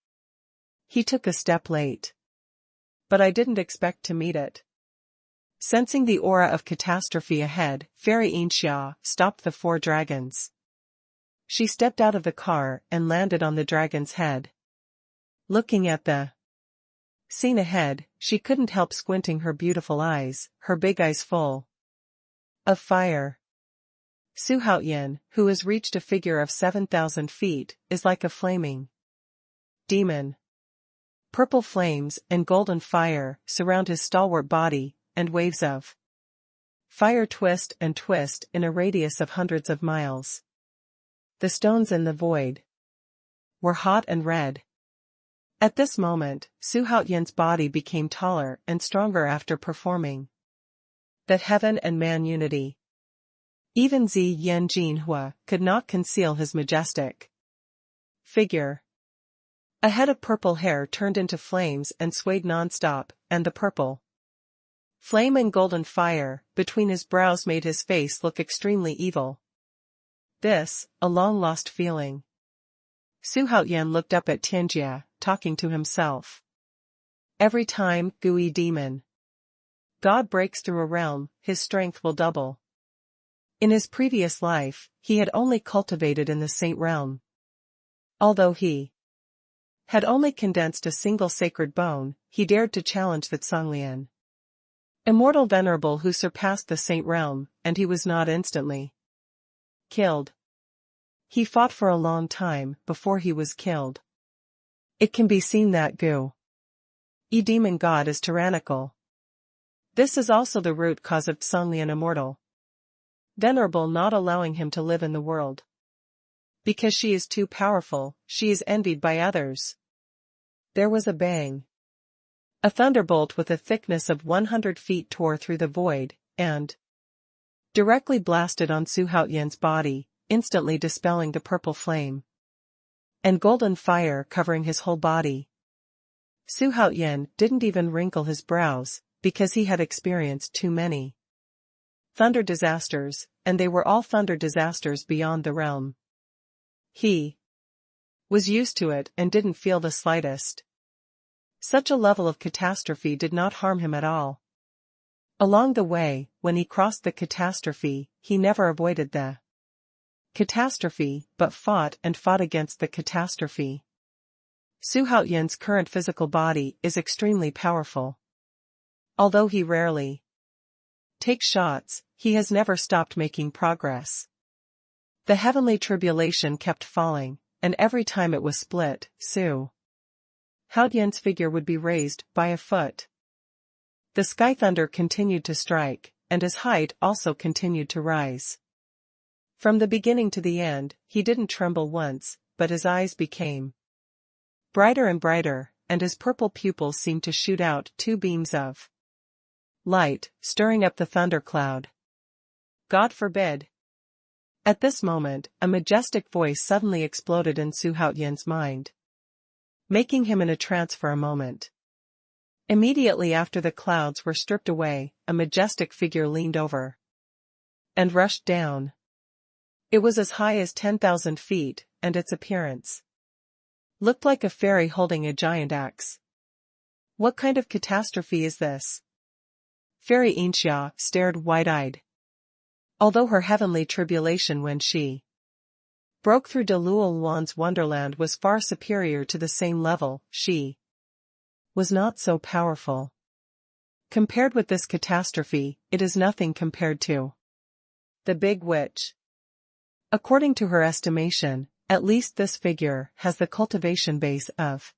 he took a step late. But I didn't expect to meet it. Sensing the aura of catastrophe ahead, Fairy Ainxia stopped the 4 dragons. She stepped out of the car and landed on the dragon's head. Looking at the scene ahead, she couldn't help squinting her beautiful eyes, her big eyes full of fire. Su Haoyan, who has reached a figure of 7,000 feet, is like a flaming demon. Purple flames and golden fire surround his stalwart body, and waves of Fire twist and twist in a radius of hundreds of miles. The stones in the void were hot and red. At this moment, Su Haoyan's body became taller and stronger after performing that heaven and man unity. Even Zi Yan Jinhua could not conceal his majestic figure. A head of purple hair turned into flames and swayed non-stop, and the purple flame and golden fire between his brows made his face look extremely evil. This, a long-lost feeling. Su Haoyan looked up at Tianjia, talking to himself. Every time Gui demon God breaks through a realm, his strength will double. In his previous life, he had only cultivated in the Saint realm. Although he had only condensed a single sacred bone, he dared to challenge the Songlian immortal venerable who surpassed the Saint realm, and he was not instantly killed. He fought for a long time before he was killed. It can be seen that Gu Yi demon god is tyrannical. This is also the root cause of Songlian immortal venerable not allowing him to live in the world. Because she is too powerful, she is envied by others. There was a bang. A thunderbolt with a thickness of 100 feet tore through the void, and directly blasted on Su Haoyan's body, instantly dispelling the purple flame and golden fire covering his whole body. Su Haoyan didn't even wrinkle his brows, because he had experienced too many thunder disasters, and they were all thunder disasters beyond the realm. He was used to it and didn't feel the slightest. Such a level of catastrophe did not harm him at all. Along the way, when he crossed the catastrophe, he never avoided the catastrophe, but fought and fought against the catastrophe. Su Haoyan's current physical body is extremely powerful. Although he rarely takes shots, he has never stopped making progress. The heavenly tribulation kept falling, and every time it was split, Su Haoyan's figure would be raised by a foot. The sky thunder continued to strike, and his height also continued to rise. From the beginning to the end, he didn't tremble once, but his eyes became brighter and brighter, and his purple pupils seemed to shoot out two beams of light, stirring up the thundercloud. God forbid! At this moment, a majestic voice suddenly exploded in Su Haoyan's mind, making him in a trance for a moment. Immediately after the clouds were stripped away, a majestic figure leaned over and rushed down. It was as high as 10,000 feet, and its appearance looked like a fairy holding a giant axe. What kind of catastrophe is this? Fairy Inxia stared wide-eyed. Although her heavenly tribulation when she broke through Xuanhuan's wonderland was far superior to the same level, she was not so powerful. Compared with this catastrophe, it is nothing compared to the Big Witch. According to her estimation, at least this figure has the cultivation base of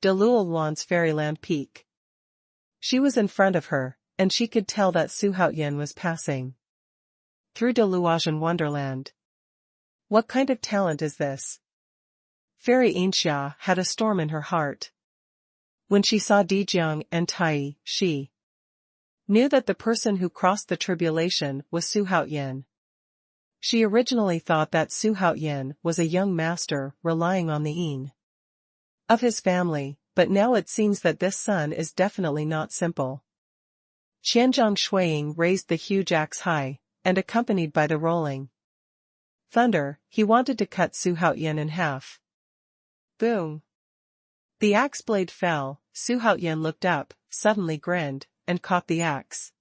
Xuanhuan's fairyland peak. She was in front of her, and she could tell that Su Haoyan was passing through Xuanhuan wonderland. What kind of talent is this? Fairy Inxia had a storm in her heart. When she saw Dijiang and Tai, she knew that the person who crossed the tribulation was Su Haoyan. She originally thought that Su Haoyan was a young master relying on the yin of his family, but now it seems that this son is definitely not simple. Qianzhang Shuiying raised the huge axe high, and accompanied by the rolling thunder, he wanted to cut Su Haoyan in half. Boom! The axe blade fell. Su Haoyan looked up, suddenly grinned, and caught the axe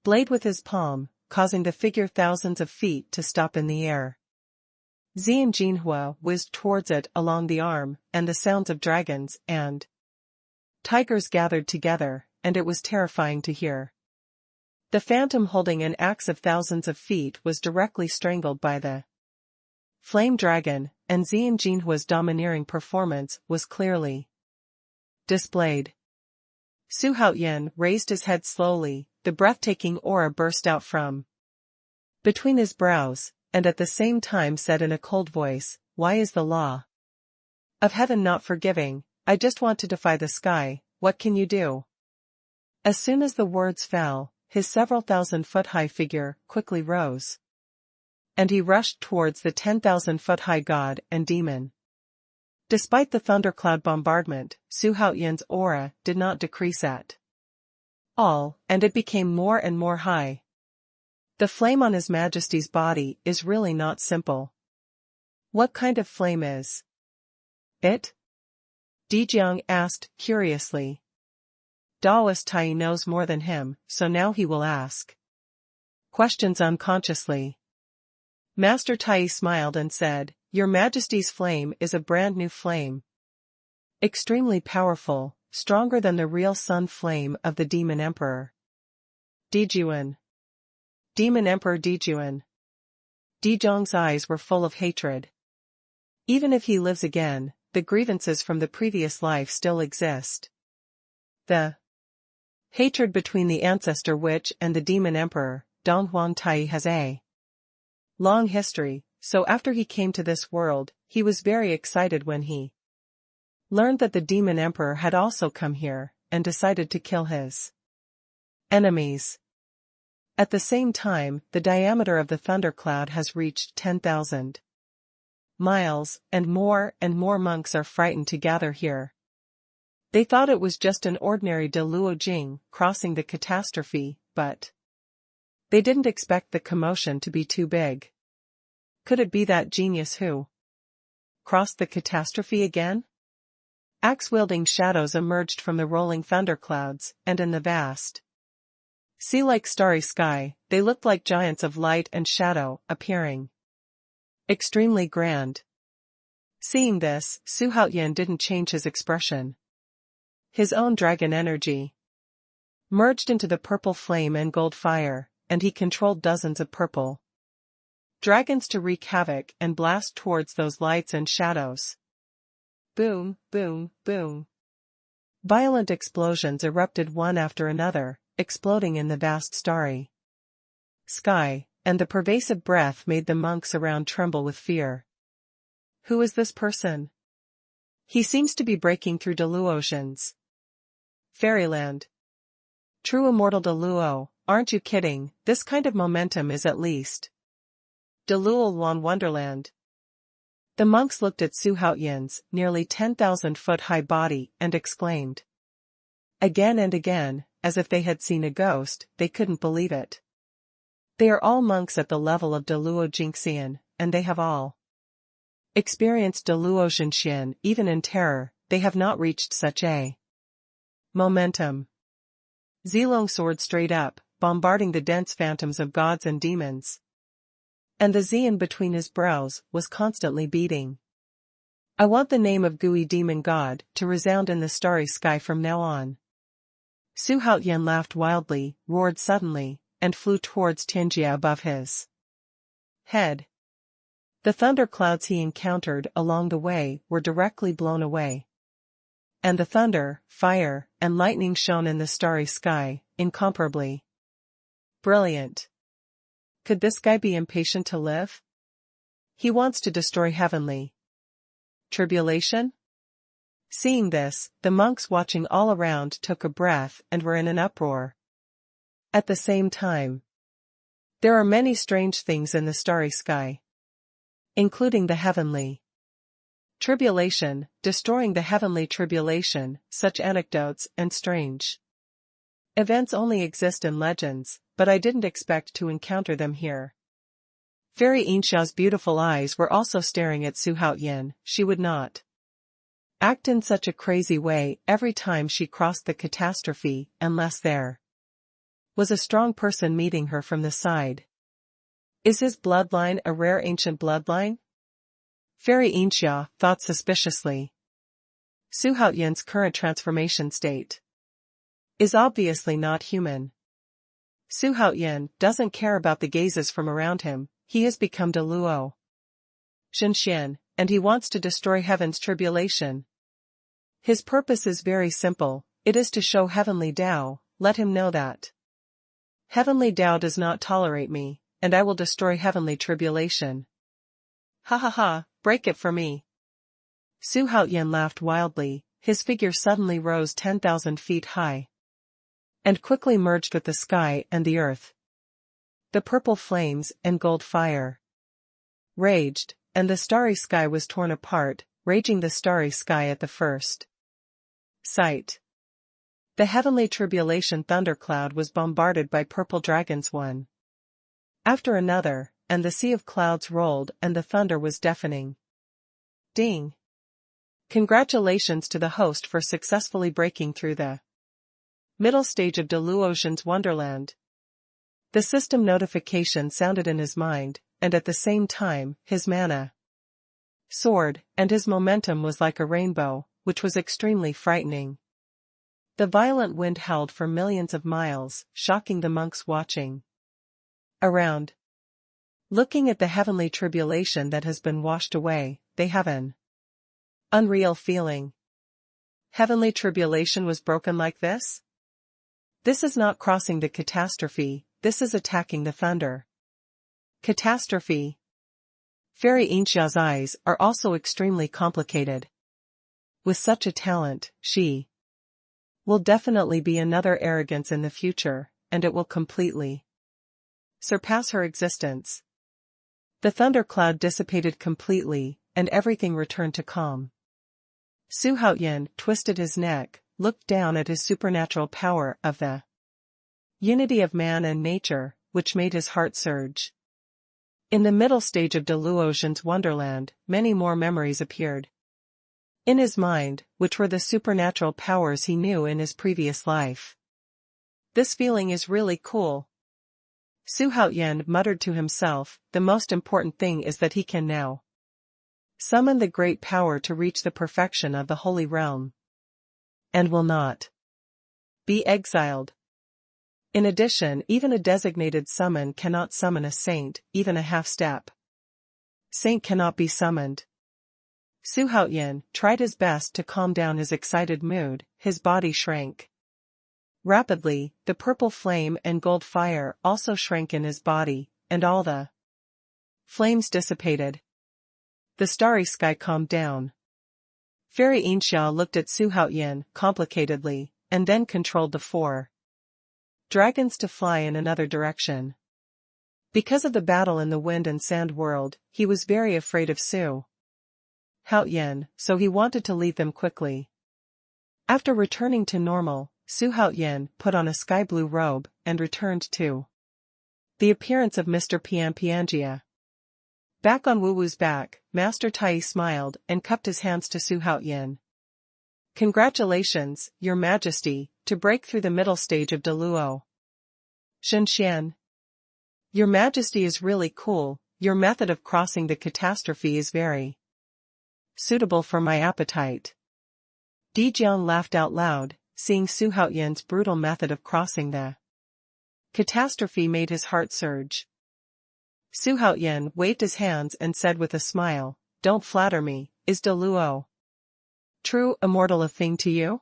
blade with his palm, causing the figure thousands of feet to stop in the air. Xian Jinhua whizzed towards it along the arm, and the sounds of dragons and tigers gathered together, and it was terrifying to hear. The phantom holding an axe of thousands of feet was directly strangled by the flame dragon, and Xian Jinhua's domineering performance was clearly displayed. Su Haoyan raised his head slowly, the breathtaking aura burst out from between his brows, and at the same time said in a cold voice, "Why is the law of heaven not forgiving? I just want to defy the sky, what can you do?" As soon as the words fell, his several thousand-foot-high figure quickly rose, and he rushed towards the 10,000-foot-high god and demon. Despite the thundercloud bombardment, Su Haoyan's aura did not decrease at all, and it became more and more high. The flame on His Majesty's body is really not simple. What kind of flame is it? Dijiang asked, curiously. Daoist Tai knows more than him, so now he will ask questions unconsciously. Master Tai smiled and said, "Your Majesty's flame is a brand new flame. Extremely powerful, stronger than the real sun flame of the Demon Emperor." Dijuan. Demon Emperor Dijuan. Dijiang's eyes were full of hatred. Even if he lives again, the grievances from the previous life still exist. The hatred between the ancestor witch and the Demon Emperor, Donghuan Tai, has a long history, so after he came to this world, he was very excited when he learned that the Demon Emperor had also come here, and decided to kill his enemies. At the same time, the diameter of the thundercloud has reached 10,000 miles, and more monks are frightened to gather here. They thought it was just an ordinary Deluo Jing crossing the catastrophe, but they didn't expect the commotion to be too big. Could it be that genius who crossed the catastrophe again? Axe-wielding shadows emerged from the rolling thunderclouds, and in the vast sea-like starry sky, they looked like giants of light and shadow, appearing extremely grand. Seeing this, Su Haoyan didn't change his expression. His own dragon energy merged into the purple flame and gold fire, and he controlled dozens of purple dragons to wreak havoc and blast towards those lights and shadows. Boom, boom, boom. Violent explosions erupted one after another, exploding in the vast starry sky, and the pervasive breath made the monks around tremble with fear. Who is this person? He seems to be breaking through Deluotions. Fairyland. True immortal Deluo, aren't you kidding? This kind of momentum is at least Deluoluan Wonderland. The monks looked at Su Haoyan's nearly 10,000-foot-high body and exclaimed again and again, as if they had seen a ghost. They couldn't believe it. They are all monks at the level of Deluo Jingxian, and they have all experienced Deluo Zhenxian. Even in terror, they have not reached such a momentum. Zilong soared straight up, bombarding the dense phantoms of gods and demons. And the Xian between his brows was constantly beating. I want the name of Gui Demon God to resound in the starry sky from now on. Su Haoyan laughed wildly, roared suddenly, and flew towards Tianjia above his head. The thunderclouds he encountered along the way were directly blown away. And the thunder, fire, and lightning shone in the starry sky, incomparably brilliant. Could this guy be impatient to live? He wants to destroy heavenly tribulation? Seeing this, the monks watching all around took a breath and were in an uproar. At the same time, there are many strange things in the starry sky, including the heavenly tribulation, destroying the heavenly tribulation. Such anecdotes and strange events only exist in legends, but I didn't expect to encounter them here. Fairy Inxia's beautiful eyes were also staring at Su Haoyan. She would not act in such a crazy way every time she crossed the catastrophe, unless there was a strong person meeting her from the side. Is his bloodline a rare ancient bloodline? Fairy Inxia thought suspiciously. Su Haoyan's current transformation state is obviously not human. Su Haoyan doesn't care about the gazes from around him. He has become Deluo Zhenxian, and he wants to destroy heaven's tribulation. His purpose is very simple, It is to show Heavenly Dou, let him know that. Heavenly Dou does not tolerate me, and I will destroy heavenly tribulation. Ha ha ha, break it for me. Xuanhuan laughed wildly, his figure suddenly rose 10,000 feet high. And quickly merged with the sky and the earth. The purple flames and gold fire raged, and the starry sky was torn apart, raging the starry sky at the first sight. The heavenly tribulation thundercloud was bombarded by purple dragons one after another, and the sea of clouds rolled and the thunder was deafening. Ding! Congratulations to the host for successfully breaking through the middle stage of Delusion's Wonderland. The system notification sounded in his mind, and at the same time, his mana soared, and his momentum was like a rainbow, which was extremely frightening. The violent wind howled for millions of miles, shocking the monks watching around. Looking at the heavenly tribulation that has been washed away, they have an unreal feeling. Heavenly tribulation was broken like this? This is not crossing the catastrophe, this is attacking the thunder. Catastrophe. Fairy Inxia's eyes are also extremely complicated. With such a talent, she will definitely be another arrogance in the future, and it will completely surpass her existence. The thundercloud dissipated completely, and everything returned to calm. Xuanhuan twisted his neck, looked down at his supernatural power of the unity of man and nature, which made his heart surge. In the middle stage of Delusion's Wonderland, many more memories appeared in his mind, which were the supernatural powers he knew in his previous life. This feeling is really cool. Xuanhuan muttered to himself, the most important thing is that he can now summon the great power to reach the perfection of the Holy Realm. And will not be exiled. In addition, even a designated summon cannot summon a saint, even a half-step saint cannot be summoned. Xuanhuan tried his best to calm down his excited mood, his body shrank. Rapidly, the purple flame and gold fire also shrank in his body, and all the flames dissipated. The starry sky calmed down. Fairy Inxia looked at Xuanhuan complicatedly, and then controlled the 4 dragons to fly in another direction. Because of the battle in the wind and sand world, he was very afraid of Xuanhuan, so he wanted to leave them quickly. After returning to normal, Xuanhuan put on a sky blue robe and returned to the appearance of Mr. Pianpianjia. Back on Wuwu's back, Master Tai smiled and cupped his hands to Xuanhuan. Congratulations, Your Majesty, to break through the middle stage of Deluo. Xuanxian. Your Majesty is really cool, your method of crossing the catastrophe is very suitable for my appetite. Dijiang laughed out loud, seeing Xuanhuan's brutal method of crossing the catastrophe made his heart surge. Xuanhuan waved his hands and said with a smile, don't flatter me, is Deluo true immortal a thing to you?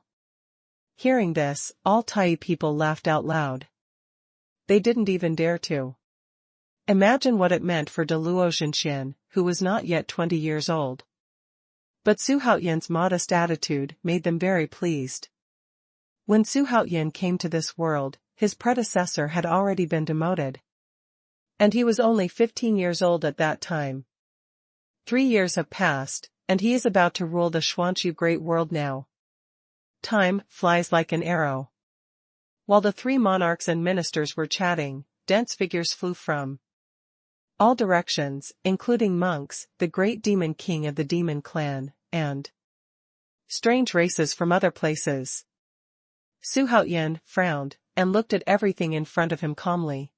Hearing this, all Tai people laughed out loud. They didn't even dare to imagine what it meant for Deluo Xuanxian, who was not yet 20 years old. But Xuanhuan's modest attitude made them very pleased. When Xuanhuan came to this world, his predecessor had already been demoted. And he was only 15 years old at that time. 3 years have passed, and he is about to rule the Xuanchu great world now. Time flies like an arrow. While the 3 monarchs and ministers were chatting, dense figures flew from all directions, including monks, the great demon king of the demon clan, and strange races from other places. Xuanhuan frowned, and looked at everything in front of him calmly.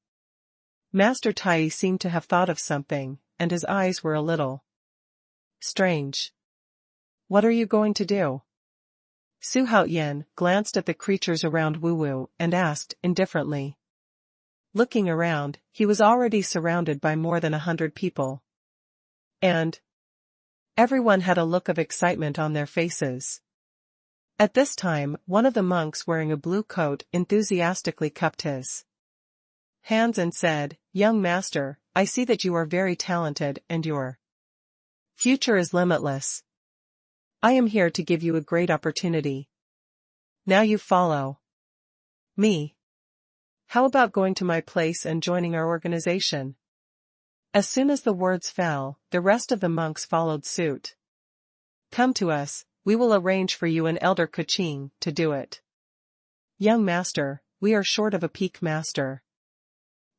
Master Tai seemed to have thought of something, and his eyes were a little strange. What are you going to do? Xuanhuan glanced at the creatures around Wuwu and asked indifferently. Looking around, he was already surrounded by more than 100 people. And everyone had a look of excitement on their faces. At this time, one of the monks wearing a blue coat enthusiastically cupped his hands and said, "Young master, I see that you are very talented and your future is limitless. I am here to give you a great opportunity. Now you follow me. How about going to my place and joining our organization?" As soon as the words fell, the rest of the monks followed suit. "Come to us, we will arrange for you and Elder Kuching to do it. Young master, we are short of a peak master.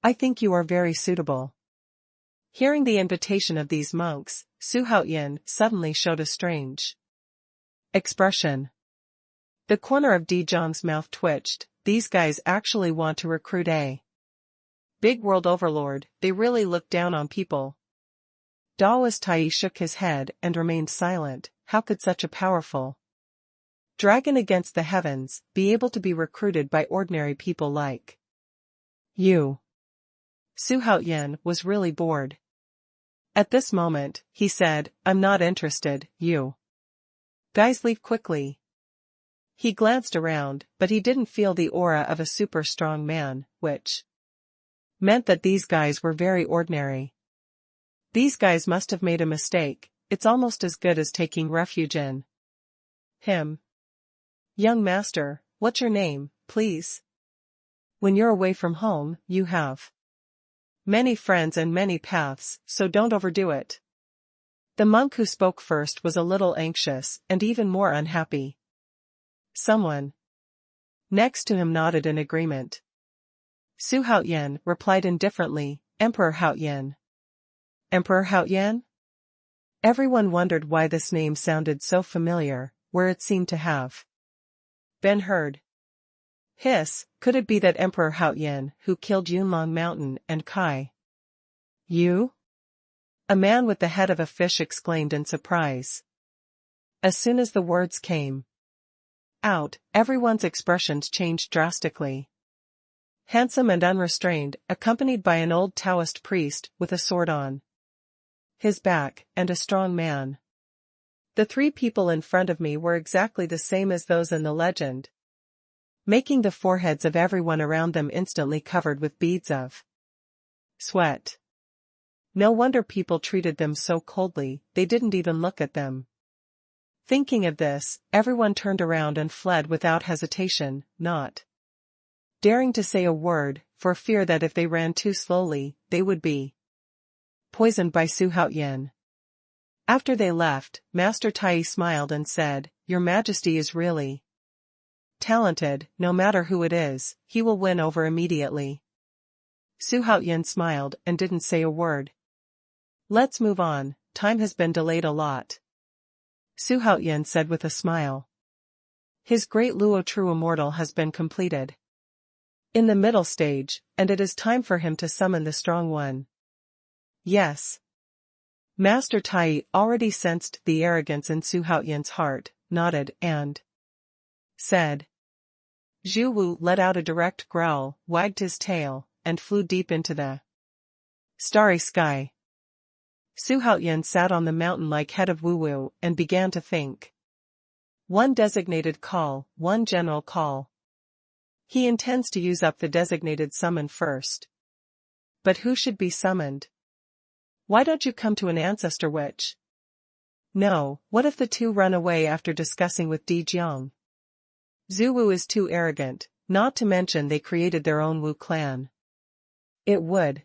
I think you are very suitable." Hearing the invitation of these monks, Xuanhuan suddenly showed a strange expression. The corner of Zhang's mouth twitched. These guys actually want to recruit a big world overlord. They really look down on people. Daoist Tai shook his head and remained silent. How could such a powerful dragon against the heavens be able to be recruited by ordinary people like you? Xuanhuan was really bored. At this moment, he said, "I'm not interested, you guys leave quickly." He glanced around, but he didn't feel the aura of a super strong man, which meant that these guys were very ordinary. These guys must have made a mistake. It's almost as good as taking refuge in him. "Young master, what's your name, please? When you're away from home, you have many friends and many paths, so don't overdo it." The monk who spoke first was a little anxious and even more unhappy. Someone next to him nodded in agreement. Xuanhuan replied indifferently, "Emperor Haoyan." Emperor Haoyan? Everyone wondered why this name sounded so familiar, where it seemed to have been heard. Hiss, could it be that Emperor Haoyan who killed Yunlong Mountain and Kai Yu? A man with the head of a fish exclaimed in surprise. As soon as the words came out, everyone's expressions changed drastically. Handsome and unrestrained, accompanied by an old Taoist priest with a sword on his back, and a strong man. The three people in front of me were exactly the same as those in the legend, making the foreheads of everyone around them instantly covered with beads of sweat. No wonder people treated them so coldly, they didn't even look at them. Thinking of this, everyone turned around and fled without hesitation, not daring to say a word, for fear that if they ran too slowly, they would be poisoned by Xuanhuan. After they left, Master Tai smiled and said, "Your Majesty is really talented. No matter who it is, he will win over immediately." Xuanhuan smiled and didn't say a word. "Let's move on, time has been delayed a lot," Xuanhuan said with a smile. His great Luo True Immortal has been completed in the middle stage, and it is time for him to summon the strong one. Yes. Master Tai already sensed the arrogance in Xuanhuan's heart, nodded and said. Zhu Wu let out a direct growl, wagged his tail, and flew deep into the starry sky. Xuanhuan sat on the mountain-like head of Wu Wu and began to think. One designated call, one general call. He intends to use up the designated summon first. But who should be summoned? Why don't you come to an ancestor witch? No, what if the two run away after discussing with Zhang? Zhu Wu is too arrogant, not to mention they created their own Wu clan. It would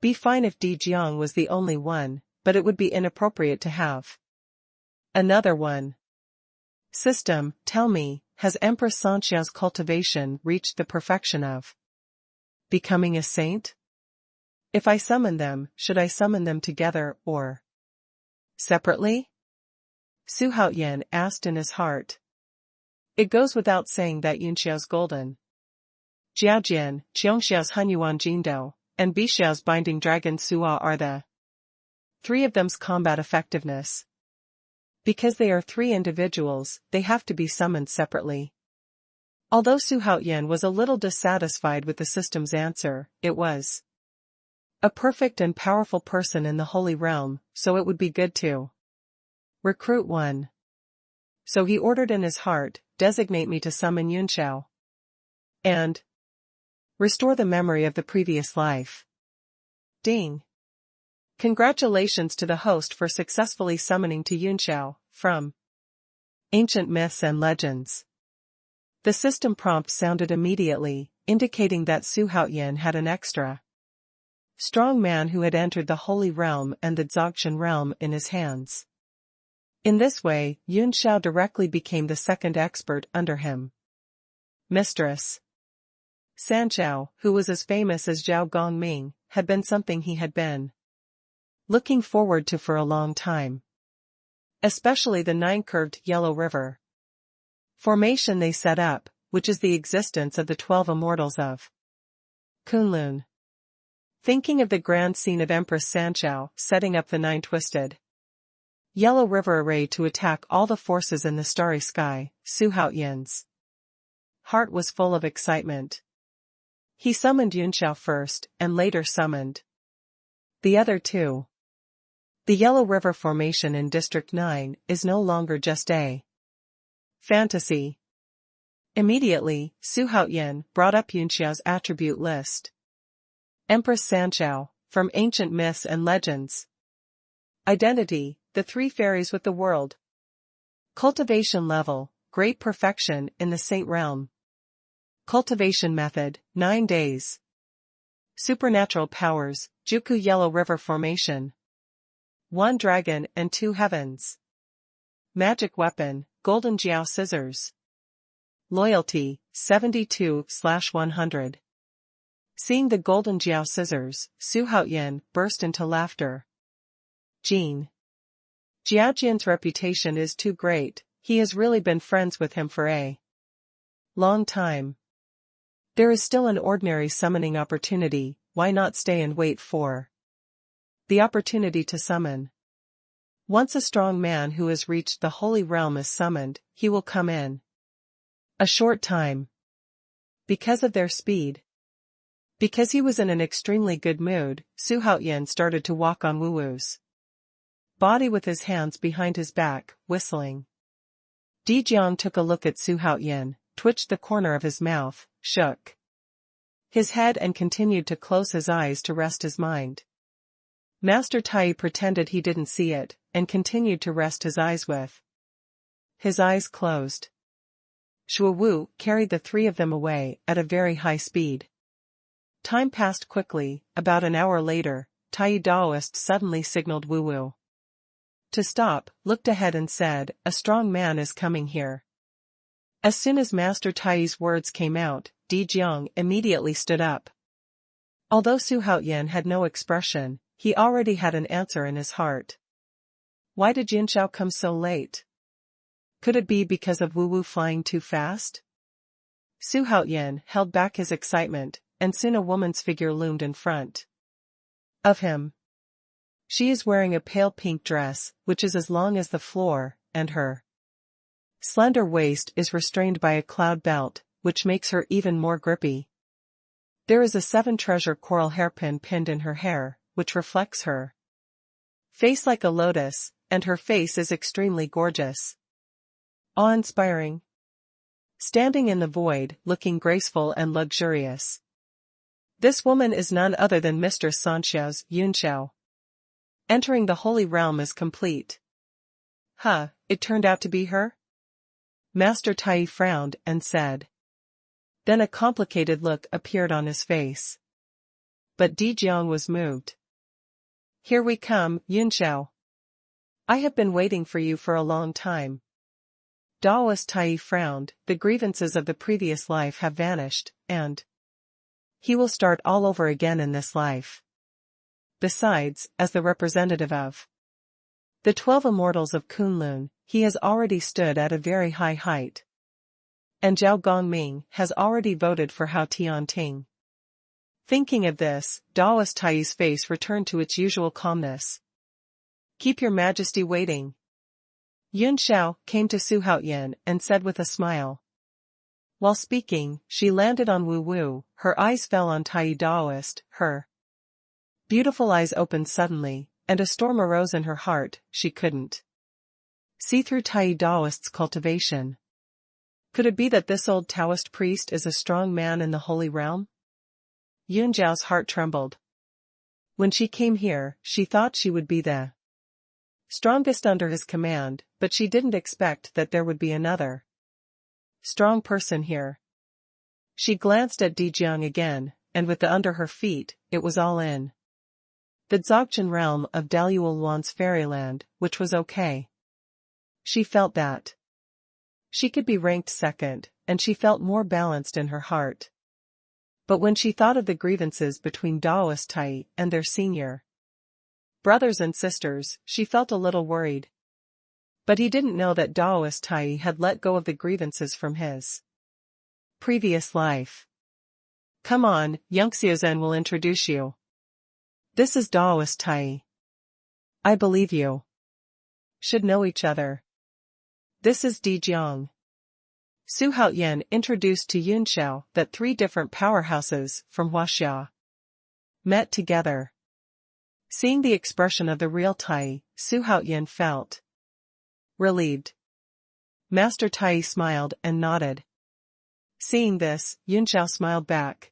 be fine if Zhang was the only one, but it would be inappropriate to have another one. System, tell me, has Empress Sanxiao's cultivation reached the perfection of becoming a saint? If I summon them, should I summon them together or separately? Xuanhuan asked in his heart. It goes without saying that Yunxiao's golden Jiajian, Qiongxiao's Hunyuan Jindo, and Bixiao's binding dragon Sua are the three of them's combat effectiveness. Because they are three individuals, they have to be summoned separately. Although Xuanhuan was a little dissatisfied with the system's answer, it was a perfect and powerful person in the Holy Realm, so it would be good to recruit one. So he ordered in his heart, designate me to summon Yunxiao. And restore the memory of the previous life. Ding. Congratulations to the host for successfully summoning to Yunxiao, from Ancient Myths and Legends. The system prompt sounded immediately, indicating that Xuanhuan had an extra strong man who had entered the Holy Realm and the Dzogchen realm in his hands. In this way, Yunxiao directly became the second expert under him. Mistress Sanchao, who was as famous as Zhao Gongming, had been something he had been looking forward to for a long time. Especially the 9-curved Yellow River formation they set up, which is the existence of the 12 immortals of Kunlun. Thinking of the grand scene of Empress Sanchao setting up the 9 twisted Yellow River array to attack all the forces in the starry sky, Xuanhuan's heart was full of excitement. He summoned Yunxiao first, and later summoned the other two. The Yellow River formation in District 9 is no longer just a fantasy. Immediately, Xuanhuan brought up Yunxiao's attribute list. Empress Sanchao, from Ancient Myths and Legends. Identity, the 3 fairies with the world. Cultivation level, great perfection in the Saint Realm. Cultivation method, 9 days. Supernatural powers, Juku Yellow River formation. 1 dragon and 2 heavens. Magic weapon, Golden Jiao scissors. Loyalty, 72/100. Seeing the Golden Jiao scissors, Xuanhuan burst into laughter. Jin. Jiaojian's reputation is too great, he has really been friends with him for a long time. There is still an ordinary summoning opportunity, why not stay and wait for the opportunity to summon? Once a strong man who has reached the Holy Realm is summoned, he will come in a short time. Because of their speed. Because he was in an extremely good mood, Xuanhuan started to walk on Wuwu's body with his hands behind his back, whistling. Dijiang took a look at Xuanhuan, twitched the corner of his mouth, shook his head and continued to close his eyes to rest his mind. Master Tai pretended he didn't see it, and continued to rest his eyes with his eyes closed. Xuanwu carried the 3 of them away at a very high speed. Time passed quickly. About an hour later, Tai Daoist suddenly signaled Wuwu to stop, looked ahead and said, "A strong man is coming here." As soon as Master Tai's words came out, Dijiang immediately stood up. Although Xuanhuan had no expression, he already had an answer in his heart. Why did Yunxiao come so late? Could it be because of Wuwu flying too fast? Xuanhuan held back his excitement, and soon a woman's figure loomed in front of him. She is wearing a pale pink dress, which is as long as the floor, and her slender waist is restrained by a cloud belt, which makes her even more grippy. There is a 7-treasure coral hairpin pinned in her hair, which reflects her face like a lotus, and her face is extremely gorgeous. Awe-inspiring. Standing in the void, looking graceful and luxurious. This woman is none other than Mistress Sanxiao's Yunxiao. Entering the Holy Realm is complete. It turned out to be her? Master Tai frowned and said. Then a complicated look appeared on his face. But Dijiang was moved. Here we come, Yunxiao. I have been waiting for you for a long time. Daoist Tai frowned, the grievances of the previous life have vanished, and he will start all over again in this life. Besides, as the representative of the 12 immortals of Kunlun, he has already stood at a very high height. And Zhao Gongming has already voted for Hao Tianting. Thinking of this, Daoist Tai's face returned to its usual calmness. Keep your majesty waiting. Yunxiao came to Xuanhuan and said with a smile. While speaking, she landed on Wuwu, her eyes fell on Tai Daoist, her beautiful eyes opened suddenly, and a storm arose in her heart, she couldn't See through Tai Daoist's cultivation. Could it be that this old Taoist priest is a strong man in the holy realm? Yun Zhao's heart trembled. When she came here, she thought she would be the strongest under his command, but she didn't expect that there would be another strong person here. She glanced at Dijiang again, and with the under her feet, it was all in the Dzogchen realm of Daluolwan's fairyland, which was okay. She felt that she could be ranked second, and she felt more balanced in her heart. But when she thought of the grievances between Daoist Tai and their senior brothers and sisters, she felt a little worried. But he didn't know that Daoist Tai had let go of the grievances from his previous life. Come on, Yunxiuzhen will introduce you. This is Daoist Tai. I believe you should know each other. This is Dijiang. Su Haoyan introduced to Yun Xiao that 3 different powerhouses from Huaxia met together. Seeing the expression of the real Tai, Su Haoyan felt relieved. Master Tai smiled and nodded. Seeing this, Yun Xiao smiled back.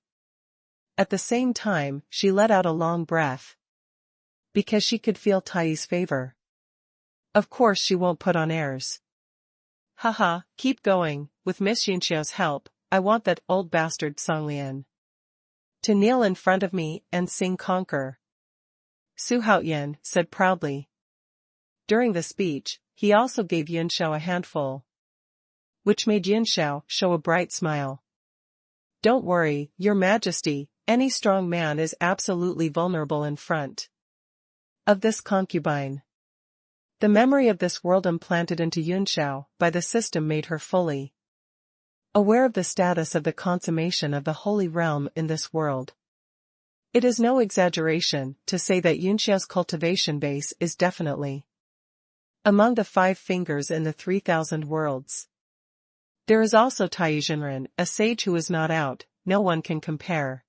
At the same time, she let out a long breath, because she could feel Tai's favor. Of course she won't put on airs. Haha, keep going, with Miss Yunxiao's help, I want that old bastard Songlian to kneel in front of me and sing Conquer. Su Haoyan said proudly. During the speech, he also gave Yun Xiao a handful, which made Yun Xiao show a bright smile. Don't worry, Your Majesty, any strong man is absolutely vulnerable in front of this concubine. The memory of this world implanted into Yun Xiao by the system made her fully aware of the status of the consummation of the holy realm in this world. It is no exaggeration to say that Yun Xiao's cultivation base is definitely among the 5 fingers in the 3,000 worlds. There is also Tai Zhenren, a sage who is not out, no one can compare.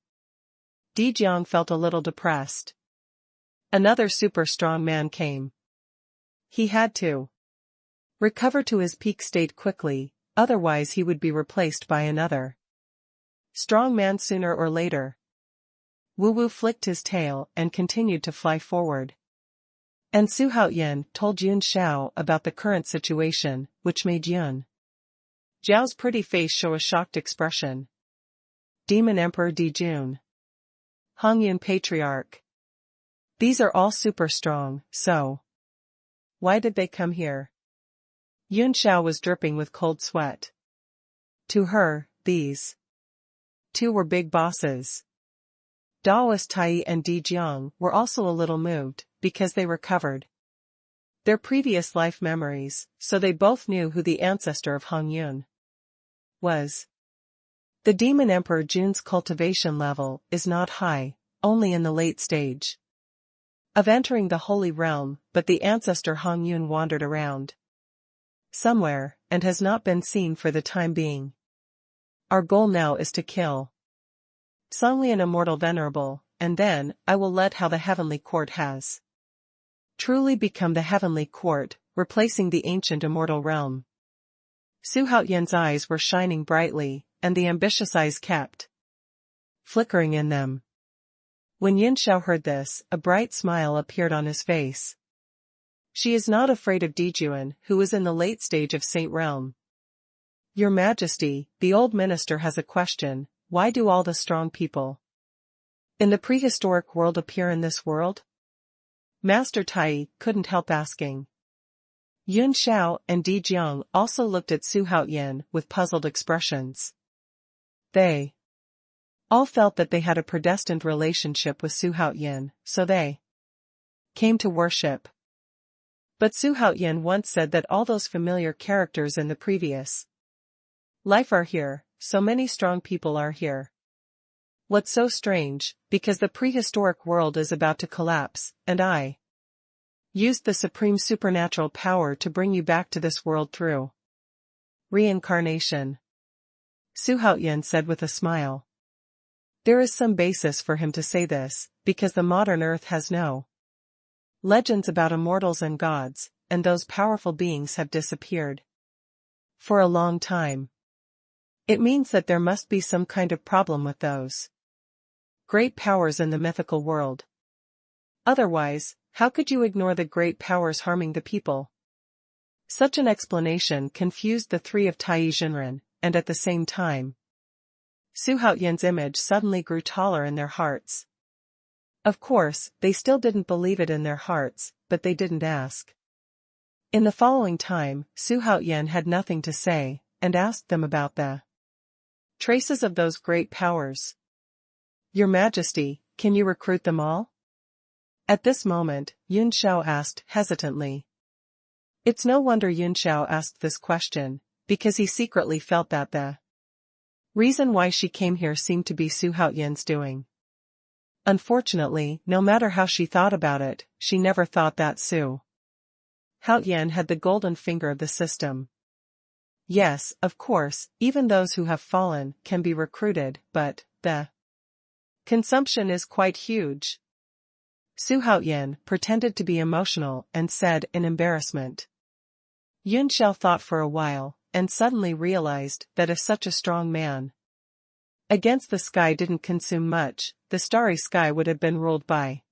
Dijiang felt a little depressed. Another super strong man came. He had to recover to his peak state quickly, otherwise he would be replaced by another strong man sooner or later. Wu Wu flicked his tail and continued to fly forward. And Su Haoyan told Yun Xiao about the current situation, which made Yun Zhao's pretty face show a shocked expression. Demon Emperor Dijun. Hongyun Patriarch. These are all super strong, so why did they come here? Yun Xiao was dripping with cold sweat. To her, these 2 were big bosses. Daoist Tai and Dijiang were also a little moved, because they recovered their previous life memories, so they both knew who the ancestor of Hongyun was. The Demon Emperor Jun's cultivation level is not high, only in the late stage of entering the holy realm, but the ancestor Hongyun wandered around somewhere, and has not been seen for the time being. Our goal now is to kill Songlian Immortal Venerable, and then, I will let how the Heavenly Court has truly become the Heavenly Court, replacing the ancient immortal realm. Su Haoyan's eyes were shining brightly, and the ambitious eyes kept flickering in them. When Yun Xiao heard this, a bright smile appeared on his face. She is not afraid of Dijuan, who is in the late stage of Saint Realm. Your Majesty, the old minister has a question, why do all the strong people in the prehistoric world appear in this world? Master Tai couldn't help asking. Yun Xiao and Dijiang also looked at Su Haoyan with puzzled expressions. They all felt that they had a predestined relationship with Su Haoyan, so they came to worship. But Su Haoyan once said that all those familiar characters in the previous life are here, so many strong people are here. What's so strange, because the prehistoric world is about to collapse, and I used the supreme supernatural power to bring you back to this world through reincarnation. Su Haoyan said with a smile. There is some basis for him to say this, because the modern earth has no legends about immortals and gods, and those powerful beings have disappeared. For a long time. It means that there must be some kind of problem with those great powers in the mythical world. Otherwise, how could you ignore the great powers harming the people? Such an explanation confused the three of Tai Jinren, and at the same time, Su Haoyan's image suddenly grew taller in their hearts. Of course, they still didn't believe it in their hearts, but they didn't ask. In the following time, Su Haoyan had nothing to say, and asked them about the traces of those great powers. Your Majesty, can you recruit them all? At this moment, Yun Xiao asked hesitantly. It's no wonder Yun Xiao asked this question, because he secretly felt that the reason why she came here seemed to be Su Haoyan's doing. Unfortunately, no matter how she thought about it, she never thought that Su Haoyan had the golden finger of the system. Yes, of course, even those who have fallen can be recruited, but the consumption is quite huge. Su Haoyan pretended to be emotional and said in embarrassment. Yun Xiao thought for a while, and suddenly realized that if such a strong man against the sky didn't consume much, the starry sky would have been ruled by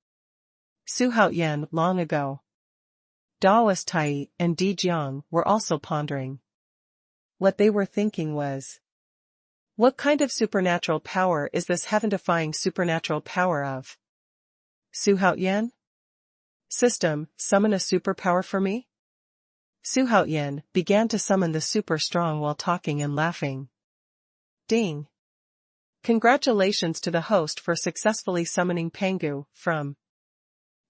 Su Haoyan long ago. Daoist Tai and Di Jiang were also pondering. What they were thinking was, what kind of supernatural power is this heaven-defying supernatural power of Su Haoyan? System, summon a superpower for me? Su Haoyan began to summon the super strong while talking and laughing. Ding! Congratulations to the host for successfully summoning Pangu from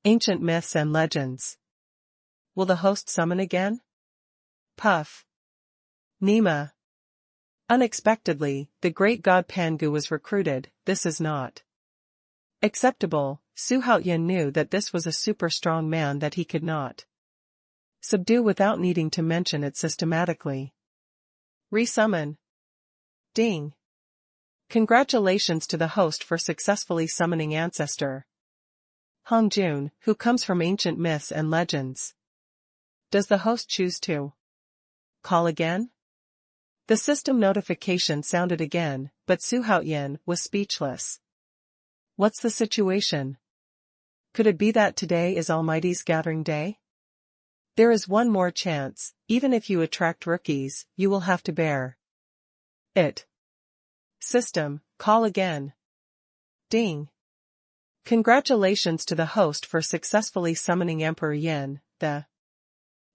Ancient Myths and Legends. Will the host summon again? Puff. Nima. Unexpectedly, the great god Pangu was recruited. This is not acceptable. Su Haoyan knew that this was a super strong man that he could not subdue without needing to mention it systematically. Resummon. Ding. Congratulations to the host for successfully summoning Ancestor Hongjun, who comes from Ancient Myths and Legends. Does the host choose to call again? The system notification sounded again, but Su Haoyan was speechless. What's the situation? Could it be that today is Almighty's gathering day? There is one more chance. Even if you attract rookies, you will have to bear it. System, call again. Ding. Congratulations to the host for successfully summoning Emperor Yin, the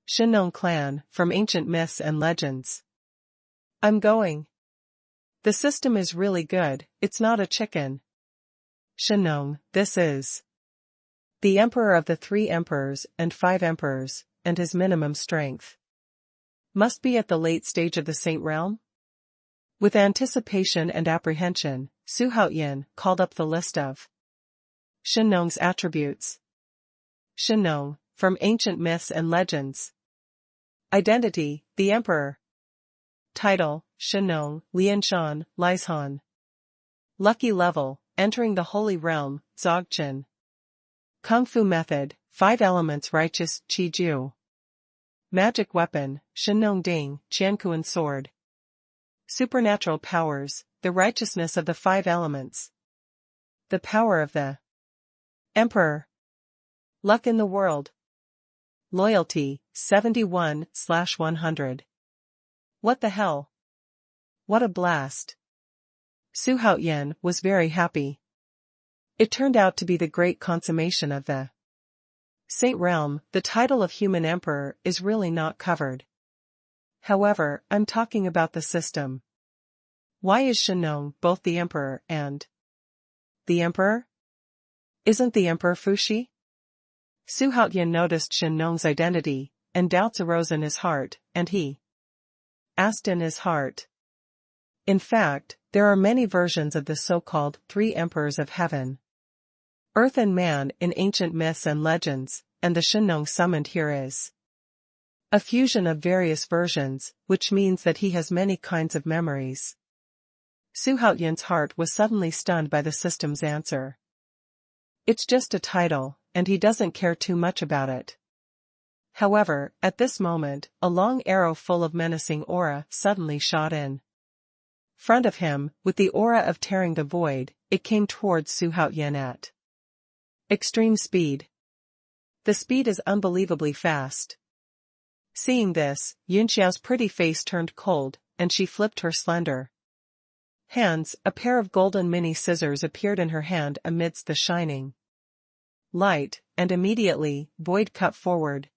Shinong clan, from Ancient Myths and Legends. I'm going. The system is really good, it's not a chicken. Shinong, this is the Emperor of the 3 emperors and 5 emperors, and his minimum strength must be at the late stage of the Saint Realm? With anticipation and apprehension, Su Haoyan called up the list of Shinong's attributes. Shinong, from Ancient Myths and Legends. Identity, the Emperor. Title, Shinong, Lianshan, Lieshan. Lucky level, entering the Holy Realm, Dzogchen. Kung Fu method, 5 elements righteous, Qi Ju. Magic weapon, Shinong Ding, Qiankuan sword. Supernatural powers, the righteousness of the 5 elements. The power of the Emperor. Luck in the world. Loyalty, 71/100. What the hell? What a blast. Su Haoyan was very happy. It turned out to be the great consummation of the Saint Realm. The title of human emperor is really not covered. However, I'm talking about the system. Why is Shinong both the emperor and the emperor? Isn't the emperor Fuxi? Su Haoyan noticed Shinong's identity, and doubts arose in his heart, and he asked in his heart. In fact, there are many versions of the so-called 3 emperors of heaven, earth and man in Ancient Myths and Legends, and the Shinong summoned here is a fusion of various versions, which means that he has many kinds of memories. Su Haoyan's heart was suddenly stunned by the system's answer. It's just a title, and he doesn't care too much about it. However, at this moment, a long arrow full of menacing aura suddenly shot in front of him, with the aura of tearing the void. It came towards Xuanhuan at extreme speed. The speed is unbelievably fast. Seeing this, Yunxiao's pretty face turned cold, and she flipped her slender hands. A pair of golden mini scissors appeared in her hand amidst the shining light, and immediately, void cut forward.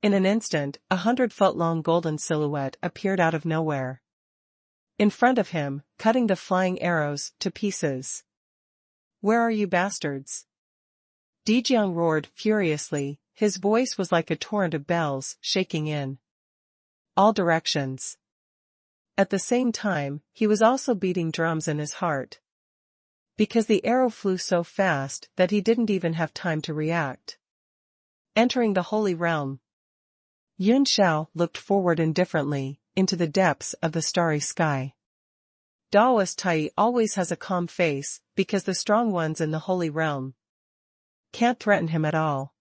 In an instant, 100-foot-long golden silhouette appeared out of nowhere in front of him, cutting the flying arrows to pieces. "Where are you bastards?" Dijiang roared furiously. His voice was like a torrent of bells, shaking in all directions. At the same time, he was also beating drums in his heart, because the arrow flew so fast that he didn't even have time to react. Entering the holy realm, Yun Xiao looked forward indifferently, into the depths of the starry sky. Daoist Tai always has a calm face, because the strong ones in the holy realm can't threaten him at all.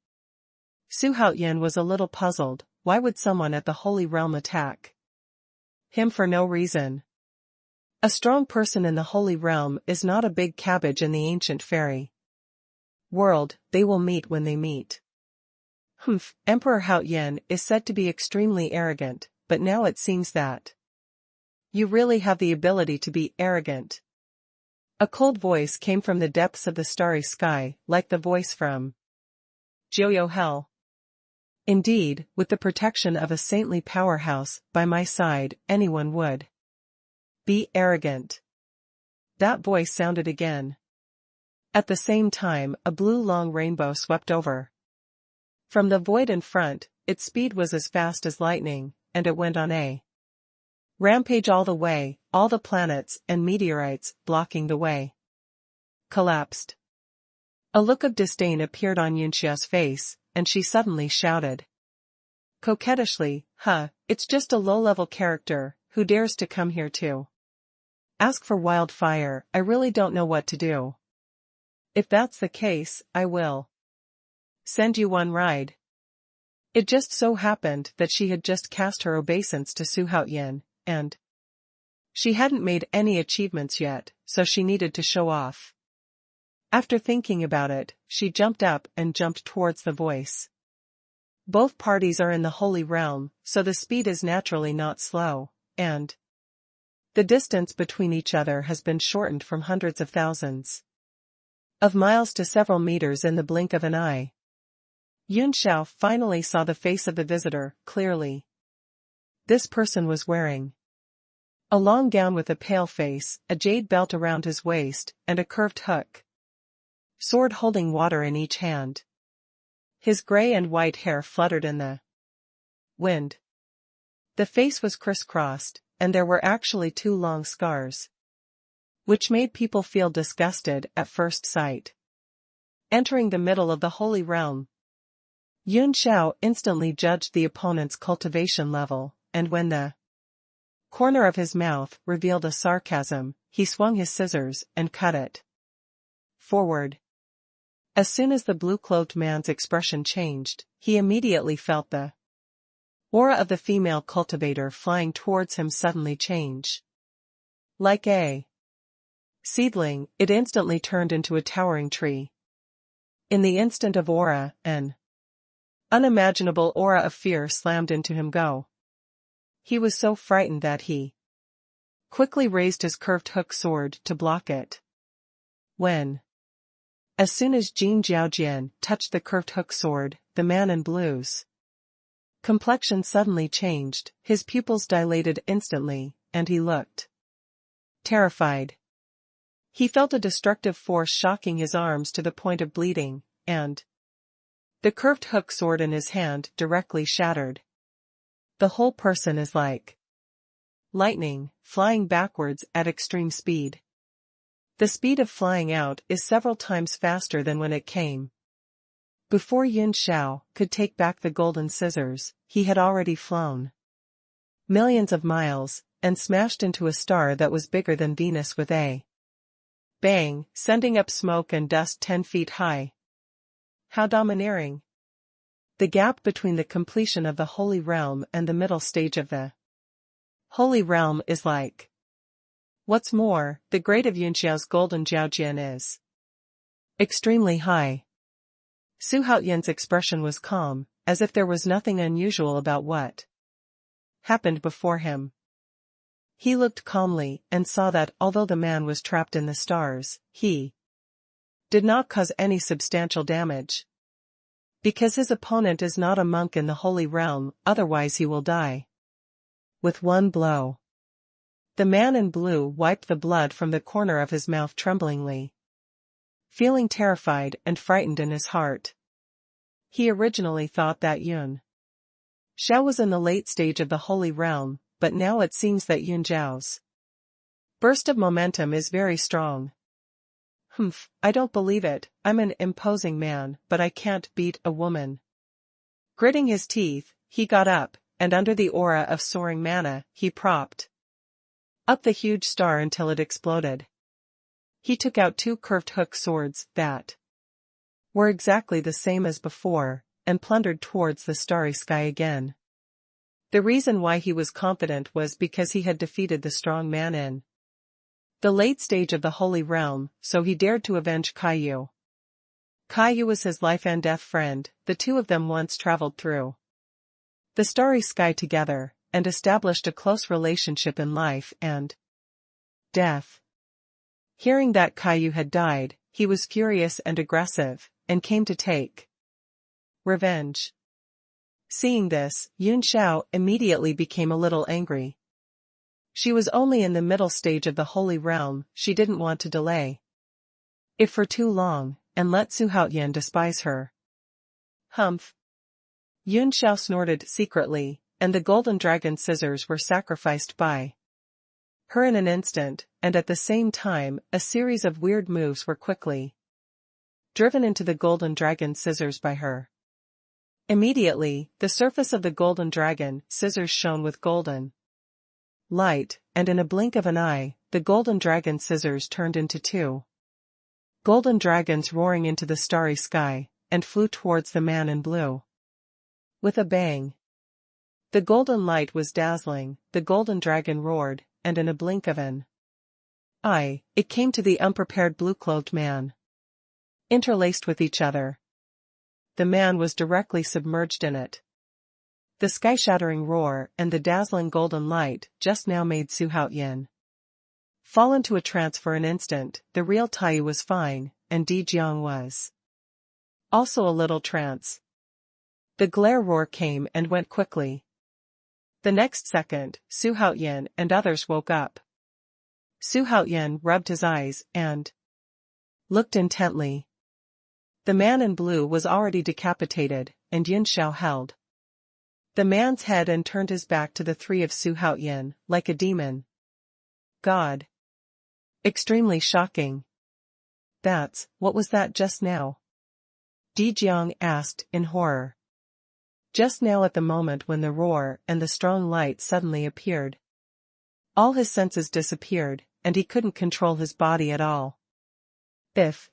Xuanhuan was a little puzzled. Why would someone at the holy realm attack him for no reason? A strong person in the holy realm is not a big cabbage in the ancient fairy world. They will meet when they meet. Emperor Haoyan is said to be extremely arrogant, but now it seems that you really have the ability to be arrogant. A cold voice came from the depths of the starry sky, like the voice from Joyo Hell. Indeed, with the protection of a saintly powerhouse by my side, anyone would be arrogant. That voice sounded again. At the same time, a blue long rainbow swept over from the void in front. Its speed was as fast as lightning, and it went on a rampage all the way. All the planets and meteorites blocking the way collapsed. A look of disdain appeared on Yunxia's face, and she suddenly shouted coquettishly, it's just a low-level character, who dares to come here to ask for wildfire. I really don't know what to do. If that's the case, I will send you one ride." It just so happened that she had just cast her obeisance to Xuanhuan, and she hadn't made any achievements yet, so she needed to show off. After thinking about it, she jumped up and jumped towards the voice. Both parties are in the holy realm, so the speed is naturally not slow, and the distance between each other has been shortened from hundreds of thousands of miles to several meters in the blink of an eye. Yun Xiao finally saw the face of the visitor clearly. This person was wearing a long gown with a pale face, a jade belt around his waist, and a curved hook sword holding water in each hand. His gray and white hair fluttered in the wind. The face was crisscrossed, and there were actually 2 long scars, which made people feel disgusted at first sight. Entering the middle of the holy realm, Yun Xiao instantly judged the opponent's cultivation level, and when the corner of his mouth revealed a sarcasm, he swung his scissors and cut it forward. As soon as the blue-clothed man's expression changed, he immediately felt the aura of the female cultivator flying towards him suddenly change. Like a seedling, it instantly turned into a towering tree. In the instant of aura, an unimaginable aura of fear slammed into him. He was so frightened that he quickly raised his curved hook sword to block it. As soon as Jin Jiaojian touched the curved hook sword, the man in blue's complexion suddenly changed, his pupils dilated instantly, and he looked terrified. He felt a destructive force shocking his arms to the point of bleeding, and the curved hook sword in his hand directly shattered. The whole person is like lightning, flying backwards at extreme speed. The speed of flying out is several times faster than when it came. Before Yun Xiao could take back the golden scissors, he had already flown millions of miles, and smashed into a star that was bigger than Venus with a bang, sending up smoke and dust 10 feet high. How domineering! The gap between the completion of the Holy Realm and the middle stage of the Holy Realm is like. What's more, the grade of Yunxiao's golden Jiaojian is extremely high. Su Haoyan's expression was calm, as if there was nothing unusual about what happened before him. He looked calmly and saw that although the man was trapped in the stars, he did not cause any substantial damage. Because his opponent is not a monk in the Holy Realm, otherwise he will die with one blow. The man in blue wiped the blood from the corner of his mouth tremblingly, feeling terrified and frightened in his heart. He originally thought that Yun Xiao was in the late stage of the Holy Realm, but now it seems that Yun Zhao's burst of momentum is very strong. I don't believe it. I'm an imposing man, but I can't beat a woman. Gritting his teeth, he got up, and under the aura of soaring mana, he propped up the huge star until it exploded. He took out two curved hook swords that were exactly the same as before, and plundered towards the starry sky again. The reason why he was confident was because he had defeated the strong man in the late stage of the Holy Realm, so he dared to avenge Caillou. Caillou was his life and death friend. The two of them once traveled through the starry sky together, and established a close relationship in life and death. Hearing that Caillou had died, he was furious and aggressive, and came to take revenge. Seeing this, Yun Xiao immediately became a little angry. She was only in the middle stage of the Holy Realm, she didn't want to delay it for too long, and let Su Haoyan despise her. Humph! Yun Xiao snorted secretly, and the golden dragon scissors were sacrificed by her in an instant, and at the same time, a series of weird moves were quickly driven into the golden dragon scissors by her. Immediately, the surface of the golden dragon scissors shone with golden light, and in a blink of an eye, the golden dragon scissors turned into two golden dragons roaring into the starry sky, and flew towards the man in blue. With a bang. The golden light was dazzling, the golden dragon roared, and in a blink of an eye, it came to the unprepared blue-clothed man. Interlaced with each other, the man was directly submerged in it. The sky-shattering roar and the dazzling golden light just now made Su Haoyan fall into a trance for an instant. The real Tianwu was fine, and Di Jiang was also a little trance. The glare roar came and went quickly. The next second, Su Haoyan and others woke up. Su Haoyan rubbed his eyes and looked intently. The man in blue was already decapitated, and Yun Xiao held the man's head and turned his back to the three of Su Haoyan, like a demon. God! Extremely shocking. What was that just now? Di Jiang asked in horror. Just now, at the moment when the roar and the strong light suddenly appeared, all his senses disappeared, and he couldn't control his body at all. If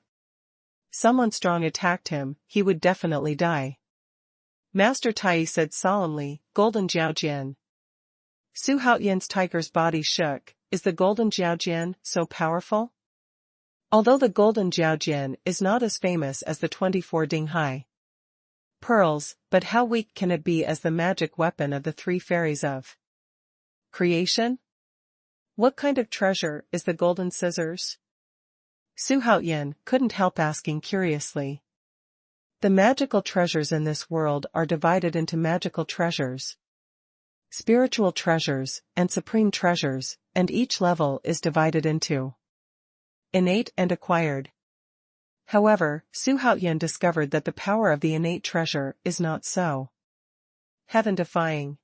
someone strong attacked him, he would definitely die. Master Tai said solemnly, Golden Jiaojian. Su Haoyan's tiger's body shook. Is the Golden Jiaojian so powerful? Although the Golden Jiaojian is not as famous as the 24 Dinghai pearls, but how weak can it be as the magic weapon of the three fairies of creation? What kind of treasure is the golden scissors? Su Haoyan couldn't help asking curiously. The magical treasures in this world are divided into magical treasures, spiritual treasures, and supreme treasures, and each level is divided into innate and acquired. However, Su Haoyan discovered that the power of the innate treasure is not so heaven-defying.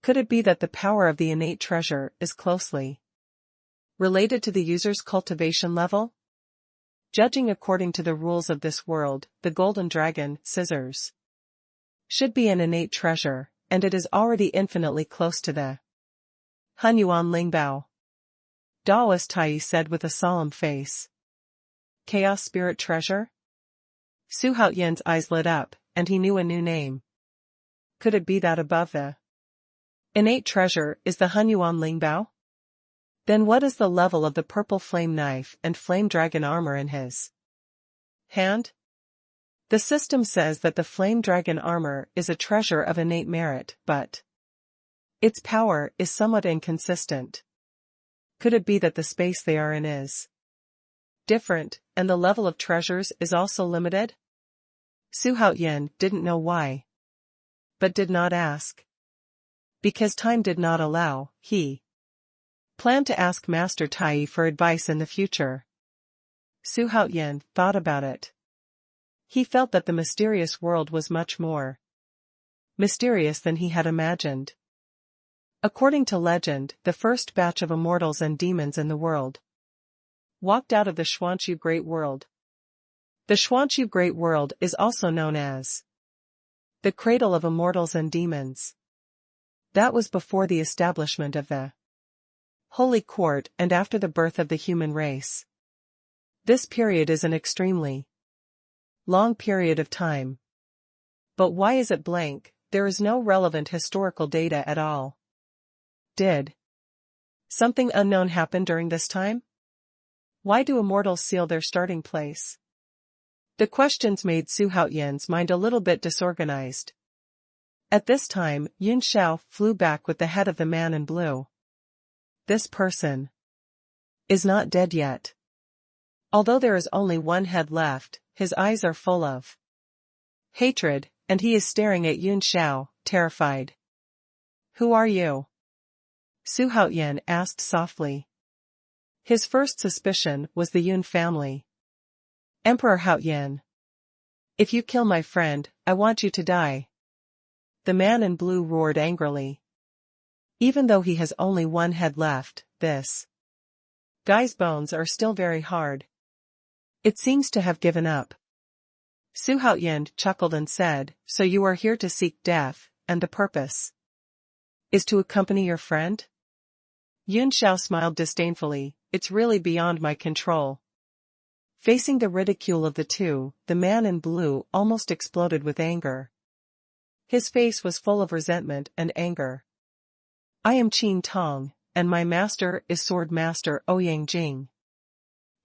Could it be that the power of the innate treasure is closely related to the user's cultivation level? Judging according to the rules of this world, the golden dragon, scissors, should be an innate treasure, and it is already infinitely close to the Hunyuan Lingbao. Daoist Tai said with a solemn face. Chaos spirit treasure? Su Haoyan's eyes lit up, and he knew a new name. Could it be that above the innate treasure is the Xuanhuan Lingbao? Then what is the level of the purple flame knife and flame dragon armor in his hand? The system says that the flame dragon armor is a treasure of innate merit, but its power is somewhat inconsistent. Could it be that the space they are in is different, and the level of treasures is also limited? Su Haoyan didn't know why, but did not ask. Because time did not allow, he planned to ask Master Tai for advice in the future. Su Haoyan thought about it. He felt that the mysterious world was much more mysterious than he had imagined. According to legend, the first batch of immortals and demons in the world walked out of the Xuanhu Great World. The Xuanhu Great World is also known as the cradle of immortals and demons. That was before the establishment of the Holy Court and after the birth of the human race. This period is an extremely long period of time. But why is it blank? There is no relevant historical data at all. Did something unknown happen during this time? Why do immortals seal their starting place? The questions made Su Haoyan's mind a little bit disorganized. At this time, Yun Xiao flew back with the head of the man in blue. This person is not dead yet. Although there is only one head left, his eyes are full of hatred, and he is staring at Yun Xiao, terrified. Who are you? Su Haoyan asked softly. His first suspicion was the Yun family. Emperor Haoyan. If you kill my friend, I want you to die. The man in blue roared angrily. Even though he has only one head left, this guy's bones are still very hard. It seems to have given up. Su Haoyan chuckled and said, so you are here to seek death, and the purpose is to accompany your friend? Yun Xiao smiled disdainfully, it's really beyond my control. Facing the ridicule of the two, the man in blue almost exploded with anger. His face was full of resentment and anger. I am Qin Tong, and my master is Sword Master Ouyang Jing.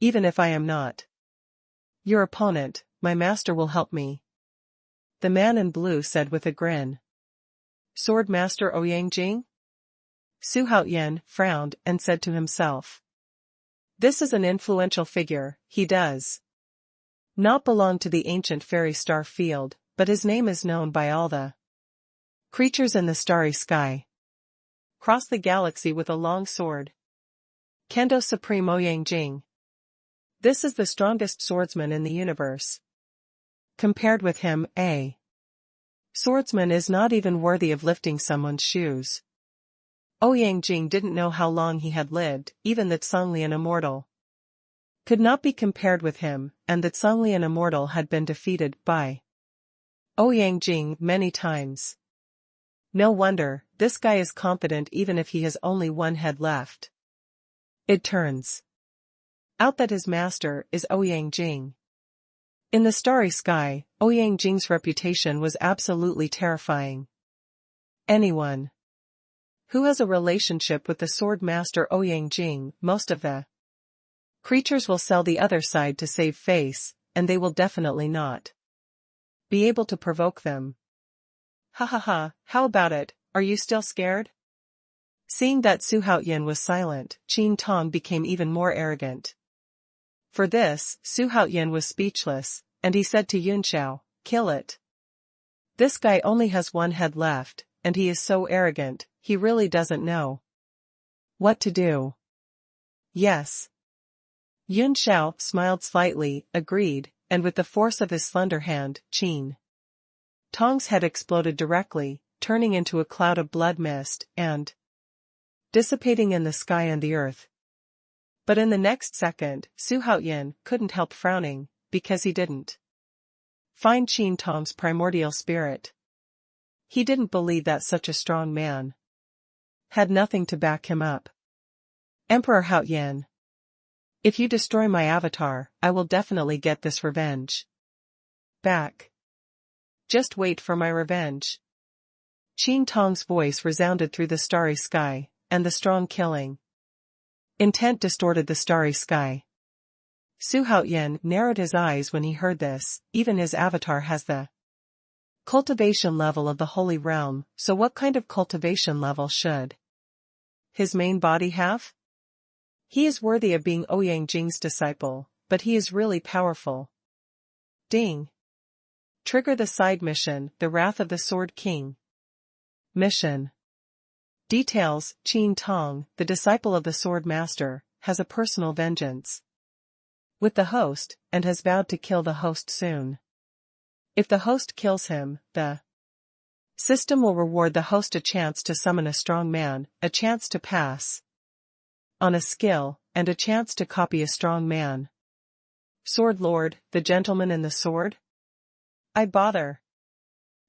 Even if I am not your opponent, my master will help me. The man in blue said with a grin. Sword Master Ouyang Jing? Su Haoyan frowned and said to himself. This is an influential figure, he does not belong to the ancient fairy star field, but his name is known by all the creatures in the starry sky. Cross the galaxy with a long sword. Kendo Supreme Ouyang Jing. This is the strongest swordsman in the universe. Compared with him, a swordsman is not even worthy of lifting someone's shoes. Ouyang Jing didn't know how long he had lived, even the Zhonglian immortal could not be compared with him, and the Zhonglian immortal had been defeated by Ouyang Jing many times. No wonder, this guy is confident even if he has only one head left. It turns out that his master is Ouyang Jing. In the starry sky, Ouyang Jing's reputation was absolutely terrifying. Anyone who has a relationship with the sword master Ouyang Jing, most of the creatures will sell the other side to save face, and they will definitely not be able to provoke them. Ha ha ha, how about it, are you still scared? Seeing that Su Haoyan was silent, Qin Tong became even more arrogant. For this, Su Haoyan was speechless, and he said to Yun Xiao, kill it. This guy only has one head left, and he is so arrogant, he really doesn't know what to do. Yes. Yun Xiao smiled slightly, agreed, and with the force of his slender hand, Qin Tong's head exploded directly, turning into a cloud of blood mist, and dissipating in the sky and the earth. But in the next second, Su Haoyan couldn't help frowning, because he didn't find Qin Tong's primordial spirit. He didn't believe that such a strong man had nothing to back him up. Emperor Haoyan, if you destroy my avatar, I will definitely get this revenge. back. Just wait for my revenge. Qin Tong's voice resounded through the starry sky, and the strong killing intent distorted the starry sky. Su Haoyan narrowed his eyes when he heard this. Even his avatar has the cultivation level of the holy realm, so what kind of cultivation level should his main body have? He is worthy of being Ouyang Jing's disciple, but he is really powerful. Ding. Trigger the side mission, the Wrath of the Sword King. Mission. Details: Qin Tong, the disciple of the Sword Master, has a personal vengeance with the host, and has vowed to kill the host soon. If the host kills him, the system will reward the host a chance to summon a strong man, a chance to pass on a skill, and a chance to copy a strong man. Sword Lord, the gentleman in the sword? I bother.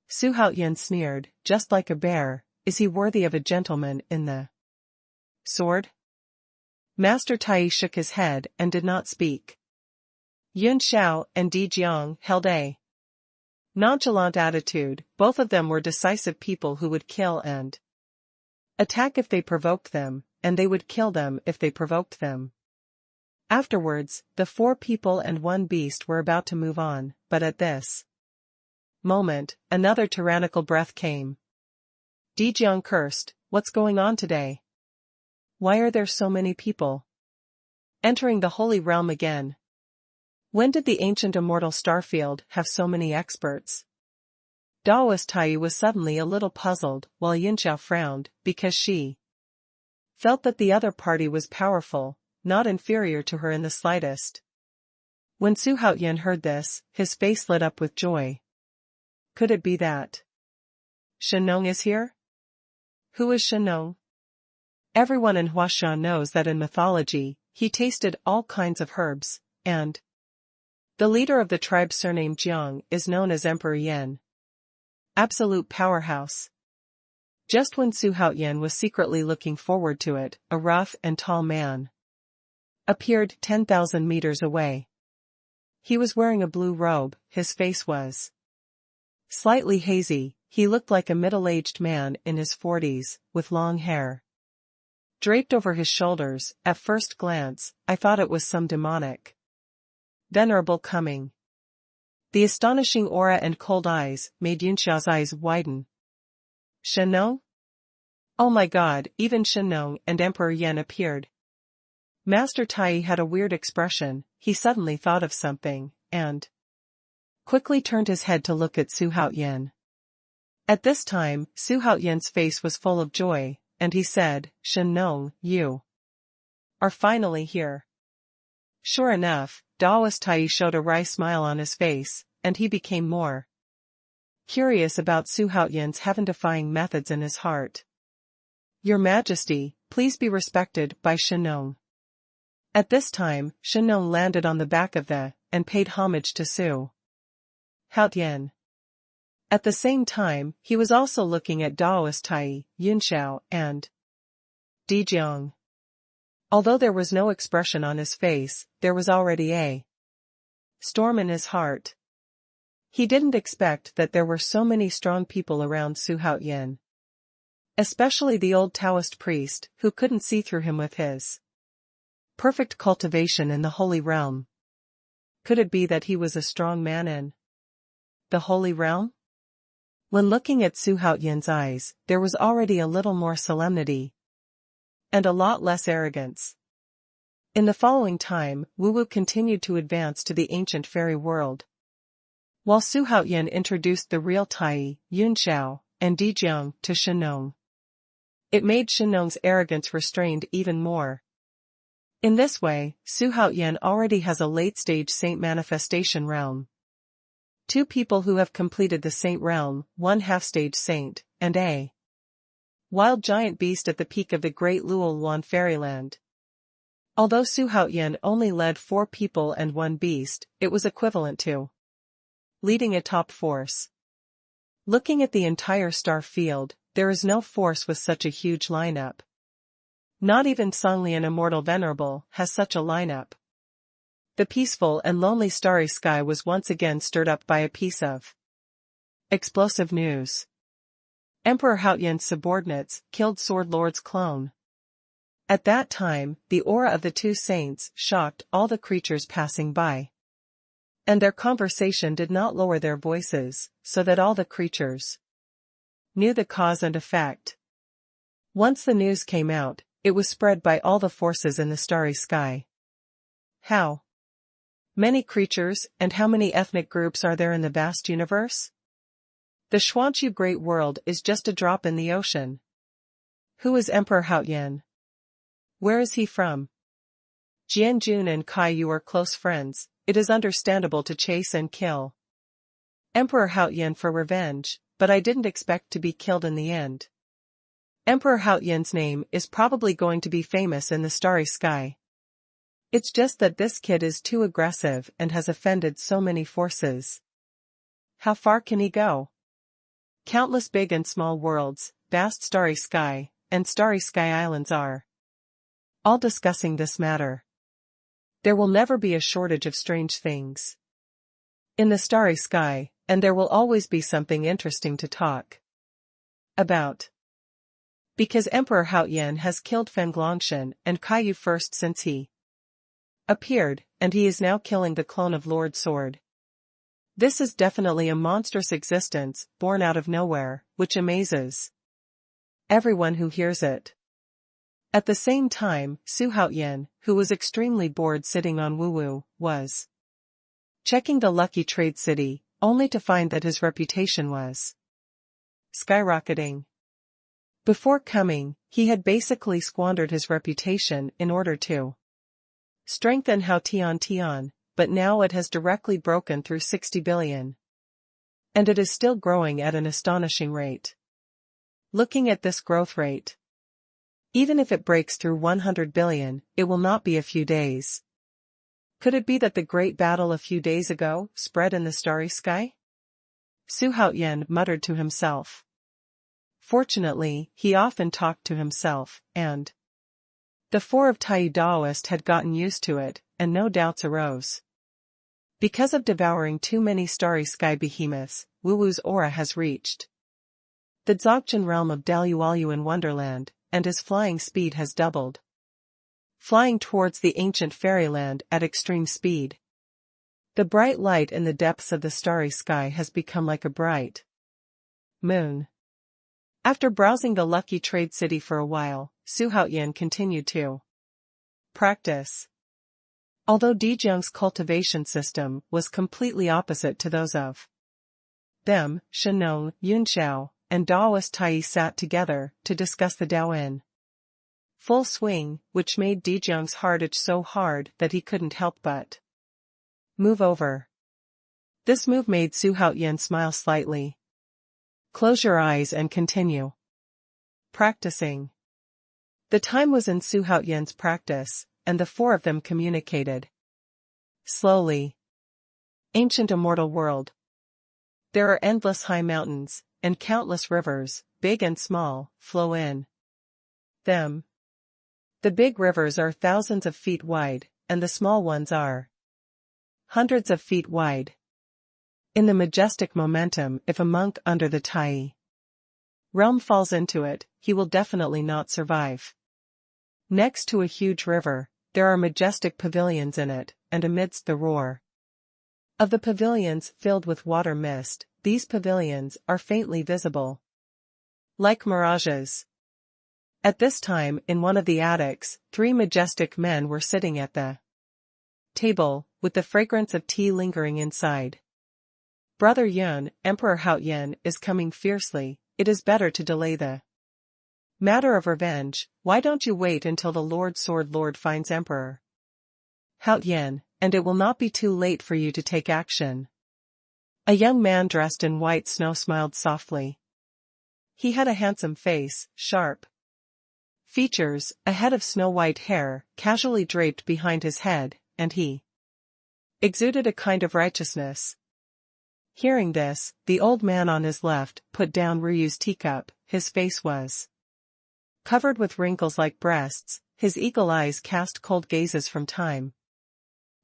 Su Haoyan sneered, just like a bear. Is he worthy of a gentleman in the sword? Master Tai shook his head and did not speak. Yun Xiao and Di Jiang held a nonchalant attitude. Both of them were decisive people who would kill and attack if they provoked them, and they would kill them if they provoked them. Afterwards, the 4 people and 1 beast were about to move on, but at this moment, another tyrannical breath came. Di Jiang cursed, "What's going on today? Why are there so many people entering the holy realm again? When did the ancient immortal starfield have so many experts?" Daoist Tai was suddenly a little puzzled, while Yunxiao frowned, because she felt that the other party was powerful, not inferior to her in the slightest. When Su Haoyan heard this, his face lit up with joy. Could it be that Shenong is here? Who is Shenong? Everyone in Huashan knows that in mythology, he tasted all kinds of herbs, and the leader of the tribe surnamed Jiang is known as Emperor Yan. Absolute powerhouse. Just when Su Haoyan was secretly looking forward to it, a rough and tall man appeared 10,000 meters away. He was wearing a blue robe, his face was slightly hazy. He looked like a middle-aged man in his 40s, with long hair draped over his shoulders. At first glance, I thought it was some demonic, venerable coming. The astonishing aura and cold eyes made Yunxiao's eyes widen. Shenong? Oh my god, even Shenong and Emperor Yan appeared. Master Tai had a weird expression. He suddenly thought of something, and quickly turned his head to look at Su Haoyan. At this time, Su Haoyan's face was full of joy, and he said, "Shenong, you are finally here." Sure enough, Daoist Tai showed a wry smile on his face, and he became more curious about Su Haoyan's heaven-defying methods in his heart. "Your Majesty, please be respected by Shenong." At this time, Shenong landed on the back of the, and paid homage to Su Haoyan. At the same time, he was also looking at Daoist Tai, Yunxiao, and Di Jiang. Although there was no expression on his face, there was already a storm in his heart. He didn't expect that there were so many strong people around Su Haoyan. Especially the old Taoist priest, who couldn't see through him with his perfect cultivation in the holy realm. Could it be that he was a strong man in the holy realm? When looking at Su Haoyan's eyes, there was already a little more solemnity and a lot less arrogance. In the following time, Wu Wu continued to advance to the ancient fairy world, while Su Haoyan introduced the real Tai, Yunxiao, and Di Jiang to Shenong. It made Shenong's arrogance restrained even more. In this way, Su Haoyan already has a late-stage saint manifestation realm. 2 people who have completed the saint realm, 1 half-stage saint, and a wild giant beast at the peak of the great Luoluan fairyland. Although Su Haoyan only led 4 people and 1 beast, it was equivalent to leading a top force. Looking at the entire star field, there is no force with such a huge lineup. Not even Songlian Immortal Venerable has such a lineup. The peaceful and lonely starry sky was once again stirred up by a piece of explosive news. Emperor Haotian's subordinates killed Sword Lord's clone. At that time, the aura of the two saints shocked all the creatures passing by. And their conversation did not lower their voices, so that all the creatures knew the cause and effect. Once the news came out, it was spread by all the forces in the starry sky. How many creatures and how many ethnic groups are there in the vast universe? The Xuanhuan Great World is just a drop in the ocean. Who is Emperor Haotian? Where is he from? Jianjun and Kai Yu are close friends. It is understandable to chase and kill Emperor Haotian for revenge, but I didn't expect to be killed in the end. Emperor Haotian's name is probably going to be famous in the starry sky. It's just that this kid is too aggressive and has offended so many forces. How far can he go? Countless big and small worlds, vast starry sky, and starry sky islands are all discussing this matter. There will never be a shortage of strange things in the starry sky, and there will always be something interesting to talk about. Because Emperor Haotian has killed Fenglongshan and Kaiyu first since he appeared, and he is now killing the clone of Lord Sword. This is definitely a monstrous existence, born out of nowhere, which amazes everyone who hears it. At the same time, Su Haotian, who was extremely bored sitting on Wuwu, was checking the lucky trade city, only to find that his reputation was skyrocketing. Before coming, he had basically squandered his reputation in order to strengthen Haotian, but now it has directly broken through 60 billion. And it is still growing at an astonishing rate. Looking at this growth rate, even if it breaks through 100 billion, it will not be a few days. Could it be that the great battle a few days ago spread in the starry sky? Su Haotian muttered to himself. Fortunately, he often talked to himself, and the four of Taiyu Daoist had gotten used to it, and no doubts arose. Because of devouring too many starry sky behemoths, Wuwu's aura has reached the Dzogchen realm of Dalualu in Wonderland, and his flying speed has doubled. Flying towards the ancient fairyland at extreme speed. The bright light in the depths of the starry sky has become like a bright moon. After browsing the lucky trade city for a while, Su Haotian continued to practice. Although Dijiang's cultivation system was completely opposite to those of them, Shenong, Yunxiao, and Daoist Tai sat together to discuss the Daoin full swing, which made Dijiang's heart itch so hard that he couldn't help but move over. This move made Su Haotian smile slightly. Close your eyes and continue practicing. The time was in Su Haotian's practice, and the four of them communicated slowly. Ancient immortal world. There are endless high mountains, and countless rivers, big and small, flow in them. The big rivers are thousands of feet wide, and the small ones are hundreds of feet wide. In the majestic momentum, if a monk under the Tai realm falls into it, he will definitely not survive. Next to a huge river, there are majestic pavilions in it, and amidst the roar of the pavilions filled with water mist, these pavilions are faintly visible, like mirages. At this time, in one of the attics, 3 majestic men were sitting at the table, with the fragrance of tea lingering inside. Brother Yun, Emperor Haotian, is coming fiercely. It is better to delay the matter of revenge. Why don't you wait until the Sword Lord finds Emperor Haotian, and it will not be too late for you to take action. A young man dressed in white snow smiled softly. He had a handsome face, sharp features, a head of snow-white hair, casually draped behind his head, and he exuded a kind of righteousness. Hearing this, the old man on his left put down Ryu's teacup. His face was covered with wrinkles like breasts, his eagle eyes cast cold gazes from time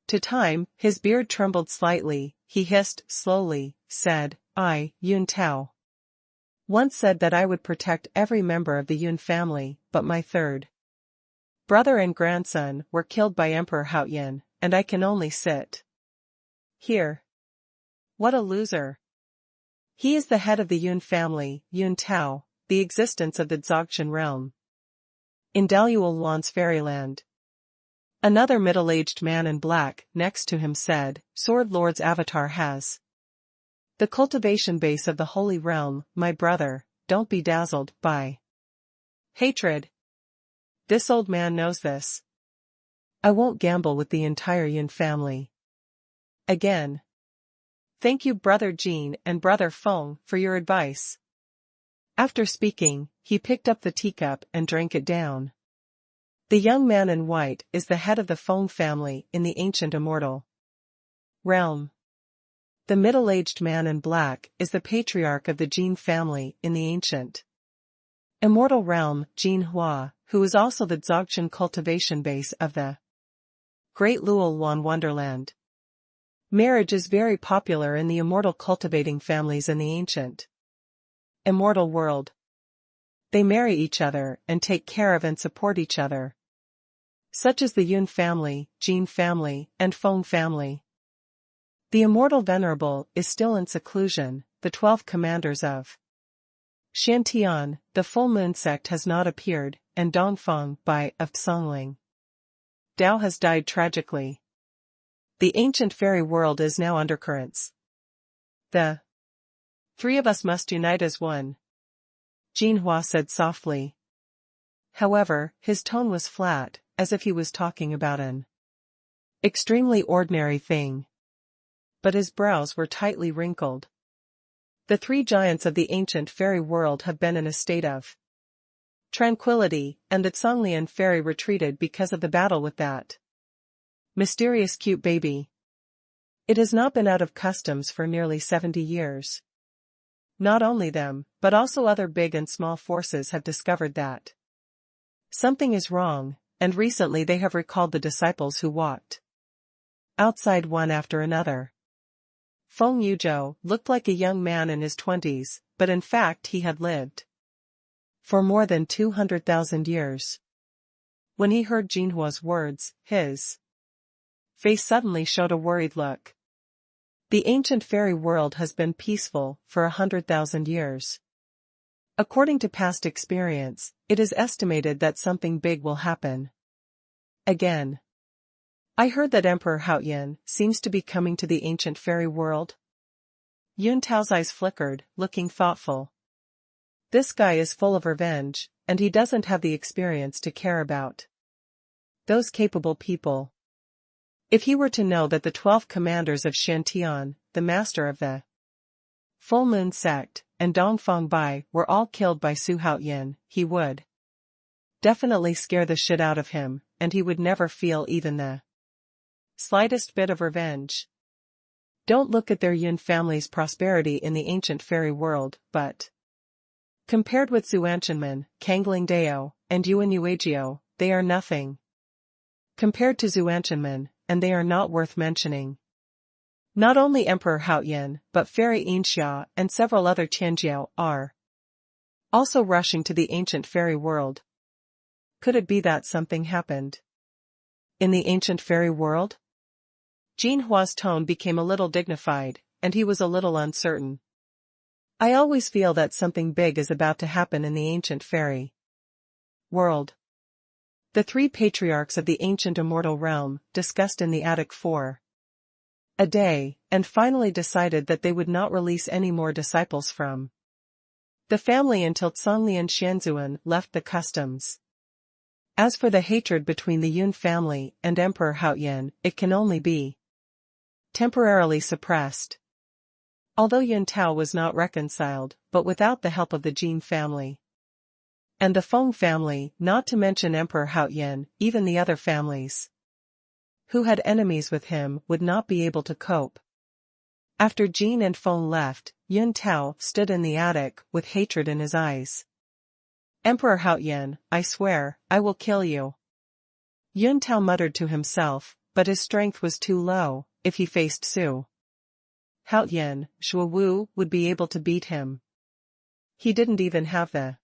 To time, his beard trembled slightly, he hissed, slowly, said, I, Yun Tao, once said that I would protect every member of the Yun family, but my third brother and grandson were killed by Emperor Haoyan, and I can only sit here. What a loser. He is the head of the Yun family, Yun Tao, the existence of the Dzogchen realm. In Dou Yu's fairyland. Another middle-aged man in black, next to him said, Sword Lord's avatar has the cultivation base of the holy realm, my brother, don't be dazzled by hatred. This old man knows this. I won't gamble with the entire Yun family. Again. Thank you Brother Jean and Brother Feng for your advice. After speaking, he picked up the teacup and drank it down. The young man in white is the head of the Feng family in the ancient immortal realm. The middle-aged man in black is the patriarch of the Jin family in the ancient immortal realm, Xuanhuan, who is also the Dzogchen cultivation base of the Great Luolan Wonderland. Marriage is very popular in the immortal cultivating families in the ancient immortal world. They marry each other and take care of and support each other. Such as the Yun family, Jin family, and Feng family. The immortal venerable is still in seclusion, the 12 commanders of Shantian, the full moon sect has not appeared, and Dongfang Bai of Songling Dao has died tragically. The ancient fairy world is now undercurrents. The three of us must unite as one, Jinhua said softly. However, his tone was flat, as if he was talking about an extremely ordinary thing. But his brows were tightly wrinkled. The three giants of the ancient fairy world have been in a state of tranquility, and the Songlian fairy retreated because of the battle with that mysterious cute baby. It has not been out of customs for nearly 70 years. Not only them, but also other big and small forces have discovered that something is wrong, and recently they have recalled the disciples who walked outside one after another. Feng Yuzhou looked like a young man in his 20s, but in fact he had lived for more than 200,000 years. When he heard Jinhua's words, his face suddenly showed a worried look. The ancient fairy world has been peaceful for 100,000 years. According to past experience, it is estimated that something big will happen again. I heard that Emperor Haoyan seems to be coming to the ancient fairy world. Yun Tao's eyes flickered, looking thoughtful. This guy is full of revenge, and he doesn't have the experience to care about those capable people. If he were to know that the 12 commanders of Shantian, the master of the Full Moon sect, and Dongfang Bai were all killed by Su Haoyan, he would definitely scare the shit out of him, and he would never feel even the slightest bit of revenge. Don't look at their Yun family's prosperity in the ancient fairy world, but compared with Xuanhuan, Kangling Dao, and Yuan Yuejiao, they are nothing. Compared to Xuanhuan, and they are not worth mentioning. Not only Emperor Haoyan, but Fairy Yinxia and several other Tianjiao are also rushing to the ancient fairy world. Could it be that something happened in the ancient fairy world? Jinhua's tone became a little dignified, and he was a little uncertain. I always feel that something big is about to happen in the ancient fairy world. The three patriarchs of the ancient immortal realm discussed in the attic for a day, and finally decided that they would not release any more disciples from the family until Songlian Shanzuan left the customs. As for the hatred between the Yun family and Emperor Haoyan, it can only be temporarily suppressed. Although Yun Tao was not reconciled, but without the help of the Jin family and the Feng family, not to mention Emperor Haoyan, even the other families who had enemies with him would not be able to cope. After Jin and Feng left, Yun Tao stood in the attic with hatred in his eyes. Emperor Haoyan, I swear, I will kill you. Yun Tao muttered to himself, but his strength was too low. If he faced Xuanhuan would be able to beat him. He didn't even have the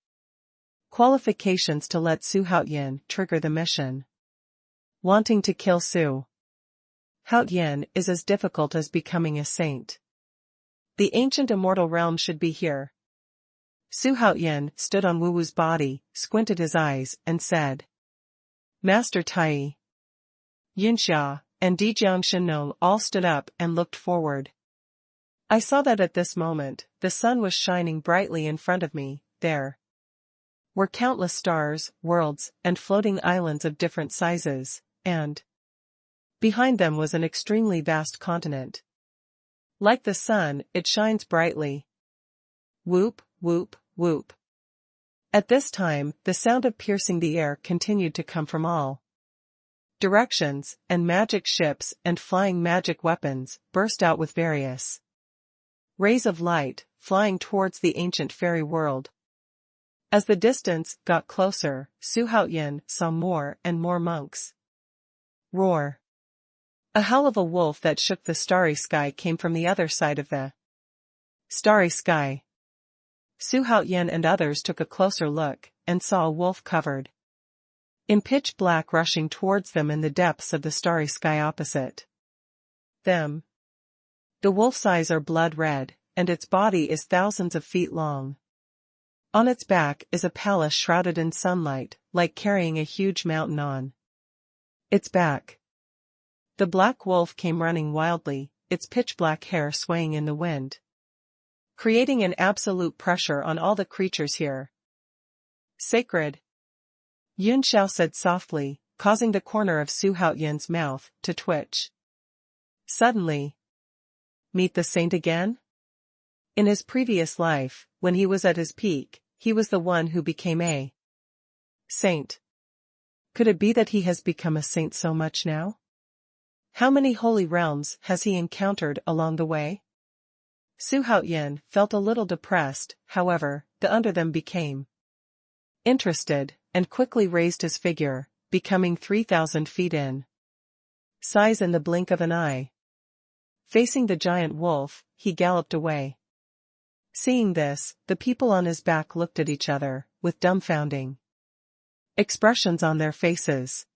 qualifications to let Xuanhuan trigger the mission. Wanting to kill Xuanhuan is as difficult as becoming a saint. The ancient immortal realm should be here. Xuanhuan stood on Wu Wu's body, squinted his eyes, and said, Master Tai, Yunxia, and Dijiang Shenong all stood up and looked forward. I saw that at this moment, the sun was shining brightly in front of me. There were countless stars, worlds, and floating islands of different sizes, and behind them was an extremely vast continent. Like the sun, it shines brightly. Whoop, whoop, whoop. At this time, the sound of piercing the air continued to come from all directions, and magic ships and flying magic weapons burst out with various rays of light, flying towards the ancient fairy world. As the distance got closer, Xuanhuan saw more and more monks. Roar! A howl of a wolf that shook the starry sky came from the other side of the starry sky. Xuanhuan and others took a closer look, and saw a wolf covered in pitch black rushing towards them in the depths of the starry sky opposite them. The wolf's eyes are blood red, and its body is thousands of feet long. On its back is a palace shrouded in sunlight, like carrying a huge mountain on its back. The black wolf came running wildly, its pitch-black hair swaying in the wind, creating an absolute pressure on all the creatures here. Sacred, Yun Xiao said softly, causing the corner of Xuanhuan's mouth to twitch. Suddenly, meet the saint again? In his previous life, when he was at his peak, he was the one who became a saint. Could it be that he has become a saint so much now? How many holy realms has he encountered along the way? Xuanhuan felt a little depressed, however, the under them became interested, and quickly raised his figure, becoming 3,000 feet in size in the blink of an eye. Facing the giant wolf, he galloped away. Seeing this, the people on his back looked at each other, with dumbfounding expressions on their faces.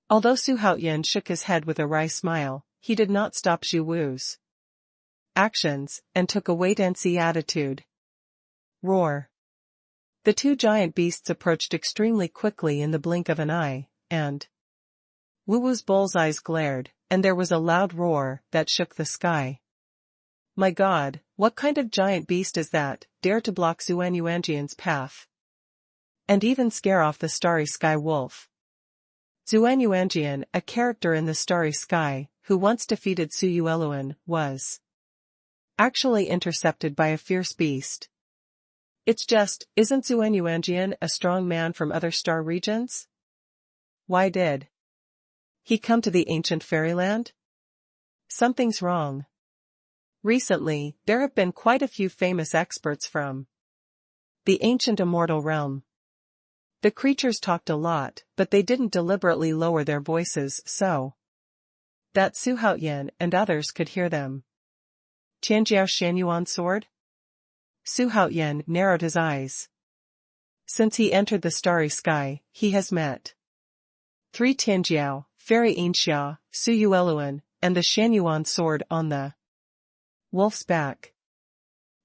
Although Xuanhuan shook his head with a wry smile, he did not stop Zhu Wu's actions, and took a wait-and-see attitude. Roar! The two giant beasts approached extremely quickly in the blink of an eye, and Wu Wu's bull's-eyes glared, and there was a loud roar that shook the sky. My God, what kind of giant beast is that, dare to block Xuanhuan's path? And even scare off the starry sky wolf? Xuanhuan, a character in the starry sky, who once defeated Xuanhuan, was actually intercepted by a fierce beast. It's just, isn't Xuanhuan a strong man from other star regions? Why did he come to the ancient fairyland? Something's wrong. Recently, there have been quite a few famous experts from the ancient immortal realm. The creatures talked a lot, but they didn't deliberately lower their voices so that Xuanhuan and others could hear them. Tianjiao Xuanhuan sword? Xuanhuan narrowed his eyes. Since he entered the starry sky, he has met 3 Tianjiao, Fairy Ainxia, Xuanhuan, and the Xuanhuan sword on the wolf's back.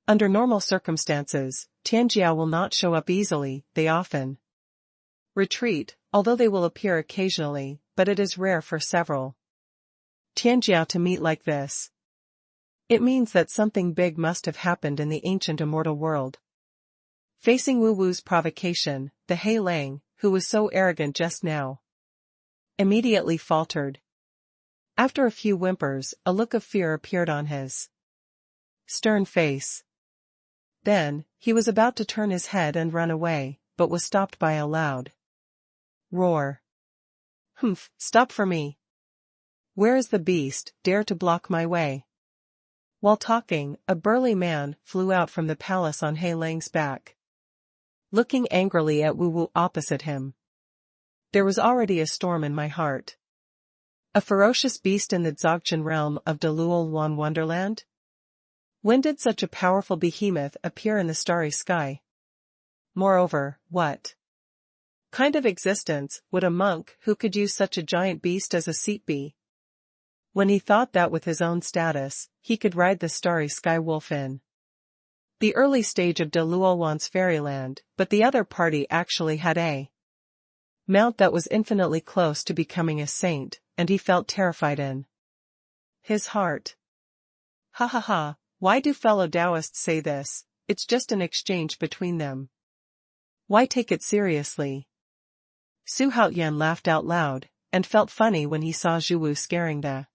Under normal circumstances, Tianjiao will not show up easily, they often retreat, although they will appear occasionally, but it is rare for several Tianjiao to meet like this. It means that something big must have happened in the ancient immortal world. Facing Wu Wu's provocation, the Hei Lang, who was so arrogant just now, immediately faltered. After a few whimpers, a look of fear appeared on his stern face. Then, he was about to turn his head and run away, but was stopped by a loud roar. Humph, stop for me. Where is the beast, dare to block my way? While talking, a burly man flew out from the palace on Hei Lang's back, looking angrily at Wu Wu opposite him. There was already a storm in my heart. A ferocious beast in the Dzogchen realm of Xuanhuan wonderland? When did such a powerful behemoth appear in the starry sky? Moreover, what kind of existence would a monk who could use such a giant beast as a seat be? When he thought that with his own status, he could ride the starry sky wolf in the early stage of Xuanhuan's fairyland, but the other party actually had a mount that was infinitely close to becoming a saint, and he felt terrified in his heart. Ha ha ha, why do fellow Taoists say this? It's just an exchange between them. Why take it seriously? Xuanhuan laughed out loud, and felt funny when he saw Zhu scaring the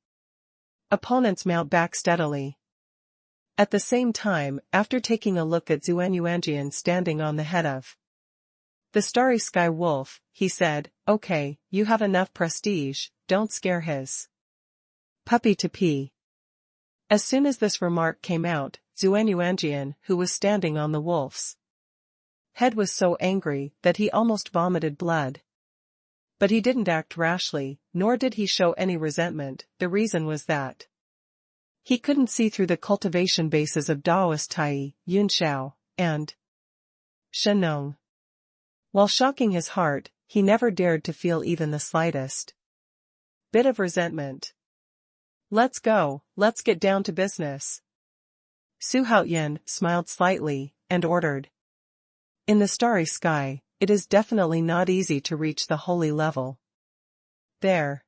opponent's mount back steadily. At the same time, after taking a look at Xuanhuan standing on the head of the starry sky wolf, he said, "Okay, you have enough prestige, don't scare his puppy to pee." As soon as this remark came out, Xuanhuan, who was standing on the wolf's head, was so angry that he almost vomited blood. But he didn't act rashly, nor did he show any resentment. The reason was that he couldn't see through the cultivation bases of Daoist Tai, Yunshao, and Shenong. While shocking his heart, he never dared to feel even the slightest bit of resentment. "Let's go, let's get down to business." Xuanhuan smiled slightly, and ordered. In the starry sky, it is definitely not easy to reach the holy level. There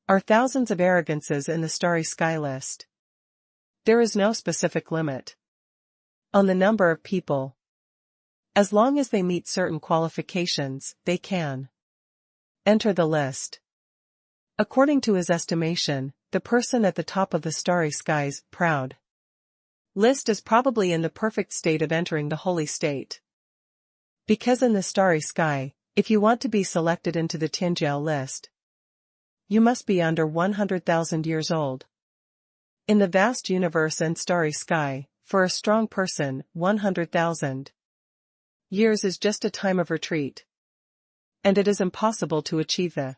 are thousands of arrogances in the starry sky list. There is no specific limit on the number of people. As long as they meet certain qualifications, they can enter the list. According to his estimation, the person at the top of the starry sky's proud list is probably in the perfect state of entering the holy state. Because in the starry sky, if you want to be selected into the Tianjiao list, you must be under 100,000 years old. In the vast universe and starry sky, for a strong person, 100,000 years is just a time of retreat. And it is impossible to achieve the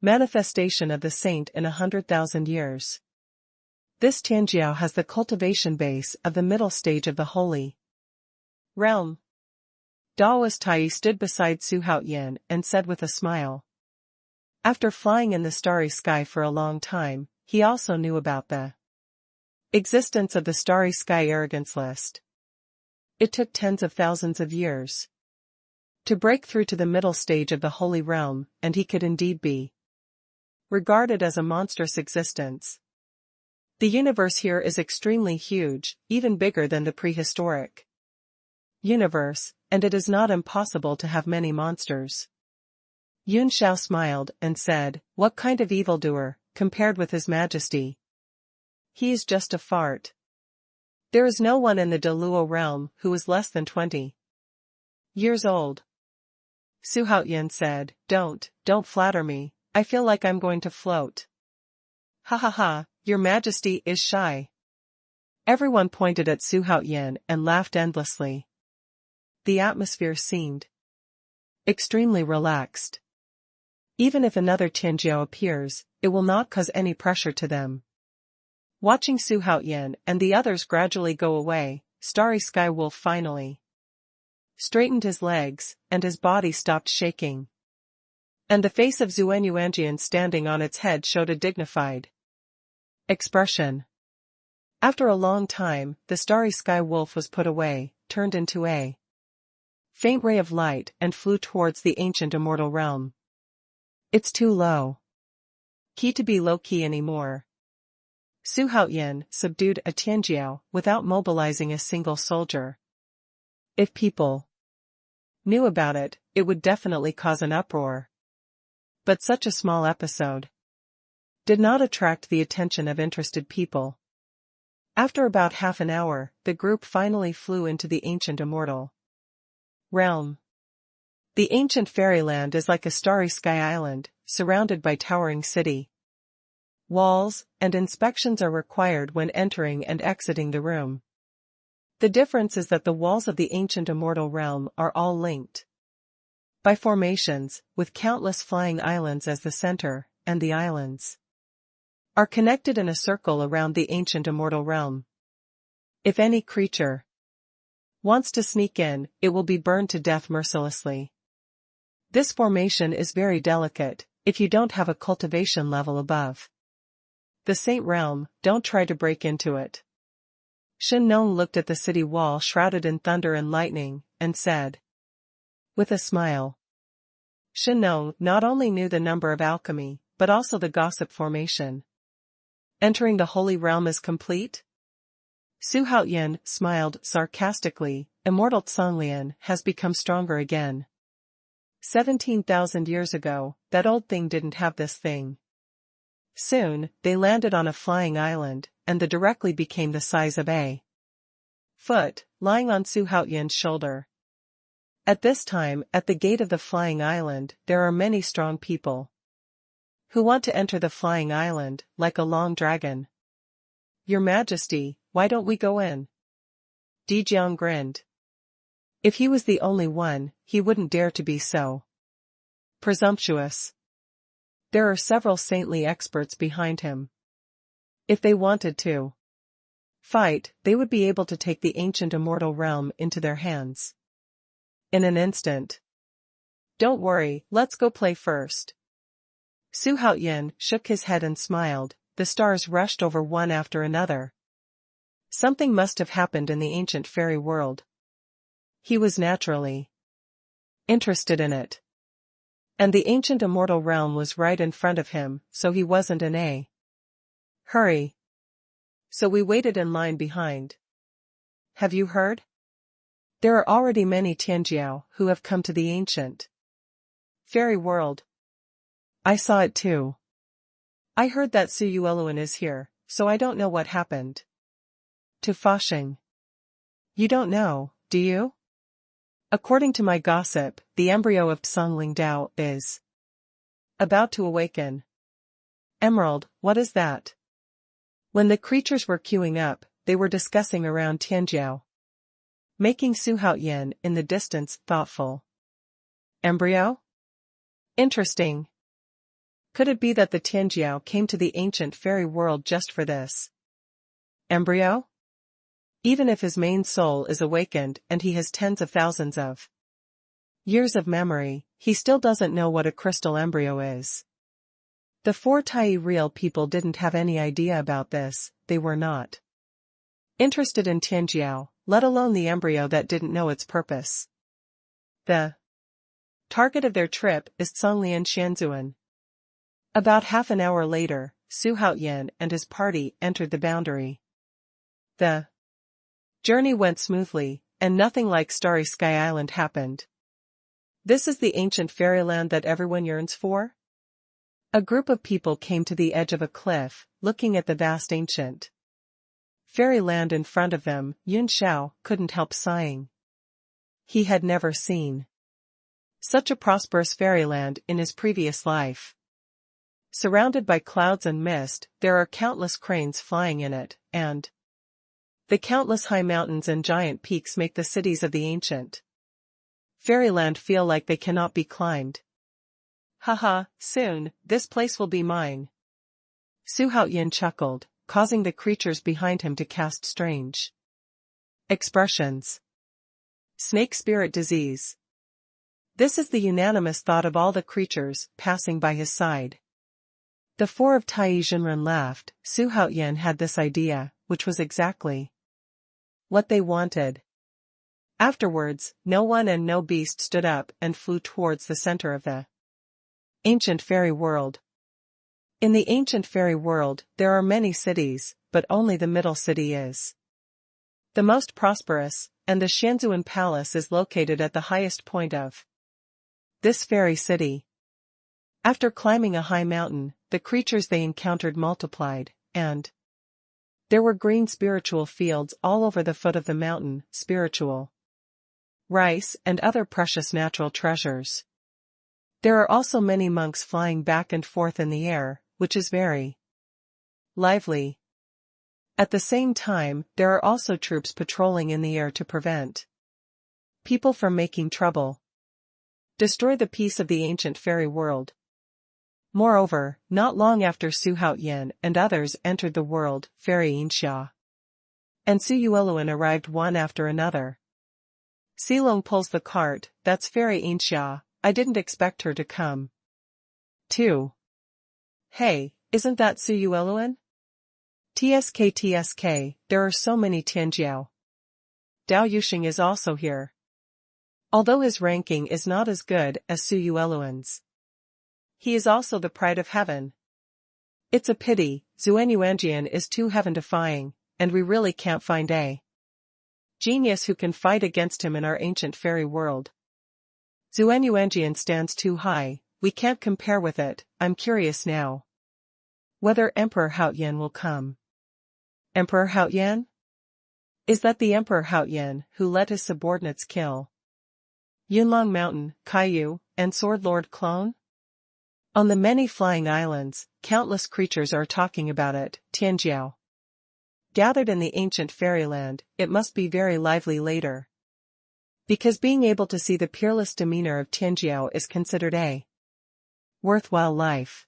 manifestation of the saint in 100,000 years. This Tianjiao has the cultivation base of the middle stage of the holy realm. Daoist Tai stood beside Xuanhuan and said with a smile. After flying in the starry sky for a long time, he also knew about the existence of the starry sky arrogance list. It took tens of thousands of years to break through to the middle stage of the holy realm, and he could indeed be regarded as a monstrous existence. The universe here is extremely huge, even bigger than the prehistoric universe, and it is not impossible to have many monsters. Yun Shao smiled and said, "What kind of evildoer, compared with His Majesty? He is just a fart. There is no one in the Deluo realm who is less than 20 years old." Xuanhuan said, Don't flatter me, I feel like I'm going to float." "Ha ha ha, Your Majesty is shy." Everyone pointed at Xuanhuan and laughed endlessly. The atmosphere seemed extremely relaxed. Even if another Tianjiao appears, it will not cause any pressure to them. Watching Xuanhuan and the others gradually go away, Starry Sky Wolf finally straightened his legs, and his body stopped shaking. And the face of Xuanhuan standing on its head showed a dignified expression. After a long time, the Starry Sky Wolf was put away, turned into a faint ray of light, and flew towards the ancient immortal realm. "It's too low key to be low-key anymore." Xuanhuan subdued a Tianjiao without mobilizing a single soldier. If people knew about it, it would definitely cause an uproar. But such a small episode did not attract the attention of interested people. After about half an hour, the group finally flew into the ancient immortal realm. The ancient fairyland is like a starry sky island, surrounded by towering city walls, and inspections are required when entering and exiting the room. The difference is that the walls of the ancient immortal realm are all linked by formations, with countless flying islands as the center, and the islands are connected in a circle around the ancient immortal realm. If any creature wants to sneak in, it will be burned to death mercilessly. This formation is very delicate, if you don't have a cultivation level above the Saint Realm, don't try to break into it. Xuanhuan looked at the city wall shrouded in thunder and lightning, and said, with a smile. Xuanhuan not only knew the number of alchemy, but also the gossip formation. Entering the Holy Realm is complete? Xuanhuan smiled sarcastically. Immortal Xuanhuan has become stronger again. 17,000 years ago, that old thing didn't have this thing. Soon, they landed on a flying island, and the directly became the size of a foot, lying on Xuanhuan's shoulder. At this time, at the gate of the flying island, there are many strong people who want to enter the flying island, like a long dragon. Your Majesty, why don't we go in? Dijiang grinned. If he was the only one, he wouldn't dare to be so presumptuous. There are several saintly experts behind him. If they wanted to fight, they would be able to take the ancient immortal realm into their hands in an instant. Don't worry, let's go play first. Xuanhuan shook his head and smiled. The stars rushed over one after another. Something must have happened in the ancient fairy world. He was naturally interested in it. And the ancient immortal realm was right in front of him, so he wasn't in a hurry. So we waited in line behind. Have you heard? There are already many Tianjiao who have come to the ancient fairy world. I saw it too. I heard that Xuanhuan is here, so I don't know what happened to Fashing. You don't know, do you? According to my gossip, the embryo of Psongling Dao is about to awaken. Emerald, what is that? When the creatures were queuing up, they were discussing around Tianjiao, making Xuanhuan in the distance thoughtful. Embryo? Interesting. Could it be that the Tianjiao came to the ancient fairy world just for this embryo? Even if his main soul is awakened and he has tens of thousands of years of memory, he still doesn't know what a crystal embryo is. The four Tai real people didn't have any idea about this. They were not interested in Tianjiao, let alone the embryo that didn't know its purpose. The target of their trip is Songlian Xianzuan. About half an hour later, Xuanhuan and his party entered the boundary. The journey went smoothly, and nothing like Starry Sky Island happened. This is the ancient fairyland that everyone yearns for? A group of people came to the edge of a cliff, looking at the vast ancient fairyland in front of them. Yun Xiao couldn't help sighing. He had never seen such a prosperous fairyland in his previous life. Surrounded by clouds and mist, there are countless cranes flying in it, and the countless high mountains and giant peaks make the cities of the ancient fairyland feel like they cannot be climbed. Haha, soon, this place will be mine. Xuanhuan chuckled, causing the creatures behind him to cast strange expressions. Snake spirit disease. This is the unanimous thought of all the creatures passing by his side. The four of Tai Jinren laughed. Xuanhuan had this idea, which was exactly what they wanted. Afterwards, no one and no beast stood up and flew towards the center of the ancient fairy world. In the ancient fairy world, there are many cities, but only the middle city is the most prosperous, and the Xianzuan Palace is located at the highest point of this fairy city. After climbing a high mountain, the creatures they encountered multiplied, and there were green spiritual fields all over the foot of the mountain, spiritual rice and other precious natural treasures. There are also many monks flying back and forth in the air, which is very lively. At the same time, there are also troops patrolling in the air to prevent people from making trouble. Destroy the peace of the ancient fairy world. Moreover, not long after Xuanhuan and others entered the world, Fairy Inxia and Xuanhuan arrived one after another. Silong pulls the cart, that's Fairy Inxia, I didn't expect her to come. 2. Hey, isn't that Xuanhuan? TSK, there are so many Tianjiao. Dou Yu is also here. Although his ranking is not as good as Xuanhuan's. He is also the pride of heaven. It's a pity, Xuanhuan is too heaven-defying, and we really can't find a genius who can fight against him in our ancient fairy world. Xuanhuan stands too high, we can't compare with it. I'm curious now whether Emperor Haoyan will come. Emperor Haoyan? Is that the Emperor Haoyan who let his subordinates kill Yunlong Mountain, Kaiyu, and Sword Lord Clone? On the many flying islands, countless creatures are talking about it. Tianjiao. Gathered in the ancient fairyland, it must be very lively later. Because being able to see the peerless demeanor of Tianjiao is considered a worthwhile life.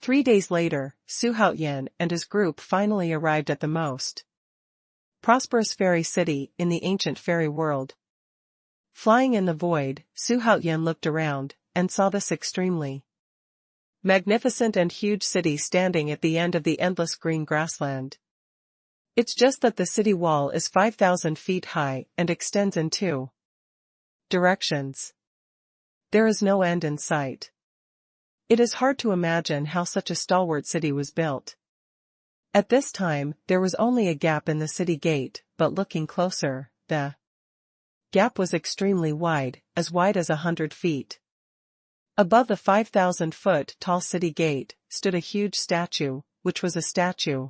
3 days later, Xuanhuan and his group finally arrived at the most prosperous fairy city in the ancient fairy world. Flying in the void, Xuanhuan looked around, and saw this extremely magnificent and huge city standing at the end of the endless green grassland. It's just that the city wall is 5,000 feet high and extends in 2 directions. There is no end in sight. It is hard to imagine how such a stalwart city was built. At this time, there was only a gap in the city gate, but looking closer, the gap was extremely wide as 100 feet. Above the 5,000-foot-tall city gate, stood a huge statue, which was a statue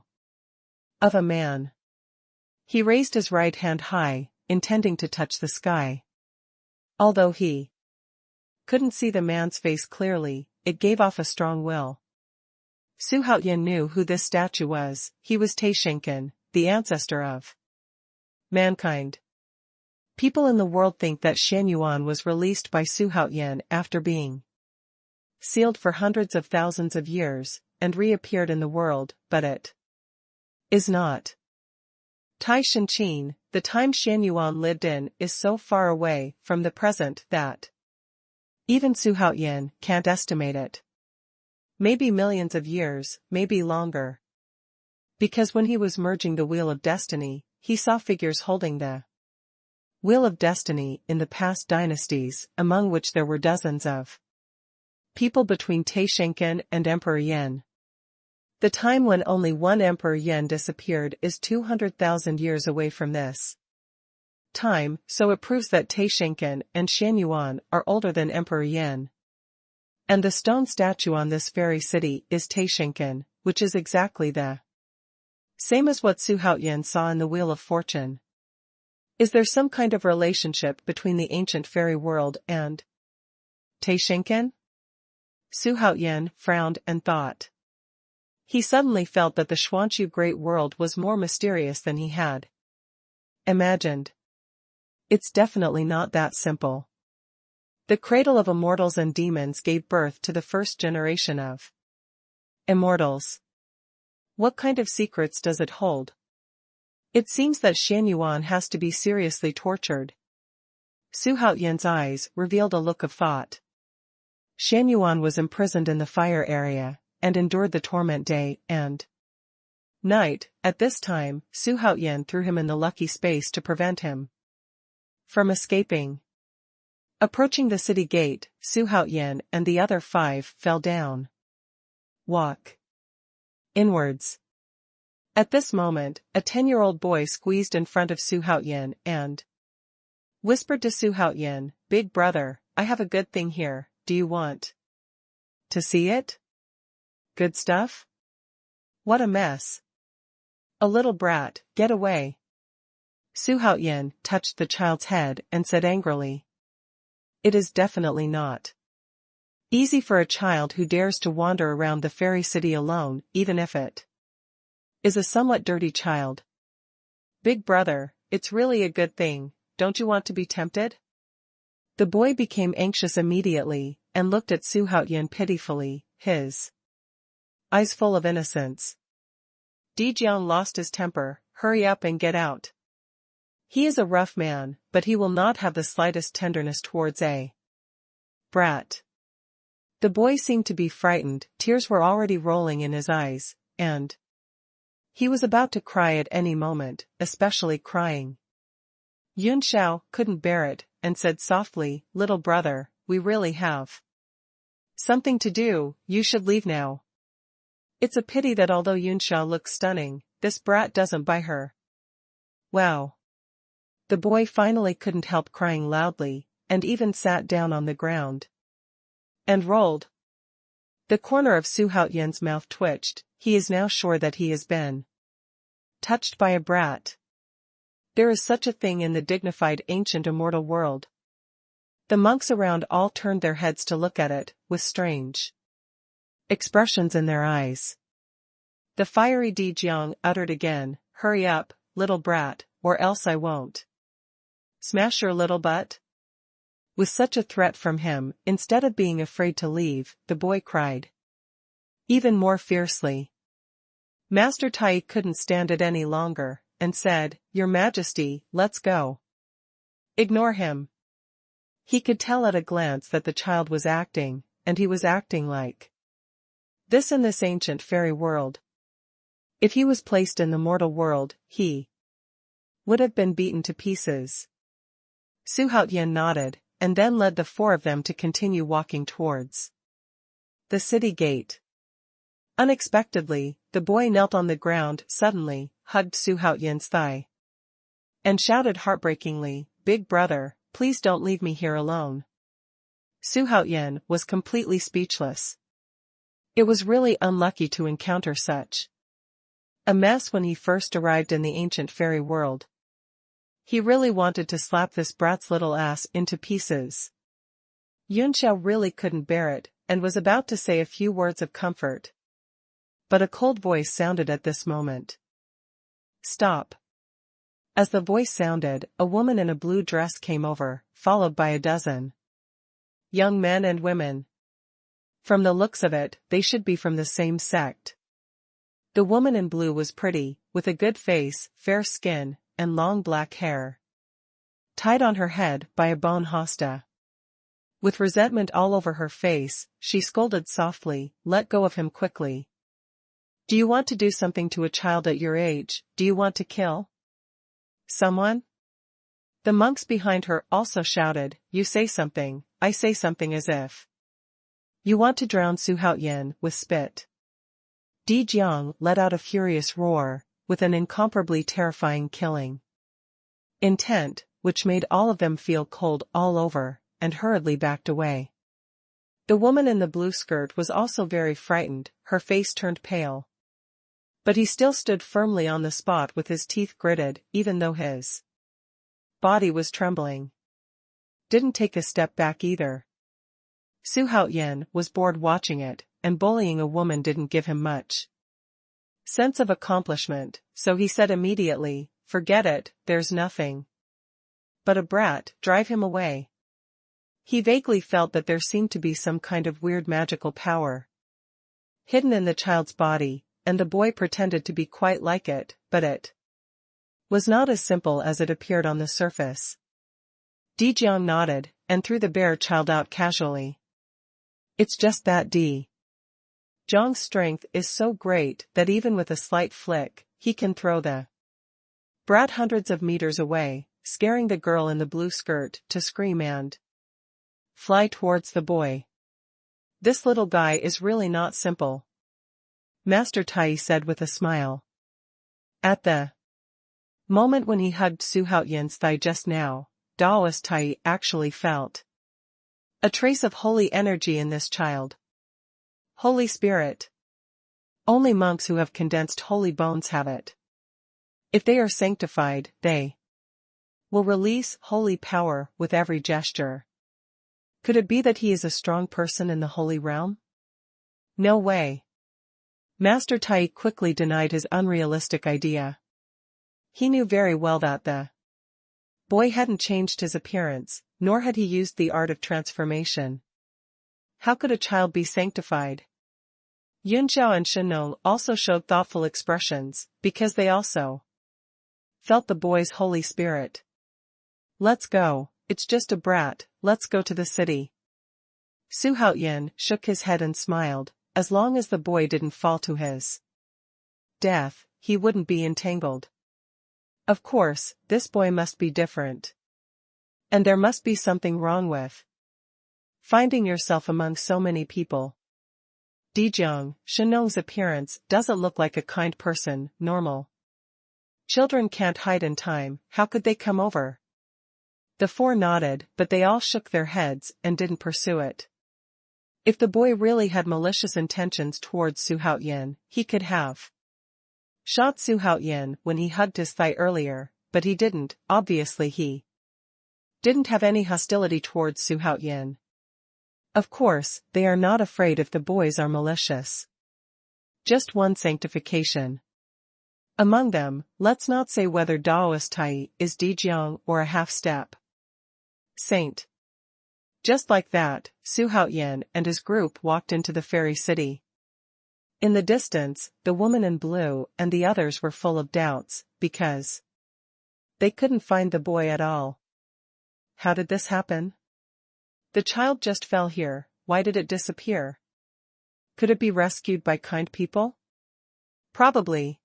of a man. He raised his right hand high, intending to touch the sky. Although he couldn't see the man's face clearly, it gave off a strong will. Xuanhuan knew who this statue was. He was Taishenkan, the ancestor of mankind. People in the world think that Xuanhuan was released by Xuanhuan after being sealed for hundreds of thousands of years, and reappeared in the world, but it is not. Tai Shenqin, the time Xuanhuan lived in, is so far away from the present that even Xuanhuan can't estimate it. Maybe millions of years, maybe longer. Because when he was merging the Wheel of Destiny, he saw figures holding the Wheel of Destiny in the past dynasties, among which there were dozens of people between Taishenkan and Emperor Yan. The time when only one Emperor Yan disappeared is 200,000 years away from this time, so it proves that Taishenkan and Xuanhuan are older than Emperor Yan. And the stone statue on this fairy city is Taishenkan, which is exactly the same as what Xuanhuan saw in the Wheel of Fortune. Is there some kind of relationship between the ancient fairy world and Taishenkan? Xuanhuan frowned and thought. He suddenly felt that the Xuanchu great world was more mysterious than he had imagined. It's definitely not that simple. The cradle of immortals and demons gave birth to the first generation of immortals. What kind of secrets does it hold? It seems that Xuanhuan has to be seriously tortured. Xuanhuan's eyes revealed a look of thought. Xuanhuan was imprisoned in the fire area, and endured the torment day and night. At this time, Xuanhuan threw him in the lucky space to prevent him from escaping. Approaching the city gate, Xuanhuan and the other 5 fell down. Walk inwards. At this moment, a 10-year-old boy squeezed in front of Xuanhuan and whispered to Xuanhuan, "Big brother, I have a good thing here, do you want to see it? Good stuff? What a mess. A little brat, get away." Xuanhuan touched the child's head and said angrily, "It is definitely not easy for a child who dares to wander around the fairy city alone, even if it is a somewhat dirty child. Big brother, it's really a good thing, don't you want to be tempted?" The boy became anxious immediately, and looked at Xuanhuan pitifully. his eyes full of innocence. Dijiang lost his temper. Hurry up and get out. He is a rough man, but he will not have the slightest tenderness towards a brat. The boy seemed to be frightened, tears were already rolling in his eyes, and he was about to cry at any moment, especially crying. Yun Xiao couldn't bear it, and said softly, "Little brother, we really have something to do, you should leave now." It's a pity that although Yun Xiao looks stunning, this brat doesn't buy her. Wow. The boy finally couldn't help crying loudly, and even sat down on the ground and rolled. The corner of Xuanhuan's mouth twitched. He is now sure that he has been touched by a brat. There is such a thing in the dignified ancient immortal world. The monks around all turned their heads to look at it, with strange expressions in their eyes. The fiery Dijiang uttered again, "Hurry up, little brat, or else I won't smash your little butt." With such a threat from him, instead of being afraid to leave, the boy cried even more fiercely. Master Tai couldn't stand it any longer, and said, "Your Majesty, let's go." Ignore him. He could tell at a glance that the child was acting, and he was acting like this in this ancient fairy world. If he was placed in the mortal world, he would have been beaten to pieces. Xuanhuan nodded, and then led the four of them to continue walking towards the city gate. Unexpectedly, the boy knelt on the ground, suddenly, hugged Xuanhuan's thigh, and shouted heartbreakingly, "Big brother, please don't leave me here alone." Xuanhuan was completely speechless. It was really unlucky to encounter such a mess when he first arrived in the ancient fairy world. He really wanted to slap this brat's little ass into pieces. Yun Xiao really couldn't bear it, and was about to say a few words of comfort. But a cold voice sounded at this moment. "Stop." As the voice sounded, a woman in a blue dress came over, followed by a dozen young men and women. From the looks of it, they should be from the same sect. The woman in blue was pretty, with a good face, fair skin, and long black hair tied on her head by a bone hosta. With resentment all over her face, she scolded softly, "Let go of him quickly. Do you want to do something to a child at your age? Do you want to kill someone?" The monks behind her also shouted, "You say something, I say something," as if you want to drown Xuanhuan with spit. Dijiang let out a furious roar, with an incomparably terrifying killing intent, which made all of them feel cold all over, and hurriedly backed away. The woman in the blue skirt was also very frightened, her face turned pale. But he still stood firmly on the spot with his teeth gritted, even though his body was trembling. Didn't take a step back either. Xuanhuan was bored watching it, and bullying a woman didn't give him much sense of accomplishment, so he said immediately, "Forget it, there's nothing but a brat, drive him away." He vaguely felt that there seemed to be some kind of weird magical power hidden in the child's body, and the boy pretended to be quite like it, but it was not as simple as it appeared on the surface. Dijiang nodded, and threw the bear child out casually. It's just that Zhang's strength is so great that even with a slight flick, he can throw the brat hundreds of meters away, scaring the girl in the blue skirt to scream and fly towards the boy. "This little guy is really not simple," Master Tai said with a smile. At the moment when he hugged Xuanhuan's thigh just now, Daoist Tai actually felt a trace of holy energy in this child. Holy Spirit. Only monks who have condensed holy bones have it. If they are sanctified, they will release holy power with every gesture. Could it be that he is a strong person in the holy realm? No way. Master Tai quickly denied his unrealistic idea. He knew very well that the boy hadn't changed his appearance, nor had he used the art of transformation. How could a child be sanctified? Yunxiao and Shenong also showed thoughtful expressions, because they also felt the boy's holy spirit. Let's go, it's just a brat, let's go to the city. Su Haoyan shook his head and smiled, as long as the boy didn't fall to his death, he wouldn't be entangled. Of course, this boy must be different. And there must be something wrong with finding yourself among so many people. Dijiang, Shenong's appearance doesn't look like a kind person, normal. Children can't hide in time, how could they come over? The four nodded, but they all shook their heads and didn't pursue it. If the boy really had malicious intentions towards Su Haoyan, he could have shot Su Haoyan when he hugged his thigh earlier, but he didn't. Obviously he didn't have any hostility towards Su Haoyan. Of course, they are not afraid if the boys are malicious. Just one sanctification. Among them, let's not say whether Daoist Tai is Dijiang or a half-step saint. Just like that, Su Haoyan and his group walked into the fairy city. In the distance, the woman in blue and the others were full of doubts, because they couldn't find the boy at all. How did this happen? The child just fell here, why did it disappear? Could it be rescued by kind people? Probably.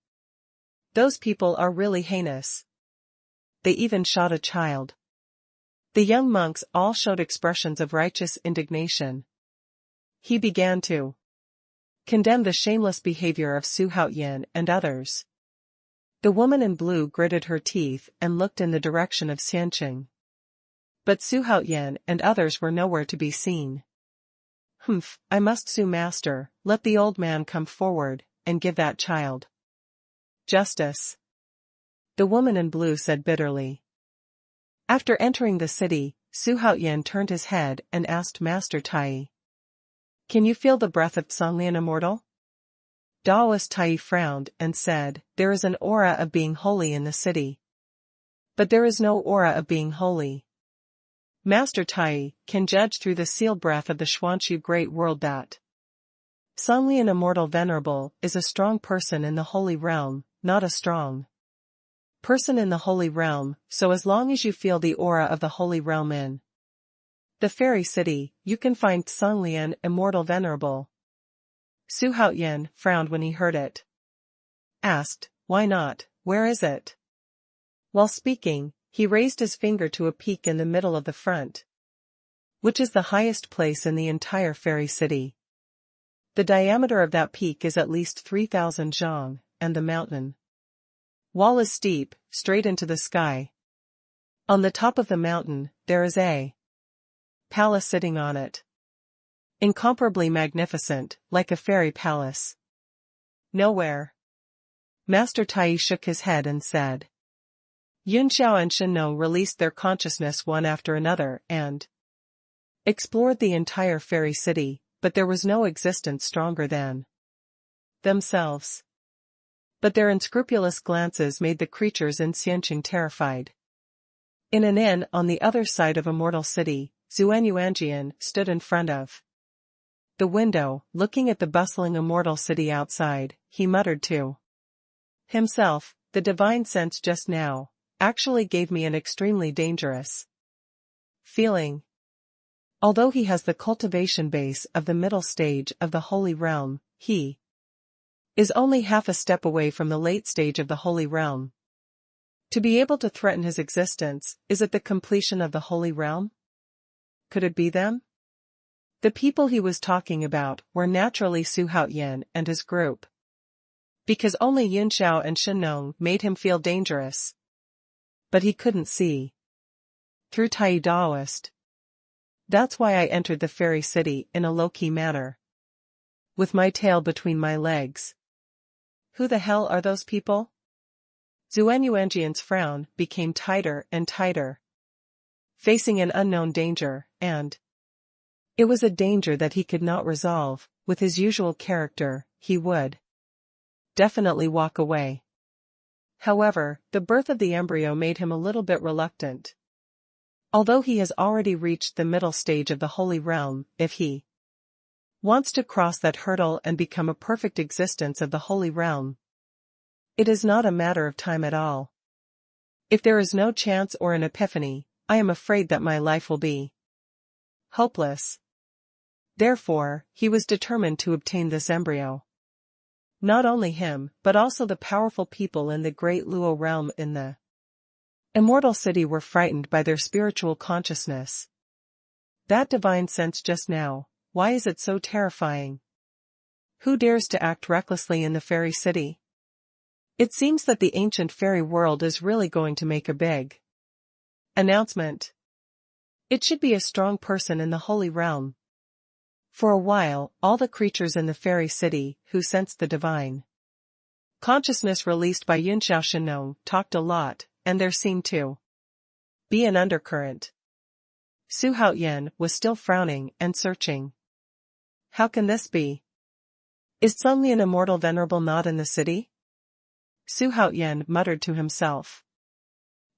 Those people are really heinous. They even shot a child. The young monks all showed expressions of righteous indignation. He began to condemn the shameless behavior of Su Haoyan and others. The woman in blue gritted her teeth and looked in the direction of Xianqing. But Su Haoyan and others were nowhere to be seen. Humph, I must sue master, let the old man come forward, and give that child justice. The woman in blue said bitterly. After entering the city, Su Haoyan turned his head and asked Master Tai. Can you feel the breath of Songlian Immortal? Daoist Tai frowned and said, there is an aura of being holy in the city. But there is no aura of being holy. Master Tai can judge through the sealed breath of the Xuanhuan great world that Songlian Immortal Venerable is a strong person in the holy realm, not a strong person in the holy realm, so as long as you feel the aura of the holy realm in the fairy city, you can find Songlian Immortal Venerable. Su Haoyan frowned when he heard it. Asked, why not, where is it? While speaking, he raised his finger to a peak in the middle of the front, which is the highest place in the entire fairy city. The diameter of that peak is at least 3,000 zhang, and the mountain wall is steep, straight into the sky. On the top of the mountain, there is a palace sitting on it. Incomparably magnificent, like a fairy palace. Nowhere. Master Tai shook his head and said. Yunxiao and Shenong released their consciousness one after another and explored the entire fairy city, but there was no existence stronger than themselves. But their unscrupulous glances made the creatures in Xianqing terrified. In an inn on the other side of Immortal City, Xuanhuan stood in front of the window, looking at the bustling Immortal City outside. He muttered to himself, the divine sense just now actually gave me an extremely dangerous feeling. Although he has the cultivation base of the middle stage of the holy realm, he is only half a step away from the late stage of the holy realm. To be able to threaten his existence, is it the completion of the holy realm? Could it be them? The people he was talking about were naturally Su Haoyan and his group. Because only Yunxiao and Shenong made him feel dangerous. But he couldn't see through Tai Daoist. That's why I entered the fairy city in a low-key manner, with my tail between my legs. Who the hell are those people? Xuanhuan's frown became tighter and tighter, facing an unknown danger, and it was a danger that he could not resolve. With his usual character, he would definitely walk away. However, the birth of the embryo made him a little bit reluctant. Although he has already reached the middle stage of the holy realm, if he Wants to cross that hurdle and become a perfect existence of the holy realm. It is not a matter of time at all. If there is no chance or an epiphany, I am afraid that my life will be hopeless. Therefore, he was determined to obtain this embryo. Not only him, but also the powerful people in the great Luo realm in the immortal city were frightened by their spiritual consciousness. That divine sense just now, why is it so terrifying? Who dares to act recklessly in the fairy city? It seems that the ancient fairy world is really going to make a big announcement. It should be a strong person in the holy realm. For a while, all the creatures in the fairy city, who sensed the divine consciousness released by Yunxiao Shenong, talked a lot, and there seemed to be an undercurrent. Su Haoyan was still frowning and searching. How can this be? Is Sunlian immortal venerable not in the city? Su Haoyan muttered to himself.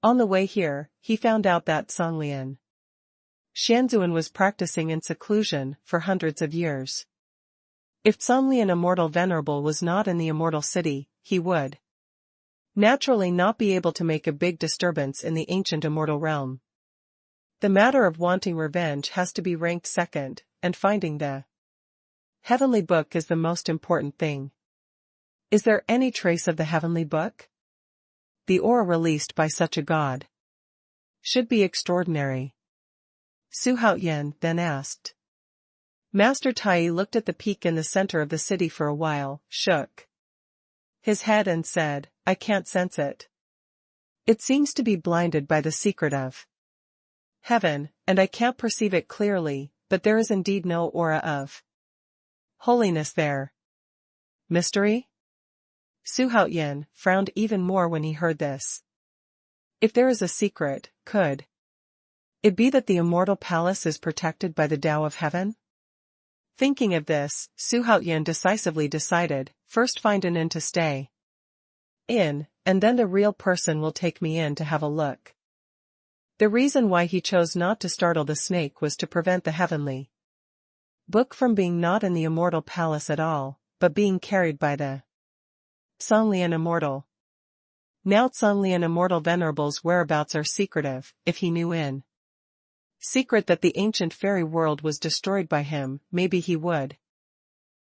On the way here, he found out that Songlian Xianzuan was practicing in seclusion for hundreds of years. If Songlian immortal venerable was not in the immortal city, he would naturally not be able to make a big disturbance in the ancient immortal realm. The matter of wanting revenge has to be ranked second, and finding the heavenly book is the most important thing. Is there any trace of the heavenly book? The aura released by such a god should be extraordinary. Su Haoyan then asked. Master Tai looked at the peak in the center of the city for a while, shook his head and said, I can't sense it. It seems to be blinded by the secret of heaven, and I can't perceive it clearly, but there is indeed no aura of holiness there. Mystery? Su Haoyan frowned even more when he heard this. If there is a secret, could it be that the immortal palace is protected by the Tao of heaven? Thinking of this, Su Haoyan decisively decided, first find an inn to stay in, and then the real person will take me in to have a look. The reason why he chose not to startle the snake was to prevent the heavenly book from being not in the immortal palace at all, but being carried by the Songlian immortal. Now Songlian immortal venerable's whereabouts are secretive. If he knew in secret that the ancient fairy world was destroyed by him, maybe he would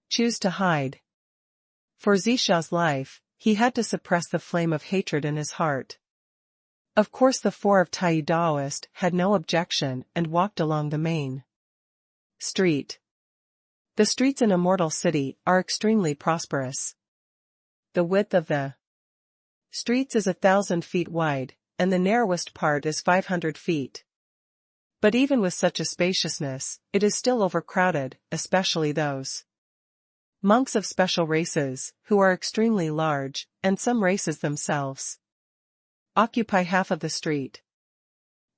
choose to hide. For Zisha's life, he had to suppress the flame of hatred in his heart. Of course the four of Tai Daoist had no objection and walked along the main street. The streets in Immortal City are extremely prosperous. The width of the streets is 1,000 feet wide, and the narrowest part is 500 feet. But even with such a spaciousness, it is still overcrowded, especially those monks of special races, who are extremely large, and some races themselves occupy half of the street.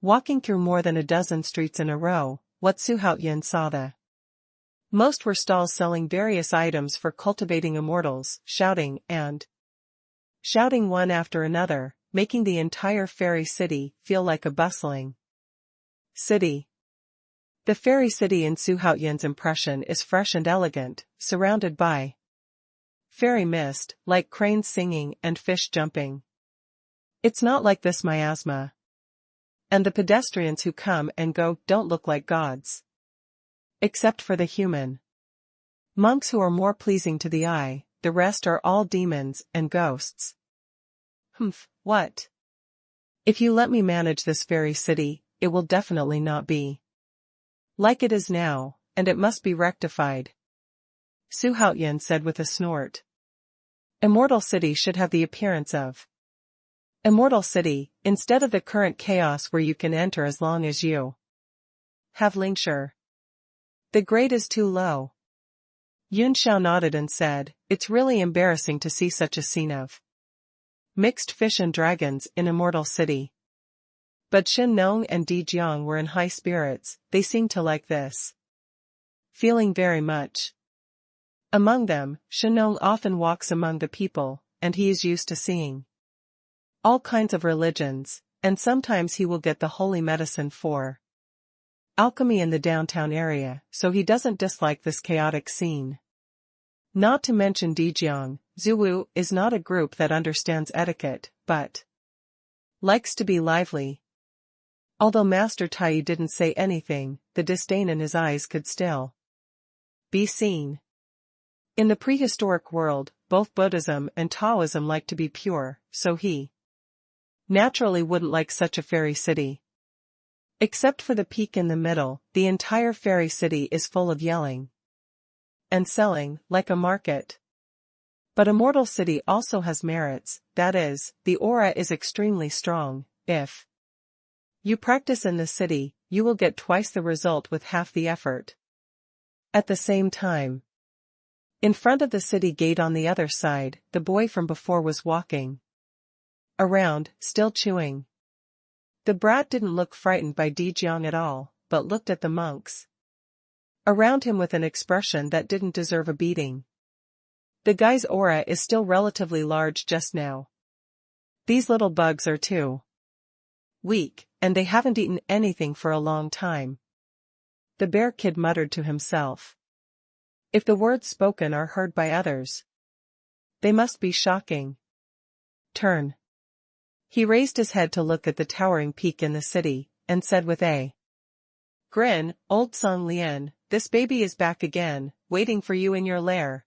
Walking through more than a dozen streets in a row, what Su Haoyan saw the most were stalls selling various items for cultivating immortals, shouting one after another, making the entire fairy city feel like a bustling city. The fairy city in Su Haoyan's impression is fresh and elegant, surrounded by fairy mist, like cranes singing and fish jumping. It's not like this miasma. And the pedestrians who come and go don't look like gods. Except for the human monks who are more pleasing to the eye, the rest are all demons and ghosts. What? If you let me manage this fairy city, it will definitely not be like it is now, and it must be rectified. Su Haoyan said with a snort. Immortal City should have the appearance of Immortal City, instead of the current chaos where you can enter as long as you have leisure. The grade is too low. Yun Xiao nodded and said, it's really embarrassing to see such a scene of mixed fish and dragons in Immortal City. But Shen Nong and Di Jiang were in high spirits, they seemed to like this feeling very much. Among them, Shen Nong often walks among the people, and he is used to seeing all kinds of religions, and sometimes he will get the holy medicine for alchemy in the downtown area, so he doesn't dislike this chaotic scene. Not to mention Dijiang, Zhuwu is not a group that understands etiquette, but likes to be lively. Although Master Tai didn't say anything, the disdain in his eyes could still be seen. In the prehistoric world, both Buddhism and Taoism like to be pure, so he naturally wouldn't like such a fairy city. Except for the peak in the middle, the entire fairy city is full of yelling and selling, like a market. But a mortal city also has merits, that is, the aura is extremely strong. If you practice in the city, you will get twice the result with half the effort. At the same time, in front of the city gate on the other side, the boy from before was walking around, still chewing. The brat didn't look frightened by Dijiang at all, but looked at the monks around him with an expression that didn't deserve a beating. The guy's aura is still relatively large just now. These little bugs are too weak, and they haven't eaten anything for a long time. The bear kid muttered to himself. If the words spoken are heard by others, they must be shocking. Turn. He raised his head to look at the towering peak in the city, and said with a grin, "Old Song Lian, this baby is back again, waiting for you in your lair."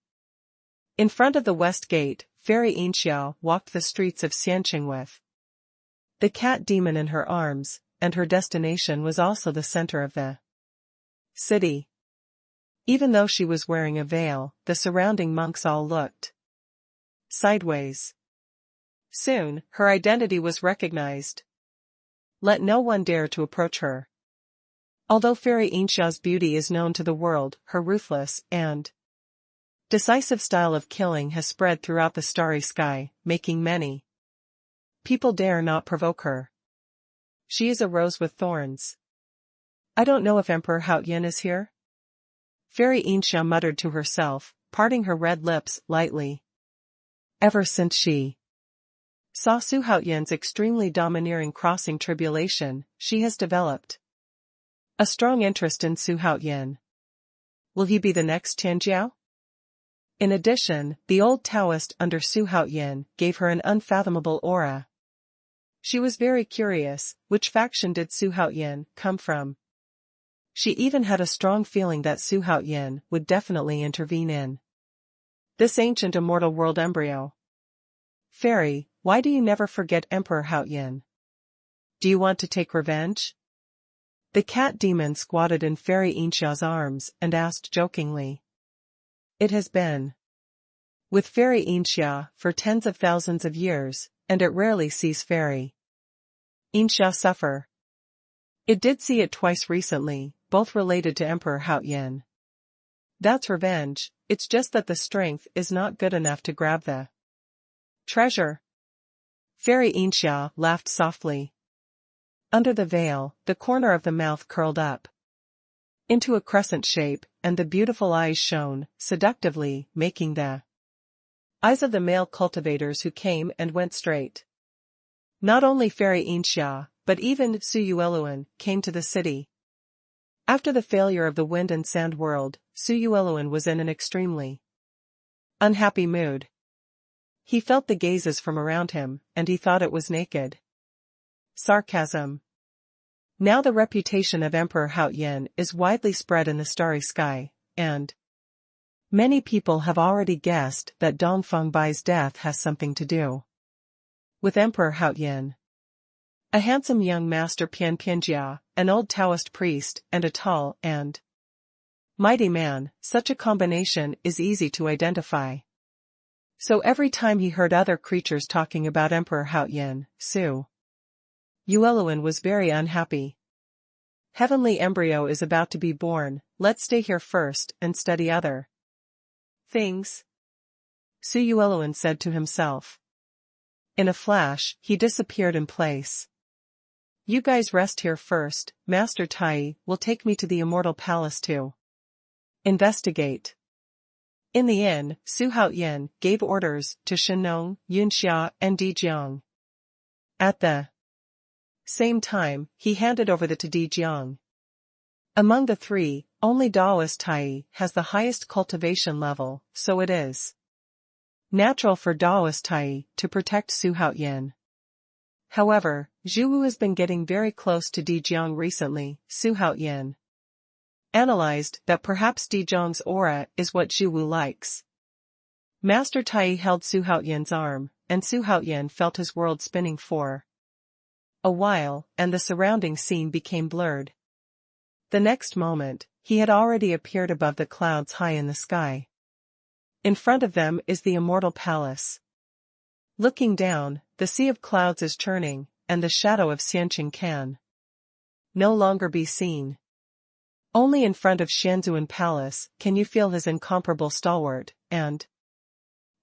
In front of the west gate, Fairy Inxiao walked the streets of Xianqing with the cat demon in her arms, and her destination was also the center of the city. Even though she was wearing a veil, the surrounding monks all looked sideways. Soon, her identity was recognized. Let no one dare to approach her. Although Fairy Inxiao's beauty is known to the world, her ruthless and decisive style of killing has spread throughout the starry sky, making many people dare not provoke her. She is a rose with thorns. I don't know if Emperor Haoyan is here? Fairy Inxia muttered to herself, parting her red lips lightly. Ever since she saw Su Haoyan's extremely domineering crossing tribulation, she has developed a strong interest in Su Haoyan. Will he be the next Tianjiao? In addition, the old Taoist under Su Haoyan gave her an unfathomable aura. She was very curious, which faction did Su Haoyan come from? She even had a strong feeling that Su Haoyan would definitely intervene in this ancient immortal world embryo. Fairy, why do you never forget Emperor Haoyan? Do you want to take revenge? The cat demon squatted in Fairy Inxia's arms and asked jokingly. It has been with Fairy Inxia for tens of thousands of years, and it rarely sees Fairy Inxia suffer. It did see it twice recently, both related to Emperor Haoyan. That's revenge, it's just that the strength is not good enough to grab the treasure. Fairy Inxia laughed softly. Under the veil, the corner of the mouth curled up into a crescent shape, and the beautiful eyes shone seductively, making the eyes of the male cultivators who came and went straight. Not only Fairy Inxia, but even Su Yueluan came to the city. After the failure of the wind and sand world, Su Yueluan was in an extremely unhappy mood. He felt the gazes from around him, and he thought it was naked sarcasm. Now the reputation of Emperor Haoyan is widely spread in the starry sky, and many people have already guessed that Dongfeng Bai's death has something to do with Emperor Haoyan. A handsome young master Pianjia, an old Taoist priest, and a tall and mighty man, such a combination is easy to identify. So every time he heard other creatures talking about Emperor Haoyan, Su Yueluan was very unhappy. Heavenly embryo is about to be born, let's stay here first and study other things, Su Yueluan said to himself. In a flash, he disappeared in place. You guys rest here first, Master Tai will take me to the Immortal Palace to investigate. In the inn, Su Haoyan gave orders to Shenong, Yunxia, and Dijiang. At the same time, he handed over the to Dijiang. Among the three, only Daoist Tai has the highest cultivation level, so it is natural for Daoist Tai to protect Su Haoyan. However, Zhu Wu has been getting very close to Di Jiang recently. Su Haoyan analyzed that perhaps Di Jiang's aura is what Zhu Wu likes. Master Tai held Su Haoyan's arm, and Su Haoyan felt his world spinning for a while, and the surrounding scene became blurred. The next moment, he had already appeared above the clouds high in the sky. In front of them is the immortal palace. Looking down, the sea of clouds is churning, and the shadow of Xianqing can no longer be seen. Only in front of Xuanhuan Palace can you feel his incomparable stalwart, and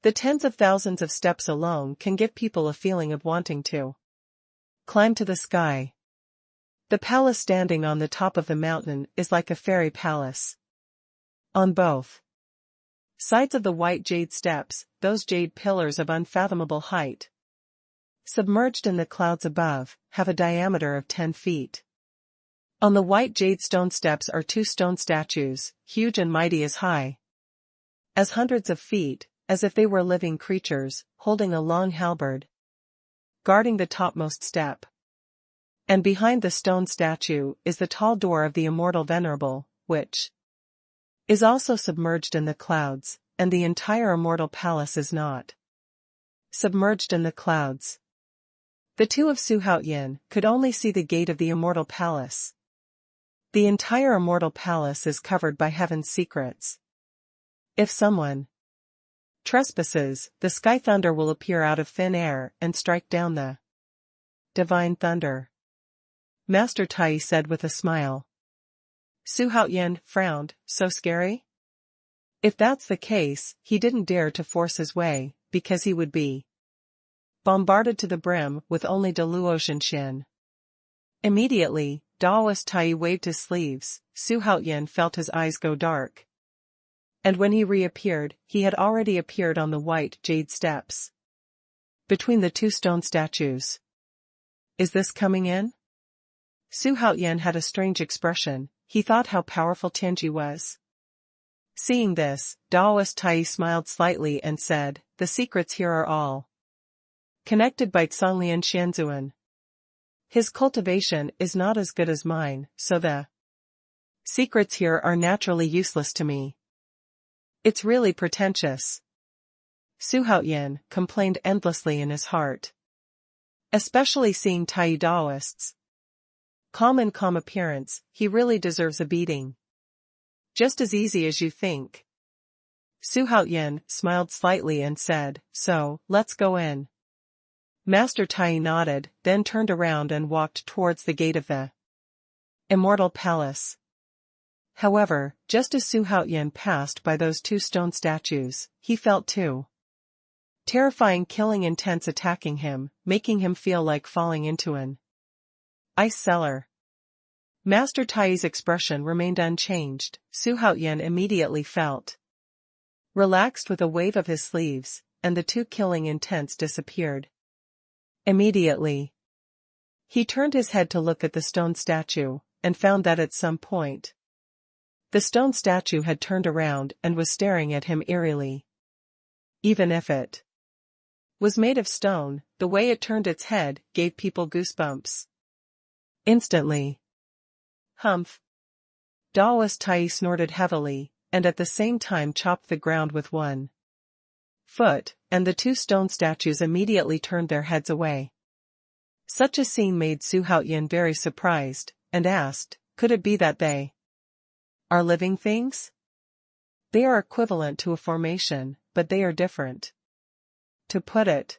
the tens of thousands of steps alone can give people a feeling of wanting to climb to the sky. The palace standing on the top of the mountain is like a fairy palace. On both sides of the white jade steps, those jade pillars of unfathomable height, submerged in the clouds above, have a diameter of 10 feet. On the white jade stone steps are two stone statues, huge and mighty as high as hundreds of feet, as if they were living creatures, holding a long halberd, guarding the topmost step. And behind the stone statue is the tall door of the immortal venerable, which is also submerged in the clouds, and the entire immortal palace is not submerged in the clouds. The two of Su Haoyan could only see the gate of the immortal palace. The entire immortal palace is covered by heaven's secrets. If someone trespasses, the sky thunder will appear out of thin air and strike down the divine thunder. Master Tai said with a smile. Su Haoyan frowned. So scary? If that's the case, he didn't dare to force his way, because he would be bombarded to the brim with only Deluotian. Immediately, Daoist Tai waved his sleeves. Su Haoyan felt his eyes go dark. And when he reappeared, he had already appeared on the white jade steps between the two stone statues. Is this coming in? Su Haoyan had a strange expression. He thought how powerful Tianwu was. Seeing this, Daoist Tai smiled slightly and said, the secrets here are all connected by Songlian Xianzuan. His cultivation is not as good as mine, so the secrets here are naturally useless to me. It's really pretentious. Su Haoyan complained endlessly in his heart. Especially seeing Tai Daoists calm appearance, he really deserves a beating. Just as easy as you think. Su Haoyan smiled slightly and said, so, let's go in. Master Tai nodded, then turned around and walked towards the gate of the immortal palace. However, just as Su Haoyan passed by those two stone statues, he felt two terrifying killing intents attacking him, making him feel like falling into an ice cellar. Master Tai's expression remained unchanged. Su Haoyan immediately felt relaxed with a wave of his sleeves, and the two killing intents disappeared. Immediately, he turned his head to look at the stone statue, and found that at some point, the stone statue had turned around and was staring at him eerily. Even if it was made of stone, the way it turned its head gave people goosebumps. Instantly. Humph. Daoist Tai snorted heavily, and at the same time chopped the ground with one foot, and the two stone statues immediately turned their heads away. Such a scene made Su Haoyan very surprised, and asked, could it be that they are living things? They are equivalent to a formation, but they are different. To put it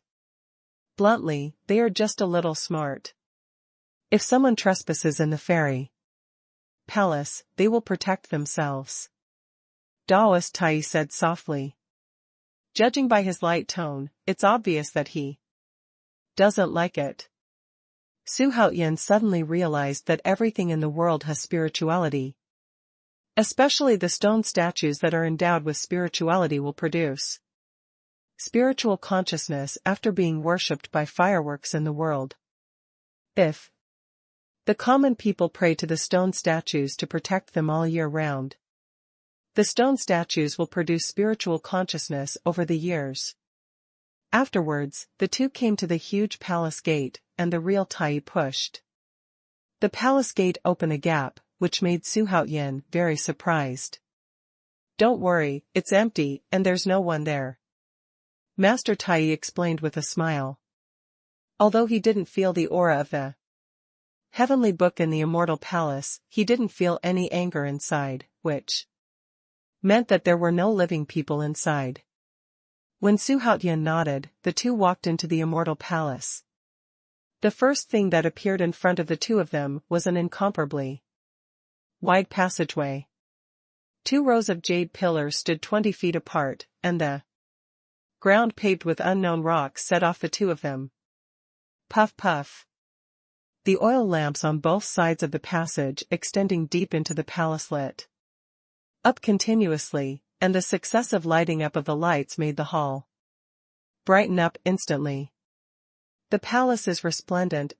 bluntly, they are just a little smart. If someone trespasses in the fairy palace, they will protect themselves. Daoist Tai said softly. Judging by his light tone, it's obvious that he doesn't like it. Su Haoyan suddenly realized that everything in the world has spirituality. Especially the stone statues that are endowed with spirituality will produce spiritual consciousness after being worshipped by fireworks in the world. If The common people pray to the stone statues to protect them all year round. The stone statues will produce spiritual consciousness over the years. Afterwards, the two came to the huge palace gate, and the real Tai pushed the palace gate open a gap, which made Xuanhuan very surprised. "Don't worry, it's empty, and there's no one there," Master Tai explained with a smile. Although he didn't feel the aura of the heavenly book in the immortal palace, he didn't feel any anger inside, which meant that there were no living people inside. When Xuanhuan nodded, the two walked into the immortal palace. The first thing that appeared in front of the two of them was an incomparably wide passageway. 2 rows of jade pillars stood 20 feet apart, and the ground paved with unknown rocks set off the two of them. Puff puff. The oil lamps on both sides of the passage extending deep into the palace lit up continuously, and the successive lighting up of the lights made the hall brighten up instantly. The palace is resplendent,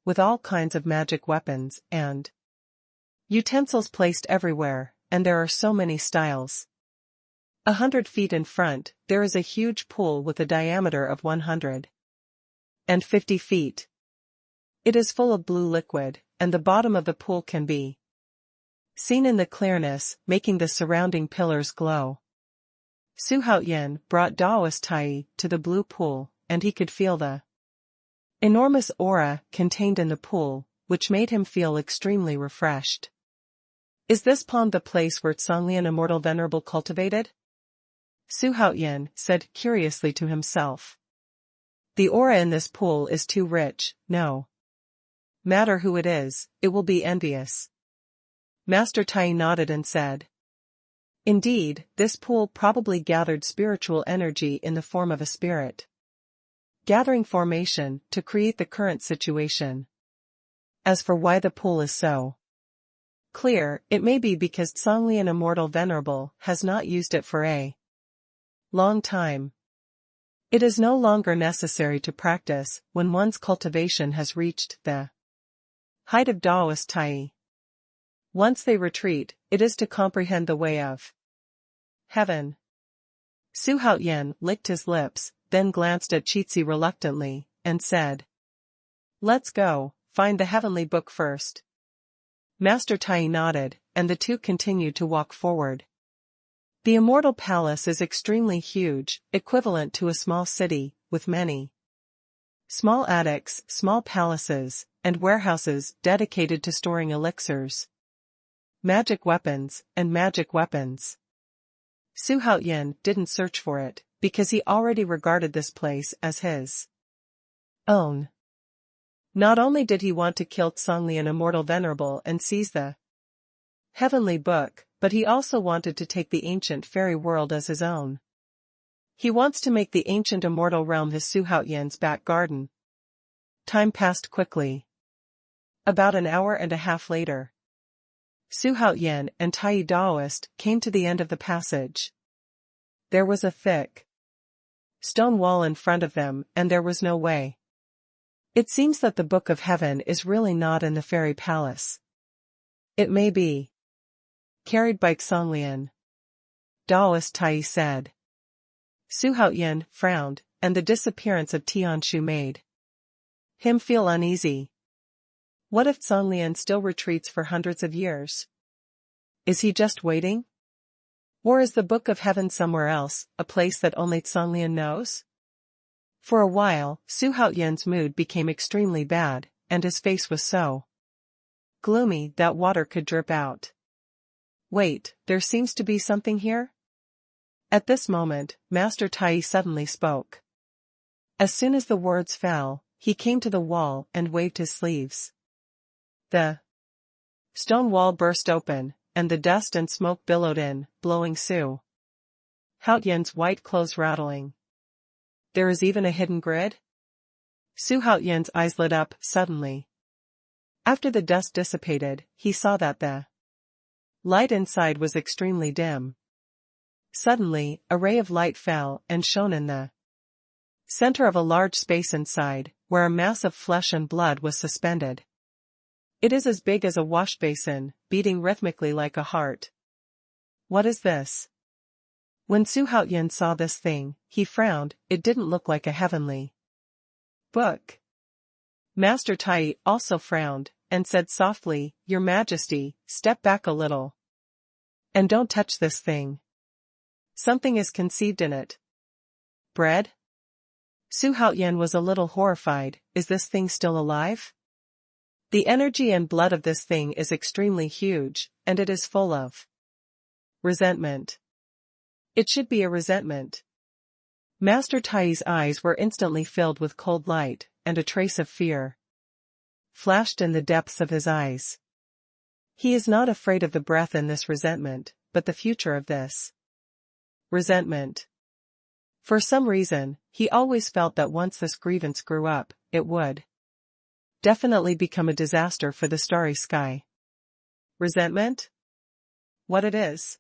with all kinds of magic weapons and utensils placed everywhere, and there are so many styles. 100 feet in front, there is a huge pool with a diameter of 150 feet. It is full of blue liquid, and the bottom of the pool can be seen in the clearness, making the surrounding pillars glow. Xuanhuan brought Daoist Tai to the blue pool, and he could feel the enormous aura contained in the pool, which made him feel extremely refreshed. "Is this pond the place where Xuanhuan Immortal Venerable cultivated?" Xuanhuan said curiously to himself. "The aura in this pool is too rich, no matter who it is, it will be envious." Master Tai nodded and said, "Indeed, this pool probably gathered spiritual energy in the form of a spirit gathering formation to create the current situation. As for why the pool is so clear, it may be because Xuanhuan Immortal Venerable has not used it for a long time. It is no longer necessary to practice when one's cultivation has reached the height of Daoist Tai. Once they retreat, it is to comprehend the way of heaven." Xuanhuan licked his lips, then glanced at Qixi reluctantly, and said, "Let's go, find the heavenly book first." Master Tai nodded, and the two continued to walk forward. The immortal palace is extremely huge, equivalent to a small city, with many small attics, small palaces, and warehouses dedicated to storing elixirs, magic weapons, and magic weapons. Xuanhuan didn't search for it, because he already regarded this place as his own. Not only did he want to kill Xuanhuan Immortal Venerable and seize the heavenly book, but he also wanted to take the ancient fairy world as his own. He wants to make the ancient immortal realm his. Xuanhuan's back garden. Time passed quickly. About an hour and a half later, Xuanhuan and Tai Daoist came to the end of the passage. There was a thick stone wall in front of them, and there was no way. It seems that the Book of Heaven is really not in the fairy palace. It may be carried by Xuanhuan, Daoist Tai said. Xuanhuan frowned, and the disappearance of Tianwu made him feel uneasy. What if Xuanhuan still retreats for hundreds of years? Is he just waiting? Or is the Book of Heaven somewhere else, a place that only Xuanhuan knows? For a while, Xuanhuan's mood became extremely bad, and his face was so gloomy that water could drip out. "Wait, there seems to be something here?" At this moment, Master Tai suddenly spoke. As soon as the words fell, he came to the wall and waved his sleeves. The stone wall burst open, and the dust and smoke billowed in, blowing Xuanhuan's white clothes rattling. "There is even a hidden grid?" Xuanhuan's eyes lit up suddenly. After the dust dissipated, he saw that the light inside was extremely dim. Suddenly, a ray of light fell and shone in the center of a large space inside, where a mass of flesh and blood was suspended. It is as big as a wash basin, beating rhythmically like a heart. What is this? When Xuanhuan saw this thing, he frowned. It didn't look like a heavenly book. Master Tai also frowned, and said softly, "Your Majesty, step back a little. And don't touch this thing. Something is conceived in it." Bread? Xuanhuan was a little horrified. Is this thing still alive? The energy and blood of this thing is extremely huge, and it is full of resentment. It should be a resentment. Master Tai's eyes were instantly filled with cold light, and a trace of fear flashed in the depths of his eyes. He is not afraid of the breath in this resentment, but the future of this resentment. For some reason, he always felt that once this grievance grew up, it would definitely become a disaster for the starry sky. Resentment? What it is?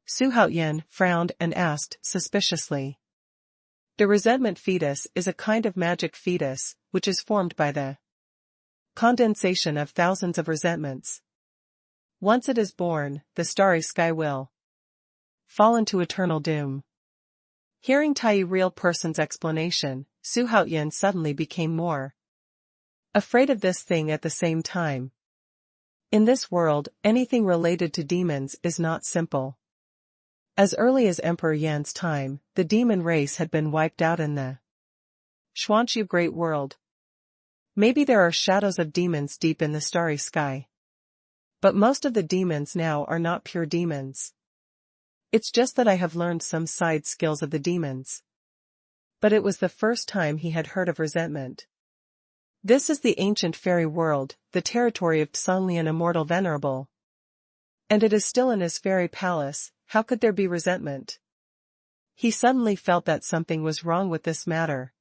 Xuanhuan frowned and asked suspiciously. The resentment fetus is a kind of magic fetus, which is formed by the condensation of thousands of resentments. Once it is born, the starry sky will fall into eternal doom. Hearing Tai real person's explanation, Xuanhuan suddenly became more afraid of this thing at the same time. In this world, anything related to demons is not simple. As early as Emperor Yan's time, the demon race had been wiped out in the Xuanhu Great World. Maybe there are shadows of demons deep in the starry sky. But most of the demons now are not pure demons. It's just that I have learned some side skills of the demons. But it was the first time he had heard of resentment. This is the ancient fairy world, the territory of Xuanhuan Immortal Venerable. And it is still in his fairy palace. How could there be resentment? He suddenly felt that something was wrong with this matter.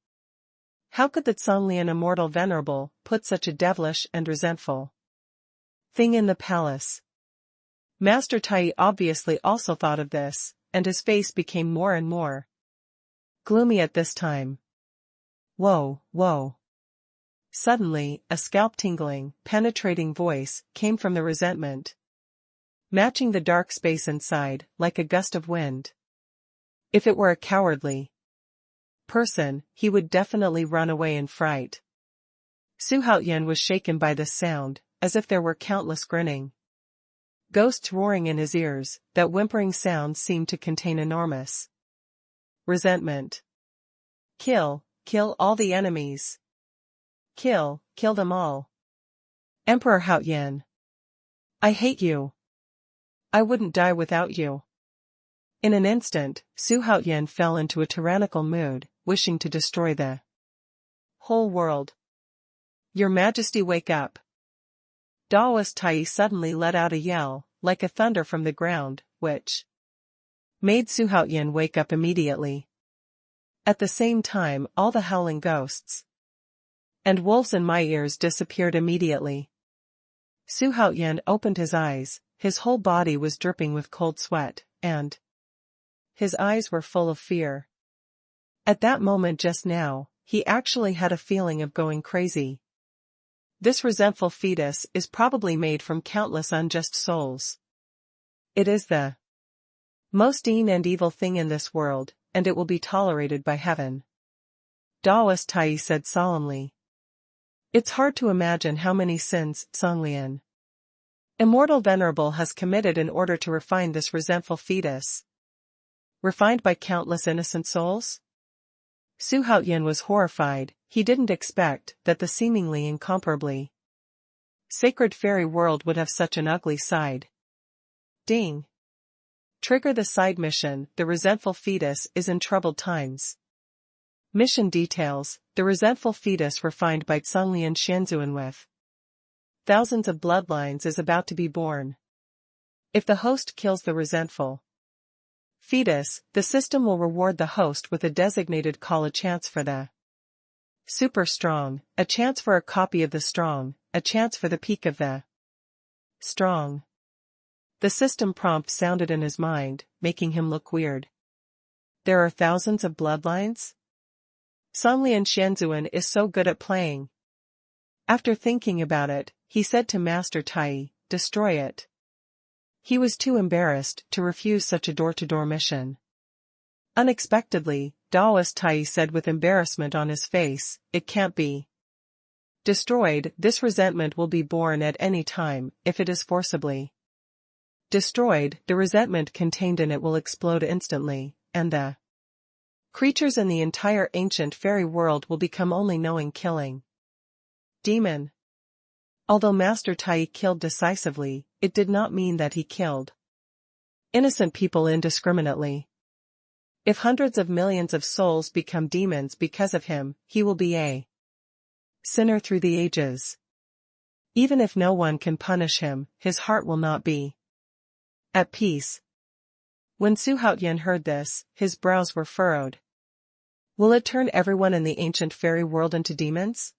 How could the Xuanhuan Immortal Venerable put such a devilish and resentful thing in the palace? Master Tai obviously also thought of this, and his face became more and more gloomy at this time. Whoa, whoa. Suddenly, a scalp-tingling, penetrating voice came from the resentment, matching the dark space inside, like a gust of wind. If it were a cowardly person, he would definitely run away in fright. Xuanhuan was shaken by this sound, as if there were countless grinning ghosts roaring in his ears. That whimpering sound seemed to contain enormous resentment. Kill all the enemies. Kill them all. Emperor Haoyan. I hate you. I wouldn't die without you. In an instant, Xuanhuan fell into a tyrannical mood, wishing to destroy the whole world. Your Majesty, wake up. Daoist Tai suddenly let out a yell, like a thunder from the ground, which made Xuanhuan wake up immediately. At the same time, all the howling ghosts and wolves in my ears disappeared immediately. Xuanhuan opened his eyes. His whole body was dripping with cold sweat, and his eyes were full of fear. At that moment just now, he actually had a feeling of going crazy. This resentful fetus is probably made from countless unjust souls. It is the most mean and evil thing in this world, and it will be tolerated by heaven. Daoist Tai said solemnly. It's hard to imagine how many sins Xuanhuan Immortal Venerable has committed in order to refine this resentful fetus. Refined by countless innocent souls? Xuanhuan was horrified. He didn't expect that the seemingly incomparably sacred fairy world would have such an ugly side. Ding. Trigger the side mission. The resentful fetus is in troubled times. Mission details. The resentful fetus refined by Xuanhuan Shenzhuan with thousands of bloodlines is about to be born. If the host kills the resentful fetus, the system will reward the host with a designated call, a chance for the super strong, a chance for a copy of the strong, a chance for the peak of the strong. The system prompt sounded in his mind, making him look weird. There are thousands of bloodlines? Xuanhuan Shenzhuan is so good at playing. After thinking about it, he said to Master Tai, destroy it. He was too embarrassed to refuse such a door-to-door mission. Unexpectedly, Daoist Tai said with embarrassment on his face, it can't be destroyed. This resentment will be born at any time, if it is forcibly destroyed. The resentment contained in it will explode instantly, and the creatures in the entire ancient fairy world will become only knowing killing. Demon. Although Master Tai killed decisively, it did not mean that he killed innocent people indiscriminately. If hundreds of millions of souls become demons because of him, he will be a sinner through the ages. Even if no one can punish him, his heart will not be at peace. When Xuanhuan heard this, his brows were furrowed. Will it turn everyone in the ancient fairy world into demons?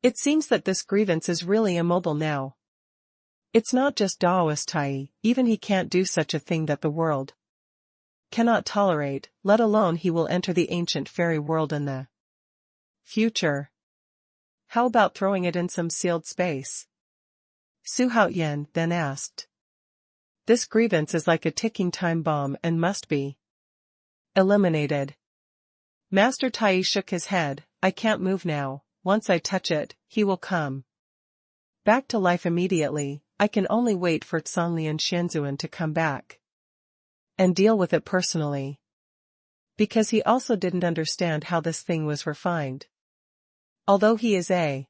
It seems that this grievance is really immobile now. It's not just Daoist Tai, even he can't do such a thing that the world cannot tolerate, let alone he will enter the ancient fairy world in the future. How about throwing it in some sealed space? Xuanhuan then asked. This grievance is like a ticking time bomb and must be eliminated. Master Tai shook his head, I can't move now, once I touch it, he will come back to life immediately. I can only wait for Xuanhuan Xianzuan to come back and deal with it personally. Because he also didn't understand how this thing was refined. Although he is a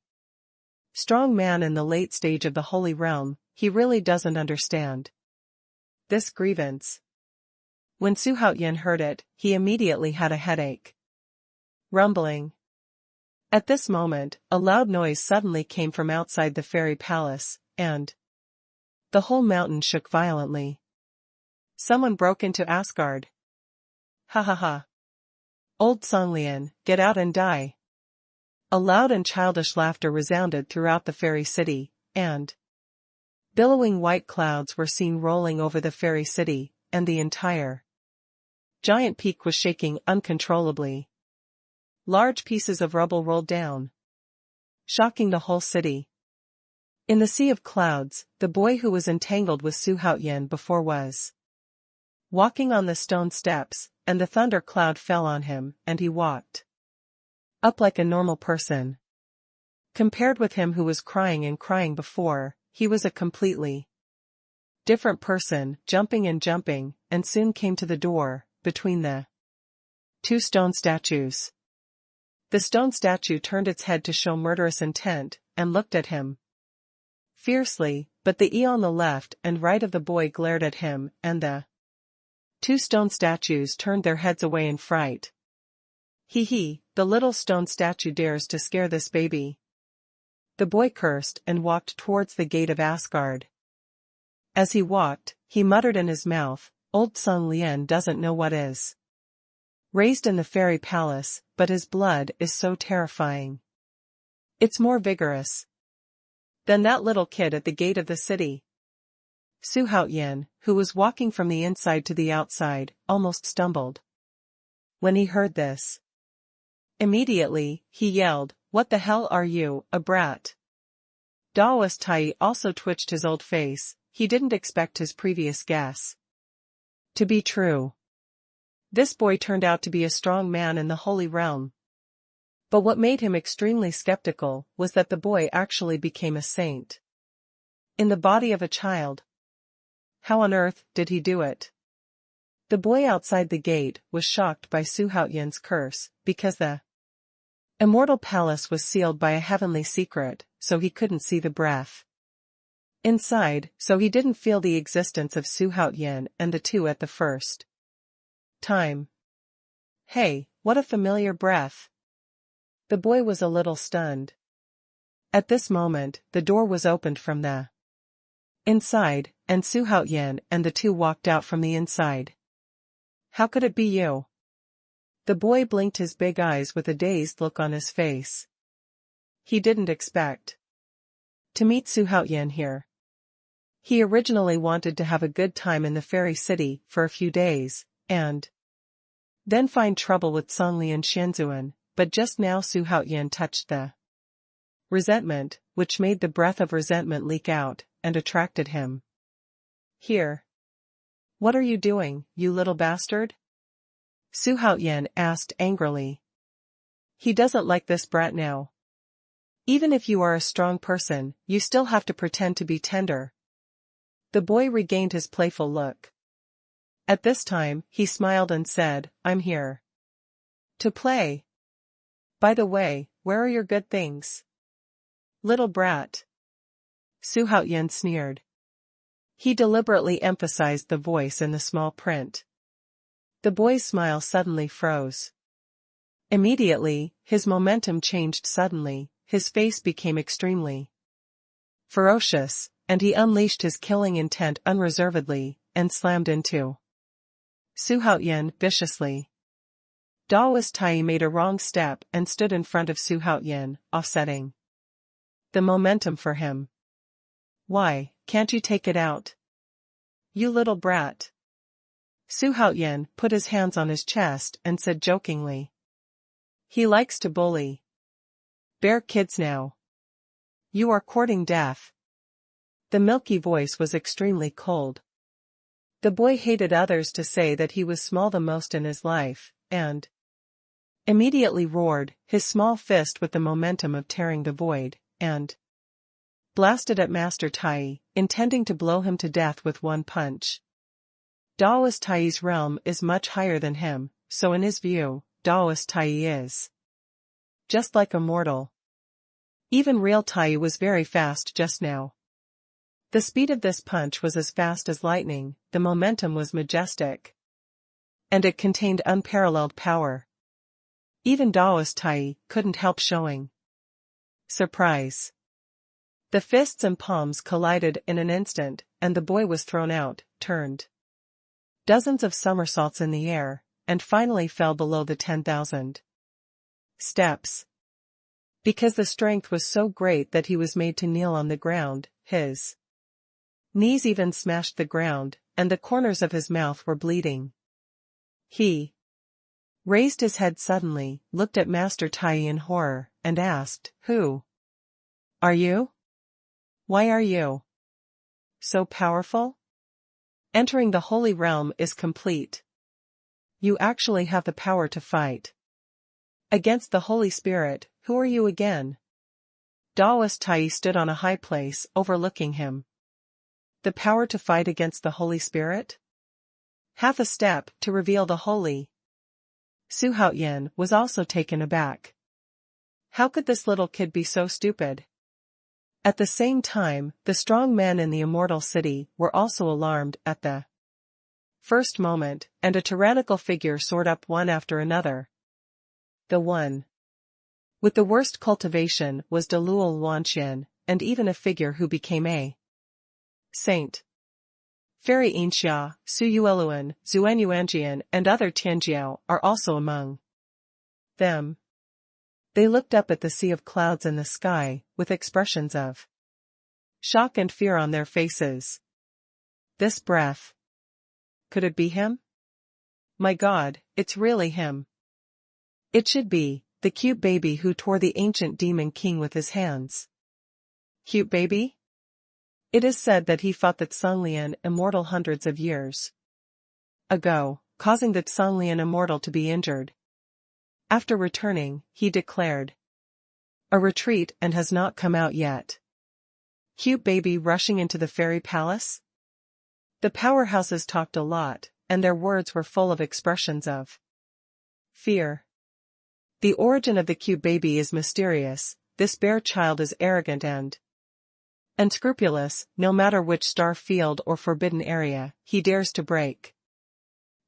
strong man in the late stage of the Holy Realm, he really doesn't understand this grievance. When Xuanhuan heard it, he immediately had a headache. Rumbling. At this moment, a loud noise suddenly came from outside the fairy palace, and the whole mountain shook violently. Someone broke into Asgard. Ha ha ha. Old Xuanhuan, get out and die. A loud and childish laughter resounded throughout the fairy city, and billowing white clouds were seen rolling over the fairy city, and the entire giant peak was shaking uncontrollably. Large pieces of rubble rolled down, shocking the whole city. In the sea of clouds, the boy who was entangled with Xuanhuan before was walking on the stone steps, and the thunder cloud fell on him, and he walked up like a normal person. Compared with him who was crying and crying before, he was a completely different person, jumping, and soon came to the door, between the two stone statues. The stone statue turned its head to show murderous intent, and looked at him fiercely, but the eye on the left and right of the boy glared at him, and the two stone statues turned their heads away in fright. He, the little stone statue dares to scare this baby. The boy cursed and walked towards the gate of Asgard. As he walked, he muttered in his mouth, Old Xuanhuan doesn't know what is raised in the fairy palace, but his blood is so terrifying. It's more vigorous than that little kid at the gate of the city. Xuanhuan, who was walking from the inside to the outside, almost stumbled when he heard this. Immediately, he yelled, What the hell are you, a brat? Daoist Tai also twitched his old face. He didn't expect his previous guess to be true. This boy turned out to be a strong man in the Holy Realm. But what made him extremely skeptical was that the boy actually became a saint in the body of a child. How on earth did he do it? The boy outside the gate was shocked by Xuanhuan's curse, because the immortal palace was sealed by a heavenly secret, so he couldn't see the breath inside, so he didn't feel the existence of Xuanhuan and the two at the first time. Hey, what a familiar breath. The boy was a little stunned. At this moment, the door was opened from the inside, and Xuanhuan and the two walked out from the inside. How could it be you? The boy blinked his big eyes with a dazed look on his face. He didn't expect to meet Xuanhuan here. He originally wanted to have a good time in the fairy city for a few days, and then find trouble with Xuanhuan Xianzuan, but just now Xuanhuan touched the resentment, which made the breath of resentment leak out, and attracted him. Here. What are you doing, you little bastard? Xuanhuan asked angrily. He doesn't like this brat now. Even if you are a strong person, you still have to pretend to be tender. The boy regained his playful look. At this time, he smiled and said, I'm here to play. By the way, where are your good things? Little brat. Xuanhuan sneered. He deliberately emphasized the voice in the small print. The boy's smile suddenly froze. Immediately, his momentum changed suddenly, his face became extremely ferocious, and he unleashed his killing intent unreservedly, and slammed into Xuanhuan viciously. Dou Yu made a wrong step and stood in front of Xuanhuan, offsetting the momentum for him. Why, can't you take it out? You little brat. Xuanhuan put his hands on his chest and said jokingly. He likes to bully. Bear kids now. You are courting death. The milky voice was extremely cold. The boy hated others to say that he was small the most in his life, and immediately roared, his small fist with the momentum of tearing the void, and blasted at Master Tai, intending to blow him to death with one punch. Dou Yu's realm is much higher than him, so in his view, Dou Yu is just like a mortal. Even real Tai was very fast just now. The speed of this punch was as fast as lightning, the momentum was majestic. And it contained unparalleled power. Even Dou Yu couldn't help showing surprise. The fists and palms collided in an instant, and the boy was thrown out, turned dozens of somersaults in the air, and finally fell below the 10,000 steps. Because the strength was so great that he was made to kneel on the ground, his knees even smashed the ground, and the corners of his mouth were bleeding. He raised his head suddenly, looked at Master Tai in horror, and asked, Who are you? Why are you so powerful? Entering the Holy Realm is complete. You actually have the power to fight against the Holy Spirit. Who are you again? Dou Yu stood on a high place overlooking him. The power to fight against the Holy Spirit? Half a step to reveal the Holy. Xuanhuan was also taken aback. How could this little kid be so stupid? At the same time, the strong men in the immortal city were also alarmed at the first moment, and a tyrannical figure soared up one after another. The one with the worst cultivation was Dou Yu, and even a figure who became a saint. Fairy Inxia, Suyueluan, Xuanyuanjian, and other Tianjiao are also among them. They looked up at the sea of clouds in the sky, with expressions of shock and fear on their faces. This breath. Could it be him? My God, it's really him. It should be, the cute baby who tore the ancient demon king with his hands. Cute baby? It is said that he fought the Xuanlian immortal hundreds of years ago, causing the Xuanlian immortal to be injured. After returning, he declared a retreat and has not come out yet. Cute baby rushing into the fairy palace? The powerhouses talked a lot, and their words were full of expressions of fear. The origin of the cute baby is mysterious. This bear child is arrogant and unscrupulous. No matter which star field or forbidden area, he dares to break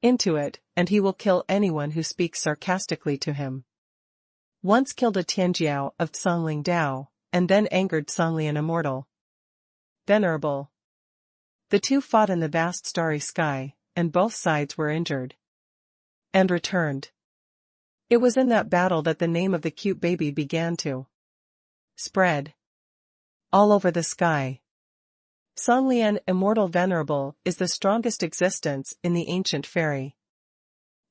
into it, and he will kill anyone who speaks sarcastically to him. Once killed a Tianjiao of Xuanling Dao, and then angered Xuanlian immortal. Venerable. The two fought in the vast starry sky, and both sides were injured and returned. It was in that battle that the name of the cute baby began to spread all over the sky. Xuanlian Immortal Venerable is the strongest existence in the ancient fairy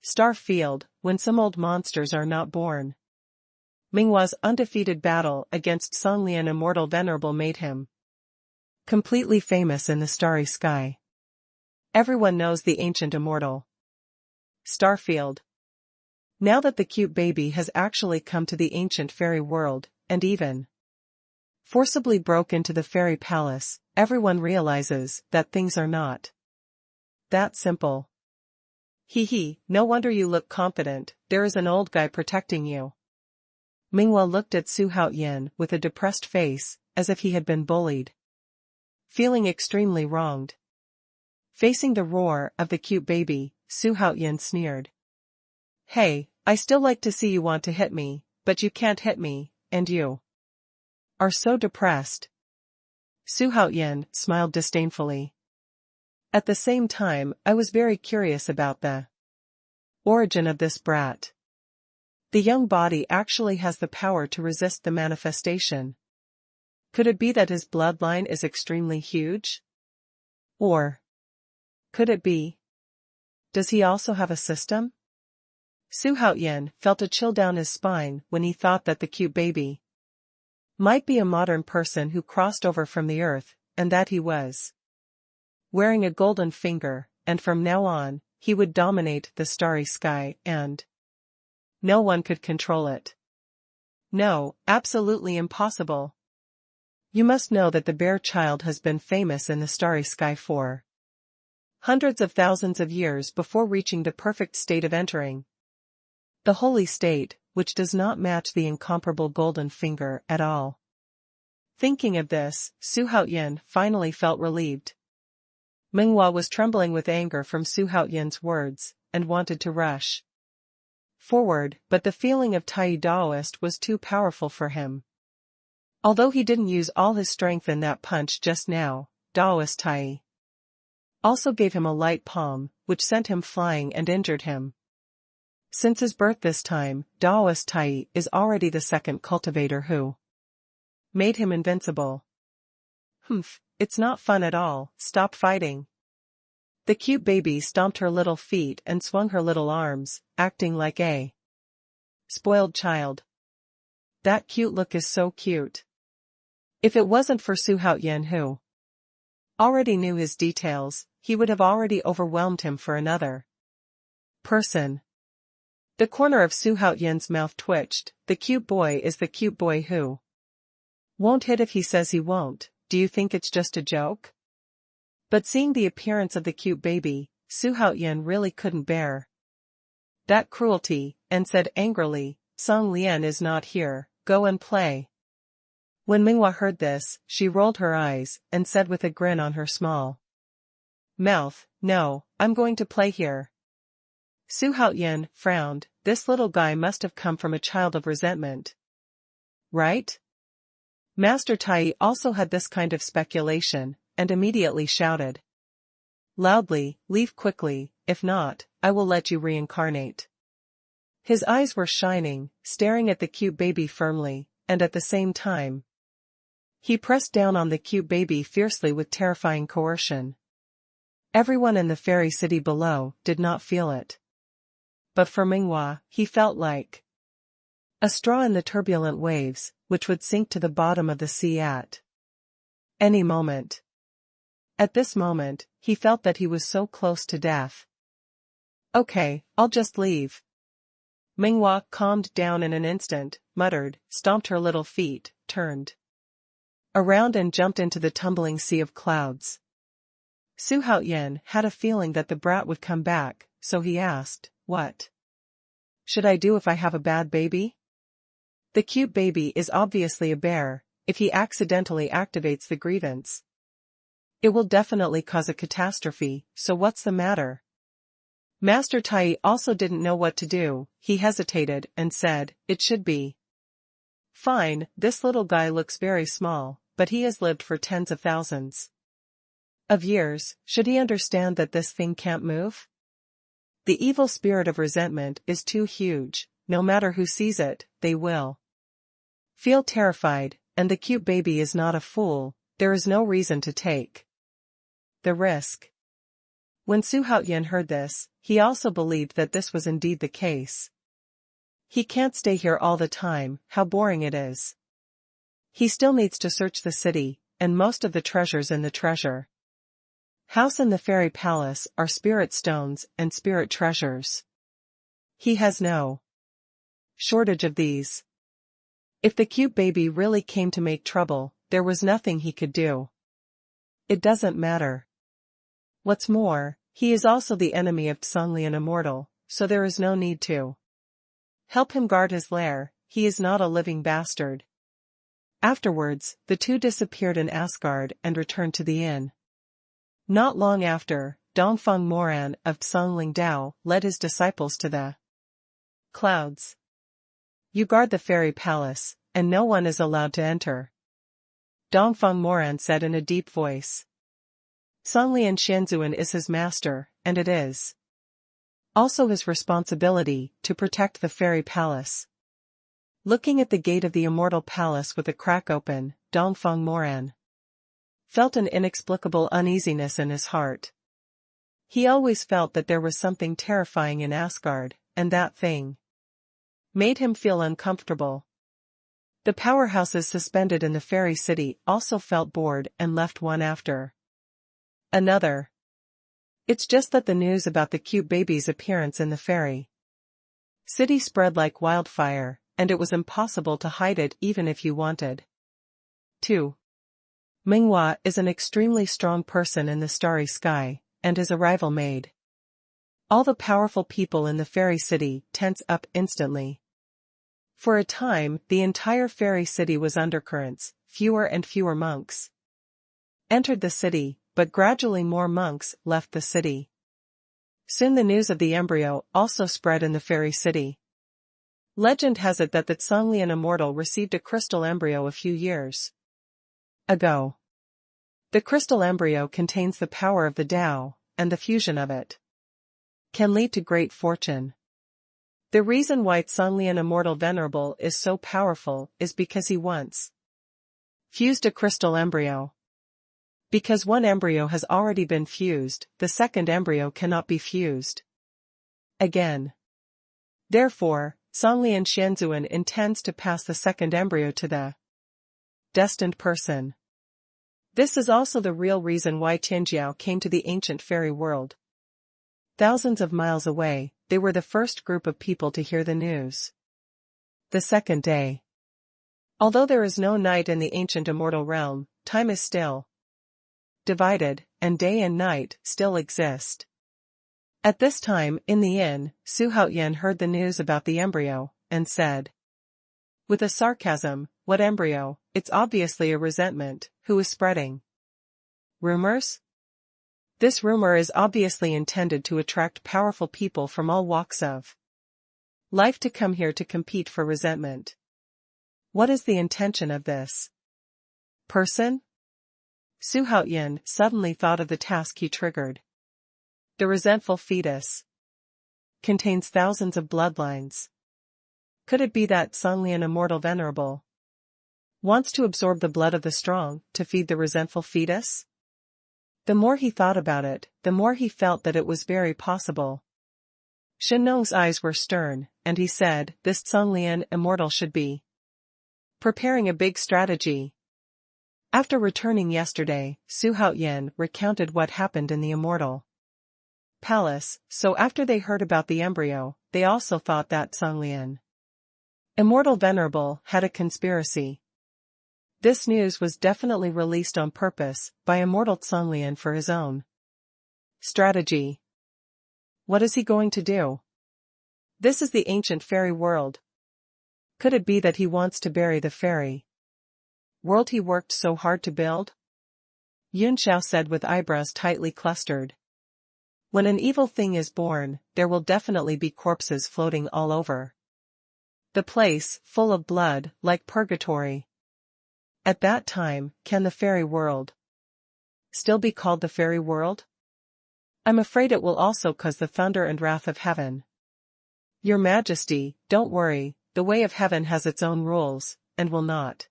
star field, when some old monsters are not born. Minghua's undefeated battle against Songlian Immortal Venerable made him completely famous in the starry sky. Everyone knows the ancient immortal Starfield. Now that the cute baby has actually come to the ancient fairy world, and even forcibly broke into the fairy palace, everyone realizes that things are not that simple. Hee, no wonder you look confident, there is an old guy protecting you. Minghua looked at Xuanhuan with a depressed face, as if he had been bullied. Feeling extremely wronged. Facing the roar of the cute baby, Xuanhuan sneered. Hey, I still like to see you want to hit me, but you can't hit me, and you are so depressed. Xuanhuan smiled disdainfully. At the same time, I was very curious about the origin of this brat. The young body actually has the power to resist the manifestation. Could it be that his bloodline is extremely huge? Or could it be? Does he also have a system? Xuanhuan felt a chill down his spine when he thought that the cute baby might be a modern person who crossed over from the earth, and that he was wearing a golden finger, and from now on, he would dominate the starry sky and no one could control it. No, absolutely impossible. You must know that the bear child has been famous in the starry sky for hundreds of thousands of years before reaching the perfect state of entering the holy state, which does not match the incomparable golden finger at all. Thinking of this, Xuanhuan finally felt relieved. Minghua was trembling with anger from Xuanhuan's words, and wanted to rush forward, but the feeling of Tai Daoist was too powerful for him. Although he didn't use all his strength in that punch just now, Daoist Tai also gave him a light palm, which sent him flying and injured him. Since his birth this time, Daoist Tai is already the second cultivator who made him invincible. It's not fun at all, stop fighting. The cute baby stomped her little feet and swung her little arms, acting like a spoiled child. That cute look is so cute. If it wasn't for Xuanhuan who already knew his details, he would have already overwhelmed him for another person. The corner of Xuanhuan's mouth twitched. The cute boy is the cute boy who won't hit if he says he won't. Do you think it's just a joke? But seeing the appearance of the cute baby, Xuanhuan really couldn't bear that cruelty, and said angrily, Song Lian is not here, go and play. When Minghua heard this, she rolled her eyes, and said with a grin on her small mouth, no, I'm going to play here. Xuanhuan frowned, this little guy must have come from a child of resentment. Right? Master Tai also had this kind of speculation, and immediately shouted loudly, leave quickly, if not, I will let you reincarnate. His eyes were shining, staring at the cute baby firmly, and at the same time, he pressed down on the cute baby fiercely with terrifying coercion. Everyone in the fairy city below did not feel it. But for Minghua, he felt like a straw in the turbulent waves, which would sink to the bottom of the sea at any moment. At this moment, he felt that he was so close to death. Okay, I'll just leave. Minghua calmed down in an instant, muttered, stomped her little feet, turned around and jumped into the tumbling sea of clouds. Xuanhuan had a feeling that the brat would come back, so he asked, what should I do if I have a bad baby? The cute baby is obviously a bear. If he accidentally activates the grievance, it will definitely cause a catastrophe, so what's the matter? Master Tai also didn't know what to do. He hesitated and said, it should be fine. This little guy looks very small, but he has lived for tens of thousands of years. Should he understand that this thing can't move? The evil spirit of resentment is too huge. No matter who sees it, they will feel terrified, and the cute baby is not a fool. There is no reason to take the risk. When Xuanhuan heard this, he also believed that this was indeed the case. He can't stay here all the time, how boring it is. He still needs to search the city, and most of the treasures in the treasure house and the fairy palace are spirit stones and spirit treasures. He has no shortage of these. If the cute baby really came to make trouble, there was nothing he could do. It doesn't matter. What's more, he is also the enemy of Xuanhuan immortal, so there is no need to help him guard his lair. He is not a living bastard. Afterwards, the two disappeared in Asgard and returned to the inn. Not long after, Dongfang Moran of Songling Dao led his disciples to the clouds. You guard the fairy palace, and no one is allowed to enter, Dongfang Moran said in a deep voice. Songlian Shenzhuan is his master, and it is also his responsibility to protect the fairy palace. Looking at the gate of the immortal palace with a crack open, Dongfang Moran felt an inexplicable uneasiness in his heart. He always felt that there was something terrifying in Asgard, and that thing made him feel uncomfortable. The powerhouses suspended in the fairy city also felt bored and left one after another. It's just that the news about the cute baby's appearance in the fairy city spread like wildfire, and it was impossible to hide it even if you wanted to. Minghua is an extremely strong person in the starry sky, and his arrival made all the powerful people in the fairy city tense up instantly. For a time, the entire fairy city was undercurrents. Fewer and fewer monks entered the city, but gradually more monks left the city. Soon the news of the embryo also spread in the fairy city. Legend has it that the Songlian immortal received a crystal embryo a few years ago. The crystal embryo contains the power of the Tao, and the fusion of it can lead to great fortune. The reason why Songlian immortal venerable is so powerful is because he once fused a crystal embryo. Because one embryo has already been fused, the second embryo cannot be fused again. Therefore, Songlian Shenzhuan intends to pass the second embryo to the destined person. This is also the real reason why Tianjiao came to the ancient fairy world. Thousands of miles away, they were the first group of people to hear the news. The second day. Although there is no night in the ancient immortal realm, time is still divided, and day and night still exist. At this time, in the inn, Xuanhuan heard the news about the embryo, and said, with a sarcasm, "What embryo? It's obviously a resentment. Who is spreading rumors? This rumor is obviously intended to attract powerful people from all walks of life to come here to compete for resentment. What is the intention of this person?" Xuanhuan suddenly thought of the task he triggered. The resentful fetus contains thousands of bloodlines. Could it be that Songlian immortal venerable wants to absorb the blood of the strong to feed the resentful fetus? The more he thought about it, the more he felt that it was very possible. Shenong's eyes were stern, and he said, "This Songlian immortal should be preparing a big strategy." After returning yesterday, Xuanhuan recounted what happened in the immortal palace, so after they heard about the embryo, they also thought that Songlian immortal venerable had a conspiracy. This news was definitely released on purpose by immortal Songlian for his own strategy. What is he going to do? This is the ancient fairy world. Could it be that he wants to bury the fairy world he worked so hard to build? Yunxiao said with eyebrows tightly clustered. When an evil thing is born, there will definitely be corpses floating all over the place, full of blood, like purgatory. At that time, can the fairy world still be called the fairy world? I'm afraid it will also cause the thunder and wrath of heaven. Your Majesty, don't worry, the way of heaven has its own rules, and will not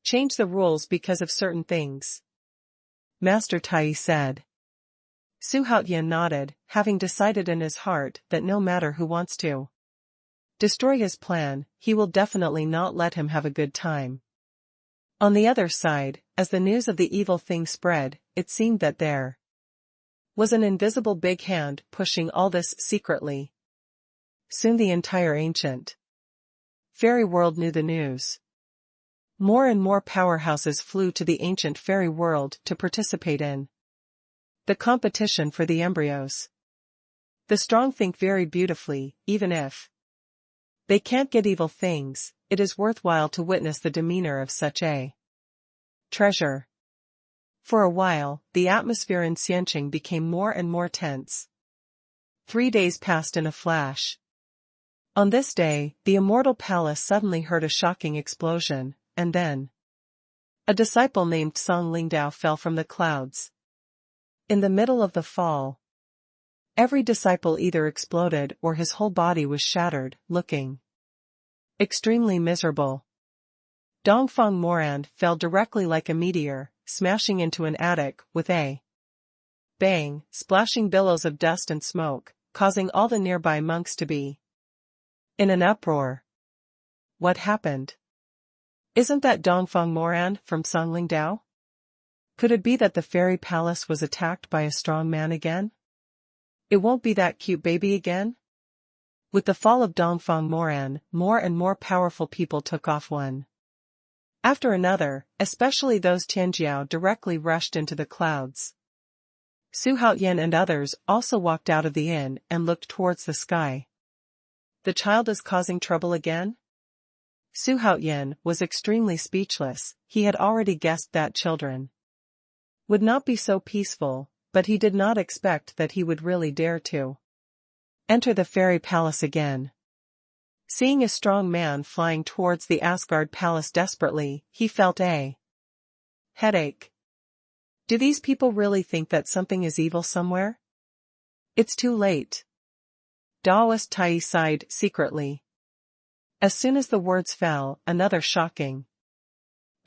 change the rules because of certain things, Master Tai said. Xuanhuan nodded, having decided in his heart that no matter who wants to Destroy his plan, he will definitely not let him have a good time. On the other side, as the news of the evil thing spread, it seemed that there was an invisible big hand pushing all this secretly. Soon the entire ancient fairy world knew the news. More and more powerhouses flew to the ancient fairy world to participate in the competition for the embryos. The strong think very beautifully, even if they can't get evil things, it is worthwhile to witness the demeanor of such a treasure. For a while, the atmosphere in Xianqing became more and more tense. 3 days passed in a flash. On this day, the immortal palace suddenly heard a shocking explosion, and then a disciple named Song Lingdao fell from the clouds. In the middle of the fall, every disciple either exploded or his whole body was shattered, looking extremely miserable. Dongfang Moran fell directly like a meteor, smashing into an attic with a bang, splashing billows of dust and smoke, causing all the nearby monks to be in an uproar. What happened? Isn't that Dongfang Moran from Songlingdao? Could it be that the fairy palace was attacked by a strong man again? It won't be that cute baby again? With the fall of Dongfang Moran, more and more powerful people took off one after another, especially those Tianjiao directly rushed into the clouds. Su Haoyan and others also walked out of the inn and looked towards the sky. The child is causing trouble again? Su Haoyan was extremely speechless. He had already guessed that children would not be so peaceful, but he did not expect that he would really dare to enter the fairy palace again. Seeing a strong man flying towards the Asgard palace desperately, he felt a headache. Do these people really think that something is evil somewhere? It's too late. Daoist Tai sighed secretly. As soon as the words fell, another shocking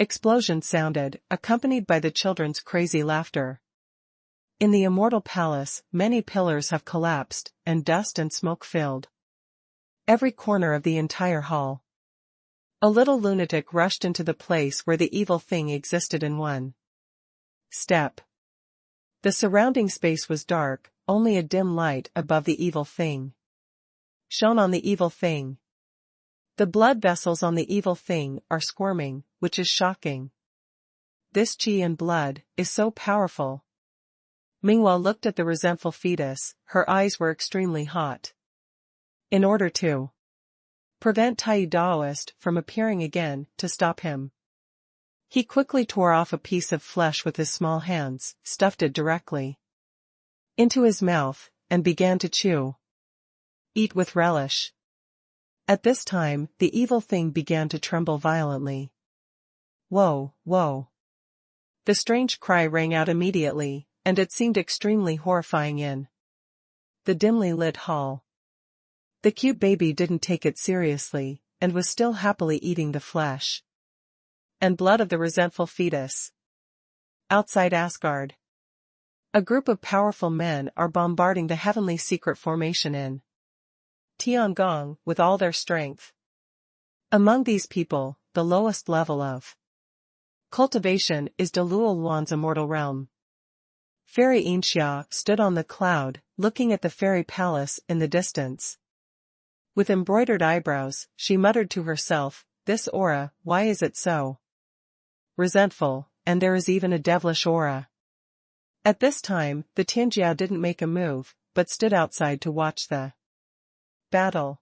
explosion sounded, accompanied by the children's crazy laughter. In the immortal palace, many pillars have collapsed, and dust and smoke filled every corner of the entire hall. A little lunatic rushed into the place where the evil thing existed in one step. The surrounding space was dark, only a dim light above the evil thing shone on the evil thing. The blood vessels on the evil thing are squirming, which is shocking. This qi and blood is so powerful. Minghua looked at the resentful fetus, her eyes were extremely hot. In order to prevent Tai Daoist from appearing again, to stop him, he quickly tore off a piece of flesh with his small hands, stuffed it directly into his mouth, and began to chew. Eat with relish. At this time, the evil thing began to tremble violently. Whoa, whoa. The strange cry rang out immediately, and it seemed extremely horrifying in the dimly lit hall. The cute baby didn't take it seriously, and was still happily eating the flesh and blood of the resentful fetus. Outside Asgard, a group of powerful men are bombarding the heavenly secret formation in Tiangong with all their strength. Among these people, the lowest level of cultivation is Luolan's immortal realm. Fairy Inxia stood on the cloud, looking at the fairy palace in the distance. With embroidered eyebrows, she muttered to herself, "This aura, why is it so resentful, and there is even a devilish aura." At this time, the Tianjia didn't make a move, but stood outside to watch the battle.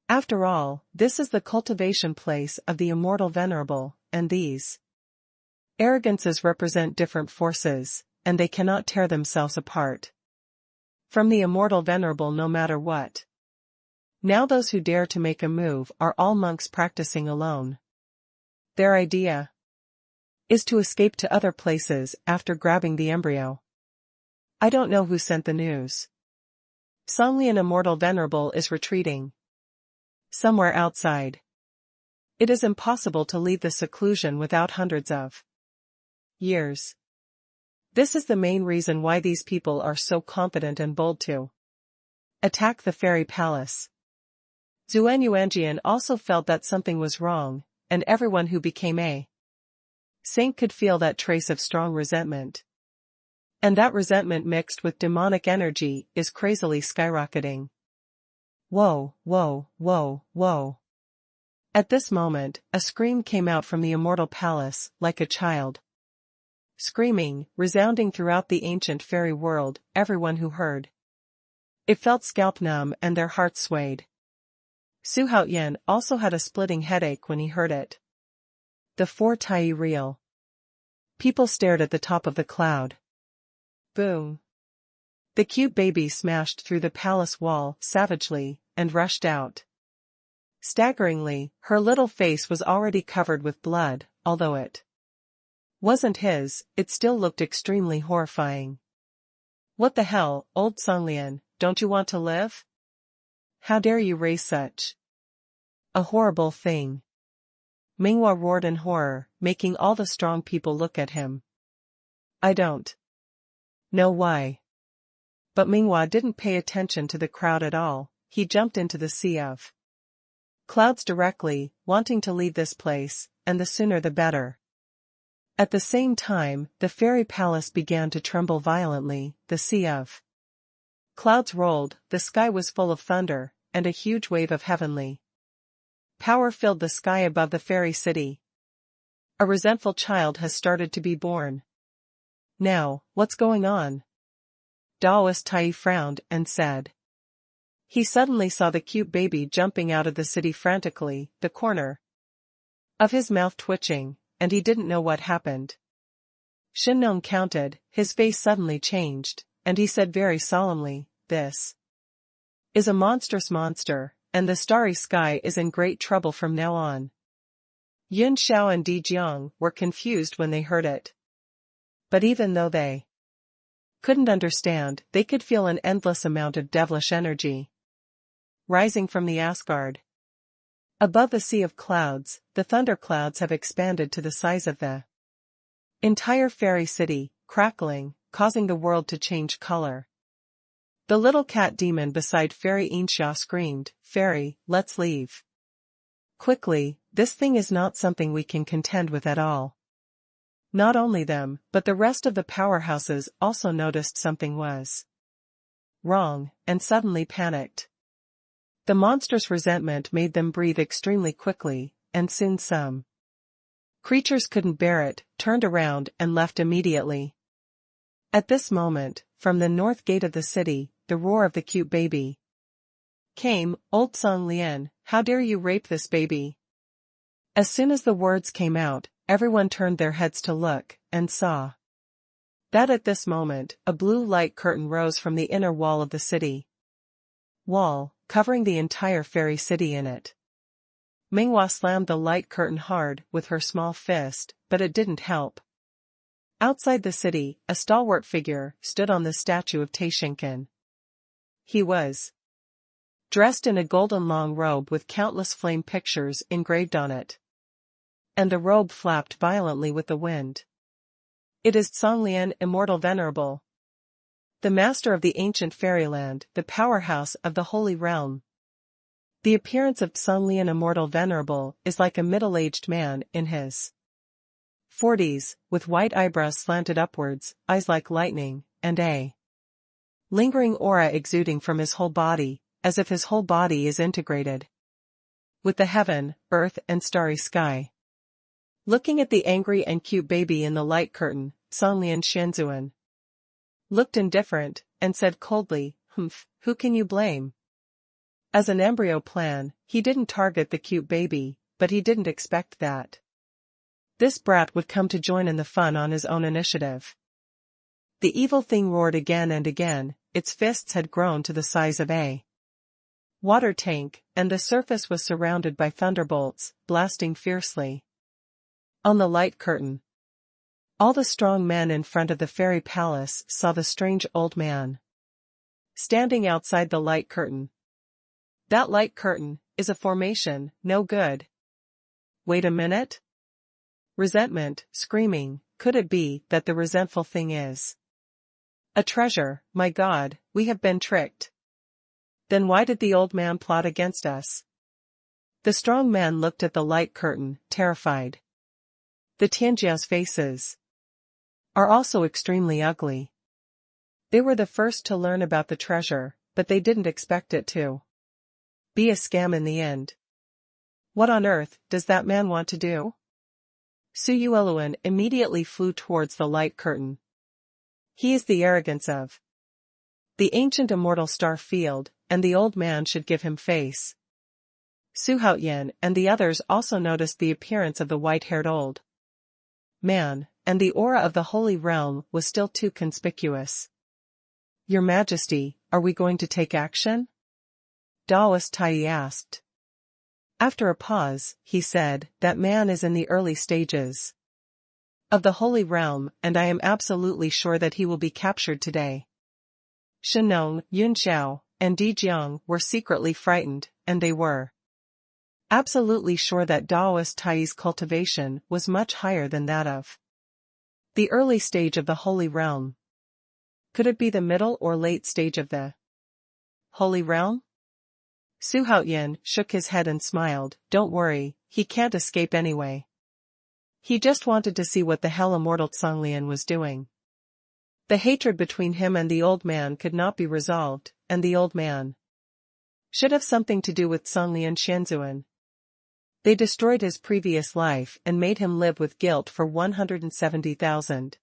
After all, this is the cultivation place of the immortal venerable, and these arrogances represent different forces, and they cannot tear themselves apart from the immortal venerable no matter what. Now those who dare to make a move are all monks practicing alone. Their idea is to escape to other places after grabbing the embryo. I don't know who sent the news. Songlian immortal venerable is retreating somewhere outside. It is impossible to leave the seclusion without hundreds of years. This is the main reason why these people are so confident and bold to attack the fairy palace. Xuanhuan also felt that something was wrong, and everyone who became a saint could feel that trace of strong resentment. And that resentment mixed with demonic energy is crazily skyrocketing. Whoa, whoa, whoa, whoa. At this moment, a scream came out from the immortal palace, like a child. Screaming, resounding throughout the ancient fairy world, everyone who heard it felt scalp numb and their hearts swayed. Xuanhuan also had a splitting headache when he heard it. The four Tai real. People stared at the top of the cloud. Boom. The cute baby smashed through the palace wall savagely and rushed out. Staggeringly, her little face was already covered with blood, although it wasn't his, it still looked extremely horrifying. What the hell, old Xuanhuan, don't you want to live? How dare you raise such a horrible thing? Minghua roared in horror, making all the strong people look at him. I don't know why. But Minghua didn't pay attention to the crowd at all, he jumped into the sea of clouds directly, wanting to leave this place, and the sooner the better. At the same time, the fairy palace began to tremble violently, the sea of clouds rolled, the sky was full of thunder, and a huge wave of heavenly power filled the sky above the fairy city. A resentful child has started to be born. Now, what's going on? Daoist Tai frowned and said. He suddenly saw the cute baby jumping out of the city frantically, the corner of his mouth twitching, and he didn't know what happened. Xuanhuan counted, his face suddenly changed, and he said very solemnly, this is a monstrous monster, and the starry sky is in great trouble from now on. Yun Xiao and Di Jiang were confused when they heard it. But even though they couldn't understand, they could feel an endless amount of devilish energy rising from the Asgard. Above the sea of clouds, the thunderclouds have expanded to the size of the entire fairy city, crackling, causing the world to change color. The little cat demon beside Fairy Insha screamed, Fairy, let's leave. Quickly, this thing is not something we can contend with at all. Not only them, but the rest of the powerhouses also noticed something was wrong, and suddenly panicked. The monstrous resentment made them breathe extremely quickly, and soon some creatures couldn't bear it, turned around and left immediately. At this moment, from the north gate of the city, the roar of the cute baby came, Old Xuanhuan, how dare you rape this baby? As soon as the words came out, everyone turned their heads to look, and saw that at this moment, a blue light curtain rose from the inner wall of the city wall, covering the entire fairy city in it. Minghua slammed the light curtain hard with her small fist, but it didn't help. Outside the city, a stalwart figure stood on the statue of Taishinkan. He was dressed in a golden long robe with countless flame pictures engraved on it. And the robe flapped violently with the wind. It is Xuanhuan, Immortal Venerable, the master of the ancient fairyland, the powerhouse of the holy realm. The appearance of Xuanhuan Immortal Venerable is like a middle-aged man in his 40s, with white eyebrows slanted upwards, eyes like lightning, and a lingering aura exuding from his whole body, as if his whole body is integrated with the heaven, earth and starry sky. Looking at the angry and cute baby in the light curtain, Xuanhuan Shenzhuan looked indifferent, and said coldly, Humph, who can you blame? As an embryo plan, he didn't target the cute baby, but he didn't expect that this brat would come to join in the fun on his own initiative. The evil thing roared again and again, its fists had grown to the size of a water tank, and the surface was surrounded by thunderbolts, blasting fiercely on the light curtain. All the strong men in front of the fairy palace saw the strange old man standing outside the light curtain. That light curtain is a formation, no good. Wait a minute? Resentment, screaming, could it be that the resentful thing is a treasure? My God, we have been tricked. Then why did the old man plot against us? The strong man looked at the light curtain, terrified. The Tianjiao's faces are also extremely ugly. They were the first to learn about the treasure, but they didn't expect it to be a scam in the end. What on earth does that man want to do? Xuanhuan immediately flew towards the light curtain. He is the arrogance of the ancient immortal star field, and the old man should give him face. Xuanhuan and the others also noticed the appearance of the white-haired old man, and the aura of the holy realm was still too conspicuous. Your Majesty, are we going to take action? Daoist Tai asked. After a pause, he said, that man is in the early stages of the Holy Realm, and I am absolutely sure that he will be captured today. Shenong, Yunxiao, and Dijiang were secretly frightened, and they were absolutely sure that Daoist Tai's cultivation was much higher than that of the early stage of the Holy Realm. Could it be the middle or late stage of the Holy Realm? Xuanhuan shook his head and smiled. Don't worry, he can't escape anyway. He just wanted to see what the hell immortal Songlian was doing. The hatred between him and the old man could not be resolved, and the old man should have something to do with Songlian Xianzuan. They destroyed his previous life and made him live with guilt for 170,000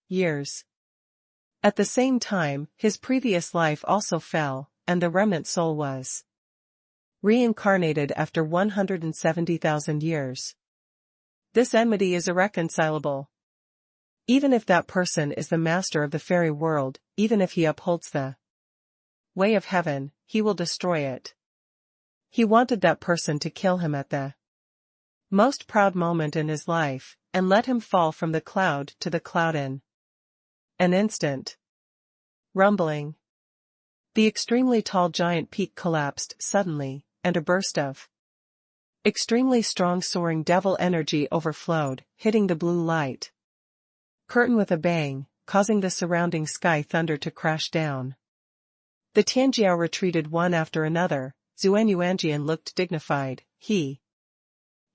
years. At the same time, his previous life also fell, and the remnant soul was reincarnated after 170,000 years. This enmity is irreconcilable. Even if that person is the master of the fairy world, even if he upholds the way of heaven, he will destroy it. He wanted that person to kill him at the most proud moment in his life, and let him fall from the cloud to the cloud in an instant. Rumbling. The extremely tall giant peak collapsed suddenly, and a burst of extremely strong soaring devil energy overflowed, hitting the blue light curtain with a bang, causing the surrounding sky thunder to crash down. The Tianjiao retreated one after another. Xuanhuan looked dignified. He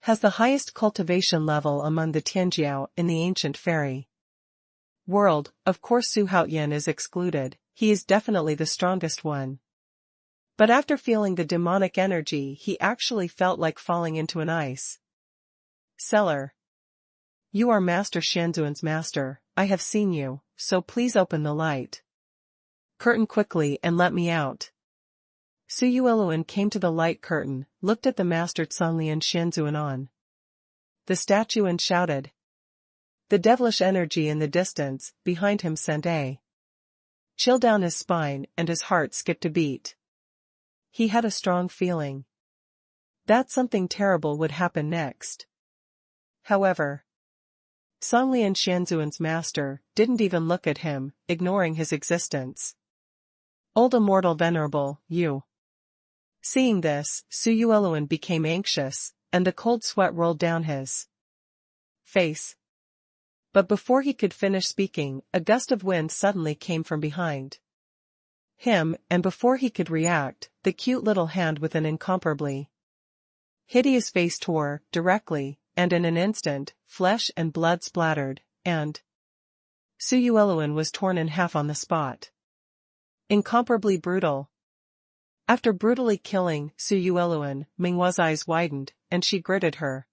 has the highest cultivation level among the Tianjiao in the ancient fairy world. Of course Xuanhuan is excluded, he is definitely the strongest one. But after feeling the demonic energy, he actually felt like falling into an ice cellar. You are Master Xianzuan's master, I have seen you, so please open the light curtain quickly and let me out. Xuanhuan came to the light curtain, looked at the master Songlian Xianzuan on the statue and shouted. The devilish energy in the distance, behind him sent a chill down his spine, and his heart skipped a beat. He had a strong feeling that something terrible would happen next. However, Songlian Xianzuan's master didn't even look at him, ignoring his existence. Old immortal venerable, you. Seeing this, Xuanhuan became anxious, and the cold sweat rolled down his face. But before he could finish speaking, a gust of wind suddenly came from behind him, and before he could react, the cute little hand with an incomparably hideous face tore, directly, and in an instant, flesh and blood splattered, and Xuanhuan was torn in half on the spot. Incomparably brutal. After brutally killing Xuanhuan, Minghua's eyes widened, and she gritted her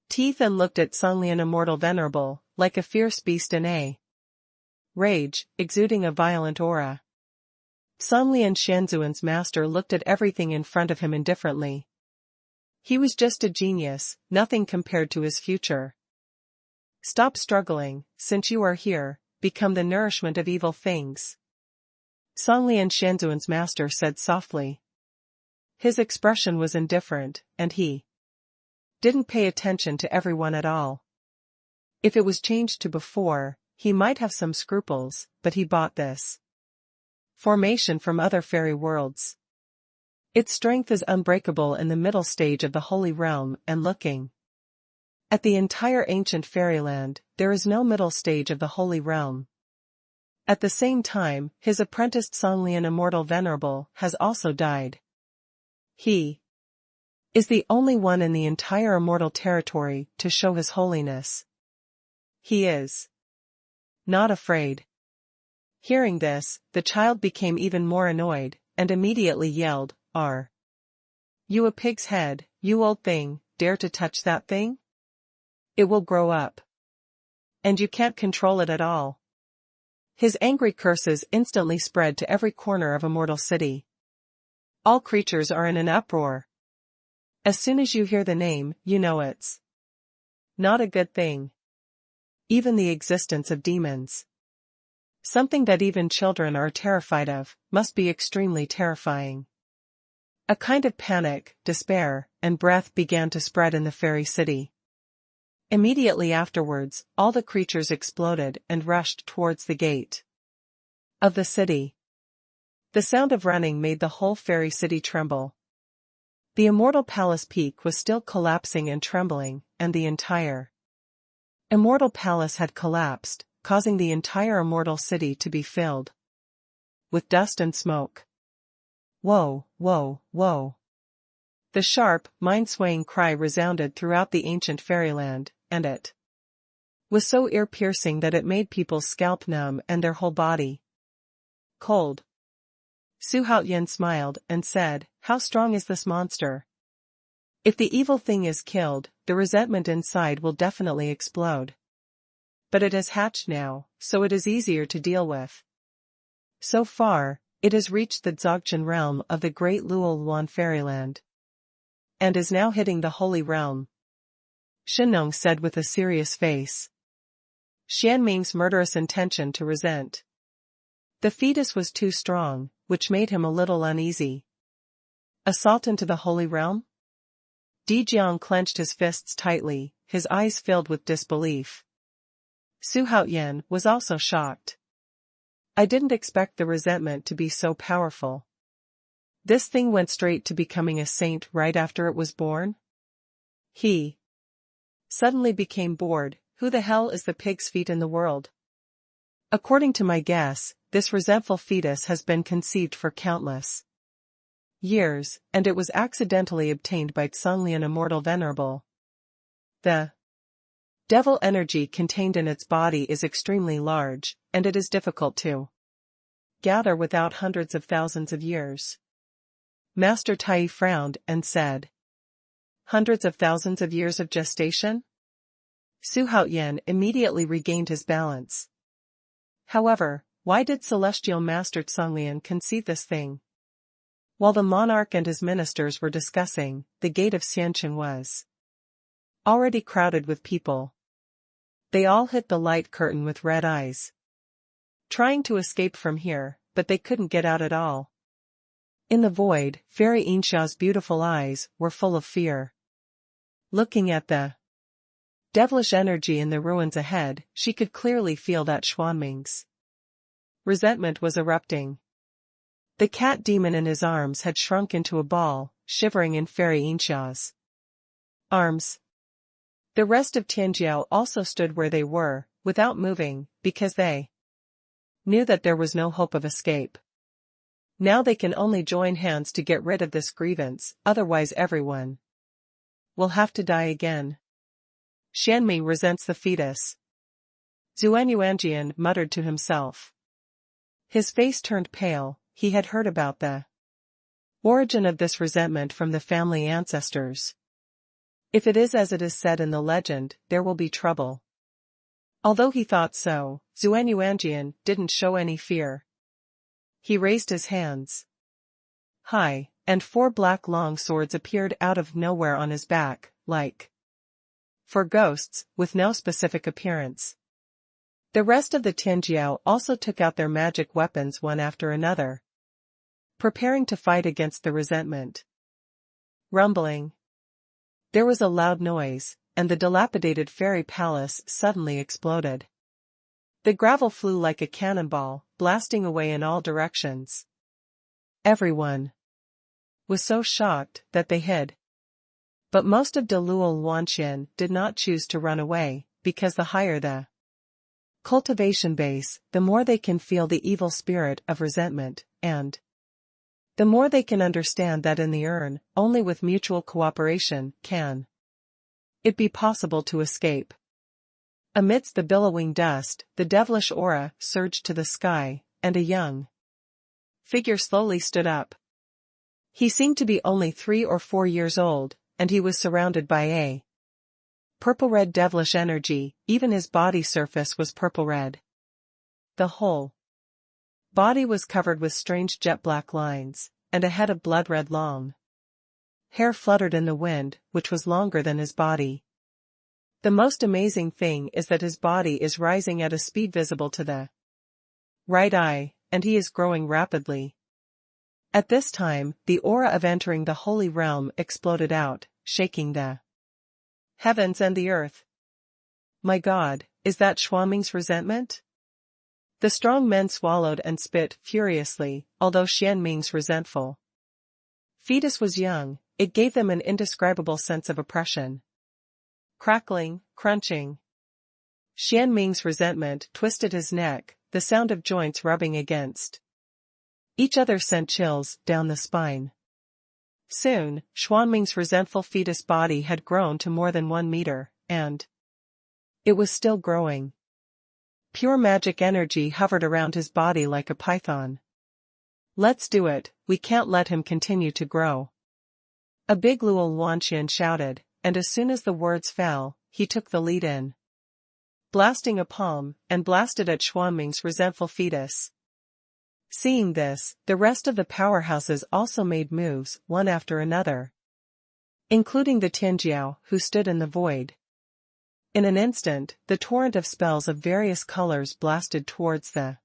teeth and looked at Songlian Immortal Venerable, like a fierce beast in a rage, exuding a violent aura. Songlian Xianzuan's master looked at everything in front of him indifferently. He was just a genius, nothing compared to his future. Stop struggling, since you are here, become the nourishment of evil things. Songlian Xianzuan's master said softly. His expression was indifferent, and he didn't pay attention to everyone at all. If it was changed to before, he might have some scruples, but he bought this formation from other fairy worlds. Its strength is unbreakable in the middle stage of the Holy Realm, and looking at the entire ancient fairyland, there is no middle stage of the Holy Realm. At the same time, his apprentice Songlian Immortal Venerable has also died. He is the only one in the entire immortal territory to show his holiness. He is not afraid. Hearing this, the child became even more annoyed, and immediately yelled, "Are you a pig's head, you old thing, dare to touch that thing? It will grow up. And you can't control it at all." His angry curses instantly spread to every corner of Immortal City. All creatures are in an uproar. As soon as you hear the name, you know it's not a good thing. Even the existence of demons, something that even children are terrified of, must be extremely terrifying. A kind of panic, despair, and breath began to spread in the fairy city. Immediately afterwards, all the creatures exploded and rushed towards the gate of the city. The sound of running made the whole fairy city tremble. The immortal palace peak was still collapsing and trembling, and the entire immortal palace had collapsed, causing the entire immortal city to be filled with dust and smoke. Whoa, whoa, whoa. The sharp, mind-swaying cry resounded throughout the ancient fairyland, and it was so ear-piercing that it made people's scalp numb and their whole body cold. Xuanhuan smiled and said, "How strong is this monster? If the evil thing is killed, the resentment inside will definitely explode. But it has hatched now, so it is easier to deal with." So far, it has reached the Dzogchen realm of the great Luoluan fairyland, and is now hitting the holy realm, Xuanhuan said with a serious face. Xianming's murderous intention to resent the fetus was too strong, which made him a little uneasy. Assault into the holy realm? Dijiang clenched his fists tightly, his eyes filled with disbelief. Xuanhuan was also shocked. "I didn't expect the resentment to be so powerful. This thing went straight to becoming a saint right after it was born?" He suddenly became bored. Who the hell is the pig's feet in the world? According to my guess, this resentful fetus has been conceived for countless years, and it was accidentally obtained by Tsonglian Immortal Venerable. The devil energy contained in its body is extremely large, and it is difficult to gather without hundreds of thousands of years. Master Tai frowned and said, "Hundreds of thousands of years of gestation?" Xuanhuan immediately regained his balance. However, why did Celestial Master Tsonglian conceive this thing? While the monarch and his ministers were discussing, the gate of Xianqing was already crowded with people. They all hit the light curtain with red eyes, trying to escape from here, but they couldn't get out at all. In the void, Fairy Insha's beautiful eyes were full of fear. Looking at the devilish energy in the ruins ahead, she could clearly feel that Xuanming's resentment was erupting. The cat demon in his arms had shrunk into a ball, shivering in Fairy Insha's arms. The rest of Tianjiao also stood where they were, without moving, because they knew that there was no hope of escape. Now they can only join hands to get rid of this grievance, otherwise everyone will have to die again. Xianmei resents the fetus. Xuanhuan muttered to himself. His face turned pale. He had heard about the origin of this resentment from the family ancestors. If it is as it is said in the legend, there will be trouble. Although he thought so, Xuanhuan didn't show any fear. He raised his hands high, and 4 black long swords appeared out of nowhere on his back, like for ghosts, with no specific appearance. The rest of the Tianjiao also took out their magic weapons one after another, preparing to fight against the resentment. Rumbling. There was a loud noise, and the dilapidated fairy palace suddenly exploded. The gravel flew like a cannonball, blasting away in all directions. Everyone was so shocked that they hid. But most of Luoluan did not choose to run away, because the higher the cultivation base, the more they can feel the evil spirit of resentment, and The more they can understand that in the urn, only with mutual cooperation can it be possible to escape. Amidst the billowing dust, the devilish aura surged to the sky, and a young figure slowly stood up. He seemed to be only 3 or 4 years old, and he was surrounded by a purple-red devilish energy. Even his body surface was purple-red. The whole body was covered with strange jet-black lines, and a head of blood-red long hair fluttered in the wind, which was longer than his body. The most amazing thing is that his body is rising at a speed visible to the right eye, and he is growing rapidly. At this time, the aura of entering the holy realm exploded out, shaking the heavens and the earth. My God, is that Xuanming's resentment? The strong men swallowed and spit furiously, although Xuanming's resentful fetus was young, it gave them an indescribable sense of oppression. Crackling, crunching. Xuanming's resentment twisted his neck, the sound of joints rubbing against each other sent chills down the spine. Soon, Xuanming's resentful fetus body had grown to more than 1 meter, and it was still growing. Pure magic energy hovered around his body like a python. Let's do it, we can't let him continue to grow. A big Luo Wanqian shouted, and as soon as the words fell, he took the lead in blasting a palm, and blasted at Xuanming's resentful fetus. Seeing this, the rest of the powerhouses also made moves, one after another, including the Tianjiao, who stood in the void. In an instant, the torrent of spells of various colors blasted towards the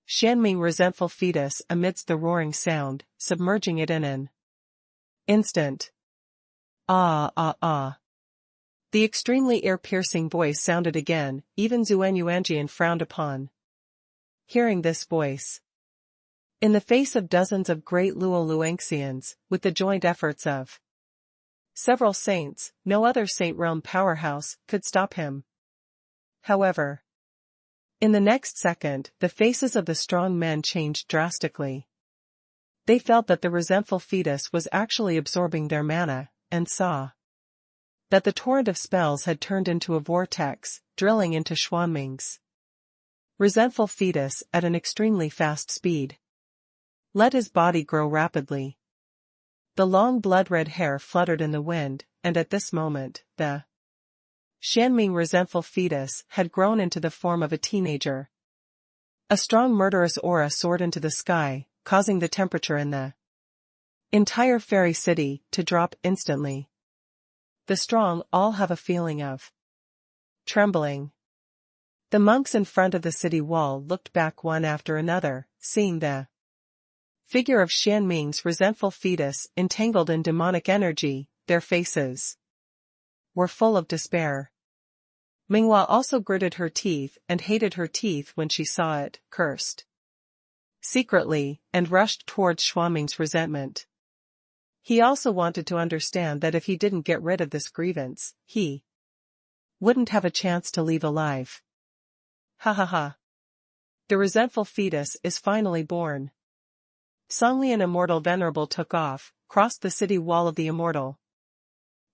Xuanming resentful fetus amidst the roaring sound, submerging it in an instant. Ah ah ah. The extremely ear-piercing voice sounded again, even Xuanhuan frowned upon hearing this voice. In the face of dozens of great Luo Luangxians, with the joint efforts of several saints, no other Saint Realm powerhouse could stop him. However, in the next second, the faces of the strong men changed drastically. They felt that the resentful fetus was actually absorbing their mana, and saw that the torrent of spells had turned into a vortex, drilling into Xuanming's resentful fetus at an extremely fast speed. Let his body grow rapidly. The long blood-red hair fluttered in the wind, and at this moment, the Xuanming resentful fetus had grown into the form of a teenager. A strong murderous aura soared into the sky, causing the temperature in the entire fairy city to drop instantly. The strong all have a feeling of trembling. The monks in front of the city wall looked back one after another, seeing the figure of Xuanming's resentful fetus entangled in demonic energy. Their faces were full of despair. Minghua also gritted her teeth and hated her teeth when she saw it, cursed secretly, and rushed towards Xuanming's resentment. He also wanted to understand that if he didn't get rid of this grievance, he wouldn't have a chance to leave alive. Ha ha ha. The resentful fetus is finally born. Songlian Immortal Venerable took off, crossed the city wall of the Immortal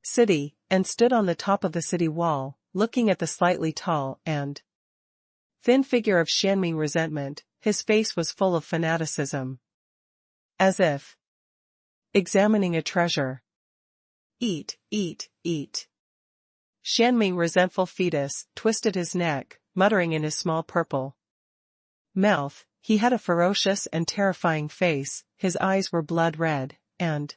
City, and stood on the top of the city wall, looking at the slightly tall and thin figure of Xuanming resentment. His face was full of fanaticism, as if examining a treasure. Eat, eat, eat. Xuanming resentful fetus twisted his neck, muttering in his small purple mouth. He had a ferocious and terrifying face, his eyes were blood red, and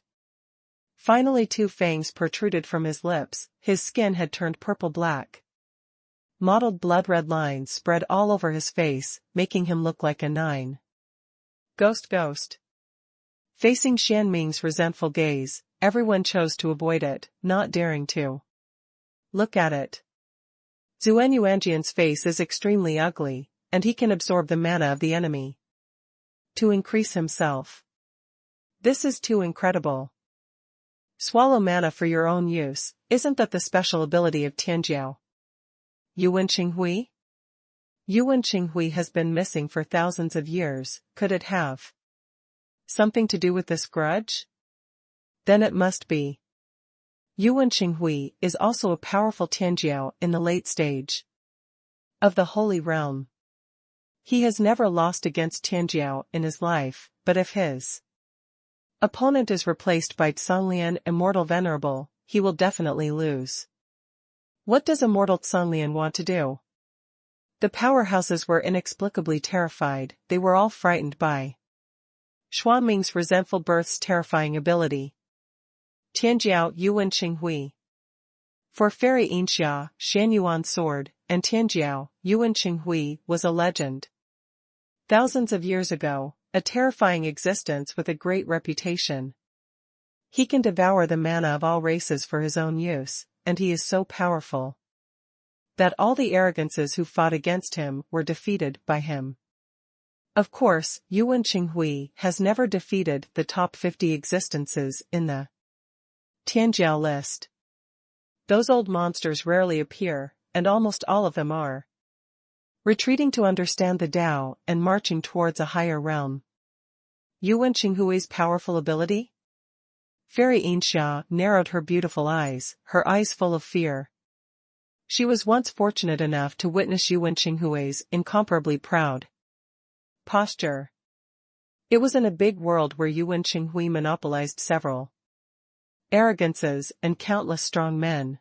finally 2 fangs protruded from his lips. His skin had turned purple-black. Mottled blood-red lines spread all over his face, making him look like a 9. Ghost. Facing Xuanming's resentful gaze, everyone chose to avoid it, not daring to look at it. Xuanhuan's face is extremely ugly, and he can absorb the mana of the enemy to increase himself. This is too incredible. Swallow mana for your own use, isn't that the special ability of Tianjiao? Yuan Qinghui? Yuan Qinghui has been missing for thousands of years, could it have Something to do with this grudge? Then it must be. Yuan Qinghui is also a powerful Tianjiao in the late stage of the Holy Realm. He has never lost against Tianjiao in his life, but if his opponent is replaced by Xuanhuan Immortal Venerable, he will definitely lose. What does Immortal Xuanhuan want to do? The powerhouses were inexplicably terrified, they were all frightened by Xuanming's resentful birth's terrifying ability. Tianjiao Yuan Qinghui. For Fairy Yinxia, Xuanhuan sword, and Tianjiao, Yuan Qinghui was a legend. Thousands of years ago, a terrifying existence with a great reputation. He can devour the mana of all races for his own use, and he is so powerful that all the arrogances who fought against him were defeated by him. Of course, Yuan Qinghui has never defeated the top 50 existences in the Tianjiao list. Those old monsters rarely appear, and almost all of them are retreating to understand the Tao and marching towards a higher realm. Yuan Qinghui's powerful ability? Fairy Yinxia narrowed her beautiful eyes, her eyes full of fear. She was once fortunate enough to witness Yuan Qinghui's incomparably proud posture. It was in a big world where Yuan Qinghui monopolized several arrogances and countless strong men.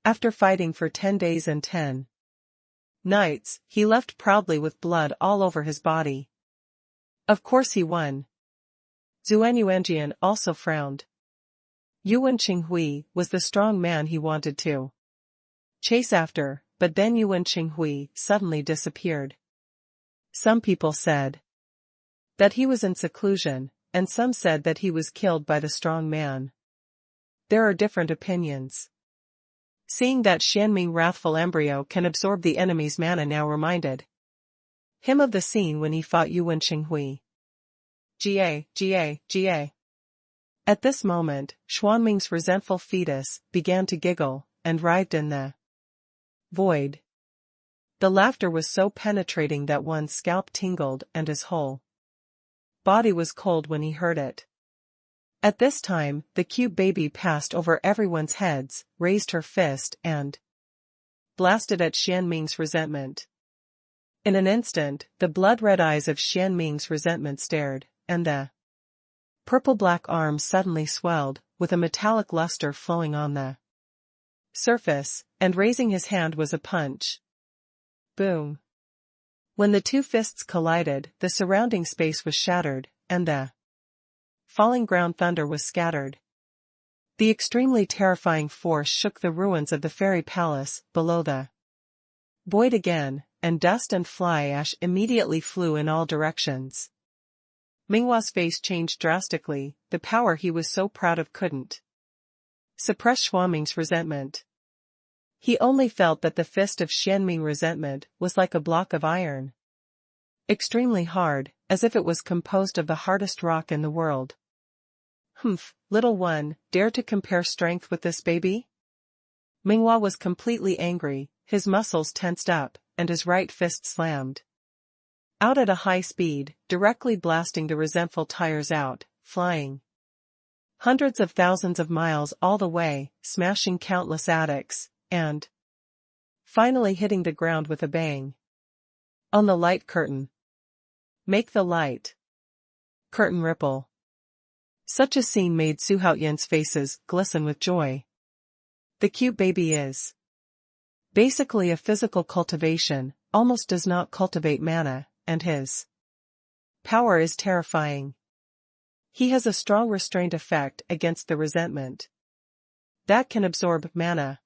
After fighting for 10 days and 10 nights, he left proudly with blood all over his body. Of course he won. Xuanhuan also frowned. Yuan Qinghui was the strong man he wanted to chase after, but then Yuan Qinghui suddenly disappeared. Some people said that he was in seclusion, and some said that he was killed by the strong man. There are different opinions. Seeing that Xianming wrathful embryo can absorb the enemy's mana now reminded him of the scene when he fought Yuan Qinghui. Ga. At this moment, Xuanming's resentful fetus began to giggle and writhed in the void. The laughter was so penetrating that one's scalp tingled and his whole body was cold when he heard it. At this time, the cute baby passed over everyone's heads, raised her fist and blasted at Xianming's resentment. In an instant, the blood-red eyes of Xianming's resentment stared, and the purple-black arms suddenly swelled, with a metallic luster flowing on the surface, and raising his hand was a punch. Boom. When the two fists collided, the surrounding space was shattered, and the falling ground thunder was scattered. The extremely terrifying force shook the ruins of the fairy palace below the void again, and dust and fly ash immediately flew in all directions. Minghua's face changed drastically, the power he was so proud of couldn't suppress Xuanming's resentment. He only felt that the fist of Xianming resentment was like a block of iron. Extremely hard, as if it was composed of the hardest rock in the world. Humph, little one, dare to compare strength with this baby? Minghua was completely angry, his muscles tensed up, and his right fist slammed out at a high speed, directly blasting the resentful tires out, flying hundreds of thousands of miles all the way, smashing countless attics, and finally hitting the ground with a bang. On the light curtain. Make the light curtain ripple. Such a scene made Xuanhuan's faces glisten with joy. The cute baby is basically a physical cultivation, almost does not cultivate mana, and his power is terrifying. He has a strong restraint effect against the resentment that can absorb mana.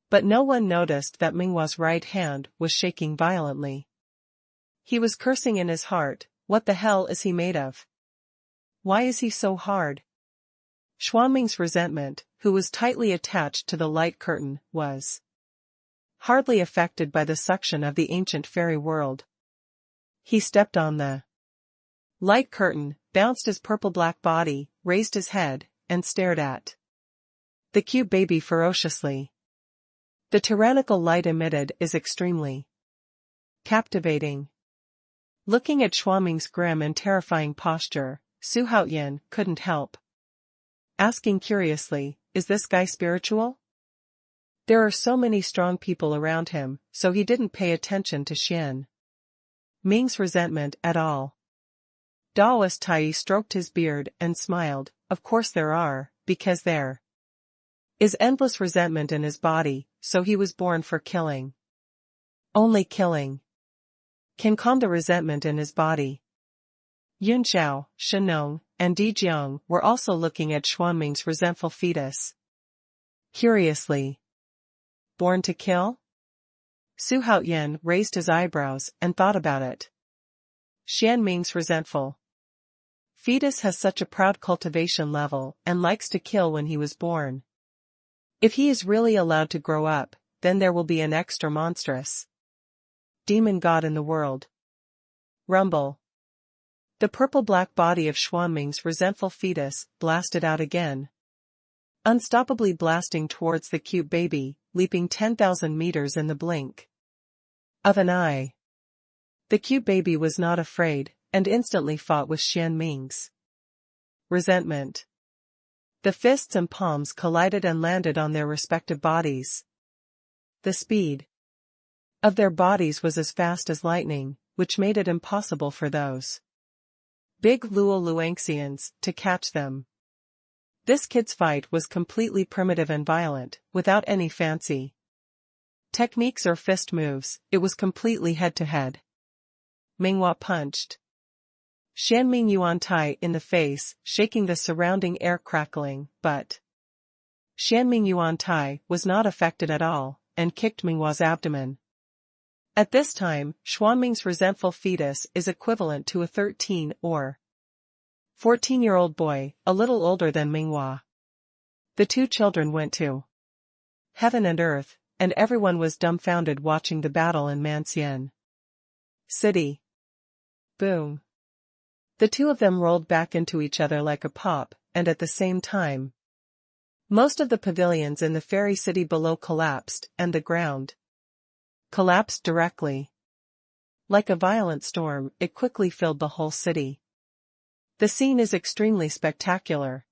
But no one noticed that Minghua's right hand was shaking violently. He was cursing in his heart, what the hell is he made of? Why is he so hard? Xuanming's resentment, who was tightly attached to the light curtain, was hardly affected by the suction of the ancient fairy world. He stepped on the light curtain, bounced his purple-black body, raised his head, and stared at the cute baby ferociously. The tyrannical light emitted is extremely captivating. Looking at Xuanming's grim and terrifying posture, Xuanhuan couldn't help asking curiously, is this guy spiritual? There are so many strong people around him, so he didn't pay attention to Xian Ming's resentment at all. Daoist Tai stroked his beard and smiled, of course there are, because there is endless resentment in his body, so he was born for killing. Only killing can calm the resentment in his body. Yunxiao, Shenong, and Di Jiang were also looking at Xuanming's resentful fetus. Curiously. Born to kill? Xuanhuan raised his eyebrows and thought about it. Xianming's resentful fetus has such a proud cultivation level and likes to kill when he was born. If he is really allowed to grow up, then there will be an extra monstrous demon god in the world. Rumble. The purple-black body of Xuanming's resentful fetus blasted out again. Unstoppably blasting towards the cute baby, leaping 10,000 meters in the blink of an eye. The cute baby was not afraid, and instantly fought with Xianming's resentment. The fists and palms collided and landed on their respective bodies. The speed of their bodies was as fast as lightning, which made it impossible for those big Luoluangxians to catch them. This kid's fight was completely primitive and violent, without any fancy techniques or fist moves. It was completely head-to-head. Minghua punched Xianming Yuantai in the face, shaking the surrounding air, crackling, but Xianming Yuantai was not affected at all, and kicked Minghua's abdomen. At this time, Xuanming's resentful fetus is equivalent to a 13 or 14-year-old boy, a little older than Minghua. The two children went to heaven and earth, and everyone was dumbfounded watching the battle in Manxian City. Boom. The two of them rolled back into each other like a pop, and at the same time, most of the pavilions in the fairy city below collapsed, and the ground collapsed directly. Like a violent storm, it quickly filled the whole city. The scene is extremely spectacular.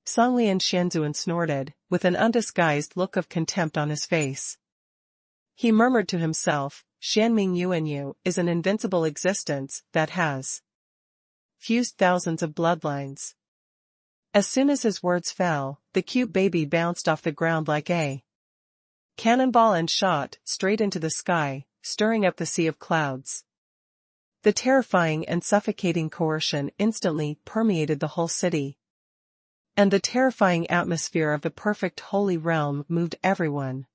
Songlian Shenzhuan snorted, with an undisguised look of contempt on his face. He murmured to himself, Xianming Yuanyu is an invincible existence that has fused thousands of bloodlines. As soon as his words fell, the cute baby bounced off the ground like a cannonball and shot straight into the sky, stirring up the sea of clouds. The terrifying and suffocating coercion instantly permeated the whole city. And the terrifying atmosphere of the perfect holy realm moved everyone.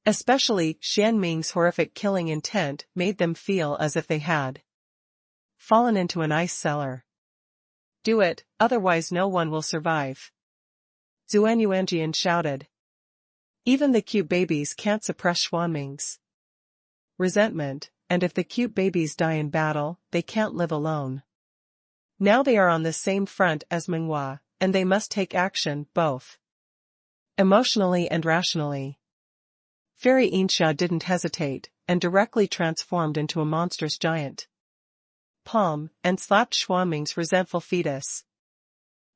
Especially Xianming's horrific killing intent made them feel as if they had fallen into an ice cellar. Do it, otherwise no one will survive. Xuanhuan shouted. Even the cute babies can't suppress Xuanming's resentment, and if the cute babies die in battle, they can't live alone. Now they are on the same front as Minghua, and they must take action, both emotionally and rationally. Fairy Inxia didn't hesitate, and directly transformed into a monstrous giant palm, and slapped Xuanming's resentful fetus.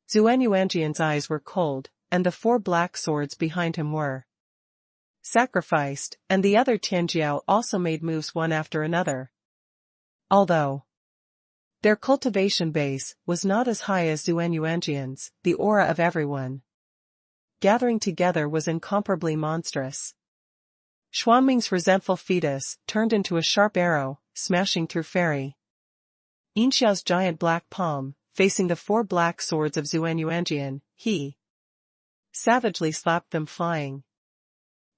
Xuanhuan's eyes were cold, and the 4 black swords behind him were sacrificed, and the other Tianjiao also made moves one after another. Although their cultivation base was not as high as Xuanhuan's, the aura of everyone gathering together was incomparably monstrous. Xuanming's resentful fetus turned into a sharp arrow, smashing through Fairy Inxia's giant black palm, facing the 4 black swords of Xuanhuan, he savagely slapped them flying.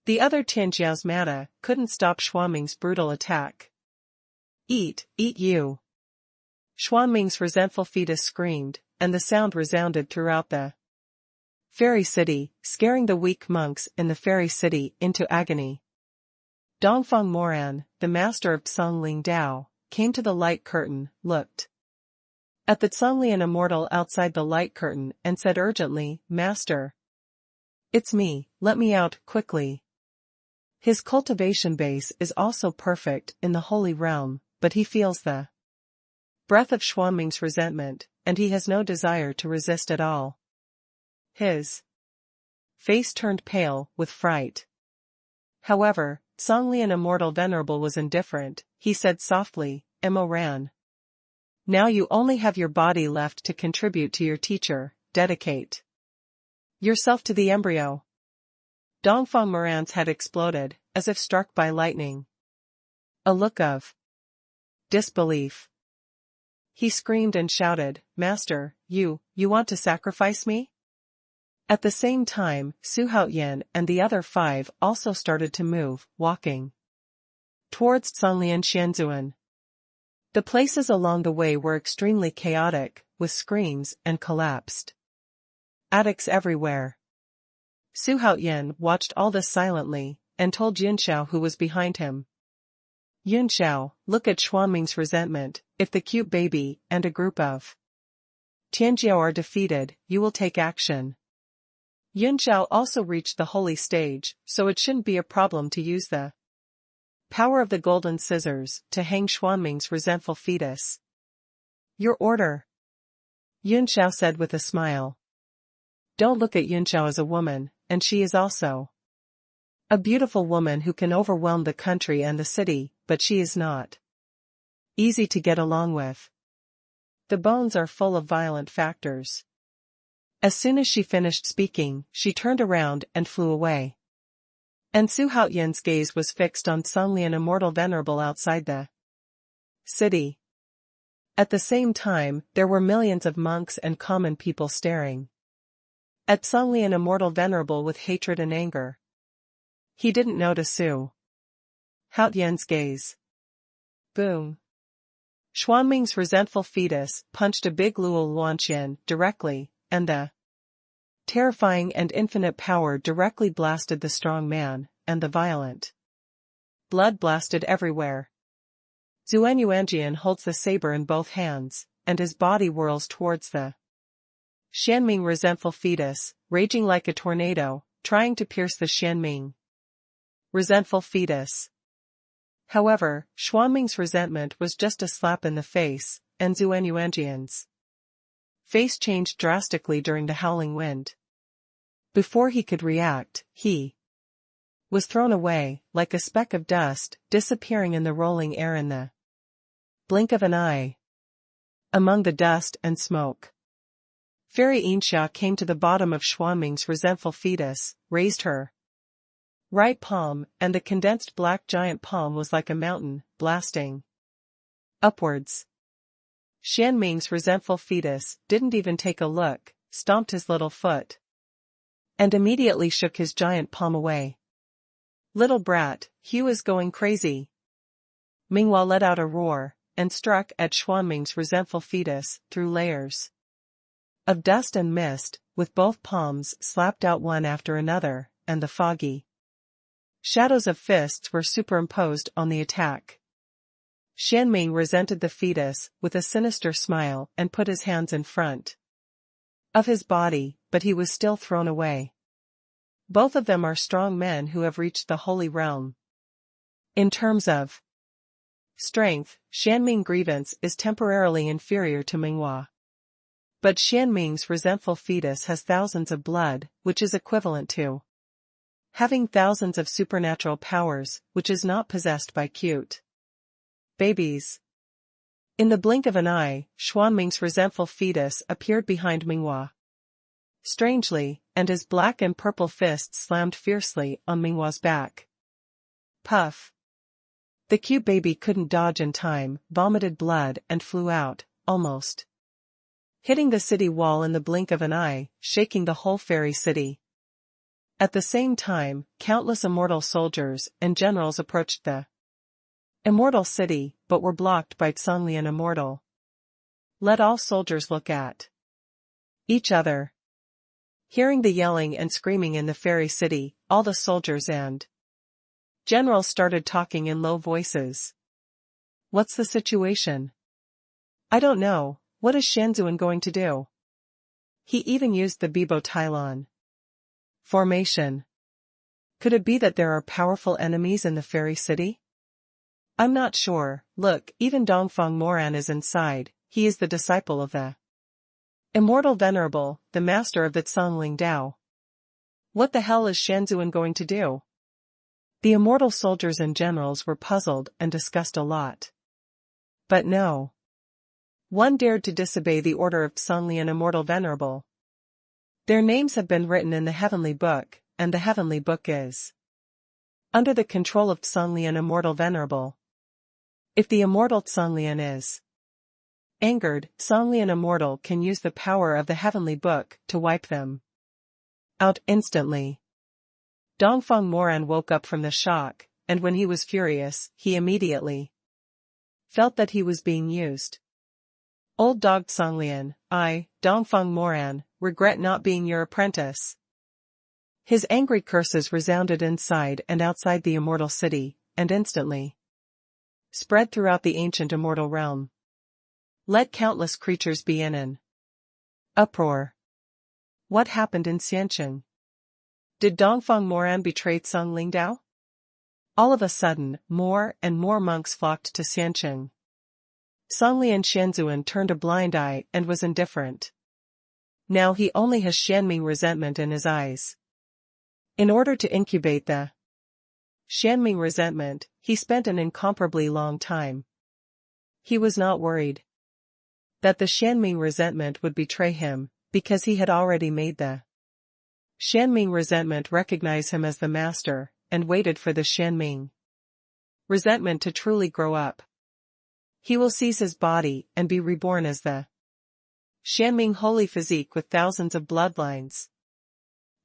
The other Tianjiao's mana couldn't stop Xuanming's brutal attack. Eat you! Xuanming's resentful fetus screamed, and the sound resounded throughout the fairy city, scaring the weak monks in the fairy city into agony. Dongfang Moran, the master of Tsongling Dao, came to the light curtain, looked at the Tsonglian immortal outside the light curtain and said urgently, Master, it's me, let me out, quickly. His cultivation base is also perfect in the holy realm, but he feels the breath of Xuanming's resentment, and he has no desire to resist at all. His face turned pale with fright. However, Songlian Immortal Venerable was indifferent. He said softly, "Mo Ran. Now you only have your body left to contribute to your teacher. Dedicate yourself to the embryo." Dongfang Moran's head exploded, as if struck by lightning. A look of disbelief. He screamed and shouted, "Master, you want to sacrifice me?" At the same time, Su Haoyan and the other 5 also started to move, walking towards Songlian Xianzuan. The places along the way were extremely chaotic, with screams and collapsed attics everywhere. Su Haoyan watched all this silently, and told Yunxiao who was behind him. "Yunxiao, look at Xuanming's resentment. If the cute baby and a group of Tianjiao are defeated, you will take action." Yunxiao also reached the holy stage, so it shouldn't be a problem to use the power of the golden scissors to hang Xuanming's resentful fetus. "Your order," Yunxiao said with a smile. Don't look at Yunxiao as a woman, and she is also a beautiful woman who can overwhelm the country and the city, but she is not easy to get along with. The bones are full of violent factors. As soon as she finished speaking, she turned around and flew away. And Su Haoyan's gaze was fixed on Songlian Immortal Venerable outside the city. At the same time, there were millions of monks and common people staring at Songlian Immortal Venerable with hatred and anger. He didn't notice Su Haoyan's gaze. Boom. Xuanming's resentful fetus punched a big Luo Luanqian directly, and the terrifying and infinite power directly blasted the strong man, and the violent blood blasted everywhere. Xuanyuanjian holds the saber in both hands, and his body whirls towards the Xianming resentful fetus, raging like a tornado, trying to pierce the Xianming resentful fetus. However, Xuanming's resentment was just a slap in the face, and Xuanyuanjian's face changed drastically during the howling wind. Before he could react, he was thrown away, like a speck of dust, disappearing in the rolling air in the blink of an eye. Among the dust and smoke, Fairy Yinxia came to the bottom of Xuanming's resentful fetus, raised her right palm, and the condensed black giant palm was like a mountain, blasting upwards. Xianming's resentful fetus didn't even take a look, stomped his little foot, and immediately shook his giant palm away. "Little brat, Hugh is going crazy." Minghua let out a roar, and struck at Xuanming's resentful fetus, through layers of dust and mist, with both palms slapped out one after another, and the foggy shadows of fists were superimposed on the attack. Xianming resented the fetus with a sinister smile and put his hands in front of his body, but he was still thrown away. Both of them are strong men who have reached the holy realm. In terms of strength, Xianming grievance is temporarily inferior to Minghua. But Xianming's resentful fetus has thousands of blood, which is equivalent to having thousands of supernatural powers, which is not possessed by cute babies. In the blink of an eye, Xuanming's resentful fetus appeared behind Minghua. Strangely, and his black and purple fists slammed fiercely on Minghua's back. Puff. The cute baby couldn't dodge in time, vomited blood and flew out, almost hitting the city wall in the blink of an eye, shaking the whole fairy city. At the same time, countless immortal soldiers and generals approached the immortal city, but were blocked by Songlian Immortal. Let all soldiers look at each other. Hearing the yelling and screaming in the fairy city, all the soldiers and generals started talking in low voices. What's the situation? I don't know. What is Shenzhen going to do? He even used the Bibo Tylon formation. Could it be that there are powerful enemies in the fairy city? I'm not sure. Look, even Dongfang Moran is inside. He is the disciple of the Immortal Venerable, the master of the Zhongling Dao. What the hell is Xuanhuan going to do? The immortal soldiers and generals were puzzled and discussed a lot. But no one dared to disobey the order of Zhonglian Immortal Venerable. Their names have been written in the Heavenly Book, and the Heavenly Book is under the control of Zhonglian Immortal Venerable. If the Immortal Zhonglian is angered, Zhonglian Immortal can use the power of the Heavenly Book to wipe them out instantly. Dongfang Moran woke up from the shock, and when he was furious, he immediately felt that he was being used. Old dog Zhonglian, I, Dongfang Moran, regret not being your apprentice. His angry curses resounded inside and outside the immortal city, and instantly spread throughout the ancient immortal realm. Let countless creatures be in an uproar. What happened in Xiancheng? Did Dongfang Moran betray Zhongling Dao? All of a sudden, more and more monks flocked to Xiancheng. Zhonglian Xuanhuan turned a blind eye and was indifferent. Now he only has Xianming resentment in his eyes. In order to incubate the Xianming resentment, he spent an incomparably long time. He was not worried that the Xianming resentment would betray him, because he had already made the Xianming resentment recognize him as the master, and waited for the Xianming resentment to truly grow up. He will seize his body and be reborn as the Xianming holy physique with thousands of bloodlines.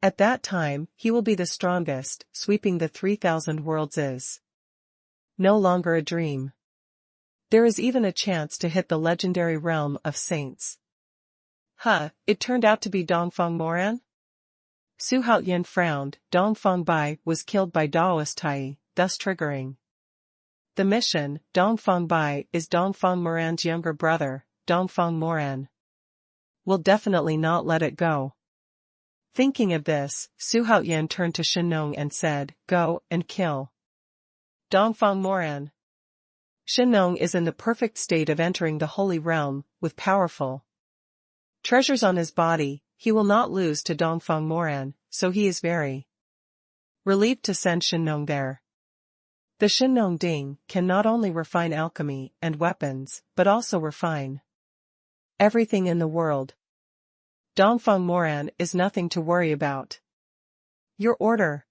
At that time, he will be the strongest, sweeping the 3,000 worlds is no longer a dream. There is even a chance to hit the legendary realm of saints. It turned out to be Dongfang Moran? Su Haoyan frowned. Dongfang Bai was killed by Daoist Tai, thus triggering the mission. Dongfang Bai is Dongfang Moran's younger brother. Dongfang Moran will definitely not let it go. Thinking of this, Su Haoyan turned to Xuanhuan and said, go and kill Dongfang Moran. Xuanhuan is in the perfect state of entering the holy realm, with powerful treasures on his body. He will not lose to Dongfang Moran, so he is very relieved to send Xuanhuan there. The Xuanhuan Ding can not only refine alchemy and weapons, but also refine everything in the world. Dongfang Moran is nothing to worry about. Your order.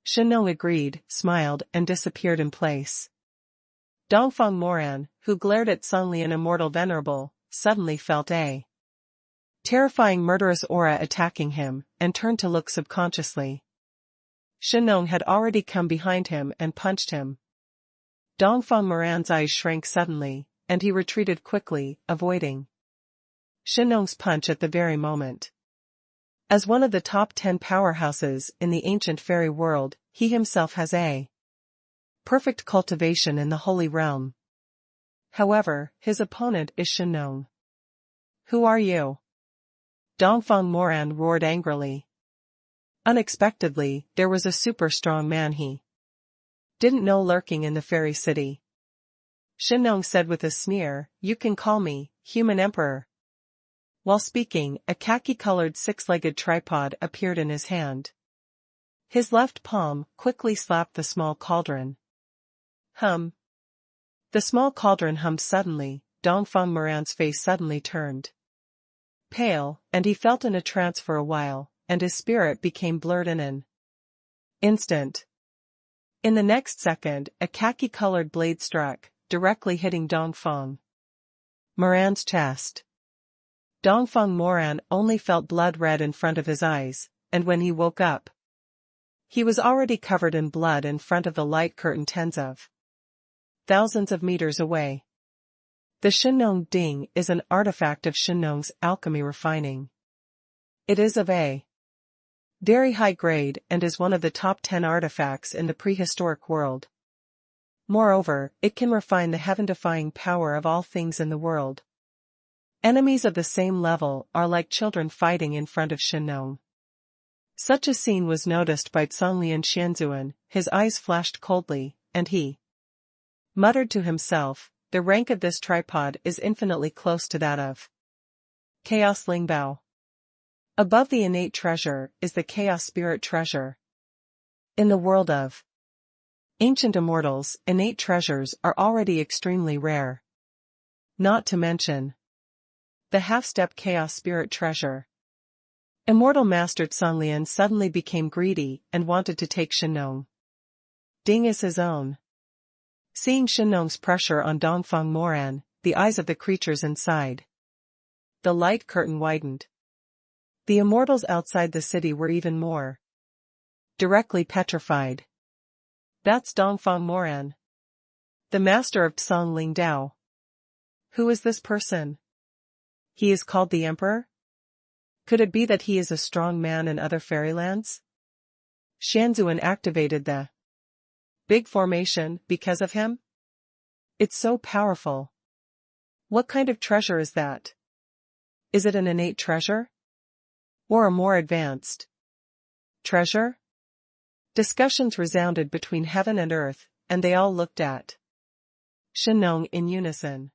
Xuanhuan agreed, smiled, and disappeared in place. Dongfang Moran, who glared at Zhonglian Immortal Venerable, suddenly felt a terrifying murderous aura attacking him, and turned to look subconsciously. Xuanhuan had already come behind him and punched him. Dongfang Moran's eyes shrank suddenly, and he retreated quickly, avoiding Xuanhuan's punch at the very moment. As one of the top 10 powerhouses in the ancient fairy world, he himself has a perfect cultivation in the holy realm. However, his opponent is Xuanhuan. Who are you? Dongfang Moran roared angrily. Unexpectedly, there was a super strong man he didn't know lurking in the fairy city. Xuanhuan said with a sneer, you can call me Human Emperor. While speaking, a khaki-colored six-legged tripod appeared in his hand. His left palm quickly slapped the small cauldron. Hum. The small cauldron hummed suddenly. Dongfang Moran's face suddenly turned pale, and he felt in a trance for a while, and his spirit became blurred in an instant. In the next second, a khaki-colored blade struck, directly hitting Dongfang Moran's chest. Dongfang Moran only felt blood red in front of his eyes, and when he woke up, he was already covered in blood in front of the light curtain tens of thousands of meters away. The Xuanhuan Ding is an artifact of Xuanhuan's alchemy refining. It is of a very high grade and is one of the top 10 artifacts in the prehistoric world. Moreover, it can refine the heaven-defying power of all things in the world. Enemies of the same level are like children fighting in front of Xuanhuan. Such a scene was noticed by Zhonglian Xuanhuan. His eyes flashed coldly, and he Muttered to himself, the rank of this tripod is infinitely close to that of Chaos Lingbao. Above the innate treasure is the chaos spirit treasure. In the world of ancient immortals, innate treasures are already extremely rare. Not to mention the half-step chaos spirit treasure. Immortal Master Tsonglian suddenly became greedy and wanted to take Shenong Ding as his own. Seeing Shenong's pressure on Dongfang Moran, the eyes of the creatures inside the light curtain widened. The immortals outside the city were even more directly petrified. That's Dongfang Moran, the master of Tsong Ling Dao. Who is this person? He is called the Emperor? Could it be that he is a strong man in other fairylands? Xuanhuan activated the big formation because of him? It's so powerful. What kind of treasure is that? Is it an innate treasure? Or a more advanced treasure? Discussions resounded between heaven and earth, and they all looked at Shenong in unison.